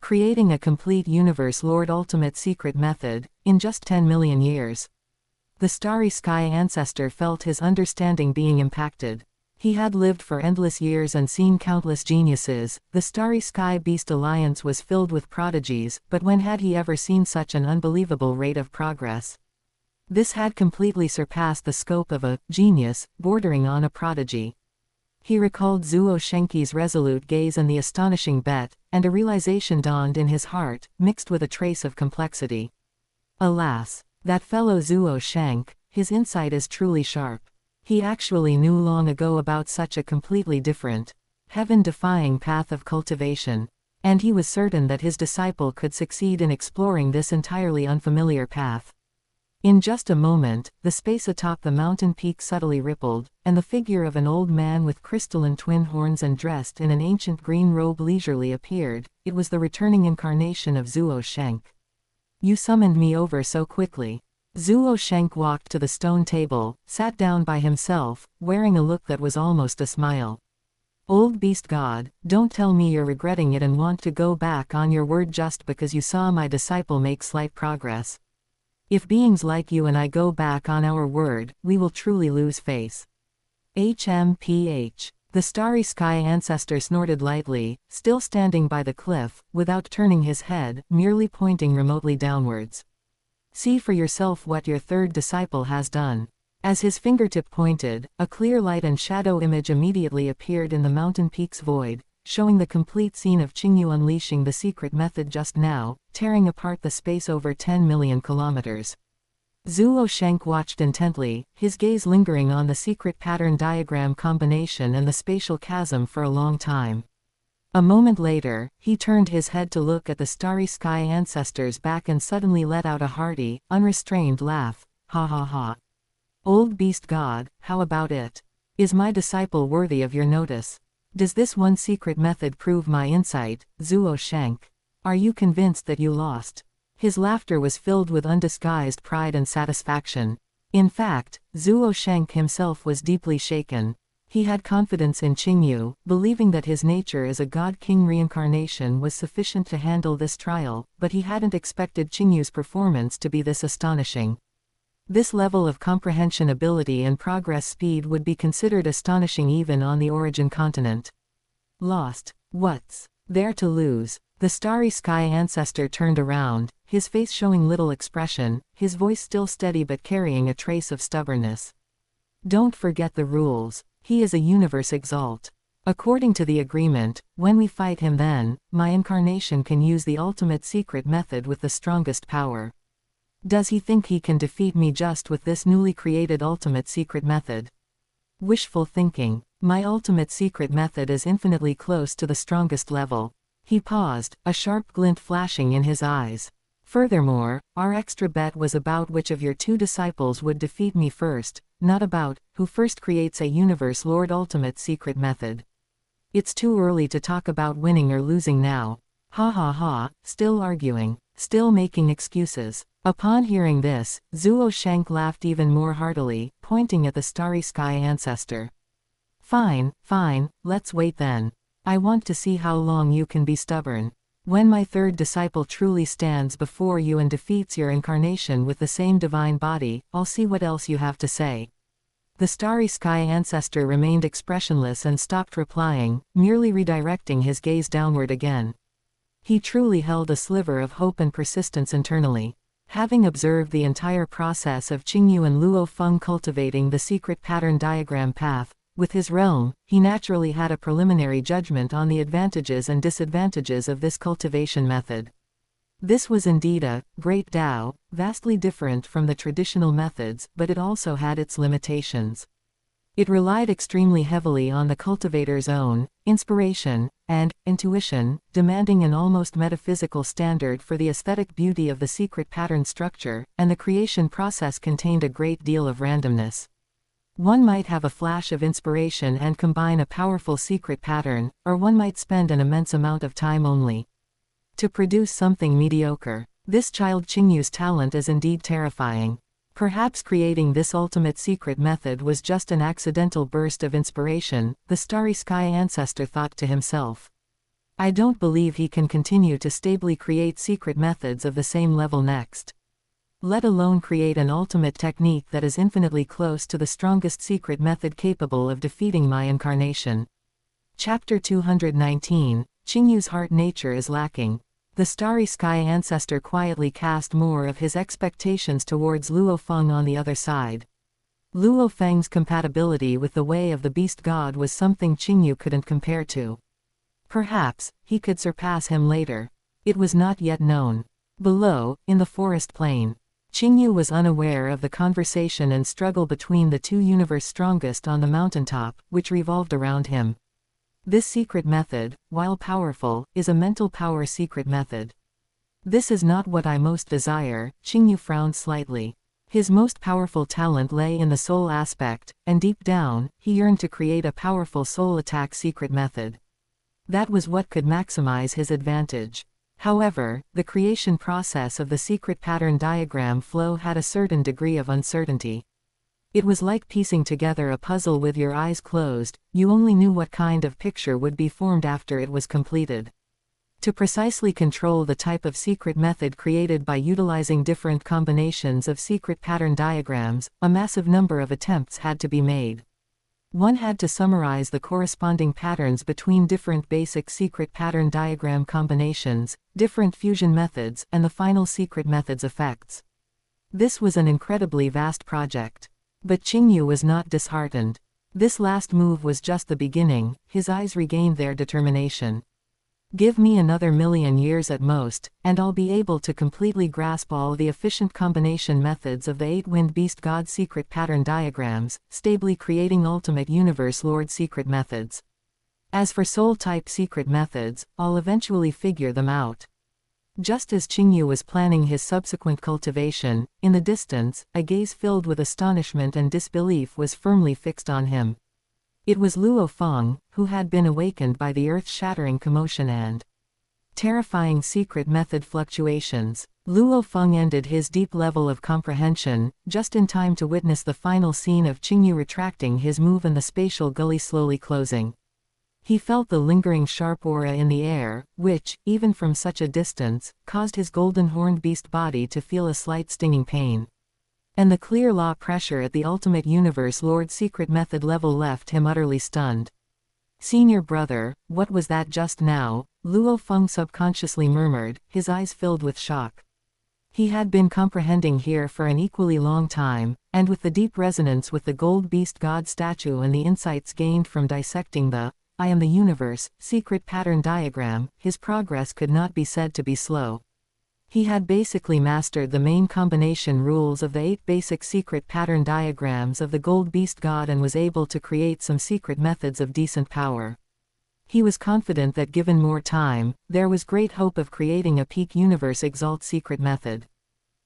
Creating a complete Universe Lord ultimate secret method, in just 10,000,000 years. The starry sky ancestor felt his understanding being impacted. He had lived for endless years and seen countless geniuses. The starry sky beast alliance was filled with prodigies, but when had he ever seen such an unbelievable rate of progress? This had completely surpassed the scope of a genius, bordering on a prodigy. He recalled Zuo Shenqi's resolute gaze and the astonishing bet, and a realization dawned in his heart, mixed with a trace of complexity. Alas! That fellow Zuo Shenq, his insight is truly sharp. He actually knew long ago about such a completely different, heaven-defying path of cultivation. And he was certain that his disciple could succeed in exploring this entirely unfamiliar path. In just a moment, the space atop the mountain peak subtly rippled, and the figure of an old man with crystalline twin horns and dressed in an ancient green robe leisurely appeared. It was the returning incarnation of Zuo Shenq. You summoned me over so quickly. Zuo Shenq walked to the stone table, sat down by himself, wearing a look that was almost a smile. Old beast god, don't tell me you're regretting it and want to go back on your word just because you saw my disciple make slight progress. If beings like you and I go back on our word, we will truly lose face. HMPH. The starry sky ancestor snorted lightly, still standing by the cliff, without turning his head, merely pointing remotely downwards. See for yourself what your third disciple has done. As his fingertip pointed, a clear light and shadow image immediately appeared in the mountain peak's void, showing the complete scene of Qingyu unleashing the secret method just now, tearing apart the space over 10 million kilometers. Zuo Shenq watched intently, his gaze lingering on the secret pattern diagram combination and the spatial chasm for a long time. A moment later, he turned his head to look at the starry sky ancestor's back and suddenly let out a hearty, unrestrained laugh. Ha ha ha. Old beast god, how about it? Is my disciple worthy of your notice? Does this one secret method prove my insight, Zuo Shenq? Are you convinced that you lost? His laughter was filled with undisguised pride and satisfaction. In fact, Zuo Shenq himself was deeply shaken. He had confidence in Qingyu, believing that his nature as a god-king reincarnation was sufficient to handle this trial, but he hadn't expected Qingyu's performance to be this astonishing. This level of comprehension ability and progress speed would be considered astonishing even on the origin continent. Lost. What's there to lose? The starry sky ancestor turned around, his face showing little expression, his voice still steady but carrying a trace of stubbornness. Don't forget the rules. He is a universe exalt. According to the agreement, when we fight him then, my incarnation can use the ultimate secret method with the strongest power. Does he think he can defeat me just with this newly created ultimate secret method? Wishful thinking. My ultimate secret method is infinitely close to the strongest level. He paused, a sharp glint flashing in his eyes. Furthermore, our extra bet was about which of your two disciples would defeat me first, not about who first creates a universe lord ultimate secret method. It's too early to talk about winning or losing now. Ha ha ha, still arguing, still making excuses. Upon hearing this, Zuo Shenq laughed even more heartily, pointing at the starry sky ancestor. Fine, fine, let's wait then. I want to see how long you can be stubborn. When my third disciple truly stands before you and defeats your incarnation with the same divine body, I'll see what else you have to say. The starry sky ancestor remained expressionless and stopped replying, merely redirecting his gaze downward again. He truly held a sliver of hope and persistence internally. Having observed the entire process of Qingyu and Luo Feng cultivating the secret pattern diagram path, with his realm, he naturally had a preliminary judgment on the advantages and disadvantages of this cultivation method. This was indeed a great Tao, vastly different from the traditional methods, but it also had its limitations. It relied extremely heavily on the cultivator's own inspiration and intuition, demanding an almost metaphysical standard for the aesthetic beauty of the secret pattern structure, and the creation process contained a great deal of randomness. One might have a flash of inspiration and combine a powerful secret pattern, or one might spend an immense amount of time only to produce something mediocre. This child Qingyu's talent is indeed terrifying. Perhaps creating this ultimate secret method was just an accidental burst of inspiration, the starry sky ancestor thought to himself. I don't believe he can continue to stably create secret methods of the same level next. Let alone create an ultimate technique that is infinitely close to the strongest secret method capable of defeating my incarnation. Chapter 219, Qingyu's heart nature is lacking. The starry sky ancestor quietly cast more of his expectations towards Luo Feng on the other side. Luo Feng's compatibility with the way of the beast god was something Qingyu couldn't compare to. Perhaps he could surpass him later. It was not yet known. Below, in the forest plain, Qingyu was unaware of the conversation and struggle between the two universe strongest on the mountaintop, which revolved around him. This secret method, while powerful, is a mental power secret method. This is not what I most desire. Qingyu frowned slightly. His most powerful talent lay in the soul aspect, and deep down, he yearned to create a powerful soul attack secret method. That was what could maximize his advantage. However, the creation process of the secret pattern diagram flow had a certain degree of uncertainty. It was like piecing together a puzzle with your eyes closed. You only knew what kind of picture would be formed after it was completed. To precisely control the type of secret method created by utilizing different combinations of secret pattern diagrams, a massive number of attempts had to be made. One had to summarize the corresponding patterns between different basic secret pattern diagram combinations, different fusion methods, and the final secret method's effects. This was an incredibly vast project. But Qingyu was not disheartened. This last move was just the beginning. His eyes regained their determination. Give me another 1,000,000 years at most, and I'll be able to completely grasp all the efficient combination methods of the 8-Wind Beast God secret pattern diagrams, stably creating Ultimate Universe Lord secret methods. As for soul-type secret methods, I'll eventually figure them out. Just as Qingyu was planning his subsequent cultivation, in the distance, a gaze filled with astonishment and disbelief was firmly fixed on him. It was Luo Feng, who had been awakened by the earth-shattering commotion and terrifying secret method fluctuations. Luo Feng ended his deep level of comprehension, just in time to witness the final scene of Qingyu retracting his move and the spatial gully slowly closing. He felt the lingering sharp aura in the air, which, even from such a distance, caused his golden horned beast body to feel a slight stinging pain. And the clear law pressure at the Ultimate Universe Lord secret method level left him utterly stunned. Senior brother, what was that just now? Luo Feng subconsciously murmured, his eyes filled with shock. He had been comprehending here for an equally long time, and with the deep resonance with the gold beast god statue and the insights gained from dissecting the I am the universe secret pattern diagram, his progress could not be said to be slow. He had basically mastered the main combination rules of the 8 basic secret pattern diagrams of the gold beast god and was able to create some secret methods of decent power. He was confident that given more time, there was great hope of creating a peak universe exalt secret method.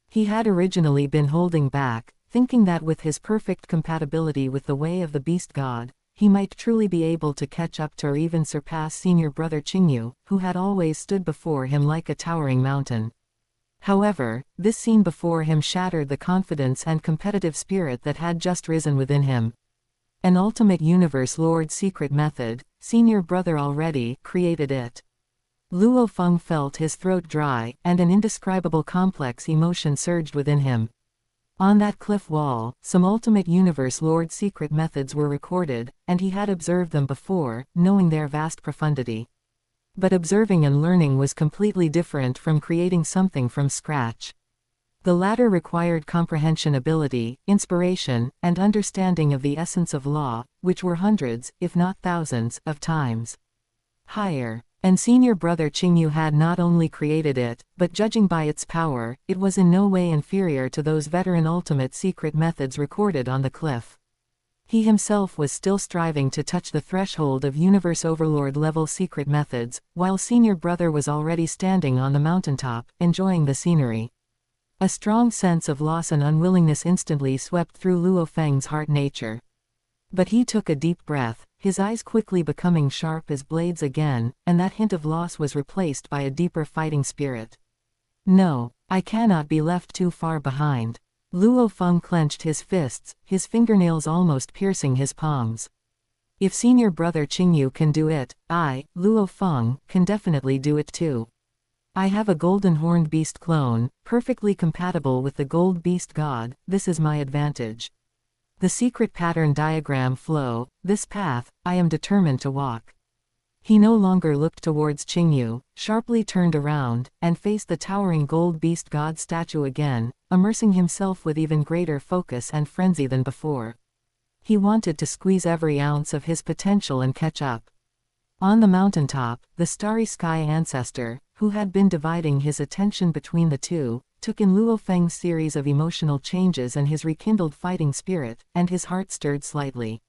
He had originally been holding back, thinking that with his perfect compatibility with the way of the beast god, he might truly be able to catch up to or even surpass senior brother Qingyu, who had always stood before him like a towering mountain. However, this scene before him shattered the confidence and competitive spirit that had just risen within him. An Ultimate Universe Lord secret method, senior brother already created it. Luo Feng felt his throat dry, and an indescribable complex emotion surged within him. On that cliff wall, some Ultimate Universe Lord secret methods were recorded, and he had observed them before, knowing their vast profundity. But observing and learning was completely different from creating something from scratch. The latter required comprehension ability, inspiration, and understanding of the essence of law, which were hundreds, if not thousands, of times higher. And senior brother Qingyu had not only created it, but judging by its power, it was in no way inferior to those veteran ultimate secret methods recorded on the cliff. He himself was still striving to touch the threshold of Universe Overlord level secret methods, while senior brother was already standing on the mountaintop, enjoying the scenery. A strong sense of loss and unwillingness instantly swept through Luo Feng's heart nature. But he took a deep breath, his eyes quickly becoming sharp as blades again, and that hint of loss was replaced by a deeper fighting spirit. No, I cannot be left too far behind. Luo Feng clenched his fists, his fingernails almost piercing his palms. If senior brother Qingyu can do it, I, Luo Feng, can definitely do it too. I have a golden horned beast clone, perfectly compatible with the gold beast god. This is my advantage. The secret pattern diagram flow, this path, I am determined to walk. He no longer looked towards Qingyu, sharply turned around, and faced the towering gold beast god statue again, immersing himself with even greater focus and frenzy than before. He wanted to squeeze every ounce of his potential and catch up. On the mountaintop, the starry sky ancestor, who had been dividing his attention between the two, took in Luo Feng's series of emotional changes and his rekindled fighting spirit, and his heart stirred slightly.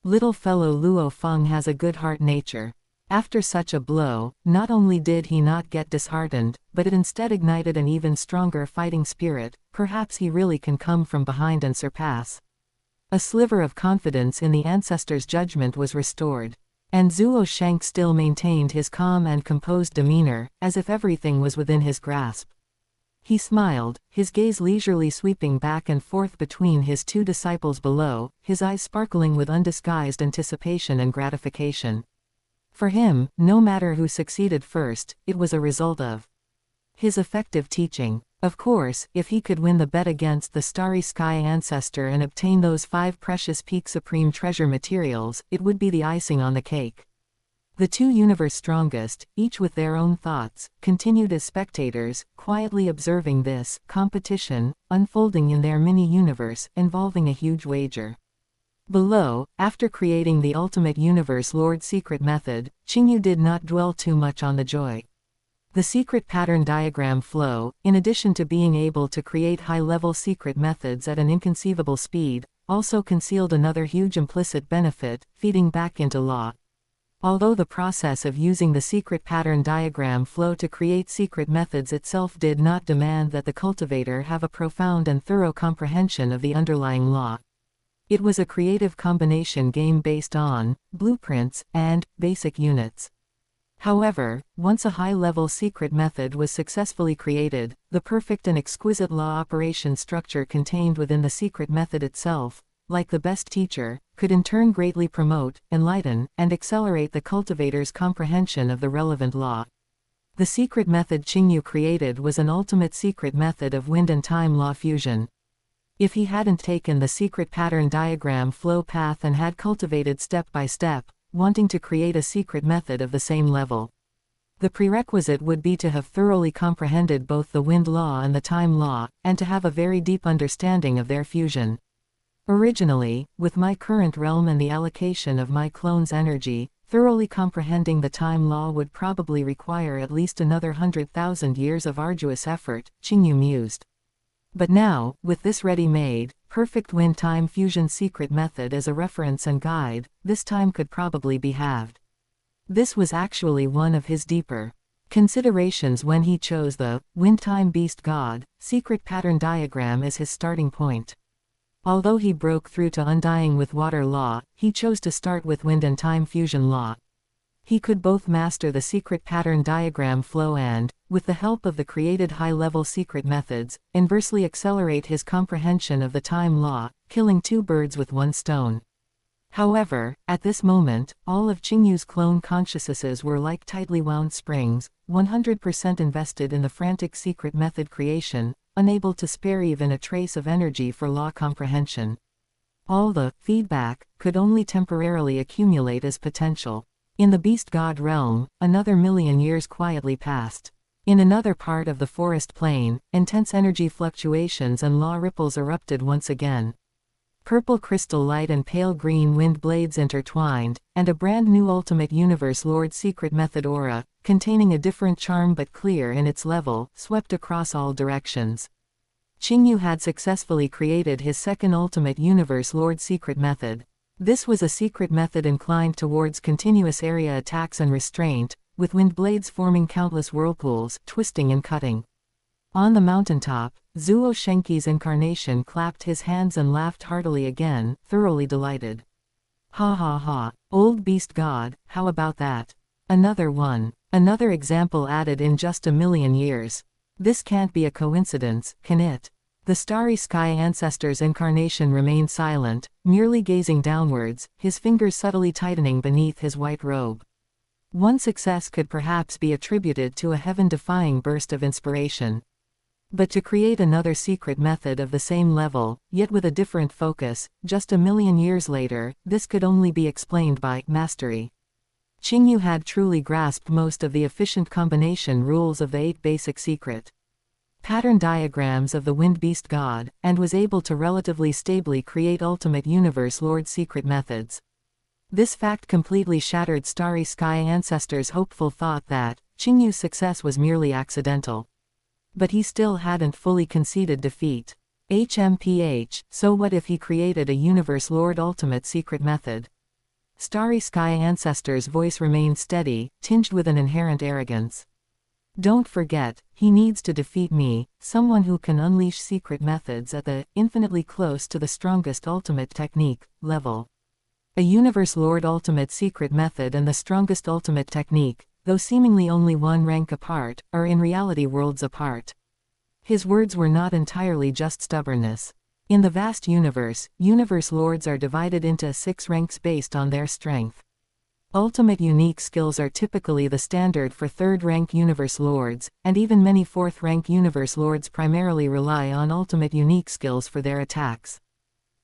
Little fellow Luo Feng has a good heart nature. After such a blow, not only did he not get disheartened, but it instead ignited an even stronger fighting spirit. Perhaps he really can come from behind and surpass. A sliver of confidence in the ancestor's judgment was restored. And Zuo Shank still maintained his calm and composed demeanor, as if everything was within his grasp. He smiled, his gaze leisurely sweeping back and forth between his two disciples below, his eyes sparkling with undisguised anticipation and gratification. For him, no matter who succeeded first, it was a result of his effective teaching. Of course, if he could win the bet against the starry sky ancestor and obtain those 5 precious peak supreme treasure materials, it would be the icing on the cake. The two universe strongest, each with their own thoughts, continued as spectators, quietly observing this competition unfolding in their mini-universe, involving a huge wager. Below, after creating the ultimate universe Lord secret method, Qingyu did not dwell too much on the joy. The secret pattern diagram flow, in addition to being able to create high-level secret methods at an inconceivable speed, also concealed another huge implicit benefit, feeding back into law. Although the process of using the secret pattern diagram flow to create secret methods itself did not demand that the cultivator have a profound and thorough comprehension of the underlying law. It was a creative combination game based on blueprints and basic units. However, once a high-level secret method was successfully created, the perfect and exquisite law operation structure contained within the secret method itself, like the best teacher, could in turn greatly promote, enlighten, and accelerate the cultivator's comprehension of the relevant law. The secret method Qingyu created was an ultimate secret method of wind and time law fusion. If he hadn't taken the secret pattern diagram flow path and had cultivated step by step, wanting to create a secret method of the same level, the prerequisite would be to have thoroughly comprehended both the wind law and the time law, and to have a very deep understanding of their fusion. Originally, with my current realm and the allocation of my clone's energy, thoroughly comprehending the time law would probably require at least another 100,000 years of arduous effort, Qingyu mused. But now, with this ready-made, perfect wind-time fusion secret method as a reference and guide, this time could probably be halved. This was actually one of his deeper considerations when he chose the wind-time beast god secret pattern diagram as his starting point. Although he broke through to undying with water law, he chose to start with wind and time fusion law. He could both master the secret pattern diagram flow and, with the help of the created high-level secret methods, inversely accelerate his comprehension of the time law, killing 2 birds with 1 stone. However, at this moment, all of Qingyu's clone consciousnesses were like tightly wound springs, 100% invested in the frantic secret method creation, unable to spare even a trace of energy for law comprehension. All the feedback could only temporarily accumulate as potential. In the beast god realm, another million years quietly passed. In another part of the forest plain, intense energy fluctuations and law ripples erupted once again. Purple crystal light and pale green wind blades intertwined, and a brand new ultimate universe lord secret method aura, containing a different charm but clear in its level, swept across all directions. Qingyu had successfully created his second ultimate universe lord secret method. This was a secret method inclined towards continuous area attacks and restraint, with wind blades forming countless whirlpools, twisting and cutting. On the mountaintop, Zuo Shenki's incarnation clapped his hands and laughed heartily again, thoroughly delighted. Ha ha ha, old beast god, how about that? Another one. Another example added in just a million years. This can't be a coincidence, can it? The starry sky ancestor's incarnation remained silent, merely gazing downwards, his fingers subtly tightening beneath his white robe. One success could perhaps be attributed to a heaven-defying burst of inspiration. But to create another secret method of the same level, yet with a different focus, just a million years later, this could only be explained by mastery. Qingyu had truly grasped most of the efficient combination rules of the 8 basic secret pattern diagrams of the Wind Beast God, and was able to relatively stably create Ultimate Universe Lord secret methods. This fact completely shattered Starry Sky Ancestor's hopeful thought that Qingyu's success was merely accidental. But he still hadn't fully conceded defeat. HMPH, so what if he created a Universe Lord Ultimate Secret Method? Starry Sky Ancestor's voice remained steady, tinged with an inherent arrogance. Don't forget, he needs to defeat me, someone who can unleash secret methods at the, infinitely close to the strongest ultimate technique, level. A Universe Lord Ultimate Secret Method and the strongest ultimate technique, though seemingly only one rank apart, are in reality worlds apart. His words were not entirely just stubbornness. In the vast universe, Universe Lords are divided into 6 ranks based on their strength. Ultimate unique skills are typically the standard for 3rd rank Universe Lords, and even many 4th rank Universe Lords primarily rely on ultimate unique skills for their attacks.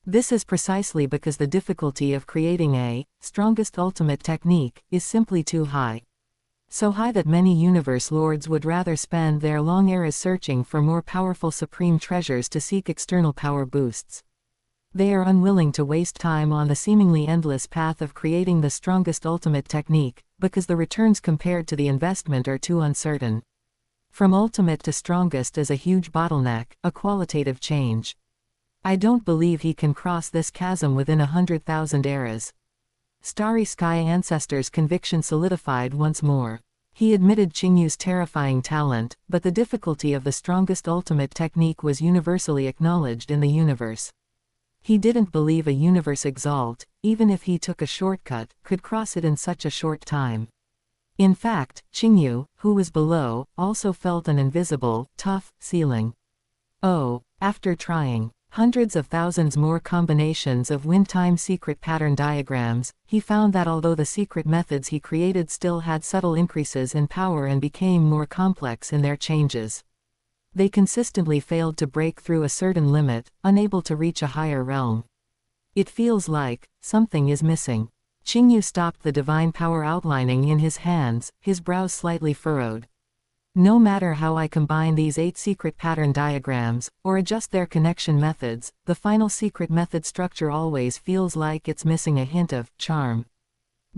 This is precisely because the difficulty of creating a strongest ultimate technique is simply too high. So high that many Universe Lords would rather spend their long eras searching for more powerful supreme treasures to seek external power boosts. They are unwilling to waste time on the seemingly endless path of creating the strongest ultimate technique, because the returns compared to the investment are too uncertain. From ultimate to strongest is a huge bottleneck, a qualitative change. I don't believe he can cross this chasm within 100,000 eras. Starry Sky Ancestor's conviction solidified once more. He admitted Qingyu's terrifying talent, but the difficulty of the strongest ultimate technique was universally acknowledged in the universe. He didn't believe a Universe Exalt, even if he took a shortcut, could cross it in such a short time. In fact, Qingyu, who was below, also felt an invisible, tough ceiling. Oh, after trying hundreds of thousands more combinations of wind-time secret pattern diagrams, he found that although the secret methods he created still had subtle increases in power and became more complex in their changes, they consistently failed to break through a certain limit, unable to reach a higher realm. It feels like something is missing. Qingyu stopped the divine power outlining in his hands, his brows slightly furrowed. No matter how I combine these 8 secret pattern diagrams, or adjust their connection methods, the final secret method structure always feels like it's missing a hint of charm.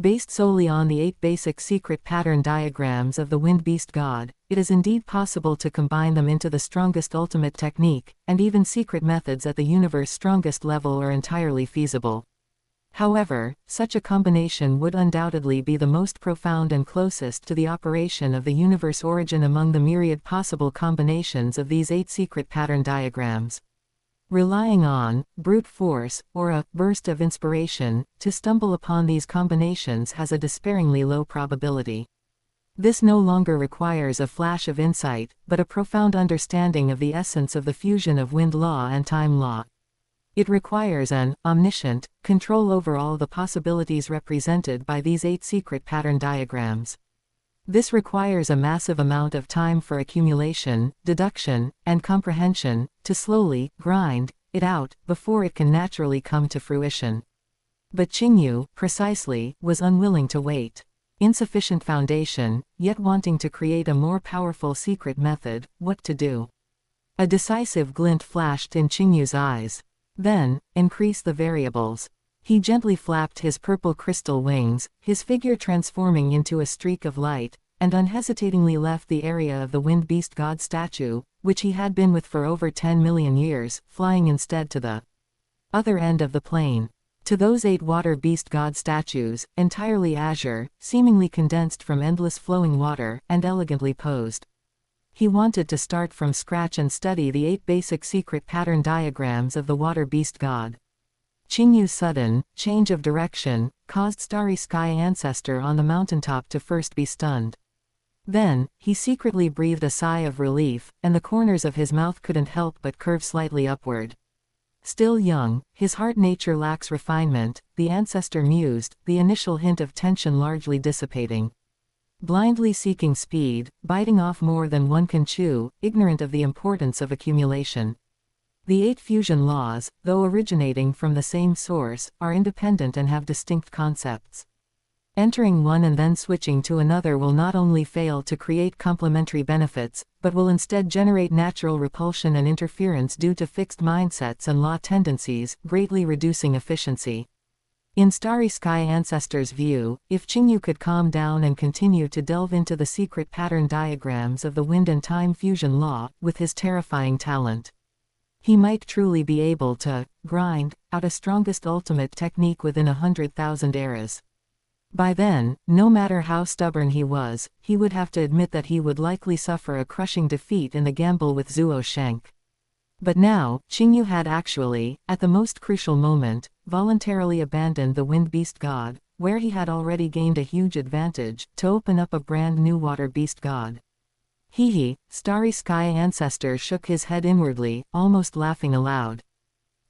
Based solely on the 8 basic secret pattern diagrams of the Wind Beast God, it is indeed possible to combine them into the strongest ultimate technique, and even secret methods at the universe's strongest level are entirely feasible. However, such a combination would undoubtedly be the most profound and closest to the operation of the universe origin among the myriad possible combinations of these 8 secret pattern diagrams. Relying on brute force, or a burst of inspiration, to stumble upon these combinations has a despairingly low probability. This no longer requires a flash of insight, but a profound understanding of the essence of the fusion of wind law and time law. It requires an omniscient control over all the possibilities represented by these 8 secret pattern diagrams. This requires a massive amount of time for accumulation, deduction, and comprehension, to slowly grind it out before it can naturally come to fruition. But Qingyu, precisely, was unwilling to wait. Insufficient foundation, yet wanting to create a more powerful secret method, what to do? A decisive glint flashed in Qingyu's eyes. Then, increase the variables. He gently flapped his purple crystal wings, his figure transforming into a streak of light, and unhesitatingly left the area of the Wind Beast God statue, which he had been with for over 10 million years, flying instead to the other end of the plane. To those 8 water beast god statues, entirely azure, seemingly condensed from endless flowing water, and elegantly posed. He wanted to start from scratch and study the 8 basic secret pattern diagrams of the water beast god. Qingyu's sudden change of direction caused Starry Sky Ancestor on the mountaintop to first be stunned. Then, he secretly breathed a sigh of relief, and the corners of his mouth couldn't help but curve slightly upward. Still young, his heart nature lacks refinement, the ancestor mused, the initial hint of tension largely dissipating. Blindly seeking speed, biting off more than one can chew, ignorant of the importance of accumulation. The 8 fusion laws, though originating from the same source, are independent and have distinct concepts. Entering one and then switching to another will not only fail to create complementary benefits, but will instead generate natural repulsion and interference due to fixed mindsets and law tendencies, greatly reducing efficiency. In Starry Sky Ancestors' view, if Qingyu could calm down and continue to delve into the secret pattern diagrams of the wind and time fusion law, with his terrifying talent, he might truly be able to grind out a strongest ultimate technique within 100,000 eras. By then, no matter how stubborn he was, he would have to admit that he would likely suffer a crushing defeat in the gamble with Zuo Shank. But now, Qingyu had actually, at the most crucial moment, voluntarily abandoned the Wind Beast God, where he had already gained a huge advantage, to open up a brand new Water Beast God. Starry Sky Ancestor shook his head inwardly, almost laughing aloud.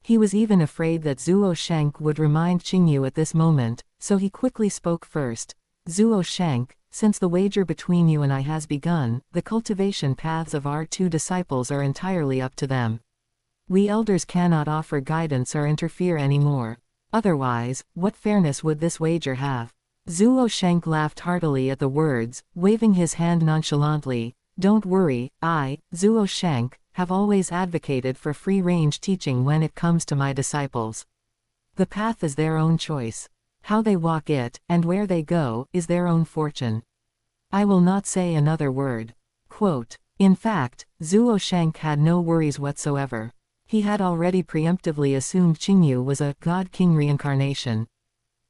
He was even afraid that Zuo Shank would remind Qingyu at this moment, so he quickly spoke first. Zuo Shank, since the wager between you and I has begun, the cultivation paths of our two disciples are entirely up to them. We elders cannot offer guidance or interfere anymore. Otherwise, what fairness would this wager have? Zuo Shank laughed heartily at the words, waving his hand nonchalantly. Don't worry, I, Zuo Shank, have always advocated for free-range teaching when it comes to my disciples. The path is their own choice. How they walk it, and where they go, is their own fortune. I will not say another word. Quote. In fact, Zuo Shank had no worries whatsoever. He had already preemptively assumed Qingyu was a God-King reincarnation.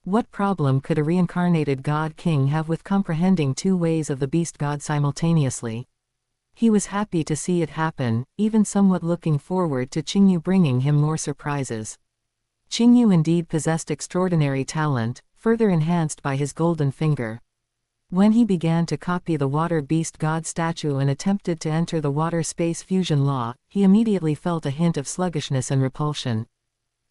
What problem could a reincarnated God-King have with comprehending two ways of the Beast God simultaneously? He was happy to see it happen, even somewhat looking forward to Qingyu bringing him more surprises. Qingyu indeed possessed extraordinary talent, further enhanced by his golden finger. When he began to copy the Water Beast God statue and attempted to enter the water-space fusion law, he immediately felt a hint of sluggishness and repulsion.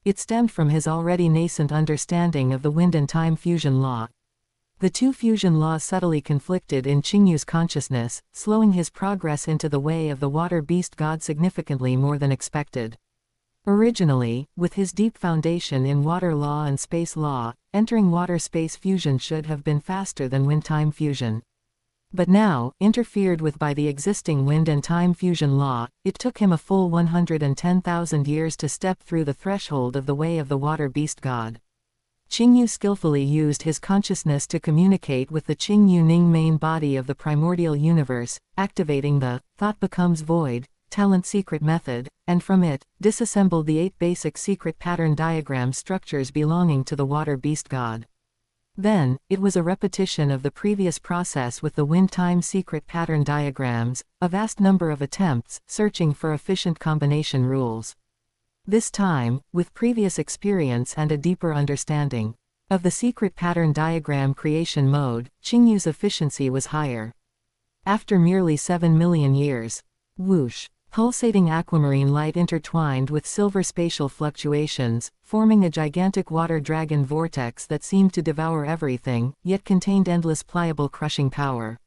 It stemmed from his already nascent understanding of the wind and time fusion law. The two fusion laws subtly conflicted in Qingyu's consciousness, slowing his progress into the way of the Water Beast God significantly more than expected. Originally, with his deep foundation in water law and space law, entering water-space fusion should have been faster than wind-time fusion. But now, interfered with by the existing wind and time fusion law, it took him a full 110,000 years to step through the threshold of the way of the Water Beast God. Qingyu skillfully used his consciousness to communicate with the Qingyu Ning main body of the primordial universe, activating the thought becomes void talent secret method, and from it, disassembled the 8 basic secret pattern diagram structures belonging to the Water Beast God. Then, it was a repetition of the previous process with the wind-time secret pattern diagrams, a vast number of attempts, searching for efficient combination rules. This time, with previous experience and a deeper understanding of the secret pattern diagram creation mode, Qingyu's efficiency was higher. After merely 7 million years, whoosh! Pulsating aquamarine light intertwined with silver spatial fluctuations, forming a gigantic water dragon vortex that seemed to devour everything, yet contained endless pliable crushing power.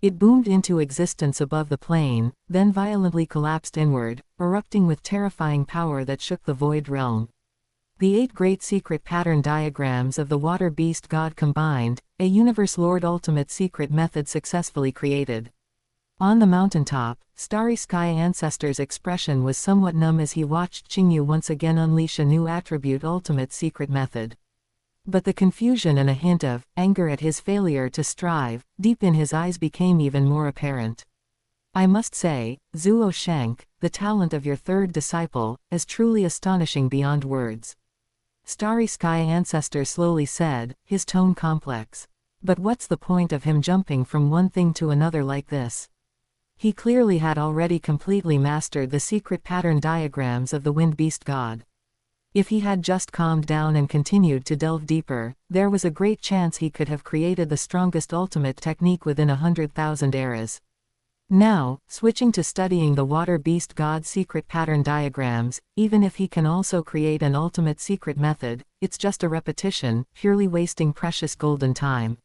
It boomed into existence above the plane, then violently collapsed inward, erupting with terrifying power that shook the void realm. The 8 great secret pattern diagrams of the Water Beast God combined, a Universe Lord ultimate secret method successfully created. On the mountaintop, Starry Sky Ancestor's expression was somewhat numb as he watched Qingyu once again unleash a new attribute ultimate secret method. But the confusion and a hint of anger at his failure to strive, deep in his eyes became even more apparent. I must say, Zuo Shank, the talent of your third disciple, is truly astonishing beyond words. Starry Sky Ancestor slowly said, his tone complex. But what's the point of him jumping from one thing to another like this? He clearly had already completely mastered the secret pattern diagrams of the Wind Beast God. If he had just calmed down and continued to delve deeper, there was a great chance he could have created the strongest ultimate technique within 100,000 eras. Now, switching to studying the Water Beast God's secret pattern diagrams, even if he can also create an ultimate secret method, it's just a repetition, purely wasting precious golden time.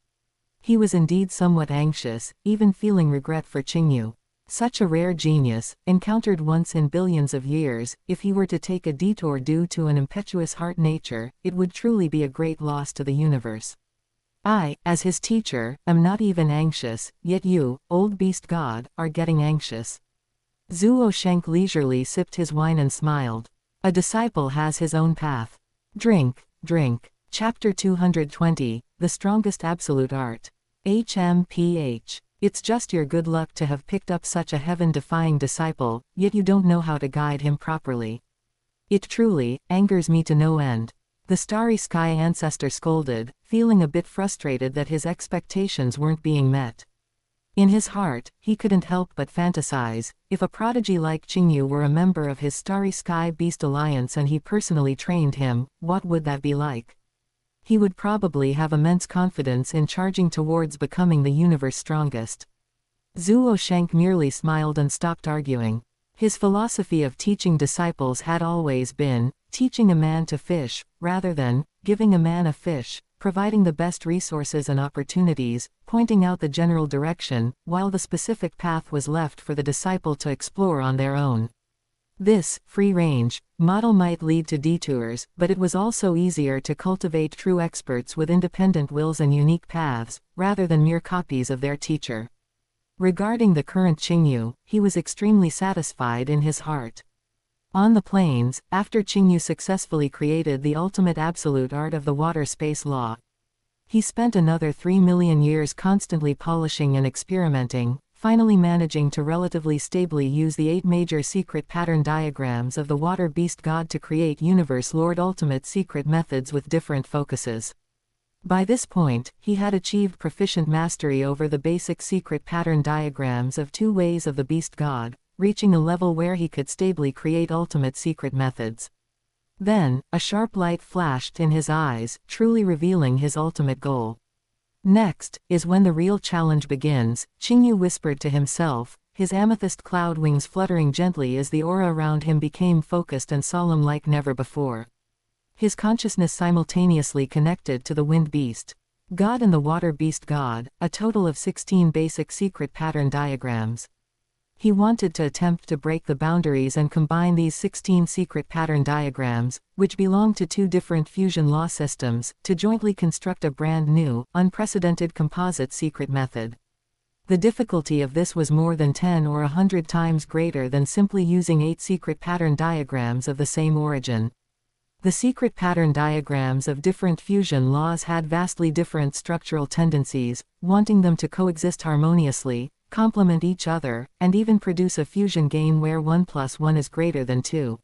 He was indeed somewhat anxious, even feeling regret for Qingyu. Such a rare genius, encountered once in billions of years, if he were to take a detour due to an impetuous heart nature, it would truly be a great loss to the universe. I, as his teacher, am not even anxious, yet you, old beast god, are getting anxious. Zuo Sheng leisurely sipped his wine and smiled. A disciple has his own path. Drink, drink. Chapter 220, The Strongest Absolute Art. HMPH. It's just your good luck to have picked up such a heaven-defying disciple, yet you don't know how to guide him properly. It truly angers me to no end. The starry sky ancestor scolded, feeling a bit frustrated that his expectations weren't being met. In his heart, he couldn't help but fantasize, if a prodigy like Qingyu were a member of his Starry Sky Beast Alliance and he personally trained him, what would that be like? He would probably have immense confidence in charging towards becoming the universe's strongest. Zuo Sheng merely smiled and stopped arguing. His philosophy of teaching disciples had always been, teaching a man to fish, rather than giving a man a fish, providing the best resources and opportunities, pointing out the general direction, while the specific path was left for the disciple to explore on their own. This free-range model might lead to detours, but it was also easier to cultivate true experts with independent wills and unique paths, rather than mere copies of their teacher. Regarding the current Qingyu, he was extremely satisfied in his heart. On the plains, after Qingyu successfully created the ultimate absolute art of the water-space law, he spent another 3 million years constantly polishing and experimenting, finally managing to relatively stably use the 8 major secret pattern diagrams of the water beast god to create Universe Lord ultimate secret methods with different focuses. By this point, he had achieved proficient mastery over the basic secret pattern diagrams of 2 ways of the beast god, reaching a level where he could stably create ultimate secret methods. Then, a sharp light flashed in his eyes, truly revealing his ultimate goal. Next, is when the real challenge begins, Qingyu whispered to himself, his amethyst cloud wings fluttering gently as the aura around him became focused and solemn like never before. His consciousness simultaneously connected to the wind beast god and the water beast god, a total of 16 basic secret pattern diagrams. He wanted to attempt to break the boundaries and combine these 16 secret pattern diagrams, which belong to 2 different fusion law systems, to jointly construct a brand new, unprecedented composite secret method. The difficulty of this was more than 10 or 100 times greater than simply using 8 secret pattern diagrams of the same origin. The secret pattern diagrams of different fusion laws had vastly different structural tendencies, wanting them to coexist harmoniously, complement each other, and even produce a fusion game where 1 + 1 is greater than 2.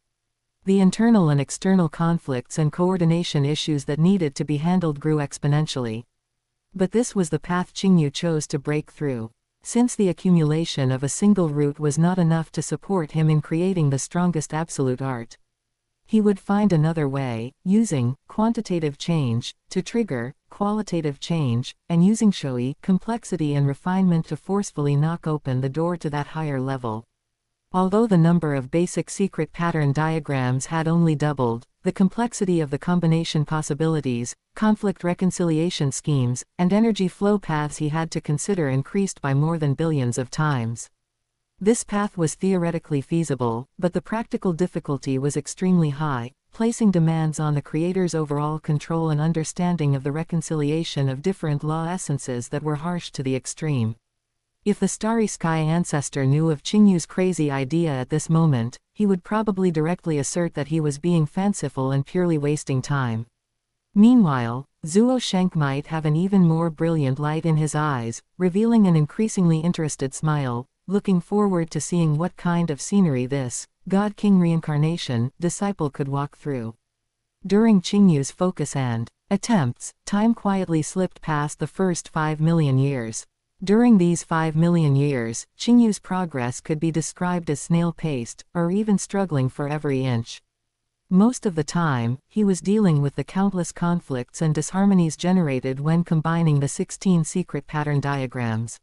The internal and external conflicts and coordination issues that needed to be handled grew exponentially. But this was the path Qingyu chose to break through. Since the accumulation of a single root was not enough to support him in creating the strongest absolute art, he would find another way, using quantitative change to trigger qualitative change, and using shui complexity and refinement to forcefully knock open the door to that higher level. Although the number of basic secret pattern diagrams had only doubled, the complexity of the combination possibilities, conflict reconciliation schemes, and energy flow paths he had to consider increased by more than billions of times. This path was theoretically feasible, but the practical difficulty was extremely high, placing demands on the creator's overall control and understanding of the reconciliation of different law essences that were harsh to the extreme. If the Starry Sky ancestor knew of Qingyu's crazy idea at this moment, he would probably directly assert that he was being fanciful and purely wasting time. Meanwhile, Zuo Sheng might have an even more brilliant light in his eyes, revealing an increasingly interested smile, looking forward to seeing what kind of scenery this God King reincarnation disciple could walk through. During Qingyu's focus and attempts, time quietly slipped past the first 5 million years. During these 5 million years, Qingyu's progress could be described as snail-paced, or even struggling for every inch. Most of the time, he was dealing with the countless conflicts and disharmonies generated when combining the 16 secret pattern diagrams.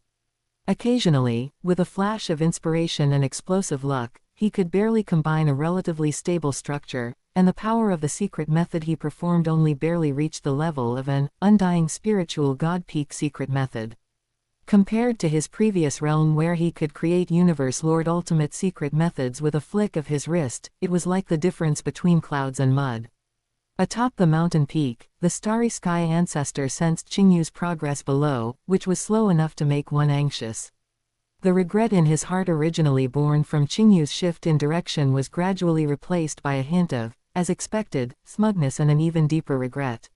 Occasionally, with a flash of inspiration and explosive luck, he could barely combine a relatively stable structure, and the power of the secret method he performed only barely reached the level of an undying spiritual god peak secret method. Compared to his previous realm where he could create Universe Lord ultimate secret methods with a flick of his wrist, it was like the difference between clouds and mud. Atop the mountain peak, the starry sky ancestor sensed Qingyu's progress below, which was slow enough to make one anxious. The regret in his heart originally born from Qingyu's shift in direction was gradually replaced by a hint of, as expected, smugness and an even deeper regret.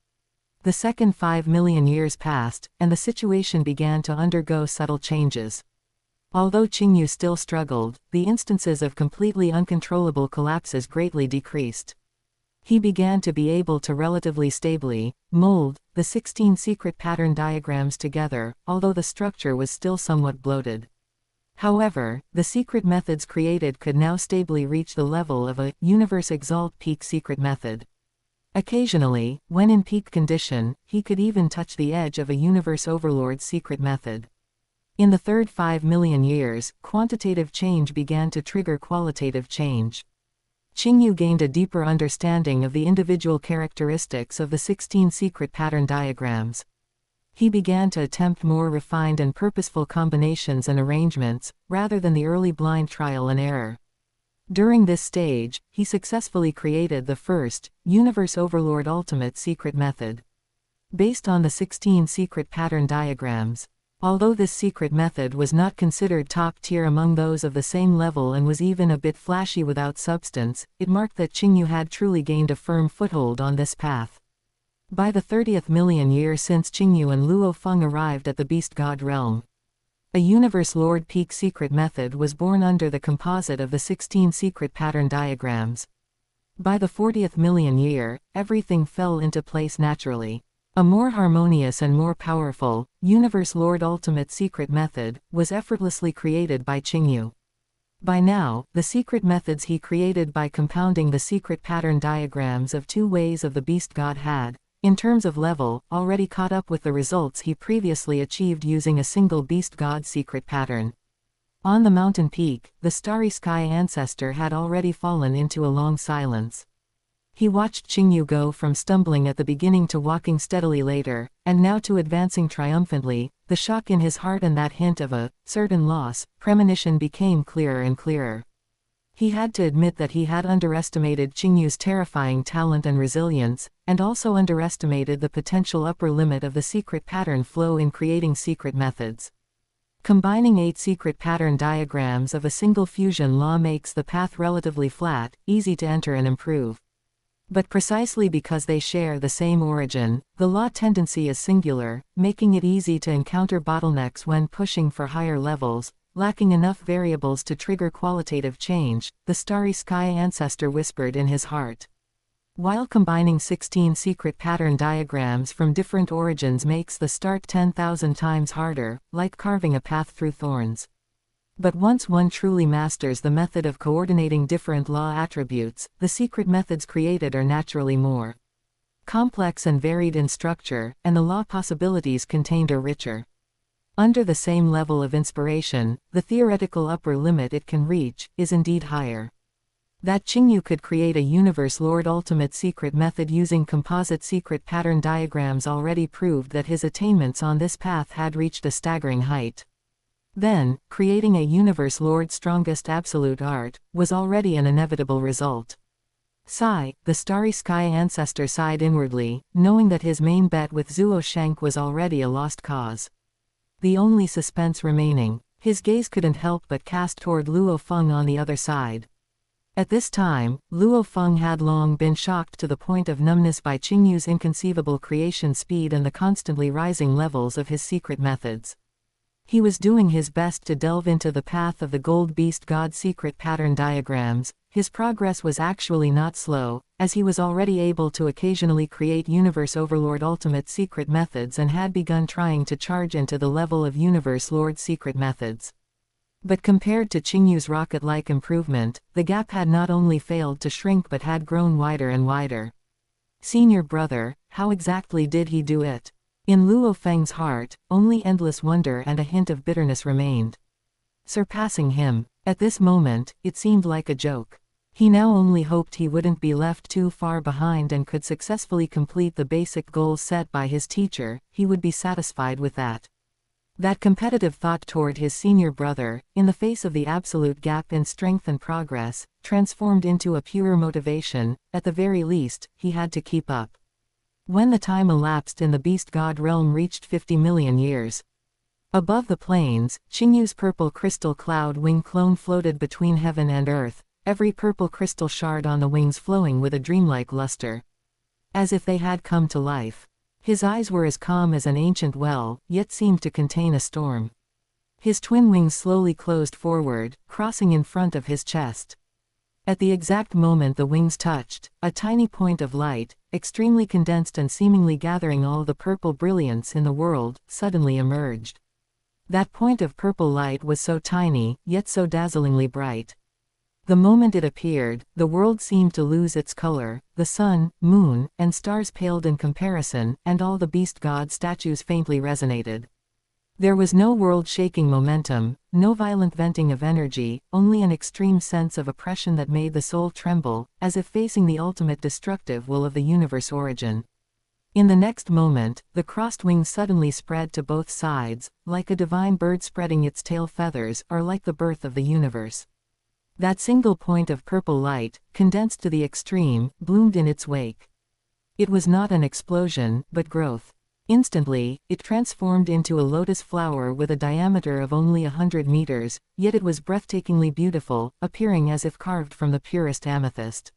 The second 5 million years passed, and the situation began to undergo subtle changes. Although Qingyu still struggled, the instances of completely uncontrollable collapses greatly decreased. He began to be able to relatively stably mold the 16 secret pattern diagrams together, although the structure was still somewhat bloated. However, the secret methods created could now stably reach the level of a universe exalt peak secret method. Occasionally, when in peak condition, he could even touch the edge of a universe overlord's secret method. In the third 5 million years, quantitative change began to trigger qualitative change. Qingyu gained a deeper understanding of the individual characteristics of the 16 secret pattern diagrams. He began to attempt more refined and purposeful combinations and arrangements, rather than the early blind trial and error. During this stage, he successfully created the first, Universe Overlord Ultimate Secret Method. Based on the 16 secret pattern diagrams. Although this secret method was not considered top tier among those of the same level and was even a bit flashy without substance, it marked that Qingyu had truly gained a firm foothold on this path. By the 30th million year since Qingyu and Luo Feng arrived at the Beast God realm, a Universe Lord Peak secret method was born under the composite of the 16 secret pattern diagrams. By the 40th million year, everything fell into place naturally. A more harmonious and more powerful, Universe Lord Ultimate Secret Method, was effortlessly created by Qingyu. By now, the secret methods he created by compounding the secret pattern diagrams of 2 ways of the Beast God had, in terms of level, already caught up with the results he previously achieved using a single Beast God secret pattern. On the mountain peak, the starry sky ancestor had already fallen into a long silence. He watched Qingyu go from stumbling at the beginning to walking steadily later, and now to advancing triumphantly. The shock in his heart and that hint of a certain loss, premonition became clearer and clearer. He had to admit that he had underestimated Qingyu's terrifying talent and resilience, and also underestimated the potential upper limit of the secret pattern flow in creating secret methods. Combining 8 secret pattern diagrams of a single fusion law makes the path relatively flat, easy to enter and improve. But precisely because they share the same origin, the law tendency is singular, making it easy to encounter bottlenecks when pushing for higher levels, lacking enough variables to trigger qualitative change, the starry sky ancestor whispered in his heart. While combining 16 secret pattern diagrams from different origins makes the start 10,000 times harder, like carving a path through thorns. But once one truly masters the method of coordinating different law attributes, the secret methods created are naturally more complex and varied in structure, and the law possibilities contained are richer. Under the same level of inspiration, the theoretical upper limit it can reach is indeed higher. That Qingyu could create a Universe Lord Ultimate Secret Method using composite secret pattern diagrams already proved that his attainments on this path had reached a staggering height. Then, creating a Universe Lord Strongest Absolute Art, was already an inevitable result. Sigh, the starry sky ancestor sighed inwardly, knowing that his main bet with Zuo Shank was already a lost cause. The only suspense remaining, his gaze couldn't help but cast toward Luo Feng on the other side. At this time, Luo Feng had long been shocked to the point of numbness by Qingyu's inconceivable creation speed and the constantly rising levels of his secret methods. He was doing his best to delve into the path of the Gold Beast God secret pattern diagrams. His progress was actually not slow, as he was already able to occasionally create Universe Overlord Ultimate Secret Methods and had begun trying to charge into the level of Universe Lord Secret Methods. But compared to Qingyu's rocket-like improvement, the gap had not only failed to shrink but had grown wider and wider. Senior brother, how exactly did he do it? In Luo Feng's heart, only endless wonder and a hint of bitterness remained. Surpassing him, at this moment, it seemed like a joke. He now only hoped he wouldn't be left too far behind and could successfully complete the basic goals set by his teacher. He would be satisfied with that. That competitive thought toward his senior brother, in the face of the absolute gap in strength and progress, transformed into a pure motivation. At the very least, he had to keep up. When the time elapsed in the beast god realm reached 50 million years. Above the plains, Qingyu's purple crystal cloud wing clone floated between heaven and earth, every purple crystal shard on the wings flowing with a dreamlike luster. As if they had come to life. His eyes were as calm as an ancient well, yet seemed to contain a storm. His twin wings slowly closed forward, crossing in front of his chest. At the exact moment the wings touched, a tiny point of light, extremely condensed and seemingly gathering all the purple brilliance in the world, suddenly emerged. That point of purple light was so tiny, yet so dazzlingly bright. The moment it appeared, the world seemed to lose its color, the sun, moon, and stars paled in comparison, and all the beast god statues faintly resonated. There was no world-shaking momentum, no violent venting of energy, only an extreme sense of oppression that made the soul tremble, as if facing the ultimate destructive will of the universe origin. In the next moment, the crossed wings suddenly spread to both sides, like a divine bird spreading its tail feathers, or like the birth of the universe. That single point of purple light, condensed to the extreme, bloomed in its wake. It was not an explosion, but growth. Instantly, it transformed into a lotus flower with a diameter of only 100 meters, yet it was breathtakingly beautiful, appearing as if carved from the purest amethyst.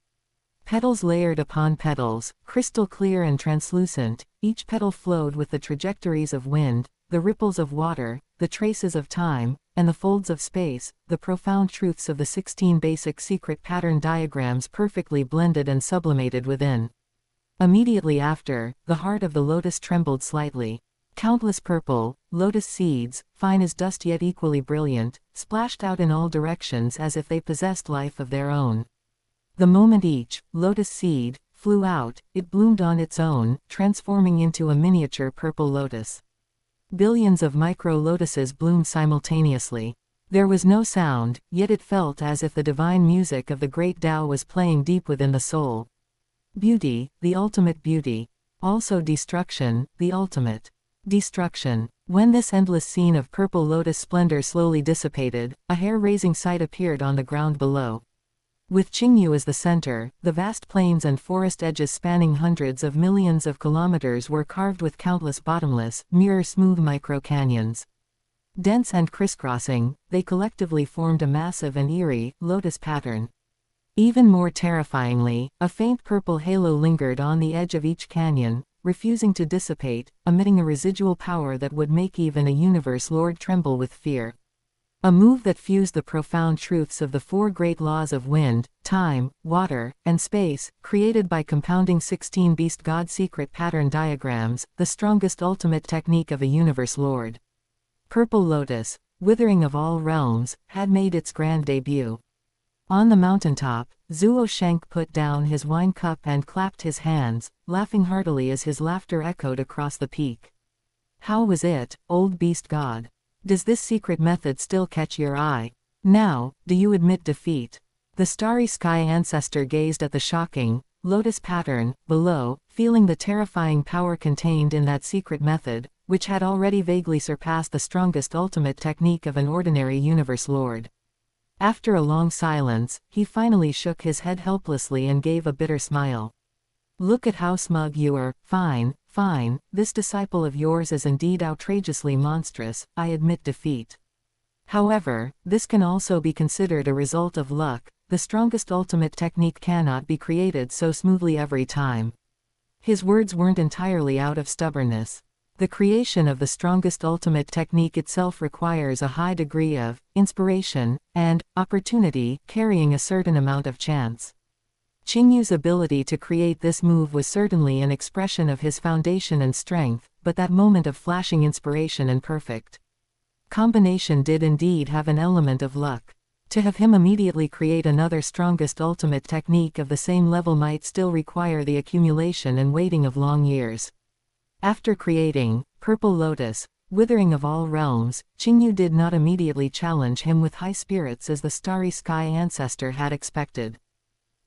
Petals layered upon petals, crystal clear and translucent, each petal flowed with the trajectories of wind, the ripples of water, the traces of time, and the folds of space, the profound truths of the 16 basic secret pattern diagrams perfectly blended and sublimated within. Immediately after, the heart of the lotus trembled slightly. Countless purple, lotus seeds, fine as dust yet equally brilliant, splashed out in all directions as if they possessed life of their own. The moment each lotus seed flew out, it bloomed on its own, transforming into a miniature purple lotus. Billions of micro-lotuses bloomed simultaneously. There was no sound, yet it felt as if the divine music of the great Tao was playing deep within the soul. Beauty, the ultimate beauty. Also destruction, the ultimate destruction. When this endless scene of purple lotus splendor slowly dissipated, a hair-raising sight appeared on the ground below. With Qingyu as the center, the vast plains and forest edges spanning hundreds of millions of kilometers were carved with countless bottomless, mirror-smooth micro-canyons. Dense and crisscrossing, they collectively formed a massive and eerie, lotus pattern. Even more terrifyingly, a faint purple halo lingered on the edge of each canyon, refusing to dissipate, emitting a residual power that would make even a universe lord tremble with fear. A move that fused the profound truths of the four great laws of wind, time, water, and space, created by compounding 16 beast god secret pattern diagrams, the strongest ultimate technique of a universe lord. Purple Lotus, withering of all realms, had made its grand debut. On the mountaintop, Zuo Sheng put down his wine cup and clapped his hands, laughing heartily as his laughter echoed across the peak. How was it, old beast god? Does this secret method still catch your eye? Now, do you admit defeat? The starry sky ancestor gazed at the shocking, lotus pattern, below, feeling the terrifying power contained in that secret method, which had already vaguely surpassed the strongest ultimate technique of an ordinary universe lord. After a long silence, he finally shook his head helplessly and gave a bitter smile. Look at how smug you are. Fine, fine, this disciple of yours is indeed outrageously monstrous, I admit defeat. However, this can also be considered a result of luck. The strongest ultimate technique cannot be created so smoothly every time. His words weren't entirely out of stubbornness. The creation of the strongest ultimate technique itself requires a high degree of inspiration and opportunity, carrying a certain amount of chance. Qingyu's ability to create this move was certainly an expression of his foundation and strength, but that moment of flashing inspiration and perfect combination did indeed have an element of luck. To have him immediately create another strongest ultimate technique of the same level might still require the accumulation and waiting of long years. After creating Purple Lotus, withering of all realms, Qingyu did not immediately challenge him with high spirits as the starry sky ancestor had expected.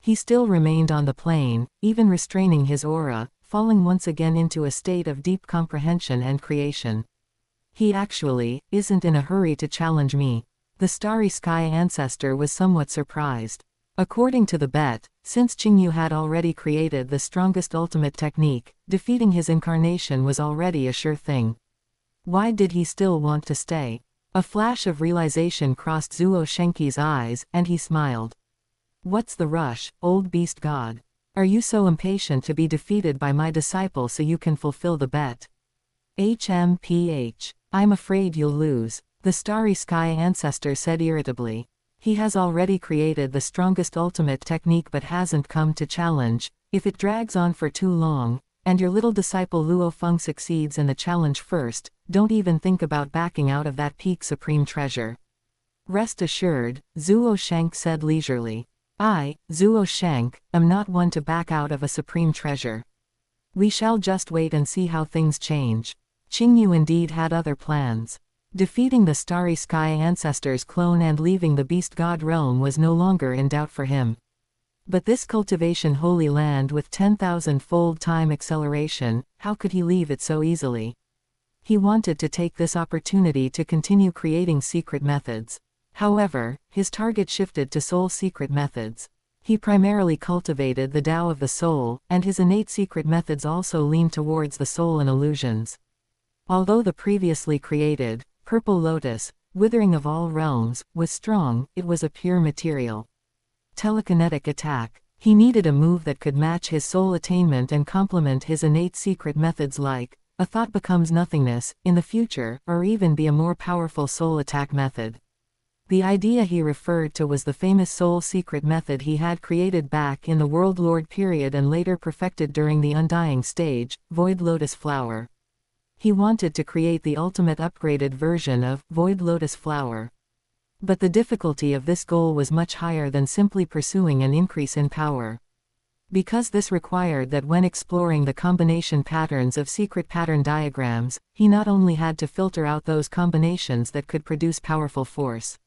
He still remained on the plane, even restraining his aura, falling once again into a state of deep comprehension and creation. He actually isn't in a hurry to challenge me. The Starry Sky ancestor was somewhat surprised. According to the bet, since Qingyu had already created the strongest ultimate technique, defeating his incarnation was already a sure thing. Why did he still want to stay? A flash of realization crossed Zuo Shenqi's eyes, and he smiled. What's the rush, old beast god? Are you so impatient to be defeated by my disciple so you can fulfill the bet? I'm afraid you'll lose, the Starry Sky ancestor said irritably. He has already created the strongest ultimate technique but hasn't come to challenge. If it drags on for too long, and your little disciple Luo Feng succeeds in the challenge first, don't even think about backing out of that peak supreme treasure. Rest assured, Zuo Shenk said leisurely. I, Zuo Shenk, am not one to back out of a supreme treasure. We shall just wait and see how things change. Qingyu indeed had other plans. Defeating the Starry Sky ancestor's clone and leaving the beast god realm was no longer in doubt for him. But this cultivation holy land with 10,000-fold time acceleration, how could he leave it so easily? He wanted to take this opportunity to continue creating secret methods. However, his target shifted to soul secret methods. He primarily cultivated the Tao of the soul, and his innate secret methods also leaned towards the soul and illusions. Although the previously created, Purple Lotus, Withering of All Realms, was strong, it was a pure material. Telekinetic attack. He needed a move that could match his soul attainment and complement his innate secret methods like, a thought becomes nothingness, in the future, or even be a more powerful soul attack method. The idea he referred to was the famous soul secret method he had created back in the World Lord period and later perfected during the Undying stage, Void Lotus Flower. He wanted to create the ultimate upgraded version of Void Lotus Flower. But the difficulty of this goal was much higher than simply pursuing an increase in power. Because this required that when exploring the combination patterns of secret pattern diagrams, he not only had to filter out those combinations that could produce powerful force,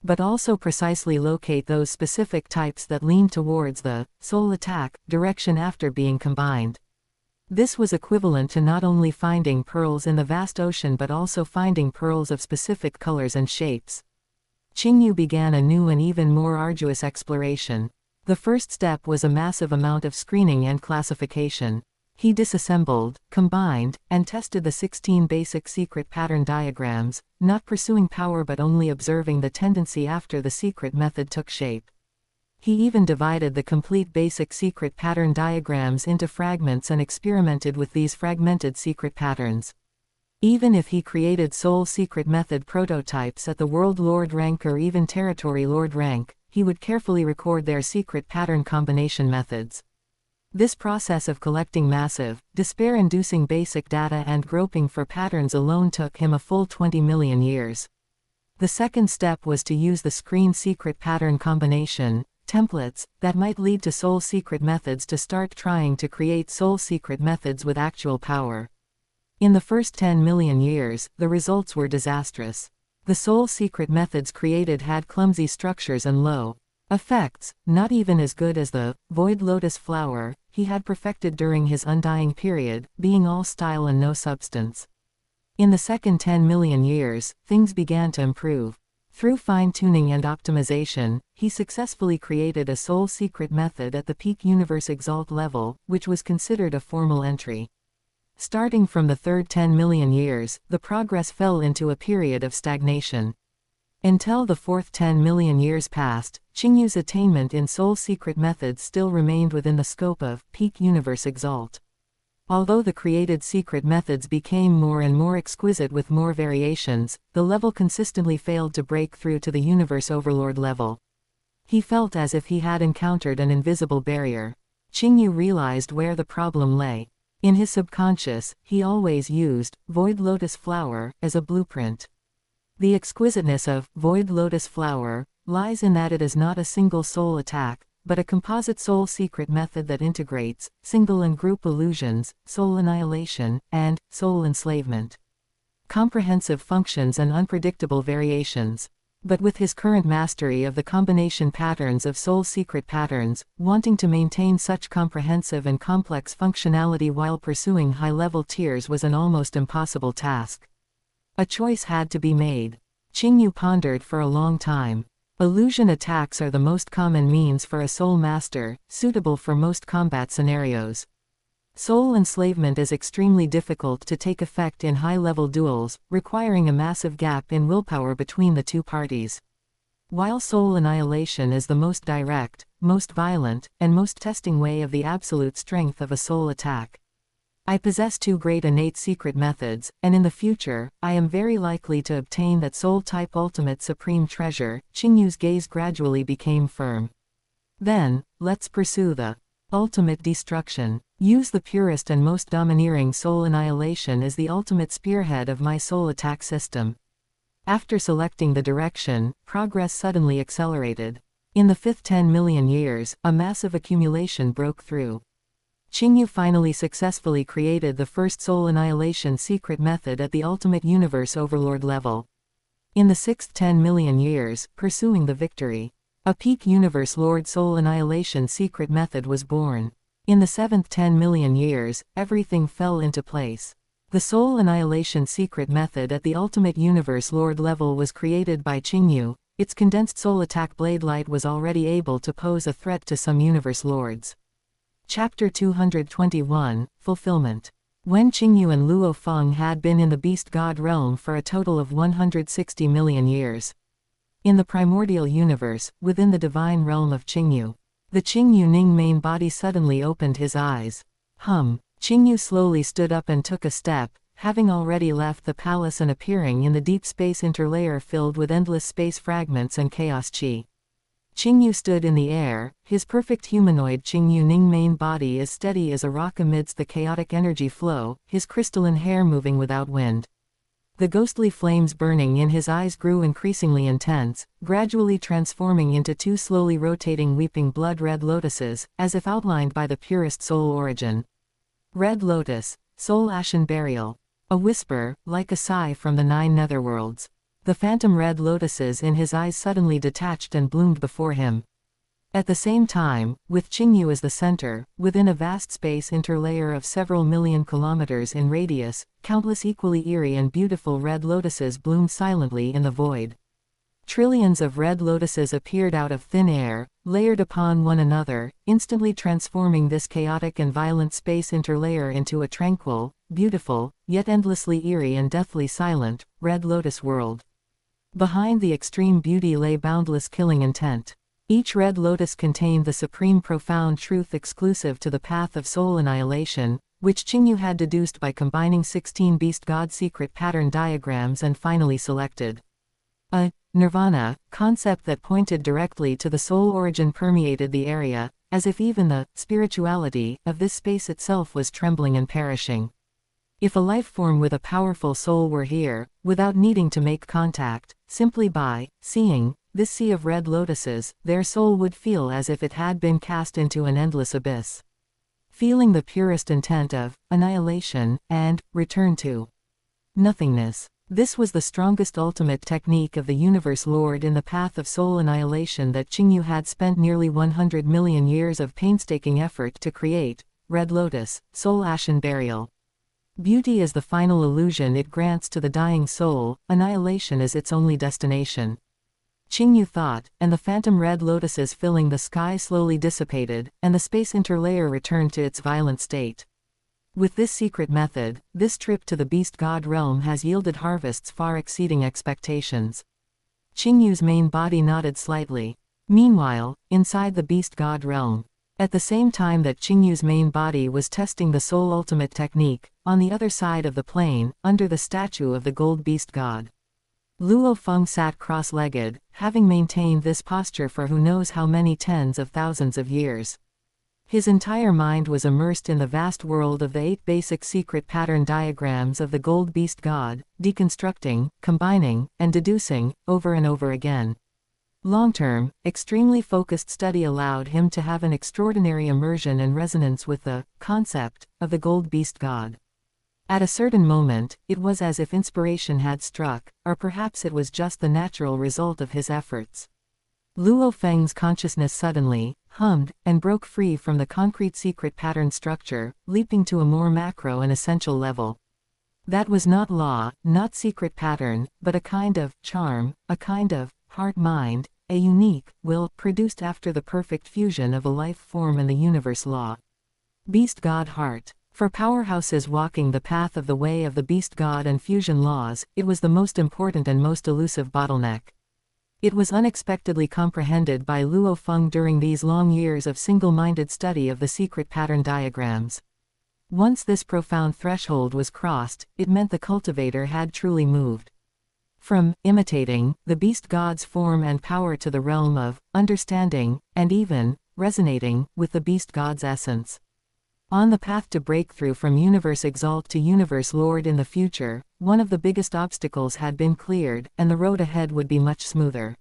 but also precisely locate those specific types that leaned towards the soul attack direction after being combined. This was equivalent to not only finding pearls in the vast ocean but also finding pearls of specific colors and shapes. Qingyu began a new and even more arduous exploration. The first step was a massive amount of screening and classification. He disassembled, combined, and tested the 16 basic secret pattern diagrams, not pursuing power but only observing the tendency after the secret method took shape. He even divided the complete basic secret pattern diagrams into fragments and experimented with these fragmented secret patterns. Even if he created soul secret method prototypes at the World Lord rank or even Territory Lord rank, he would carefully record their secret pattern combination methods. This process of collecting massive, despair-inducing basic data and groping for patterns alone took him a full 20 million years. The second step was to use the screen secret pattern combination templates that might lead to soul secret methods to start trying to create soul secret methods with actual power. In the first 10 million years, the results were disastrous. The soul secret methods created had clumsy structures and low effects, not even as good as the Void Lotus Flower he had perfected during his Undying period, being all style and no substance. In the second 10 million years, things began to improve. Through fine-tuning and optimization, he successfully created a soul secret method at the peak universe exalt level, which was considered a formal entry. Starting from the third 10 million years, the progress fell into a period of stagnation. Until the fourth 10 million years passed, Qingyu's attainment in soul secret methods still remained within the scope of peak universe exalt. Although the created secret methods became more and more exquisite with more variations, the level consistently failed to break through to the universe overlord level. He felt as if he had encountered an invisible barrier. Qingyu realized where the problem lay. In his subconscious, he always used Void Lotus Flower as a blueprint. The exquisiteness of Void Lotus Flower lies in that it is not a single soul attack, but a composite soul secret method that integrates single and group illusions, soul annihilation, and soul enslavement. Comprehensive functions and unpredictable variations. But with his current mastery of the combination patterns of soul secret patterns, wanting to maintain such comprehensive and complex functionality while pursuing high-level tiers was an almost impossible task. A choice had to be made. Qingyu pondered for a long time. Illusion attacks are the most common means for a soul master, suitable for most combat scenarios. Soul enslavement is extremely difficult to take effect in high-level duels, requiring a massive gap in willpower between the two parties. While soul annihilation is the most direct, most violent, and most testing way of the absolute strength of a soul attack, I possess two great innate secret methods, and in the future, I am very likely to obtain that soul-type ultimate supreme treasure. Qingyu's gaze gradually became firm. Then, let's pursue the ultimate destruction. Use the purest and most domineering soul annihilation as the ultimate spearhead of my soul attack system. After selecting the direction, progress suddenly accelerated. In the fifth 10 million years, a massive accumulation broke through. Qingyu finally successfully created the first soul annihilation secret method at the ultimate universe overlord level. In the sixth 10 million years, pursuing the victory, a peak universe lord soul annihilation secret method was born. In the seventh 10 million years, everything fell into place. The soul annihilation secret method at the ultimate universe lord level was created by Qingyu. Its condensed soul attack blade light was already able to pose a threat to some universe lords. Chapter 221, Fulfillment. When Qingyu and Luo Feng had been in the beast god realm for a total of 160 million years. In the primordial universe, within the divine realm of Qingyu, the Qingyu Ning main body suddenly opened his eyes. Qingyu slowly stood up and took a step, having already left the palace and appearing in the deep space interlayer filled with endless space fragments and chaos chi. Qingyu stood in the air, his perfect humanoid Qingyu Ning main body as steady as a rock amidst the chaotic energy flow, his crystalline hair moving without wind. The ghostly flames burning in his eyes grew increasingly intense, gradually transforming into two slowly rotating weeping blood-red lotuses, as if outlined by the purest soul origin. Red Lotus, Soul Ashen Burial. A whisper, like a sigh from the 9 netherworlds. The phantom red lotuses in his eyes suddenly detached and bloomed before him. At the same time, with Qingyu as the center, within a vast space interlayer of several million kilometers in radius, countless equally eerie and beautiful red lotuses bloomed silently in the void. Trillions of red lotuses appeared out of thin air, layered upon one another, instantly transforming this chaotic and violent space interlayer into a tranquil, beautiful, yet endlessly eerie and deathly silent, red lotus world. Behind the extreme beauty lay boundless killing intent. Each red lotus contained the supreme profound truth exclusive to the path of soul annihilation, which Qingyu had deduced by combining 16 beast god secret pattern diagrams and finally selected. A nirvana concept that pointed directly to the soul origin permeated the area, as if even the spirituality of this space itself was trembling and perishing. If a life form with a powerful soul were here, without needing to make contact, simply by seeing this sea of red lotuses, their soul would feel as if it had been cast into an endless abyss. Feeling the purest intent of annihilation and return to nothingness. This was the strongest ultimate technique of the Universe Lord in the path of soul annihilation that Qingyu had spent nearly 100 million years of painstaking effort to create. Red Lotus, Soul Ashen Burial. Beauty is the final illusion it grants to the dying soul, annihilation is its only destination. Qingyu thought, and the phantom red lotuses filling the sky slowly dissipated, and the space interlayer returned to its violent state. With this secret method, this trip to the beast god realm has yielded harvests far exceeding expectations. Qingyu's main body nodded slightly. Meanwhile, inside the beast god realm, at the same time that Qingyu's main body was testing the soul ultimate technique, on the other side of the plane, under the statue of the gold beast god, Luo Feng sat cross-legged, having maintained this posture for who knows how many tens of thousands of years. His entire mind was immersed in the vast world of the 8 basic secret pattern diagrams of the gold beast god, deconstructing, combining, and deducing, over and over again. Long-term, extremely focused study allowed him to have an extraordinary immersion and resonance with the concept of the gold beast god. At a certain moment, it was as if inspiration had struck, or perhaps it was just the natural result of his efforts. Luo Feng's consciousness suddenly hummed and broke free from the concrete secret pattern structure, leaping to a more macro and essential level. That was not law, not secret pattern, but a kind of charm, a kind of heart-mind, a unique will produced after the perfect fusion of a life form and the universe law. Beast God Heart. For powerhouses walking the path of the way of the beast god and fusion laws, it was the most important and most elusive bottleneck. It was unexpectedly comprehended by Luo Feng during these long years of single-minded study of the secret pattern diagrams. Once this profound threshold was crossed, it meant the cultivator had truly moved from imitating the beast god's form and power to the realm of understanding, and even resonating with the beast god's essence. On the path to breakthrough from Universe Exalt to Universe Lord in the future, one of the biggest obstacles had been cleared, and the road ahead would be much smoother.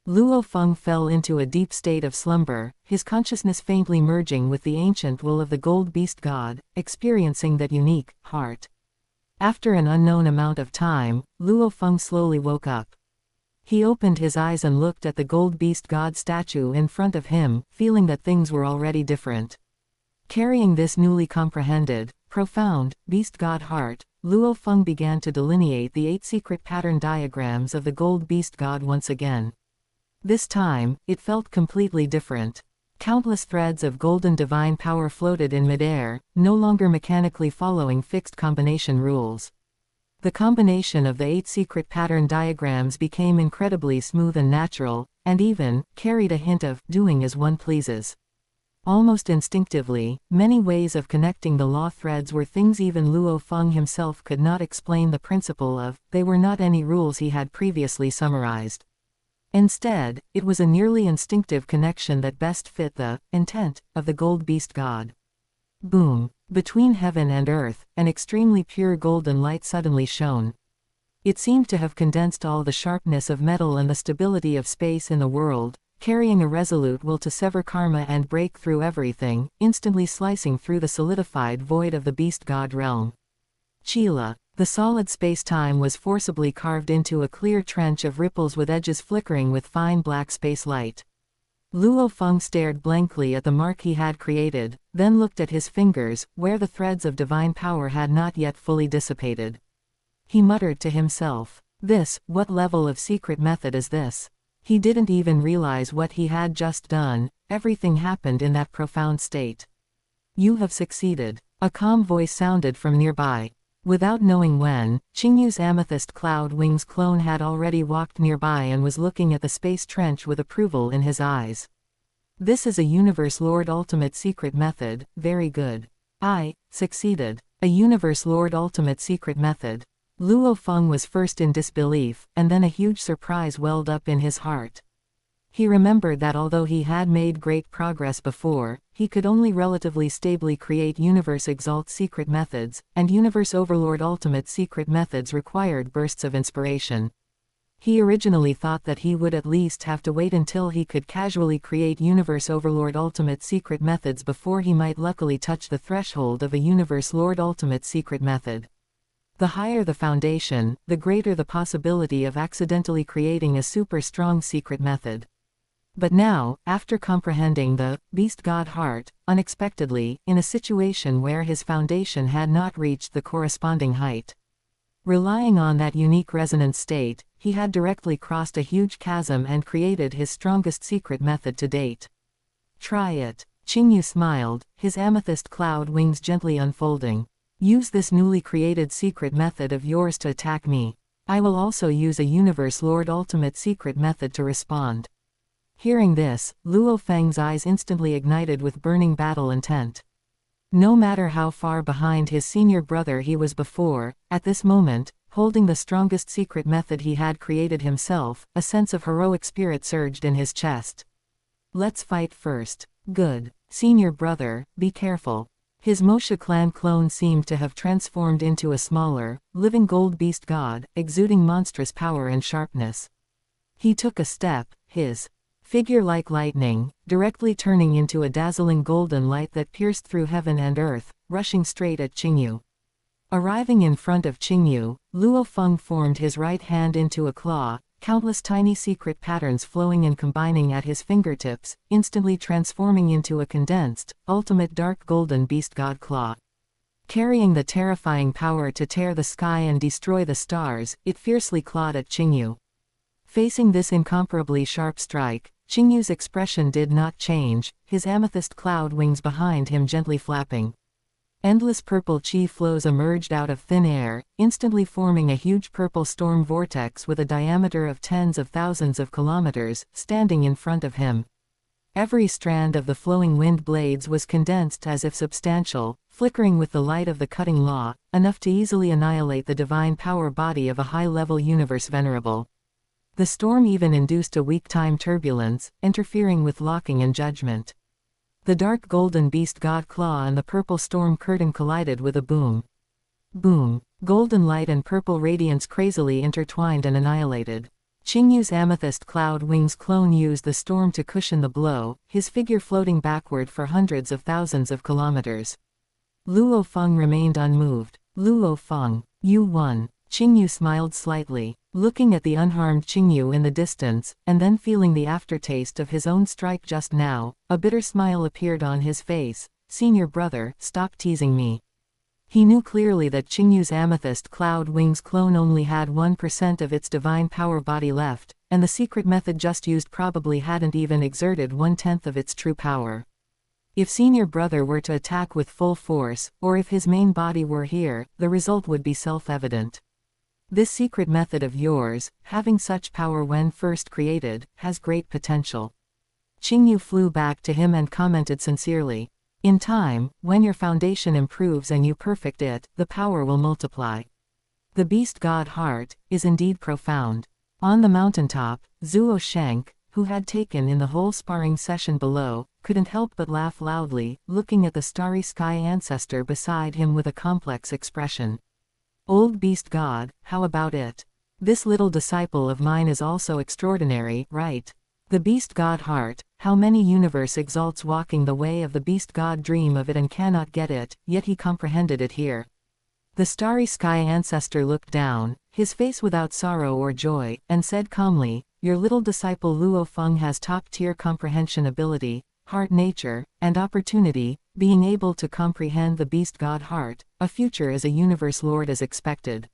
Luo Feng fell into a deep state of slumber, his consciousness faintly merging with the ancient will of the gold beast god, experiencing that unique heart. After an unknown amount of time, Luo Feng slowly woke up. He opened his eyes and looked at the gold beast god statue in front of him, feeling that things were already different. Carrying this newly comprehended, profound, beast god heart, Luo Feng began to delineate the 8 secret pattern diagrams of the gold beast god once again. This time, it felt completely different. Countless threads of golden divine power floated in midair, no longer mechanically following fixed combination rules. The combination of the 8 secret pattern diagrams became incredibly smooth and natural, and even carried a hint of doing as one pleases. Almost instinctively, many ways of connecting the law threads were things even Luo Feng himself could not explain. The principle of they were not any rules he had previously summarized. Instead, it was a nearly instinctive connection that best fit the intent of the gold beast god. Boom! Between heaven and earth, an extremely pure golden light suddenly shone. It seemed to have condensed all the sharpness of metal and the stability of space in the world, carrying a resolute will to sever karma and break through everything, instantly slicing through the solidified void of the beast god realm. Chila. The solid space-time was forcibly carved into a clear trench of ripples with edges flickering with fine black space light. Luo Feng stared blankly at the mark he had created, then looked at his fingers, where the threads of divine power had not yet fully dissipated. He muttered to himself, what level of secret method is this? He didn't even realize what he had just done. Everything happened in that profound state. You have succeeded. A calm voice sounded from nearby. Without knowing when, Qingyu's amethyst cloud wings clone had already walked nearby and was looking at the space trench with approval in his eyes. This is a Universe Lord Ultimate Secret Method, very good. I succeeded. A Universe Lord Ultimate Secret Method. Luo Feng was first in disbelief, and then a huge surprise welled up in his heart. He remembered that although he had made great progress before, he could only relatively stably create Universe Exalt secret methods, and Universe Overlord Ultimate secret methods required bursts of inspiration. He originally thought that he would at least have to wait until he could casually create Universe Overlord Ultimate secret methods before he might luckily touch the threshold of a Universe Lord Ultimate secret method. The higher the foundation, the greater the possibility of accidentally creating a super strong secret method. But now, after comprehending the beast god heart, unexpectedly, in a situation where his foundation had not reached the corresponding height, relying on that unique resonance state, he had directly crossed a huge chasm and created his strongest secret method to date. Try it. Qingyu smiled, his amethyst cloud wings gently unfolding. Use this newly created secret method of yours to attack me. I will also use a Universe Lord Ultimate secret method to respond. Hearing this, Luo Feng's eyes instantly ignited with burning battle intent. No matter how far behind his senior brother he was before, at this moment, holding the strongest secret method he had created himself, a sense of heroic spirit surged in his chest. Let's fight first. Good. Senior brother, be careful. His Moshe clan clone seemed to have transformed into a smaller, living gold beast god, exuding monstrous power and sharpness. He took a step, his figure like lightning, directly turning into a dazzling golden light that pierced through heaven and earth, rushing straight at Qingyu. Arriving in front of Qingyu, Luo Feng formed his right hand into a claw, countless tiny secret patterns flowing and combining at his fingertips, instantly transforming into a condensed, ultimate dark golden beast god claw. Carrying the terrifying power to tear the sky and destroy the stars, it fiercely clawed at Qingyu. Facing this incomparably sharp strike, Qingyu's expression did not change, his amethyst cloud wings behind him gently flapping. Endless purple chi flows emerged out of thin air, instantly forming a huge purple storm vortex with a diameter of tens of thousands of kilometers, standing in front of him. Every strand of the flowing wind blades was condensed as if substantial, flickering with the light of the cutting law, enough to easily annihilate the divine power body of a high-level universe venerable. The storm even induced a weak-time turbulence, interfering with locking and judgment. The dark golden beast god claw and the purple storm curtain collided with a boom. Boom. Golden light and purple radiance crazily intertwined and annihilated. Qingyu's amethyst cloud wings clone used the storm to cushion the blow, his figure floating backward for hundreds of thousands of kilometers. Luo Feng remained unmoved. Luo Feng, you won. Qingyu smiled slightly, looking at the unharmed Qingyu in the distance, and then feeling the aftertaste of his own strike just now. A bitter smile appeared on his face. Senior brother, stop teasing me. He knew clearly that Qingyu's amethyst cloud wings clone only had 1% of its divine power body left, and the secret method just used probably hadn't even exerted 1/10 of its true power. If senior brother were to attack with full force, or if his main body were here, the result would be self-evident. This secret method of yours, having such power when first created, has great potential. Qingyu flew back to him and commented sincerely. In time, when your foundation improves and you perfect it, the power will multiply. The beast god heart is indeed profound. On the mountaintop, Zuo Shank, who had taken in the whole sparring session below, couldn't help but laugh loudly, looking at the starry sky ancestor beside him with a complex expression. Old beast god, how about it? This little disciple of mine is also extraordinary, right? The beast god heart, how many universe exalts walking the way of the beast god dream of it and cannot get it, yet he comprehended it here. The starry sky ancestor looked down, his face without sorrow or joy, and said calmly, your little disciple Luo Feng has top-tier comprehension ability, heart nature, and opportunity, being able to comprehend the beast god heart, a future as a universe lord as expected.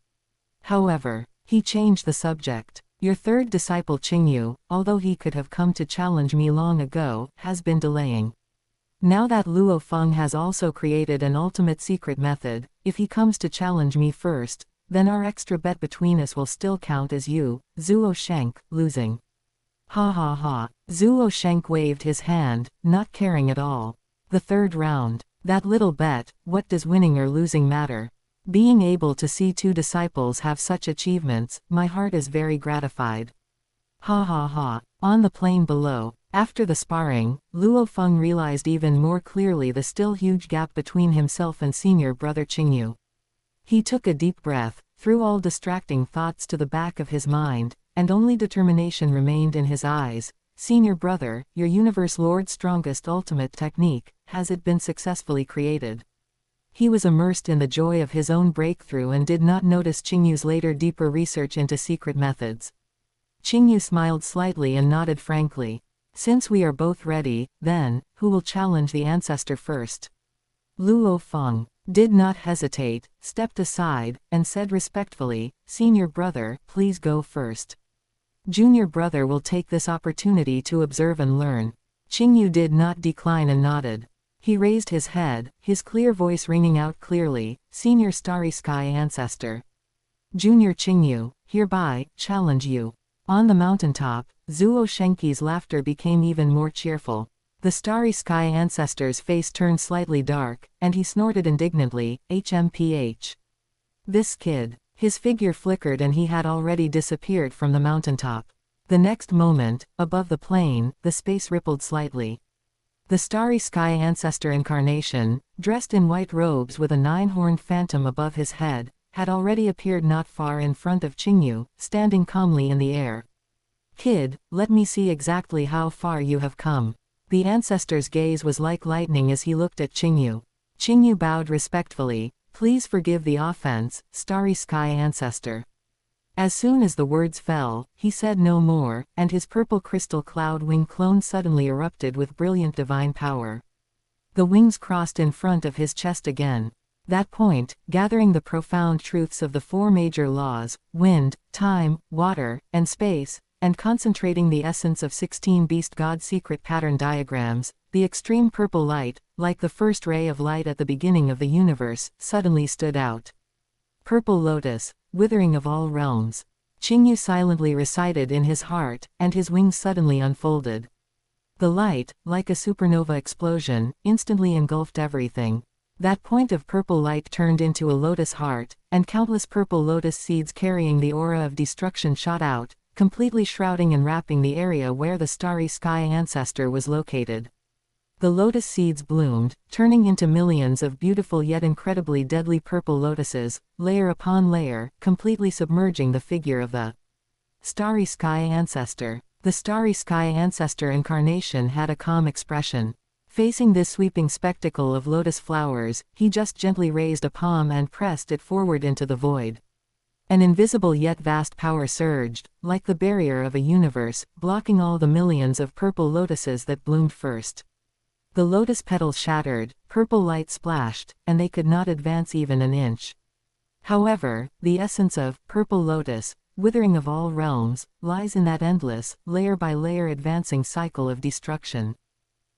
However, he changed the subject. Your third disciple Qingyu, although he could have come to challenge me long ago, has been delaying. Now that Luo Feng has also created an ultimate secret method, if he comes to challenge me first, then our extra bet between us will still count as you, Zuo Shank, losing. Ha ha ha. Zuo Shank waved his hand, not caring at all. The third round. That little bet, what does winning or losing matter? Being able to see two disciples have such achievements, my heart is very gratified. Ha ha ha. On the plain below, after the sparring, Luo Feng realized even more clearly the still huge gap between himself and senior brother Qingyu. He took a deep breath, threw all distracting thoughts to the back of his mind, and only determination remained in his eyes. Senior brother, your universe lord's strongest ultimate technique, has it been successfully created? He was immersed in the joy of his own breakthrough and did not notice Qingyu's later deeper research into secret methods. Qingyu smiled slightly and nodded frankly. Since we are both ready, then, who will challenge the ancestor first? Luo Feng did not hesitate, stepped aside, and said respectfully, Senior brother, please go first. Junior brother will take this opportunity to observe and learn. Qingyu did not decline and nodded. He raised his head, his clear voice ringing out clearly, Senior Starry Sky Ancestor. Junior Qingyu, hereby, challenge you. On the mountaintop, Zuo Shenki's laughter became even more cheerful. The Starry Sky Ancestor's face turned slightly dark, and he snorted indignantly, HMPH. This kid. His figure flickered and he had already disappeared from the mountaintop. The next moment, above the plain, the space rippled slightly. The Starry Sky Ancestor incarnation, dressed in white robes with a 9-horned phantom above his head, had already appeared not far in front of Qingyu, standing calmly in the air. Kid, let me see exactly how far you have come. The ancestor's gaze was like lightning as he looked at Qingyu. Qingyu bowed respectfully. Please forgive the offense, Starry Sky Ancestor. As soon as the words fell, he said no more, and his purple crystal cloud wing clone suddenly erupted with brilliant divine power. The wings crossed in front of his chest again. That point, gathering the profound truths of the four major laws, wind, time, water, and space, and concentrating the essence of 16 beast god secret pattern diagrams, the extreme purple light, like the first ray of light at the beginning of the universe, suddenly stood out. Purple lotus, withering of all realms. Qingyu silently recited in his heart, and his wings suddenly unfolded. The light, like a supernova explosion, instantly engulfed everything. That point of purple light turned into a lotus heart, and countless purple lotus seeds carrying the aura of destruction shot out, completely shrouding and wrapping the area where the starry sky ancestor was located. The lotus seeds bloomed, turning into millions of beautiful yet incredibly deadly purple lotuses, layer upon layer, completely submerging the figure of the starry sky ancestor. The starry sky ancestor incarnation had a calm expression. Facing this sweeping spectacle of lotus flowers, he just gently raised a palm and pressed it forward into the void. An invisible yet vast power surged, like the barrier of a universe, blocking all the millions of purple lotuses that bloomed first. The lotus petals shattered, purple light splashed, and they could not advance even an inch. However, the essence of purple lotus, withering of all realms, lies in that endless, layer by layer advancing cycle of destruction.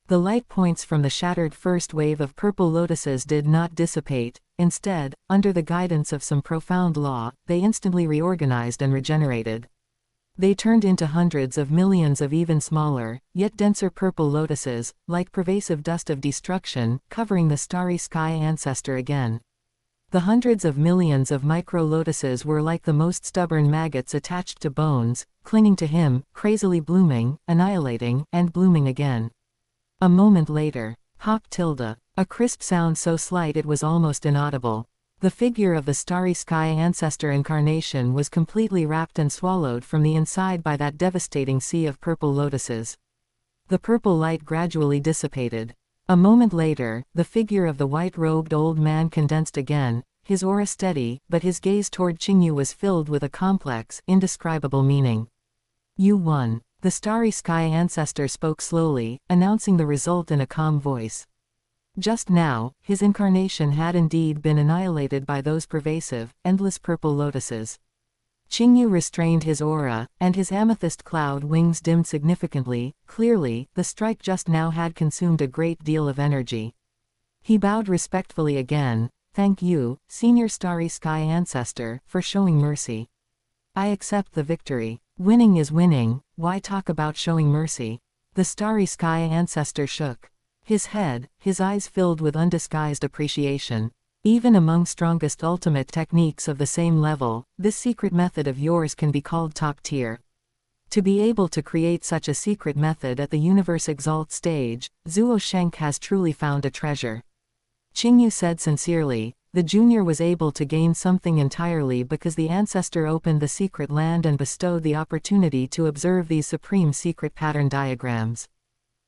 The light points from the shattered first wave of purple lotuses did not dissipate. Instead, under the guidance of some profound law, they instantly reorganized and regenerated. They turned into hundreds of millions of even smaller, yet denser purple lotuses, like pervasive dust of destruction, covering the starry sky ancestor again. The hundreds of millions of micro-lotuses were like the most stubborn maggots attached to bones, clinging to him, crazily blooming, annihilating, and blooming again. A moment later, hop tilde, a crisp sound so slight it was almost inaudible. The figure of the starry sky ancestor incarnation was completely wrapped and swallowed from the inside by that devastating sea of purple lotuses. The purple light gradually dissipated. A moment later, the figure of the white-robed old man condensed again, his aura steady, but his gaze toward Qingyu was filled with a complex, indescribable meaning. You won. The starry sky ancestor spoke slowly, announcing the result in a calm voice. Just now, his incarnation had indeed been annihilated by those pervasive, endless purple lotuses. Qingyu restrained his aura, and his amethyst cloud wings dimmed significantly. Clearly, the strike just now had consumed a great deal of energy. He bowed respectfully again. Thank you, Senior Starry Sky Ancestor, for showing mercy. I accept the victory. Winning is winning, why talk about showing mercy? The Starry Sky Ancestor shook his head, his eyes filled with undisguised appreciation. Even among strongest ultimate techniques of the same level, this secret method of yours can be called top tier. To be able to create such a secret method at the Universe Exalt stage, Zuo Shenk has truly found a treasure. Qingyu said sincerely. The junior was able to gain something entirely because the ancestor opened the secret land and bestowed the opportunity to observe these supreme secret pattern diagrams.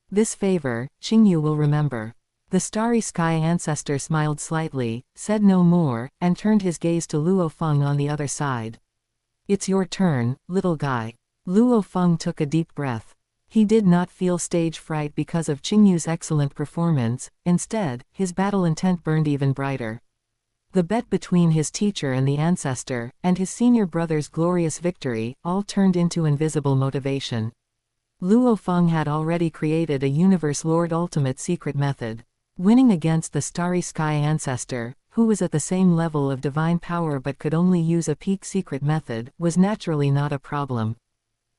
This favor, Qingyu will remember. The starry sky ancestor smiled slightly, said no more, and turned his gaze to Luo Feng on the other side. It's your turn, little guy. Luo Feng took a deep breath. He did not feel stage fright because of Qingyu's excellent performance, instead, his battle intent burned even brighter. The bet between his teacher and the ancestor, and his senior brother's glorious victory, all turned into invisible motivation. Luo Feng had already created a Universe Lord ultimate secret method. Winning against the starry sky ancestor, who was at the same level of divine power but could only use a peak secret method, was naturally not a problem.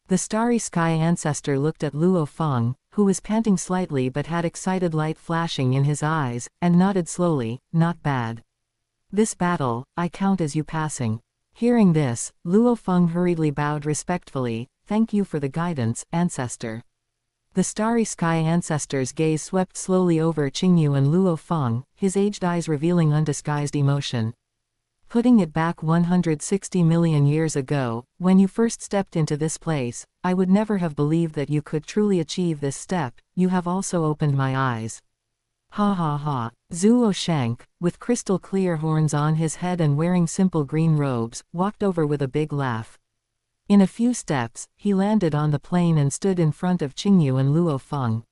The starry sky ancestor looked at Luo Feng, who was panting slightly but had excited light flashing in his eyes, and nodded slowly. Not bad. This battle, I count as you passing. Hearing this, Luo Feng hurriedly bowed respectfully. Thank you for the guidance, ancestor. The starry sky ancestor's gaze swept slowly over Qingyu and Luo Feng, his aged eyes revealing undisguised emotion. Putting it back 160 million years ago, when you first stepped into this place, I would never have believed that you could truly achieve this step. You have also opened my eyes. Ha ha ha. Zuo Shenk, with crystal clear horns on his head and wearing simple green robes, walked over with a big laugh. In a few steps, he landed on the plain and stood in front of Qingyu and Luo Feng.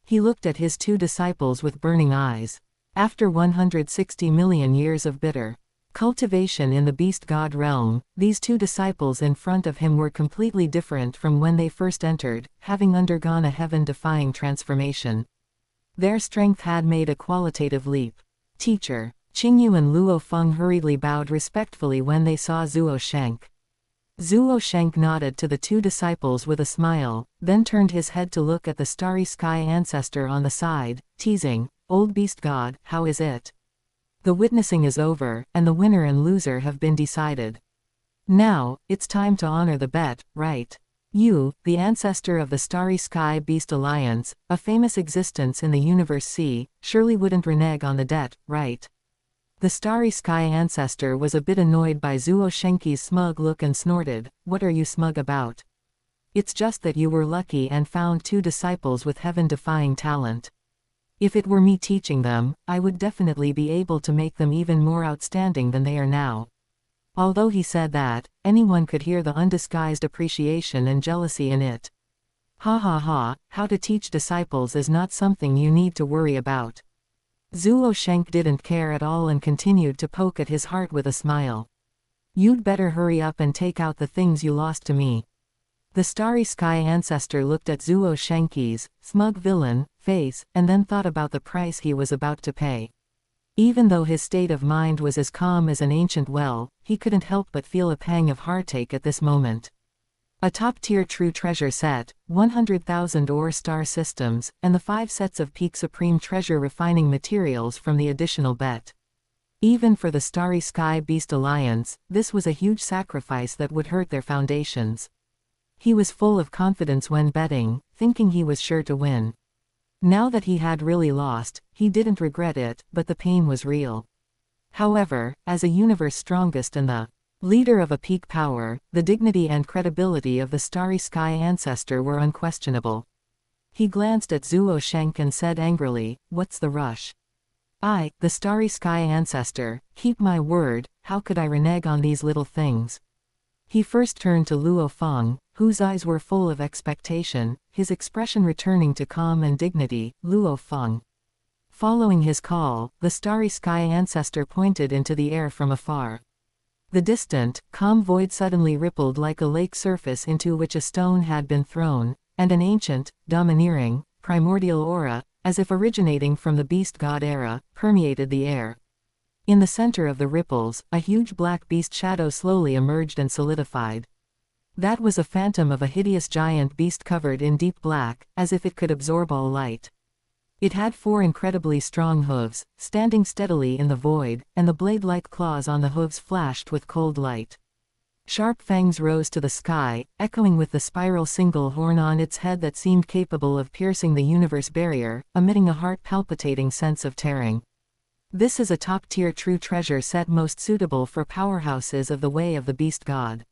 He looked at his two disciples with burning eyes. After 160 million years of bitter cultivation in the beast god realm, these two disciples in front of him were completely different from when they first entered, having undergone a heaven-defying transformation. Their strength had made a qualitative leap. Teacher. Qingyu and Luo Feng hurriedly bowed respectfully when they saw Zuo Shenk. Zuo Shenk nodded to the two disciples with a smile, then turned his head to look at the starry sky ancestor on the side, teasing, "Old beast god, how is it? The witnessing is over, and the winner and loser have been decided. Now, it's time to honor the bet, right? You, the ancestor of the Starry Sky Beast Alliance, a famous existence in the Universe C, surely wouldn't renege on the debt, right?" The Starry Sky ancestor was a bit annoyed by Zuo Shenki's smug look and snorted, "What are you smug about? It's just that you were lucky and found two disciples with heaven-defying talent. If it were me teaching them, I would definitely be able to make them even more outstanding than they are now." Although he said that, anyone could hear the undisguised appreciation and jealousy in it. Ha ha ha, how to teach disciples is not something you need to worry about. Zuo Shenk didn't care at all and continued to poke at his heart with a smile. "You'd better hurry up and take out the things you lost to me." The Starry Sky ancestor looked at Zuo Shenki's smug villain face, and then thought about the price he was about to pay. Even though his state of mind was as calm as an ancient well, he couldn't help but feel a pang of heartache at this moment. A top-tier true treasure set, 100,000 ore star systems, and the 5 sets of peak supreme treasure refining materials from the additional bet. Even for the Starry Sky Beast Alliance, this was a huge sacrifice that would hurt their foundations. He was full of confidence when betting, thinking he was sure to win. Now that he had really lost, he didn't regret it, but the pain was real. However, as a universe strongest and the leader of a peak power, the dignity and credibility of the Starry Sky ancestor were unquestionable. He glanced at Zuo Shenk and said angrily, "What's the rush? I, the Starry Sky ancestor, keep my word, how could I renege on these little things?" He first turned to Luo Feng, whose eyes were full of expectation, his expression returning to calm and dignity. "Luo Feng." Following his call, the Starry Sky ancestor pointed into the air from afar. The distant, calm void suddenly rippled like a lake surface into which a stone had been thrown, and an ancient, domineering, primordial aura, as if originating from the beast god era, permeated the air. In the center of the ripples, a huge black beast shadow slowly emerged and solidified. That was a phantom of a hideous giant beast covered in deep black, as if it could absorb all light. It had 4 incredibly strong hooves, standing steadily in the void, and the blade-like claws on the hooves flashed with cold light. Sharp fangs rose to the sky, echoing with the spiral single horn on its head that seemed capable of piercing the universe barrier, emitting a heart-palpitating sense of tearing. This is a top-tier true treasure set most suitable for powerhouses of the way of the beast god.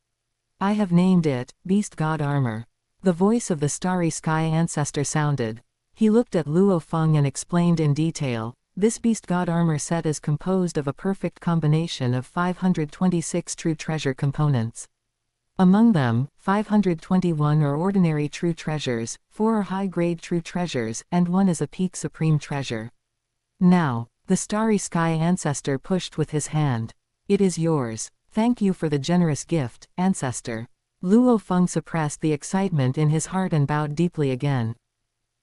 I have named it, Beast God Armor. The voice of the Starry Sky ancestor sounded. He looked at Luo Feng and explained in detail, "This Beast God Armor set is composed of a perfect combination of 526 true treasure components. Among them, 521 are ordinary true treasures, 4 are high-grade true treasures, and 1 is a peak supreme treasure." Now, the Starry Sky ancestor pushed with his hand. "It is yours. Thank you for the generous gift, ancestor." Luo Feng suppressed the excitement in his heart and bowed deeply again.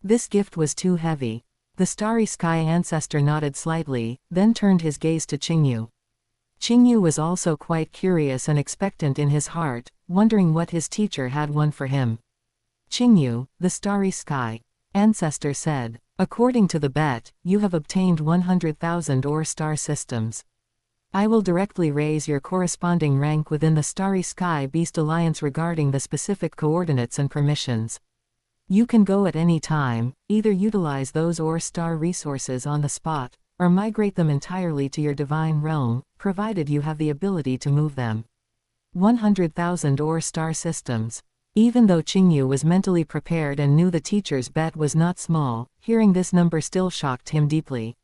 This gift was too heavy. The Starry Sky ancestor nodded slightly, then turned his gaze to Qingyu. Qingyu was also quite curious and expectant in his heart, wondering what his teacher had won for him. "Qingyu, the Starry Sky ancestor said, according to the bet, you have obtained 100,000 ore star systems. I will directly raise your corresponding rank within the Starry Sky Beast Alliance regarding the specific coordinates and permissions. You can go at any time, either utilize those ore star resources on the spot, or migrate them entirely to your divine realm, provided you have the ability to move them. 100,000 ore star systems." Even though Qingyu was mentally prepared and knew the teacher's bet was not small, hearing this number still shocked him deeply.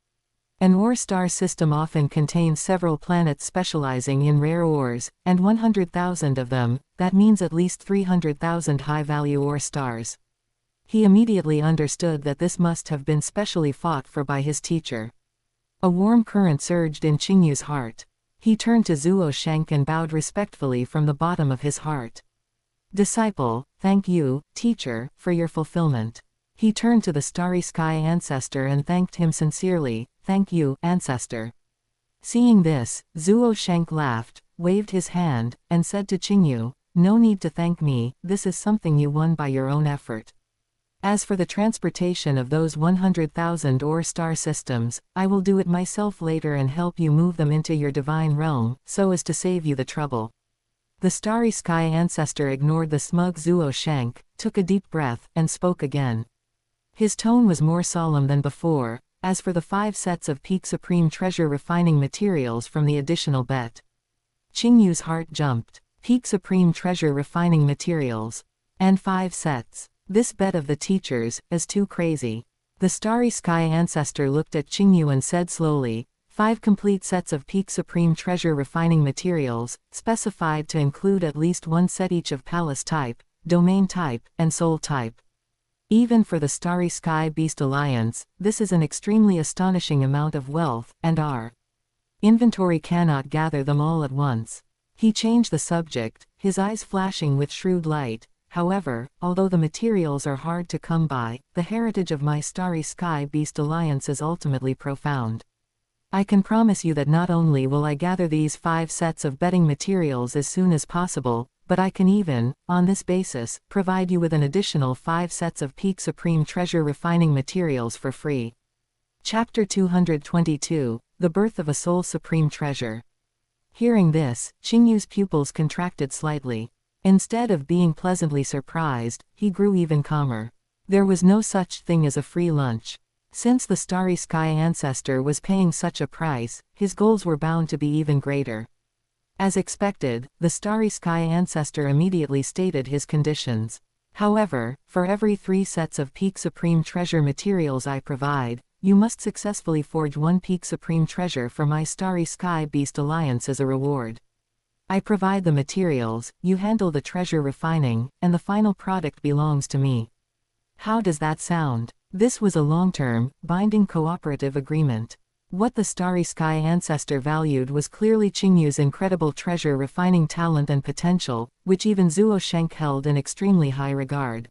An ore star system often contains several planets specializing in rare ores, and 100,000 of them, that means at least 300,000 high-value ore stars. He immediately understood that this must have been specially fought for by his teacher. A warm current surged in Qingyu's heart. He turned to Zuo Sheng and bowed respectfully from the bottom of his heart. Disciple, thank you, teacher, for your fulfillment. He turned to the starry sky ancestor and thanked him sincerely. Thank you, ancestor. Seeing this, Zuo Sheng laughed, waved his hand, and said to Qingyu, no need to thank me, this is something you won by your own effort. As for the transportation of those 100,000 ore star systems, I will do it myself later and help you move them into your divine realm, so as to save you the trouble. The starry sky ancestor ignored the smug Zuo Sheng, took a deep breath, and spoke again. His tone was more solemn than before. As for the 5 sets of peak supreme treasure refining materials from the additional bet. Qingyu's heart jumped. Peak supreme treasure refining materials. And 5 sets. This bet of the teachers is too crazy. The starry sky ancestor looked at Qingyu and said slowly, 5 complete sets of peak supreme treasure refining materials, specified to include at least 1 set each of palace type, domain type, and soul type. Even for the Starry Sky Beast Alliance, this is an extremely astonishing amount of wealth, and our inventory cannot gather them all at once. He changed the subject, his eyes flashing with shrewd light. However, although the materials are hard to come by, the heritage of my Starry Sky Beast Alliance is ultimately profound. I can promise you that not only will I gather these 5 sets of betting materials as soon as possible, but I can even, on this basis, provide you with an additional 5 sets of peak supreme treasure refining materials for free. Chapter 222, The Birth of a Soul Supreme Treasure. Hearing this, Qingyu's pupils contracted slightly. Instead of being pleasantly surprised, he grew even calmer. There was no such thing as a free lunch. Since the Starry Sky ancestor was paying such a price, his goals were bound to be even greater. As expected, the Starry Sky ancestor immediately stated his conditions. However, for every 3 sets of peak supreme treasure materials I provide, you must successfully forge 1 peak supreme treasure for my Starry Sky Beast Alliance as a reward. I provide the materials, you handle the treasure refining, and the final product belongs to me. How does that sound? This was a long-term, binding cooperative agreement. What the Starry Sky ancestor valued was clearly Qingyu's incredible treasure refining talent and potential, which even Zuo Sheng held in extremely high regard.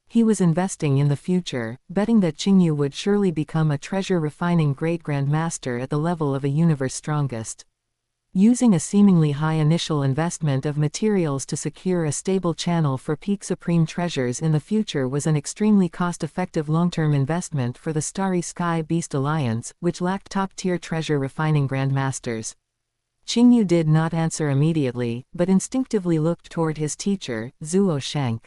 He was investing in the future, betting that Qingyu would surely become a treasure refining great grandmaster at the level of a universe strongest. Using a seemingly high initial investment of materials to secure a stable channel for peak supreme treasures in the future was an extremely cost-effective long-term investment for the Starry Sky Beast Alliance, which lacked top-tier treasure refining grandmasters. Qingyu did not answer immediately, but instinctively looked toward his teacher, Zuo Sheng.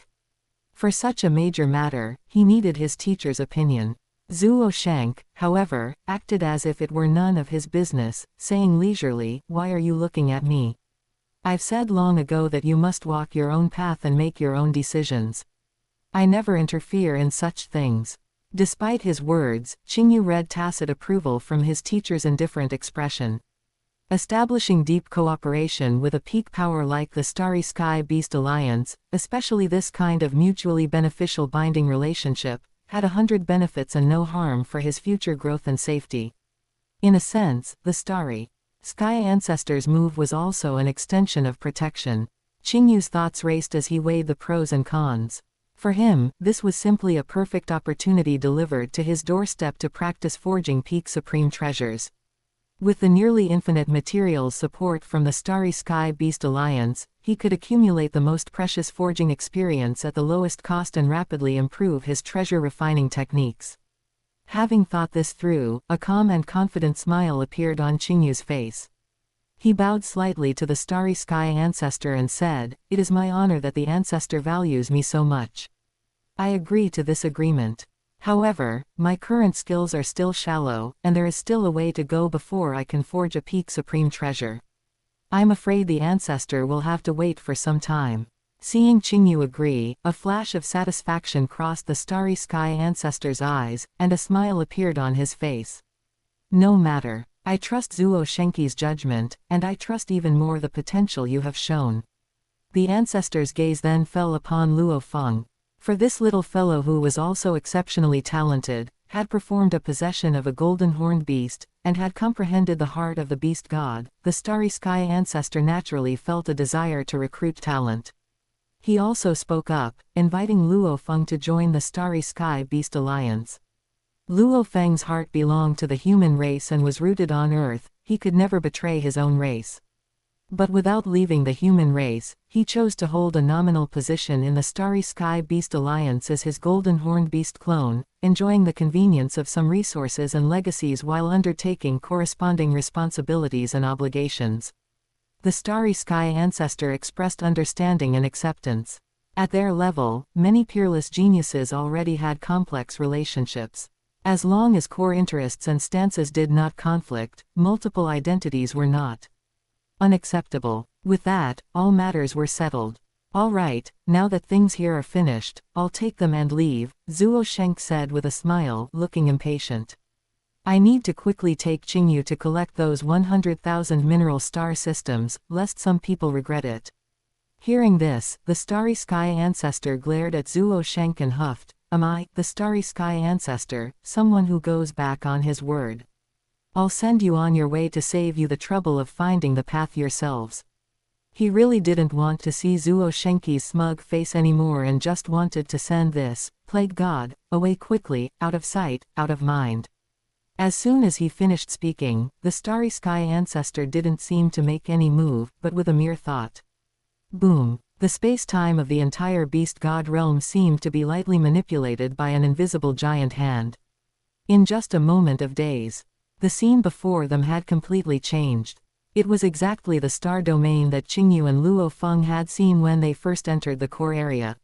For such a major matter, he needed his teacher's opinion. Zuo Sheng, however, acted as if it were none of his business, saying leisurely, "Why are you looking at me? I've said long ago that you must walk your own path and make your own decisions. I never interfere in such things." Despite his words, Qingyu read tacit approval from his teacher's indifferent expression. Establishing deep cooperation with a peak power like the Starry Sky Beast Alliance, especially this kind of mutually beneficial binding relationship, had 100 benefits and no harm for his future growth and safety. In a sense, the Starry Sky ancestor's move was also an extension of protection. Qingyu's thoughts raced as he weighed the pros and cons. For him, this was simply a perfect opportunity delivered to his doorstep to practice forging peak supreme treasures. With the nearly infinite materials support from the Starry Sky Beast Alliance, he could accumulate the most precious forging experience at the lowest cost and rapidly improve his treasure refining techniques. Having thought this through, a calm and confident smile appeared on Qingyu's face. He bowed slightly to the Starry Sky ancestor and said, "It is my honor that the ancestor values me so much. I agree to this agreement. However, my current skills are still shallow, and there is still a way to go before I can forge a peak supreme treasure. I'm afraid the ancestor will have to wait for some time." Seeing Qingyu agree, a flash of satisfaction crossed the Starry Sky ancestor's eyes, and a smile appeared on his face. "No matter. I trust Zuo Sheng's judgment, and I trust even more the potential you have shown." The ancestor's gaze then fell upon Luo Feng. For this little fellow who was also exceptionally talented, had performed a possession of a golden horned beast, and had comprehended the heart of the beast god, the starry sky ancestor naturally felt a desire to recruit talent. He also spoke up, inviting Luo Feng to join the Starry Sky Beast Alliance. Luo Feng's heart belonged to the human race and was rooted on Earth. He could never betray his own race. But without leaving the human race, he chose to hold a nominal position in the Starry Sky Beast Alliance as his golden horned beast clone, enjoying the convenience of some resources and legacies while undertaking corresponding responsibilities and obligations. The Starry Sky ancestor expressed understanding and acceptance. At their level, many peerless geniuses already had complex relationships. As long as core interests and stances did not conflict, multiple identities were not unacceptable. With that, all matters were settled. All right, now that things here are finished, I'll take them and leave, Zuo Sheng said with a smile, looking impatient. I need to quickly take Qingyu to collect those 100,000 mineral star systems, lest some people regret it. Hearing this, the Starry Sky ancestor glared at Zuo Sheng and huffed, Am I, the Starry Sky ancestor, someone who goes back on his word? I'll send you on your way to save you the trouble of finding the path yourselves. He really didn't want to see Zuo Shengqi's smug face anymore and just wanted to send this plague god away quickly, out of sight, out of mind. As soon as he finished speaking, the Starry Sky ancestor didn't seem to make any move, but with a mere thought. Boom! The space-time of the entire beast god realm seemed to be lightly manipulated by an invisible giant hand. In just a moment of days, the scene before them had completely changed. It was exactly the star domain that Qingyu and Luo Feng had seen when they first entered the core area.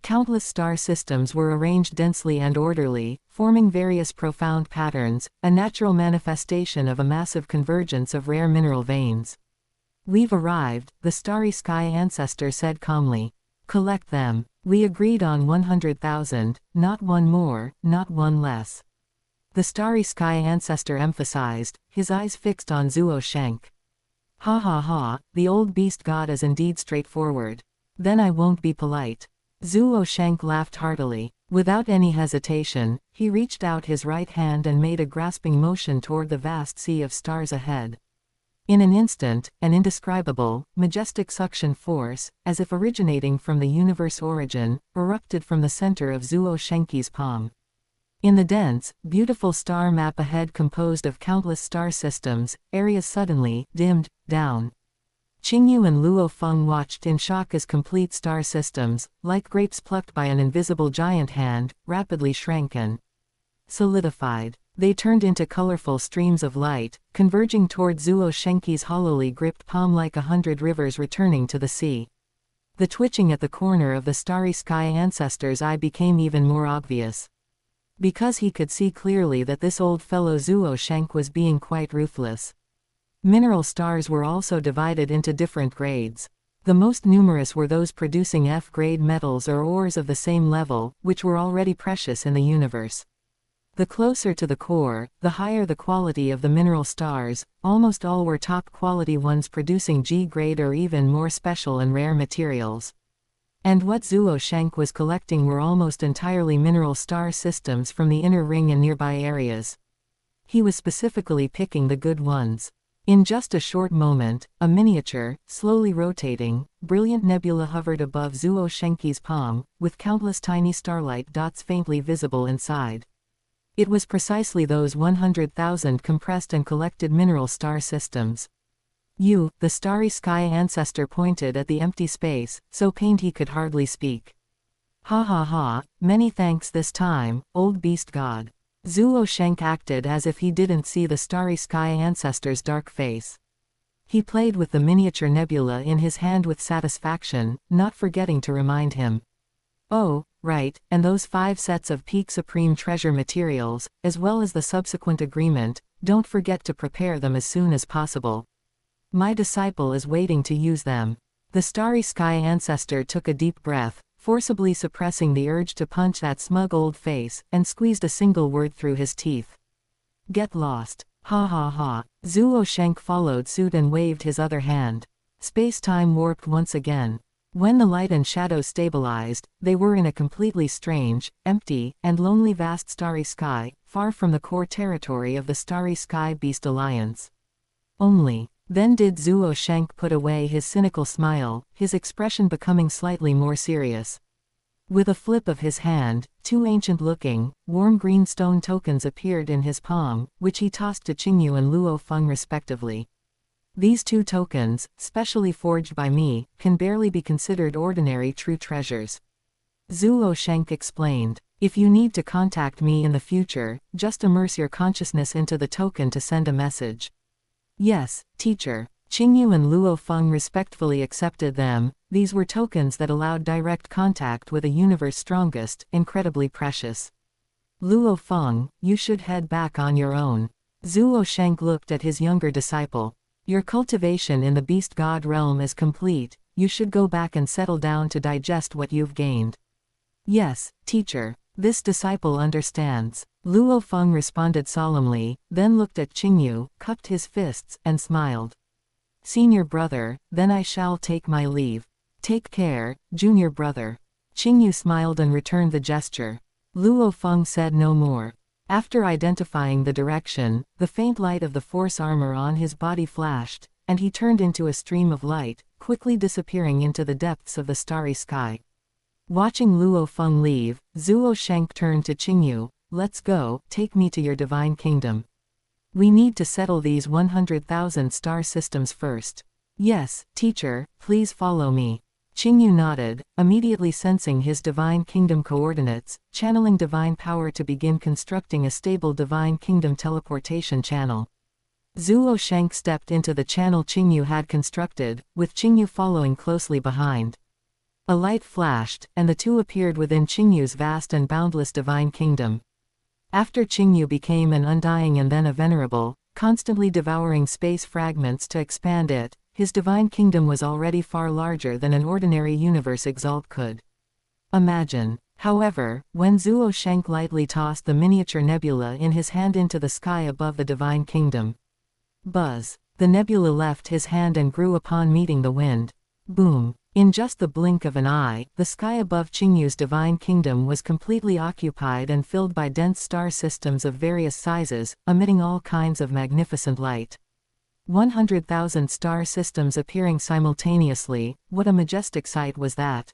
Countless star systems were arranged densely and orderly, forming various profound patterns, a natural manifestation of a massive convergence of rare mineral veins. We've arrived, the Starry Sky ancestor said calmly. Collect them. We agreed on 100,000, not one more, not one less. The Starry Sky ancestor emphasized, his eyes fixed on Zuo Sheng. Ha ha ha, the old beast god is indeed straightforward. Then I won't be polite. Zuo Sheng laughed heartily. Without any hesitation, he reached out his right hand and made a grasping motion toward the vast sea of stars ahead. In an instant, an indescribable, majestic suction force, as if originating from the universe origin, erupted from the center of Zuo Shengqi's palm. In the dense, beautiful star map ahead composed of countless star systems, areas suddenly dimmed down. Qingyu and Luo Feng watched in shock as complete star systems, like grapes plucked by an invisible giant hand, rapidly shrank and solidified. They turned into colorful streams of light, converging toward Zuo Shengqi's hollowly gripped palm like 100 rivers returning to the sea. The twitching at the corner of the Starry Sky ancestor's eye became even more obvious. Because he could see clearly that this old fellow Zuo Sheng was being quite ruthless. Mineral stars were also divided into different grades. The most numerous were those producing F-grade metals or ores of the same level, which were already precious in the universe. The closer to the core, the higher the quality of the mineral stars, almost all were top-quality ones producing G-grade or even more special and rare materials. And what Zuo Sheng was collecting were almost entirely mineral star systems from the inner ring and nearby areas. He was specifically picking the good ones. In just a short moment, a miniature, slowly rotating, brilliant nebula hovered above Zuo Shengqi's palm, with countless tiny starlight dots faintly visible inside. It was precisely those 100,000 compressed and collected mineral star systems. You, the Starry Sky ancestor pointed at the empty space, so pained he could hardly speak. Ha ha ha, many thanks this time, old beast god. Zuo Sheng acted as if he didn't see the Starry Sky ancestor's dark face. He played with the miniature nebula in his hand with satisfaction, not forgetting to remind him. Oh, right, and those 5 sets of peak supreme treasure materials, as well as the subsequent agreement, don't forget to prepare them as soon as possible. My disciple is waiting to use them. The Starry Sky ancestor took a deep breath, forcibly suppressing the urge to punch that smug old face, and squeezed a single word through his teeth. Get lost. Ha ha ha. Zuo Sheng followed suit and waved his other hand. Space-time warped once again. When the light and shadow stabilized, they were in a completely strange, empty, and lonely vast starry sky, far from the core territory of the Starry Sky Beast Alliance. Only then did Zuo Shank put away his cynical smile, his expression becoming slightly more serious. With a flip of his hand, two ancient-looking, warm green stone tokens appeared in his palm, which he tossed to Qingyu and Luo Feng respectively. These two tokens, specially forged by me, can barely be considered ordinary true treasures. Zuo Shank explained. If you need to contact me in the future, just immerse your consciousness into the token to send a message. Yes, teacher. Qingyu and Luo Feng respectfully accepted them. These were tokens that allowed direct contact with a universe strongest, incredibly precious. Luo Feng, you should head back on your own. Zuo Shank looked at his younger disciple. Your cultivation in the beast god realm is complete, you should go back and settle down to digest what you've gained. Yes, teacher. This disciple understands. Luo Feng responded solemnly, then looked at Qingyu, cupped his fists, and smiled. Senior brother, then I shall take my leave. Take care, junior brother. Qingyu smiled and returned the gesture. Luo Feng said no more. After identifying the direction, the faint light of the force armor on his body flashed, and he turned into a stream of light, quickly disappearing into the depths of the starry sky. Watching Luo Feng leave, Zuo Shank turned to Qingyu. Let's go, take me to your divine kingdom. We need to settle these 100,000 star systems first. Yes, teacher, please follow me. Qingyu nodded, immediately sensing his divine kingdom coordinates, channeling divine power to begin constructing a stable divine kingdom teleportation channel. Zuo Shank stepped into the channel Qingyu had constructed, with Qingyu following closely behind. A light flashed, and the two appeared within Qingyu's vast and boundless divine kingdom. After Qingyu became an undying and then a venerable, constantly devouring space fragments to expand it, his divine kingdom was already far larger than an ordinary universe exalt could imagine. However, when Zuo Shank lightly tossed the miniature nebula in his hand into the sky above the divine kingdom, buzz! The nebula left his hand and grew upon meeting the wind. Boom! In just the blink of an eye, the sky above Qingyu's divine kingdom was completely occupied and filled by dense star systems of various sizes, emitting all kinds of magnificent light. 100,000 star systems appearing simultaneously, what a majestic sight was that!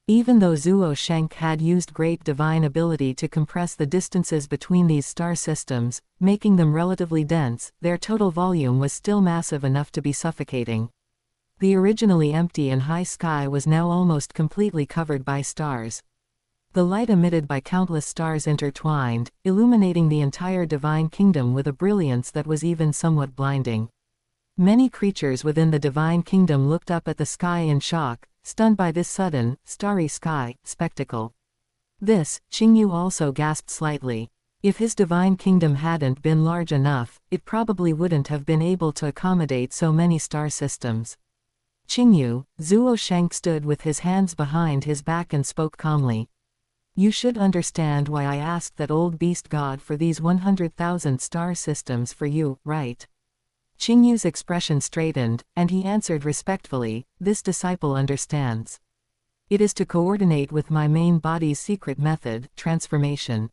Even though Zuo Shank had used great divine ability to compress the distances between these star systems, making them relatively dense, their total volume was still massive enough to be suffocating. The originally empty and high sky was now almost completely covered by stars. The light emitted by countless stars intertwined, illuminating the entire divine kingdom with a brilliance that was even somewhat blinding. Many creatures within the divine kingdom looked up at the sky in shock, stunned by this sudden, starry sky spectacle. This, Qingyu also gasped slightly. If his divine kingdom hadn't been large enough, it probably wouldn't have been able to accommodate so many star systems. Qingyu, Zuo Shank stood with his hands behind his back and spoke calmly. You should understand why I asked that old beast god for these 100,000 star systems for you, right? Qingyu's expression straightened, and he answered respectfully, this disciple understands. It is to coordinate with my main body's secret method, transformation.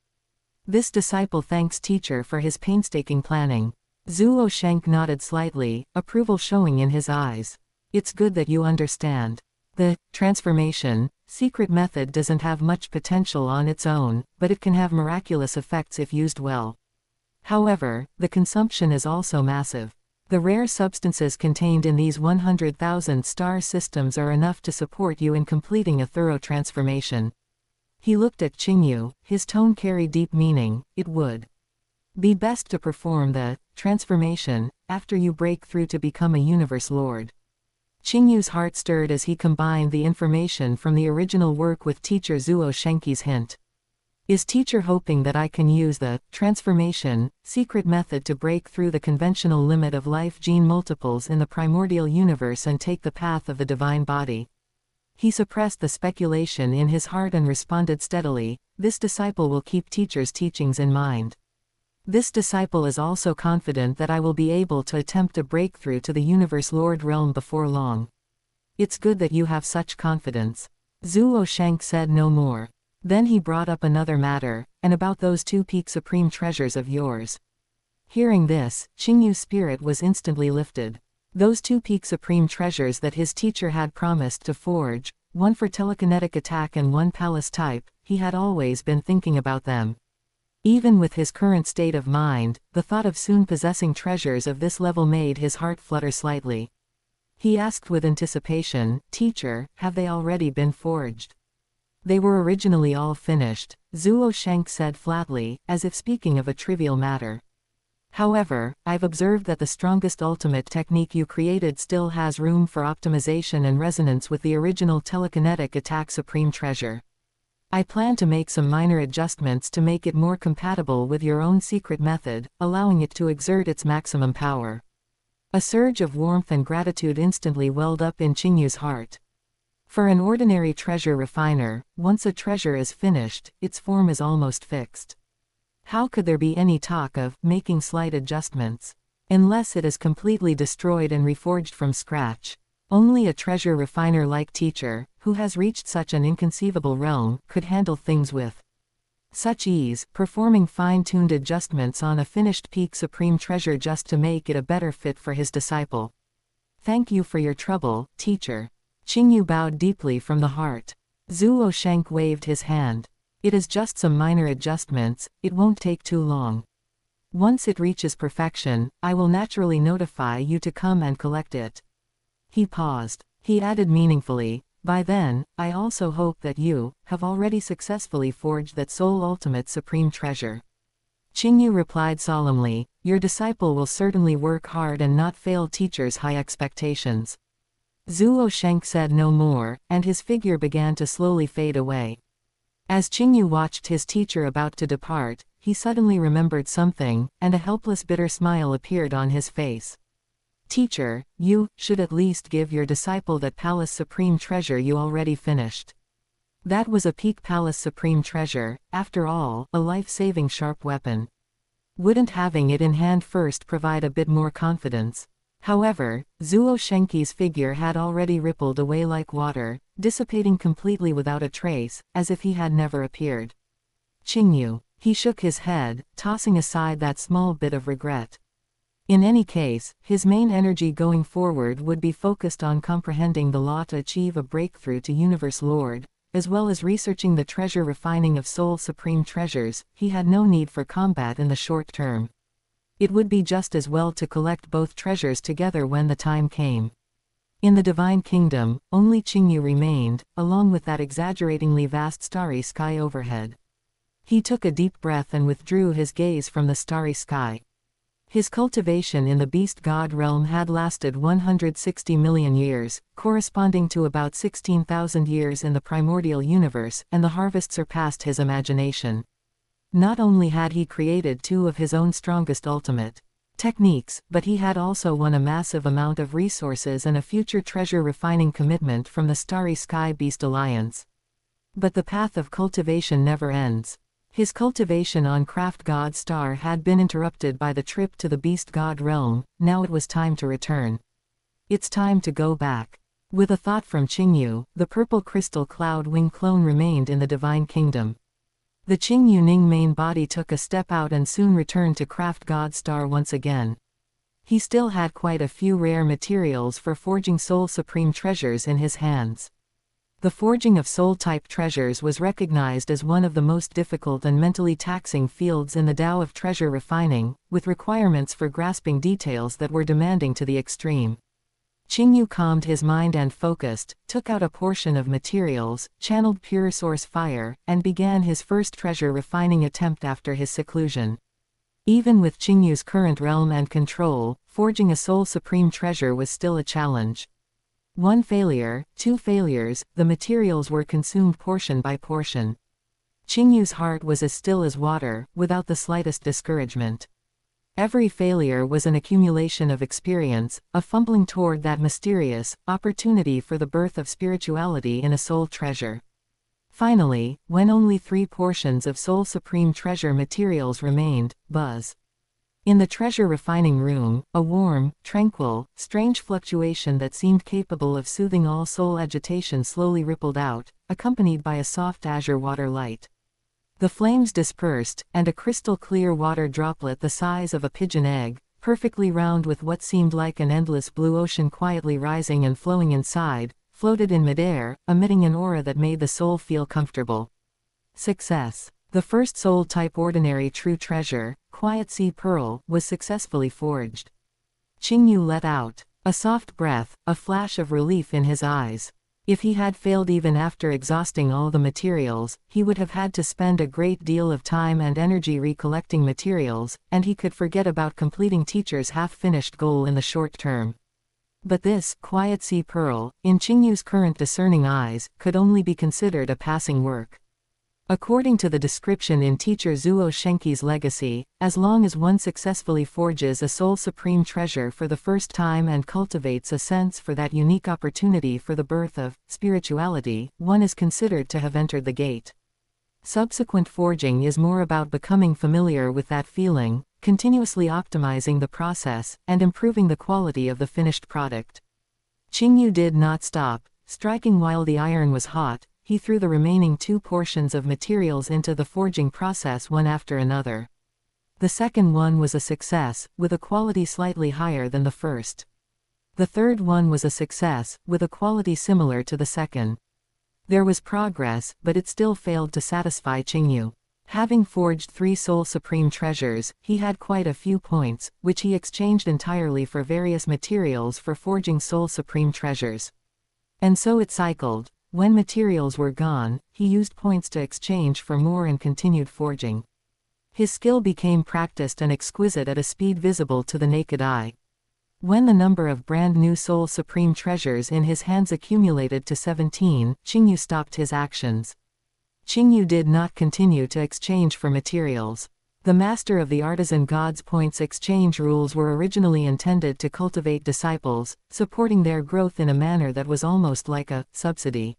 This disciple thanks teacher for his painstaking planning. Zuo Shank nodded slightly, approval showing in his eyes. It's good that you understand. The transformation secret method doesn't have much potential on its own, but it can have miraculous effects if used well. However, the consumption is also massive. The rare substances contained in these 100,000 star systems are enough to support you in completing a thorough transformation. He looked at Qingyu, his tone carried deep meaning. It would be best to perform the transformation after you break through to become a universe lord. Qingyu's heart stirred as he combined the information from the original work with teacher Zuo Shanki's hint. Is teacher hoping that I can use the transformation secret method to break through the conventional limit of life gene multiples in the primordial universe and take the path of the divine body? He suppressed the speculation in his heart and responded steadily, this disciple will keep teacher's teachings in mind. This disciple is also confident that I will be able to attempt a breakthrough to the universe lord realm before long. It's good that you have such confidence. Zuo Sheng said no more. Then he brought up another matter, and about those 2 peak supreme treasures of yours. Hearing this, Qingyu's spirit was instantly lifted. Those 2 peak supreme treasures that his teacher had promised to forge, one for telekinetic attack and one palace type, he had always been thinking about them. Even with his current state of mind, the thought of soon possessing treasures of this level made his heart flutter slightly. He asked with anticipation, "Teacher, have they already been forged?" "They were originally all finished," Zuo Sheng said flatly, as if speaking of a trivial matter. "However, I've observed that the strongest ultimate technique you created still has room for optimization and resonance with the original telekinetic attack supreme treasure. I plan to make some minor adjustments to make it more compatible with your own secret method, allowing it to exert its maximum power." A surge of warmth and gratitude instantly welled up in Qingyu's heart. For an ordinary treasure refiner, once a treasure is finished, its form is almost fixed. How could there be any talk of making slight adjustments? Unless it is completely destroyed and reforged from scratch. Only a treasure refiner like teacher, who has reached such an inconceivable realm, could handle things with such ease, performing fine-tuned adjustments on a finished peak supreme treasure just to make it a better fit for his disciple. "Thank you for your trouble, teacher." Qingyu bowed deeply from the heart. Zuo Sheng waved his hand. "It is just some minor adjustments, it won't take too long. Once it reaches perfection, I will naturally notify you to come and collect it." He paused. He added meaningfully, "By then, I also hope that you have already successfully forged that sole ultimate supreme treasure." Qingyu replied solemnly, "Your disciple will certainly work hard and not fail teacher's high expectations." Zuo Sheng said no more, and his figure began to slowly fade away. As Qingyu watched his teacher about to depart, he suddenly remembered something, and a helpless bitter smile appeared on his face. "Teacher, you should at least give your disciple that palace supreme treasure you already finished." That was a peak palace supreme treasure, after all, a life-saving sharp weapon. Wouldn't having it in hand first provide a bit more confidence? However, Zuo Shengqi's figure had already rippled away like water, dissipating completely without a trace, as if he had never appeared. "Qingyu." He shook his head, tossing aside that small bit of regret. In any case, his main energy going forward would be focused on comprehending the law to achieve a breakthrough to Universe Lord, as well as researching the treasure refining of soul supreme treasures. He had no need for combat in the short term. It would be just as well to collect both treasures together when the time came. In the Divine Kingdom, only Qingyu remained, along with that exaggeratingly vast starry sky overhead. He took a deep breath and withdrew his gaze from the starry sky. His cultivation in the beast god realm had lasted 160 million years, corresponding to about 16,000 years in the primordial universe, and the harvest surpassed his imagination. Not only had he created 2 of his own strongest ultimate techniques, but he had also won a massive amount of resources and a future treasure refining commitment from the Starry Sky Beast Alliance. But the path of cultivation never ends. His cultivation on Craft God Star had been interrupted by the trip to the Beast God realm. Now it was time to return. It's time to go back. With a thought from Qingyu, the purple crystal cloud wing clone remained in the Divine Kingdom. The Qingyu Ning main body took a step out and soon returned to Craft God Star once again. He still had quite a few rare materials for forging soul supreme treasures in his hands. The forging of soul-type treasures was recognized as one of the most difficult and mentally taxing fields in the Tao of treasure refining, with requirements for grasping details that were demanding to the extreme. Qingyu calmed his mind and focused, took out a portion of materials, channeled pure source fire, and began his first treasure refining attempt after his seclusion. Even with Qingyu's current realm and control, forging a soul supreme treasure was still a challenge. 1 failure, 2 failures, the materials were consumed portion by portion. Qingyu's heart was as still as water, without the slightest discouragement. Every failure was an accumulation of experience, a fumbling toward that mysterious opportunity for the birth of spirituality in a soul treasure. Finally, when only 3 portions of soul supreme treasure materials remained, buzz. In the treasure refining room, a warm, tranquil, strange fluctuation that seemed capable of soothing all soul agitation slowly rippled out, accompanied by a soft azure water light. The flames dispersed, and a crystal-clear water droplet the size of a pigeon egg, perfectly round with what seemed like an endless blue ocean quietly rising and flowing inside, floated in midair, emitting an aura that made the soul feel comfortable. Success. The first soul-type ordinary true treasure, Quiet Sea Pearl, was successfully forged. Qingyu let out a soft breath, a flash of relief in his eyes. If he had failed even after exhausting all the materials, he would have had to spend a great deal of time and energy recollecting materials, and he could forget about completing teacher's half-finished goal in the short term. But this, Quiet Sea Pearl, in Qingyu's current discerning eyes, could only be considered a passing work. According to the description in teacher Zuo Shenqi's legacy, as long as one successfully forges a soul supreme treasure for the first time and cultivates a sense for that unique opportunity for the birth of spirituality, one is considered to have entered the gate. Subsequent forging is more about becoming familiar with that feeling, continuously optimizing the process, and improving the quality of the finished product. Qingyu did not stop, striking while the iron was hot. He threw the remaining 2 portions of materials into the forging process one after another. The second one was a success, with a quality slightly higher than the first. The third one was a success, with a quality similar to the second. There was progress, but it still failed to satisfy Qingyu. Having forged 3 soul supreme treasures, he had quite a few points, which he exchanged entirely for various materials for forging soul supreme treasures. And so it cycled. When materials were gone, he used points to exchange for more and continued forging. His skill became practiced and exquisite at a speed visible to the naked eye. When the number of brand new soul supreme treasures in his hands accumulated to 17, Qingyu stopped his actions. Qingyu did not continue to exchange for materials. The master of the artisan god's points exchange rules were originally intended to cultivate disciples, supporting their growth in a manner that was almost like a subsidy.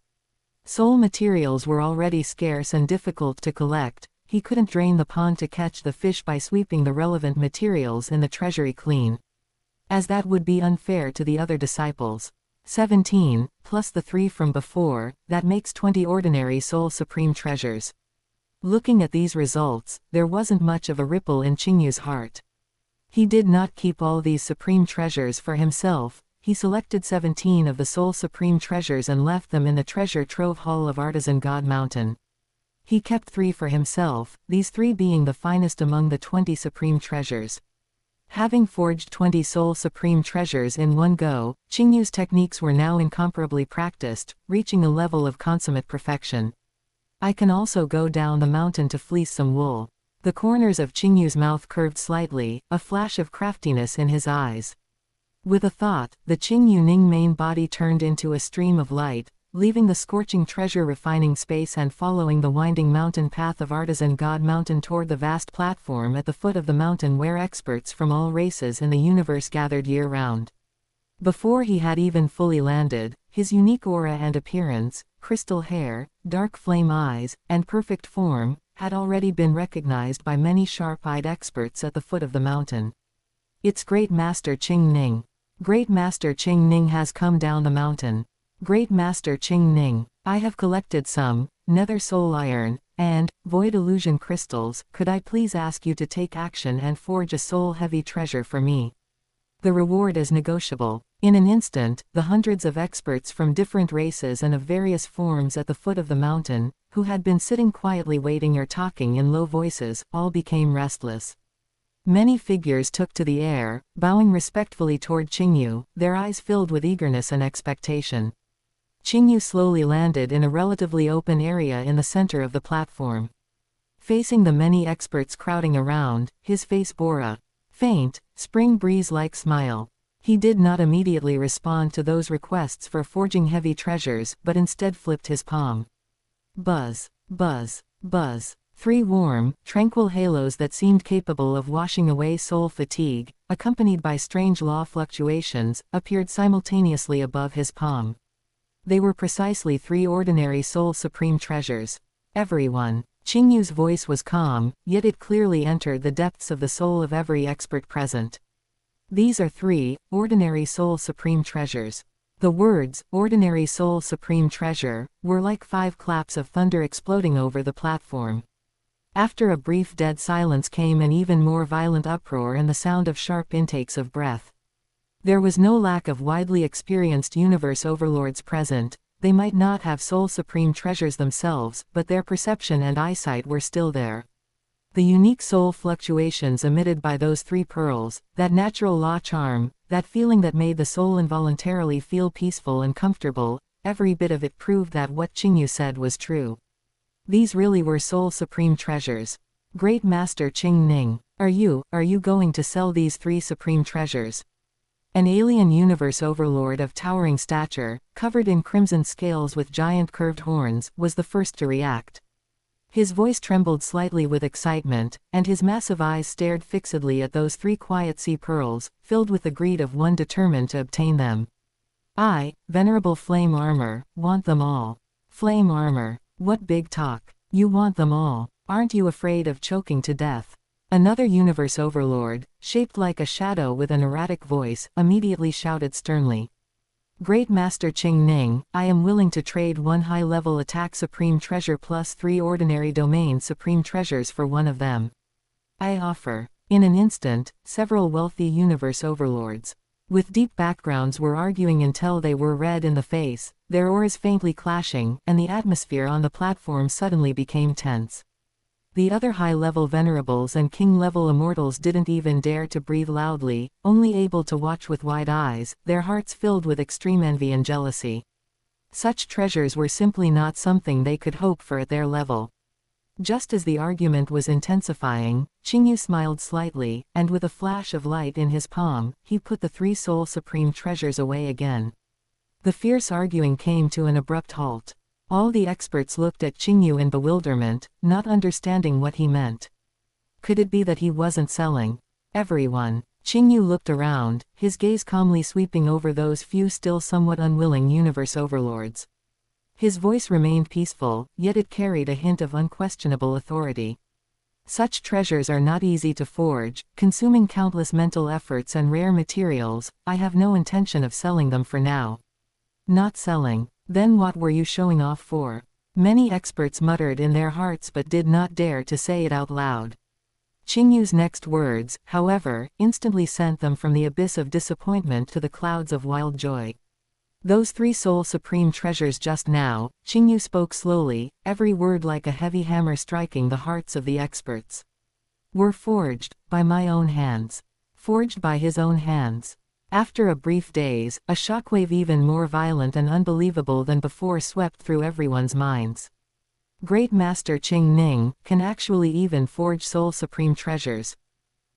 Soul materials were already scarce and difficult to collect. He couldn't drain the pond to catch the fish by sweeping the relevant materials in the treasury clean, as that would be unfair to the other disciples. 17, plus the 3 from before, that makes 20 ordinary soul supreme treasures. Looking at these results, there wasn't much of a ripple in Qingyu's heart. He did not keep all these supreme treasures for himself. He selected 17 of the soul supreme treasures and left them in the treasure trove hall of Artisan God Mountain. He kept 3 for himself, these 3 being the finest among the 20 supreme treasures. Having forged 20 soul supreme treasures in one go, Qingyu's techniques were now incomparably practiced, reaching a level of consummate perfection. I can also go down the mountain to fleece some wool. The corners of Qingyu's mouth curved slightly, a flash of craftiness in his eyes. With a thought, the Qingyu Ning main body turned into a stream of light, leaving the scorching treasure refining space and following the winding mountain path of Artisan God Mountain toward the vast platform at the foot of the mountain where experts from all races in the universe gathered year-round. Before he had even fully landed, his unique aura and appearance, crystal hair, dark flame eyes, and perfect form, had already been recognized by many sharp-eyed experts at the foot of the mountain. It's Great Master Qing Ning. Great Master Qing Ning has come down the mountain. Great Master Qing Ning, I have collected some nether soul iron and void illusion crystals. Could I please ask you to take action and forge a soul-heavy treasure for me? The reward is negotiable. In an instant, the hundreds of experts from different races and of various forms at the foot of the mountain, who had been sitting quietly waiting or talking in low voices, all became restless. Many figures took to the air, bowing respectfully toward Qingyu, their eyes filled with eagerness and expectation. Qingyu slowly landed in a relatively open area in the center of the platform. Facing the many experts crowding around, his face bore a faint, spring breeze-like smile. He did not immediately respond to those requests for forging heavy treasures, but instead flipped his palm. Buzz, buzz, buzz. 3 warm, tranquil halos that seemed capable of washing away soul fatigue, accompanied by strange law fluctuations, appeared simultaneously above his palm. They were precisely 3 ordinary soul supreme treasures. Everyone, Qingyu's voice was calm, yet it clearly entered the depths of the soul of every expert present. These are 3 ordinary soul supreme treasures. The words, ordinary soul supreme treasure, were like 5 claps of thunder exploding over the platform. After a brief dead silence came an even more violent uproar and the sound of sharp intakes of breath. There was no lack of widely experienced universe overlords present. They might not have soul supreme treasures themselves, but their perception and eyesight were still there. The unique soul fluctuations emitted by those 3 pearls, that natural law charm, that feeling that made the soul involuntarily feel peaceful and comfortable, every bit of it proved that what Qingyu said was true. These really were soul supreme treasures. Great Master Qingning, are you going to sell these 3 supreme treasures? An alien universe overlord of towering stature, covered in crimson scales with giant curved horns, was the first to react. His voice trembled slightly with excitement, and his massive eyes stared fixedly at those 3 quiet sea pearls, filled with the greed of one determined to obtain them. I, Venerable Flame Armor, want them all. Flame Armor, what big talk. You want them all. Aren't you afraid of choking to death? Another universe overlord, shaped like a shadow with an erratic voice, immediately shouted sternly. Great Master Qingning, I am willing to trade 1 high-level attack supreme treasure plus 3 ordinary domain supreme treasures for one of them. I offer. In an instant, several wealthy universe overlords, with deep backgrounds, were arguing until they were red in the face, their auras faintly clashing, and the atmosphere on the platform suddenly became tense. The other high-level venerables and king-level immortals didn't even dare to breathe loudly, only able to watch with wide eyes, their hearts filled with extreme envy and jealousy. Such treasures were simply not something they could hope for at their level. Just as the argument was intensifying, Qingyu smiled slightly, and with a flash of light in his palm, he put the 3 soul supreme treasures away again. The fierce arguing came to an abrupt halt. All the experts looked at Qingyu in bewilderment, not understanding what he meant. Could it be that he wasn't selling? Everyone. Qingyu looked around, his gaze calmly sweeping over those few still somewhat unwilling universe overlords. His voice remained peaceful, yet it carried a hint of unquestionable authority. Such treasures are not easy to forge, consuming countless mental efforts and rare materials. I have no intention of selling them for now. Not selling. Then what were you showing off for? Many experts muttered in their hearts but did not dare to say it out loud. Qingyu's next words, however, instantly sent them from the abyss of disappointment to the clouds of wild joy. Those 3 soul supreme treasures just now, Qingyu spoke slowly, every word like a heavy hammer striking the hearts of the experts. Were forged by my own hands. Forged by his own hands. After a brief daze, a shockwave even more violent and unbelievable than before swept through everyone's minds. Great Master Qingning can actually even forge soul supreme treasures.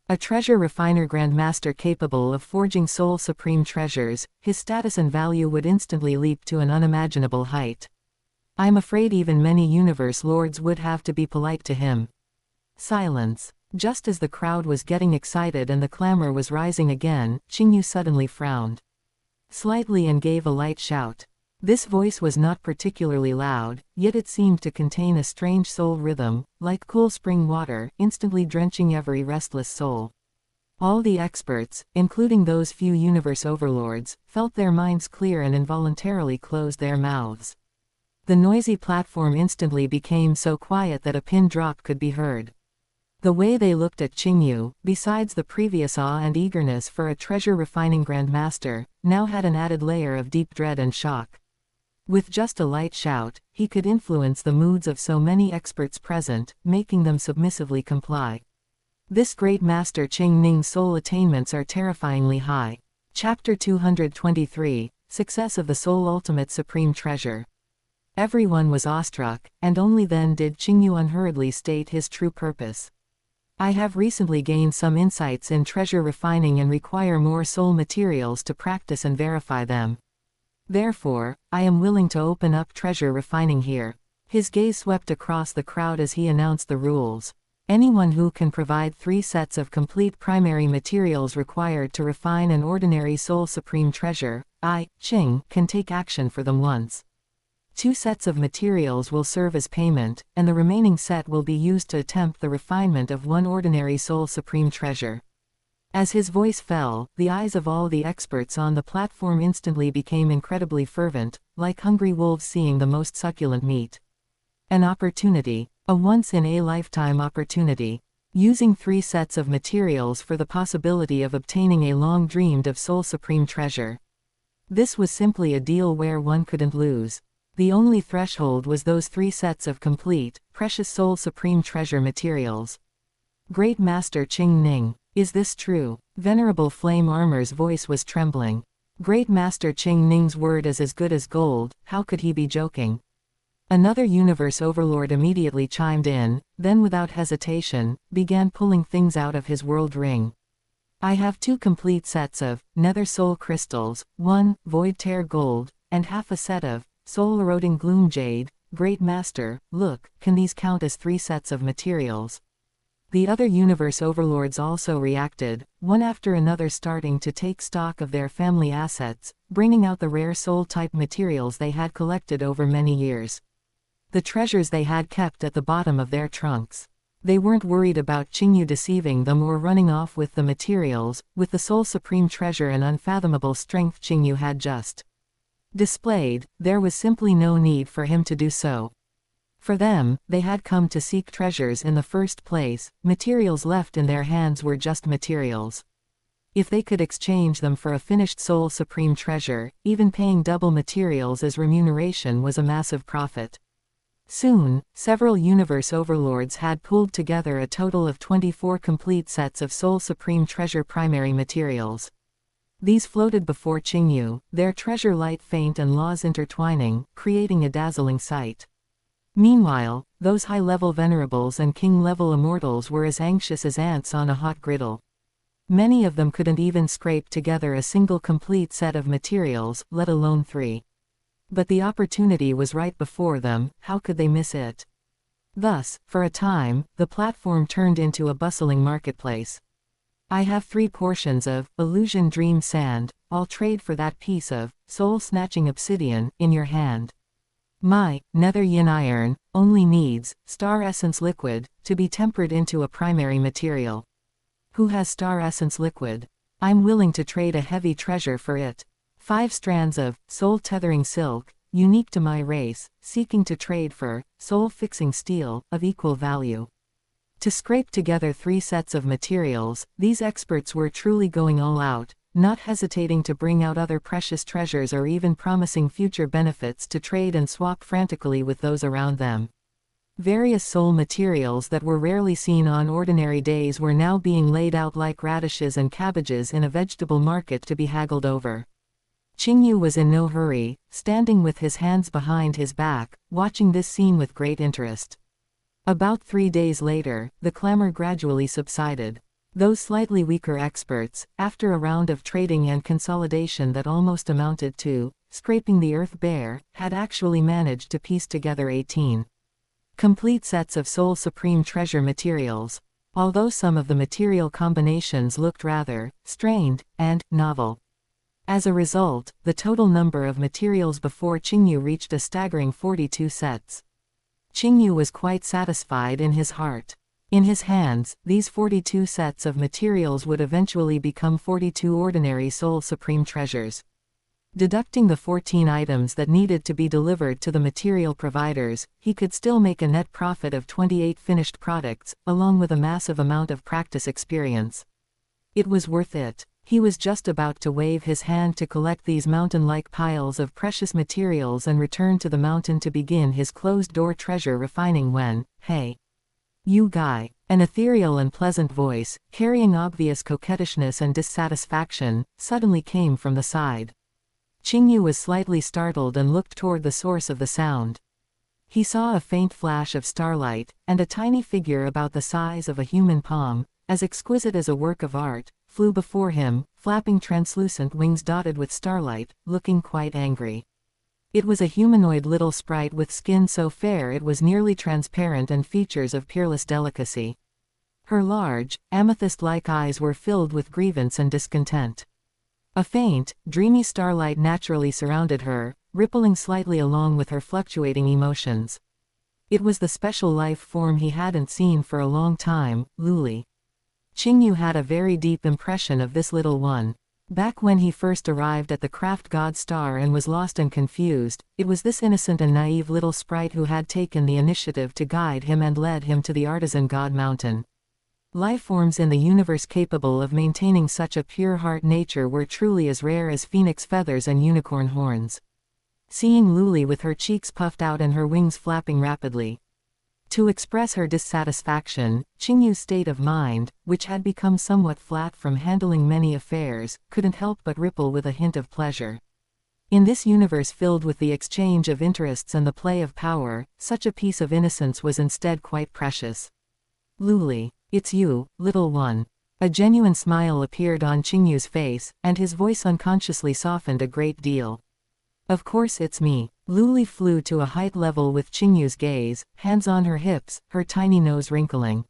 A treasure refiner grandmaster capable of forging soul supreme treasures, his status and value would instantly leap to an unimaginable height. I'm afraid even many universe lords would have to be polite to him. Silence. Just as the crowd was getting excited and the clamor was rising again, Qingyu suddenly frowned slightly and gave a light shout. This voice was not particularly loud, yet it seemed to contain a strange soul rhythm, like cool spring water, instantly drenching every restless soul. All the experts, including those few universe overlords, felt their minds clear and involuntarily closed their mouths. The noisy platform instantly became so quiet that a pin drop could be heard. The way they looked at Qingyu, besides the previous awe and eagerness for a treasure-refining grandmaster, now had an added layer of deep dread and shock. With just a light shout, he could influence the moods of so many experts present, making them submissively comply. This great master Qingning's soul attainments are terrifyingly high. Chapter 223, Success of the Soul Ultimate Supreme Treasure. Everyone was awestruck, and only then did Qingyu unhurriedly state his true purpose. I have recently gained some insights in treasure refining and require more soul materials to practice and verify them. Therefore, I am willing to open up treasure refining here. His gaze swept across the crowd as he announced the rules. Anyone who can provide 3 sets of complete primary materials required to refine an ordinary soul supreme treasure, Qing, can take action for them once. 2 sets of materials will serve as payment, and the remaining set will be used to attempt the refinement of 1 ordinary soul supreme treasure. As his voice fell, the eyes of all the experts on the platform instantly became incredibly fervent, like hungry wolves seeing the most succulent meat. An opportunity. A once-in-a-lifetime opportunity. Using 3 sets of materials for the possibility of obtaining a long-dreamed-of soul supreme treasure. This was simply a deal where one couldn't lose. The only threshold was those 3 sets of complete, precious soul supreme treasure materials. Great Master Qingning, is this true? Venerable Flame Armor's voice was trembling. Great Master Qingning's word is as good as gold, how could he be joking? Another universe overlord immediately chimed in, then without hesitation, began pulling things out of his world ring. I have 2 complete sets of nether soul crystals, 1 void tear gold, and half a set of soul eroding gloom jade. Great Master, look, can these count as 3 sets of materials? The other universe overlords also reacted, one after another starting to take stock of their family assets, bringing out the rare soul-type materials they had collected over many years. The treasures they had kept at the bottom of their trunks. They weren't worried about Qingyu deceiving them or running off with the materials, with the soul supreme treasure and unfathomable strength Qingyu had just displayed. There was simply no need for him to do so. For them, they had come to seek treasures in the first place. Materials left in their hands were just materials. If they could exchange them for a finished soul supreme treasure, even paying double materials as remuneration was a massive profit. Soon, several universe overlords had pulled together a total of 24 complete sets of soul supreme treasure primary materials. These floated before Qingyu, their treasure light faint and laws intertwining, creating a dazzling sight. Meanwhile, those high-level venerables and king-level immortals were as anxious as ants on a hot griddle. Many of them couldn't even scrape together a single complete set of materials, let alone 3. But the opportunity was right before them, how could they miss it? Thus, for a time, the platform turned into a bustling marketplace. I have 3 portions of illusion dream sand, I'll trade for that piece of soul-snatching obsidian in your hand. My nether yin iron only needs star essence liquid to be tempered into a primary material. Who has star essence liquid? I'm willing to trade a heavy treasure for it. 5 strands of soul tethering silk, unique to my race, seeking to trade for soul fixing steel of equal value. To scrape together 3 sets of materials, these experts were truly going all out, not hesitating to bring out other precious treasures or even promising future benefits to trade and swap frantically with those around them. Various soul materials that were rarely seen on ordinary days were now being laid out like radishes and cabbages in a vegetable market to be haggled over. Qingyu was in no hurry, standing with his hands behind his back, watching this scene with great interest. About 3 days later, the clamor gradually subsided. Those slightly weaker experts, after a round of trading and consolidation that almost amounted to scraping the earth bare, had actually managed to piece together 18 complete sets of soul supreme treasure materials. Although some of the material combinations looked rather strained and novel. As a result, the total number of materials before Qingyu reached a staggering 42 sets. Qingyu was quite satisfied in his heart. In his hands, these 42 sets of materials would eventually become 42 ordinary soul supreme treasures. Deducting the 14 items that needed to be delivered to the material providers, he could still make a net profit of 28 finished products, along with a massive amount of practice experience. It was worth it. He was just about to wave his hand to collect these mountain-like piles of precious materials and return to the mountain to begin his closed-door treasure refining when, hey, you guy, an ethereal and pleasant voice, carrying obvious coquettishness and dissatisfaction, suddenly came from the side. Qingyu was slightly startled and looked toward the source of the sound. He saw a faint flash of starlight, and a tiny figure about the size of a human palm, as exquisite as a work of art, flew before him, flapping translucent wings dotted with starlight, looking quite angry. It was a humanoid little sprite with skin so fair it was nearly transparent and features of peerless delicacy. Her large, amethyst-like eyes were filled with grievance and discontent. A faint, dreamy starlight naturally surrounded her, rippling slightly along with her fluctuating emotions. It was the special life form he hadn't seen for a long time, Luli. Qingyu had a very deep impression of this little one. Back when he first arrived at the craft god star and was lost and confused, it was this innocent and naive little sprite who had taken the initiative to guide him and led him to the artisan god mountain. Life forms in the universe capable of maintaining such a pure heart nature were truly as rare as phoenix feathers and unicorn horns. Seeing Luli with her cheeks puffed out and her wings flapping rapidly to express her dissatisfaction, Qingyu's state of mind, which had become somewhat flat from handling many affairs, couldn't help but ripple with a hint of pleasure. In this universe filled with the exchange of interests and the play of power, such a piece of innocence was instead quite precious. Luli, it's you, little one. A genuine smile appeared on Qingyu's face, and his voice unconsciously softened a great deal. Of course it's me. Luli flew to a height level with Qingyu's gaze, hands on her hips, her tiny nose wrinkling.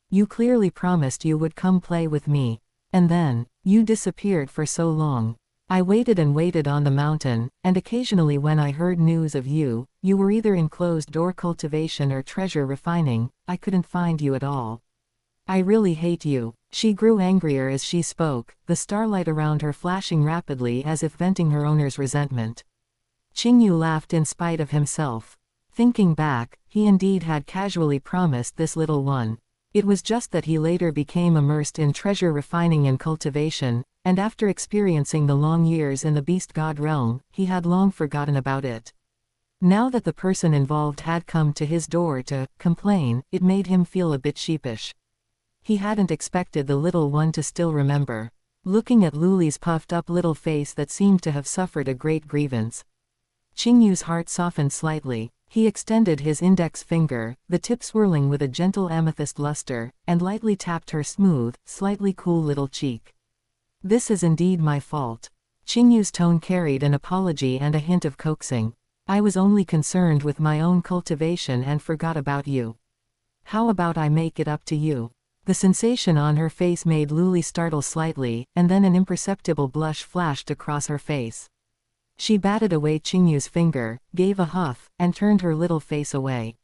You clearly promised you would come play with me. And then, you disappeared for so long. I waited and waited on the mountain, and occasionally when I heard news of you, you were either in closed-door cultivation or treasure refining. I couldn't find you at all. I really hate you. She grew angrier as she spoke, the starlight around her flashing rapidly as if venting her owner's resentment. Qingyu laughed in spite of himself. Thinking back, he indeed had casually promised this little one. It was just that he later became immersed in treasure refining and cultivation, and after experiencing the long years in the beast god realm, he had long forgotten about it. Now that the person involved had come to his door to complain, it made him feel a bit sheepish. He hadn't expected the little one to still remember. Looking at Luli's puffed-up little face that seemed to have suffered a great grievance, Qingyu's heart softened slightly. He extended his index finger, the tip swirling with a gentle amethyst luster, and lightly tapped her smooth, slightly cool little cheek. This is indeed my fault. Qingyu's tone carried an apology and a hint of coaxing. I was only concerned with my own cultivation and forgot about you. How about I make it up to you? The sensation on her face made Luli startle slightly, and then an imperceptible blush flashed across her face. She batted away Qingyu's finger, gave a huff, and turned her little face away.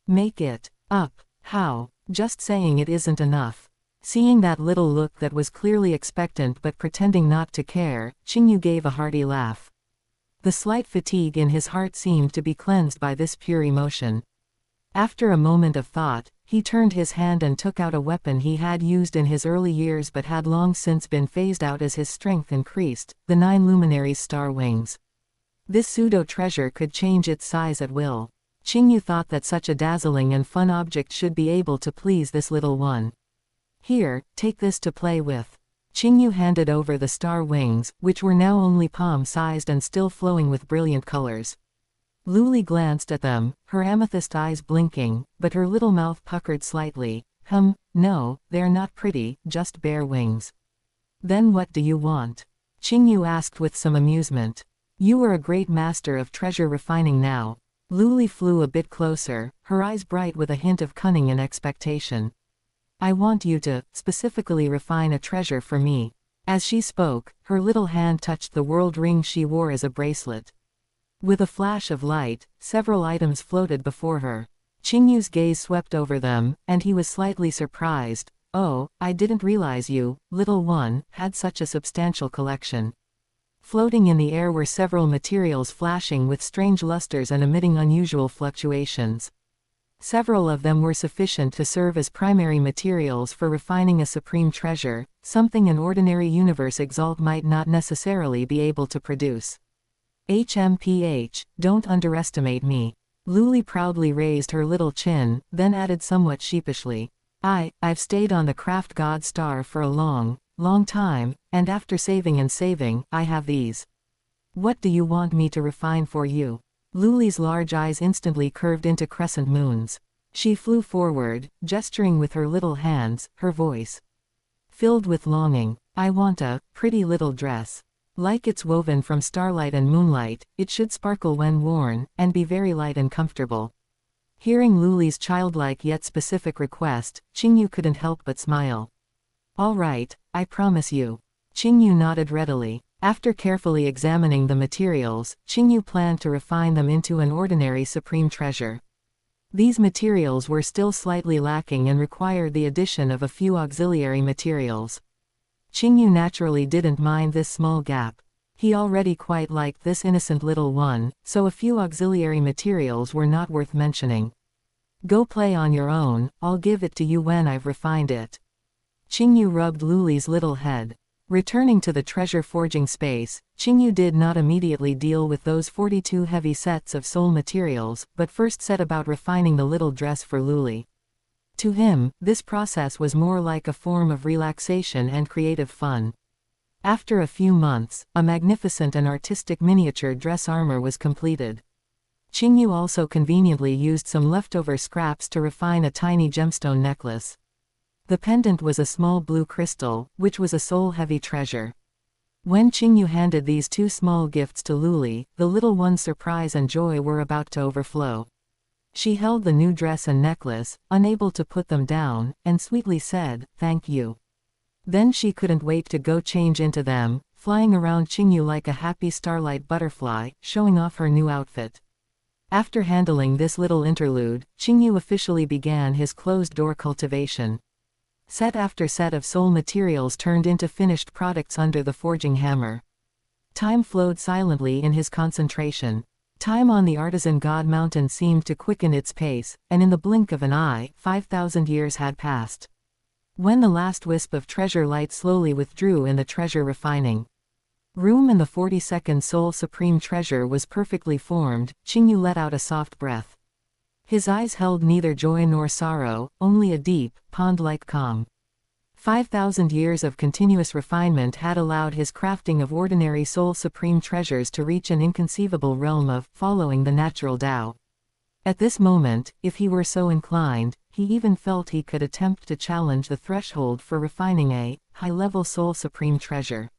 Make it up? How? Just saying it isn't enough. Seeing that little look that was clearly expectant but pretending not to care, Qingyu gave a hearty laugh. The slight fatigue in his heart seemed to be cleansed by this pure emotion. After a moment of thought, he turned his hand and took out a weapon he had used in his early years but had long since been phased out as his strength increased, the 9 luminaries' star wings. This pseudo-treasure could change its size at will. Qingyu thought that such a dazzling and fun object should be able to please this little one. Here, take this to play with. Qingyu handed over the star wings, which were now only palm-sized and still flowing with brilliant colors. Luli glanced at them, her amethyst eyes blinking, but her little mouth puckered slightly. No, they're not pretty, just bare wings. Then what do you want? Qingyu asked with some amusement. You are a great master of treasure refining now. Luli flew a bit closer, her eyes bright with a hint of cunning and expectation. I want you to, specifically refine a treasure for me. As she spoke, her little hand touched the world ring she wore as a bracelet. With a flash of light, several items floated before her. Qingyu's gaze swept over them, and he was slightly surprised. Oh, I didn't realize you, little one, had such a substantial collection. Floating in the air were several materials flashing with strange lusters and emitting unusual fluctuations. Several of them were sufficient to serve as primary materials for refining a supreme treasure, something an ordinary universe exalt might not necessarily be able to produce. HMPH, don't underestimate me. Luli proudly raised her little chin, then added somewhat sheepishly. I've stayed on the craft god star for a long time, and after saving and saving, I have these. What do you want me to refine for you? Luli's large eyes instantly curved into crescent moons. She flew forward, gesturing with her little hands, her voice filled with longing. I want a pretty little dress. Like it's woven from starlight and moonlight, it should sparkle when worn, and be very light and comfortable. Hearing Luli's childlike yet specific request, Qingyu couldn't help but smile. All right, I promise you. Qingyu nodded readily. After carefully examining the materials, Qingyu planned to refine them into an ordinary supreme treasure. These materials were still slightly lacking and required the addition of a few auxiliary materials. Qingyu naturally didn't mind this small gap. He already quite liked this innocent little one, so a few auxiliary materials were not worth mentioning. Go play on your own, I'll give it to you when I've refined it. Qingyu rubbed Luli's little head. Returning to the treasure forging space, Qingyu did not immediately deal with those 42 heavy sets of soul materials, but first set about refining the little dress for Luli. To him, this process was more like a form of relaxation and creative fun. After a few months, a magnificent and artistic miniature dress armor was completed. Qingyu also conveniently used some leftover scraps to refine a tiny gemstone necklace. The pendant was a small blue crystal, which was a soul-heavy treasure. When Qingyu handed these two small gifts to Luli, the little one's surprise and joy were about to overflow. She held the new dress and necklace, unable to put them down, and sweetly said, "Thank you." Then she couldn't wait to go change into them, flying around Qingyu like a happy starlight butterfly, showing off her new outfit. After handling this little interlude, Qingyu officially began his closed-door cultivation. Set after set of soul materials turned into finished products under the forging hammer. Time flowed silently in his concentration. Time on the artisan god mountain seemed to quicken its pace, and in the blink of an eye, 5,000 years had passed. When the last wisp of treasure light slowly withdrew in the treasure refining room and the 42nd soul supreme treasure was perfectly formed, Qingyu let out a soft breath. His eyes held neither joy nor sorrow, only a deep, pond-like calm. 5,000 years of continuous refinement had allowed his crafting of ordinary soul supreme treasures to reach an inconceivable realm of following the natural Tao. At this moment, if he were so inclined, he even felt he could attempt to challenge the threshold for refining a high-level soul supreme treasure.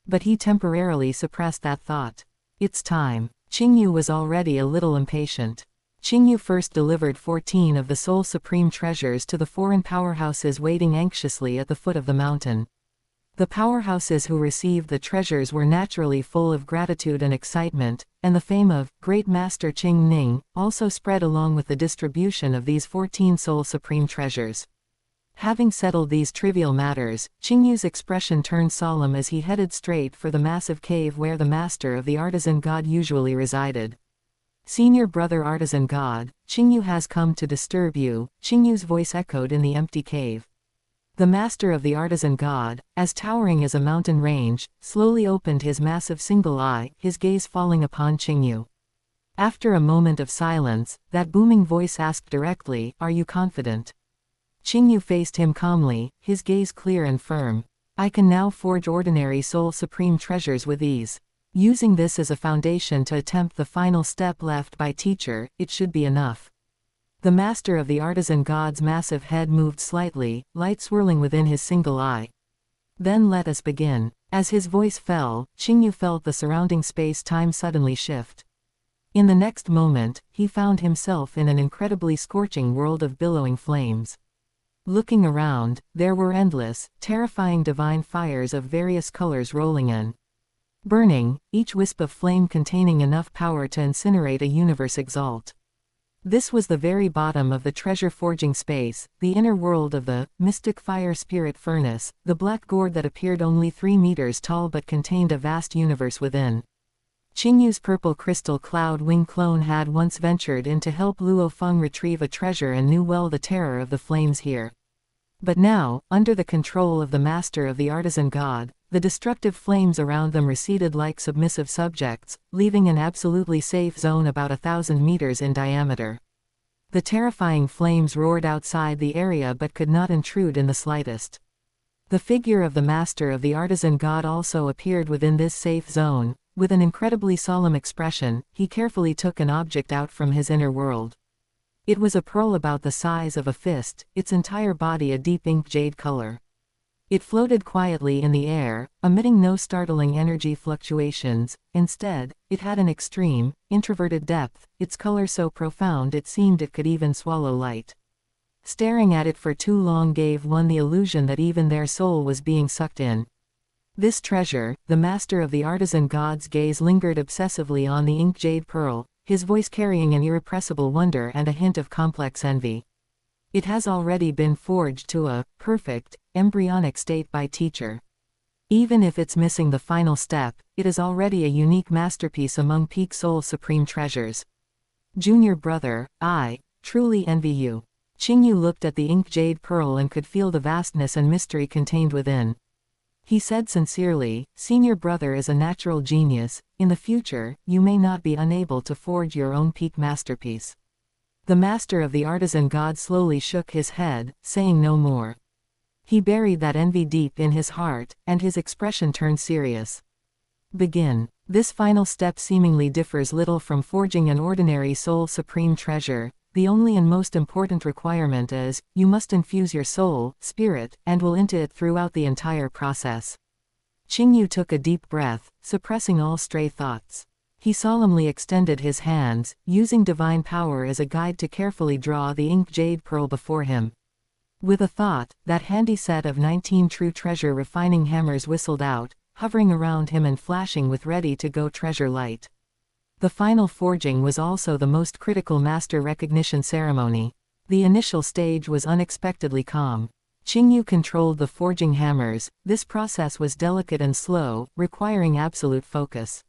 But he temporarily suppressed that thought. It's time. Qingyu was already a little impatient. Qingyu first delivered 14 of the soul supreme treasures to the foreign powerhouses waiting anxiously at the foot of the mountain. The powerhouses who received the treasures were naturally full of gratitude and excitement, and the fame of Great Master Qingning also spread along with the distribution of these 14 soul supreme treasures. Having settled these trivial matters, Qingyu's expression turned solemn as he headed straight for the massive cave where the master of the artisan god usually resided. "Senior brother artisan god, Qingyu has come to disturb you," Qingyu's voice echoed in the empty cave. The master of the artisan god, as towering as a mountain range, slowly opened his massive single eye, his gaze falling upon Qingyu. After a moment of silence, that booming voice asked directly, "Are you confident?" Qingyu faced him calmly, his gaze clear and firm. "I can now forge ordinary soul supreme treasures with ease. Using this as a foundation to attempt the final step left by teacher, it should be enough." The master of the artisan god's massive head moved slightly, light swirling within his single eye. "Then let us begin." As his voice fell, Qingyu felt the surrounding space-time suddenly shift. In the next moment, he found himself in an incredibly scorching world of billowing flames. Looking around, there were endless, terrifying divine fires of various colors rolling in. Burning, each wisp of flame containing enough power to incinerate a universe exalt. This was the very bottom of the treasure forging space, the inner world of the mystic fire spirit furnace, the black gourd that appeared only 3 meters tall but contained a vast universe within. Qingyu's purple crystal cloud wing clone had once ventured in to help Luo Feng retrieve a treasure and knew well the terror of the flames here. But now, under the control of the master of the artisan god, the destructive flames around them receded like submissive subjects, leaving an absolutely safe zone about 1,000 meters in diameter. The terrifying flames roared outside the area but could not intrude in the slightest. The figure of the master of the artisan god also appeared within this safe zone. With an incredibly solemn expression, he carefully took an object out from his inner world. It was a pearl about the size of a fist, its entire body a deep ink jade color. It floated quietly in the air, emitting no startling energy fluctuations. Instead, it had an extreme, introverted depth, its color so profound it seemed it could even swallow light. Staring at it for too long gave one the illusion that even their soul was being sucked in. This treasure, the master of the artisan god's gaze lingered obsessively on the ink jade pearl, his voice carrying an irrepressible wonder and a hint of complex envy. It has already been forged to a perfect, embryonic state by teacher. Even if it's missing the final step, it is already a unique masterpiece among peak soul supreme treasures. Junior brother, I truly envy you. Qingyu looked at the ink jade pearl and could feel the vastness and mystery contained within. He said sincerely, "Senior brother is a natural genius. In the future, you may not be unable to forge your own peak masterpiece." The master of the artisan god slowly shook his head, saying no more. He buried that envy deep in his heart, and his expression turned serious. Begin. This final step seemingly differs little from forging an ordinary soul supreme treasure. The only and most important requirement is, you must infuse your soul, spirit, and will into it throughout the entire process. Qingyu took a deep breath, suppressing all stray thoughts. He solemnly extended his hands, using divine power as a guide to carefully draw the ink jade pearl before him. With a thought, that handy set of 19 true treasure refining hammers whistled out, hovering around him and flashing with ready-to-go treasure light. The final forging was also the most critical master recognition ceremony. The initial stage was unexpectedly calm. Qingyu controlled the forging hammers. This process was delicate and slow, requiring absolute focus.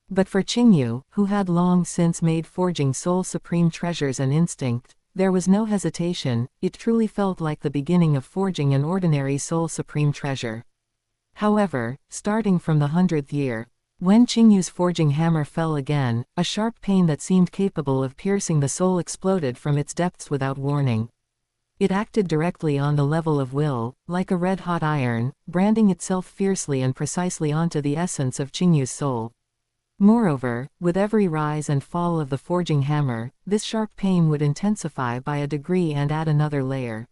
But for Qingyu, who had long since made forging soul supreme treasures an instinct, there was no hesitation. It truly felt like the beginning of forging an ordinary soul supreme treasure. However, starting from the 100th year, when Qingyu's forging hammer fell again, a sharp pain that seemed capable of piercing the soul exploded from its depths without warning. It acted directly on the level of will, like a red-hot iron, branding itself fiercely and precisely onto the essence of Qingyu's soul. Moreover, with every rise and fall of the forging hammer, this sharp pain would intensify by a degree and add another layer.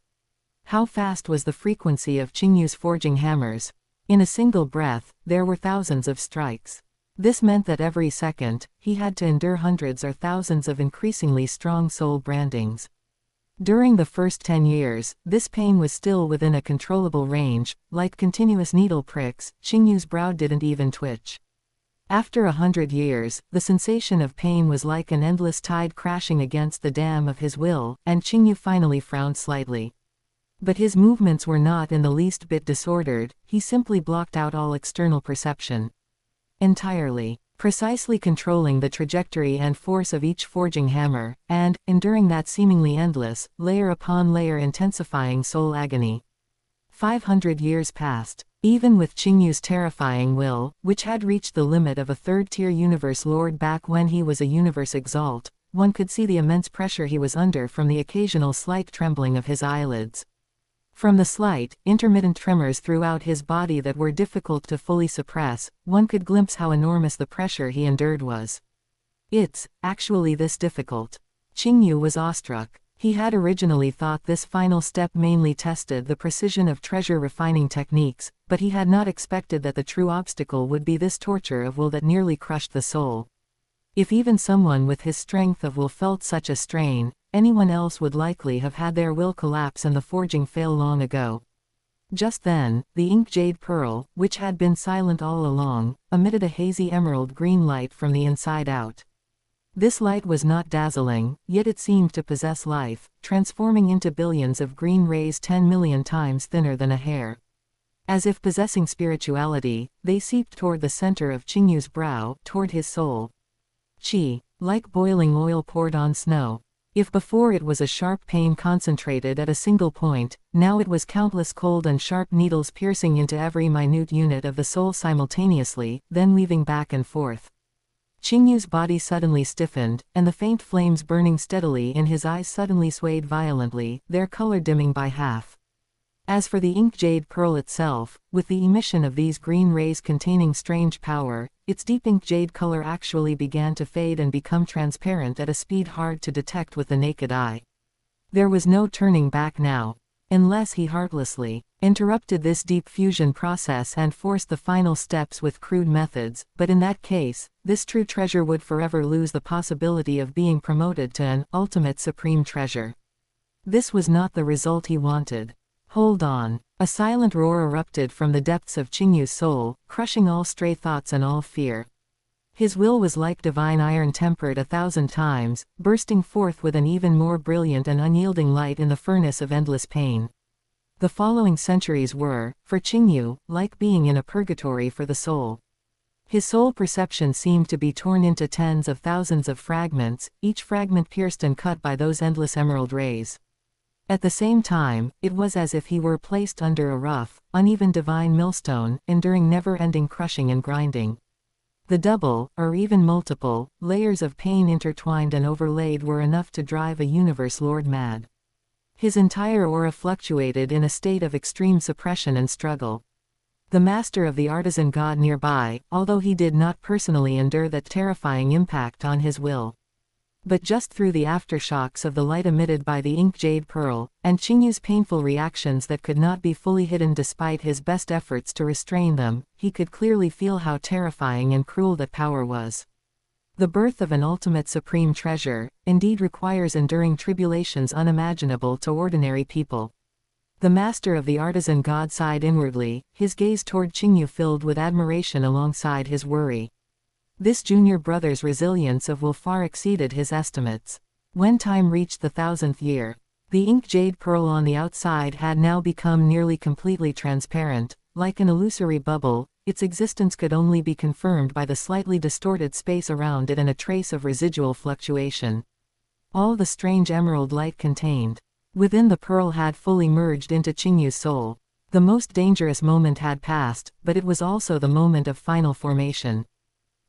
How fast was the frequency of Qingyu's forging hammers? In a single breath, there were thousands of strikes. This meant that every second, he had to endure hundreds or thousands of increasingly strong soul brandings. During the first 10 years, this pain was still within a controllable range. Like continuous needle pricks, Qingyu's brow didn't even twitch. After 100 years, the sensation of pain was like an endless tide crashing against the dam of his will, and Qingyu finally frowned slightly. But his movements were not in the least bit disordered. He simply blocked out all external perception. Entirely. Precisely controlling the trajectory and force of each forging hammer, and, enduring that seemingly endless, layer upon layer intensifying soul agony. 500 years passed. Even with Qingyu's terrifying will, which had reached the limit of a third-tier universe lord back when he was a universe exalt, one could see the immense pressure he was under from the occasional slight trembling of his eyelids. From the slight, intermittent tremors throughout his body that were difficult to fully suppress, one could glimpse how enormous the pressure he endured was. It's actually this difficult. Qingyu was awestruck. He had originally thought this final step mainly tested the precision of treasure refining techniques, but he had not expected that the true obstacle would be this torture of will that nearly crushed the soul. If even someone with his strength of will felt such a strain, anyone else would likely have had their will collapse and the forging fail long ago. Just then, the ink jade pearl, which had been silent all along, emitted a hazy emerald green light from the inside out. This light was not dazzling, yet it seemed to possess life, transforming into billions of green rays 10 million times thinner than a hair. As if possessing spirituality, they seeped toward the center of Qingyu's brow, toward his soul. Qi, like boiling oil poured on snow. If before it was a sharp pain concentrated at a single point, now it was countless cold and sharp needles piercing into every minute unit of the soul simultaneously, then weaving back and forth. Qingyu's body suddenly stiffened, and the faint flames burning steadily in his eyes suddenly swayed violently, their color dimming by half. As for the ink jade pearl itself, with the emission of these green rays containing strange power, its deep ink jade color actually began to fade and become transparent at a speed hard to detect with the naked eye. There was no turning back now. Unless he heartlessly interrupted this deep fusion process and forced the final steps with crude methods, but in that case, this true treasure would forever lose the possibility of being promoted to an ultimate supreme treasure. This was not the result he wanted. Hold on. A silent roar erupted from the depths of Qingyu's soul, crushing all stray thoughts and all fear. His will was like divine iron tempered 1,000 times, bursting forth with an even more brilliant and unyielding light in the furnace of endless pain. The following centuries were, for Qingyu, like being in a purgatory for the soul. His soul perception seemed to be torn into tens of thousands of fragments, each fragment pierced and cut by those endless emerald rays. At the same time, it was as if he were placed under a rough, uneven divine millstone, enduring never-ending crushing and grinding. The double, or even multiple, layers of pain intertwined and overlaid were enough to drive a universe lord mad. His entire aura fluctuated in a state of extreme suppression and struggle. The master of the artisan god nearby, although he did not personally endure that terrifying impact on his will, but just through the aftershocks of the light emitted by the ink jade pearl, and Qingyu's painful reactions that could not be fully hidden despite his best efforts to restrain them, he could clearly feel how terrifying and cruel that power was. The birth of an ultimate supreme treasure, indeed requires enduring tribulations unimaginable to ordinary people. The master of the artisan god sighed inwardly, his gaze toward Qingyu filled with admiration alongside his worry. This junior brother's resilience of will far exceeded his estimates. When time reached the 1,000th year, the ink jade pearl on the outside had now become nearly completely transparent. Like an illusory bubble, its existence could only be confirmed by the slightly distorted space around it and a trace of residual fluctuation. All the strange emerald light contained within the pearl had fully merged into Qingyu's soul. The most dangerous moment had passed, but it was also the moment of final formation.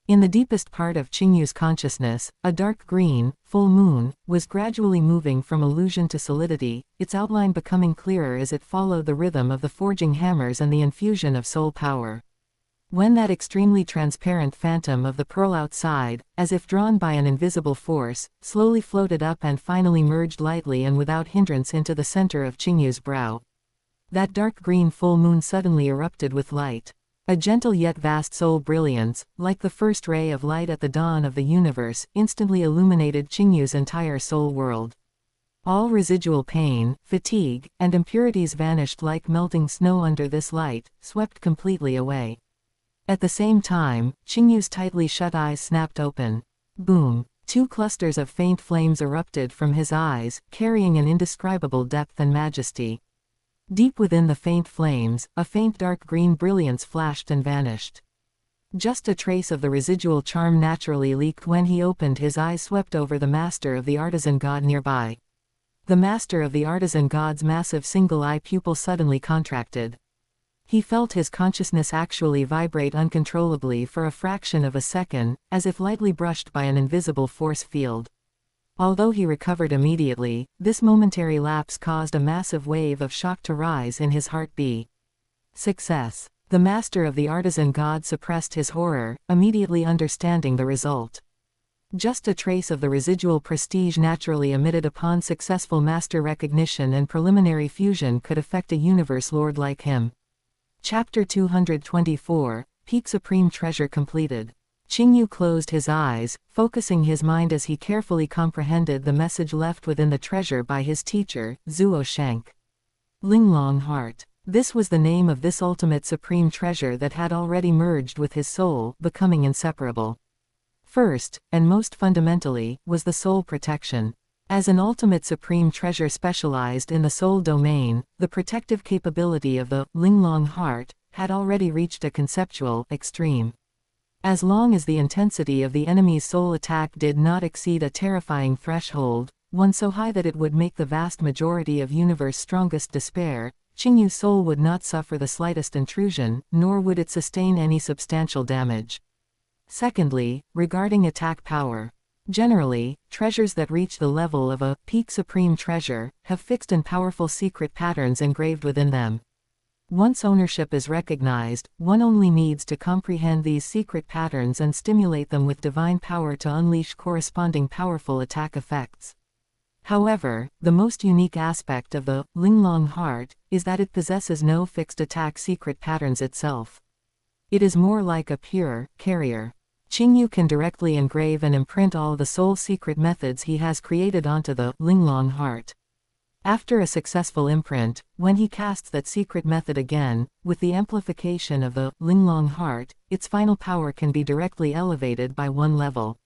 In the deepest part of Qingyu's consciousness, a dark green, full moon, was gradually moving from illusion to solidity, its outline becoming clearer as it followed the rhythm of the forging hammers and the infusion of soul power. When that extremely transparent phantom of the pearl outside, as if drawn by an invisible force, slowly floated up and finally merged lightly and without hindrance into the center of Qingyu's brow, that dark green full moon suddenly erupted with light. A gentle yet vast soul brilliance, like the first ray of light at the dawn of the universe, instantly illuminated Qingyu's entire soul world. All residual pain, fatigue, and impurities vanished like melting snow under this light, swept completely away. At the same time, Qingyu's tightly shut eyes snapped open. Boom! 2 clusters of faint flames erupted from his eyes, carrying an indescribable depth and majesty. Deep within the faint flames, a faint dark green brilliance flashed and vanished. Just a trace of the residual charm naturally leaked when he opened his eyes, swept over the master of the artisan god nearby. The master of the artisan god's massive single-eye pupil suddenly contracted. He felt his consciousness actually vibrate uncontrollably for a fraction of a second, as if lightly brushed by an invisible force field. Although he recovered immediately, this momentary lapse caused a massive wave of shock to rise in his heartbeat. Success. The master of the artisan god suppressed his horror, immediately understanding the result. Just a trace of the residual prestige naturally emitted upon successful master recognition and preliminary fusion could affect a universe lord like him. Chapter 224, Peak Supreme Treasure completed. Qingyu closed his eyes, focusing his mind as he carefully comprehended the message left within the treasure by his teacher, Zuo Shank. Linglong Heart. This was the name of this ultimate supreme treasure that had already merged with his soul, becoming inseparable. First, and most fundamentally, was the soul protection. As an ultimate supreme treasure specialized in the soul domain, the protective capability of the Linglong Heart had already reached a conceptual extreme. As long as the intensity of the enemy's soul attack did not exceed a terrifying threshold, one so high that it would make the vast majority of universe's strongest despair, Qingyu's soul would not suffer the slightest intrusion, nor would it sustain any substantial damage. Secondly, regarding attack power. Generally, treasures that reach the level of a peak supreme treasure have fixed and powerful secret patterns engraved within them. Once ownership is recognized, one only needs to comprehend these secret patterns and stimulate them with divine power to unleash corresponding powerful attack effects. However, the most unique aspect of the Linglong Heart is that it possesses no fixed attack secret patterns itself. It is more like a pure carrier. Qingyu can directly engrave and imprint all the soul secret methods he has created onto the Linglong Heart. After a successful imprint, when he casts that secret method again, with the amplification of the Linglong heart, its final power can be directly elevated by one level.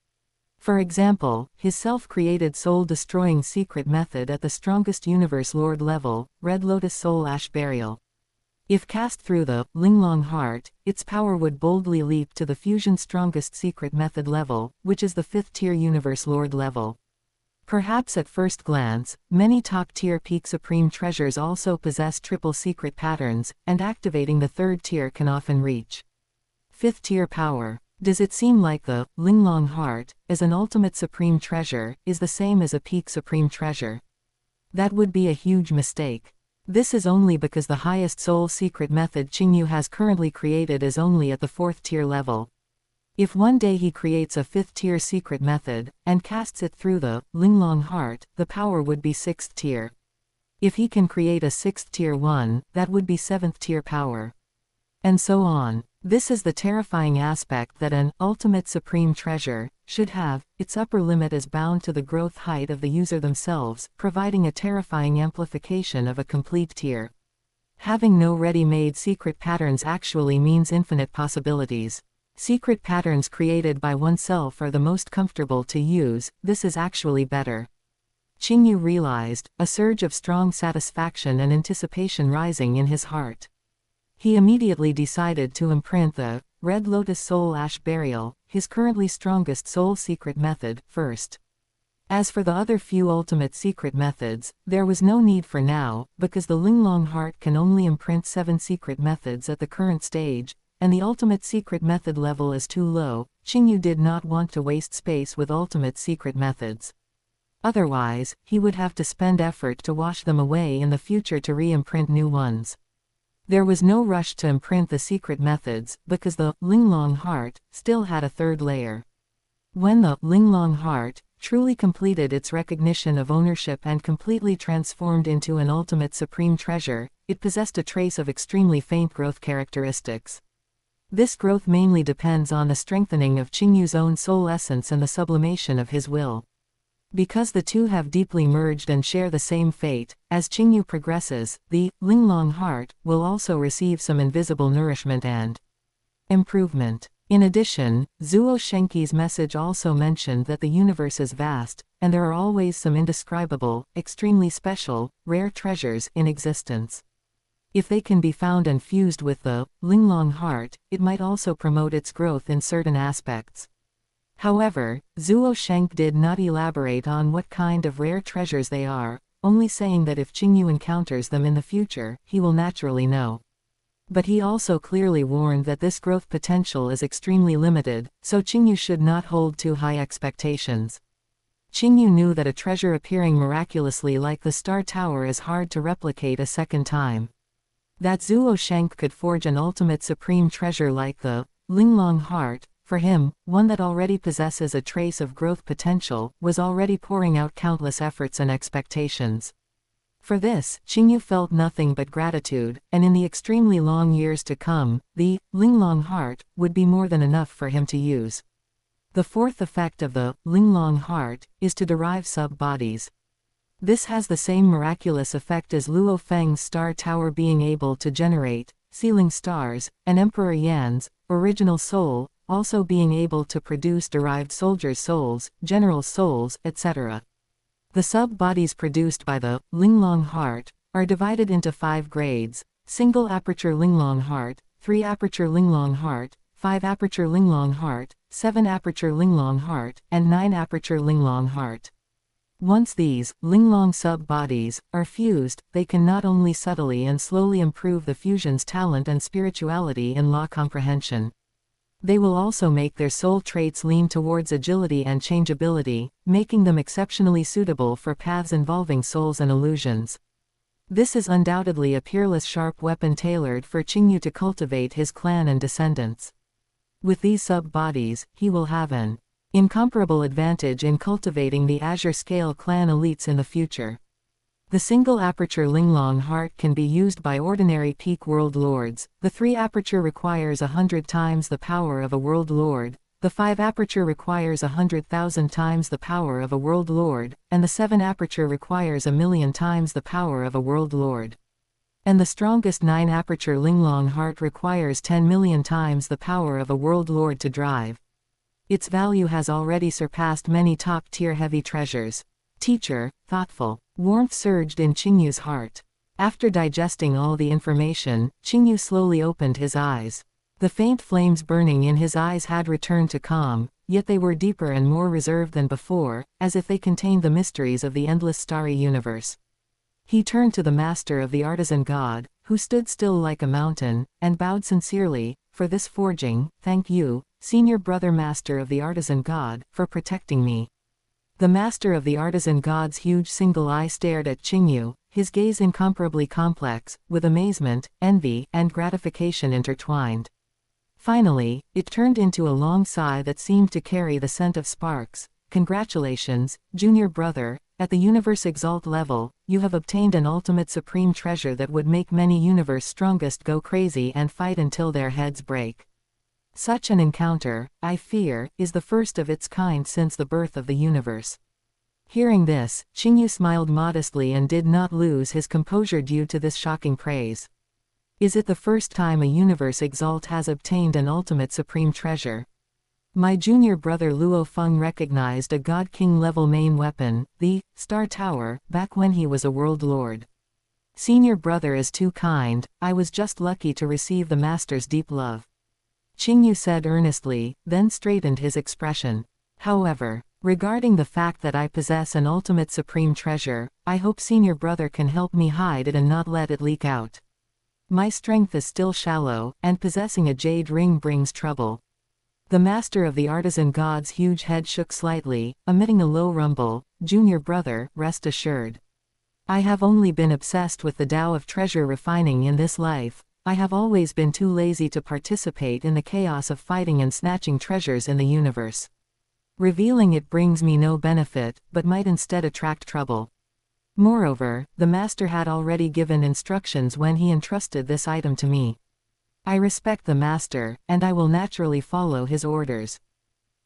For example, his self-created soul-destroying secret method at the strongest Universe Lord level, Red Lotus Soul Ash Burial. If cast through the Linglong heart, its power would boldly leap to the fusion's strongest secret method level, which is the 5th tier Universe Lord level. Perhaps at first glance, many top-tier peak supreme treasures also possess triple secret patterns, and activating the 3rd tier can often reach 5th tier power. Does it seem like the Linglong heart, as an ultimate supreme treasure, is the same as a peak supreme treasure? That would be a huge mistake. This is only because the highest soul secret method Qingyu has currently created is only at the 4th tier level. If one day he creates a 5th tier secret method, and casts it through the Linglong heart, the power would be 6th tier. If he can create a 6th tier one, that would be 7th tier power. And so on. This is the terrifying aspect that an ultimate supreme treasure should have. Its upper limit is bound to the growth height of the user themselves, providing a terrifying amplification of a complete tier. Having no ready-made secret patterns actually means infinite possibilities. Secret patterns created by oneself are the most comfortable to use. This is actually better. Qingyu realized, a surge of strong satisfaction and anticipation rising in his heart. He immediately decided to imprint the Red Lotus Soul Ash Burial, his currently strongest soul secret method, first. As for the other few ultimate secret methods, there was no need for now, because the Linglong heart can only imprint 7 secret methods at the current stage, and the ultimate secret method level is too low. Qingyu did not want to waste space with ultimate secret methods. Otherwise, he would have to spend effort to wash them away in the future to re-imprint new ones. There was no rush to imprint the secret methods, because the Linglong heart still had a 3rd layer. When the Linglong heart truly completed its recognition of ownership and completely transformed into an ultimate supreme treasure, it possessed a trace of extremely faint growth characteristics. This growth mainly depends on the strengthening of Qingyu's own soul essence and the sublimation of his will. Because the two have deeply merged and share the same fate, as Qingyu progresses, the Linglong heart will also receive some invisible nourishment and improvement. In addition, Zuo Shenqi's message also mentioned that the universe is vast, and there are always some indescribable, extremely special, rare treasures in existence. If they can be found and fused with the Linglong heart, it might also promote its growth in certain aspects. However, Zuo Shenq did not elaborate on what kind of rare treasures they are, only saying that if Qingyu encounters them in the future, he will naturally know. But he also clearly warned that this growth potential is extremely limited, so Qingyu should not hold too high expectations. Qingyu knew that a treasure appearing miraculously like the Star Tower is hard to replicate a second time. That Zuo Shenq could forge an ultimate supreme treasure like the Linglong heart, for him, one that already possesses a trace of growth potential, was already pouring out countless efforts and expectations. For this, Qingyu felt nothing but gratitude, and in the extremely long years to come, the Linglong heart would be more than enough for him to use. The 4th effect of the Linglong heart is to derive sub-bodies. This has the same miraculous effect as Luo Feng's Star Tower being able to generate sealing stars, and Emperor Yan's original soul also being able to produce derived soldiers' souls, general souls, etc. The sub-bodies produced by the Linglong heart are divided into 5 grades: single aperture Linglong heart, 3 aperture Linglong heart, 5 aperture Linglong heart, 7 aperture Linglong heart, and 9 aperture Linglong heart. Once these Linglong sub-bodies are fused, they can not only subtly and slowly improve the fusion's talent and spirituality in law comprehension. They will also make their soul traits lean towards agility and changeability, making them exceptionally suitable for paths involving souls and illusions. This is undoubtedly a peerless sharp weapon tailored for Qingyu to cultivate his clan and descendants. With these sub-bodies, he will have an incomparable advantage in cultivating the Azure Scale clan elites in the future. The single aperture Linglong heart can be used by ordinary peak world lords. The 3 aperture requires 100 times the power of a world lord, The 5 aperture requires 100,000 times the power of a world lord, and the 7 aperture requires 1,000,000 times the power of a world lord. And the strongest 9 aperture Linglong heart requires 10,000,000 times the power of a world lord to drive. Its value has already surpassed many top-tier heavy treasures. Teacher, thoughtful. Warmth surged in Qingyu's heart. After digesting all the information, Qingyu slowly opened his eyes. The faint flames burning in his eyes had returned to calm, yet they were deeper and more reserved than before, as if they contained the mysteries of the endless starry universe. He turned to the master of the artisan god, who stood still like a mountain, and bowed sincerely. For this forging, thank you, senior brother master of the artisan god, for protecting me. The master of the artisan god's huge single eye stared at Qingyu, his gaze incomparably complex, with amazement, envy, and gratification intertwined. Finally, it turned into a long sigh that seemed to carry the scent of sparks. Congratulations, junior brother, at the Universe Exalt level, you have obtained an ultimate supreme treasure that would make many universe strongest go crazy and fight until their heads break. Such an encounter, I fear, is the first of its kind since the birth of the universe. Hearing this, Qingyu smiled modestly and did not lose his composure due to this shocking praise. Is it the first time a Universe Exalt has obtained an ultimate supreme treasure? My junior brother Luo Feng recognized a God King level main weapon, the Star Tower, back when he was a world lord. Senior brother is too kind, I was just lucky to receive the master's deep love. Qingyu said earnestly, then straightened his expression. However, regarding the fact that I possess an ultimate supreme treasure, I hope senior brother can help me hide it and not let it leak out. My strength is still shallow, and possessing a jade ring brings trouble. The master of the artisan god's huge head shook slightly, emitting a low rumble. Junior brother, rest assured. I have only been obsessed with the Tao of treasure refining in this life. I have always been too lazy to participate in the chaos of fighting and snatching treasures in the universe. Revealing it brings me no benefit, but might instead attract trouble. Moreover, the master had already given instructions when he entrusted this item to me. I respect the master, and I will naturally follow his orders.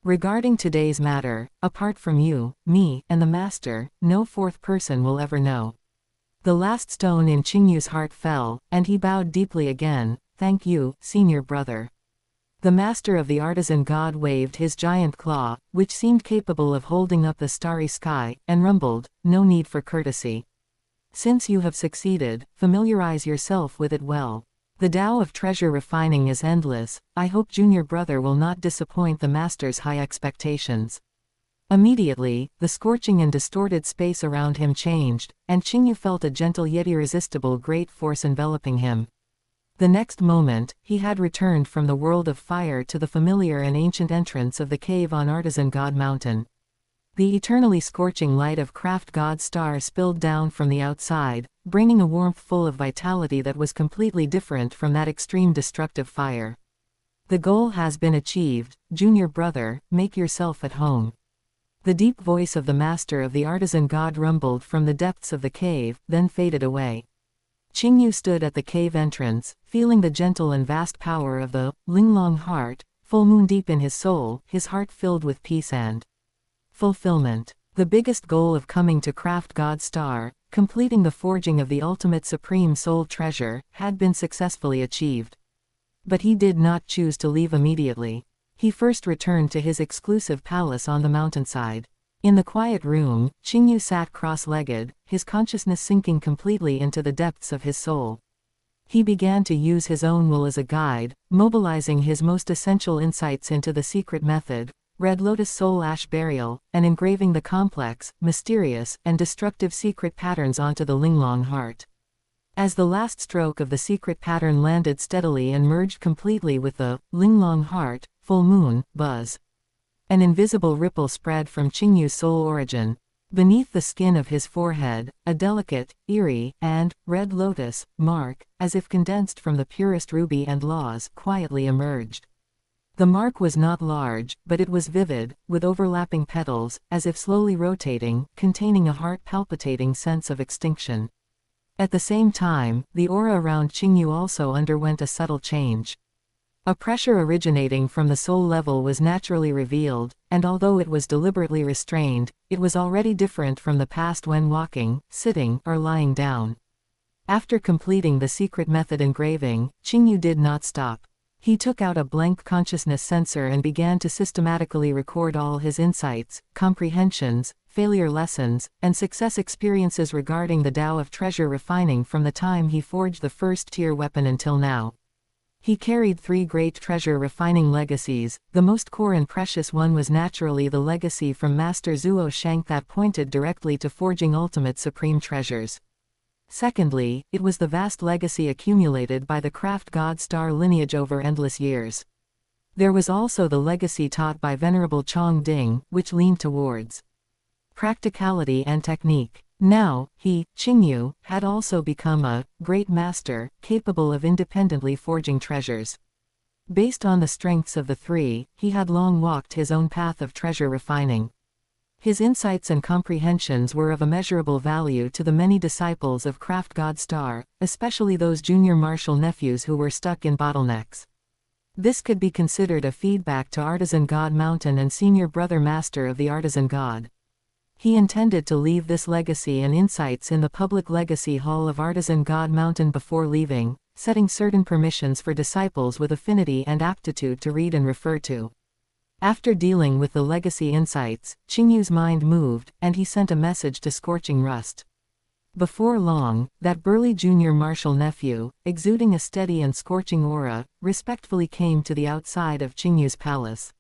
Regarding today's matter, apart from you, me, and the master, no fourth person will ever know. The last stone in Qingyu's heart fell, and he bowed deeply again. Thank you, senior brother. The master of the artisan god waved his giant claw, which seemed capable of holding up the starry sky, and rumbled, no need for courtesy. Since you have succeeded, familiarize yourself with it well. The Tao of treasure refining is endless. I hope junior brother will not disappoint the master's high expectations. Immediately, the scorching and distorted space around him changed, and Qingyu felt a gentle yet irresistible great force enveloping him. The next moment, he had returned from the world of fire to the familiar and ancient entrance of the cave on Artisan God Mountain. The eternally scorching light of Craft God's star spilled down from the outside, bringing a warmth full of vitality that was completely different from that extreme destructive fire. The goal has been achieved, junior brother, make yourself at home. The deep voice of the master of the artisan god rumbled from the depths of the cave, then faded away. Qingyu stood at the cave entrance, feeling the gentle and vast power of the Linglong heart, full moon deep in his soul, his heart filled with peace and fulfillment. The biggest goal of coming to Craft God's star, completing the forging of the ultimate supreme soul treasure, had been successfully achieved. But he did not choose to leave immediately. He first returned to his exclusive palace on the mountainside. In the quiet room, Qingyu sat cross-legged, his consciousness sinking completely into the depths of his soul. He began to use his own will as a guide, mobilizing his most essential insights into the secret method, Red Lotus Soul Ash Burial, and engraving the complex, mysterious, and destructive secret patterns onto the Linglong heart. As the last stroke of the secret pattern landed steadily and merged completely with the Linglong heart, full moon, buzz. An invisible ripple spread from Qingyu's soul origin. Beneath the skin of his forehead, a delicate, eerie, and red lotus mark, as if condensed from the purest ruby and laws, quietly emerged. The mark was not large, but it was vivid, with overlapping petals, as if slowly rotating, containing a heart-palpitating sense of extinction. At the same time, the aura around Qingyu also underwent a subtle change. A pressure originating from the soul level was naturally revealed, and although it was deliberately restrained, it was already different from the past when walking, sitting, or lying down. After completing the secret method engraving, Qingyu did not stop. He took out a blank consciousness sensor and began to systematically record all his insights, comprehensions, failure lessons, and success experiences regarding the Tao of treasure refining from the time he forged the first-tier weapon until now. He carried 3 great treasure refining legacies. The most core and precious one was naturally the legacy from Master Zuo Shank that pointed directly to forging ultimate supreme treasures. Secondly, it was the vast legacy accumulated by the craft god star lineage over endless years. There was also the legacy taught by Venerable Chong Ding, which leaned towards practicality and technique. Now, he, Qingyu, had also become a great master, capable of independently forging treasures. Based on the strengths of the 3, he had long walked his own path of treasure refining. His insights and comprehensions were of immeasurable value to the many disciples of Craft God Star, especially those junior martial nephews who were stuck in bottlenecks. This could be considered a feedback to Artisan God Mountain and senior brother master of the Artisan God. He intended to leave this legacy and insights in the public legacy hall of Artisan God Mountain before leaving, setting certain permissions for disciples with affinity and aptitude to read and refer to. After dealing with the legacy insights, Qingyu's mind moved, and he sent a message to Scorching Rust. Before long, that burly junior martial nephew, exuding a steady and scorching aura, respectfully came to the outside of Qingyu's palace.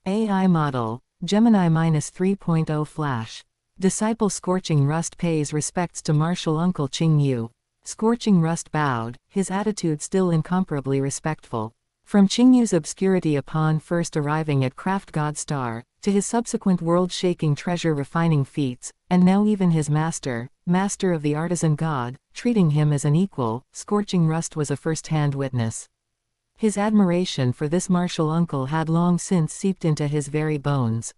AI model, Gemini -3.0 Flash. Disciple Scorching Rust pays respects to martial uncle Qingyu. Scorching Rust bowed, his attitude still incomparably respectful. From Qingyu's obscurity upon first arriving at Craft God Star, to his subsequent world-shaking treasure refining feats, and now even his master of the Artisan God, treating him as an equal, Scorching Rust was a first-hand witness. His admiration for this martial uncle had long since seeped into his very bones.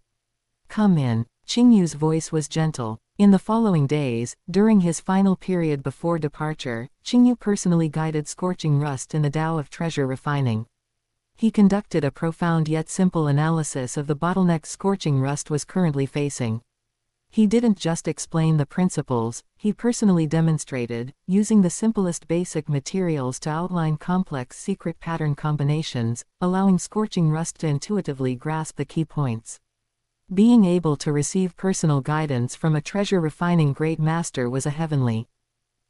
Come in. Qingyu's voice was gentle. In the following days, during his final period before departure, Qingyu personally guided Scorching Rust in the Tao of treasure refining. He conducted a profound yet simple analysis of the bottlenecks Scorching Rust was currently facing. He didn't just explain the principles, he personally demonstrated, using the simplest basic materials to outline complex secret pattern combinations, allowing Scorching Rust to intuitively grasp the key points. Being able to receive personal guidance from a treasure refining great master was a heavenly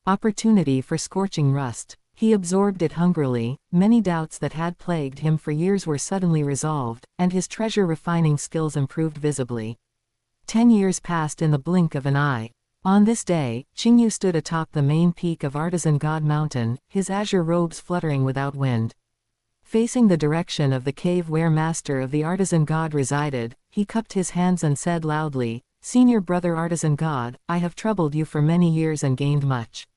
opportunity for Scorching Rust. He absorbed it hungrily. Many doubts that had plagued him for years were suddenly resolved, and his treasure refining skills improved visibly. 10 years passed in the blink of an eye. On this day, Qingyu stood atop the main peak of Artisan God Mountain, his azure robes fluttering without wind. Facing the direction of the cave where Master of the Artisan God resided, he cupped his hands and said loudly, "Senior brother Artisan God, I have troubled you for many years and gained much.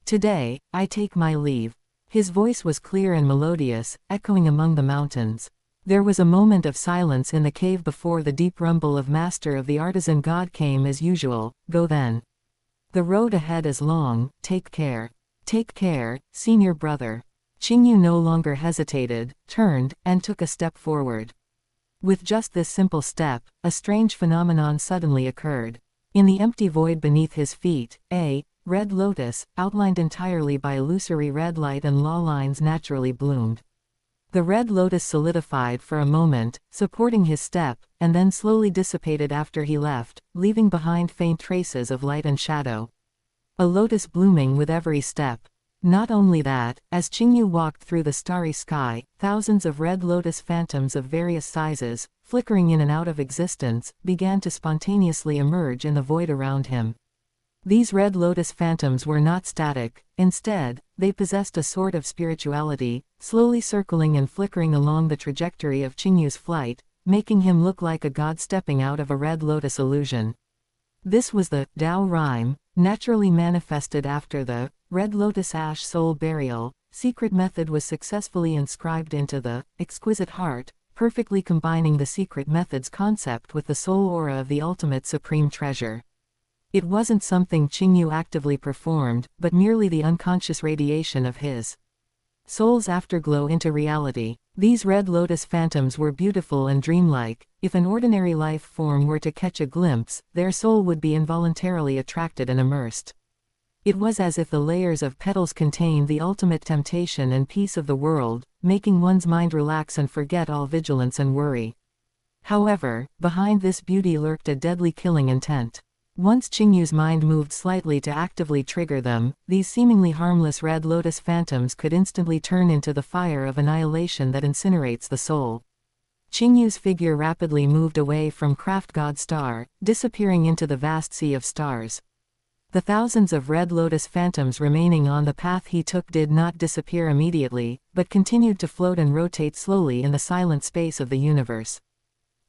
Today, I take my leave." His voice was clear and melodious, echoing among the mountains. There was a moment of silence in the cave before the deep rumble of Master of the Artisan God came as usual. "Go then. The road ahead is long, take care. Take care, senior brother." Qingyu no longer hesitated, turned, and took a step forward. With just this simple step, a strange phenomenon suddenly occurred. In the empty void beneath his feet, a red lotus, outlined entirely by illusory red light and law lines naturally bloomed. The red lotus solidified for a moment, supporting his step, and then slowly dissipated after he left, leaving behind faint traces of light and shadow. A lotus blooming with every step. Not only that, as Qingyu walked through the starry sky, thousands of red lotus phantoms of various sizes, flickering in and out of existence, began to spontaneously emerge in the void around him. These red lotus phantoms were not static, instead, they possessed a sort of spirituality, slowly circling and flickering along the trajectory of Qingyu's flight, making him look like a god stepping out of a red lotus illusion. This was the Tao rhyme, naturally manifested after the red lotus ash soul burial. Secret method was successfully inscribed into the exquisite heart, perfectly combining the secret method's concept with the soul aura of the ultimate supreme treasure. It wasn't something Qingyu actively performed, but merely the unconscious radiation of his Soul's afterglow into reality. These red lotus phantoms were beautiful and dreamlike. If an ordinary life form were to catch a glimpse, their soul would be involuntarily attracted and immersed. It was as if the layers of petals contained the ultimate temptation and peace of the world, making one's mind relax and forget all vigilance and worry. However, behind this beauty lurked a deadly killing intent. Once Qingyu's mind moved slightly to actively trigger them, these seemingly harmless red lotus phantoms could instantly turn into the fire of annihilation that incinerates the soul. Qingyu's figure rapidly moved away from Craft God Star, disappearing into the vast sea of stars. The thousands of red lotus phantoms remaining on the path he took did not disappear immediately, but continued to float and rotate slowly in the silent space of the universe.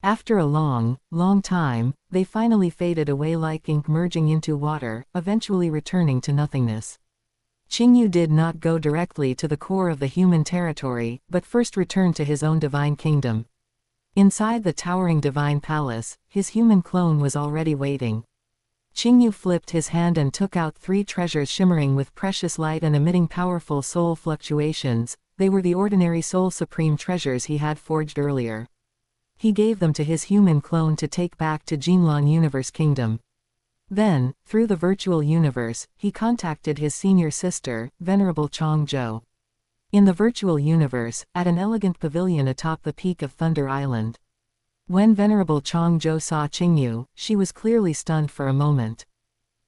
After a long time, they finally faded away like ink merging into water, eventually returning to nothingness. Qingyu did not go directly to the core of the human territory, but first returned to his own divine kingdom. Inside the towering divine palace, his human clone was already waiting. Qingyu flipped his hand and took out 3 treasures shimmering with precious light and emitting powerful soul fluctuations. They were the ordinary soul supreme treasures he had forged earlier. He gave them to his human clone to take back to Qinglin Universe Kingdom. Then, through the virtual universe, he contacted his senior sister, Venerable Qingyu. In the virtual universe, at an elegant pavilion atop the peak of Thunder Island. When Venerable Qingyu saw Qingyu, she was clearly stunned for a moment.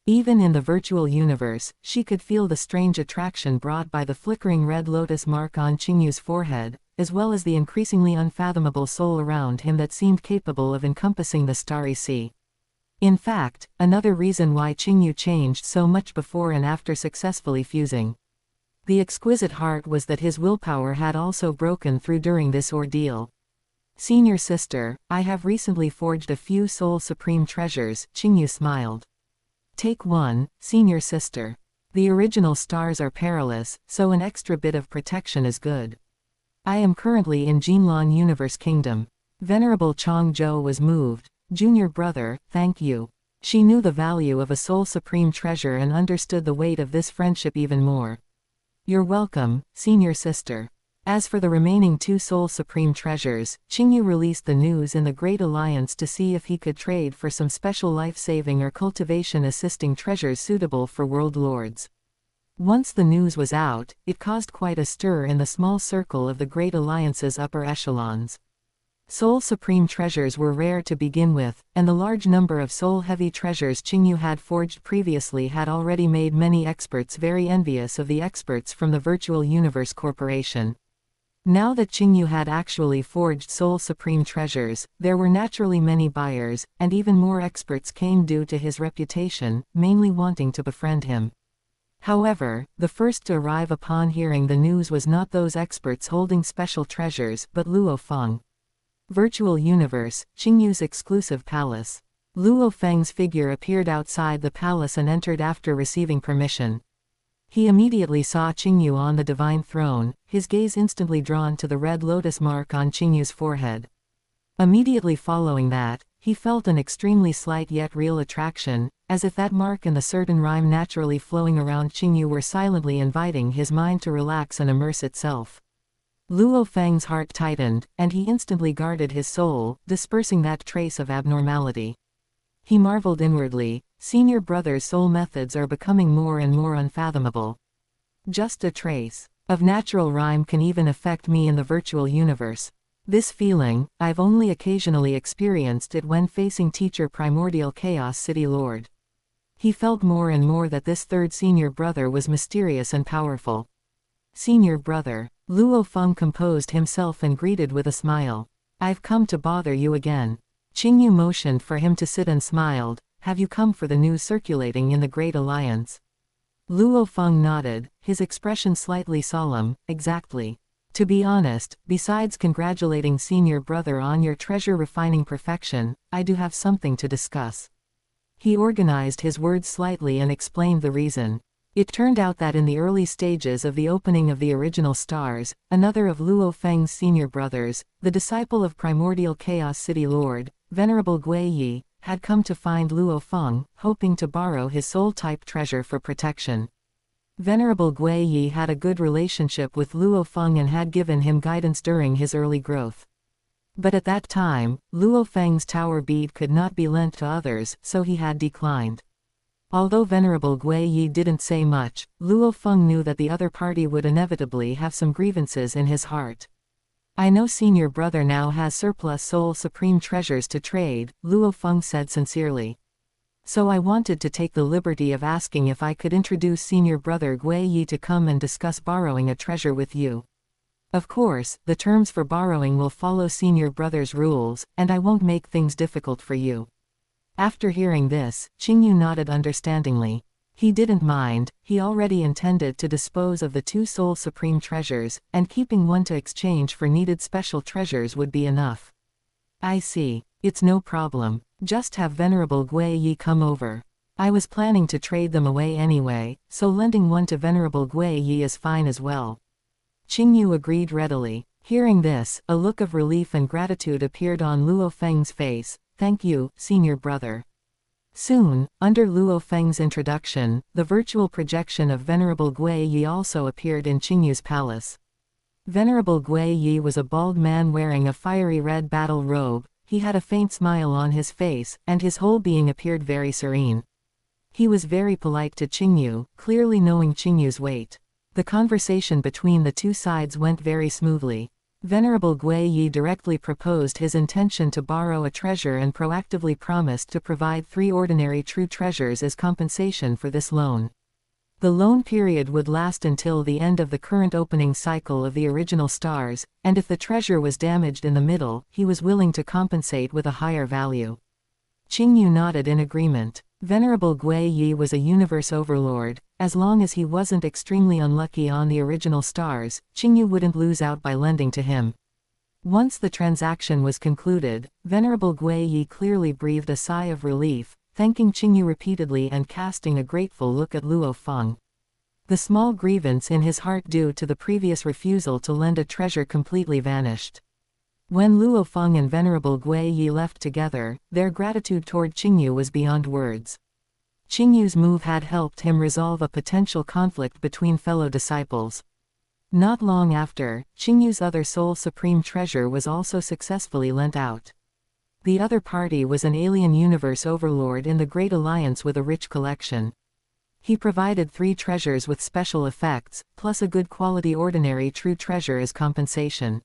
Even in the virtual universe, she could feel the strange attraction brought by the flickering red lotus mark on Qingyu's forehead, as well as the increasingly unfathomable soul around him that seemed capable of encompassing the starry sea. In fact, another reason why Qingyu changed so much before and after successfully fusing the exquisite heart was that his willpower had also broken through during this ordeal. Senior sister, I have recently forged a few soul supreme treasures, Qingyu smiled. Take one, senior sister. The original stars are perilous, so an extra bit of protection is good. I am currently in Qinglin Universe Kingdom. Venerable Qingyu was moved. Junior brother, thank you. She knew the value of a soul supreme treasure and understood the weight of this friendship even more. You're welcome, senior sister. As for the remaining 2 soul supreme treasures, Qingyu released the news in the Great Alliance to see if he could trade for some special life-saving or cultivation assisting treasures suitable for world lords. Once the news was out, it caused quite a stir in the small circle of the Great Alliance's upper echelons. Soul supreme treasures were rare to begin with, and the large number of soul-heavy treasures Qingyu had forged previously had already made many experts very envious of the experts from the Virtual Universe Corporation. Now that Qingyu had actually forged soul supreme treasures, there were naturally many buyers, and even more experts came due to his reputation, mainly wanting to befriend him. However, the first to arrive upon hearing the news was not those experts holding special treasures, but Luo Feng. Virtual Universe, Qingyu's exclusive palace. Luo Feng's figure appeared outside the palace and entered after receiving permission. He immediately saw Qingyu on the divine throne, his gaze instantly drawn to the red lotus mark on Qingyu's forehead. Immediately following that, he felt an extremely slight yet real attraction, as if that mark and the certain rhyme naturally flowing around Qingyu were silently inviting his mind to relax and immerse itself. Luo Feng's heart tightened, and he instantly guarded his soul, dispersing that trace of abnormality. He marveled inwardly, senior brother's soul methods are becoming more and more unfathomable. Just a trace of natural rhyme can even affect me in the virtual universe. This feeling, I've only occasionally experienced it when facing teacher Primordial Chaos City Lord. He felt more and more that this third senior brother was mysterious and powerful. Senior brother. Luo Feng composed himself and greeted with a smile. I've come to bother you again. Qingyu motioned for him to sit and smiled. Have you come for the news circulating in the Great Alliance? Luo Feng nodded, his expression slightly solemn. Exactly. To be honest, besides congratulating senior brother on your treasure refining perfection, I do have something to discuss. He organized his words slightly and explained the reason. It turned out that in the early stages of the opening of the original stars, another of Luo Feng's senior brothers, the disciple of Primordial Chaos City Lord, Venerable Gui Yi, had come to find Luo Feng, hoping to borrow his soul-type treasure for protection. Venerable Gui Yi had a good relationship with Luo Feng and had given him guidance during his early growth. But at that time, Luo Feng's tower bead could not be lent to others, so he had declined. Although Venerable Gui Yi didn't say much, Luo Feng knew that the other party would inevitably have some grievances in his heart. I know senior brother now has surplus soul supreme treasures to trade, Luo Feng said sincerely. So I wanted to take the liberty of asking if I could introduce senior brother Gui Yi to come and discuss borrowing a treasure with you. Of course, the terms for borrowing will follow senior brother's rules, and I won't make things difficult for you. After hearing this, Qingyu nodded understandingly. He didn't mind, he already intended to dispose of the 2 soul supreme treasures, and keeping one to exchange for needed special treasures would be enough. I see. It's no problem. Just have Venerable Gui Yi come over. I was planning to trade them away anyway, so lending one to Venerable Gui Yi is fine as well. Qingyu agreed readily. Hearing this, a look of relief and gratitude appeared on Luo Feng's face. Thank you, senior brother. Soon, under Luo Feng's introduction, the virtual projection of Venerable Gui Yi also appeared in Qingyu's palace. Venerable Gui Yi was a bald man wearing a fiery red battle robe. He had a faint smile on his face, and his whole being appeared very serene. He was very polite to Qingyu, clearly knowing Qingyu's weight. The conversation between the 2 sides went very smoothly. Venerable Gui Yi directly proposed his intention to borrow a treasure and proactively promised to provide 3 ordinary true treasures as compensation for this loan. The loan period would last until the end of the current opening cycle of the original stars, and if the treasure was damaged in the middle, he was willing to compensate with a higher value. Qingyu nodded in agreement. Venerable Gui Yi was a universe overlord. As long as he wasn't extremely unlucky on the original stars, Qingyu wouldn't lose out by lending to him. Once the transaction was concluded, Venerable Gui Yi clearly breathed a sigh of relief, thanking Qingyu repeatedly and casting a grateful look at Luo Feng. The small grievance in his heart due to the previous refusal to lend a treasure completely vanished. When Luo Feng and Venerable Gui Yi left together, their gratitude toward Qingyu was beyond words. Qingyu's move had helped him resolve a potential conflict between fellow disciples. Not long after, Qingyu's other soul supreme treasure was also successfully lent out. The other party was an alien universe overlord in the Great Alliance with a rich collection. He provided 3 treasures with special effects, plus a good quality ordinary true treasure as compensation.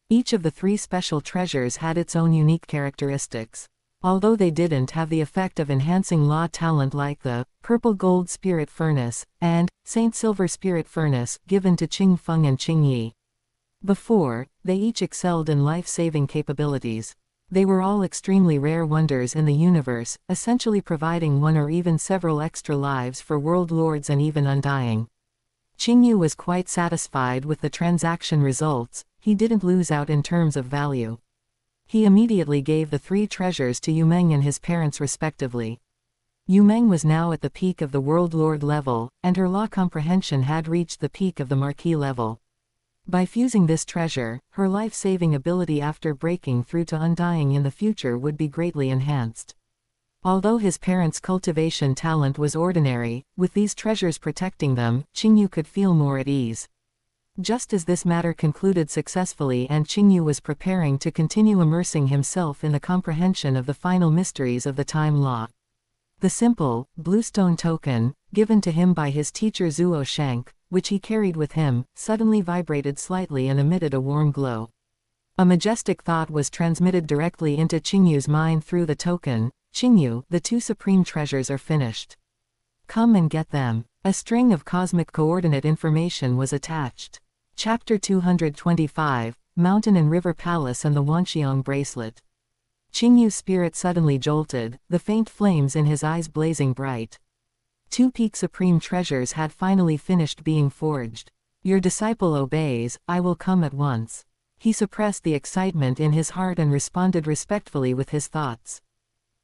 Each of the 3 special treasures had its own unique characteristics. Although they didn't have the effect of enhancing law talent like the Purple Gold Spirit Furnace and Saint Silver Spirit Furnace given to Qing Feng and Qing Yi. Before, they each excelled in life-saving capabilities. They were all extremely rare wonders in the universe, essentially providing 1 or even several extra lives for world lords and even undying. Qingyu was quite satisfied with the transaction results. He didn't lose out in terms of value. He immediately gave the 3 treasures to Yumeng and his parents respectively. Yumeng was now at the peak of the World Lord level, and her law comprehension had reached the peak of the Marquis level. By fusing this treasure, her life-saving ability after breaking through to undying in the future would be greatly enhanced. Although his parents' cultivation talent was ordinary, with these treasures protecting them, Qingyu could feel more at ease. Just as this matter concluded successfully and Qingyu was preparing to continue immersing himself in the comprehension of the final mysteries of the time law, the simple, bluestone token, given to him by his teacher Zuo Shank, which he carried with him, suddenly vibrated slightly and emitted a warm glow. A majestic thought was transmitted directly into Qingyu's mind through the token. Qingyu, the 2 supreme treasures are finished. Come and get them. A string of cosmic coordinate information was attached. Chapter 225, Mountain and River Palace and the Wanxiang Bracelet. Qingyu's spirit suddenly jolted, the faint flames in his eyes blazing bright. 2 peak supreme treasures had finally finished being forged. Your disciple obeys, I will come at once. He suppressed the excitement in his heart and responded respectfully with his thoughts.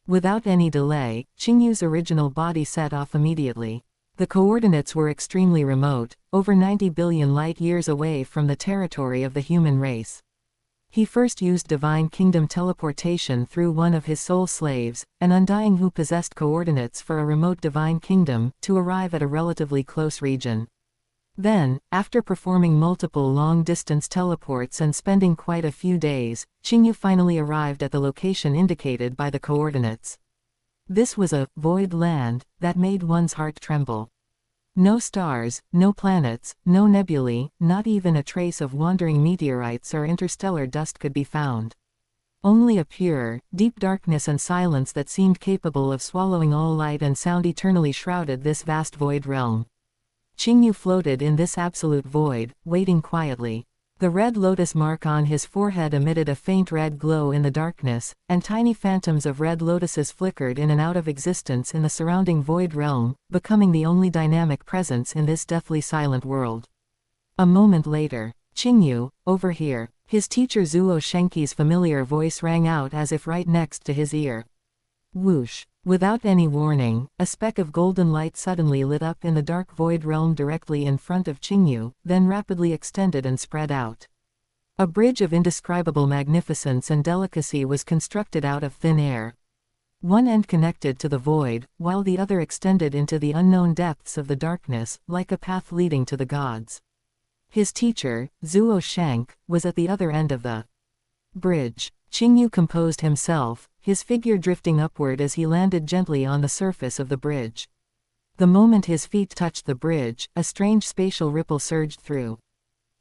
Without any delay, Qingyu's original body set off immediately. The coordinates were extremely remote, over 90 billion light-years away from the territory of the human race. He first used divine kingdom teleportation through one of his soul slaves, an undying who possessed coordinates for a remote divine kingdom, to arrive at a relatively close region. Then, after performing multiple long-distance teleports and spending quite a few days, Qingyu finally arrived at the location indicated by the coordinates. This was a void land that made one's heart tremble. No stars, no planets, no nebulae, not even a trace of wandering meteorites or interstellar dust could be found. Only a pure, deep darkness and silence that seemed capable of swallowing all light and sound eternally shrouded this vast void realm. Qingyu floated in this absolute void, waiting quietly. The red lotus mark on his forehead emitted a faint red glow in the darkness, and tiny phantoms of red lotuses flickered in and out of existence in the surrounding void realm, becoming the only dynamic presence in this deathly silent world. A moment later, "Qingyu, over here." His teacher Zuo Shenqi's familiar voice rang out as if right next to his ear. Whoosh! Without any warning, a speck of golden light suddenly lit up in the dark void realm directly in front of Qingyu, then rapidly extended and spread out. A bridge of indescribable magnificence and delicacy was constructed out of thin air. One end connected to the void, while the other extended into the unknown depths of the darkness, like a path leading to the gods. His teacher, Zuo Shenq, was at the other end of the bridge. Qingyu composed himself, his figure drifting upward as he landed gently on the surface of the bridge. The moment his feet touched the bridge, a strange spatial ripple surged through.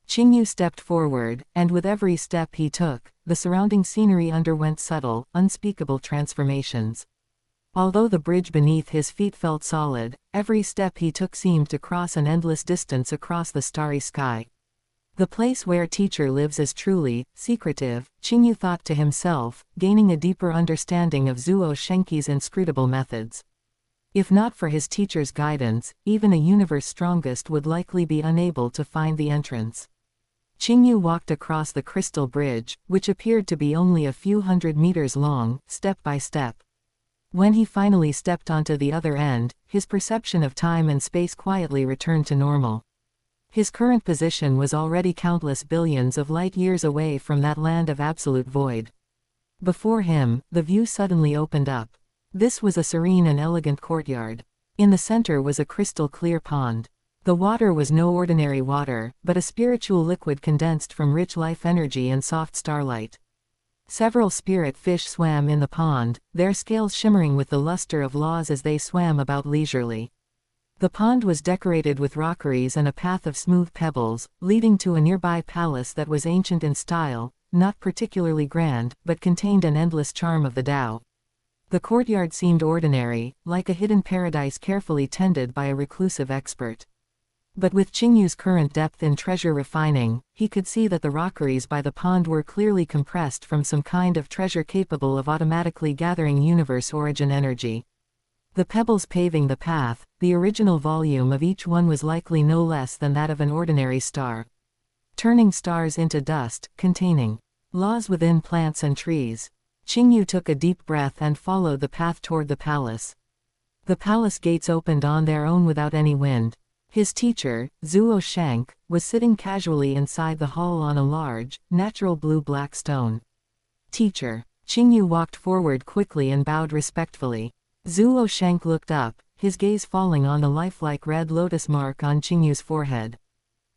Qingyu stepped forward, and with every step he took, the surrounding scenery underwent subtle, unspeakable transformations. Although the bridge beneath his feet felt solid, every step he took seemed to cross an endless distance across the starry sky. The place where teacher lives is truly secretive, Qingyu thought to himself, gaining a deeper understanding of Zuo Shenqi's inscrutable methods. If not for his teacher's guidance, even a universe strongest would likely be unable to find the entrance. Qingyu walked across the crystal bridge, which appeared to be only a few hundred meters long, step by step. When he finally stepped onto the other end, his perception of time and space quietly returned to normal. His current position was already countless billions of light-years away from that land of absolute void. Before him, the view suddenly opened up. This was a serene and elegant courtyard. In the center was a crystal-clear pond. The water was no ordinary water, but a spiritual liquid condensed from rich life energy and soft starlight. Several spirit fish swam in the pond, their scales shimmering with the luster of laws as they swam about leisurely. The pond was decorated with rockeries and a path of smooth pebbles, leading to a nearby palace that was ancient in style, not particularly grand, but contained an endless charm of the Tao. The courtyard seemed ordinary, like a hidden paradise carefully tended by a reclusive expert. But with Qingyu's current depth in treasure refining, he could see that the rockeries by the pond were clearly compressed from some kind of treasure capable of automatically gathering universe origin energy. The pebbles paving the path, the original volume of each one was likely no less than that of an ordinary star. Turning stars into dust, containing laws within plants and trees. Qingyu took a deep breath and followed the path toward the palace. The palace gates opened on their own without any wind. His teacher, Zuo Shenq, was sitting casually inside the hall on a large, natural blue-black stone. Teacher. Qingyu walked forward quickly and bowed respectfully. Zuo Shenq looked up, his gaze falling on the lifelike red lotus mark on Qingyu's forehead.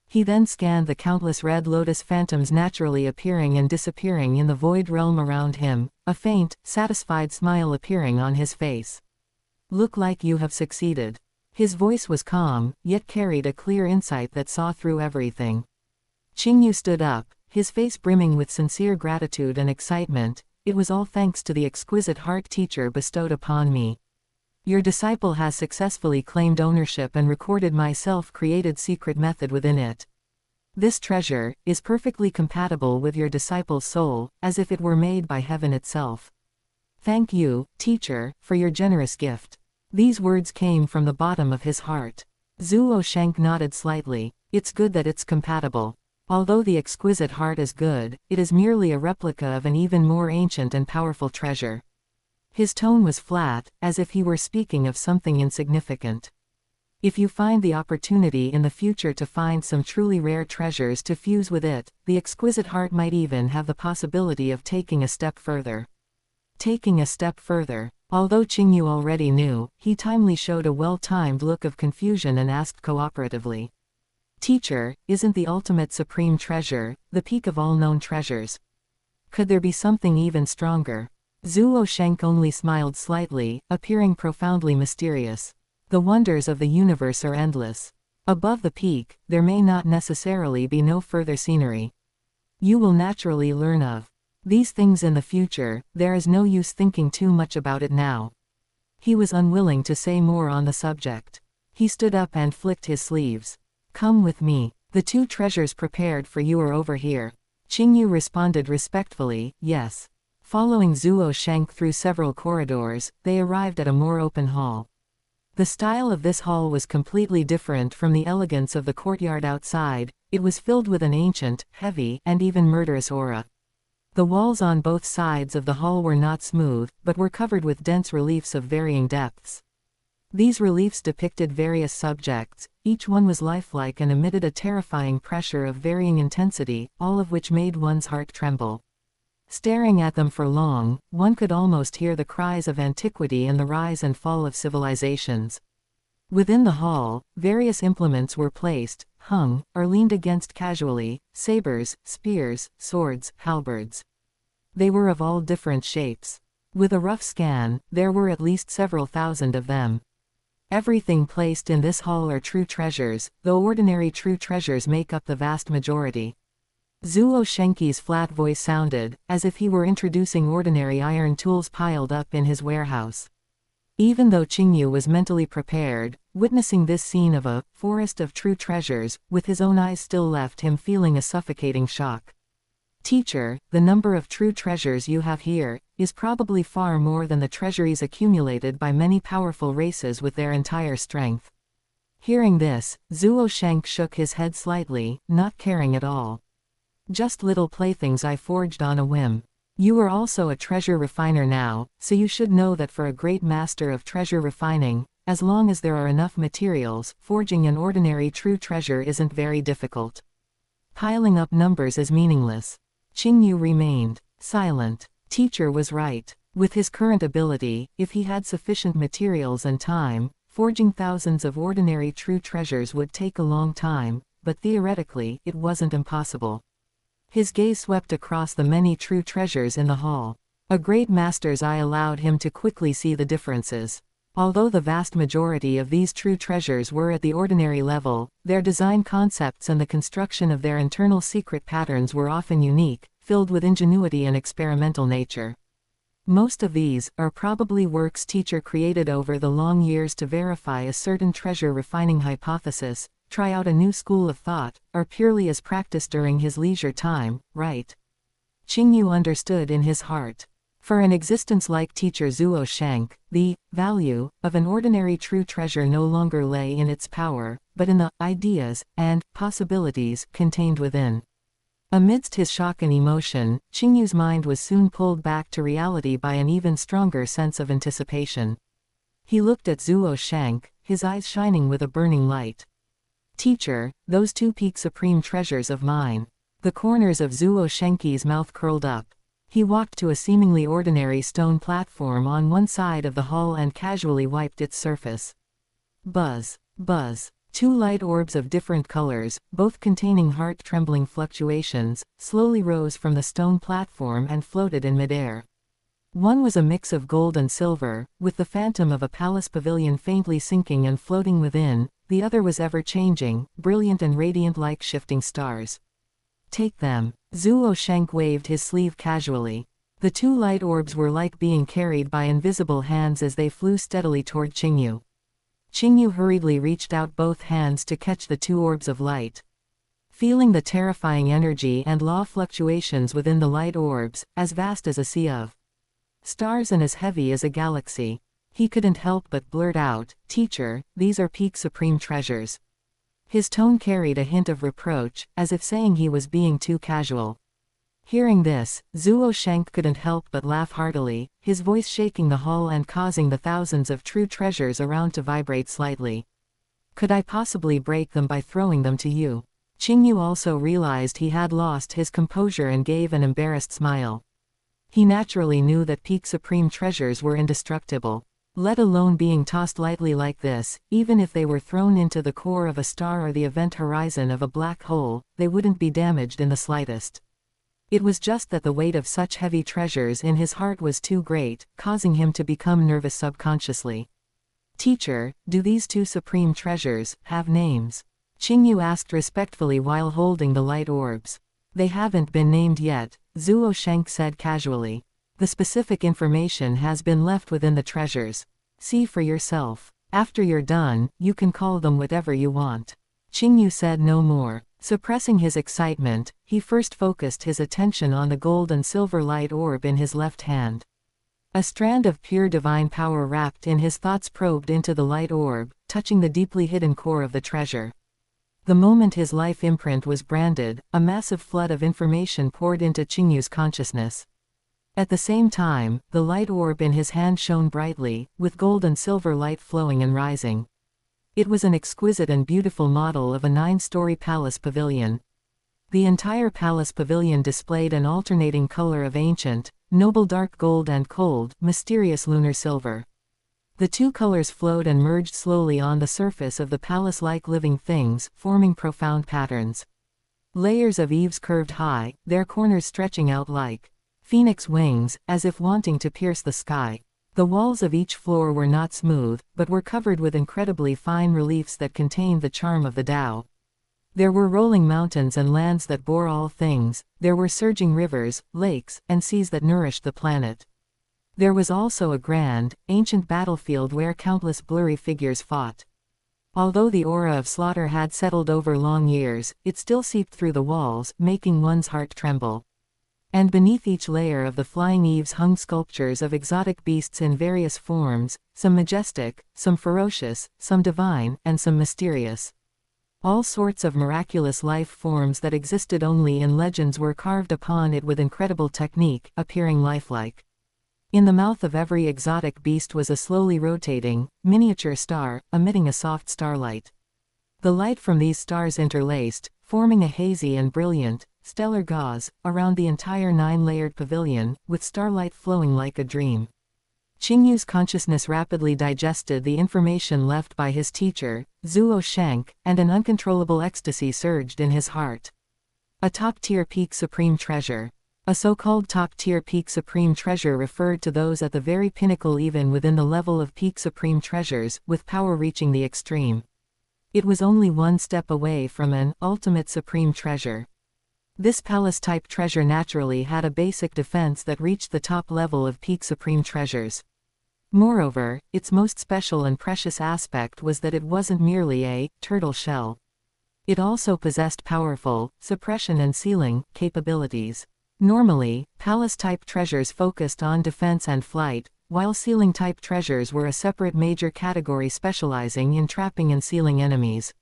He then scanned the countless red lotus phantoms naturally appearing and disappearing in the void realm around him, a faint, satisfied smile appearing on his face. Look like you have succeeded. His voice was calm, yet carried a clear insight that saw through everything. Qingyu stood up, his face brimming with sincere gratitude and excitement. It was all thanks to the exquisite heart teacher bestowed upon me. Your disciple has successfully claimed ownership and recorded my self-created secret method within it. This treasure is perfectly compatible with your disciple's soul, as if it were made by heaven itself. Thank you, teacher, for your generous gift. These words came from the bottom of his heart. Zuo Shenq nodded slightly. It's good that it's compatible. Although the exquisite heart is good, it is merely a replica of an even more ancient and powerful treasure. His tone was flat, as if he were speaking of something insignificant. If you find the opportunity in the future to find some truly rare treasures to fuse with it, the exquisite heart might even have the possibility of taking a step further. Taking a step further. Although Qingyu already knew, he timely showed a well-timed look of confusion and asked cooperatively. Teacher, isn't the ultimate supreme treasure, the peak of all known treasures? Could there be something even stronger? Zhuo Sheng only smiled slightly, appearing profoundly mysterious. The wonders of the universe are endless. Above the peak, there may not necessarily be no further scenery. You will naturally learn of these things in the future. There is no use thinking too much about it now. He was unwilling to say more on the subject. He stood up and flicked his sleeves. Come with me. The 2 treasures prepared for you are over here. Qingyu responded respectfully, yes. Following Zhuo Sheng through several corridors, they arrived at a more open hall. The style of this hall was completely different from the elegance of the courtyard outside. It was filled with an ancient, heavy, and even murderous aura. The walls on both sides of the hall were not smooth, but were covered with dense reliefs of varying depths. These reliefs depicted various subjects, each one was lifelike and emitted a terrifying pressure of varying intensity, all of which made one's heart tremble. Staring at them for long, one could almost hear the cries of antiquity and the rise and fall of civilizations. Within the hall, various implements were placed, hung, or leaned against casually: sabers, spears, swords, halberds. They were of all different shapes. With a rough scan, there were at least several thousand of them. Everything placed in this hall are true treasures, though ordinary true treasures make up the vast majority. Zhuo Shengqi's flat voice sounded, as if he were introducing ordinary iron tools piled up in his warehouse. Even though Qingyu was mentally prepared, witnessing this scene of a forest of true treasures, with his own eyes still left him feeling a suffocating shock. Teacher, the number of true treasures you have here is probably far more than the treasuries accumulated by many powerful races with their entire strength. Hearing this, Zhuo Sheng shook his head slightly, not caring at all. Just little playthings I forged on a whim. You are also a treasure refiner now, so you should know that for a great master of treasure refining, as long as there are enough materials, forging an ordinary true treasure isn't very difficult. Piling up numbers is meaningless. Qingyu remained silent. Teacher was right. With his current ability, if he had sufficient materials and time, forging thousands of ordinary true treasures would take a long time, but theoretically, it wasn't impossible. His gaze swept across the many true treasures in the hall. A great master's eye allowed him to quickly see the differences. Although the vast majority of these true treasures were at the ordinary level, their design concepts and the construction of their internal secret patterns were often unique, filled with ingenuity and experimental nature. Most of these are probably works teacher created over the long years to verify a certain treasure refining hypothesis, try out a new school of thought, or purely as practice during his leisure time, right? Qingyu understood in his heart. For an existence like teacher Zhuo Sheng, the value of an ordinary true treasure no longer lay in its power, but in the ideas and possibilities contained within. Amidst his shock and emotion, Qingyu's mind was soon pulled back to reality by an even stronger sense of anticipation. He looked at Zhuo Sheng, his eyes shining with a burning light. Teacher, those 2 peak supreme treasures of mine. The corners of Zhuo Shengqi's mouth curled up. He walked to a seemingly ordinary stone platform on one side of the hall and casually wiped its surface. Buzz, buzz. 2 light orbs of different colors, both containing heart-trembling fluctuations, slowly rose from the stone platform and floated in midair. One was a mix of gold and silver, with the phantom of a palace pavilion faintly sinking and floating within. The other was ever-changing, brilliant and radiant like shifting stars. Take them. Zhuo Sheng waved his sleeve casually. The 2 light orbs were like being carried by invisible hands as they flew steadily toward Qingyu. Qingyu hurriedly reached out both hands to catch the 2 orbs of light. Feeling the terrifying energy and law fluctuations within the light orbs, as vast as a sea of stars and as heavy as a galaxy, he couldn't help but blurt out, "Teacher, these are peak supreme treasures." His tone carried a hint of reproach, as if saying he was being too casual. Hearing this, Zhuo Sheng couldn't help but laugh heartily, his voice shaking the hall and causing the thousands of true treasures around to vibrate slightly. Could I possibly break them by throwing them to you? Qingyu also realized he had lost his composure and gave an embarrassed smile. He naturally knew that peak supreme treasures were indestructible. Let alone being tossed lightly like this, even if they were thrown into the core of a star or the event horizon of a black hole, they wouldn't be damaged in the slightest. It was just that the weight of such heavy treasures in his heart was too great, causing him to become nervous subconsciously. Teacher, do these two supreme treasures have names? Qingyu asked respectfully while holding the light orbs. They haven't been named yet, Zuo Sheng said casually. The specific information has been left within the treasures. See for yourself. After you're done, you can call them whatever you want. Qingyu said no more. Suppressing his excitement, he first focused his attention on the gold and silver light orb in his left hand. A strand of pure divine power wrapped in his thoughts probed into the light orb, touching the deeply hidden core of the treasure. The moment his life imprint was branded, a massive flood of information poured into Qingyu's consciousness. At the same time, the light orb in his hand shone brightly, with gold and silver light flowing and rising. It was an exquisite and beautiful model of a 9-story palace pavilion. The entire palace pavilion displayed an alternating color of ancient, noble dark gold and cold, mysterious lunar silver. The two colors flowed and merged slowly on the surface of the palace like living things, forming profound patterns. Layers of eaves curved high, their corners stretching out like phoenix wings, as if wanting to pierce the sky. The walls of each floor were not smooth, but were covered with incredibly fine reliefs that contained the charm of the Tao. There were rolling mountains and lands that bore all things, there were surging rivers, lakes, and seas that nourished the planet. There was also a grand, ancient battlefield where countless blurry figures fought. Although the aura of slaughter had settled over long years, it still seeped through the walls, making one's heart tremble. And beneath each layer of the flying eaves hung sculptures of exotic beasts in various forms, some majestic, some ferocious, some divine, and some mysterious. All sorts of miraculous life forms that existed only in legends were carved upon it with incredible technique, appearing lifelike. In the mouth of every exotic beast was a slowly rotating, miniature star, emitting a soft starlight. The light from these stars interlaced, forming a hazy and brilliant, stellar gauze, around the entire 9-layered pavilion, with starlight flowing like a dream. Qingyu's consciousness rapidly digested the information left by his teacher, Zuo Sheng, and an uncontrollable ecstasy surged in his heart. A top-tier peak supreme treasure. A so-called top-tier peak supreme treasure referred to those at the very pinnacle even within the level of peak supreme treasures, with power reaching the extreme. It was only one step away from an ultimate supreme treasure. This palace-type treasure naturally had a basic defense that reached the top level of peak supreme treasures. Moreover, its most special and precious aspect was that it wasn't merely a turtle shell. It also possessed powerful suppression and sealing capabilities. Normally, palace-type treasures focused on defense and flight, while sealing-type treasures were a separate major category specializing in trapping and sealing enemies.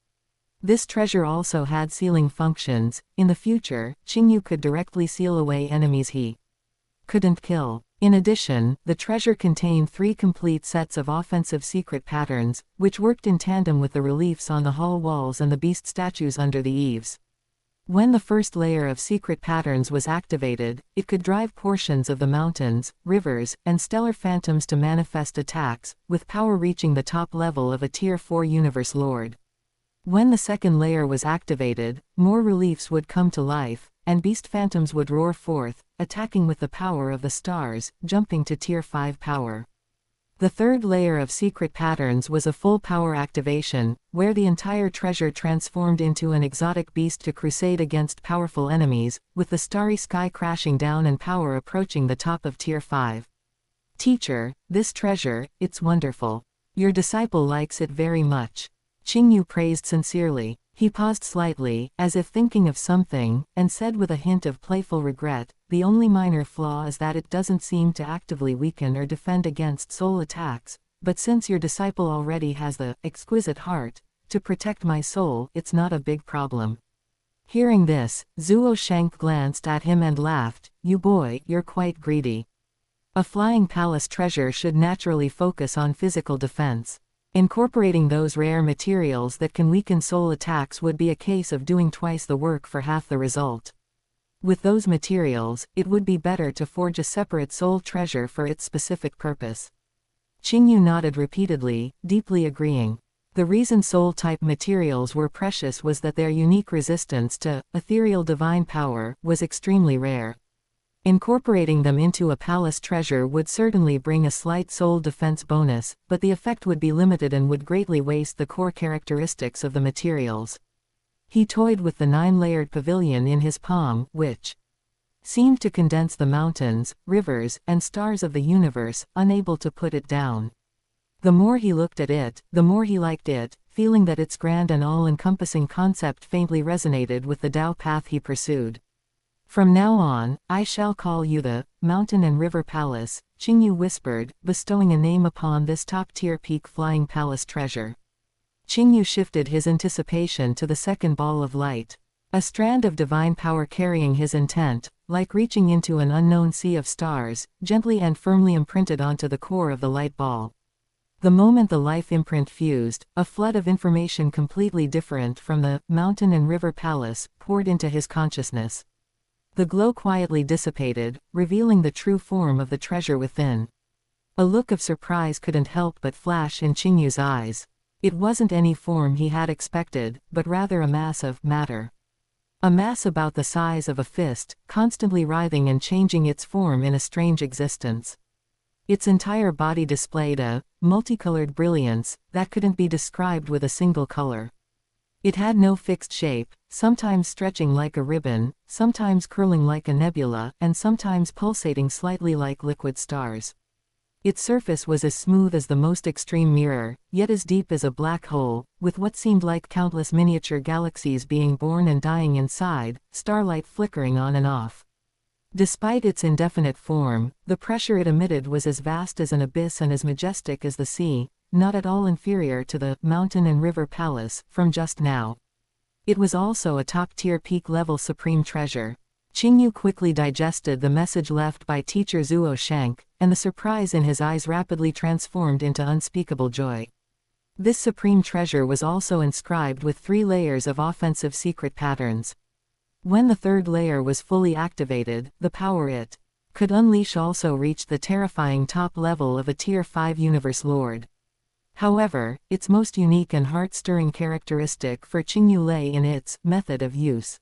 This treasure also had sealing functions. In the future, Qingyu could directly seal away enemies he couldn't kill. In addition, the treasure contained 3 complete sets of offensive secret patterns, which worked in tandem with the reliefs on the hall walls and the beast statues under the eaves. When the first layer of secret patterns was activated, it could drive portions of the mountains, rivers, and stellar phantoms to manifest attacks, with power reaching the top level of a Tier 4 Universe Lord. When the second layer was activated, more reliefs would come to life, and beast phantoms would roar forth, attacking with the power of the stars, jumping to Tier 5 power. The third layer of secret patterns was a full power activation, where the entire treasure transformed into an exotic beast to crusade against powerful enemies, with the starry sky crashing down and power approaching the top of Tier 5. Teacher, this treasure, it's wonderful. Your disciple likes it very much. Qingyu praised sincerely. He paused slightly, as if thinking of something, and said with a hint of playful regret, the only minor flaw is that it doesn't seem to actively weaken or defend against soul attacks, but since your disciple already has the exquisite heart to protect my soul, it's not a big problem. Hearing this, Zuo Sheng glanced at him and laughed. You boy, you're quite greedy. A flying palace treasure should naturally focus on physical defense. Incorporating those rare materials that can weaken soul attacks would be a case of doing twice the work for half the result. With those materials, it would be better to forge a separate soul treasure for its specific purpose. Qingyu nodded repeatedly, deeply agreeing. The reason soul-type materials were precious was that their unique resistance to ethereal divine power was extremely rare. Incorporating them into a palace treasure would certainly bring a slight soul defense bonus, but the effect would be limited and would greatly waste the core characteristics of the materials. He toyed with the 9-layered pavilion in his palm, which seemed to condense the mountains, rivers, and stars of the universe, unable to put it down. The more he looked at it, the more he liked it, feeling that its grand and all-encompassing concept faintly resonated with the Tao path he pursued. From now on, I shall call you the Mountain and River Palace, Qingyu whispered, bestowing a name upon this top-tier peak flying palace treasure. Qingyu shifted his anticipation to the second ball of light. A strand of divine power carrying his intent, like reaching into an unknown sea of stars, gently and firmly imprinted onto the core of the light ball. The moment the life imprint fused, a flood of information completely different from the Mountain and River Palace poured into his consciousness. The glow quietly dissipated, revealing the true form of the treasure within. A look of surprise couldn't help but flash in Qingyu's eyes. It wasn't any form he had expected, but rather a mass of matter. A mass about the size of a fist, constantly writhing and changing its form in a strange existence. Its entire body displayed a multicolored brilliance that couldn't be described with a single color. It had no fixed shape, sometimes stretching like a ribbon, sometimes curling like a nebula, and sometimes pulsating slightly like liquid stars. Its surface was as smooth as the most extreme mirror, yet as deep as a black hole, with what seemed like countless miniature galaxies being born and dying inside, starlight flickering on and off. Despite its indefinite form, the pressure it emitted was as vast as an abyss and as majestic as the sea, not at all inferior to the Mountain and River Palace from just now. It was also a top-tier peak-level supreme treasure. Qingyu quickly digested the message left by teacher Zhuo Shank, and the surprise in his eyes rapidly transformed into unspeakable joy. This supreme treasure was also inscribed with 3 layers of offensive secret patterns. When the 3rd layer was fully activated, the power it could unleash also reached the terrifying top level of a Tier 5 Universe Lord. However, its most unique and heart-stirring characteristic for Qingyu lay in its method of use.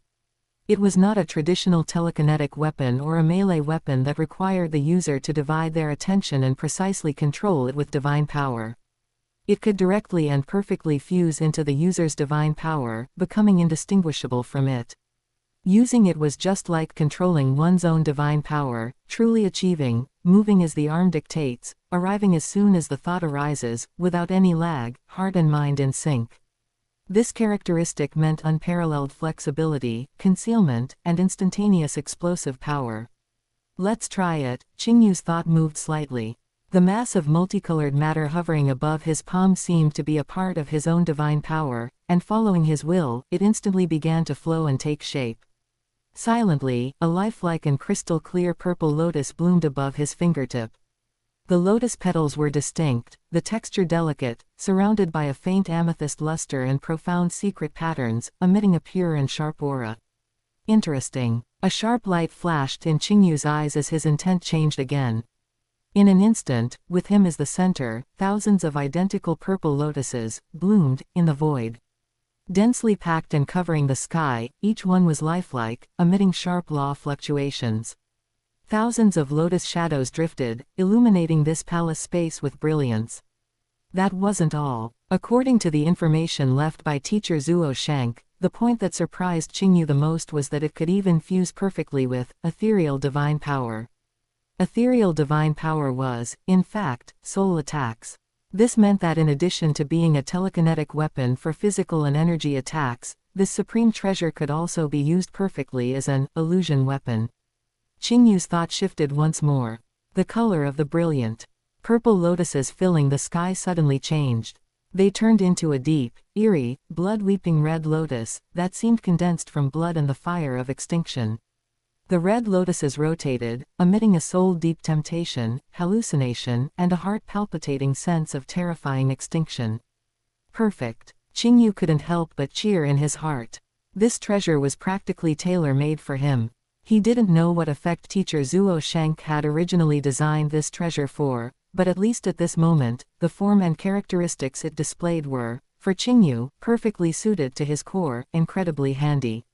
It was not a traditional telekinetic weapon or a melee weapon that required the user to divide their attention and precisely control it with divine power. It could directly and perfectly fuse into the user's divine power, becoming indistinguishable from it. Using it was just like controlling one's own divine power, truly achieving, moving as the arm dictates, arriving as soon as the thought arises, without any lag, heart and mind in sync. This characteristic meant unparalleled flexibility, concealment, and instantaneous explosive power. Let's try it. Qingyu's thought moved slightly. The mass of multicolored matter hovering above his palm seemed to be a part of his own divine power, and following his will, it instantly began to flow and take shape. Silently, a lifelike and crystal-clear purple lotus bloomed above his fingertip. The lotus petals were distinct, the texture delicate, surrounded by a faint amethyst luster and profound secret patterns, emitting a pure and sharp aura. Interesting. A sharp light flashed in Qingyu's eyes as his intent changed again. In an instant, with him as the center, thousands of identical purple lotuses bloomed in the void. Densely packed and covering the sky, each one was lifelike, emitting sharp law fluctuations. Thousands of lotus shadows drifted, illuminating this palace space with brilliance. That wasn't all. According to the information left by teacher Zhuo Shank, the point that surprised Qingyu the most was that it could even fuse perfectly with ethereal divine power. Ethereal divine power was, in fact, soul attacks. This meant that in addition to being a telekinetic weapon for physical and energy attacks, this supreme treasure could also be used perfectly as an illusion weapon. Qingyu's thought shifted once more. The color of the brilliant purple lotuses filling the sky suddenly changed. They turned into a deep, eerie, blood-weeping red lotus that seemed condensed from blood and the fire of extinction. The red lotuses rotated, emitting a soul-deep temptation, hallucination, and a heart-palpitating sense of terrifying extinction. Perfect. Qingyu couldn't help but cheer in his heart. This treasure was practically tailor-made for him. He didn't know what effect teacher Zuo Shank had originally designed this treasure for, but at least at this moment, the form and characteristics it displayed were, for Qingyu, perfectly suited to his core, incredibly handy.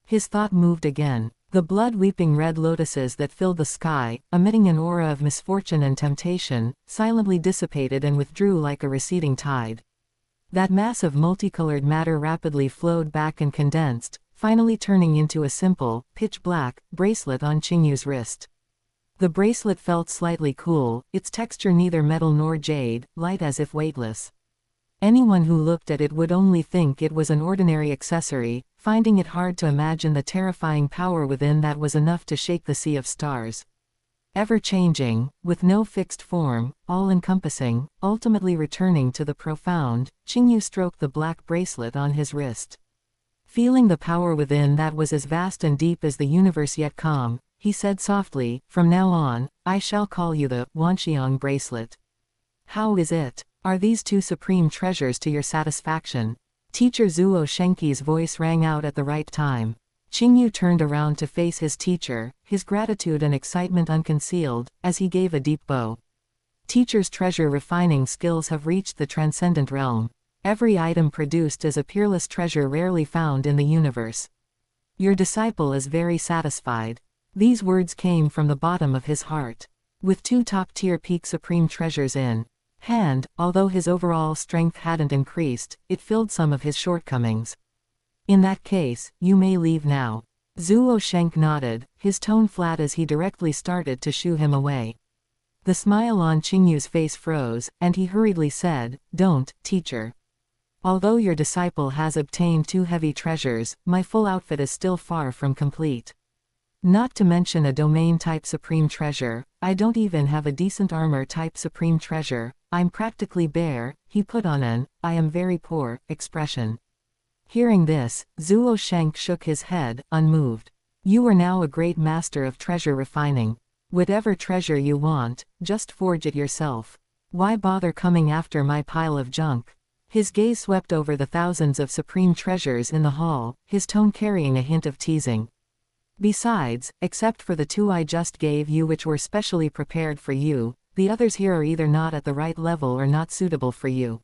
His thought moved again. The blood-weeping red lotuses that filled the sky, emitting an aura of misfortune and temptation, silently dissipated and withdrew like a receding tide. That mass of multicolored matter rapidly flowed back and condensed, finally turning into a simple, pitch-black, bracelet on Qingyu's wrist. The bracelet felt slightly cool, its texture neither metal nor jade, light as if weightless. Anyone who looked at it would only think it was an ordinary accessory, finding it hard to imagine the terrifying power within that was enough to shake the sea of stars. Ever-changing, with no fixed form, all-encompassing, ultimately returning to the profound, Qingyu stroked the black bracelet on his wrist. Feeling the power within that was as vast and deep as the universe yet calm, he said softly, "From now on, I shall call you the Wanxiang bracelet." "How is it? Are these two supreme treasures to your satisfaction?" Teacher Zuo Shenki's voice rang out at the right time. Qingyu turned around to face his teacher, his gratitude and excitement unconcealed, as he gave a deep bow. Teacher's treasure refining skills have reached the transcendent realm. Every item produced is a peerless treasure rarely found in the universe. Your disciple is very satisfied. These words came from the bottom of his heart. With two top-tier peak supreme treasures in hand, although his overall strength hadn't increased, it filled some of his shortcomings. "In that case, you may leave now." Zuo Shenk nodded, his tone flat as he directly started to shoo him away. The smile on Qingyu's face froze, and he hurriedly said, "Don't, teacher. Although your disciple has obtained two heavy treasures, my full outfit is still far from complete. Not to mention a domain-type supreme treasure, I don't even have a decent armor-type supreme treasure. I'm practically bare." He put on an, "I am very poor," expression. Hearing this, Zuo Shenk shook his head, unmoved. "You are now a great master of treasure refining. Whatever treasure you want, just forge it yourself. Why bother coming after my pile of junk?" His gaze swept over the thousands of supreme treasures in the hall, his tone carrying a hint of teasing. "Besides, except for the two I just gave you which were specially prepared for you, the others here are either not at the right level or not suitable for you.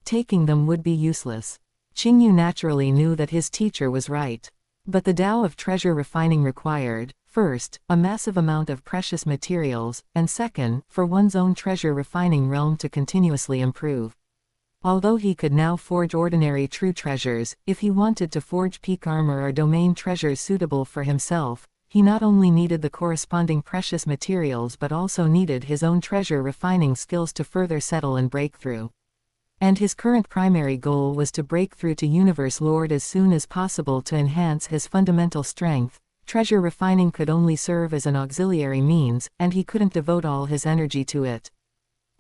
Taking them would be useless." Qingyu naturally knew that his teacher was right. But the Tao of treasure refining required, first, a massive amount of precious materials, and second, for one's own treasure refining realm to continuously improve. Although he could now forge ordinary true treasures, if he wanted to forge peak armor or domain treasures suitable for himself, he not only needed the corresponding precious materials but also needed his own treasure refining skills to further settle and break through. And his current primary goal was to break through to Universe Lord as soon as possible to enhance his fundamental strength. Treasure refining could only serve as an auxiliary means, and he couldn't devote all his energy to it.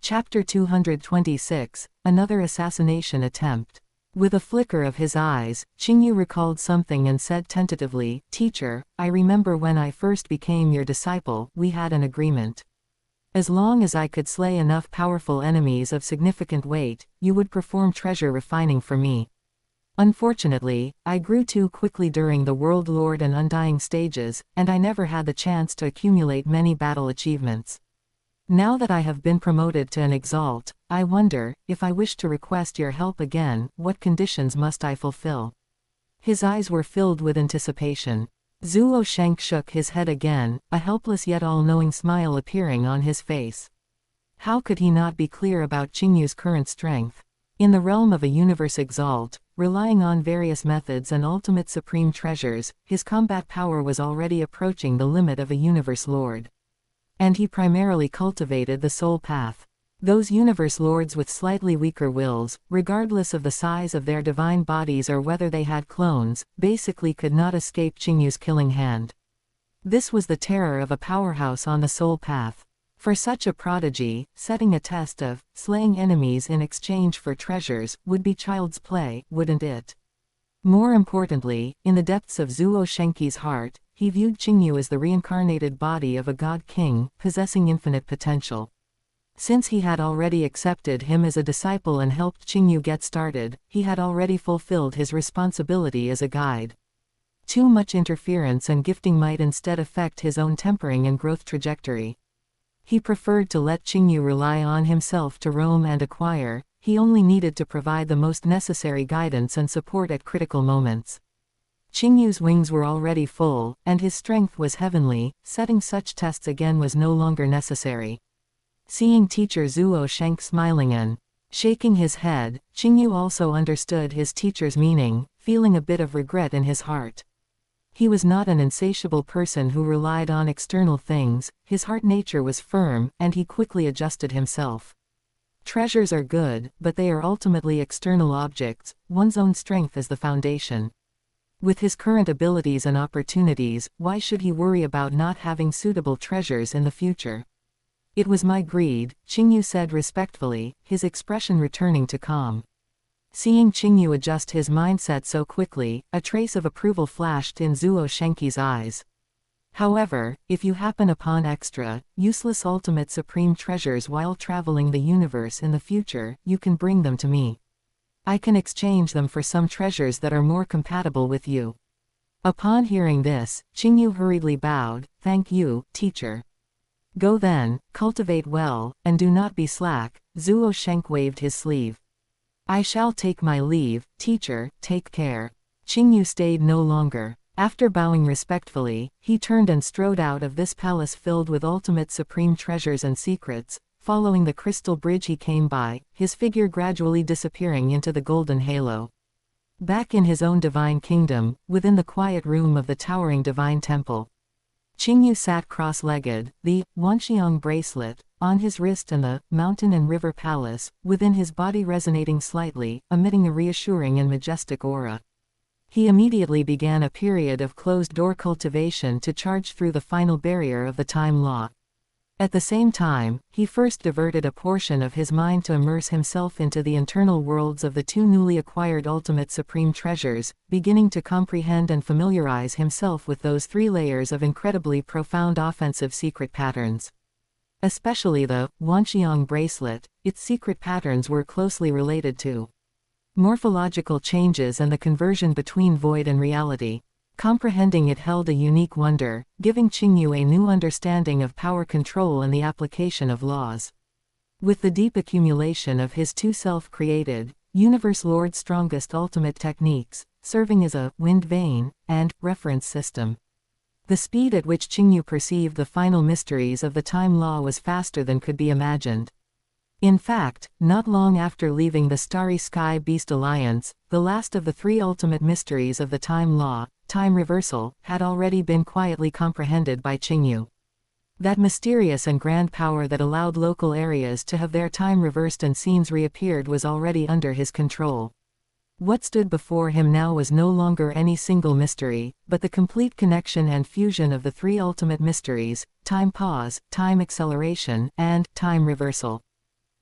Chapter 226, Another Assassination Attempt. With a flicker of his eyes, Qingyu recalled something and said tentatively, "Teacher, I remember when I first became your disciple, we had an agreement. As long as I could slay enough powerful enemies of significant weight, you would perform treasure refining for me. Unfortunately, I grew too quickly during the World Lord and Undying stages, and I never had the chance to accumulate many battle achievements. Now that I have been promoted to an Exalt, I wonder, if I wish to request your help again, what conditions must I fulfill?" His eyes were filled with anticipation. Zuo Shenk shook his head again, a helpless yet all-knowing smile appearing on his face. How could he not be clear about Qingyu's current strength? In the realm of a Universe Exalt, relying on various methods and ultimate supreme treasures, his combat power was already approaching the limit of a Universe Lord. And he primarily cultivated the soul path. Those Universe Lords with slightly weaker wills, regardless of the size of their divine bodies or whether they had clones, basically could not escape Qingyu's killing hand. This was the terror of a powerhouse on the soul path. For such a prodigy, setting a test of slaying enemies in exchange for treasures would be child's play, wouldn't it? More importantly, in the depths of Zuo Shenki's heart, he viewed Qingyu as the reincarnated body of a god king, possessing infinite potential. Since he had already accepted him as a disciple and helped Qingyu get started, he had already fulfilled his responsibility as a guide. Too much interference and gifting might instead affect his own tempering and growth trajectory. He preferred to let Qingyu rely on himself to roam and acquire. He only needed to provide the most necessary guidance and support at critical moments. Qingyu's wings were already full, and his strength was heavenly. Setting such tests again was no longer necessary. Seeing teacher Zuo Sheng smiling and shaking his head, Qingyu also understood his teacher's meaning, feeling a bit of regret in his heart. He was not an insatiable person who relied on external things. His heart nature was firm, and he quickly adjusted himself. Treasures are good, but they are ultimately external objects. One's own strength is the foundation. With his current abilities and opportunities, why should he worry about not having suitable treasures in the future? It was my greed, Qingyu said respectfully, his expression returning to calm. Seeing Qingyu adjust his mindset so quickly, a trace of approval flashed in Zuo Shengqi's eyes. However, if you happen upon extra, useless ultimate supreme treasures while traveling the universe in the future, you can bring them to me. I can exchange them for some treasures that are more compatible with you. Upon hearing this, Qingyu hurriedly bowed. Thank you, teacher. Go then, cultivate well, and do not be slack. Zuo Sheng waved his sleeve. I shall take my leave, teacher, take care. Qingyu stayed no longer. After bowing respectfully, he turned and strode out of this palace filled with ultimate supreme treasures and secrets. Following the crystal bridge he came by, his figure gradually disappearing into the golden halo. Back in his own divine kingdom, within the quiet room of the towering divine temple, Qingyu sat cross-legged, the Wanxiang bracelet on his wrist and the mountain and river palace within his body resonating slightly, emitting a reassuring and majestic aura. He immediately began a period of closed-door cultivation to charge through the final barrier of the time law. At the same time, he first diverted a portion of his mind to immerse himself into the internal worlds of the two newly acquired ultimate supreme treasures, beginning to comprehend and familiarize himself with those 3 layers of incredibly profound offensive secret patterns. Especially the Wanxiang bracelet, its secret patterns were closely related to morphological changes and the conversion between void and reality. Comprehending it held a unique wonder, giving Qingyu a new understanding of power control and the application of laws. With the deep accumulation of his 2 self-created, Universe Lord's strongest ultimate techniques, serving as a wind vane and reference system, the speed at which Qingyu perceived the final mysteries of the time law was faster than could be imagined. In fact, not long after leaving the Starry Sky Beast Alliance, the last of the 3 ultimate mysteries of the time law, time reversal, had already been quietly comprehended by Qingyu. That mysterious and grand power that allowed local areas to have their time reversed and scenes reappeared was already under his control. What stood before him now was no longer any single mystery, but the complete connection and fusion of the 3 ultimate mysteries: time pause, time acceleration, and time reversal.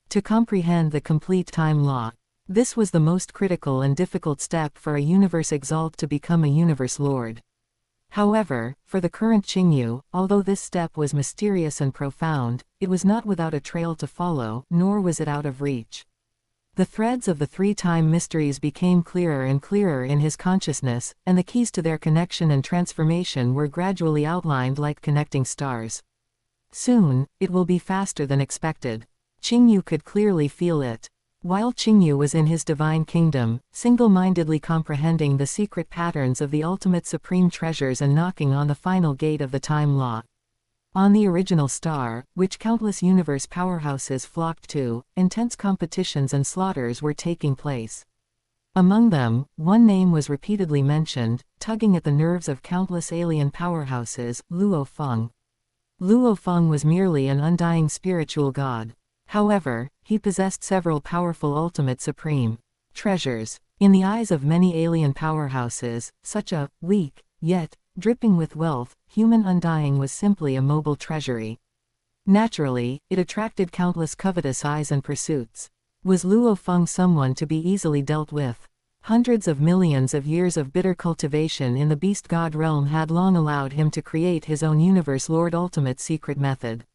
To comprehend the complete time law, this was the most critical and difficult step for a universe exalt to become a universe lord. However, for the current Qingyu, although this step was mysterious and profound, it was not without a trail to follow, nor was it out of reach. The threads of the 3 time mysteries became clearer and clearer in his consciousness, and the keys to their connection and transformation were gradually outlined like connecting stars. Soon, it will be faster than expected. Qingyu could clearly feel it. While Qingyu was in his divine kingdom, single-mindedly comprehending the secret patterns of the ultimate supreme treasures and knocking on the final gate of the time law. On the original star, which countless universe powerhouses flocked to, intense competitions and slaughters were taking place. Among them, one name was repeatedly mentioned, tugging at the nerves of countless alien powerhouses: Luo Feng. Luo Feng was merely an undying spiritual god. However, he possessed several powerful ultimate supreme treasures. In the eyes of many alien powerhouses, such a weak, yet dripping with wealth, human undying was simply a mobile treasury. Naturally, it attracted countless covetous eyes and pursuits. Was Luo Feng someone to be easily dealt with? Hundreds of millions of years of bitter cultivation in the beast god realm had long allowed him to create his own universe lord ultimate secret method.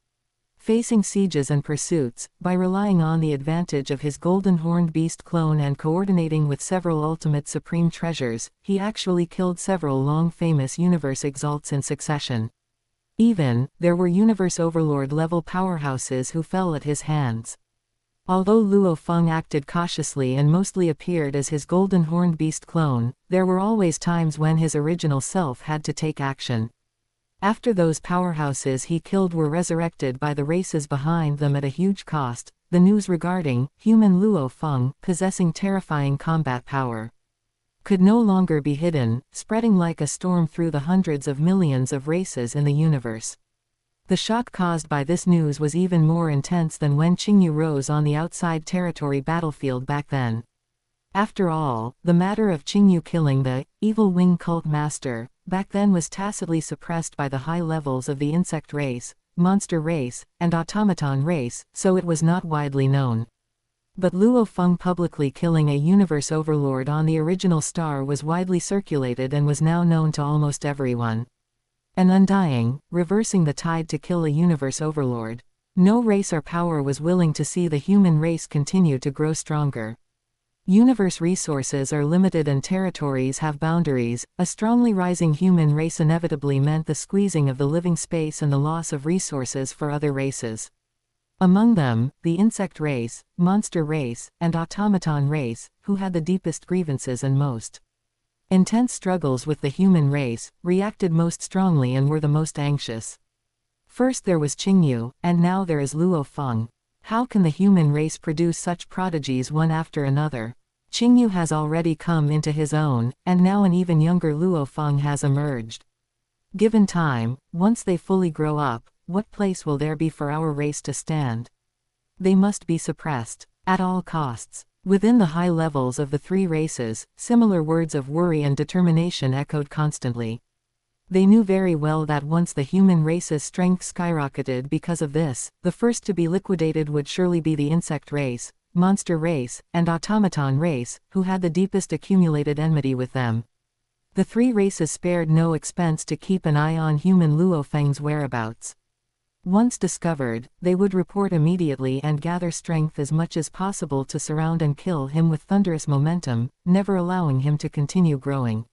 Facing sieges and pursuits, by relying on the advantage of his golden horned beast clone and coordinating with several ultimate supreme treasures, he actually killed several long-famous universe exalts in succession. Even, there were universe overlord-level powerhouses who fell at his hands. Although Luo Feng acted cautiously and mostly appeared as his golden horned beast clone, there were always times when his original self had to take action. After those powerhouses he killed were resurrected by the races behind them at a huge cost, the news regarding human Luo Feng possessing terrifying combat power could no longer be hidden, spreading like a storm through the hundreds of millions of races in the universe. The shock caused by this news was even more intense than when Qingyu rose on the outside territory battlefield back then. After all, the matter of Qingyu killing the evil wing cult master back then was tacitly suppressed by the high levels of the insect race, monster race, and automaton race, so it was not widely known. But Luo Feng publicly killing a universe overlord on the original star was widely circulated and was now known to almost everyone. An undying, reversing the tide to kill a universe overlord. No race or power was willing to see the human race continue to grow stronger. Universe resources are limited and territories have boundaries. A strongly rising human race inevitably meant the squeezing of the living space and the loss of resources for other races. Among them, the insect race, monster race, and automaton race, who had the deepest grievances and most intense struggles with the human race, reacted most strongly and were the most anxious. First there was Qingyu, and now there is Luo Feng. How can the human race produce such prodigies one after another? Qingyu has already come into his own, and now an even younger Luo Feng has emerged. Given time, once they fully grow up, what place will there be for our race to stand? They must be suppressed, at all costs. Within the high levels of the three races, similar words of worry and determination echoed constantly. They knew very well that once the human race's strength skyrocketed because of this, the first to be liquidated would surely be the insect race, monster race, and automaton race, who had the deepest accumulated enmity with them. The three races spared no expense to keep an eye on human Luo Feng's whereabouts. Once discovered, they would report immediately and gather strength as much as possible to surround and kill him with thunderous momentum, never allowing him to continue growing.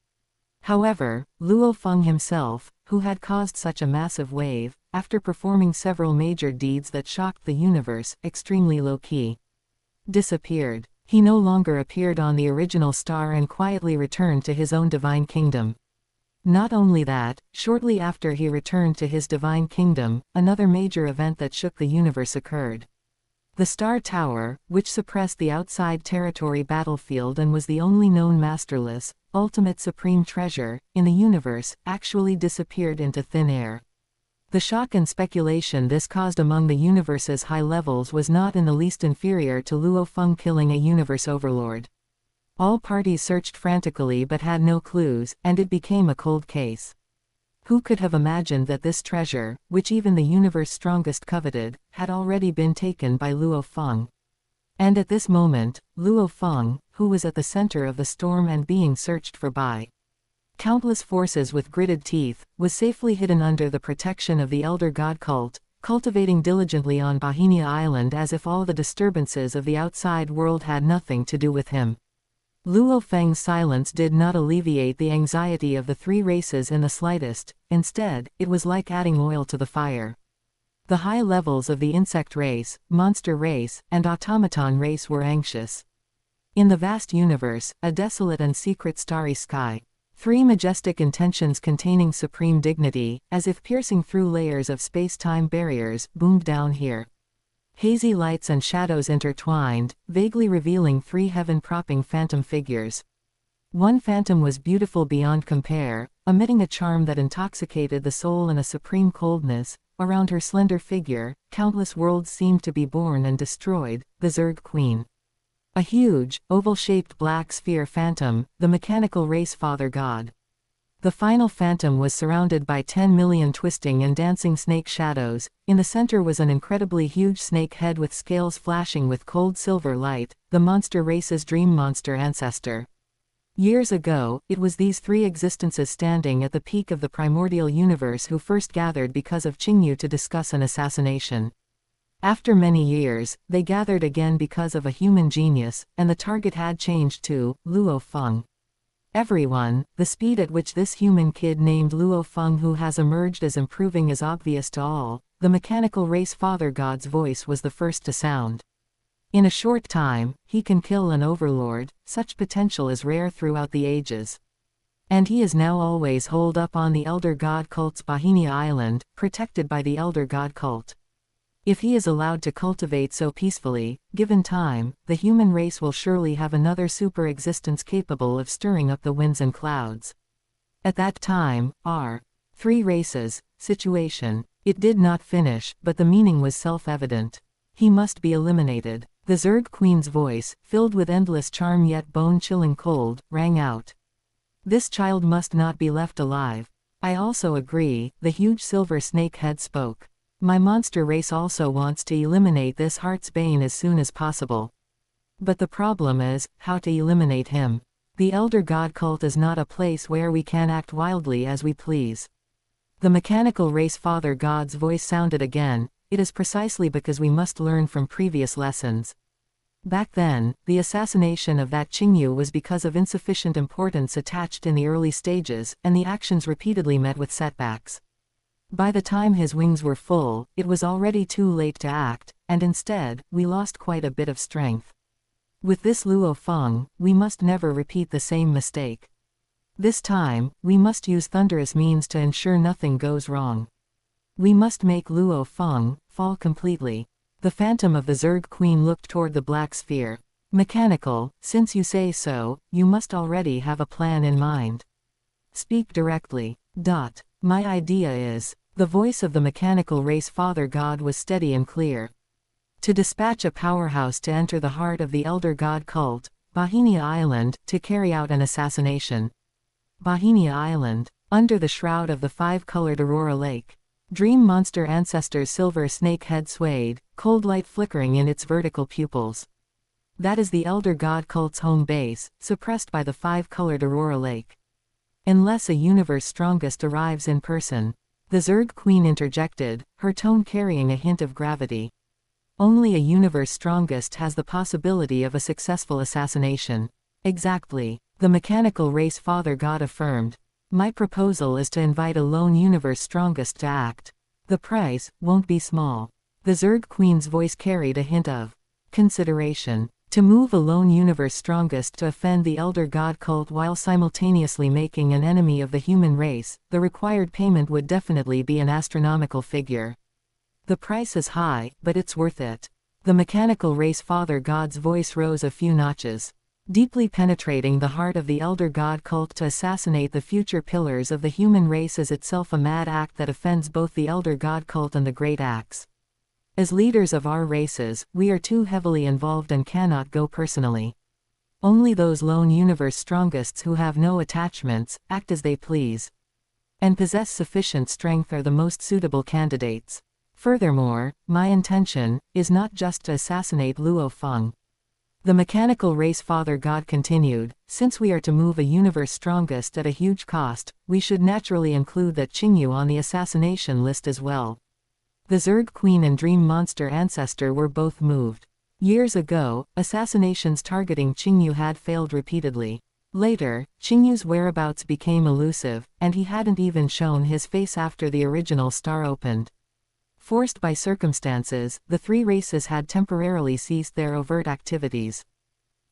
However, Luo Feng himself, who had caused such a massive wave, after performing several major deeds that shocked the universe, extremely low-key, disappeared. He no longer appeared on the original star and quietly returned to his own divine kingdom. Not only that, shortly after he returned to his divine kingdom, another major event that shook the universe occurred. The Star Tower, which suppressed the outside territory battlefield and was the only known masterless, ultimate supreme treasure, in the universe, actually disappeared into thin air. The shock and speculation this caused among the universe's high levels was not in the least inferior to Luo Feng killing a universe overlord. All parties searched frantically but had no clues, and it became a cold case. Who could have imagined that this treasure, which even the universe's strongest coveted, had already been taken by Luo Feng? And at this moment, Luo Feng, who was at the center of the storm and being searched for by countless forces with gritted teeth, was safely hidden under the protection of the elder god cult, cultivating diligently on Bohemia Island as if all the disturbances of the outside world had nothing to do with him. Luo Feng's silence did not alleviate the anxiety of the three races in the slightest. Instead, it was like adding oil to the fire. The high levels of the insect race, monster race, and automaton race were anxious. In the vast universe, a desolate and secret starry sky. Three majestic intentions containing supreme dignity, as if piercing through layers of space-time barriers, boomed down here. Hazy lights and shadows intertwined, vaguely revealing three heaven-propping phantom figures. One phantom was beautiful beyond compare, emitting a charm that intoxicated the soul and a supreme coldness. Around her slender figure, countless worlds seemed to be born and destroyed, the Zerg Queen. A huge, oval-shaped black sphere phantom, the mechanical race father god. The final phantom was surrounded by 10 million twisting and dancing snake shadows. In the center was an incredibly huge snake head with scales flashing with cold silver light, the monster race's dream monster ancestor. Years ago, it was these three existences standing at the peak of the primordial universe who first gathered because of Qingyu to discuss an assassination. After many years, they gathered again because of a human genius, and the target had changed to Luo Feng. Everyone, the speed at which this human kid named Luo Feng who has emerged as improving is obvious to all. The mechanical race father god's voice was the first to sound. In a short time, he can kill an overlord. Such potential is rare throughout the ages. And he is now always holed up on the Elder God Cult's Bahinia Island, protected by the Elder God Cult. If he is allowed to cultivate so peacefully, given time, the human race will surely have another super existence capable of stirring up the winds and clouds. At that time, our three races situation. It did not finish, but the meaning was self-evident. He must be eliminated. The Zerg Queen's voice, filled with endless charm yet bone-chilling cold, rang out. This child must not be left alive. I also agree, the huge silver snake head spoke. My monster race also wants to eliminate this heart's bane as soon as possible. But the problem is, how to eliminate him. The Elder God Cult is not a place where we can act wildly as we please. The mechanical race father god's voice sounded again. It is precisely because we must learn from previous lessons. Back then, the assassination of that Qingyu was because of insufficient importance attached in the early stages, and the actions repeatedly met with setbacks. By the time his wings were full, it was already too late to act, and instead, we lost quite a bit of strength. With this Luo Feng, we must never repeat the same mistake. This time, we must use thunderous means to ensure nothing goes wrong. We must make Luo Feng fall completely. The phantom of the Zerg Queen looked toward the black sphere. Mechanical, since you say so, you must already have a plan in mind. Speak directly. My idea is. The voice of the mechanical race father god was steady and clear. To dispatch a powerhouse to enter the heart of the Elder God Cult, Bahinia Island, to carry out an assassination. Bahinia Island, under the shroud of the five-colored Aurora Lake. Dream monster ancestor's silver snake head swayed, cold light flickering in its vertical pupils. That is the Elder God Cult's home base, suppressed by the five-colored Aurora Lake. Unless a universe strongest arrives in person. The Zerg Queen interjected, her tone carrying a hint of gravity. Only a universe strongest has the possibility of a successful assassination. Exactly. The mechanical race father god affirmed. My proposal is to invite a lone universe strongest to act. The price won't be small. The Zerg Queen's voice carried a hint of consideration. To move a lone universe strongest to offend the Elder God Cult while simultaneously making an enemy of the human race, the required payment would definitely be an astronomical figure. The price is high, but it's worth it. The mechanical race father god's voice rose a few notches. Deeply penetrating the heart of the Elder God Cult to assassinate the future pillars of the human race is itself a mad act that offends both the Elder God Cult and the Great Axe. As leaders of our races, we are too heavily involved and cannot go personally. Only those lone universe strongests who have no attachments, act as they please, and possess sufficient strength are the most suitable candidates. Furthermore, my intention is not just to assassinate Luo Feng. The mechanical race father god continued, since we are to move a universe strongest at a huge cost, we should naturally include that Qingyu on the assassination list as well. The Zerg Queen and Dream Monster ancestor were both moved. Years ago, assassinations targeting Qingyu had failed repeatedly. Later, Qingyu's whereabouts became elusive, and he hadn't even shown his face after the original star opened. Forced by circumstances, the three races had temporarily ceased their overt activities.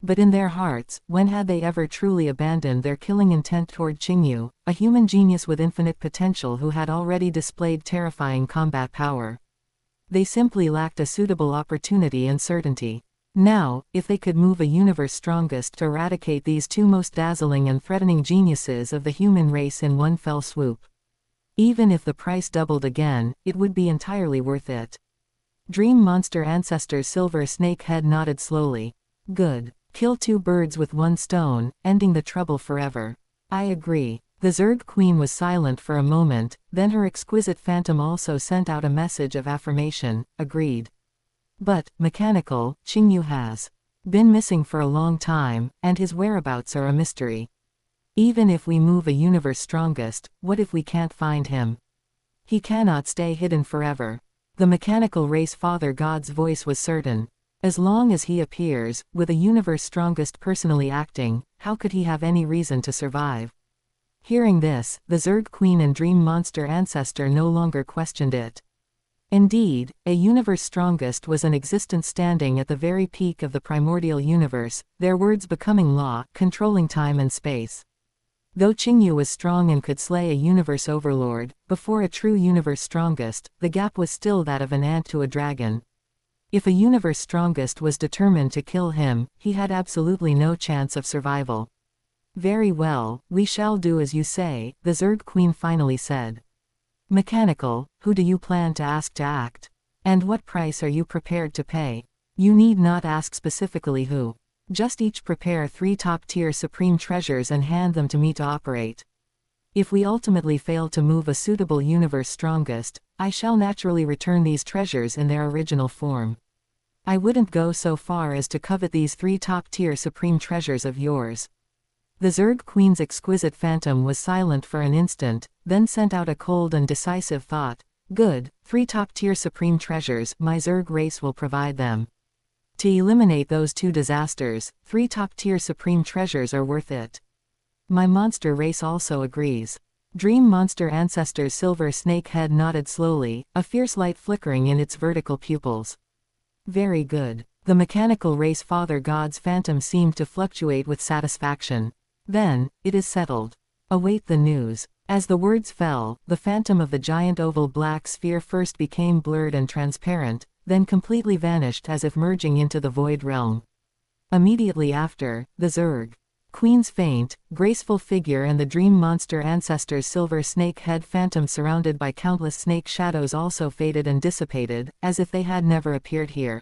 But in their hearts, when had they ever truly abandoned their killing intent toward Qingyu, a human genius with infinite potential who had already displayed terrifying combat power? They simply lacked a suitable opportunity and certainty. Now, if they could move a universe strongest to eradicate these two most dazzling and threatening geniuses of the human race in one fell swoop. Even if the price doubled again, it would be entirely worth it. Dream Monster ancestor's silver snake head nodded slowly. Good. Kill two birds with one stone, ending the trouble forever. I agree. The Zerg Queen was silent for a moment, then her exquisite phantom also sent out a message of affirmation. Agreed. But, mechanical, Qingyu has been missing for a long time, and his whereabouts are a mystery. Even if we move a universe strongest, what if we can't find him? He cannot stay hidden forever. The mechanical race father god's voice was certain. As long as he appears, with a universe strongest personally acting, how could he have any reason to survive? Hearing this, the Zerg Queen and Dream Monster ancestor no longer questioned it. Indeed, a universe strongest was an existence standing at the very peak of the primordial universe, their words becoming law, controlling time and space. Though Qingyu was strong and could slay a universe overlord, before a true universe strongest, the gap was still that of an ant to a dragon. If a universe strongest was determined to kill him, he had absolutely no chance of survival. Very well, we shall do as you say, the Zerg Queen finally said. Mechanical, who do you plan to ask to act? And what price are you prepared to pay? You need not ask specifically who. Just each prepare 3 top-tier supreme treasures and hand them to me to operate. If we ultimately fail to move a suitable universe strongest, I shall naturally return these treasures in their original form. I wouldn't go so far as to covet these 3 top-tier supreme treasures of yours. The Zerg Queen's exquisite phantom was silent for an instant, then sent out a cold and decisive thought. Good, 3 top-tier supreme treasures, my Zerg race will provide them. To eliminate those 2 disasters, 3 top-tier supreme treasures are worth it. My monster race also agrees. Dream Monster ancestor's silver snake head nodded slowly, a fierce light flickering in its vertical pupils. Very good. The mechanical race father god's phantom seemed to fluctuate with satisfaction. Then, it is settled. Await the news. As the words fell, the phantom of the giant oval black sphere first became blurred and transparent, then completely vanished as if merging into the void realm. Immediately after, the Zerg Queen's faint, graceful figure and the Dream Monster ancestor's silver snake head phantom surrounded by countless snake shadows also faded and dissipated, as if they had never appeared here.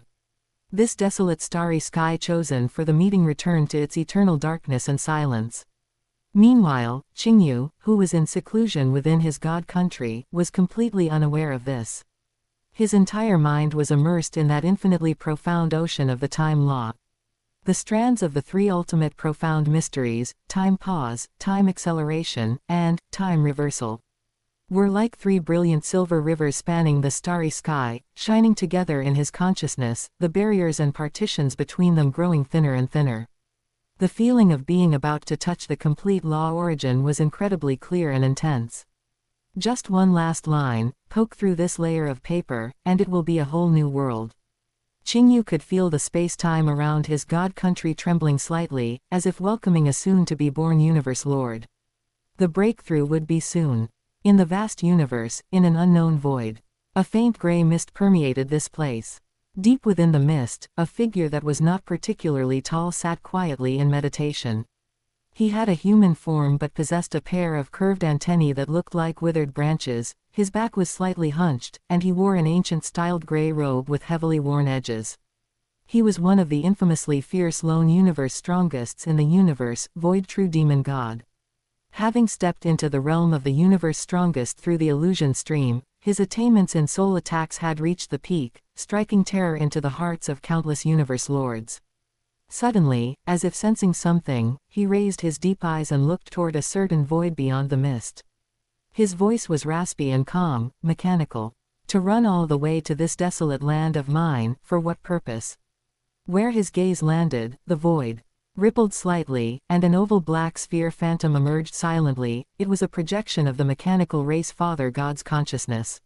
This desolate starry sky chosen for the meeting returned to its eternal darkness and silence. Meanwhile, Qingyu, who was in seclusion within his god country, was completely unaware of this. His entire mind was immersed in that infinitely profound ocean of the time law. The strands of the 3 ultimate profound mysteries, time pause, time acceleration, and time reversal, were like 3 brilliant silver rivers spanning the starry sky, shining together in his consciousness, the barriers and partitions between them growing thinner and thinner. The feeling of being about to touch the complete law origin was incredibly clear and intense. Just one last line, poke through this layer of paper, and it will be a whole new world. Qingyu could feel the space-time around his god country trembling slightly, as if welcoming a soon-to-be-born universe lord. The breakthrough would be soon. In the vast universe, in an unknown void. A faint gray mist permeated this place. Deep within the mist, a figure that was not particularly tall sat quietly in meditation. He had a human form but possessed a pair of curved antennae that looked like withered branches, his back was slightly hunched, and he wore an ancient-styled gray robe with heavily worn edges. He was one of the infamously fierce lone universe strongests in the universe, Void True Demon God. Having stepped into the realm of the universe strongest through the illusion stream, his attainments in soul attacks had reached the peak, striking terror into the hearts of countless universe lords. Suddenly, as if sensing something, he raised his deep eyes and looked toward a certain void beyond the mist. His voice was raspy and calm, mechanical. To run all the way to this desolate land of mine, for what purpose? Where his gaze landed, the void rippled slightly, and an oval black sphere phantom emerged silently. It was a projection of the mechanical race father god's consciousness.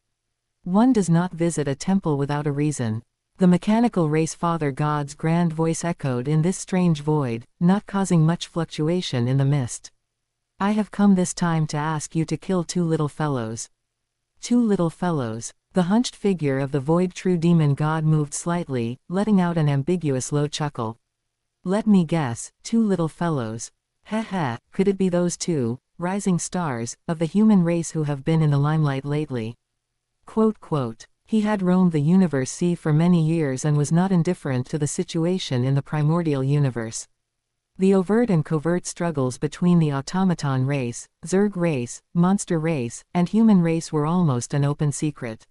One does not visit a temple without a reason. The mechanical race father god's grand voice echoed in this strange void, not causing much fluctuation in the mist. I have come this time to ask you to kill 2 little fellows. 2 little fellows. The hunched figure of the Void True Demon God moved slightly, letting out an ambiguous low chuckle. Let me guess, 2 little fellows. Heh, could it be those 2, rising stars, of the human race who have been in the limelight lately? Quote. He had roamed the universe sea for many years and was not indifferent to the situation in the primordial universe. The overt and covert struggles between the automaton race, Zerg race, monster race, and human race were almost an open secret.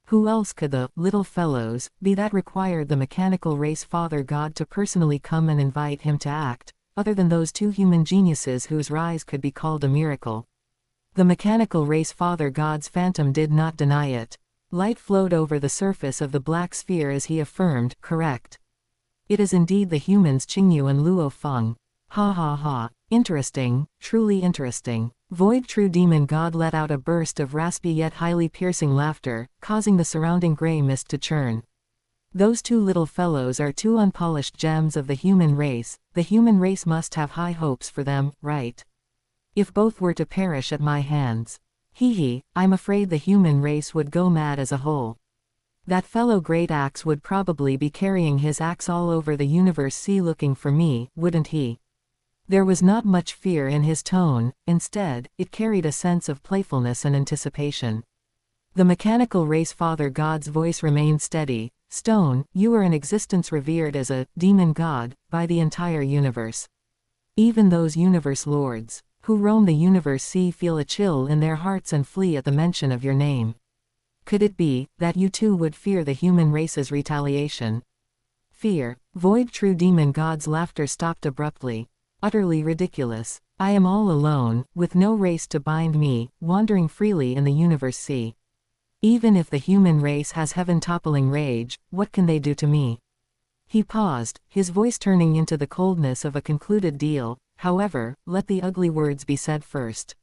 Who else could the little fellows be that required the mechanical race father god to personally come and invite him to act? other than those two human geniuses whose rise could be called a miracle. The mechanical race father god's phantom did not deny it. Light flowed over the surface of the black sphere as he affirmed, correct. It is indeed the humans Qingyu and Luo Feng. Ha ha ha. Interesting, truly interesting. Void True Demon God let out a burst of raspy yet highly piercing laughter, causing the surrounding gray mist to churn. Those two little fellows are two unpolished gems of the human race. The human race must have high hopes for them, right? If both were to perish at my hands. Hee, I'm afraid the human race would go mad as a whole. That fellow Great Axe would probably be carrying his axe all over the universe sea looking for me, wouldn't he? There was not much fear in his tone, instead, it carried a sense of playfulness and anticipation. The mechanical race father god's voice remained steady. Stone, you are an existence revered as a demon god by the entire universe. Even those universe lords who roam the universe sea feel a chill in their hearts and flee at the mention of your name. Could it be that you too would fear the human race's retaliation? Fear. Void True Demon God's laughter stopped abruptly. Utterly ridiculous. I am all alone, with no race to bind me, wandering freely in the universe sea. Even if the human race has heaven-toppling rage, what can they do to me? He paused, his voice turning into the coldness of a concluded deal. However, let the ugly words be said first.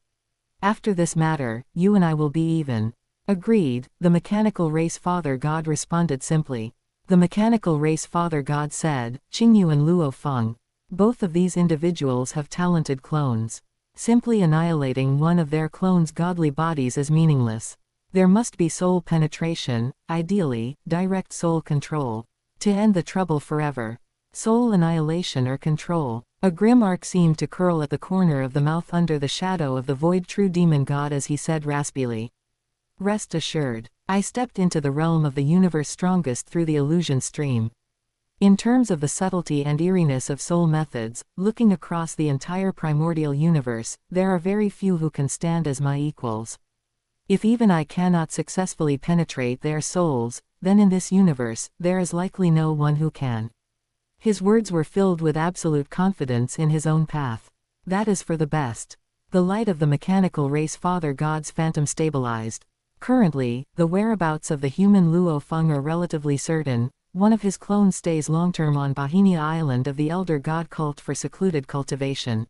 After this matter, you and I will be even. Agreed, the mechanical race father god responded simply. The mechanical race father god said, Qingyu and Luo Feng. Both of these individuals have talented clones. Simply annihilating one of their clones' godly bodies is meaningless. There must be soul penetration, ideally, direct soul control. To end the trouble forever. Soul annihilation or control. A grim arc seemed to curl at the corner of the mouth under the shadow of the Void True Demon God as he said raspily. Rest assured. I stepped into the realm of the universe strongest through the illusion stream. In terms of the subtlety and eeriness of soul methods, looking across the entire primordial universe, there are very few who can stand as my equals. If even I cannot successfully penetrate their souls, then in this universe, there is likely no one who can. His words were filled with absolute confidence in his own path. That is for the best. The light of the mechanical race father god's phantom stabilized. Currently, the whereabouts of the human Luo Feng are relatively certain. One of his clones stays long-term on Bohemia Island of the Elder God cult for secluded cultivation.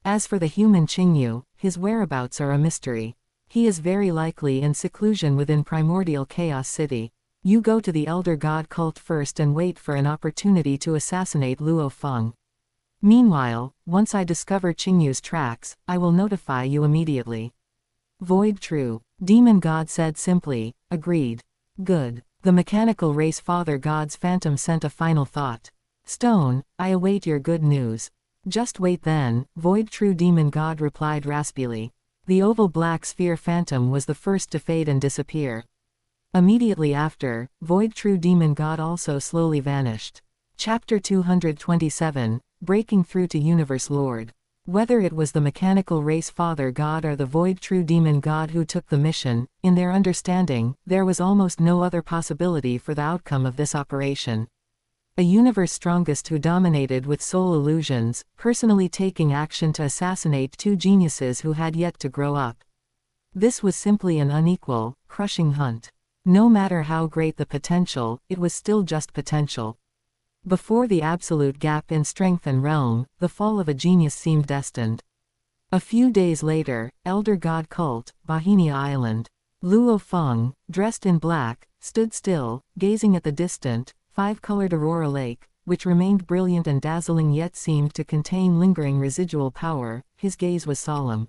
As for the human Qingyu, his whereabouts are a mystery. He is very likely in seclusion within Primordial Chaos City. You go to the Elder God cult first and wait for an opportunity to assassinate Luo Feng. Meanwhile, once I discover Qingyu's tracks, I will notify you immediately. Void True Demon God said simply, agreed. Good. The mechanical race father god's phantom sent a final thought. Stone, I await your good news. Just wait then, Void True Demon God replied raspily. The oval black sphere phantom was the first to fade and disappear. Immediately after, Void True Demon God also slowly vanished. Chapter 227, Breaking Through to Universe Lord. Whether it was the mechanical race father god or the Void True Demon God who took the mission, in their understanding, there was almost no other possibility for the outcome of this operation. A universe strongest who dominated with soul illusions, personally taking action to assassinate two geniuses who had yet to grow up. This was simply an unequal, crushing hunt. No matter how great the potential, it was still just potential. Before the absolute gap in strength and realm, the fall of a genius seemed destined. A few days later, Elder God Cult, Bohemia Island. Luo Feng, dressed in black, stood still, gazing at the distant, five-colored Aurora Lake, which remained brilliant and dazzling yet seemed to contain lingering residual power. His gaze was solemn.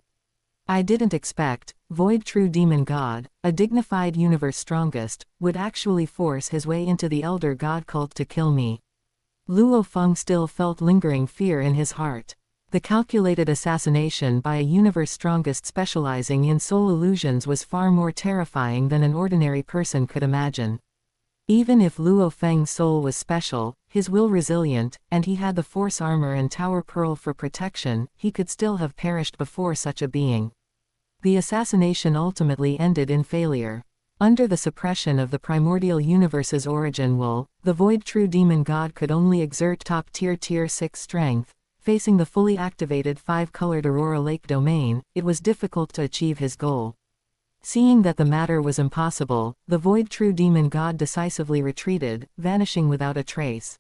I didn't expect, Void True Demon God, a dignified universe strongest, would actually force his way into the Elder God Cult to kill me. Luo Feng still felt lingering fear in his heart. The calculated assassination by a universe strongest specializing in soul illusions was far more terrifying than an ordinary person could imagine. Even if Luo Feng's soul was special, his will resilient, and he had the force armor and Tower Pearl for protection, he could still have perished before such a being. The assassination ultimately ended in failure. Under the suppression of the primordial universe's origin will, the Void True Demon God could only exert top-tier Tier 6 strength, Facing the fully activated 5-colored Aurora Lake domain, it was difficult to achieve his goal. Seeing that the matter was impossible, the Void True Demon God decisively retreated, vanishing without a trace.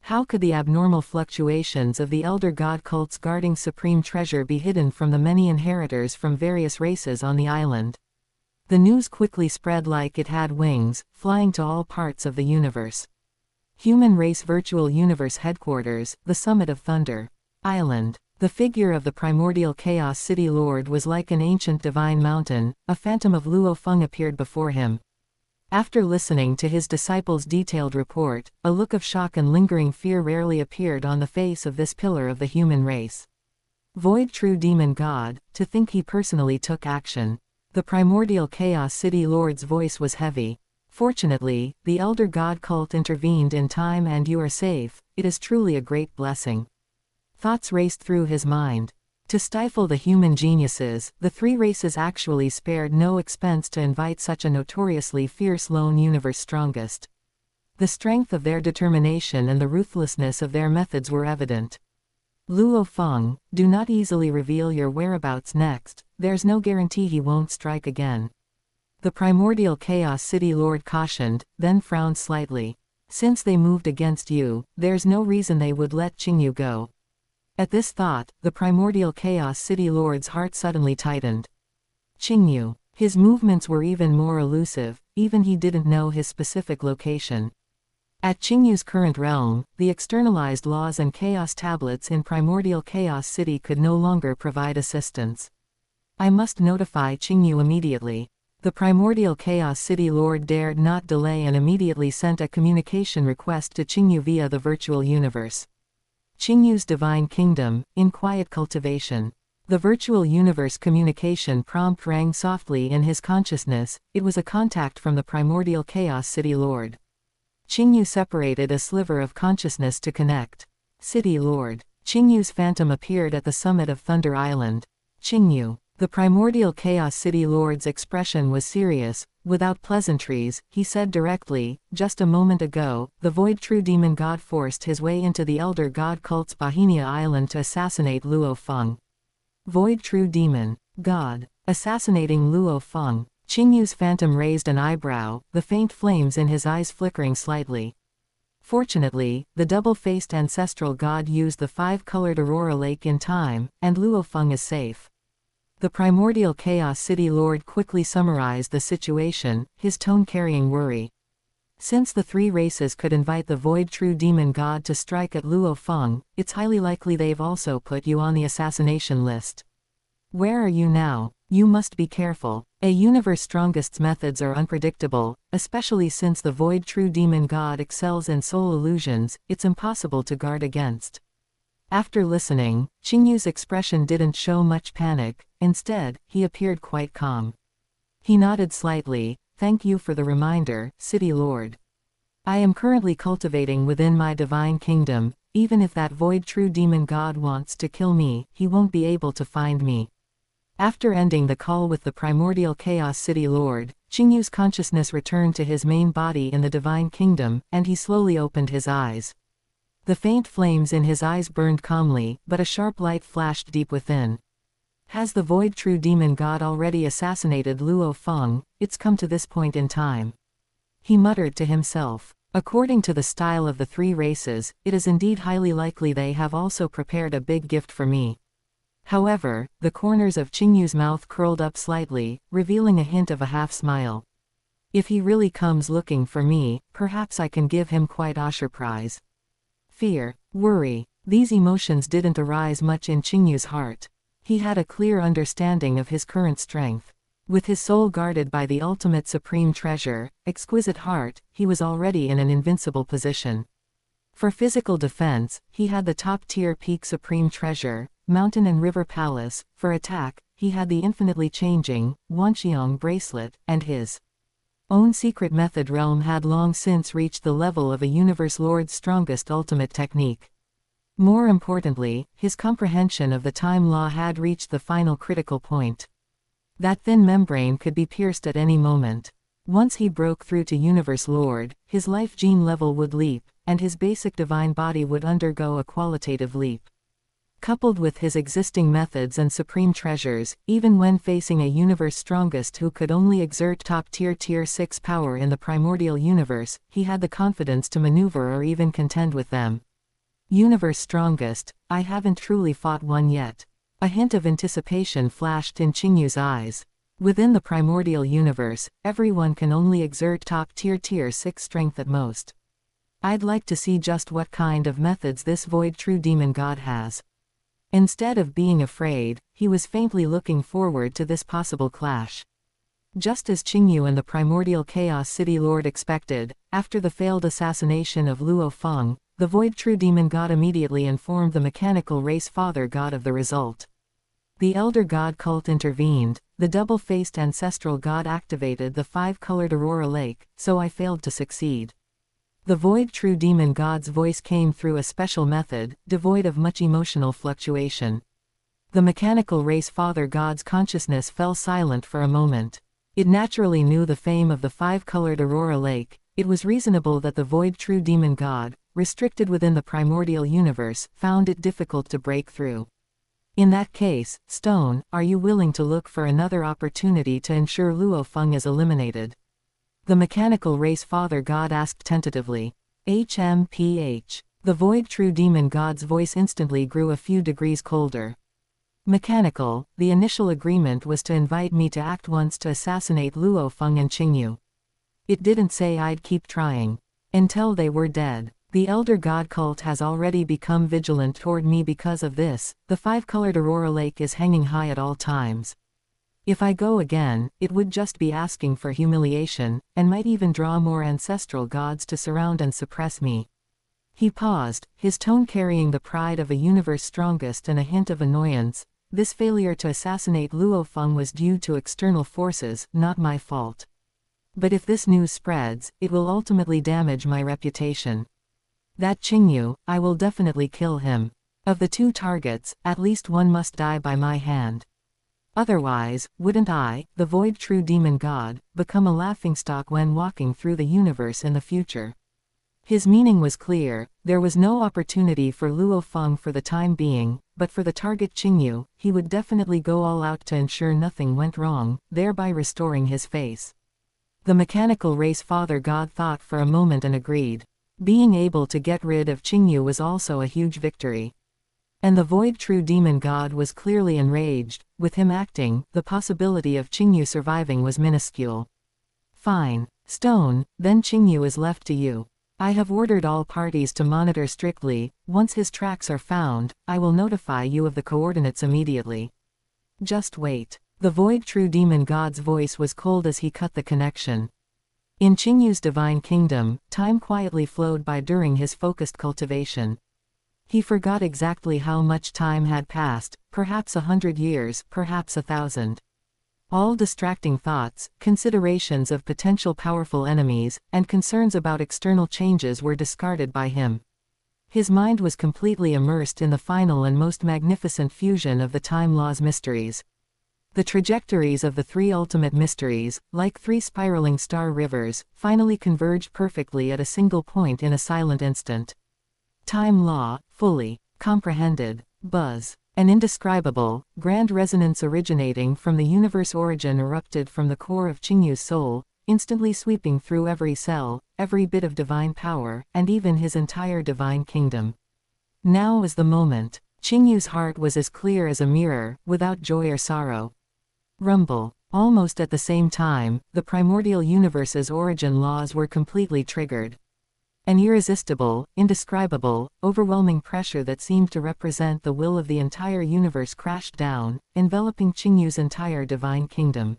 How could the abnormal fluctuations of the Elder God cult's guarding supreme treasure be hidden from the many inheritors from various races on the island? The news quickly spread like it had wings, flying to all parts of the universe. Human Race Virtual Universe Headquarters, the summit of Thunder Island. The figure of the primordial Chaos City Lord was like an ancient divine mountain. A phantom of Luo Feng appeared before him. After listening to his disciple's detailed report, a look of shock and lingering fear rarely appeared on the face of this pillar of the human race. Void True Demon God, to think he personally took action. The primordial Chaos City Lord's voice was heavy. Fortunately, the Elder God cult intervened in time and you are safe. It is truly a great blessing. Thoughts raced through his mind. To stifle the human geniuses, the three races actually spared no expense to invite such a notoriously fierce lone universe strongest. The strength of their determination and the ruthlessness of their methods were evident. Luo Feng, do not easily reveal your whereabouts next, there's no guarantee he won't strike again. The primordial Chaos City Lord cautioned, then frowned slightly. Since they moved against you, there's no reason they would let Qingyu go. At this thought, the primordial Chaos City Lord's heart suddenly tightened. Qingyu. His movements were even more elusive, even he didn't know his specific location. At Qingyu's current realm, the externalized laws and chaos tablets in primordial Chaos City could no longer provide assistance. I must notify Qingyu immediately. The primordial Chaos City Lord dared not delay and immediately sent a communication request to Qingyu via the virtual universe. Qingyu's Divine Kingdom, in quiet cultivation. The virtual universe communication prompt rang softly in his consciousness. It was a contact from the primordial Chaos City Lord. Qingyu separated a sliver of consciousness to connect. City Lord. Qingyu's phantom appeared at the summit of Thunder Island. Qingyu. The primordial Chaos City Lord's expression was serious. Without pleasantries, he said directly, just a moment ago, the Void True Demon God forced his way into the Elder God cult's Bohemia Island to assassinate Luo Feng. Void True Demon God. Assassinating Luo Feng. Qingyu's phantom raised an eyebrow, the faint flames in his eyes flickering slightly. Fortunately, the double-faced ancestral god used the 5-colored Aurora Lake in time, and Luo Feng is safe. The primordial Chaos City Lord quickly summarized the situation, his tone carrying worry. Since the three races could invite the Void True Demon God to strike at Luo Feng, it's highly likely they've also put you on the assassination list. Where are you now? You must be careful. A universe strongest's methods are unpredictable, especially since the Void True Demon God excels in soul illusions. It's impossible to guard against. After listening, Qingyu's expression didn't show much panic. Instead, he appeared quite calm. He nodded slightly. Thank you for the reminder, City Lord. I am currently cultivating within my divine kingdom. Even if that Void True Demon God wants to kill me, he won't be able to find me. After ending the call with the primordial Chaos City Lord, Qingyu's consciousness returned to his main body in the divine kingdom, and he slowly opened his eyes. The faint flames in his eyes burned calmly, but a sharp light flashed deep within. Has the Void True Demon God already assassinated Luo Feng? It's come to this point in time. He muttered to himself. According to the style of the three races, it is indeed highly likely they have also prepared a big gift for me. However, the corners of Qingyu's mouth curled up slightly, revealing a hint of a half-smile. If he really comes looking for me, perhaps I can give him quite a surprise. Fear, worry, these emotions didn't arise much in Qingyu's heart. He had a clear understanding of his current strength. With his soul guarded by the ultimate supreme treasure, exquisite heart, he was already in an invincible position. For physical defense, he had the top-tier peak supreme treasure, mountain and river palace. For attack, he had the infinitely changing, Wanxiong bracelet, and his own secret method realm had long since reached the level of a universe lord's strongest ultimate technique. More importantly, his comprehension of the time law had reached the final critical point. That thin membrane could be pierced at any moment. Once he broke through to Universe Lord, his life gene level would leap, and his basic divine body would undergo a qualitative leap. Coupled with his existing methods and supreme treasures, even when facing a universe strongest who could only exert top-tier Tier 6 power in the primordial universe, he had the confidence to maneuver or even contend with them. Universe strongest, I haven't truly fought one yet. A hint of anticipation flashed in Qingyu's eyes. Within the primordial universe, everyone can only exert top-tier Tier 6 strength at most. I'd like to see just what kind of methods this void true demon god has. Instead of being afraid, he was faintly looking forward to this possible clash. Just as Qingyu and the primordial Chaos City Lord expected, after the failed assassination of Luo Feng, the void true demon god immediately informed the mechanical race father god of the result. The elder god cult intervened, the double-faced ancestral god activated the 5-colored Aurora Lake, so I failed to succeed. The void true demon god's voice came through a special method, devoid of much emotional fluctuation. The mechanical race father god's consciousness fell silent for a moment. It naturally knew the fame of the 5-colored Aurora Lake. It was reasonable that the void true demon god, restricted within the primordial universe, found it difficult to break through. In that case, Stone, are you willing to look for another opportunity to ensure Luo Feng is eliminated? The mechanical race father god asked tentatively. HMPH. The void true demon god's voice instantly grew a few degrees colder. Mechanical, the initial agreement was to invite me to act once to assassinate Luo Feng and Qingyu. It didn't say I'd keep trying. Until they were dead. The elder god cult has already become vigilant toward me because of this. The 5-colored Aurora Lake is hanging high at all times. If I go again, it would just be asking for humiliation, and might even draw more ancestral gods to surround and suppress me. He paused, his tone carrying the pride of a universe strongest and a hint of annoyance. This failure to assassinate Luo Feng was due to external forces, not my fault. But if this news spreads, it will ultimately damage my reputation. That Qingyu, I will definitely kill him. Of the 2 targets, at least one must die by my hand. Otherwise, wouldn't I, the void true demon god, become a laughingstock when walking through the universe in the future? His meaning was clear. There was no opportunity for Luo Feng for the time being, but for the target Qingyu, he would definitely go all out to ensure nothing went wrong, thereby restoring his face. The mechanical race father god thought for a moment and agreed. Being able to get rid of Qingyu was also a huge victory. And the void true demon god was clearly enraged. With him acting, the possibility of Qingyu surviving was minuscule. Fine. Stone, then Qingyu is left to you. I have ordered all parties to monitor strictly. Once his tracks are found, I will notify you of the coordinates immediately. Just wait. The void true demon god's voice was cold as he cut the connection. In Qingyu's divine kingdom, time quietly flowed by during his focused cultivation. He forgot exactly how much time had passed, perhaps 100 years, perhaps 1,000. All distracting thoughts, considerations of potential powerful enemies, and concerns about external changes were discarded by him. His mind was completely immersed in the final and most magnificent fusion of the time law's mysteries. The trajectories of the 3 ultimate mysteries, like 3 spiraling star rivers, finally converged perfectly at a single point in a silent instant. Time law, fully comprehended. Buzz. An indescribable, grand resonance originating from the universe origin erupted from the core of Qingyu's soul, instantly sweeping through every cell, every bit of divine power, and even his entire divine kingdom. Now was the moment. Qingyu's heart was as clear as a mirror, without joy or sorrow. Rumble. Almost at the same time, the primordial universe's origin laws were completely triggered. An irresistible, indescribable, overwhelming pressure that seemed to represent the will of the entire universe crashed down, enveloping Qingyu's entire divine kingdom.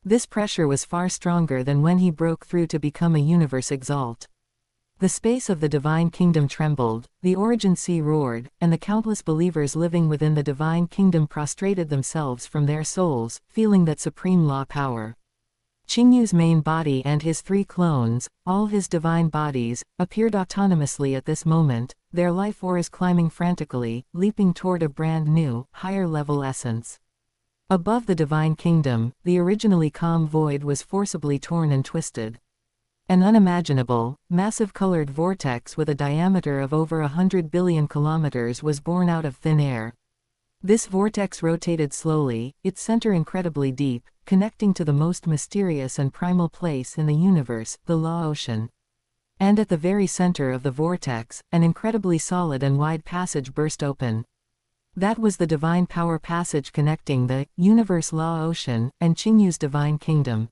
This pressure was far stronger than when he broke through to become a universe exalt. The space of the divine kingdom trembled, the origin sea roared, and the countless believers living within the divine kingdom prostrated themselves from their souls, feeling that supreme law power. Qingyu's main body and his 3 clones, all his divine bodies, appeared autonomously at this moment, their life auras climbing frantically, leaping toward a brand new, higher-level essence. Above the divine kingdom, the originally calm void was forcibly torn and twisted. An unimaginable, massive colored vortex with a diameter of over 100 billion kilometers was born out of thin air. This vortex rotated slowly, its center incredibly deep, connecting to the most mysterious and primal place in the universe, the Law Ocean. And at the very center of the vortex, an incredibly solid and wide passage burst open. That was the divine power passage connecting the universe Law Ocean and Qingyu's divine kingdom.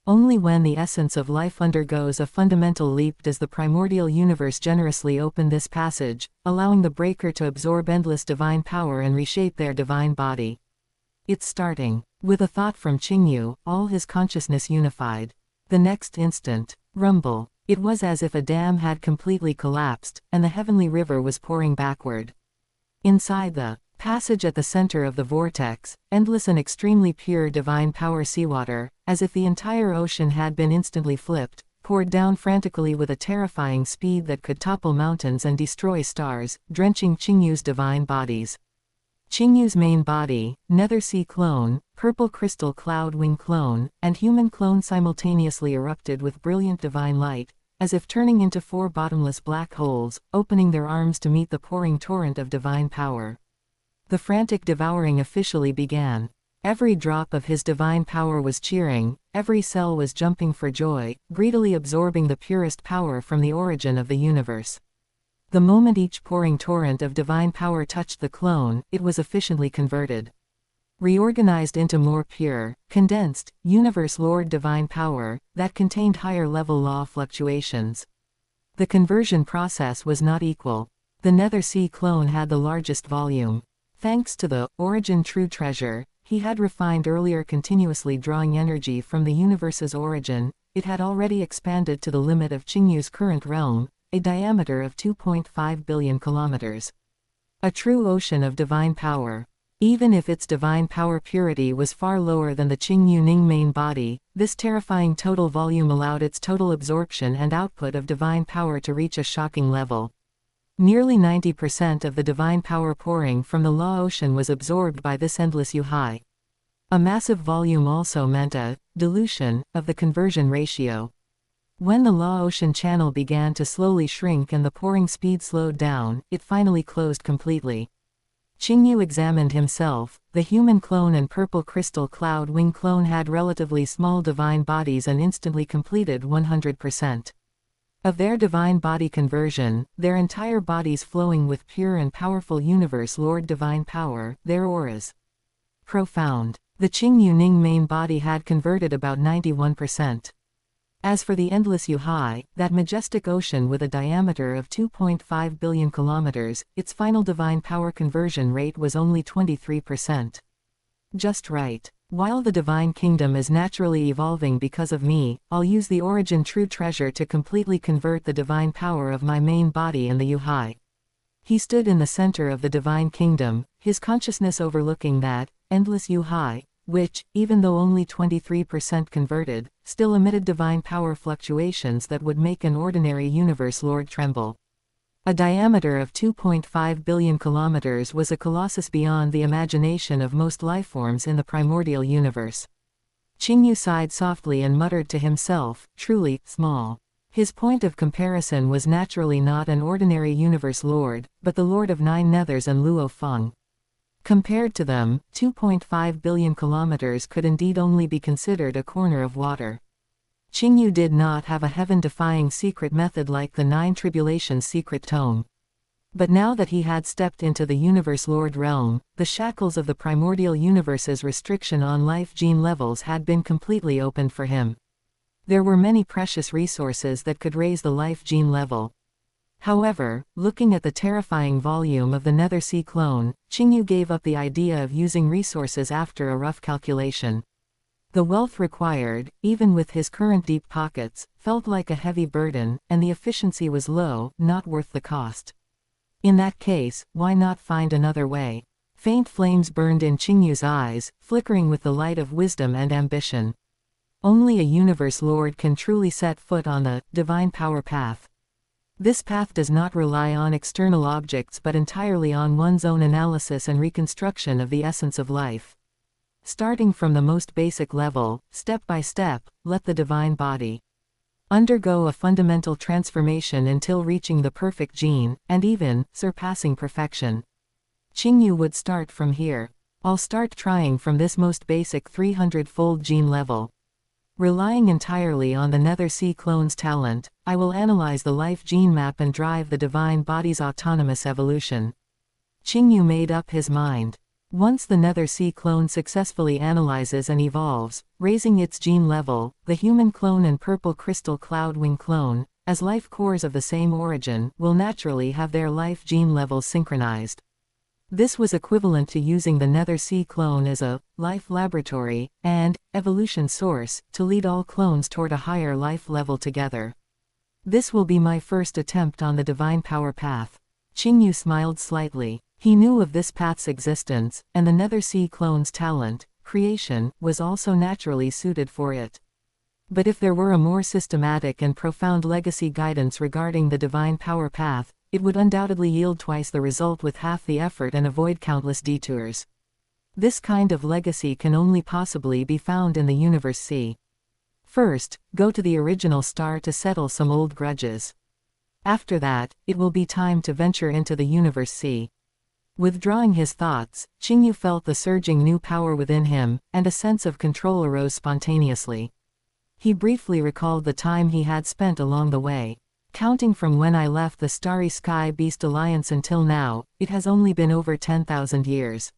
Only when the essence of life undergoes a fundamental leap does the primordial universe generously open this passage, allowing the breaker to absorb endless divine power and reshape their divine body. It's starting. With a thought from Qingyu, all his consciousness unified. The next instant, rumble. It was as if a dam had completely collapsed, and the heavenly river was pouring backward. Inside the passage at the center of the vortex, endless and extremely pure divine power seawater, as if the entire ocean had been instantly flipped, poured down frantically with a terrifying speed that could topple mountains and destroy stars, drenching Qingyu's divine bodies. Qingyu's main body, Nether Sea clone, purple crystal cloud wing clone, and human clone simultaneously erupted with brilliant divine light, as if turning into four bottomless black holes, opening their arms to meet the pouring torrent of divine power. The frantic devouring officially began. Every drop of his divine power was cheering, every cell was jumping for joy, greedily absorbing the purest power from the origin of the universe. The moment each pouring torrent of divine power touched the clone, it was efficiently converted. Reorganized into more pure, condensed, universe-lord divine power, that contained higher-level law fluctuations. The conversion process was not equal. The Nether Sea clone had the largest volume. Thanks to the origin true treasure, he had refined earlier continuously drawing energy from the universe's origin, it had already expanded to the limit of Qingyu's current realm, a diameter of 2.5 billion kilometers. A true ocean of divine power. Even if its divine power purity was far lower than the Qingyu Ning main body, this terrifying total volume allowed its total absorption and output of divine power to reach a shocking level. Nearly 90% of the divine power pouring from the Law Ocean was absorbed by this endless Yuhai. A massive volume also meant a dilution of the conversion ratio. When the Law Ocean channel began to slowly shrink and the pouring speed slowed down, it finally closed completely. Qingyu examined himself. The human clone and purple crystal cloud wing clone had relatively small divine bodies and instantly completed 100%. Of their divine body conversion, their entire bodies flowing with pure and powerful universe-lord divine power, their auras. Profound. The Qingyu Ning main body had converted about 91%. As for the endless Yuhai, that majestic ocean with a diameter of 2.5 billion kilometers, its final divine power conversion rate was only 23%. Just right. While the divine kingdom is naturally evolving because of me, I'll use the origin true treasure to completely convert the divine power of my main body and the Yuhai. He stood in the center of the divine kingdom, his consciousness overlooking that endless Yuhai, which, even though only 23% converted, still emitted divine power fluctuations that would make an ordinary universe lord tremble. A diameter of 2.5 billion kilometers was a colossus beyond the imagination of most lifeforms in the primordial universe. Qingyu sighed softly and muttered to himself, truly small. His point of comparison was naturally not an ordinary universe lord, but the lord of 9 nethers and Luo Feng. Compared to them, 2.5 billion kilometers could indeed only be considered a corner of water. Qingyu did not have a heaven-defying secret method like the 9 Tribulations secret tome. But now that he had stepped into the Universe Lord realm, the shackles of the primordial universe's restriction on life gene levels had been completely opened for him. There were many precious resources that could raise the life gene level. However, looking at the terrifying volume of the Nether Sea clone, Qingyu gave up the idea of using resources after a rough calculation. The wealth required, even with his current deep pockets, felt like a heavy burden, and the efficiency was low, not worth the cost. In that case, why not find another way? Faint flames burned in Qingyu's eyes, flickering with the light of wisdom and ambition. Only a universe lord can truly set foot on the divine power path. This path does not rely on external objects but entirely on one's own analysis and reconstruction of the essence of life. Starting from the most basic level, step by step, let the divine body undergo a fundamental transformation until reaching the perfect gene, and even surpassing perfection. Qingyu would start from here. I'll start trying from this most basic 300-fold gene level. Relying entirely on the Nether Sea clone's talent, I will analyze the life gene map and drive the divine body's autonomous evolution. Qingyu made up his mind. Once the Nether Sea clone successfully analyzes and evolves, raising its gene level, the human clone and purple crystal cloudwing clone, as life cores of the same origin, will naturally have their life gene levels synchronized. This was equivalent to using the Nether Sea clone as a life laboratory and evolution source to lead all clones toward a higher life level together. This will be my first attempt on the divine power path. Qingyu smiled slightly. He knew of this path's existence, and the Nether Sea clone's talent, creation, was also naturally suited for it. But if there were a more systematic and profound legacy guidance regarding the divine power path, it would undoubtedly yield twice the result with half the effort and avoid countless detours. This kind of legacy can only possibly be found in the Universe Sea. First, go to the original star to settle some old grudges. After that, it will be time to venture into the Universe Sea. Withdrawing his thoughts, Qingyu felt the surging new power within him, and a sense of control arose spontaneously. He briefly recalled the time he had spent along the way. Counting from when I left the Starry Sky Beast Alliance until now, it has only been over 10,000 years.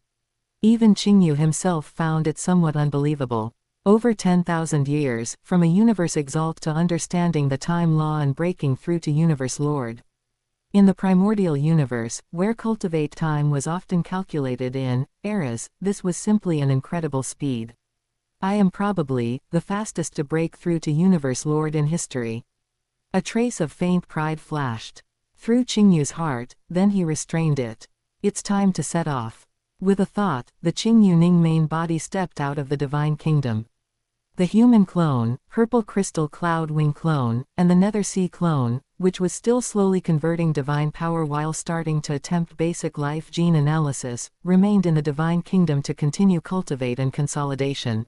Even Qingyu himself found it somewhat unbelievable. Over 10,000 years, from a universe exalt to understanding the time law and breaking through to universe lord. In the primordial universe, where cultivate time was often calculated in eras, this was simply an incredible speed. I am probably the fastest to break through to universe lord in history. A trace of faint pride flashed through Qingyu's heart, then he restrained it. It's time to set off. With a thought, the Qingyu Ning main body stepped out of the divine kingdom. The human clone, purple crystal cloud wing clone, and the Nether Sea clone, which was still slowly converting divine power while starting to attempt basic life gene analysis, remained in the divine kingdom to continue cultivate and consolidation.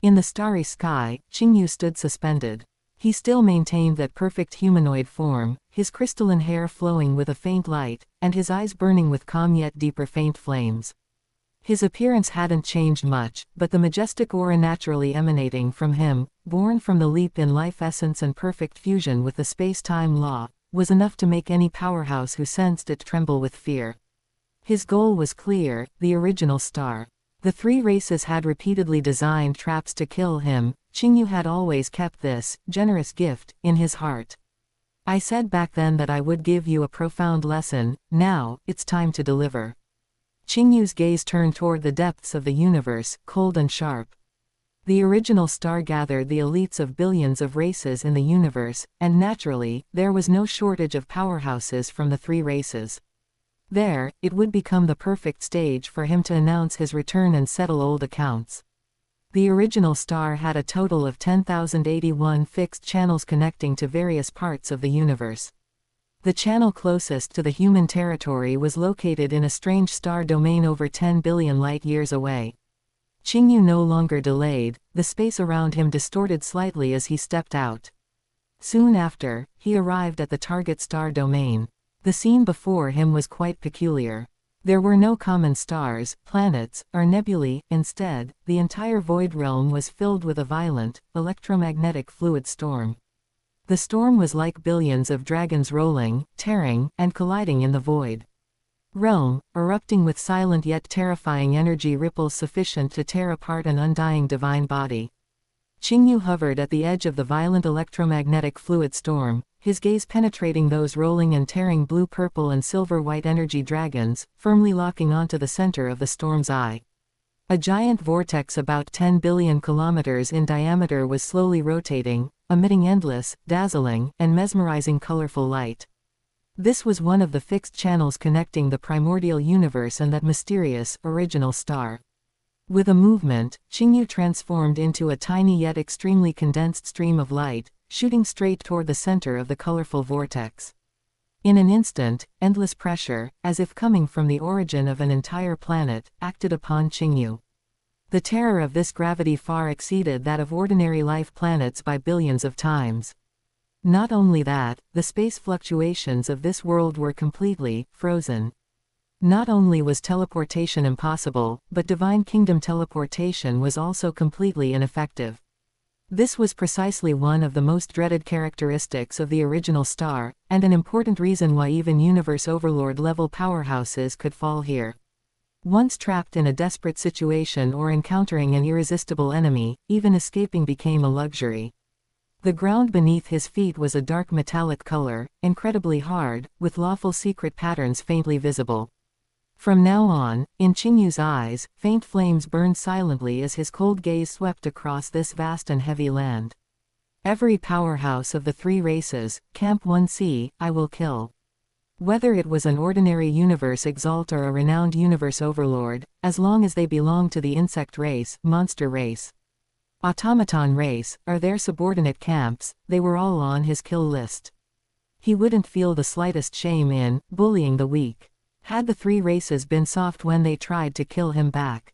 In the starry sky, Qingyu stood suspended. He still maintained that perfect humanoid form, his crystalline hair flowing with a faint light, and his eyes burning with calm yet deeper faint flames. His appearance hadn't changed much, but the majestic aura naturally emanating from him, born from the leap in life essence and perfect fusion with the space-time law, was enough to make any powerhouse who sensed it tremble with fear. His goal was clear, the original star. The three races had repeatedly designed traps to kill him. Qingyu had always kept this generous gift in his heart. I said back then that I would give you a profound lesson. Now, it's time to deliver. Qingyu's gaze turned toward the depths of the universe, cold and sharp. The original star gathered the elites of billions of races in the universe, and naturally, there was no shortage of powerhouses from the three races. There, it would become the perfect stage for him to announce his return and settle old accounts. The original star had a total of 10,081 fixed channels connecting to various parts of the universe. The channel closest to the human territory was located in a strange star domain over 10 billion light-years away. Qingyu no longer delayed, the space around him distorted slightly as he stepped out. Soon after, he arrived at the target star domain. The scene before him was quite peculiar. There were no common stars, planets, or nebulae. Instead, the entire void realm was filled with a violent, electromagnetic fluid storm. The storm was like billions of dragons rolling, tearing, and colliding in the void realm, erupting with silent yet terrifying energy ripples sufficient to tear apart an undying divine body. Qingyu hovered at the edge of the violent electromagnetic fluid storm, his gaze penetrating those rolling and tearing blue-purple and silver-white energy dragons, firmly locking onto the center of the storm's eye. A giant vortex about 10 billion kilometers in diameter was slowly rotating, emitting endless, dazzling, and mesmerizing colorful light. This was one of the fixed channels connecting the primordial universe and that mysterious, original star. With a movement, Qingyu transformed into a tiny yet extremely condensed stream of light, shooting straight toward the center of the colorful vortex. In an instant, endless pressure, as if coming from the origin of an entire planet, acted upon Qingyu. The terror of this gravity far exceeded that of ordinary life planets by billions of times. Not only that, the space fluctuations of this world were completely frozen. Not only was teleportation impossible, but Divine Kingdom teleportation was also completely ineffective. This was precisely one of the most dreaded characteristics of the original star, and an important reason why even Universe Overlord level powerhouses could fall here. Once trapped in a desperate situation or encountering an irresistible enemy, even escaping became a luxury. The ground beneath his feet was a dark metallic color, incredibly hard, with lawful secret patterns faintly visible. From now on, in Qingyu's eyes, faint flames burned silently as his cold gaze swept across this vast and heavy land. Every powerhouse of the three races, Camp 1C, I will kill. Whether it was an ordinary universe exalt or a renowned universe overlord, as long as they belonged to the insect race, monster race, automaton race, or their subordinate camps, they were all on his kill list. He wouldn't feel the slightest shame in bullying the weak. Had the three races been soft when they tried to kill him back?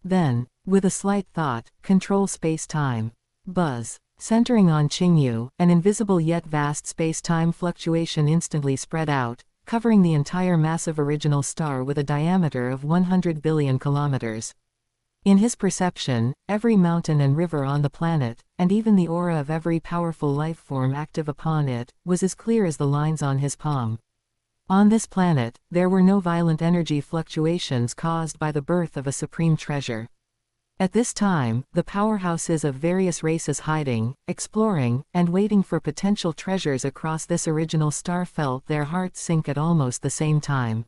Then, with a slight thought, control space-time. Buzz. Centering on Qingyu, an invisible yet vast space-time fluctuation instantly spread out, covering the entire massive original star with a diameter of 100 billion kilometers. In his perception, every mountain and river on the planet, and even the aura of every powerful life form active upon it, was as clear as the lines on his palm. On this planet, there were no violent energy fluctuations caused by the birth of a supreme treasure. At this time, the powerhouses of various races hiding, exploring, and waiting for potential treasures across this original star felt their hearts sink at almost the same time.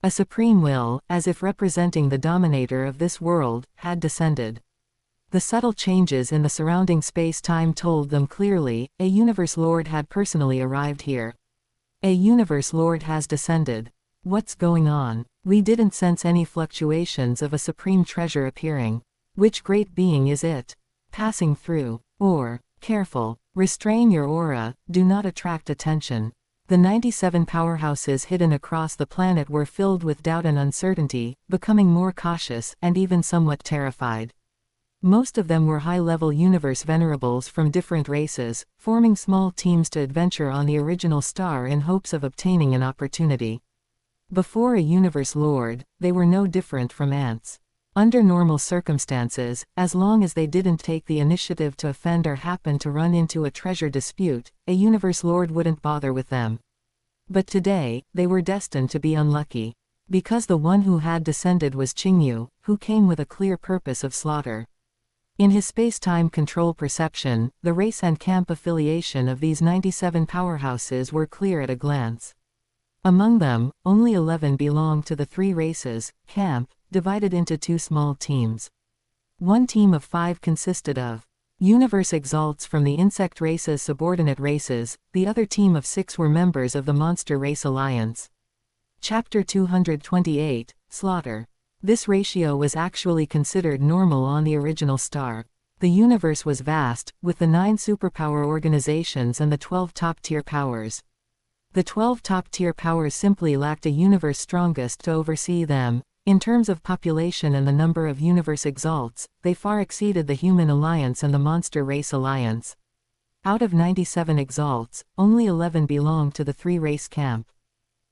A supreme will, as if representing the dominator of this world, had descended. The subtle changes in the surrounding space-time told them clearly, a universe lord had personally arrived here. A universe lord has descended. What's going on? We didn't sense any fluctuations of a supreme treasure appearing. Which great being is it? Passing through. Or, careful, restrain your aura, do not attract attention. The 97 powerhouses hidden across the planet were filled with doubt and uncertainty, becoming more cautious and even somewhat terrified. Most of them were high-level universe venerables from different races, forming small teams to adventure on the original star in hopes of obtaining an opportunity. Before a universe lord, they were no different from ants. Under normal circumstances, as long as they didn't take the initiative to offend or happen to run into a treasure dispute, a universe lord wouldn't bother with them. But today, they were destined to be unlucky. Because the one who had descended was Qingyu, who came with a clear purpose of slaughter. In his space-time control perception, the race and camp affiliation of these 97 powerhouses were clear at a glance. Among them, only 11 belonged to the three races, camp, divided into two small teams. One team of 5 consisted of universe exalts from the insect race's subordinate races, the other team of 6 were members of the Monster Race Alliance. Chapter 228, Slaughter. This ratio was actually considered normal on the original star. The universe was vast, with the 9 superpower organizations and the 12 top-tier powers. The 12 top-tier powers simply lacked a universe strongest to oversee them. In terms of population and the number of universe exalts, they far exceeded the Human Alliance and the Monster Race Alliance. Out of 97 exalts, only 11 belonged to the three-race camp.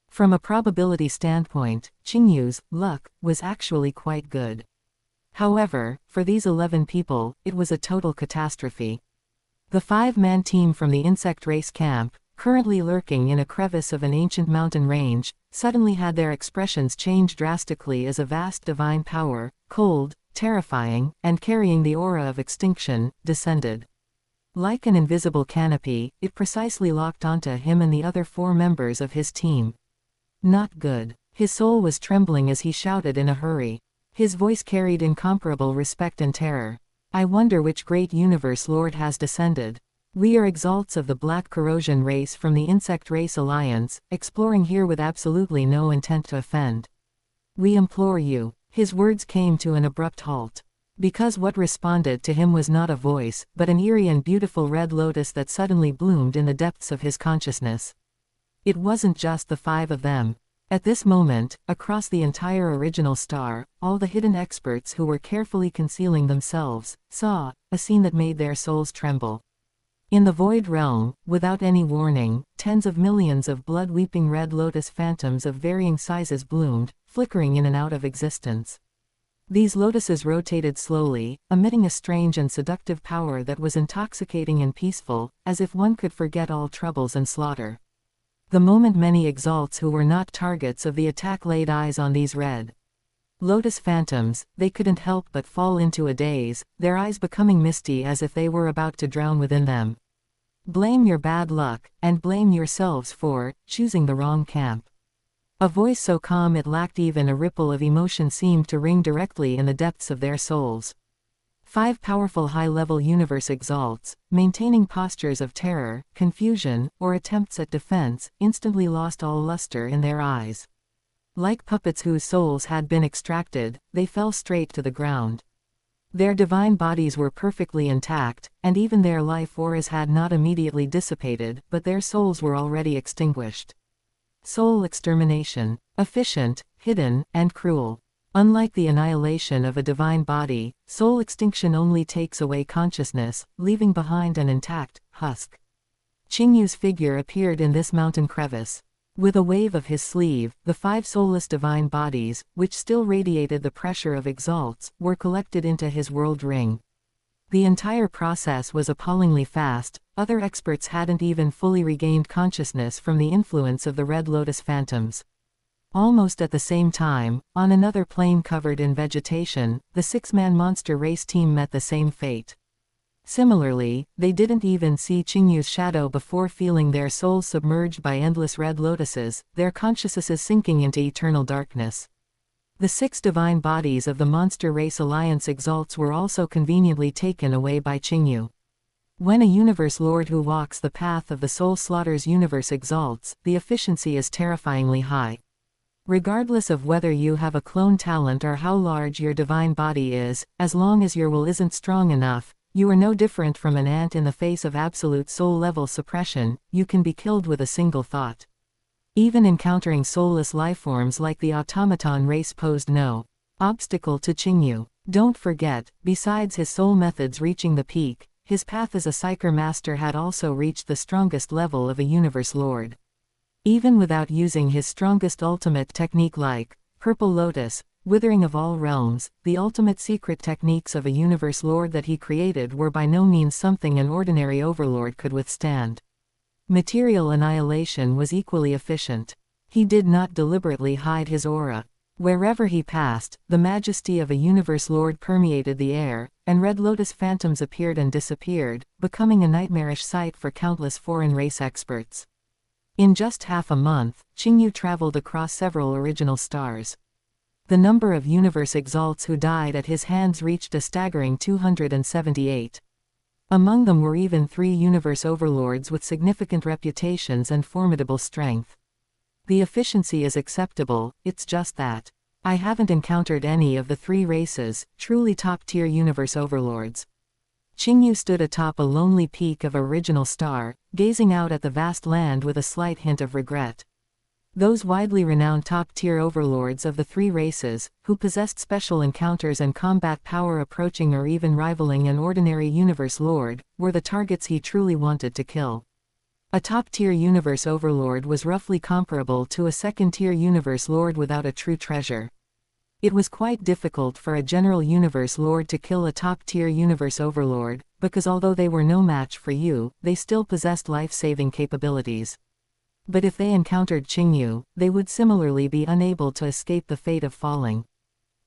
From a probability standpoint, Qingyu's luck was actually quite good. However, for these 11 people, it was a total catastrophe. The 5-man team from the insect race camp, currently lurking in a crevice of an ancient mountain range, suddenly had their expressions change drastically as a vast divine power, cold, terrifying, and carrying the aura of extinction, descended. Like an invisible canopy, it precisely locked onto him and the other 4 members of his team. Not good. His soul was trembling as he shouted in a hurry. His voice carried incomparable respect and terror. I wonder which great universe lord has descended. We are exalts of the Black Corrosion race from the Insect Race Alliance, exploring here with absolutely no intent to offend. We implore you. His words came to an abrupt halt. Because what responded to him was not a voice, but an eerie and beautiful red lotus that suddenly bloomed in the depths of his consciousness. It wasn't just the 5 of them. At this moment, across the entire original star, all the hidden experts who were carefully concealing themselves, saw a scene that made their souls tremble. In the Void Realm, without any warning, tens of millions of blood-weeping red lotus phantoms of varying sizes bloomed, flickering in and out of existence. These lotuses rotated slowly, emitting a strange and seductive power that was intoxicating and peaceful, as if one could forget all troubles and slaughter. The moment many exalts who were not targets of the attack laid eyes on these red lotus phantoms, they couldn't help but fall into a daze, their eyes becoming misty as if they were about to drown within them. Blame your bad luck, and blame yourselves for choosing the wrong camp. A voice so calm it lacked even a ripple of emotion seemed to ring directly in the depths of their souls. 5 powerful high-level universe exalts, maintaining postures of terror, confusion, or attempts at defense, instantly lost all luster in their eyes. Like puppets whose souls had been extracted, they fell straight to the ground. Their divine bodies were perfectly intact, and even their life auras had not immediately dissipated, but their souls were already extinguished. Soul extermination. Efficient, hidden, and cruel. Unlike the annihilation of a divine body, soul extinction only takes away consciousness, leaving behind an intact husk. Qingyu's figure appeared in this mountain crevice. With a wave of his sleeve, the 5 soulless divine bodies, which still radiated the pressure of exalts, were collected into his world ring. The entire process was appallingly fast. Other experts hadn't even fully regained consciousness from the influence of the red lotus phantoms. Almost at the same time, on another plane covered in vegetation, the 6-man monster race team met the same fate. Similarly, they didn't even see Qingyu's shadow before feeling their souls submerged by endless red lotuses, their consciousnesses sinking into eternal darkness. The 6 divine bodies of the Monster Race Alliance exalts were also conveniently taken away by Qingyu. When a universe lord who walks the path of the soul slaughters universe exalts, the efficiency is terrifyingly high. Regardless of whether you have a clone talent or how large your divine body is, as long as your will isn't strong enough, you are no different from an ant in the face of absolute soul-level suppression. You can be killed with a single thought. Even encountering soulless lifeforms like the automaton race posed no obstacle to Qingyu. Don't forget, besides his soul methods reaching the peak, his path as a Psyker Master had also reached the strongest level of a Universe Lord. Even without using his strongest ultimate technique like Purple Lotus, Withering of all realms, the ultimate secret techniques of a Universe Lord that he created were by no means something an ordinary overlord could withstand. Material annihilation was equally efficient. He did not deliberately hide his aura. Wherever he passed, the majesty of a Universe Lord permeated the air, and red lotus phantoms appeared and disappeared, becoming a nightmarish sight for countless foreign race experts. In just half a month, Qingyu traveled across several original stars. The number of universe exalts who died at his hands reached a staggering 278. Among them were even 3 universe overlords with significant reputations and formidable strength. The efficiency is acceptable, it's just that I haven't encountered any of the 3 races, truly top-tier universe overlords. Qingyu stood atop a lonely peak of original star, gazing out at the vast land with a slight hint of regret. Those widely renowned top-tier overlords of the 3 races, who possessed special encounters and combat power approaching or even rivaling an ordinary universe lord, were the targets he truly wanted to kill. A top-tier universe overlord was roughly comparable to a second-tier universe lord without a true treasure. It was quite difficult for a general universe lord to kill a top-tier universe overlord, because although they were no match for you, they still possessed life-saving capabilities. But if they encountered Qingyu, they would similarly be unable to escape the fate of falling.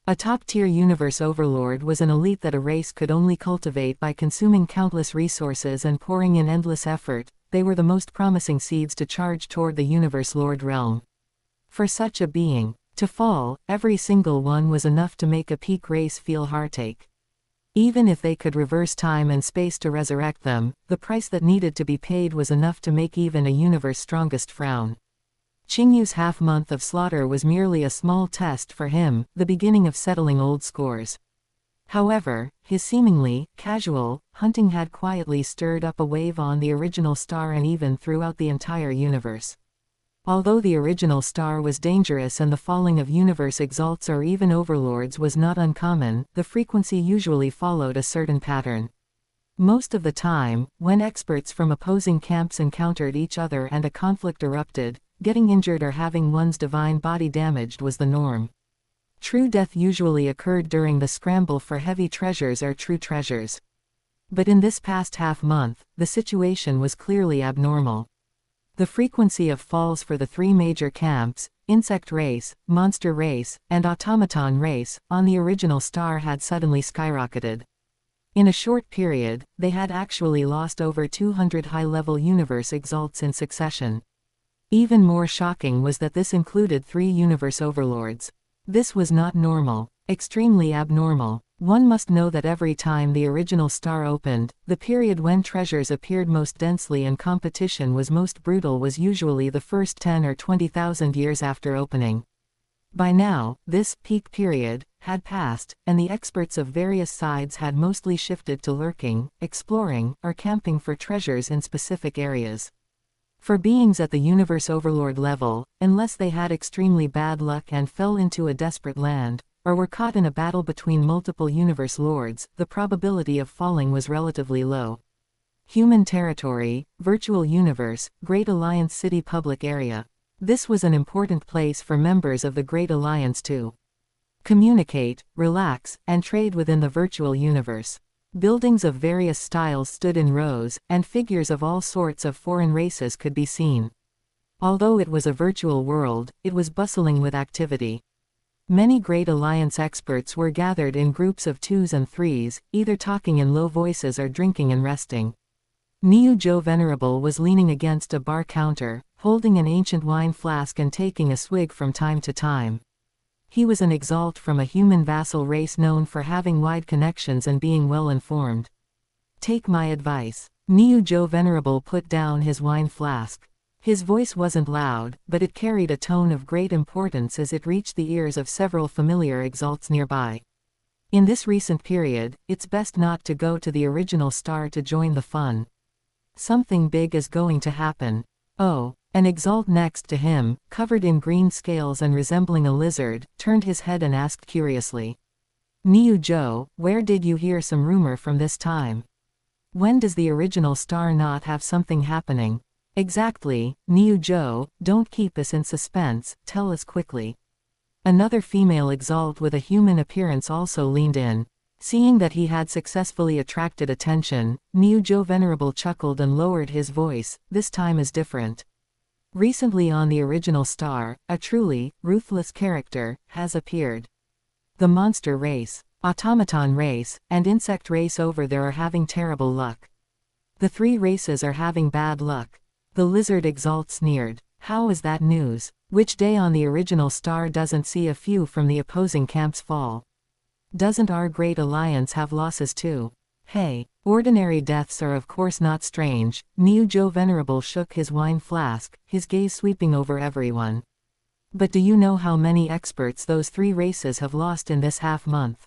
A top-tier universe overlord was an elite that a race could only cultivate by consuming countless resources and pouring in endless effort. They were the most promising seeds to charge toward the universe lord realm. For such a being to fall, every single one was enough to make a peak race feel heartache. Even if they could reverse time and space to resurrect them, the price that needed to be paid was enough to make even a universe strongest frown. Qingyu's half-month of slaughter was merely a small test for him, the beginning of settling old scores. However, his seemingly casual hunting had quietly stirred up a wave on the original star and even throughout the entire universe. Although the original star was dangerous and the falling of universe exalts or even overlords was not uncommon, the frequency usually followed a certain pattern. Most of the time, when experts from opposing camps encountered each other and a conflict erupted, getting injured or having one's divine body damaged was the norm. True death usually occurred during the scramble for heavy treasures or true treasures. But in this past half-month, the situation was clearly abnormal. The frequency of falls for the three major camps, insect race, monster race, and automaton race, on the original star had suddenly skyrocketed. In a short period, they had actually lost over 200 high-level universe exalts in succession. Even more shocking was that this included 3 universe overlords. This was not normal, extremely abnormal. One must know that every time the original star opened, the period when treasures appeared most densely and competition was most brutal was usually the first 10 or 20,000 years after opening. By now, this peak period had passed, and the experts of various sides had mostly shifted to lurking, exploring, or camping for treasures in specific areas. For beings at the universe overlord level, unless they had extremely bad luck and fell into a desperate land, or were caught in a battle between multiple universe lords, the probability of falling was relatively low. Human territory, virtual universe, Great Alliance City public area. This was an important place for members of the Great Alliance to communicate, relax, and trade within the virtual universe. Buildings of various styles stood in rows, and figures of all sorts of foreign races could be seen. Although it was a virtual world, it was bustling with activity. Many Great Alliance experts were gathered in groups of 2s and 3s, either talking in low voices or drinking and resting. Qingyu Venerable was leaning against a bar counter, holding an ancient wine flask and taking a swig from time to time. He was an exalt from a human vassal race known for having wide connections and being well informed. Take my advice. Qingyu Venerable put down his wine flask. His voice wasn't loud, but it carried a tone of great importance as it reached the ears of several familiar exalts nearby. In this recent period, it's best not to go to the original star to join the fun. Something big is going to happen. Oh. An exalt next to him, covered in green scales and resembling a lizard, turned his head and asked curiously. Qingyu, where did you hear some rumor from this time? When does the original star not have something happening? Exactly, Qingyu, don't keep us in suspense, tell us quickly. Another female exalt with a human appearance also leaned in. Seeing that he had successfully attracted attention, Qingyu Venerable chuckled and lowered his voice. This time is different. Recently on the original star, a truly ruthless character has appeared. The monster race, automaton race, and insect race over there are having terrible luck. The 3 races are having bad luck. The lizard exalt sneered. How is that news? Which day on the original star doesn't see a few from the opposing camps fall? Doesn't our Great Alliance have losses too? Hey, ordinary deaths are of course not strange. Qingyu Venerable shook his wine flask, his gaze sweeping over everyone. But do you know how many experts those 3 races have lost in this half-month?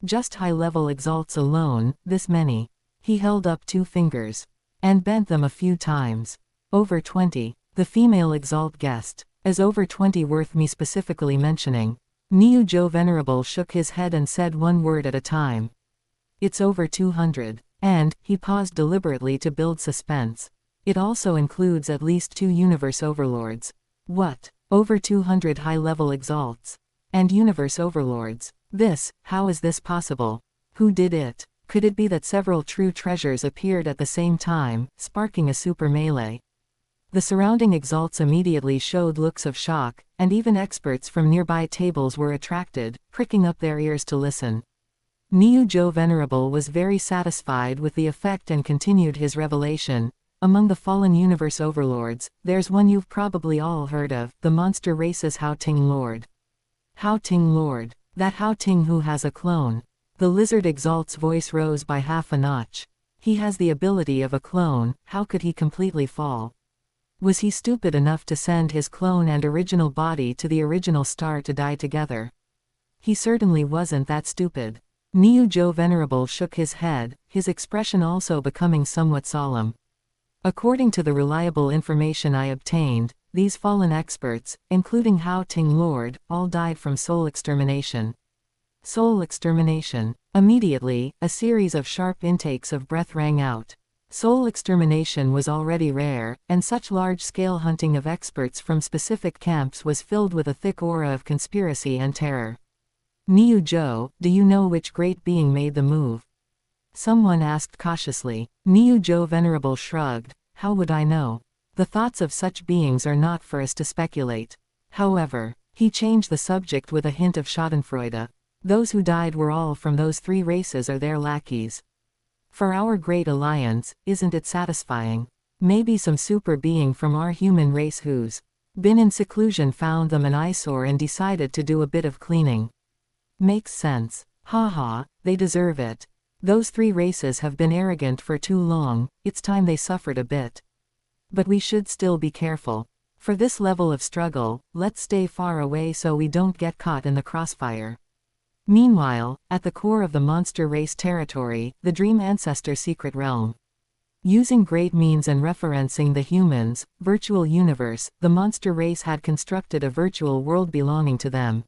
Just high-level exalts alone, this many. He held up 2 fingers. And bent them a few times. Over 20. The female exalt guessed. Is over 20 worth me specifically mentioning? Qingyu Venerable shook his head and said one word at a time. It's over 200. And, he paused deliberately to build suspense. It also includes at least 2 universe overlords. What? Over 200 high-level exalts. And universe overlords. How is this possible? Who did it? Could it be that several true treasures appeared at the same time, sparking a super melee? The surrounding exalts immediately showed looks of shock, and even experts from nearby tables were attracted, pricking up their ears to listen. Qingyu Venerable was very satisfied with the effect and continued his revelation. Among the fallen universe overlords, there's one you've probably all heard of, the monster race's Hao Ting Lord. Hao Ting Lord. That Hao Ting who has a clone. The lizard exalt's voice rose by half a notch. He has the ability of a clone, how could he completely fall? Was he stupid enough to send his clone and original body to the original star to die together? He certainly wasn't that stupid. Qingyu Venerable shook his head, his expression also becoming somewhat solemn. According to the reliable information I obtained, these fallen experts, including Hao Ting Lord, all died from soul extermination. Soul extermination. Immediately, a series of sharp intakes of breath rang out. Soul extermination was already rare, and such large-scale hunting of experts from specific camps was filled with a thick aura of conspiracy and terror. Niu Zhou, do you know which great being made the move? Someone asked cautiously. Niu Zhou Venerable shrugged. How would I know? The thoughts of such beings are not for us to speculate. However, he changed the subject with a hint of schadenfreude. Those who died were all from those 3 races or their lackeys. For our great alliance, isn't it satisfying? Maybe some super being from our human race who's been in seclusion found them an eyesore and decided to do a bit of cleaning. Makes sense. Haha, they deserve it. Those 3 races have been arrogant for too long, it's time they suffered a bit. But we should still be careful. For this level of struggle, let's stay far away so we don't get caught in the crossfire. Meanwhile, at the core of the monster race territory, the Dream Ancestor secret realm. Using great means and referencing the humans' virtual universe, the monster race had constructed a virtual world belonging to them.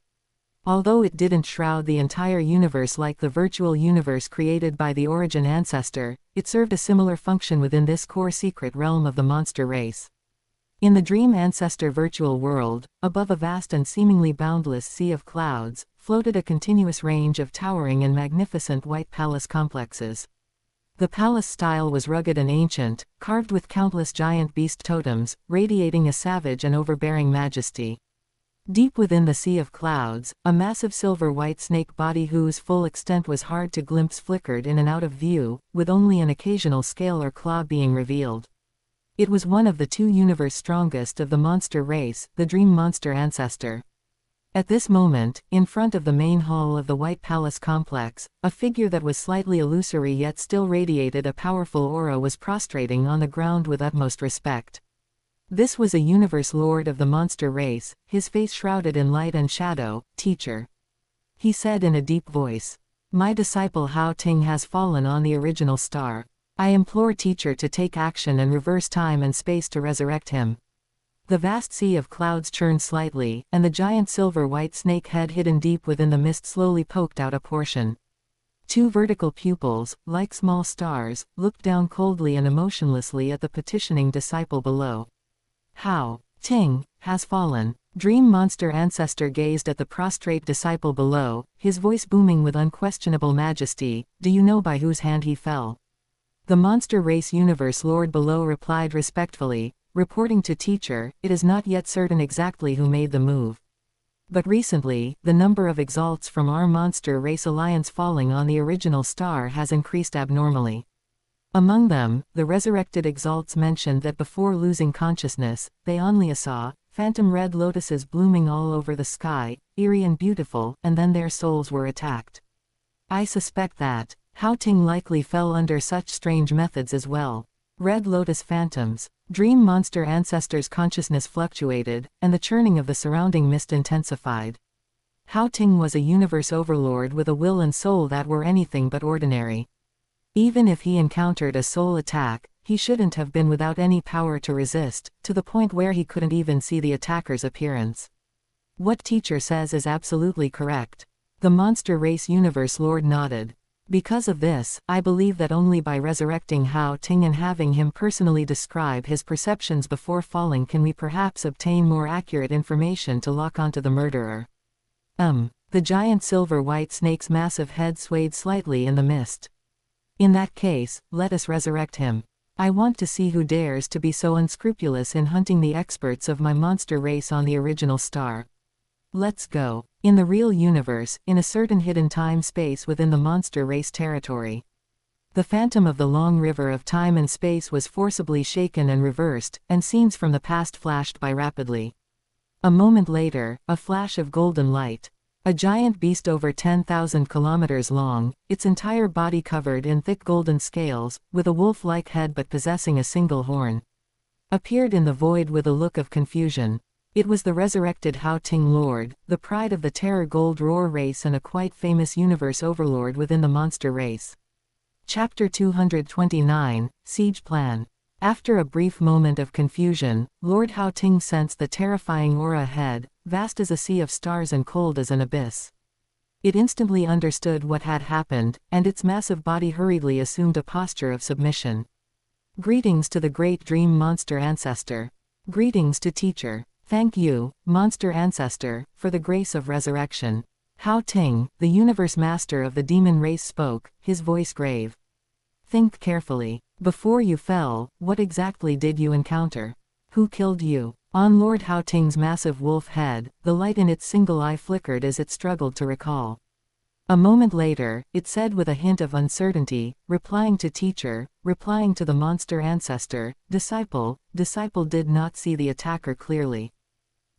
Although it didn't shroud the entire universe like the virtual universe created by the origin ancestor, it served a similar function within this core secret realm of the monster race. In the Dream Ancestor virtual world, above a vast and seemingly boundless sea of clouds, floated a continuous range of towering and magnificent white palace complexes. The palace style was rugged and ancient, carved with countless giant beast totems, radiating a savage and overbearing majesty. Deep within the sea of clouds, a massive silver-white snake body whose full extent was hard to glimpse flickered in and out of view, with only an occasional scale or claw being revealed. It was one of the 2 universe strongest of the monster race, the Dream Monster Ancestor. At this moment, in front of the main hall of the White Palace complex, a figure that was slightly illusory yet still radiated a powerful aura was prostrating on the ground with utmost respect. This was a universe lord of the monster race, his face shrouded in light and shadow. Teacher, he said in a deep voice. My disciple Hao Ting has fallen on the original star. I implore teacher to take action and reverse time and space to resurrect him. The vast sea of clouds churned slightly, and the giant silver-white snake head hidden deep within the mist slowly poked out a portion. 2 vertical pupils, like small stars, looked down coldly and emotionlessly at the petitioning disciple below. Hao Ting has fallen. Dream Monster Ancestor gazed at the prostrate disciple below, his voice booming with unquestionable majesty. Do you know by whose hand he fell? The monster race universe lord below replied respectfully, reporting to teacher, it is not yet certain exactly who made the move. But recently, the number of exalts from our monster race alliance falling on the original star has increased abnormally. Among them, the resurrected exalts mentioned that before losing consciousness, they only saw phantom red lotuses blooming all over the sky, eerie and beautiful, and then their souls were attacked. I suspect that Hao Ting likely fell under such strange methods as well. Red lotus phantoms. Dream Monster Ancestor's consciousness fluctuated, and the churning of the surrounding mist intensified. Hao Ting was a universe overlord with a will and soul that were anything but ordinary. Even if he encountered a soul attack, he shouldn't have been without any power to resist, to the point where he couldn't even see the attacker's appearance. What teacher says is absolutely correct. The monster race universe lord nodded. Because of this, I believe that only by resurrecting Hao Ting and having him personally describe his perceptions before falling can we perhaps obtain more accurate information to lock onto the murderer. The giant silver-white snake's massive head swayed slightly in the mist. In that case, let us resurrect him. I want to see who dares to be so unscrupulous in hunting the experts of my monster race on the original star. Let's go. In the real universe, in a certain hidden time-space within the monster race territory. The phantom of the long river of time and space was forcibly shaken and reversed, and scenes from the past flashed by rapidly. A moment later, a flash of golden light. A giant beast over 10,000 kilometers long, its entire body covered in thick golden scales, with a wolf-like head but possessing a single horn, appeared in the void with a look of confusion. It was the resurrected Hao Ting Lord, the pride of the Terror Gold Roar race and a quite famous universe overlord within the monster race. Chapter 229, Siege Plan. After a brief moment of confusion, Lord Hao Ting sensed the terrifying aura ahead, vast as a sea of stars and cold as an abyss. It instantly understood what had happened, and its massive body hurriedly assumed a posture of submission. Greetings to the great dream monster ancestor. Greetings to teacher. Thank you, monster ancestor, for the grace of resurrection. Hao Ting, the universe master of the demon race, spoke, his voice grave. Think carefully. Before you fell, what exactly did you encounter? Who killed you? On Lord Hao Ting's massive wolf head, the light in its single eye flickered as it struggled to recall. A moment later, it said with a hint of uncertainty, replying to teacher, replying to the monster ancestor, disciple did not see the attacker clearly.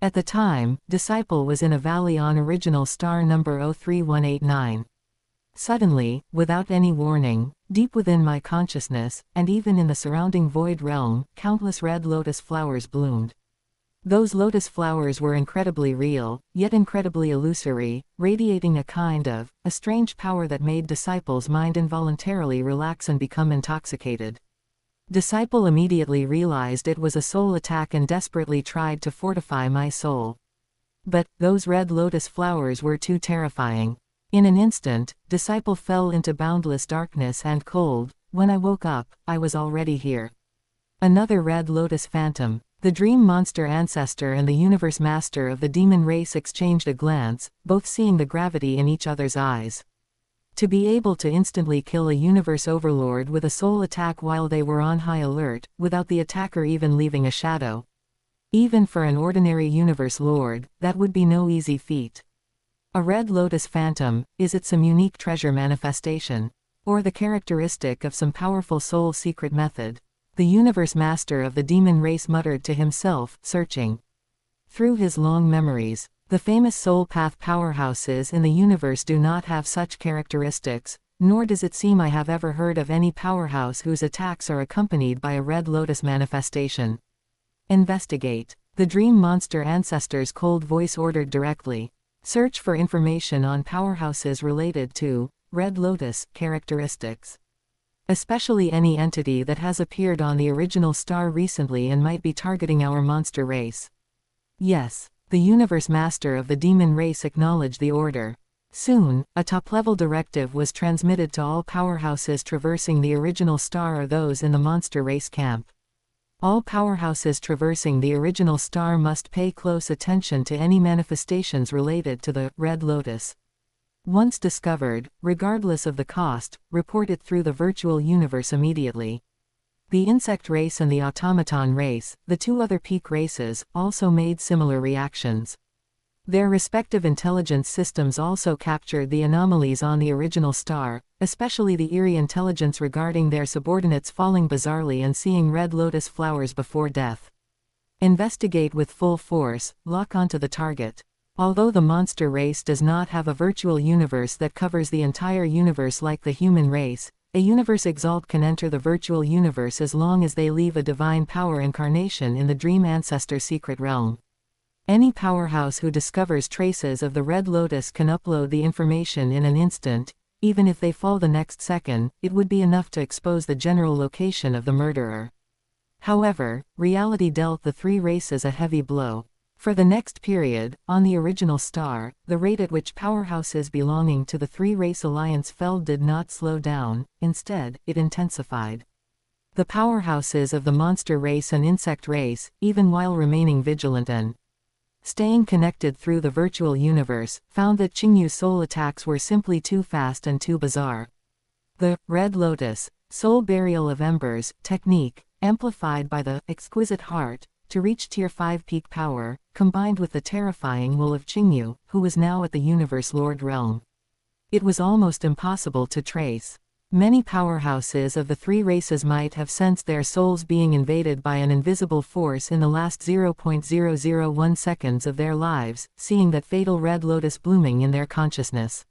At the time, disciple was in a valley on original star number 03189. Suddenly, without any warning, deep within my consciousness, and even in the surrounding void realm, countless red lotus flowers bloomed. Those lotus flowers were incredibly real, yet incredibly illusory, radiating a strange power that made Disciple's mind involuntarily relax and become intoxicated. Disciple immediately realized it was a soul attack and desperately tried to fortify my soul. But, those red lotus flowers were too terrifying. In an instant, Disciple fell into boundless darkness and cold. When I woke up, I was already here. Another red lotus phantom. The dream monster ancestor and the universe master of the demon race exchanged a glance, both seeing the gravity in each other's eyes. To be able to instantly kill a universe overlord with a soul attack while they were on high alert, without the attacker even leaving a shadow. Even for an ordinary universe lord, that would be no easy feat. A red lotus phantom, is it some unique treasure manifestation? Or the characteristic of some powerful soul secret method? The universe master of the demon race muttered to himself, searching through his long memories. The famous soul path powerhouses in the universe do not have such characteristics, nor does it seem I have ever heard of any powerhouse whose attacks are accompanied by a red lotus manifestation. Investigate. The dream monster ancestor's cold voice ordered directly. Search for information on powerhouses related to red lotus characteristics. Especially any entity that has appeared on the original star recently and might be targeting our monster race. Yes, the universe master of the demon race acknowledged the order. Soon, a top-level directive was transmitted to all powerhouses traversing the original star or those in the monster race camp. All powerhouses traversing the original star must pay close attention to any manifestations related to the red lotus. Once discovered, regardless of the cost, report it through the virtual universe immediately. The insect race and the automaton race, the two other peak races, also made similar reactions. Their respective intelligence systems also captured the anomalies on the original star, especially the eerie intelligence regarding their subordinates falling bizarrely and seeing red lotus flowers before death. Investigate with full force, lock onto the target. Although the monster race does not have a virtual universe that covers the entire universe like the human race, a universe exalt can enter the virtual universe as long as they leave a divine power incarnation in the dream ancestor secret realm. Any powerhouse who discovers traces of the red lotus can upload the information in an instant. Even if they fall the next second, it would be enough to expose the general location of the murderer. However, reality dealt the three races a heavy blow. For the next period, on the original star, the rate at which powerhouses belonging to the three-race alliance fell did not slow down, instead, it intensified. The powerhouses of the monster race and insect race, even while remaining vigilant and staying connected through the virtual universe, found that Qingyu's soul attacks were simply too fast and too bizarre. The Red Lotus, Soul Burial of Embers, technique, amplified by the exquisite heart, to reach Tier 5 peak power, combined with the terrifying will of Qingyu, who was now at the Universe Lord realm. It was almost impossible to trace. Many powerhouses of the three races might have sensed their souls being invaded by an invisible force in the last 0.001 seconds of their lives, seeing that fatal red lotus blooming in their consciousness.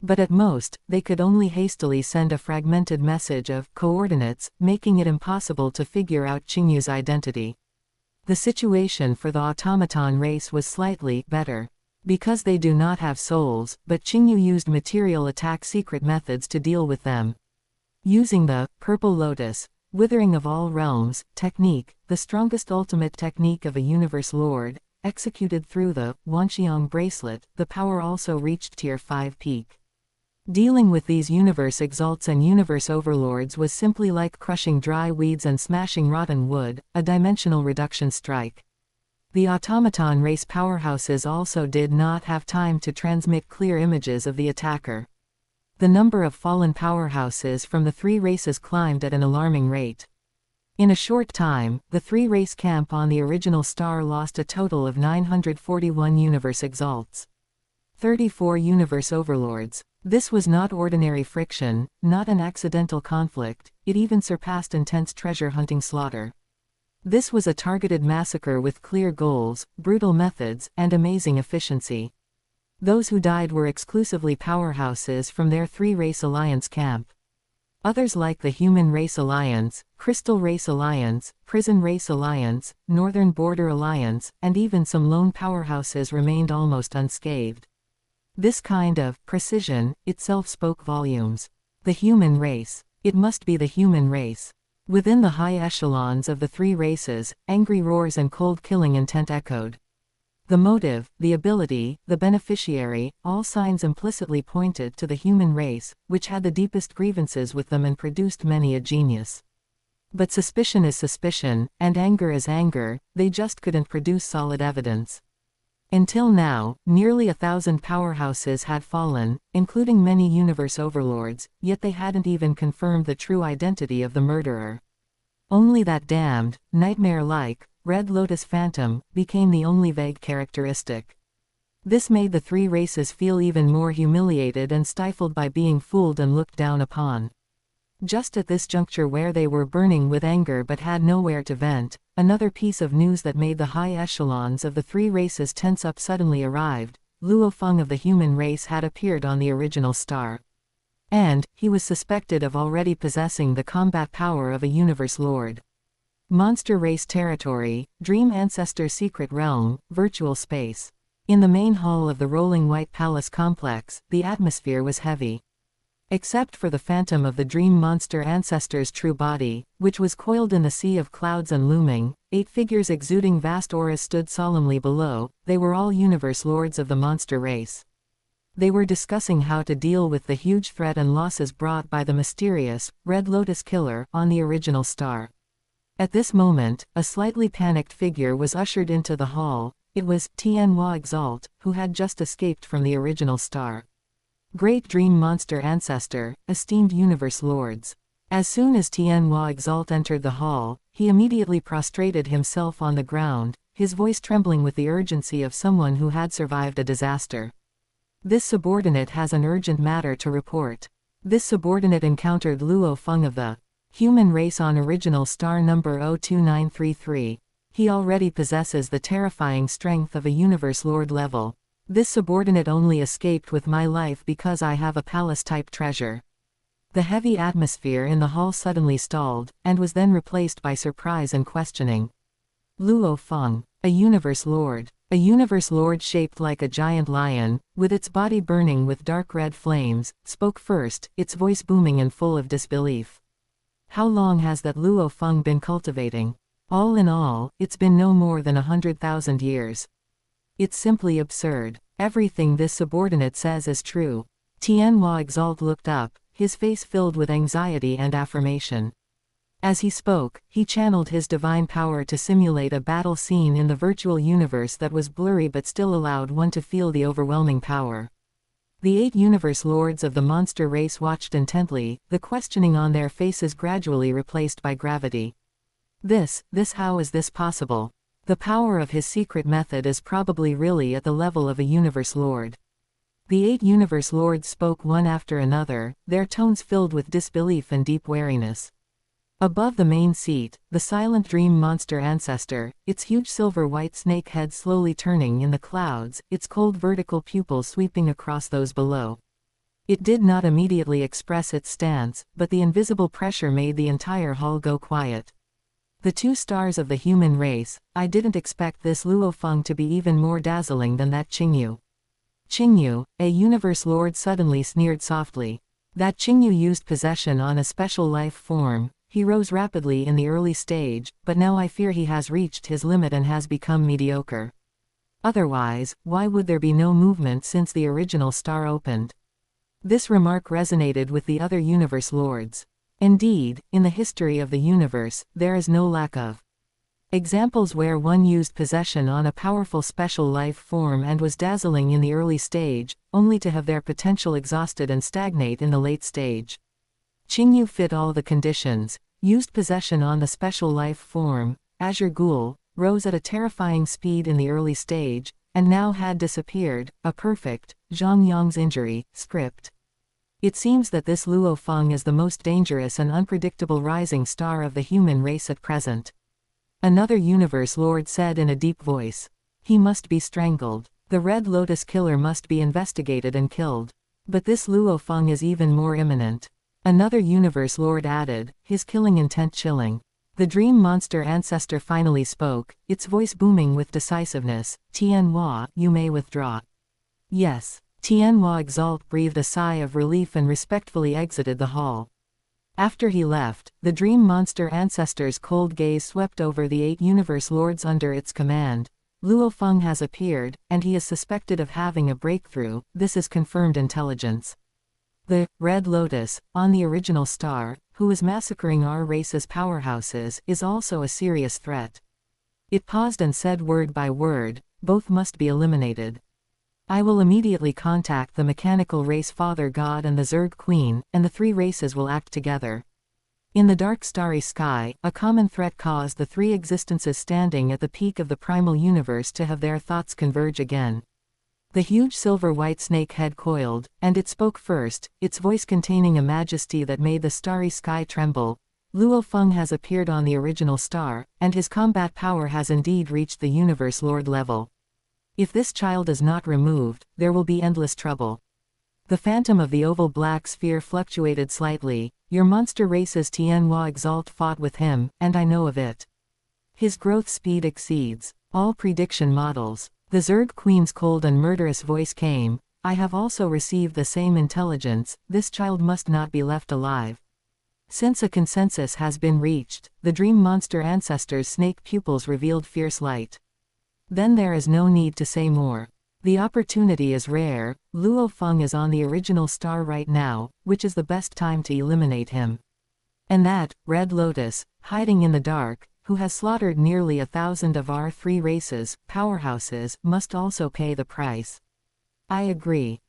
But at most, they could only hastily send a fragmented message of coordinates, making it impossible to figure out Qingyu's identity. The situation for the automaton race was slightly better. Because they do not have souls, but Qingyu used material attack secret methods to deal with them. Using the Purple Lotus, Withering of All Realms technique, the strongest ultimate technique of a universe lord, executed through the Wanxiang bracelet, the power also reached Tier 5 peak. Dealing with these universe exalts and universe overlords was simply like crushing dry weeds and smashing rotten wood, a dimensional reduction strike. The automaton race powerhouses also did not have time to transmit clear images of the attacker. The number of fallen powerhouses from the three races climbed at an alarming rate. In a short time, the three-race camp on the original star lost a total of 941 universe exalts. 34 universe overlords. This was not ordinary friction, not an accidental conflict, it even surpassed intense treasure hunting slaughter. This was a targeted massacre with clear goals, brutal methods, and amazing efficiency. Those who died were exclusively powerhouses from their three-race alliance camp. Others like the Human Race Alliance, Crystal Race Alliance, Prison Race Alliance, Northern Border Alliance, and even some lone powerhouses remained almost unscathed. This kind of precision itself spoke volumes. The human race. It must be the human race. Within the high echelons of the three races, angry roars and cold killing intent echoed. The motive, the ability, the beneficiary, all signs implicitly pointed to the human race, which had the deepest grievances with them and produced many a genius. But suspicion is suspicion, and anger is anger, they just couldn't produce solid evidence. Until now, nearly 1,000 powerhouses had fallen, including many universe overlords, yet they hadn't even confirmed the true identity of the murderer. Only that damned, nightmare-like, Red Lotus Phantom became the only vague characteristic. This made the three races feel even more humiliated and stifled by being fooled and looked down upon. Just at this juncture where they were burning with anger but had nowhere to vent, another piece of news that made the high echelons of the three races tense up suddenly arrived. Luo Feng of the human race had appeared on the original star. And he was suspected of already possessing the combat power of a universe lord. Monster race territory, Dream Ancestor secret realm, virtual space. In the main hall of the rolling white palace complex, the atmosphere was heavy. Except for the phantom of the Dream Monster Ancestor's true body, which was coiled in the sea of clouds and looming, 8 figures exuding vast auras stood solemnly below. They were all universe lords of the monster race. They were discussing how to deal with the huge threat and losses brought by the mysterious, Red Lotus Killer, on the original star. At this moment, a slightly panicked figure was ushered into the hall. It was Tianhua Exalt, who had just escaped from the original star. Great Dream Monster Ancestor, esteemed universe lords. As soon as Tianhua Exalt entered the hall, he immediately prostrated himself on the ground, his voice trembling with the urgency of someone who had survived a disaster. This subordinate has an urgent matter to report. This subordinate encountered Luo Feng of the human race on original star number 02933. He already possesses the terrifying strength of a universe lord level. This subordinate only escaped with my life because I have a palace-type treasure. The heavy atmosphere in the hall suddenly stalled, and was then replaced by surprise and questioning. Luo Feng, a universe lord. A universe lord shaped like a giant lion, with its body burning with dark red flames, spoke first, its voice booming and full of disbelief. How long has that Luo Feng been cultivating? All in all, it's been no more than 100,000 years. It's simply absurd. Everything this subordinate says is true. Tianhua Exalt looked up, his face filled with anxiety and affirmation. As he spoke, he channeled his divine power to simulate a battle scene in the virtual universe that was blurry but still allowed one to feel the overwhelming power. The 8 universe lords of the monster race watched intently, the questioning on their faces gradually replaced by gravity. This how is this possible? The power of his secret method is probably really at the level of a universe lord. The 8 universe lords spoke one after another, their tones filled with disbelief and deep wariness. Above the main seat, the silent Dream Monster Ancestor, its huge silver-white snake head slowly turning in the clouds, its cold vertical pupils sweeping across those below. It did not immediately express its stance, but the invisible pressure made the entire hall go quiet. The 2 stars of the human race, I didn't expect this Luo Feng to be even more dazzling than that Qingyu. Qingyu, a universe lord suddenly sneered softly. That Qingyu used possession on a special life form. He rose rapidly in the early stage, but now I fear he has reached his limit and has become mediocre. Otherwise, why would there be no movement since the original star opened? This remark resonated with the other universe lords. Indeed, in the history of the universe, there is no lack of examples where one used possession on a powerful special life form and was dazzling in the early stage, only to have their potential exhausted and stagnate in the late stage. Qingyu fit all the conditions, used possession on the special life form, Azure Ghoul, rose at a terrifying speed in the early stage, and now had disappeared, a perfect, Zhang Yang's injury, script. It seems that this Luo Feng is the most dangerous and unpredictable rising star of the human race at present. Another universe lord said in a deep voice. He must be strangled. The Red Lotus killer must be investigated and killed. But this Luo Feng is even more imminent. Another universe lord added, his killing intent chilling. The dream monster ancestor finally spoke, its voice booming with decisiveness. Tianhua, you may withdraw. Yes. Tianhua Exalt breathed a sigh of relief and respectfully exited the hall. After he left, the dream monster ancestor's cold gaze swept over the 8 universe lords under its command. Luo Feng has appeared, and he is suspected of having a breakthrough. This is confirmed intelligence. The Red Lotus, on the original star, who is massacring our race's powerhouses, is also a serious threat. It paused and said word by word, both must be eliminated. I will immediately contact the mechanical race Father God and the Zerg Queen, and the 3 races will act together. In the dark starry sky, a common threat caused the 3 existences standing at the peak of the primal universe to have their thoughts converge again. The huge silver-white snake head coiled, and it spoke first, its voice containing a majesty that made the starry sky tremble. Luo Feng has appeared on the original star, and his combat power has indeed reached the universe lord level. If this child is not removed, there will be endless trouble. The phantom of the oval black sphere fluctuated slightly. Your monster race's Tianhua Exalt fought with him, and I know of it. His growth speed exceeds all prediction models. The Zerg Queen's cold and murderous voice came. I have also received the same intelligence. This child must not be left alive. Since a consensus has been reached, the dream monster ancestor's snake pupils revealed fierce light. Then there is no need to say more. The opportunity is rare. Luo Feng is on the original star right now, which is the best time to eliminate him. And that Red Lotus, hiding in the dark, who has slaughtered nearly 1,000 of our 3 races, powerhouses, must also pay the price. I agree.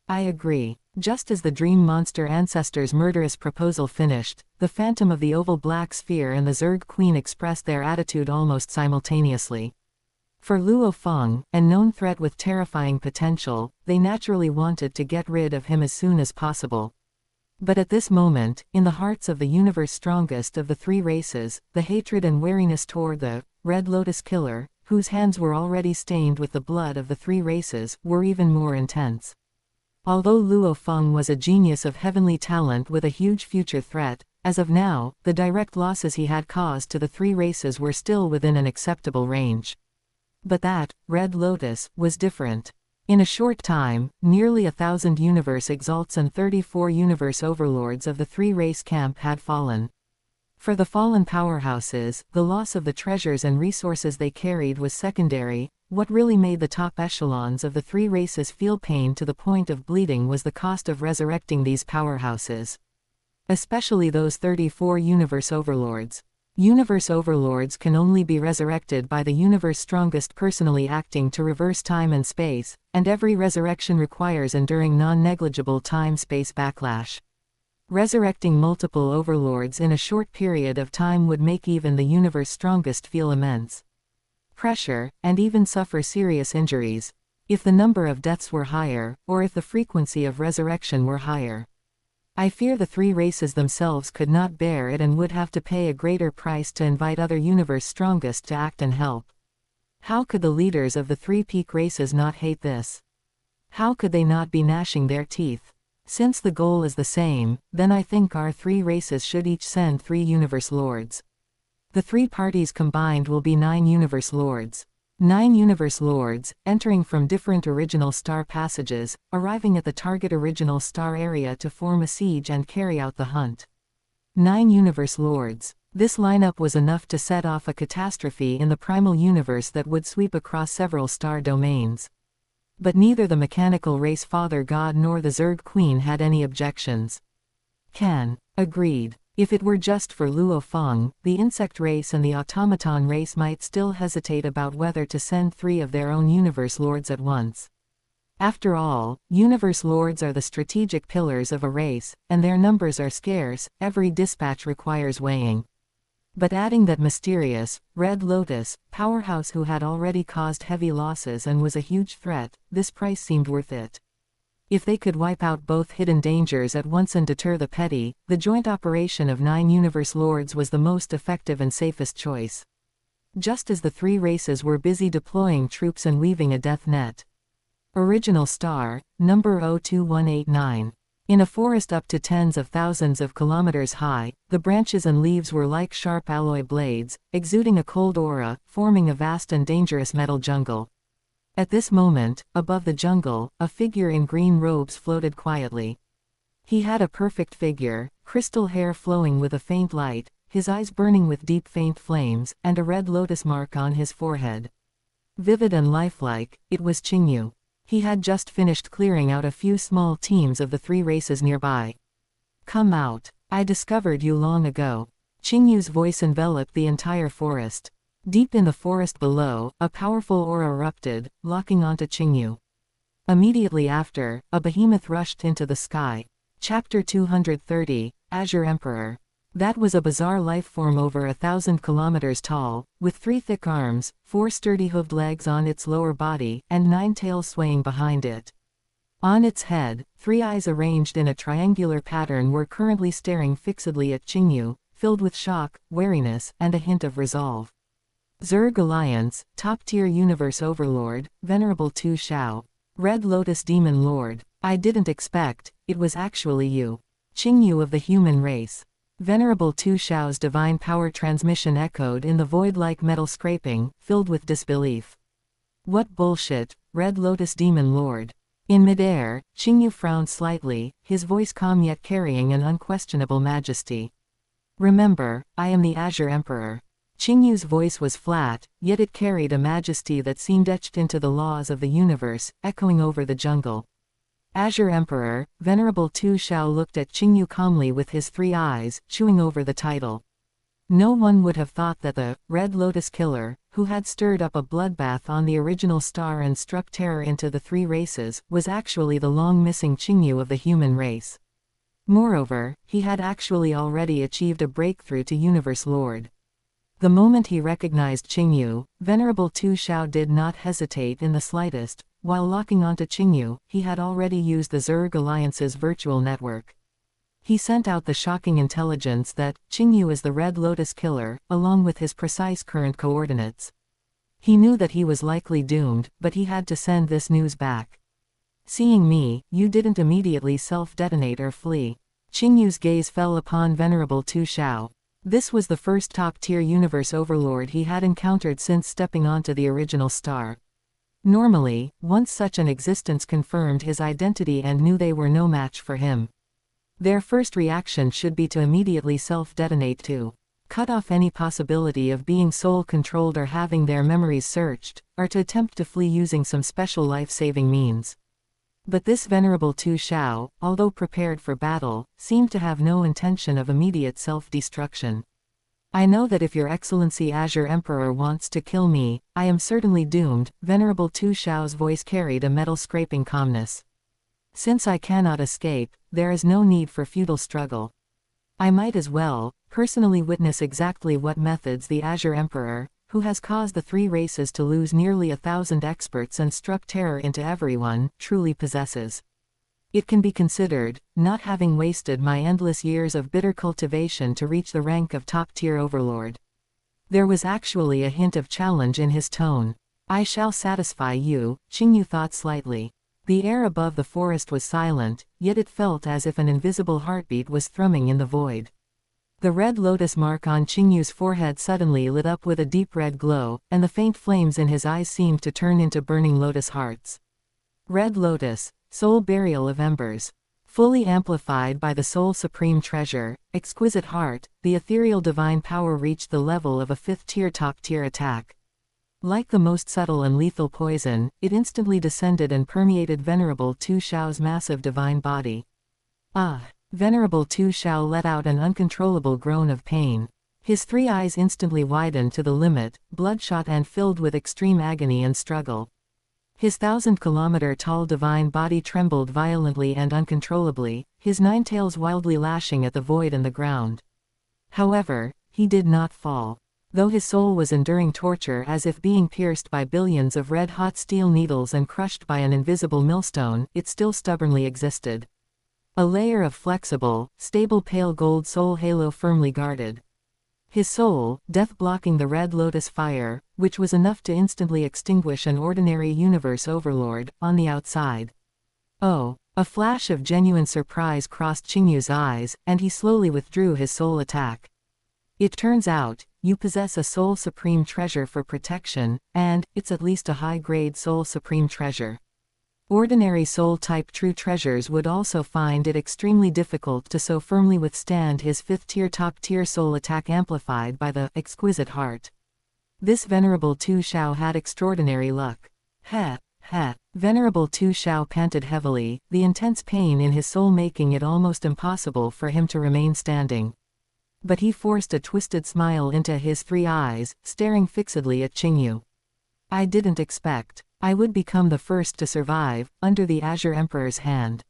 Just as the dream monster ancestor's murderous proposal finished, the phantom of the oval black sphere and the Zerg Queen expressed their attitude almost simultaneously. For Luo Feng, a known threat with terrifying potential, they naturally wanted to get rid of him as soon as possible. But at this moment, in the hearts of the universe's strongest of the 3 races, the hatred and wariness toward the Red Lotus killer, whose hands were already stained with the blood of the 3 races, were even more intense. Although Luo Feng was a genius of heavenly talent with a huge future threat, as of now, the direct losses he had caused to the 3 races were still within an acceptable range. But that Red Lotus was different. In a short time, nearly 1,000 universe exalts and 34 universe overlords of the 3 race camp had fallen. For the fallen powerhouses, the loss of the treasures and resources they carried was secondary. What really made the top echelons of the 3 races feel pain to the point of bleeding was the cost of resurrecting these powerhouses. Especially those 34 universe overlords. Universe overlords can only be resurrected by the universe's strongest personally acting to reverse time and space, and every resurrection requires enduring non-negligible time-space backlash. Resurrecting multiple overlords in a short period of time would make even the universe's strongest feel immense pressure, and even suffer serious injuries, if the number of deaths were higher, or if the frequency of resurrection were higher. I fear the 3 races themselves could not bear it and would have to pay a greater price to invite other universe strongest to act and help. How could the leaders of the 3 peak races not hate this? How could they not be gnashing their teeth? Since the goal is the same, then I think our 3 races should each send 3 universe lords. The 3 parties combined will be 9 universe lords. 9 universe lords, entering from different original star passages, arriving at the target original star area to form a siege and carry out the hunt. 9 universe lords. This lineup was enough to set off a catastrophe in the primal universe that would sweep across several star domains. But neither the mechanical race Father God nor the Zerg Queen had any objections. Can. Agreed. If it were just for Luo Feng, the insect race and the automaton race might still hesitate about whether to send 3 of their own universe lords at once. After all, universe lords are the strategic pillars of a race, and their numbers are scarce. Every dispatch requires weighing. But adding that mysterious, Red Lotus, powerhouse who had already caused heavy losses and was a huge threat, this price seemed worth it. If they could wipe out both hidden dangers at once and deter the petty, the joint operation of 9 universe lords was the most effective and safest choice. Just as the 3 races were busy deploying troops and weaving a death net. Original star, number 02189. In a forest up to tens of thousands of kilometers high, the branches and leaves were like sharp alloy blades, exuding a cold aura, forming a vast and dangerous metal jungle. At this moment, above the jungle, a figure in green robes floated quietly. He had a perfect figure, crystal hair flowing with a faint light, his eyes burning with deep faint flames, and a red lotus mark on his forehead. Vivid and lifelike, it was Qingyu. He had just finished clearing out a few small teams of the 3 races nearby. Come out. I discovered you long ago. Qingyu's voice enveloped the entire forest. Deep in the forest below, a powerful aura erupted, locking onto Qingyu. Immediately after, a behemoth rushed into the sky. Chapter 230, Azure Emperor. That was a bizarre life form over 1,000 kilometers tall, with 3 thick arms, 4 sturdy hooved legs on its lower body, and 9 tails swaying behind it. On its head, 3 eyes arranged in a triangular pattern were currently staring fixedly at Qingyu, filled with shock, wariness, and a hint of resolve. Zerg Alliance, top-tier universe overlord, Venerable Tu Shao. Red Lotus Demon Lord. I didn't expect, it was actually you. Qingyu of the human race. Venerable Tu Shao's divine power transmission echoed in the void like metal scraping, filled with disbelief. What bullshit, Red Lotus Demon Lord. In midair, Qingyu frowned slightly, his voice calm yet carrying an unquestionable majesty. Remember, I am the Azure Emperor. Qingyu's voice was flat, yet it carried a majesty that seemed etched into the laws of the universe, echoing over the jungle. Azure Emperor, Venerable Tu Shao looked at Qingyu calmly with his 3 eyes, chewing over the title. No one would have thought that the Red Lotus Killer, who had stirred up a bloodbath on the original star and struck terror into the 3 races, was actually the long-missing Qingyu of the human race. Moreover, he had actually already achieved a breakthrough to Universe Lord. The moment he recognized Qingyu, Venerable Tu Shao did not hesitate in the slightest. While locking onto Qingyu, he had already used the Zerg Alliance's virtual network. He sent out the shocking intelligence that Qingyu is the Red Lotus Killer, along with his precise current coordinates. He knew that he was likely doomed, but he had to send this news back. Seeing me, you didn't immediately self-detonate or flee. Qingyu's gaze fell upon Venerable Tu Shao. This was the first top-tier universe overlord he had encountered since stepping onto the original star. Normally, once such an existence confirmed his identity and knew they were no match for him, their first reaction should be to immediately self-detonate to cut off any possibility of being soul-controlled or having their memories searched, or to attempt to flee using some special life-saving means. But this Venerable Tu Shao, although prepared for battle, seemed to have no intention of immediate self-destruction. I know that if Your Excellency Azure Emperor wants to kill me, I am certainly doomed. Venerable Tu Shao's voice carried a metal-scraping calmness. Since I cannot escape, there is no need for futile struggle. I might as well, personally witness exactly what methods the Azure Emperor, who has caused the 3 races to lose nearly 1,000 experts and struck terror into everyone, truly possesses. It can be considered, not having wasted my endless years of bitter cultivation to reach the rank of top-tier overlord. There was actually a hint of challenge in his tone. I shall satisfy you, Qingyu thought slightly. The air above the forest was silent, yet it felt as if an invisible heartbeat was thrumming in the void. The red lotus mark on Qingyu's forehead suddenly lit up with a deep red glow, and the faint flames in his eyes seemed to turn into burning lotus hearts. Red lotus, soul burial of embers. Fully amplified by the soul supreme treasure, exquisite heart, the ethereal divine power reached the level of a 5th-tier top-tier attack. Like the most subtle and lethal poison, it instantly descended and permeated Venerable Tu Shao's massive divine body. Ah! Venerable Tu Shao let out an uncontrollable groan of pain. His 3 eyes instantly widened to the limit, bloodshot and filled with extreme agony and struggle. His 1,000-kilometer-tall divine body trembled violently and uncontrollably, his 9 tails wildly lashing at the void and the ground. However, he did not fall. Though his soul was enduring torture as if being pierced by billions of red-hot steel needles and crushed by an invisible millstone, it still stubbornly existed. A layer of flexible, stable pale gold soul halo firmly guarded his soul, death blocking the red lotus fire, which was enough to instantly extinguish an ordinary universe overlord, on the outside. Oh! A flash of genuine surprise crossed Qingyu's eyes, and he slowly withdrew his soul attack. It turns out, you possess a soul supreme treasure for protection, and it's at least a high-grade soul supreme treasure. Ordinary soul-type true treasures would also find it extremely difficult to so firmly withstand his 5th-tier top-tier soul attack amplified by the exquisite heart. This Venerable Tu Shao had extraordinary luck. Heh. Venerable Tu Shao panted heavily, the intense pain in his soul making it almost impossible for him to remain standing. But he forced a twisted smile into his 3 eyes, staring fixedly at Qingyu. I didn't expect I would become the first to survive, under the Azure Emperor's hand.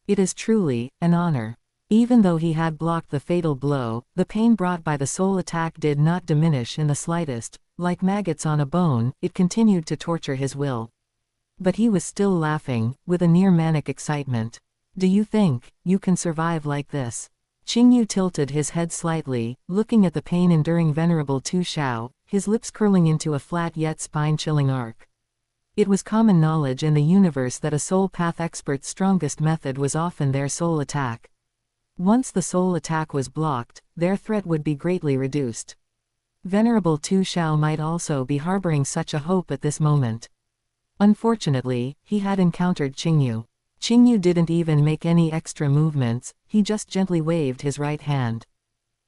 It is truly an honor. Even though he had blocked the fatal blow, the pain brought by the soul attack did not diminish in the slightest. Like maggots on a bone, it continued to torture his will. But he was still laughing, with a near-manic excitement. Do you think you can survive like this? Qingyu tilted his head slightly, looking at the pain-enduring Venerable Tu Shao, his lips curling into a flat yet spine-chilling arc. It was common knowledge in the universe that a soul path expert's strongest method was often their soul attack. Once the soul attack was blocked, their threat would be greatly reduced. Venerable Tu Shao might also be harboring such a hope at this moment. Unfortunately, he had encountered Qingyu. Qingyu didn't even make any extra movements, he just gently waved his right hand.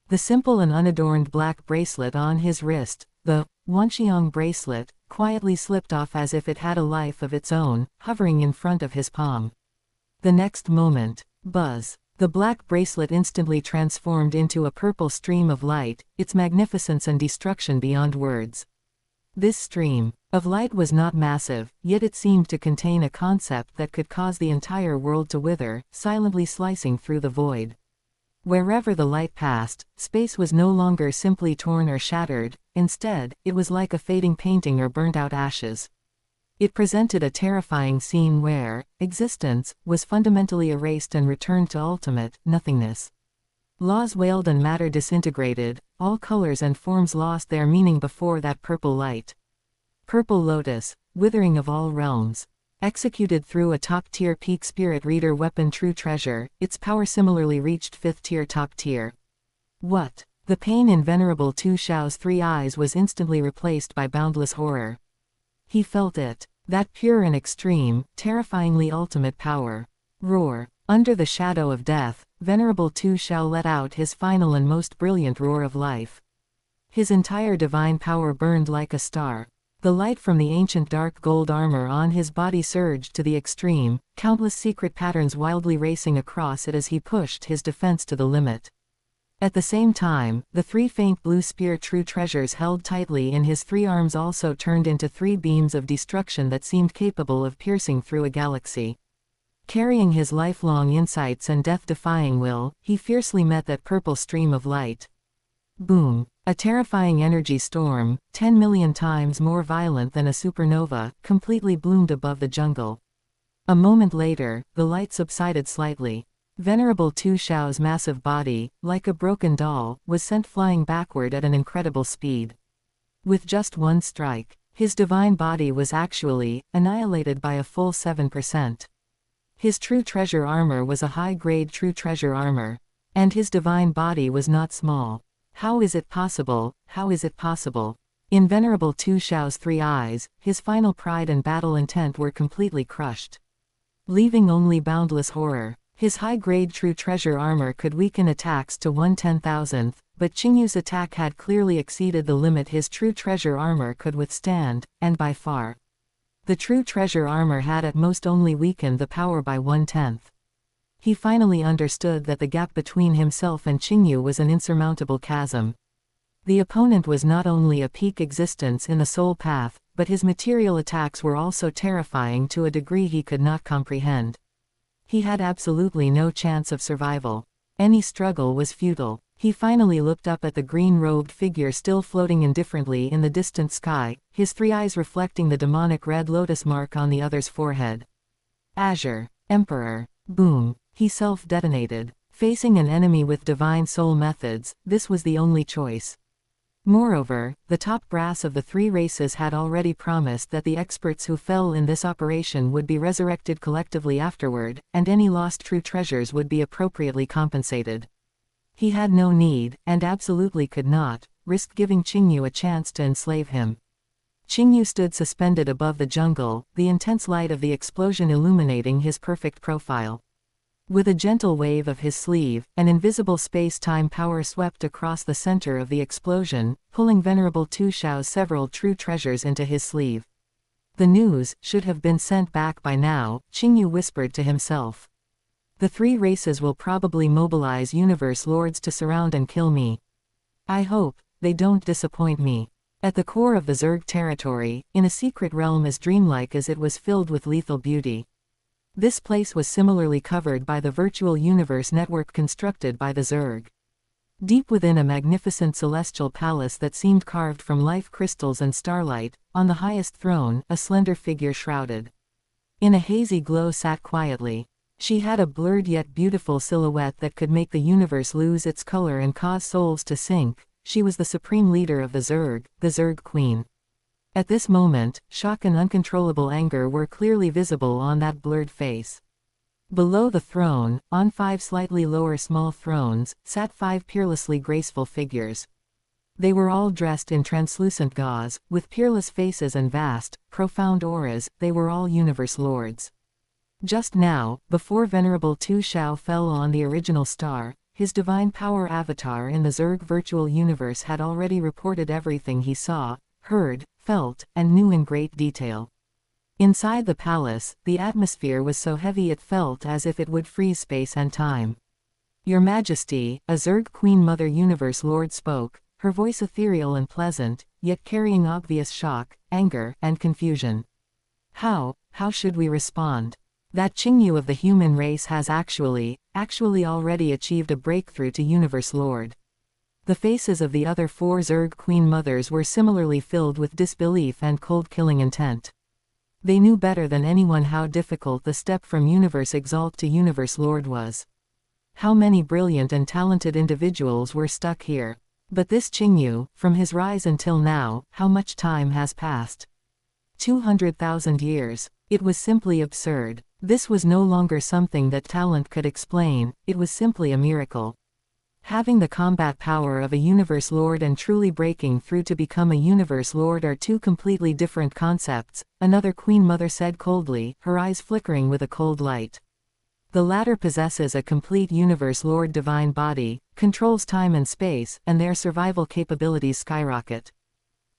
The simple and unadorned black bracelet on his wrist, the Wanxiang bracelet, quietly slipped off as if it had a life of its own, hovering in front of his palm. The next moment, buzz! The black bracelet instantly transformed into a purple stream of light, its magnificence and destruction beyond words. This stream of light was not massive, yet it seemed to contain a concept that could cause the entire world to wither, silently slicing through the void. Wherever the light passed, space was no longer simply torn or shattered, instead, it was like a fading painting or burnt-out ashes. It presented a terrifying scene where existence was fundamentally erased and returned to ultimate nothingness. Laws wailed and matter disintegrated, all colors and forms lost their meaning before that purple light. Purple Lotus, withering of all realms. Executed through a top-tier peak spirit reader weapon true treasure, its power similarly reached 5th-tier top tier. What? The pain in Venerable Tu Shao's 3 eyes was instantly replaced by boundless horror. He felt it. That pure and extreme, terrifyingly ultimate power. Roar. Under the shadow of death, Venerable Tu Shao let out his final and most brilliant roar of life. His entire divine power burned like a star. The light from the ancient dark gold armor on his body surged to the extreme, countless secret patterns wildly racing across it as he pushed his defense to the limit. At the same time, the 3 faint blue spear true treasures held tightly in his 3 arms also turned into 3 beams of destruction that seemed capable of piercing through a galaxy. Carrying his lifelong insights and death-defying will, he fiercely met that purple stream of light. Boom! A terrifying energy storm, 10 million times more violent than a supernova, completely bloomed above the jungle. A moment later, the light subsided slightly. Venerable Tu Shao's massive body, like a broken doll, was sent flying backward at an incredible speed. With just one strike, his divine body was actually annihilated by a full 7%. His true treasure armor was a high-grade true treasure armor. And his divine body was not small. How is it possible? How is it possible? In Venerable Tu Shao's 3 eyes, his final pride and battle intent were completely crushed. Leaving only boundless horror. His high-grade true treasure armor could weaken attacks to 1/10,000th, but Qingyu's attack had clearly exceeded the limit his true treasure armor could withstand, and by far. The true treasure armor had at most only weakened the power by 1/10th. He finally understood that the gap between himself and Qingyu was an insurmountable chasm. The opponent was not only a peak existence in the soul path, but his material attacks were also terrifying to a degree he could not comprehend. He had absolutely no chance of survival. Any struggle was futile. He finally looked up at the green-robed figure still floating indifferently in the distant sky, his three eyes reflecting the demonic red lotus mark on the other's forehead. Azure. Emperor. Boom. He self-detonated. Facing an enemy with divine soul methods, this was the only choice. Moreover, the top brass of the three races had already promised that the experts who fell in this operation would be resurrected collectively afterward, and any lost true treasures would be appropriately compensated. He had no need, and absolutely could not, risk giving Qingyu a chance to enslave him. Qingyu stood suspended above the jungle, the intense light of the explosion illuminating his perfect profile. With a gentle wave of his sleeve, an invisible space-time power swept across the center of the explosion, pulling Venerable Tu Shao's several true treasures into his sleeve. The news should have been sent back by now, Qingyu whispered to himself. The three races will probably mobilize universe lords to surround and kill me. I hope they don't disappoint me. At the core of the Zerg territory, in a secret realm as dreamlike as it was filled with lethal beauty. This place was similarly covered by the virtual universe network constructed by the Zerg. Deep within a magnificent celestial palace that seemed carved from life crystals and starlight, on the highest throne, a slender figure shrouded in a hazy glow sat quietly. She had a blurred yet beautiful silhouette that could make the universe lose its color and cause souls to sink. She was the supreme leader of the Zerg Queen. At this moment, shock and uncontrollable anger were clearly visible on that blurred face. Below the throne, on 5 slightly lower small thrones, sat 5 peerlessly graceful figures. They were all dressed in translucent gauze, with peerless faces and vast, profound auras. They were all universe lords. Just now, before Venerable Tu Shao fell on the original star, his divine power avatar in the Zerg virtual universe had already reported everything he saw, heard, felt, and knew in great detail. Inside the palace, the atmosphere was so heavy it felt as if it would freeze space and time. Your Majesty, a Zerg Queen Mother Universe Lord spoke, her voice ethereal and pleasant, yet carrying obvious shock, anger, and confusion. How should we respond? That Qingyu of the human race has actually already achieved a breakthrough to Universe Lord. The faces of the other 4 Zerg Queen Mothers were similarly filled with disbelief and cold-killing intent. They knew better than anyone how difficult the step from Universe Exalt to Universe Lord was. How many brilliant and talented individuals were stuck here. But this Qingyu, from his rise until now, how much time has passed? 200,000 years. It was simply absurd. This was no longer something that talent could explain, it was simply a miracle. Having the combat power of a Universe Lord and truly breaking through to become a Universe Lord are two completely different concepts, another Queen Mother said coldly, her eyes flickering with a cold light. The latter possesses a complete Universe Lord divine body, controls time and space, and their survival capabilities skyrocket.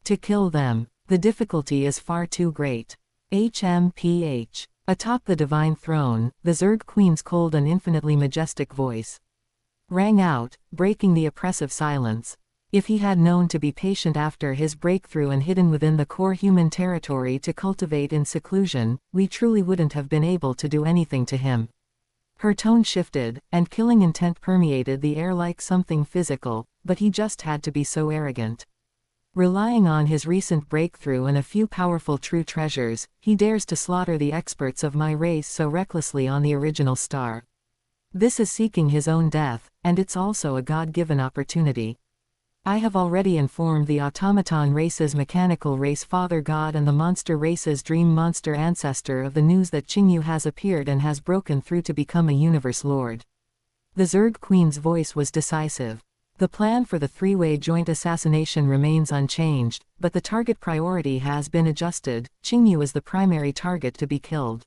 To kill them, the difficulty is far too great. HMPH. Atop the divine throne, the Zerg Queen's cold and infinitely majestic voice rang out, breaking the oppressive silence. If he had known to be patient after his breakthrough and hidden within the core human territory to cultivate in seclusion, we truly wouldn't have been able to do anything to him. Her tone shifted, and killing intent permeated the air like something physical, but he just had to be so arrogant. Relying on his recent breakthrough and a few powerful true treasures, he dares to slaughter the experts of my race so recklessly on the original star. This is seeking his own death, and it's also a God-given opportunity. I have already informed the automaton race's mechanical race father god and the monster race's dream monster ancestor of the news that Qingyu has appeared and has broken through to become a Universe Lord. The Zerg Queen's voice was decisive. The plan for the three-way joint assassination remains unchanged, but the target priority has been adjusted. Qingyu is the primary target to be killed.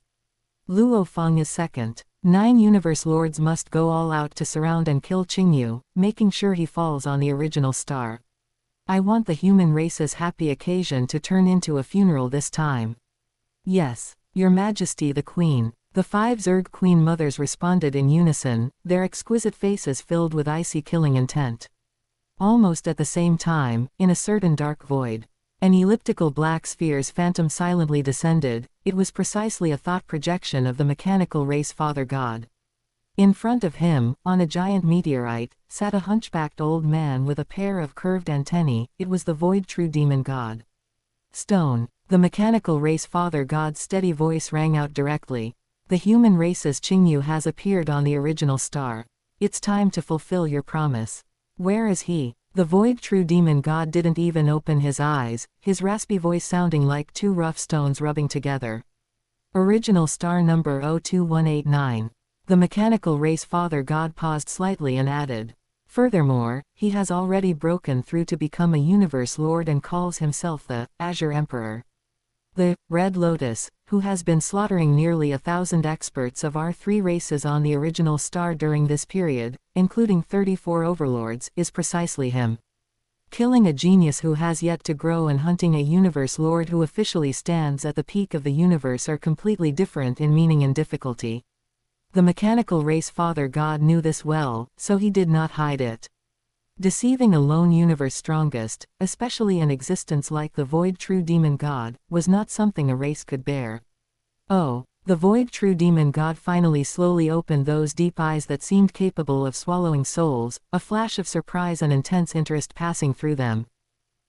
Luo Feng is second. 9 universe lords must go all out to surround and kill Qingyu, making sure he falls on the original star. I want the human race's happy occasion to turn into a funeral this time. Yes, Your Majesty the Queen. The 5 Zerg Queen Mothers responded in unison, their exquisite faces filled with icy killing intent. Almost at the same time, in a certain dark void, an elliptical black sphere's phantom silently descended. It was precisely a thought projection of the mechanical race Father God. In front of him, on a giant meteorite, sat a hunchbacked old man with a pair of curved antennae. It was the Void True Demon God. Stone. The mechanical race Father God's steady voice rang out directly. The human race's Qingyu has appeared on the original star. It's time to fulfill your promise. Where is he? The Void True Demon God didn't even open his eyes, his raspy voice sounding like 2 rough stones rubbing together. Original star number 02189. The mechanical race Father God paused slightly and added. Furthermore, he has already broken through to become a universe lord and calls himself the Azure Emperor. The Red Lotus, who has been slaughtering nearly 1,000 experts of our 3 races on the original star during this period, including 34 overlords, is precisely him. Killing a genius who has yet to grow and hunting a universe lord who officially stands at the peak of the universe are completely different in meaning and difficulty. The mechanical race Father God knew this well, so he did not hide it. Deceiving a lone universe strongest, especially an existence like the Void True Demon God, was not something a race could bear. Oh, the Void True Demon God finally slowly opened those deep eyes that seemed capable of swallowing souls, a flash of surprise and intense interest passing through them.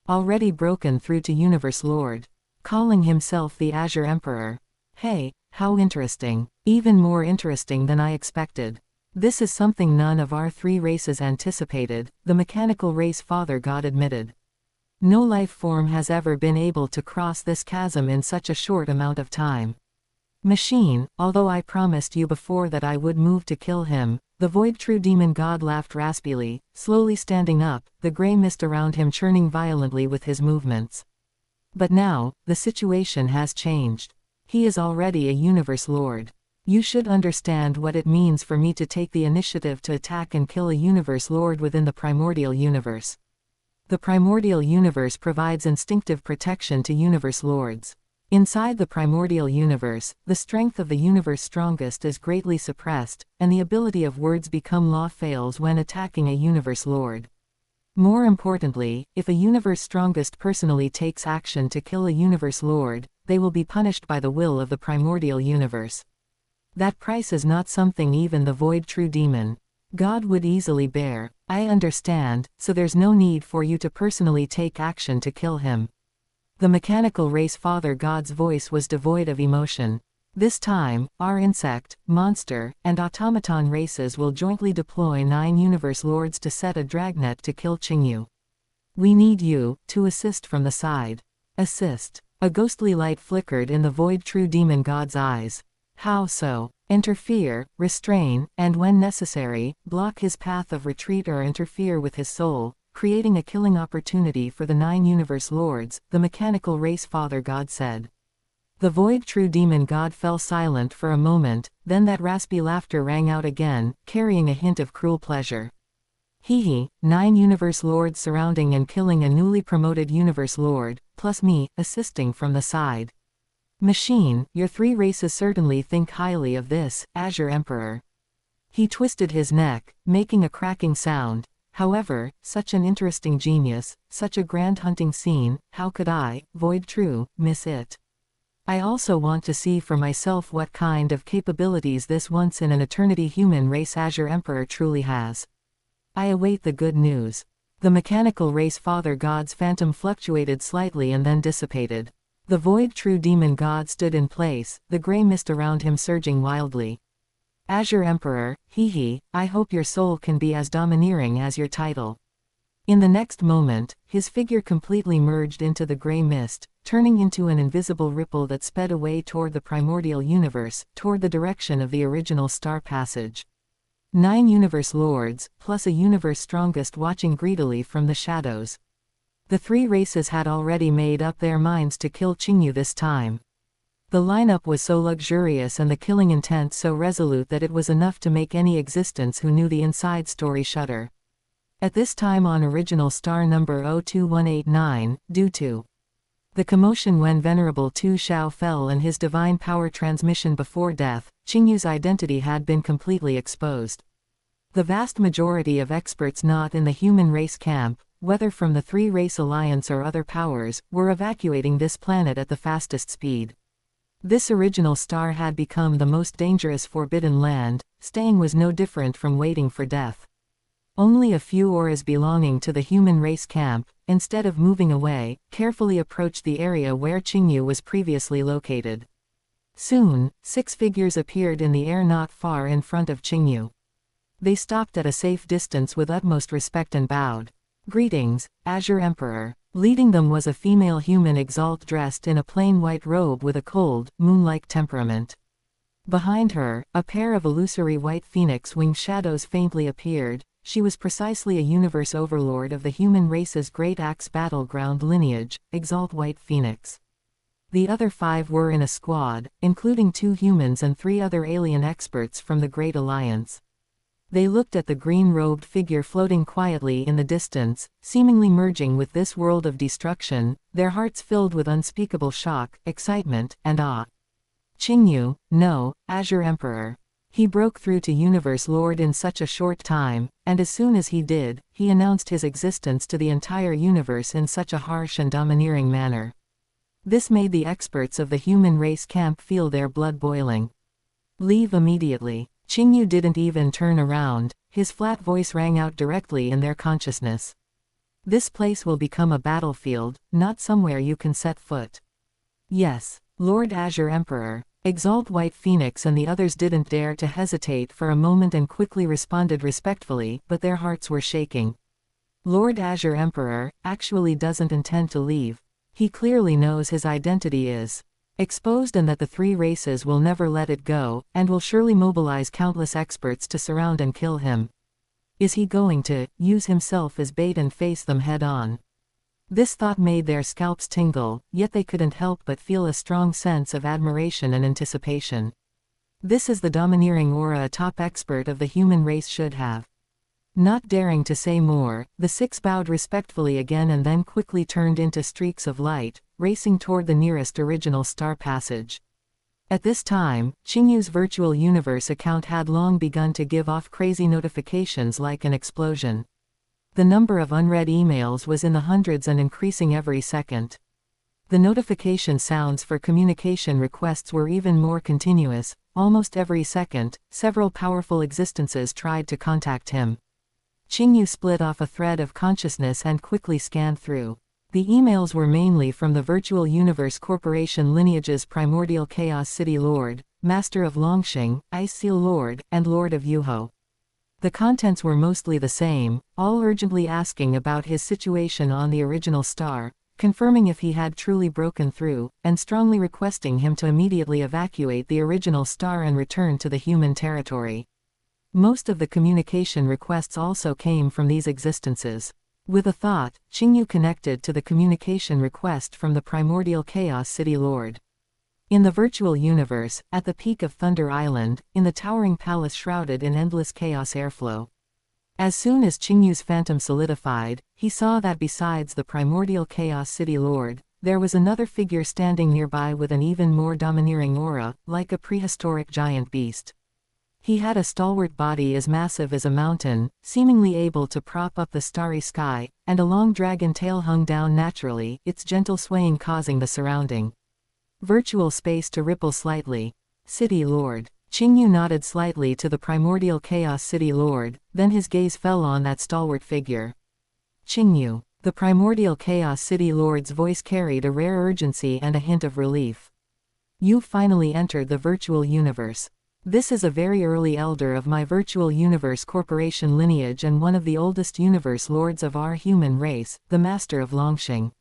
Already broken through to Universe Lord. Calling himself the Azure Emperor. Hey, how interesting. Even more interesting than I expected. This is something none of our 3 races anticipated, the mechanical race Father God admitted. No life form has ever been able to cross this chasm in such a short amount of time. Machine, although I promised you before that I would move to kill him, the Void True Demon God laughed raspily, slowly standing up, the gray mist around him churning violently with his movements. But now, the situation has changed. He is already a universe lord. You should understand what it means for me to take the initiative to attack and kill a universe lord within the primordial universe. The primordial universe provides instinctive protection to universe lords. Inside the primordial universe, the strength of the universe strongest is greatly suppressed, and the ability of words become law fails when attacking a universe lord. More importantly, if a universe strongest personally takes action to kill a universe lord, they will be punished by the will of the primordial universe. That price is not something even the Void True Demon God would easily bear. I understand, so there's no need for you to personally take action to kill him. The mechanical race Father God's voice was devoid of emotion. This time, our insect, monster, and automaton races will jointly deploy 9 universe lords to set a dragnet to kill Qingyu. We need you to assist from the side. Assist. A ghostly light flickered in the Void True Demon God's eyes. How so? Interfere, restrain, and when necessary, block his path of retreat or interfere with his soul, creating a killing opportunity for the 9 universe lords, the mechanical race Father God said. The Void True Demon God fell silent for a moment, then that raspy laughter rang out again, carrying a hint of cruel pleasure. Hee 9 universe lords surrounding and killing a newly promoted universe lord, plus me, assisting from the side. Machine, your 3 races certainly think highly of this, Azure Emperor. He twisted his neck, making a cracking sound. However, such an interesting genius, such a grand hunting scene, how could I, Void True, miss it? I also want to see for myself what kind of capabilities this once-in-an-eternity human race Azure Emperor truly has. I await the good news. The mechanical race Father God's phantom fluctuated slightly and then dissipated. The Void True Demon God stood in place, the gray mist around him surging wildly. Azure Emperor, I hope your soul can be as domineering as your title. In the next moment, his figure completely merged into the gray mist, turning into an invisible ripple that sped away toward the primordial universe, toward the direction of the original star passage. 9 universe lords, plus a universe strongest watching greedily from the shadows. The 3 races had already made up their minds to kill Qingyu this time. The lineup was so luxurious and the killing intent so resolute that it was enough to make any existence who knew the inside story shudder. At this time on original star number 02189, due to the commotion when Venerable Tu Shao fell and his divine power transmission before death, Qingyu's identity had been completely exposed. The vast majority of experts not in the human race camp, whether from the three-race alliance or other powers, were evacuating this planet at the fastest speed. This original star had become the most dangerous forbidden land. Staying was no different from waiting for death. Only a few auras belonging to the human race camp, instead of moving away, carefully approached the area where Qingyu was previously located. Soon, 6 figures appeared in the air not far in front of Qingyu. They stopped at a safe distance with utmost respect and bowed. "Greetings, Azure Emperor." Leading them was a female human exalt dressed in a plain white robe with a cold, moon-like temperament. Behind her, a pair of illusory white phoenix wing shadows faintly appeared. She was precisely a universe overlord of the human race's Great Axe battleground lineage, Exalt White Phoenix. The other 5 were in a squad, including 2 humans and 3 other alien experts from the Great Alliance. They looked at the green-robed figure floating quietly in the distance, seemingly merging with this world of destruction, their hearts filled with unspeakable shock, excitement, and awe. Qingyu, no, Azure Emperor. He broke through to Universe Lord in such a short time, and as soon as he did, he announced his existence to the entire universe in such a harsh and domineering manner. This made the experts of the human race camp feel their blood boiling. "Leave immediately." Qingyu didn't even turn around, his flat voice rang out directly in their consciousness. "This place will become a battlefield, not somewhere you can set foot." "Yes, Lord Azure Emperor." Exalt White Phoenix and the others didn't dare to hesitate for a moment and quickly responded respectfully, but their hearts were shaking. Lord Azure Emperor actually doesn't intend to leave. He clearly knows his identity is exposed and that the 3 races will never let it go, and will surely mobilize countless experts to surround and kill him. Is he going to use himself as bait and face them head-on? This thought made their scalps tingle, yet they couldn't help but feel a strong sense of admiration and anticipation. This is the domineering aura a top expert of the human race should have. Not daring to say more, the 6 bowed respectfully again and then quickly turned into streaks of light, racing toward the nearest original star passage. At this time, Qingyu's virtual universe account had long begun to give off crazy notifications like an explosion. The number of unread emails was in the hundreds and increasing every second. The notification sounds for communication requests were even more continuous. Almost every second, several powerful existences tried to contact him. Qingyu split off a thread of consciousness and quickly scanned through. The emails were mainly from the Virtual Universe Corporation lineage's Primordial Chaos City Lord, Master of Longxing, Ice Seal Lord, and Lord of Yuho. The contents were mostly the same, all urgently asking about his situation on the original star, confirming if he had truly broken through, and strongly requesting him to immediately evacuate the original star and return to the human territory. Most of the communication requests also came from these existences. With a thought, Qingyu connected to the communication request from the Primordial Chaos City Lord. In the virtual universe, at the peak of Thunder Island, in the towering palace shrouded in endless chaos airflow. As soon as Qingyu's phantom solidified, he saw that besides the Primordial Chaos City Lord, there was another figure standing nearby with an even more domineering aura, like a prehistoric giant beast. He had a stalwart body as massive as a mountain, seemingly able to prop up the starry sky, and a long dragon tail hung down naturally, its gentle swaying causing the surrounding virtual space to ripple slightly. "City Lord." Qingyu nodded slightly to the Primordial Chaos City Lord, then his gaze fell on that stalwart figure. "Qingyu." The Primordial Chaos City Lord's voice carried a rare urgency and a hint of relief. "You've finally entered the virtual universe. This is a very early elder of my Virtual Universe Corporation lineage and one of the oldest universe lords of our human race, the Master of Longxing."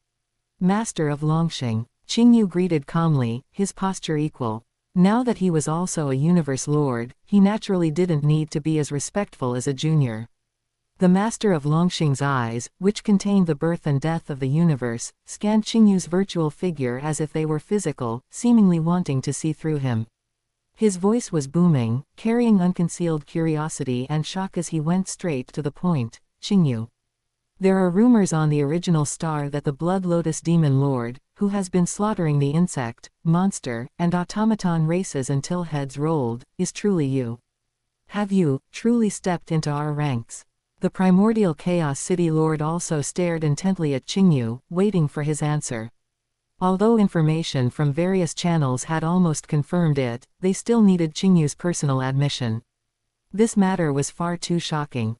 "Master of Longxing." Qingyu greeted calmly, his posture equal. Now that he was also a universe lord, he naturally didn't need to be as respectful as a junior. The master of Longxing's eyes, which contained the birth and death of the universe, scanned Qingyu's virtual figure as if they were physical, seemingly wanting to see through him. His voice was booming, carrying unconcealed curiosity and shock as he went straight to the point. Qingyu. There are rumors on the original star that the Blood Lotus Demon Lord, who has been slaughtering the insect, monster, and automaton races until heads rolled, is truly you. Have you truly stepped into our ranks? The primordial Chaos City Lord also stared intently at Qingyu, waiting for his answer. Although information from various channels had almost confirmed it, they still needed Qingyu's personal admission. This matter was far too shocking.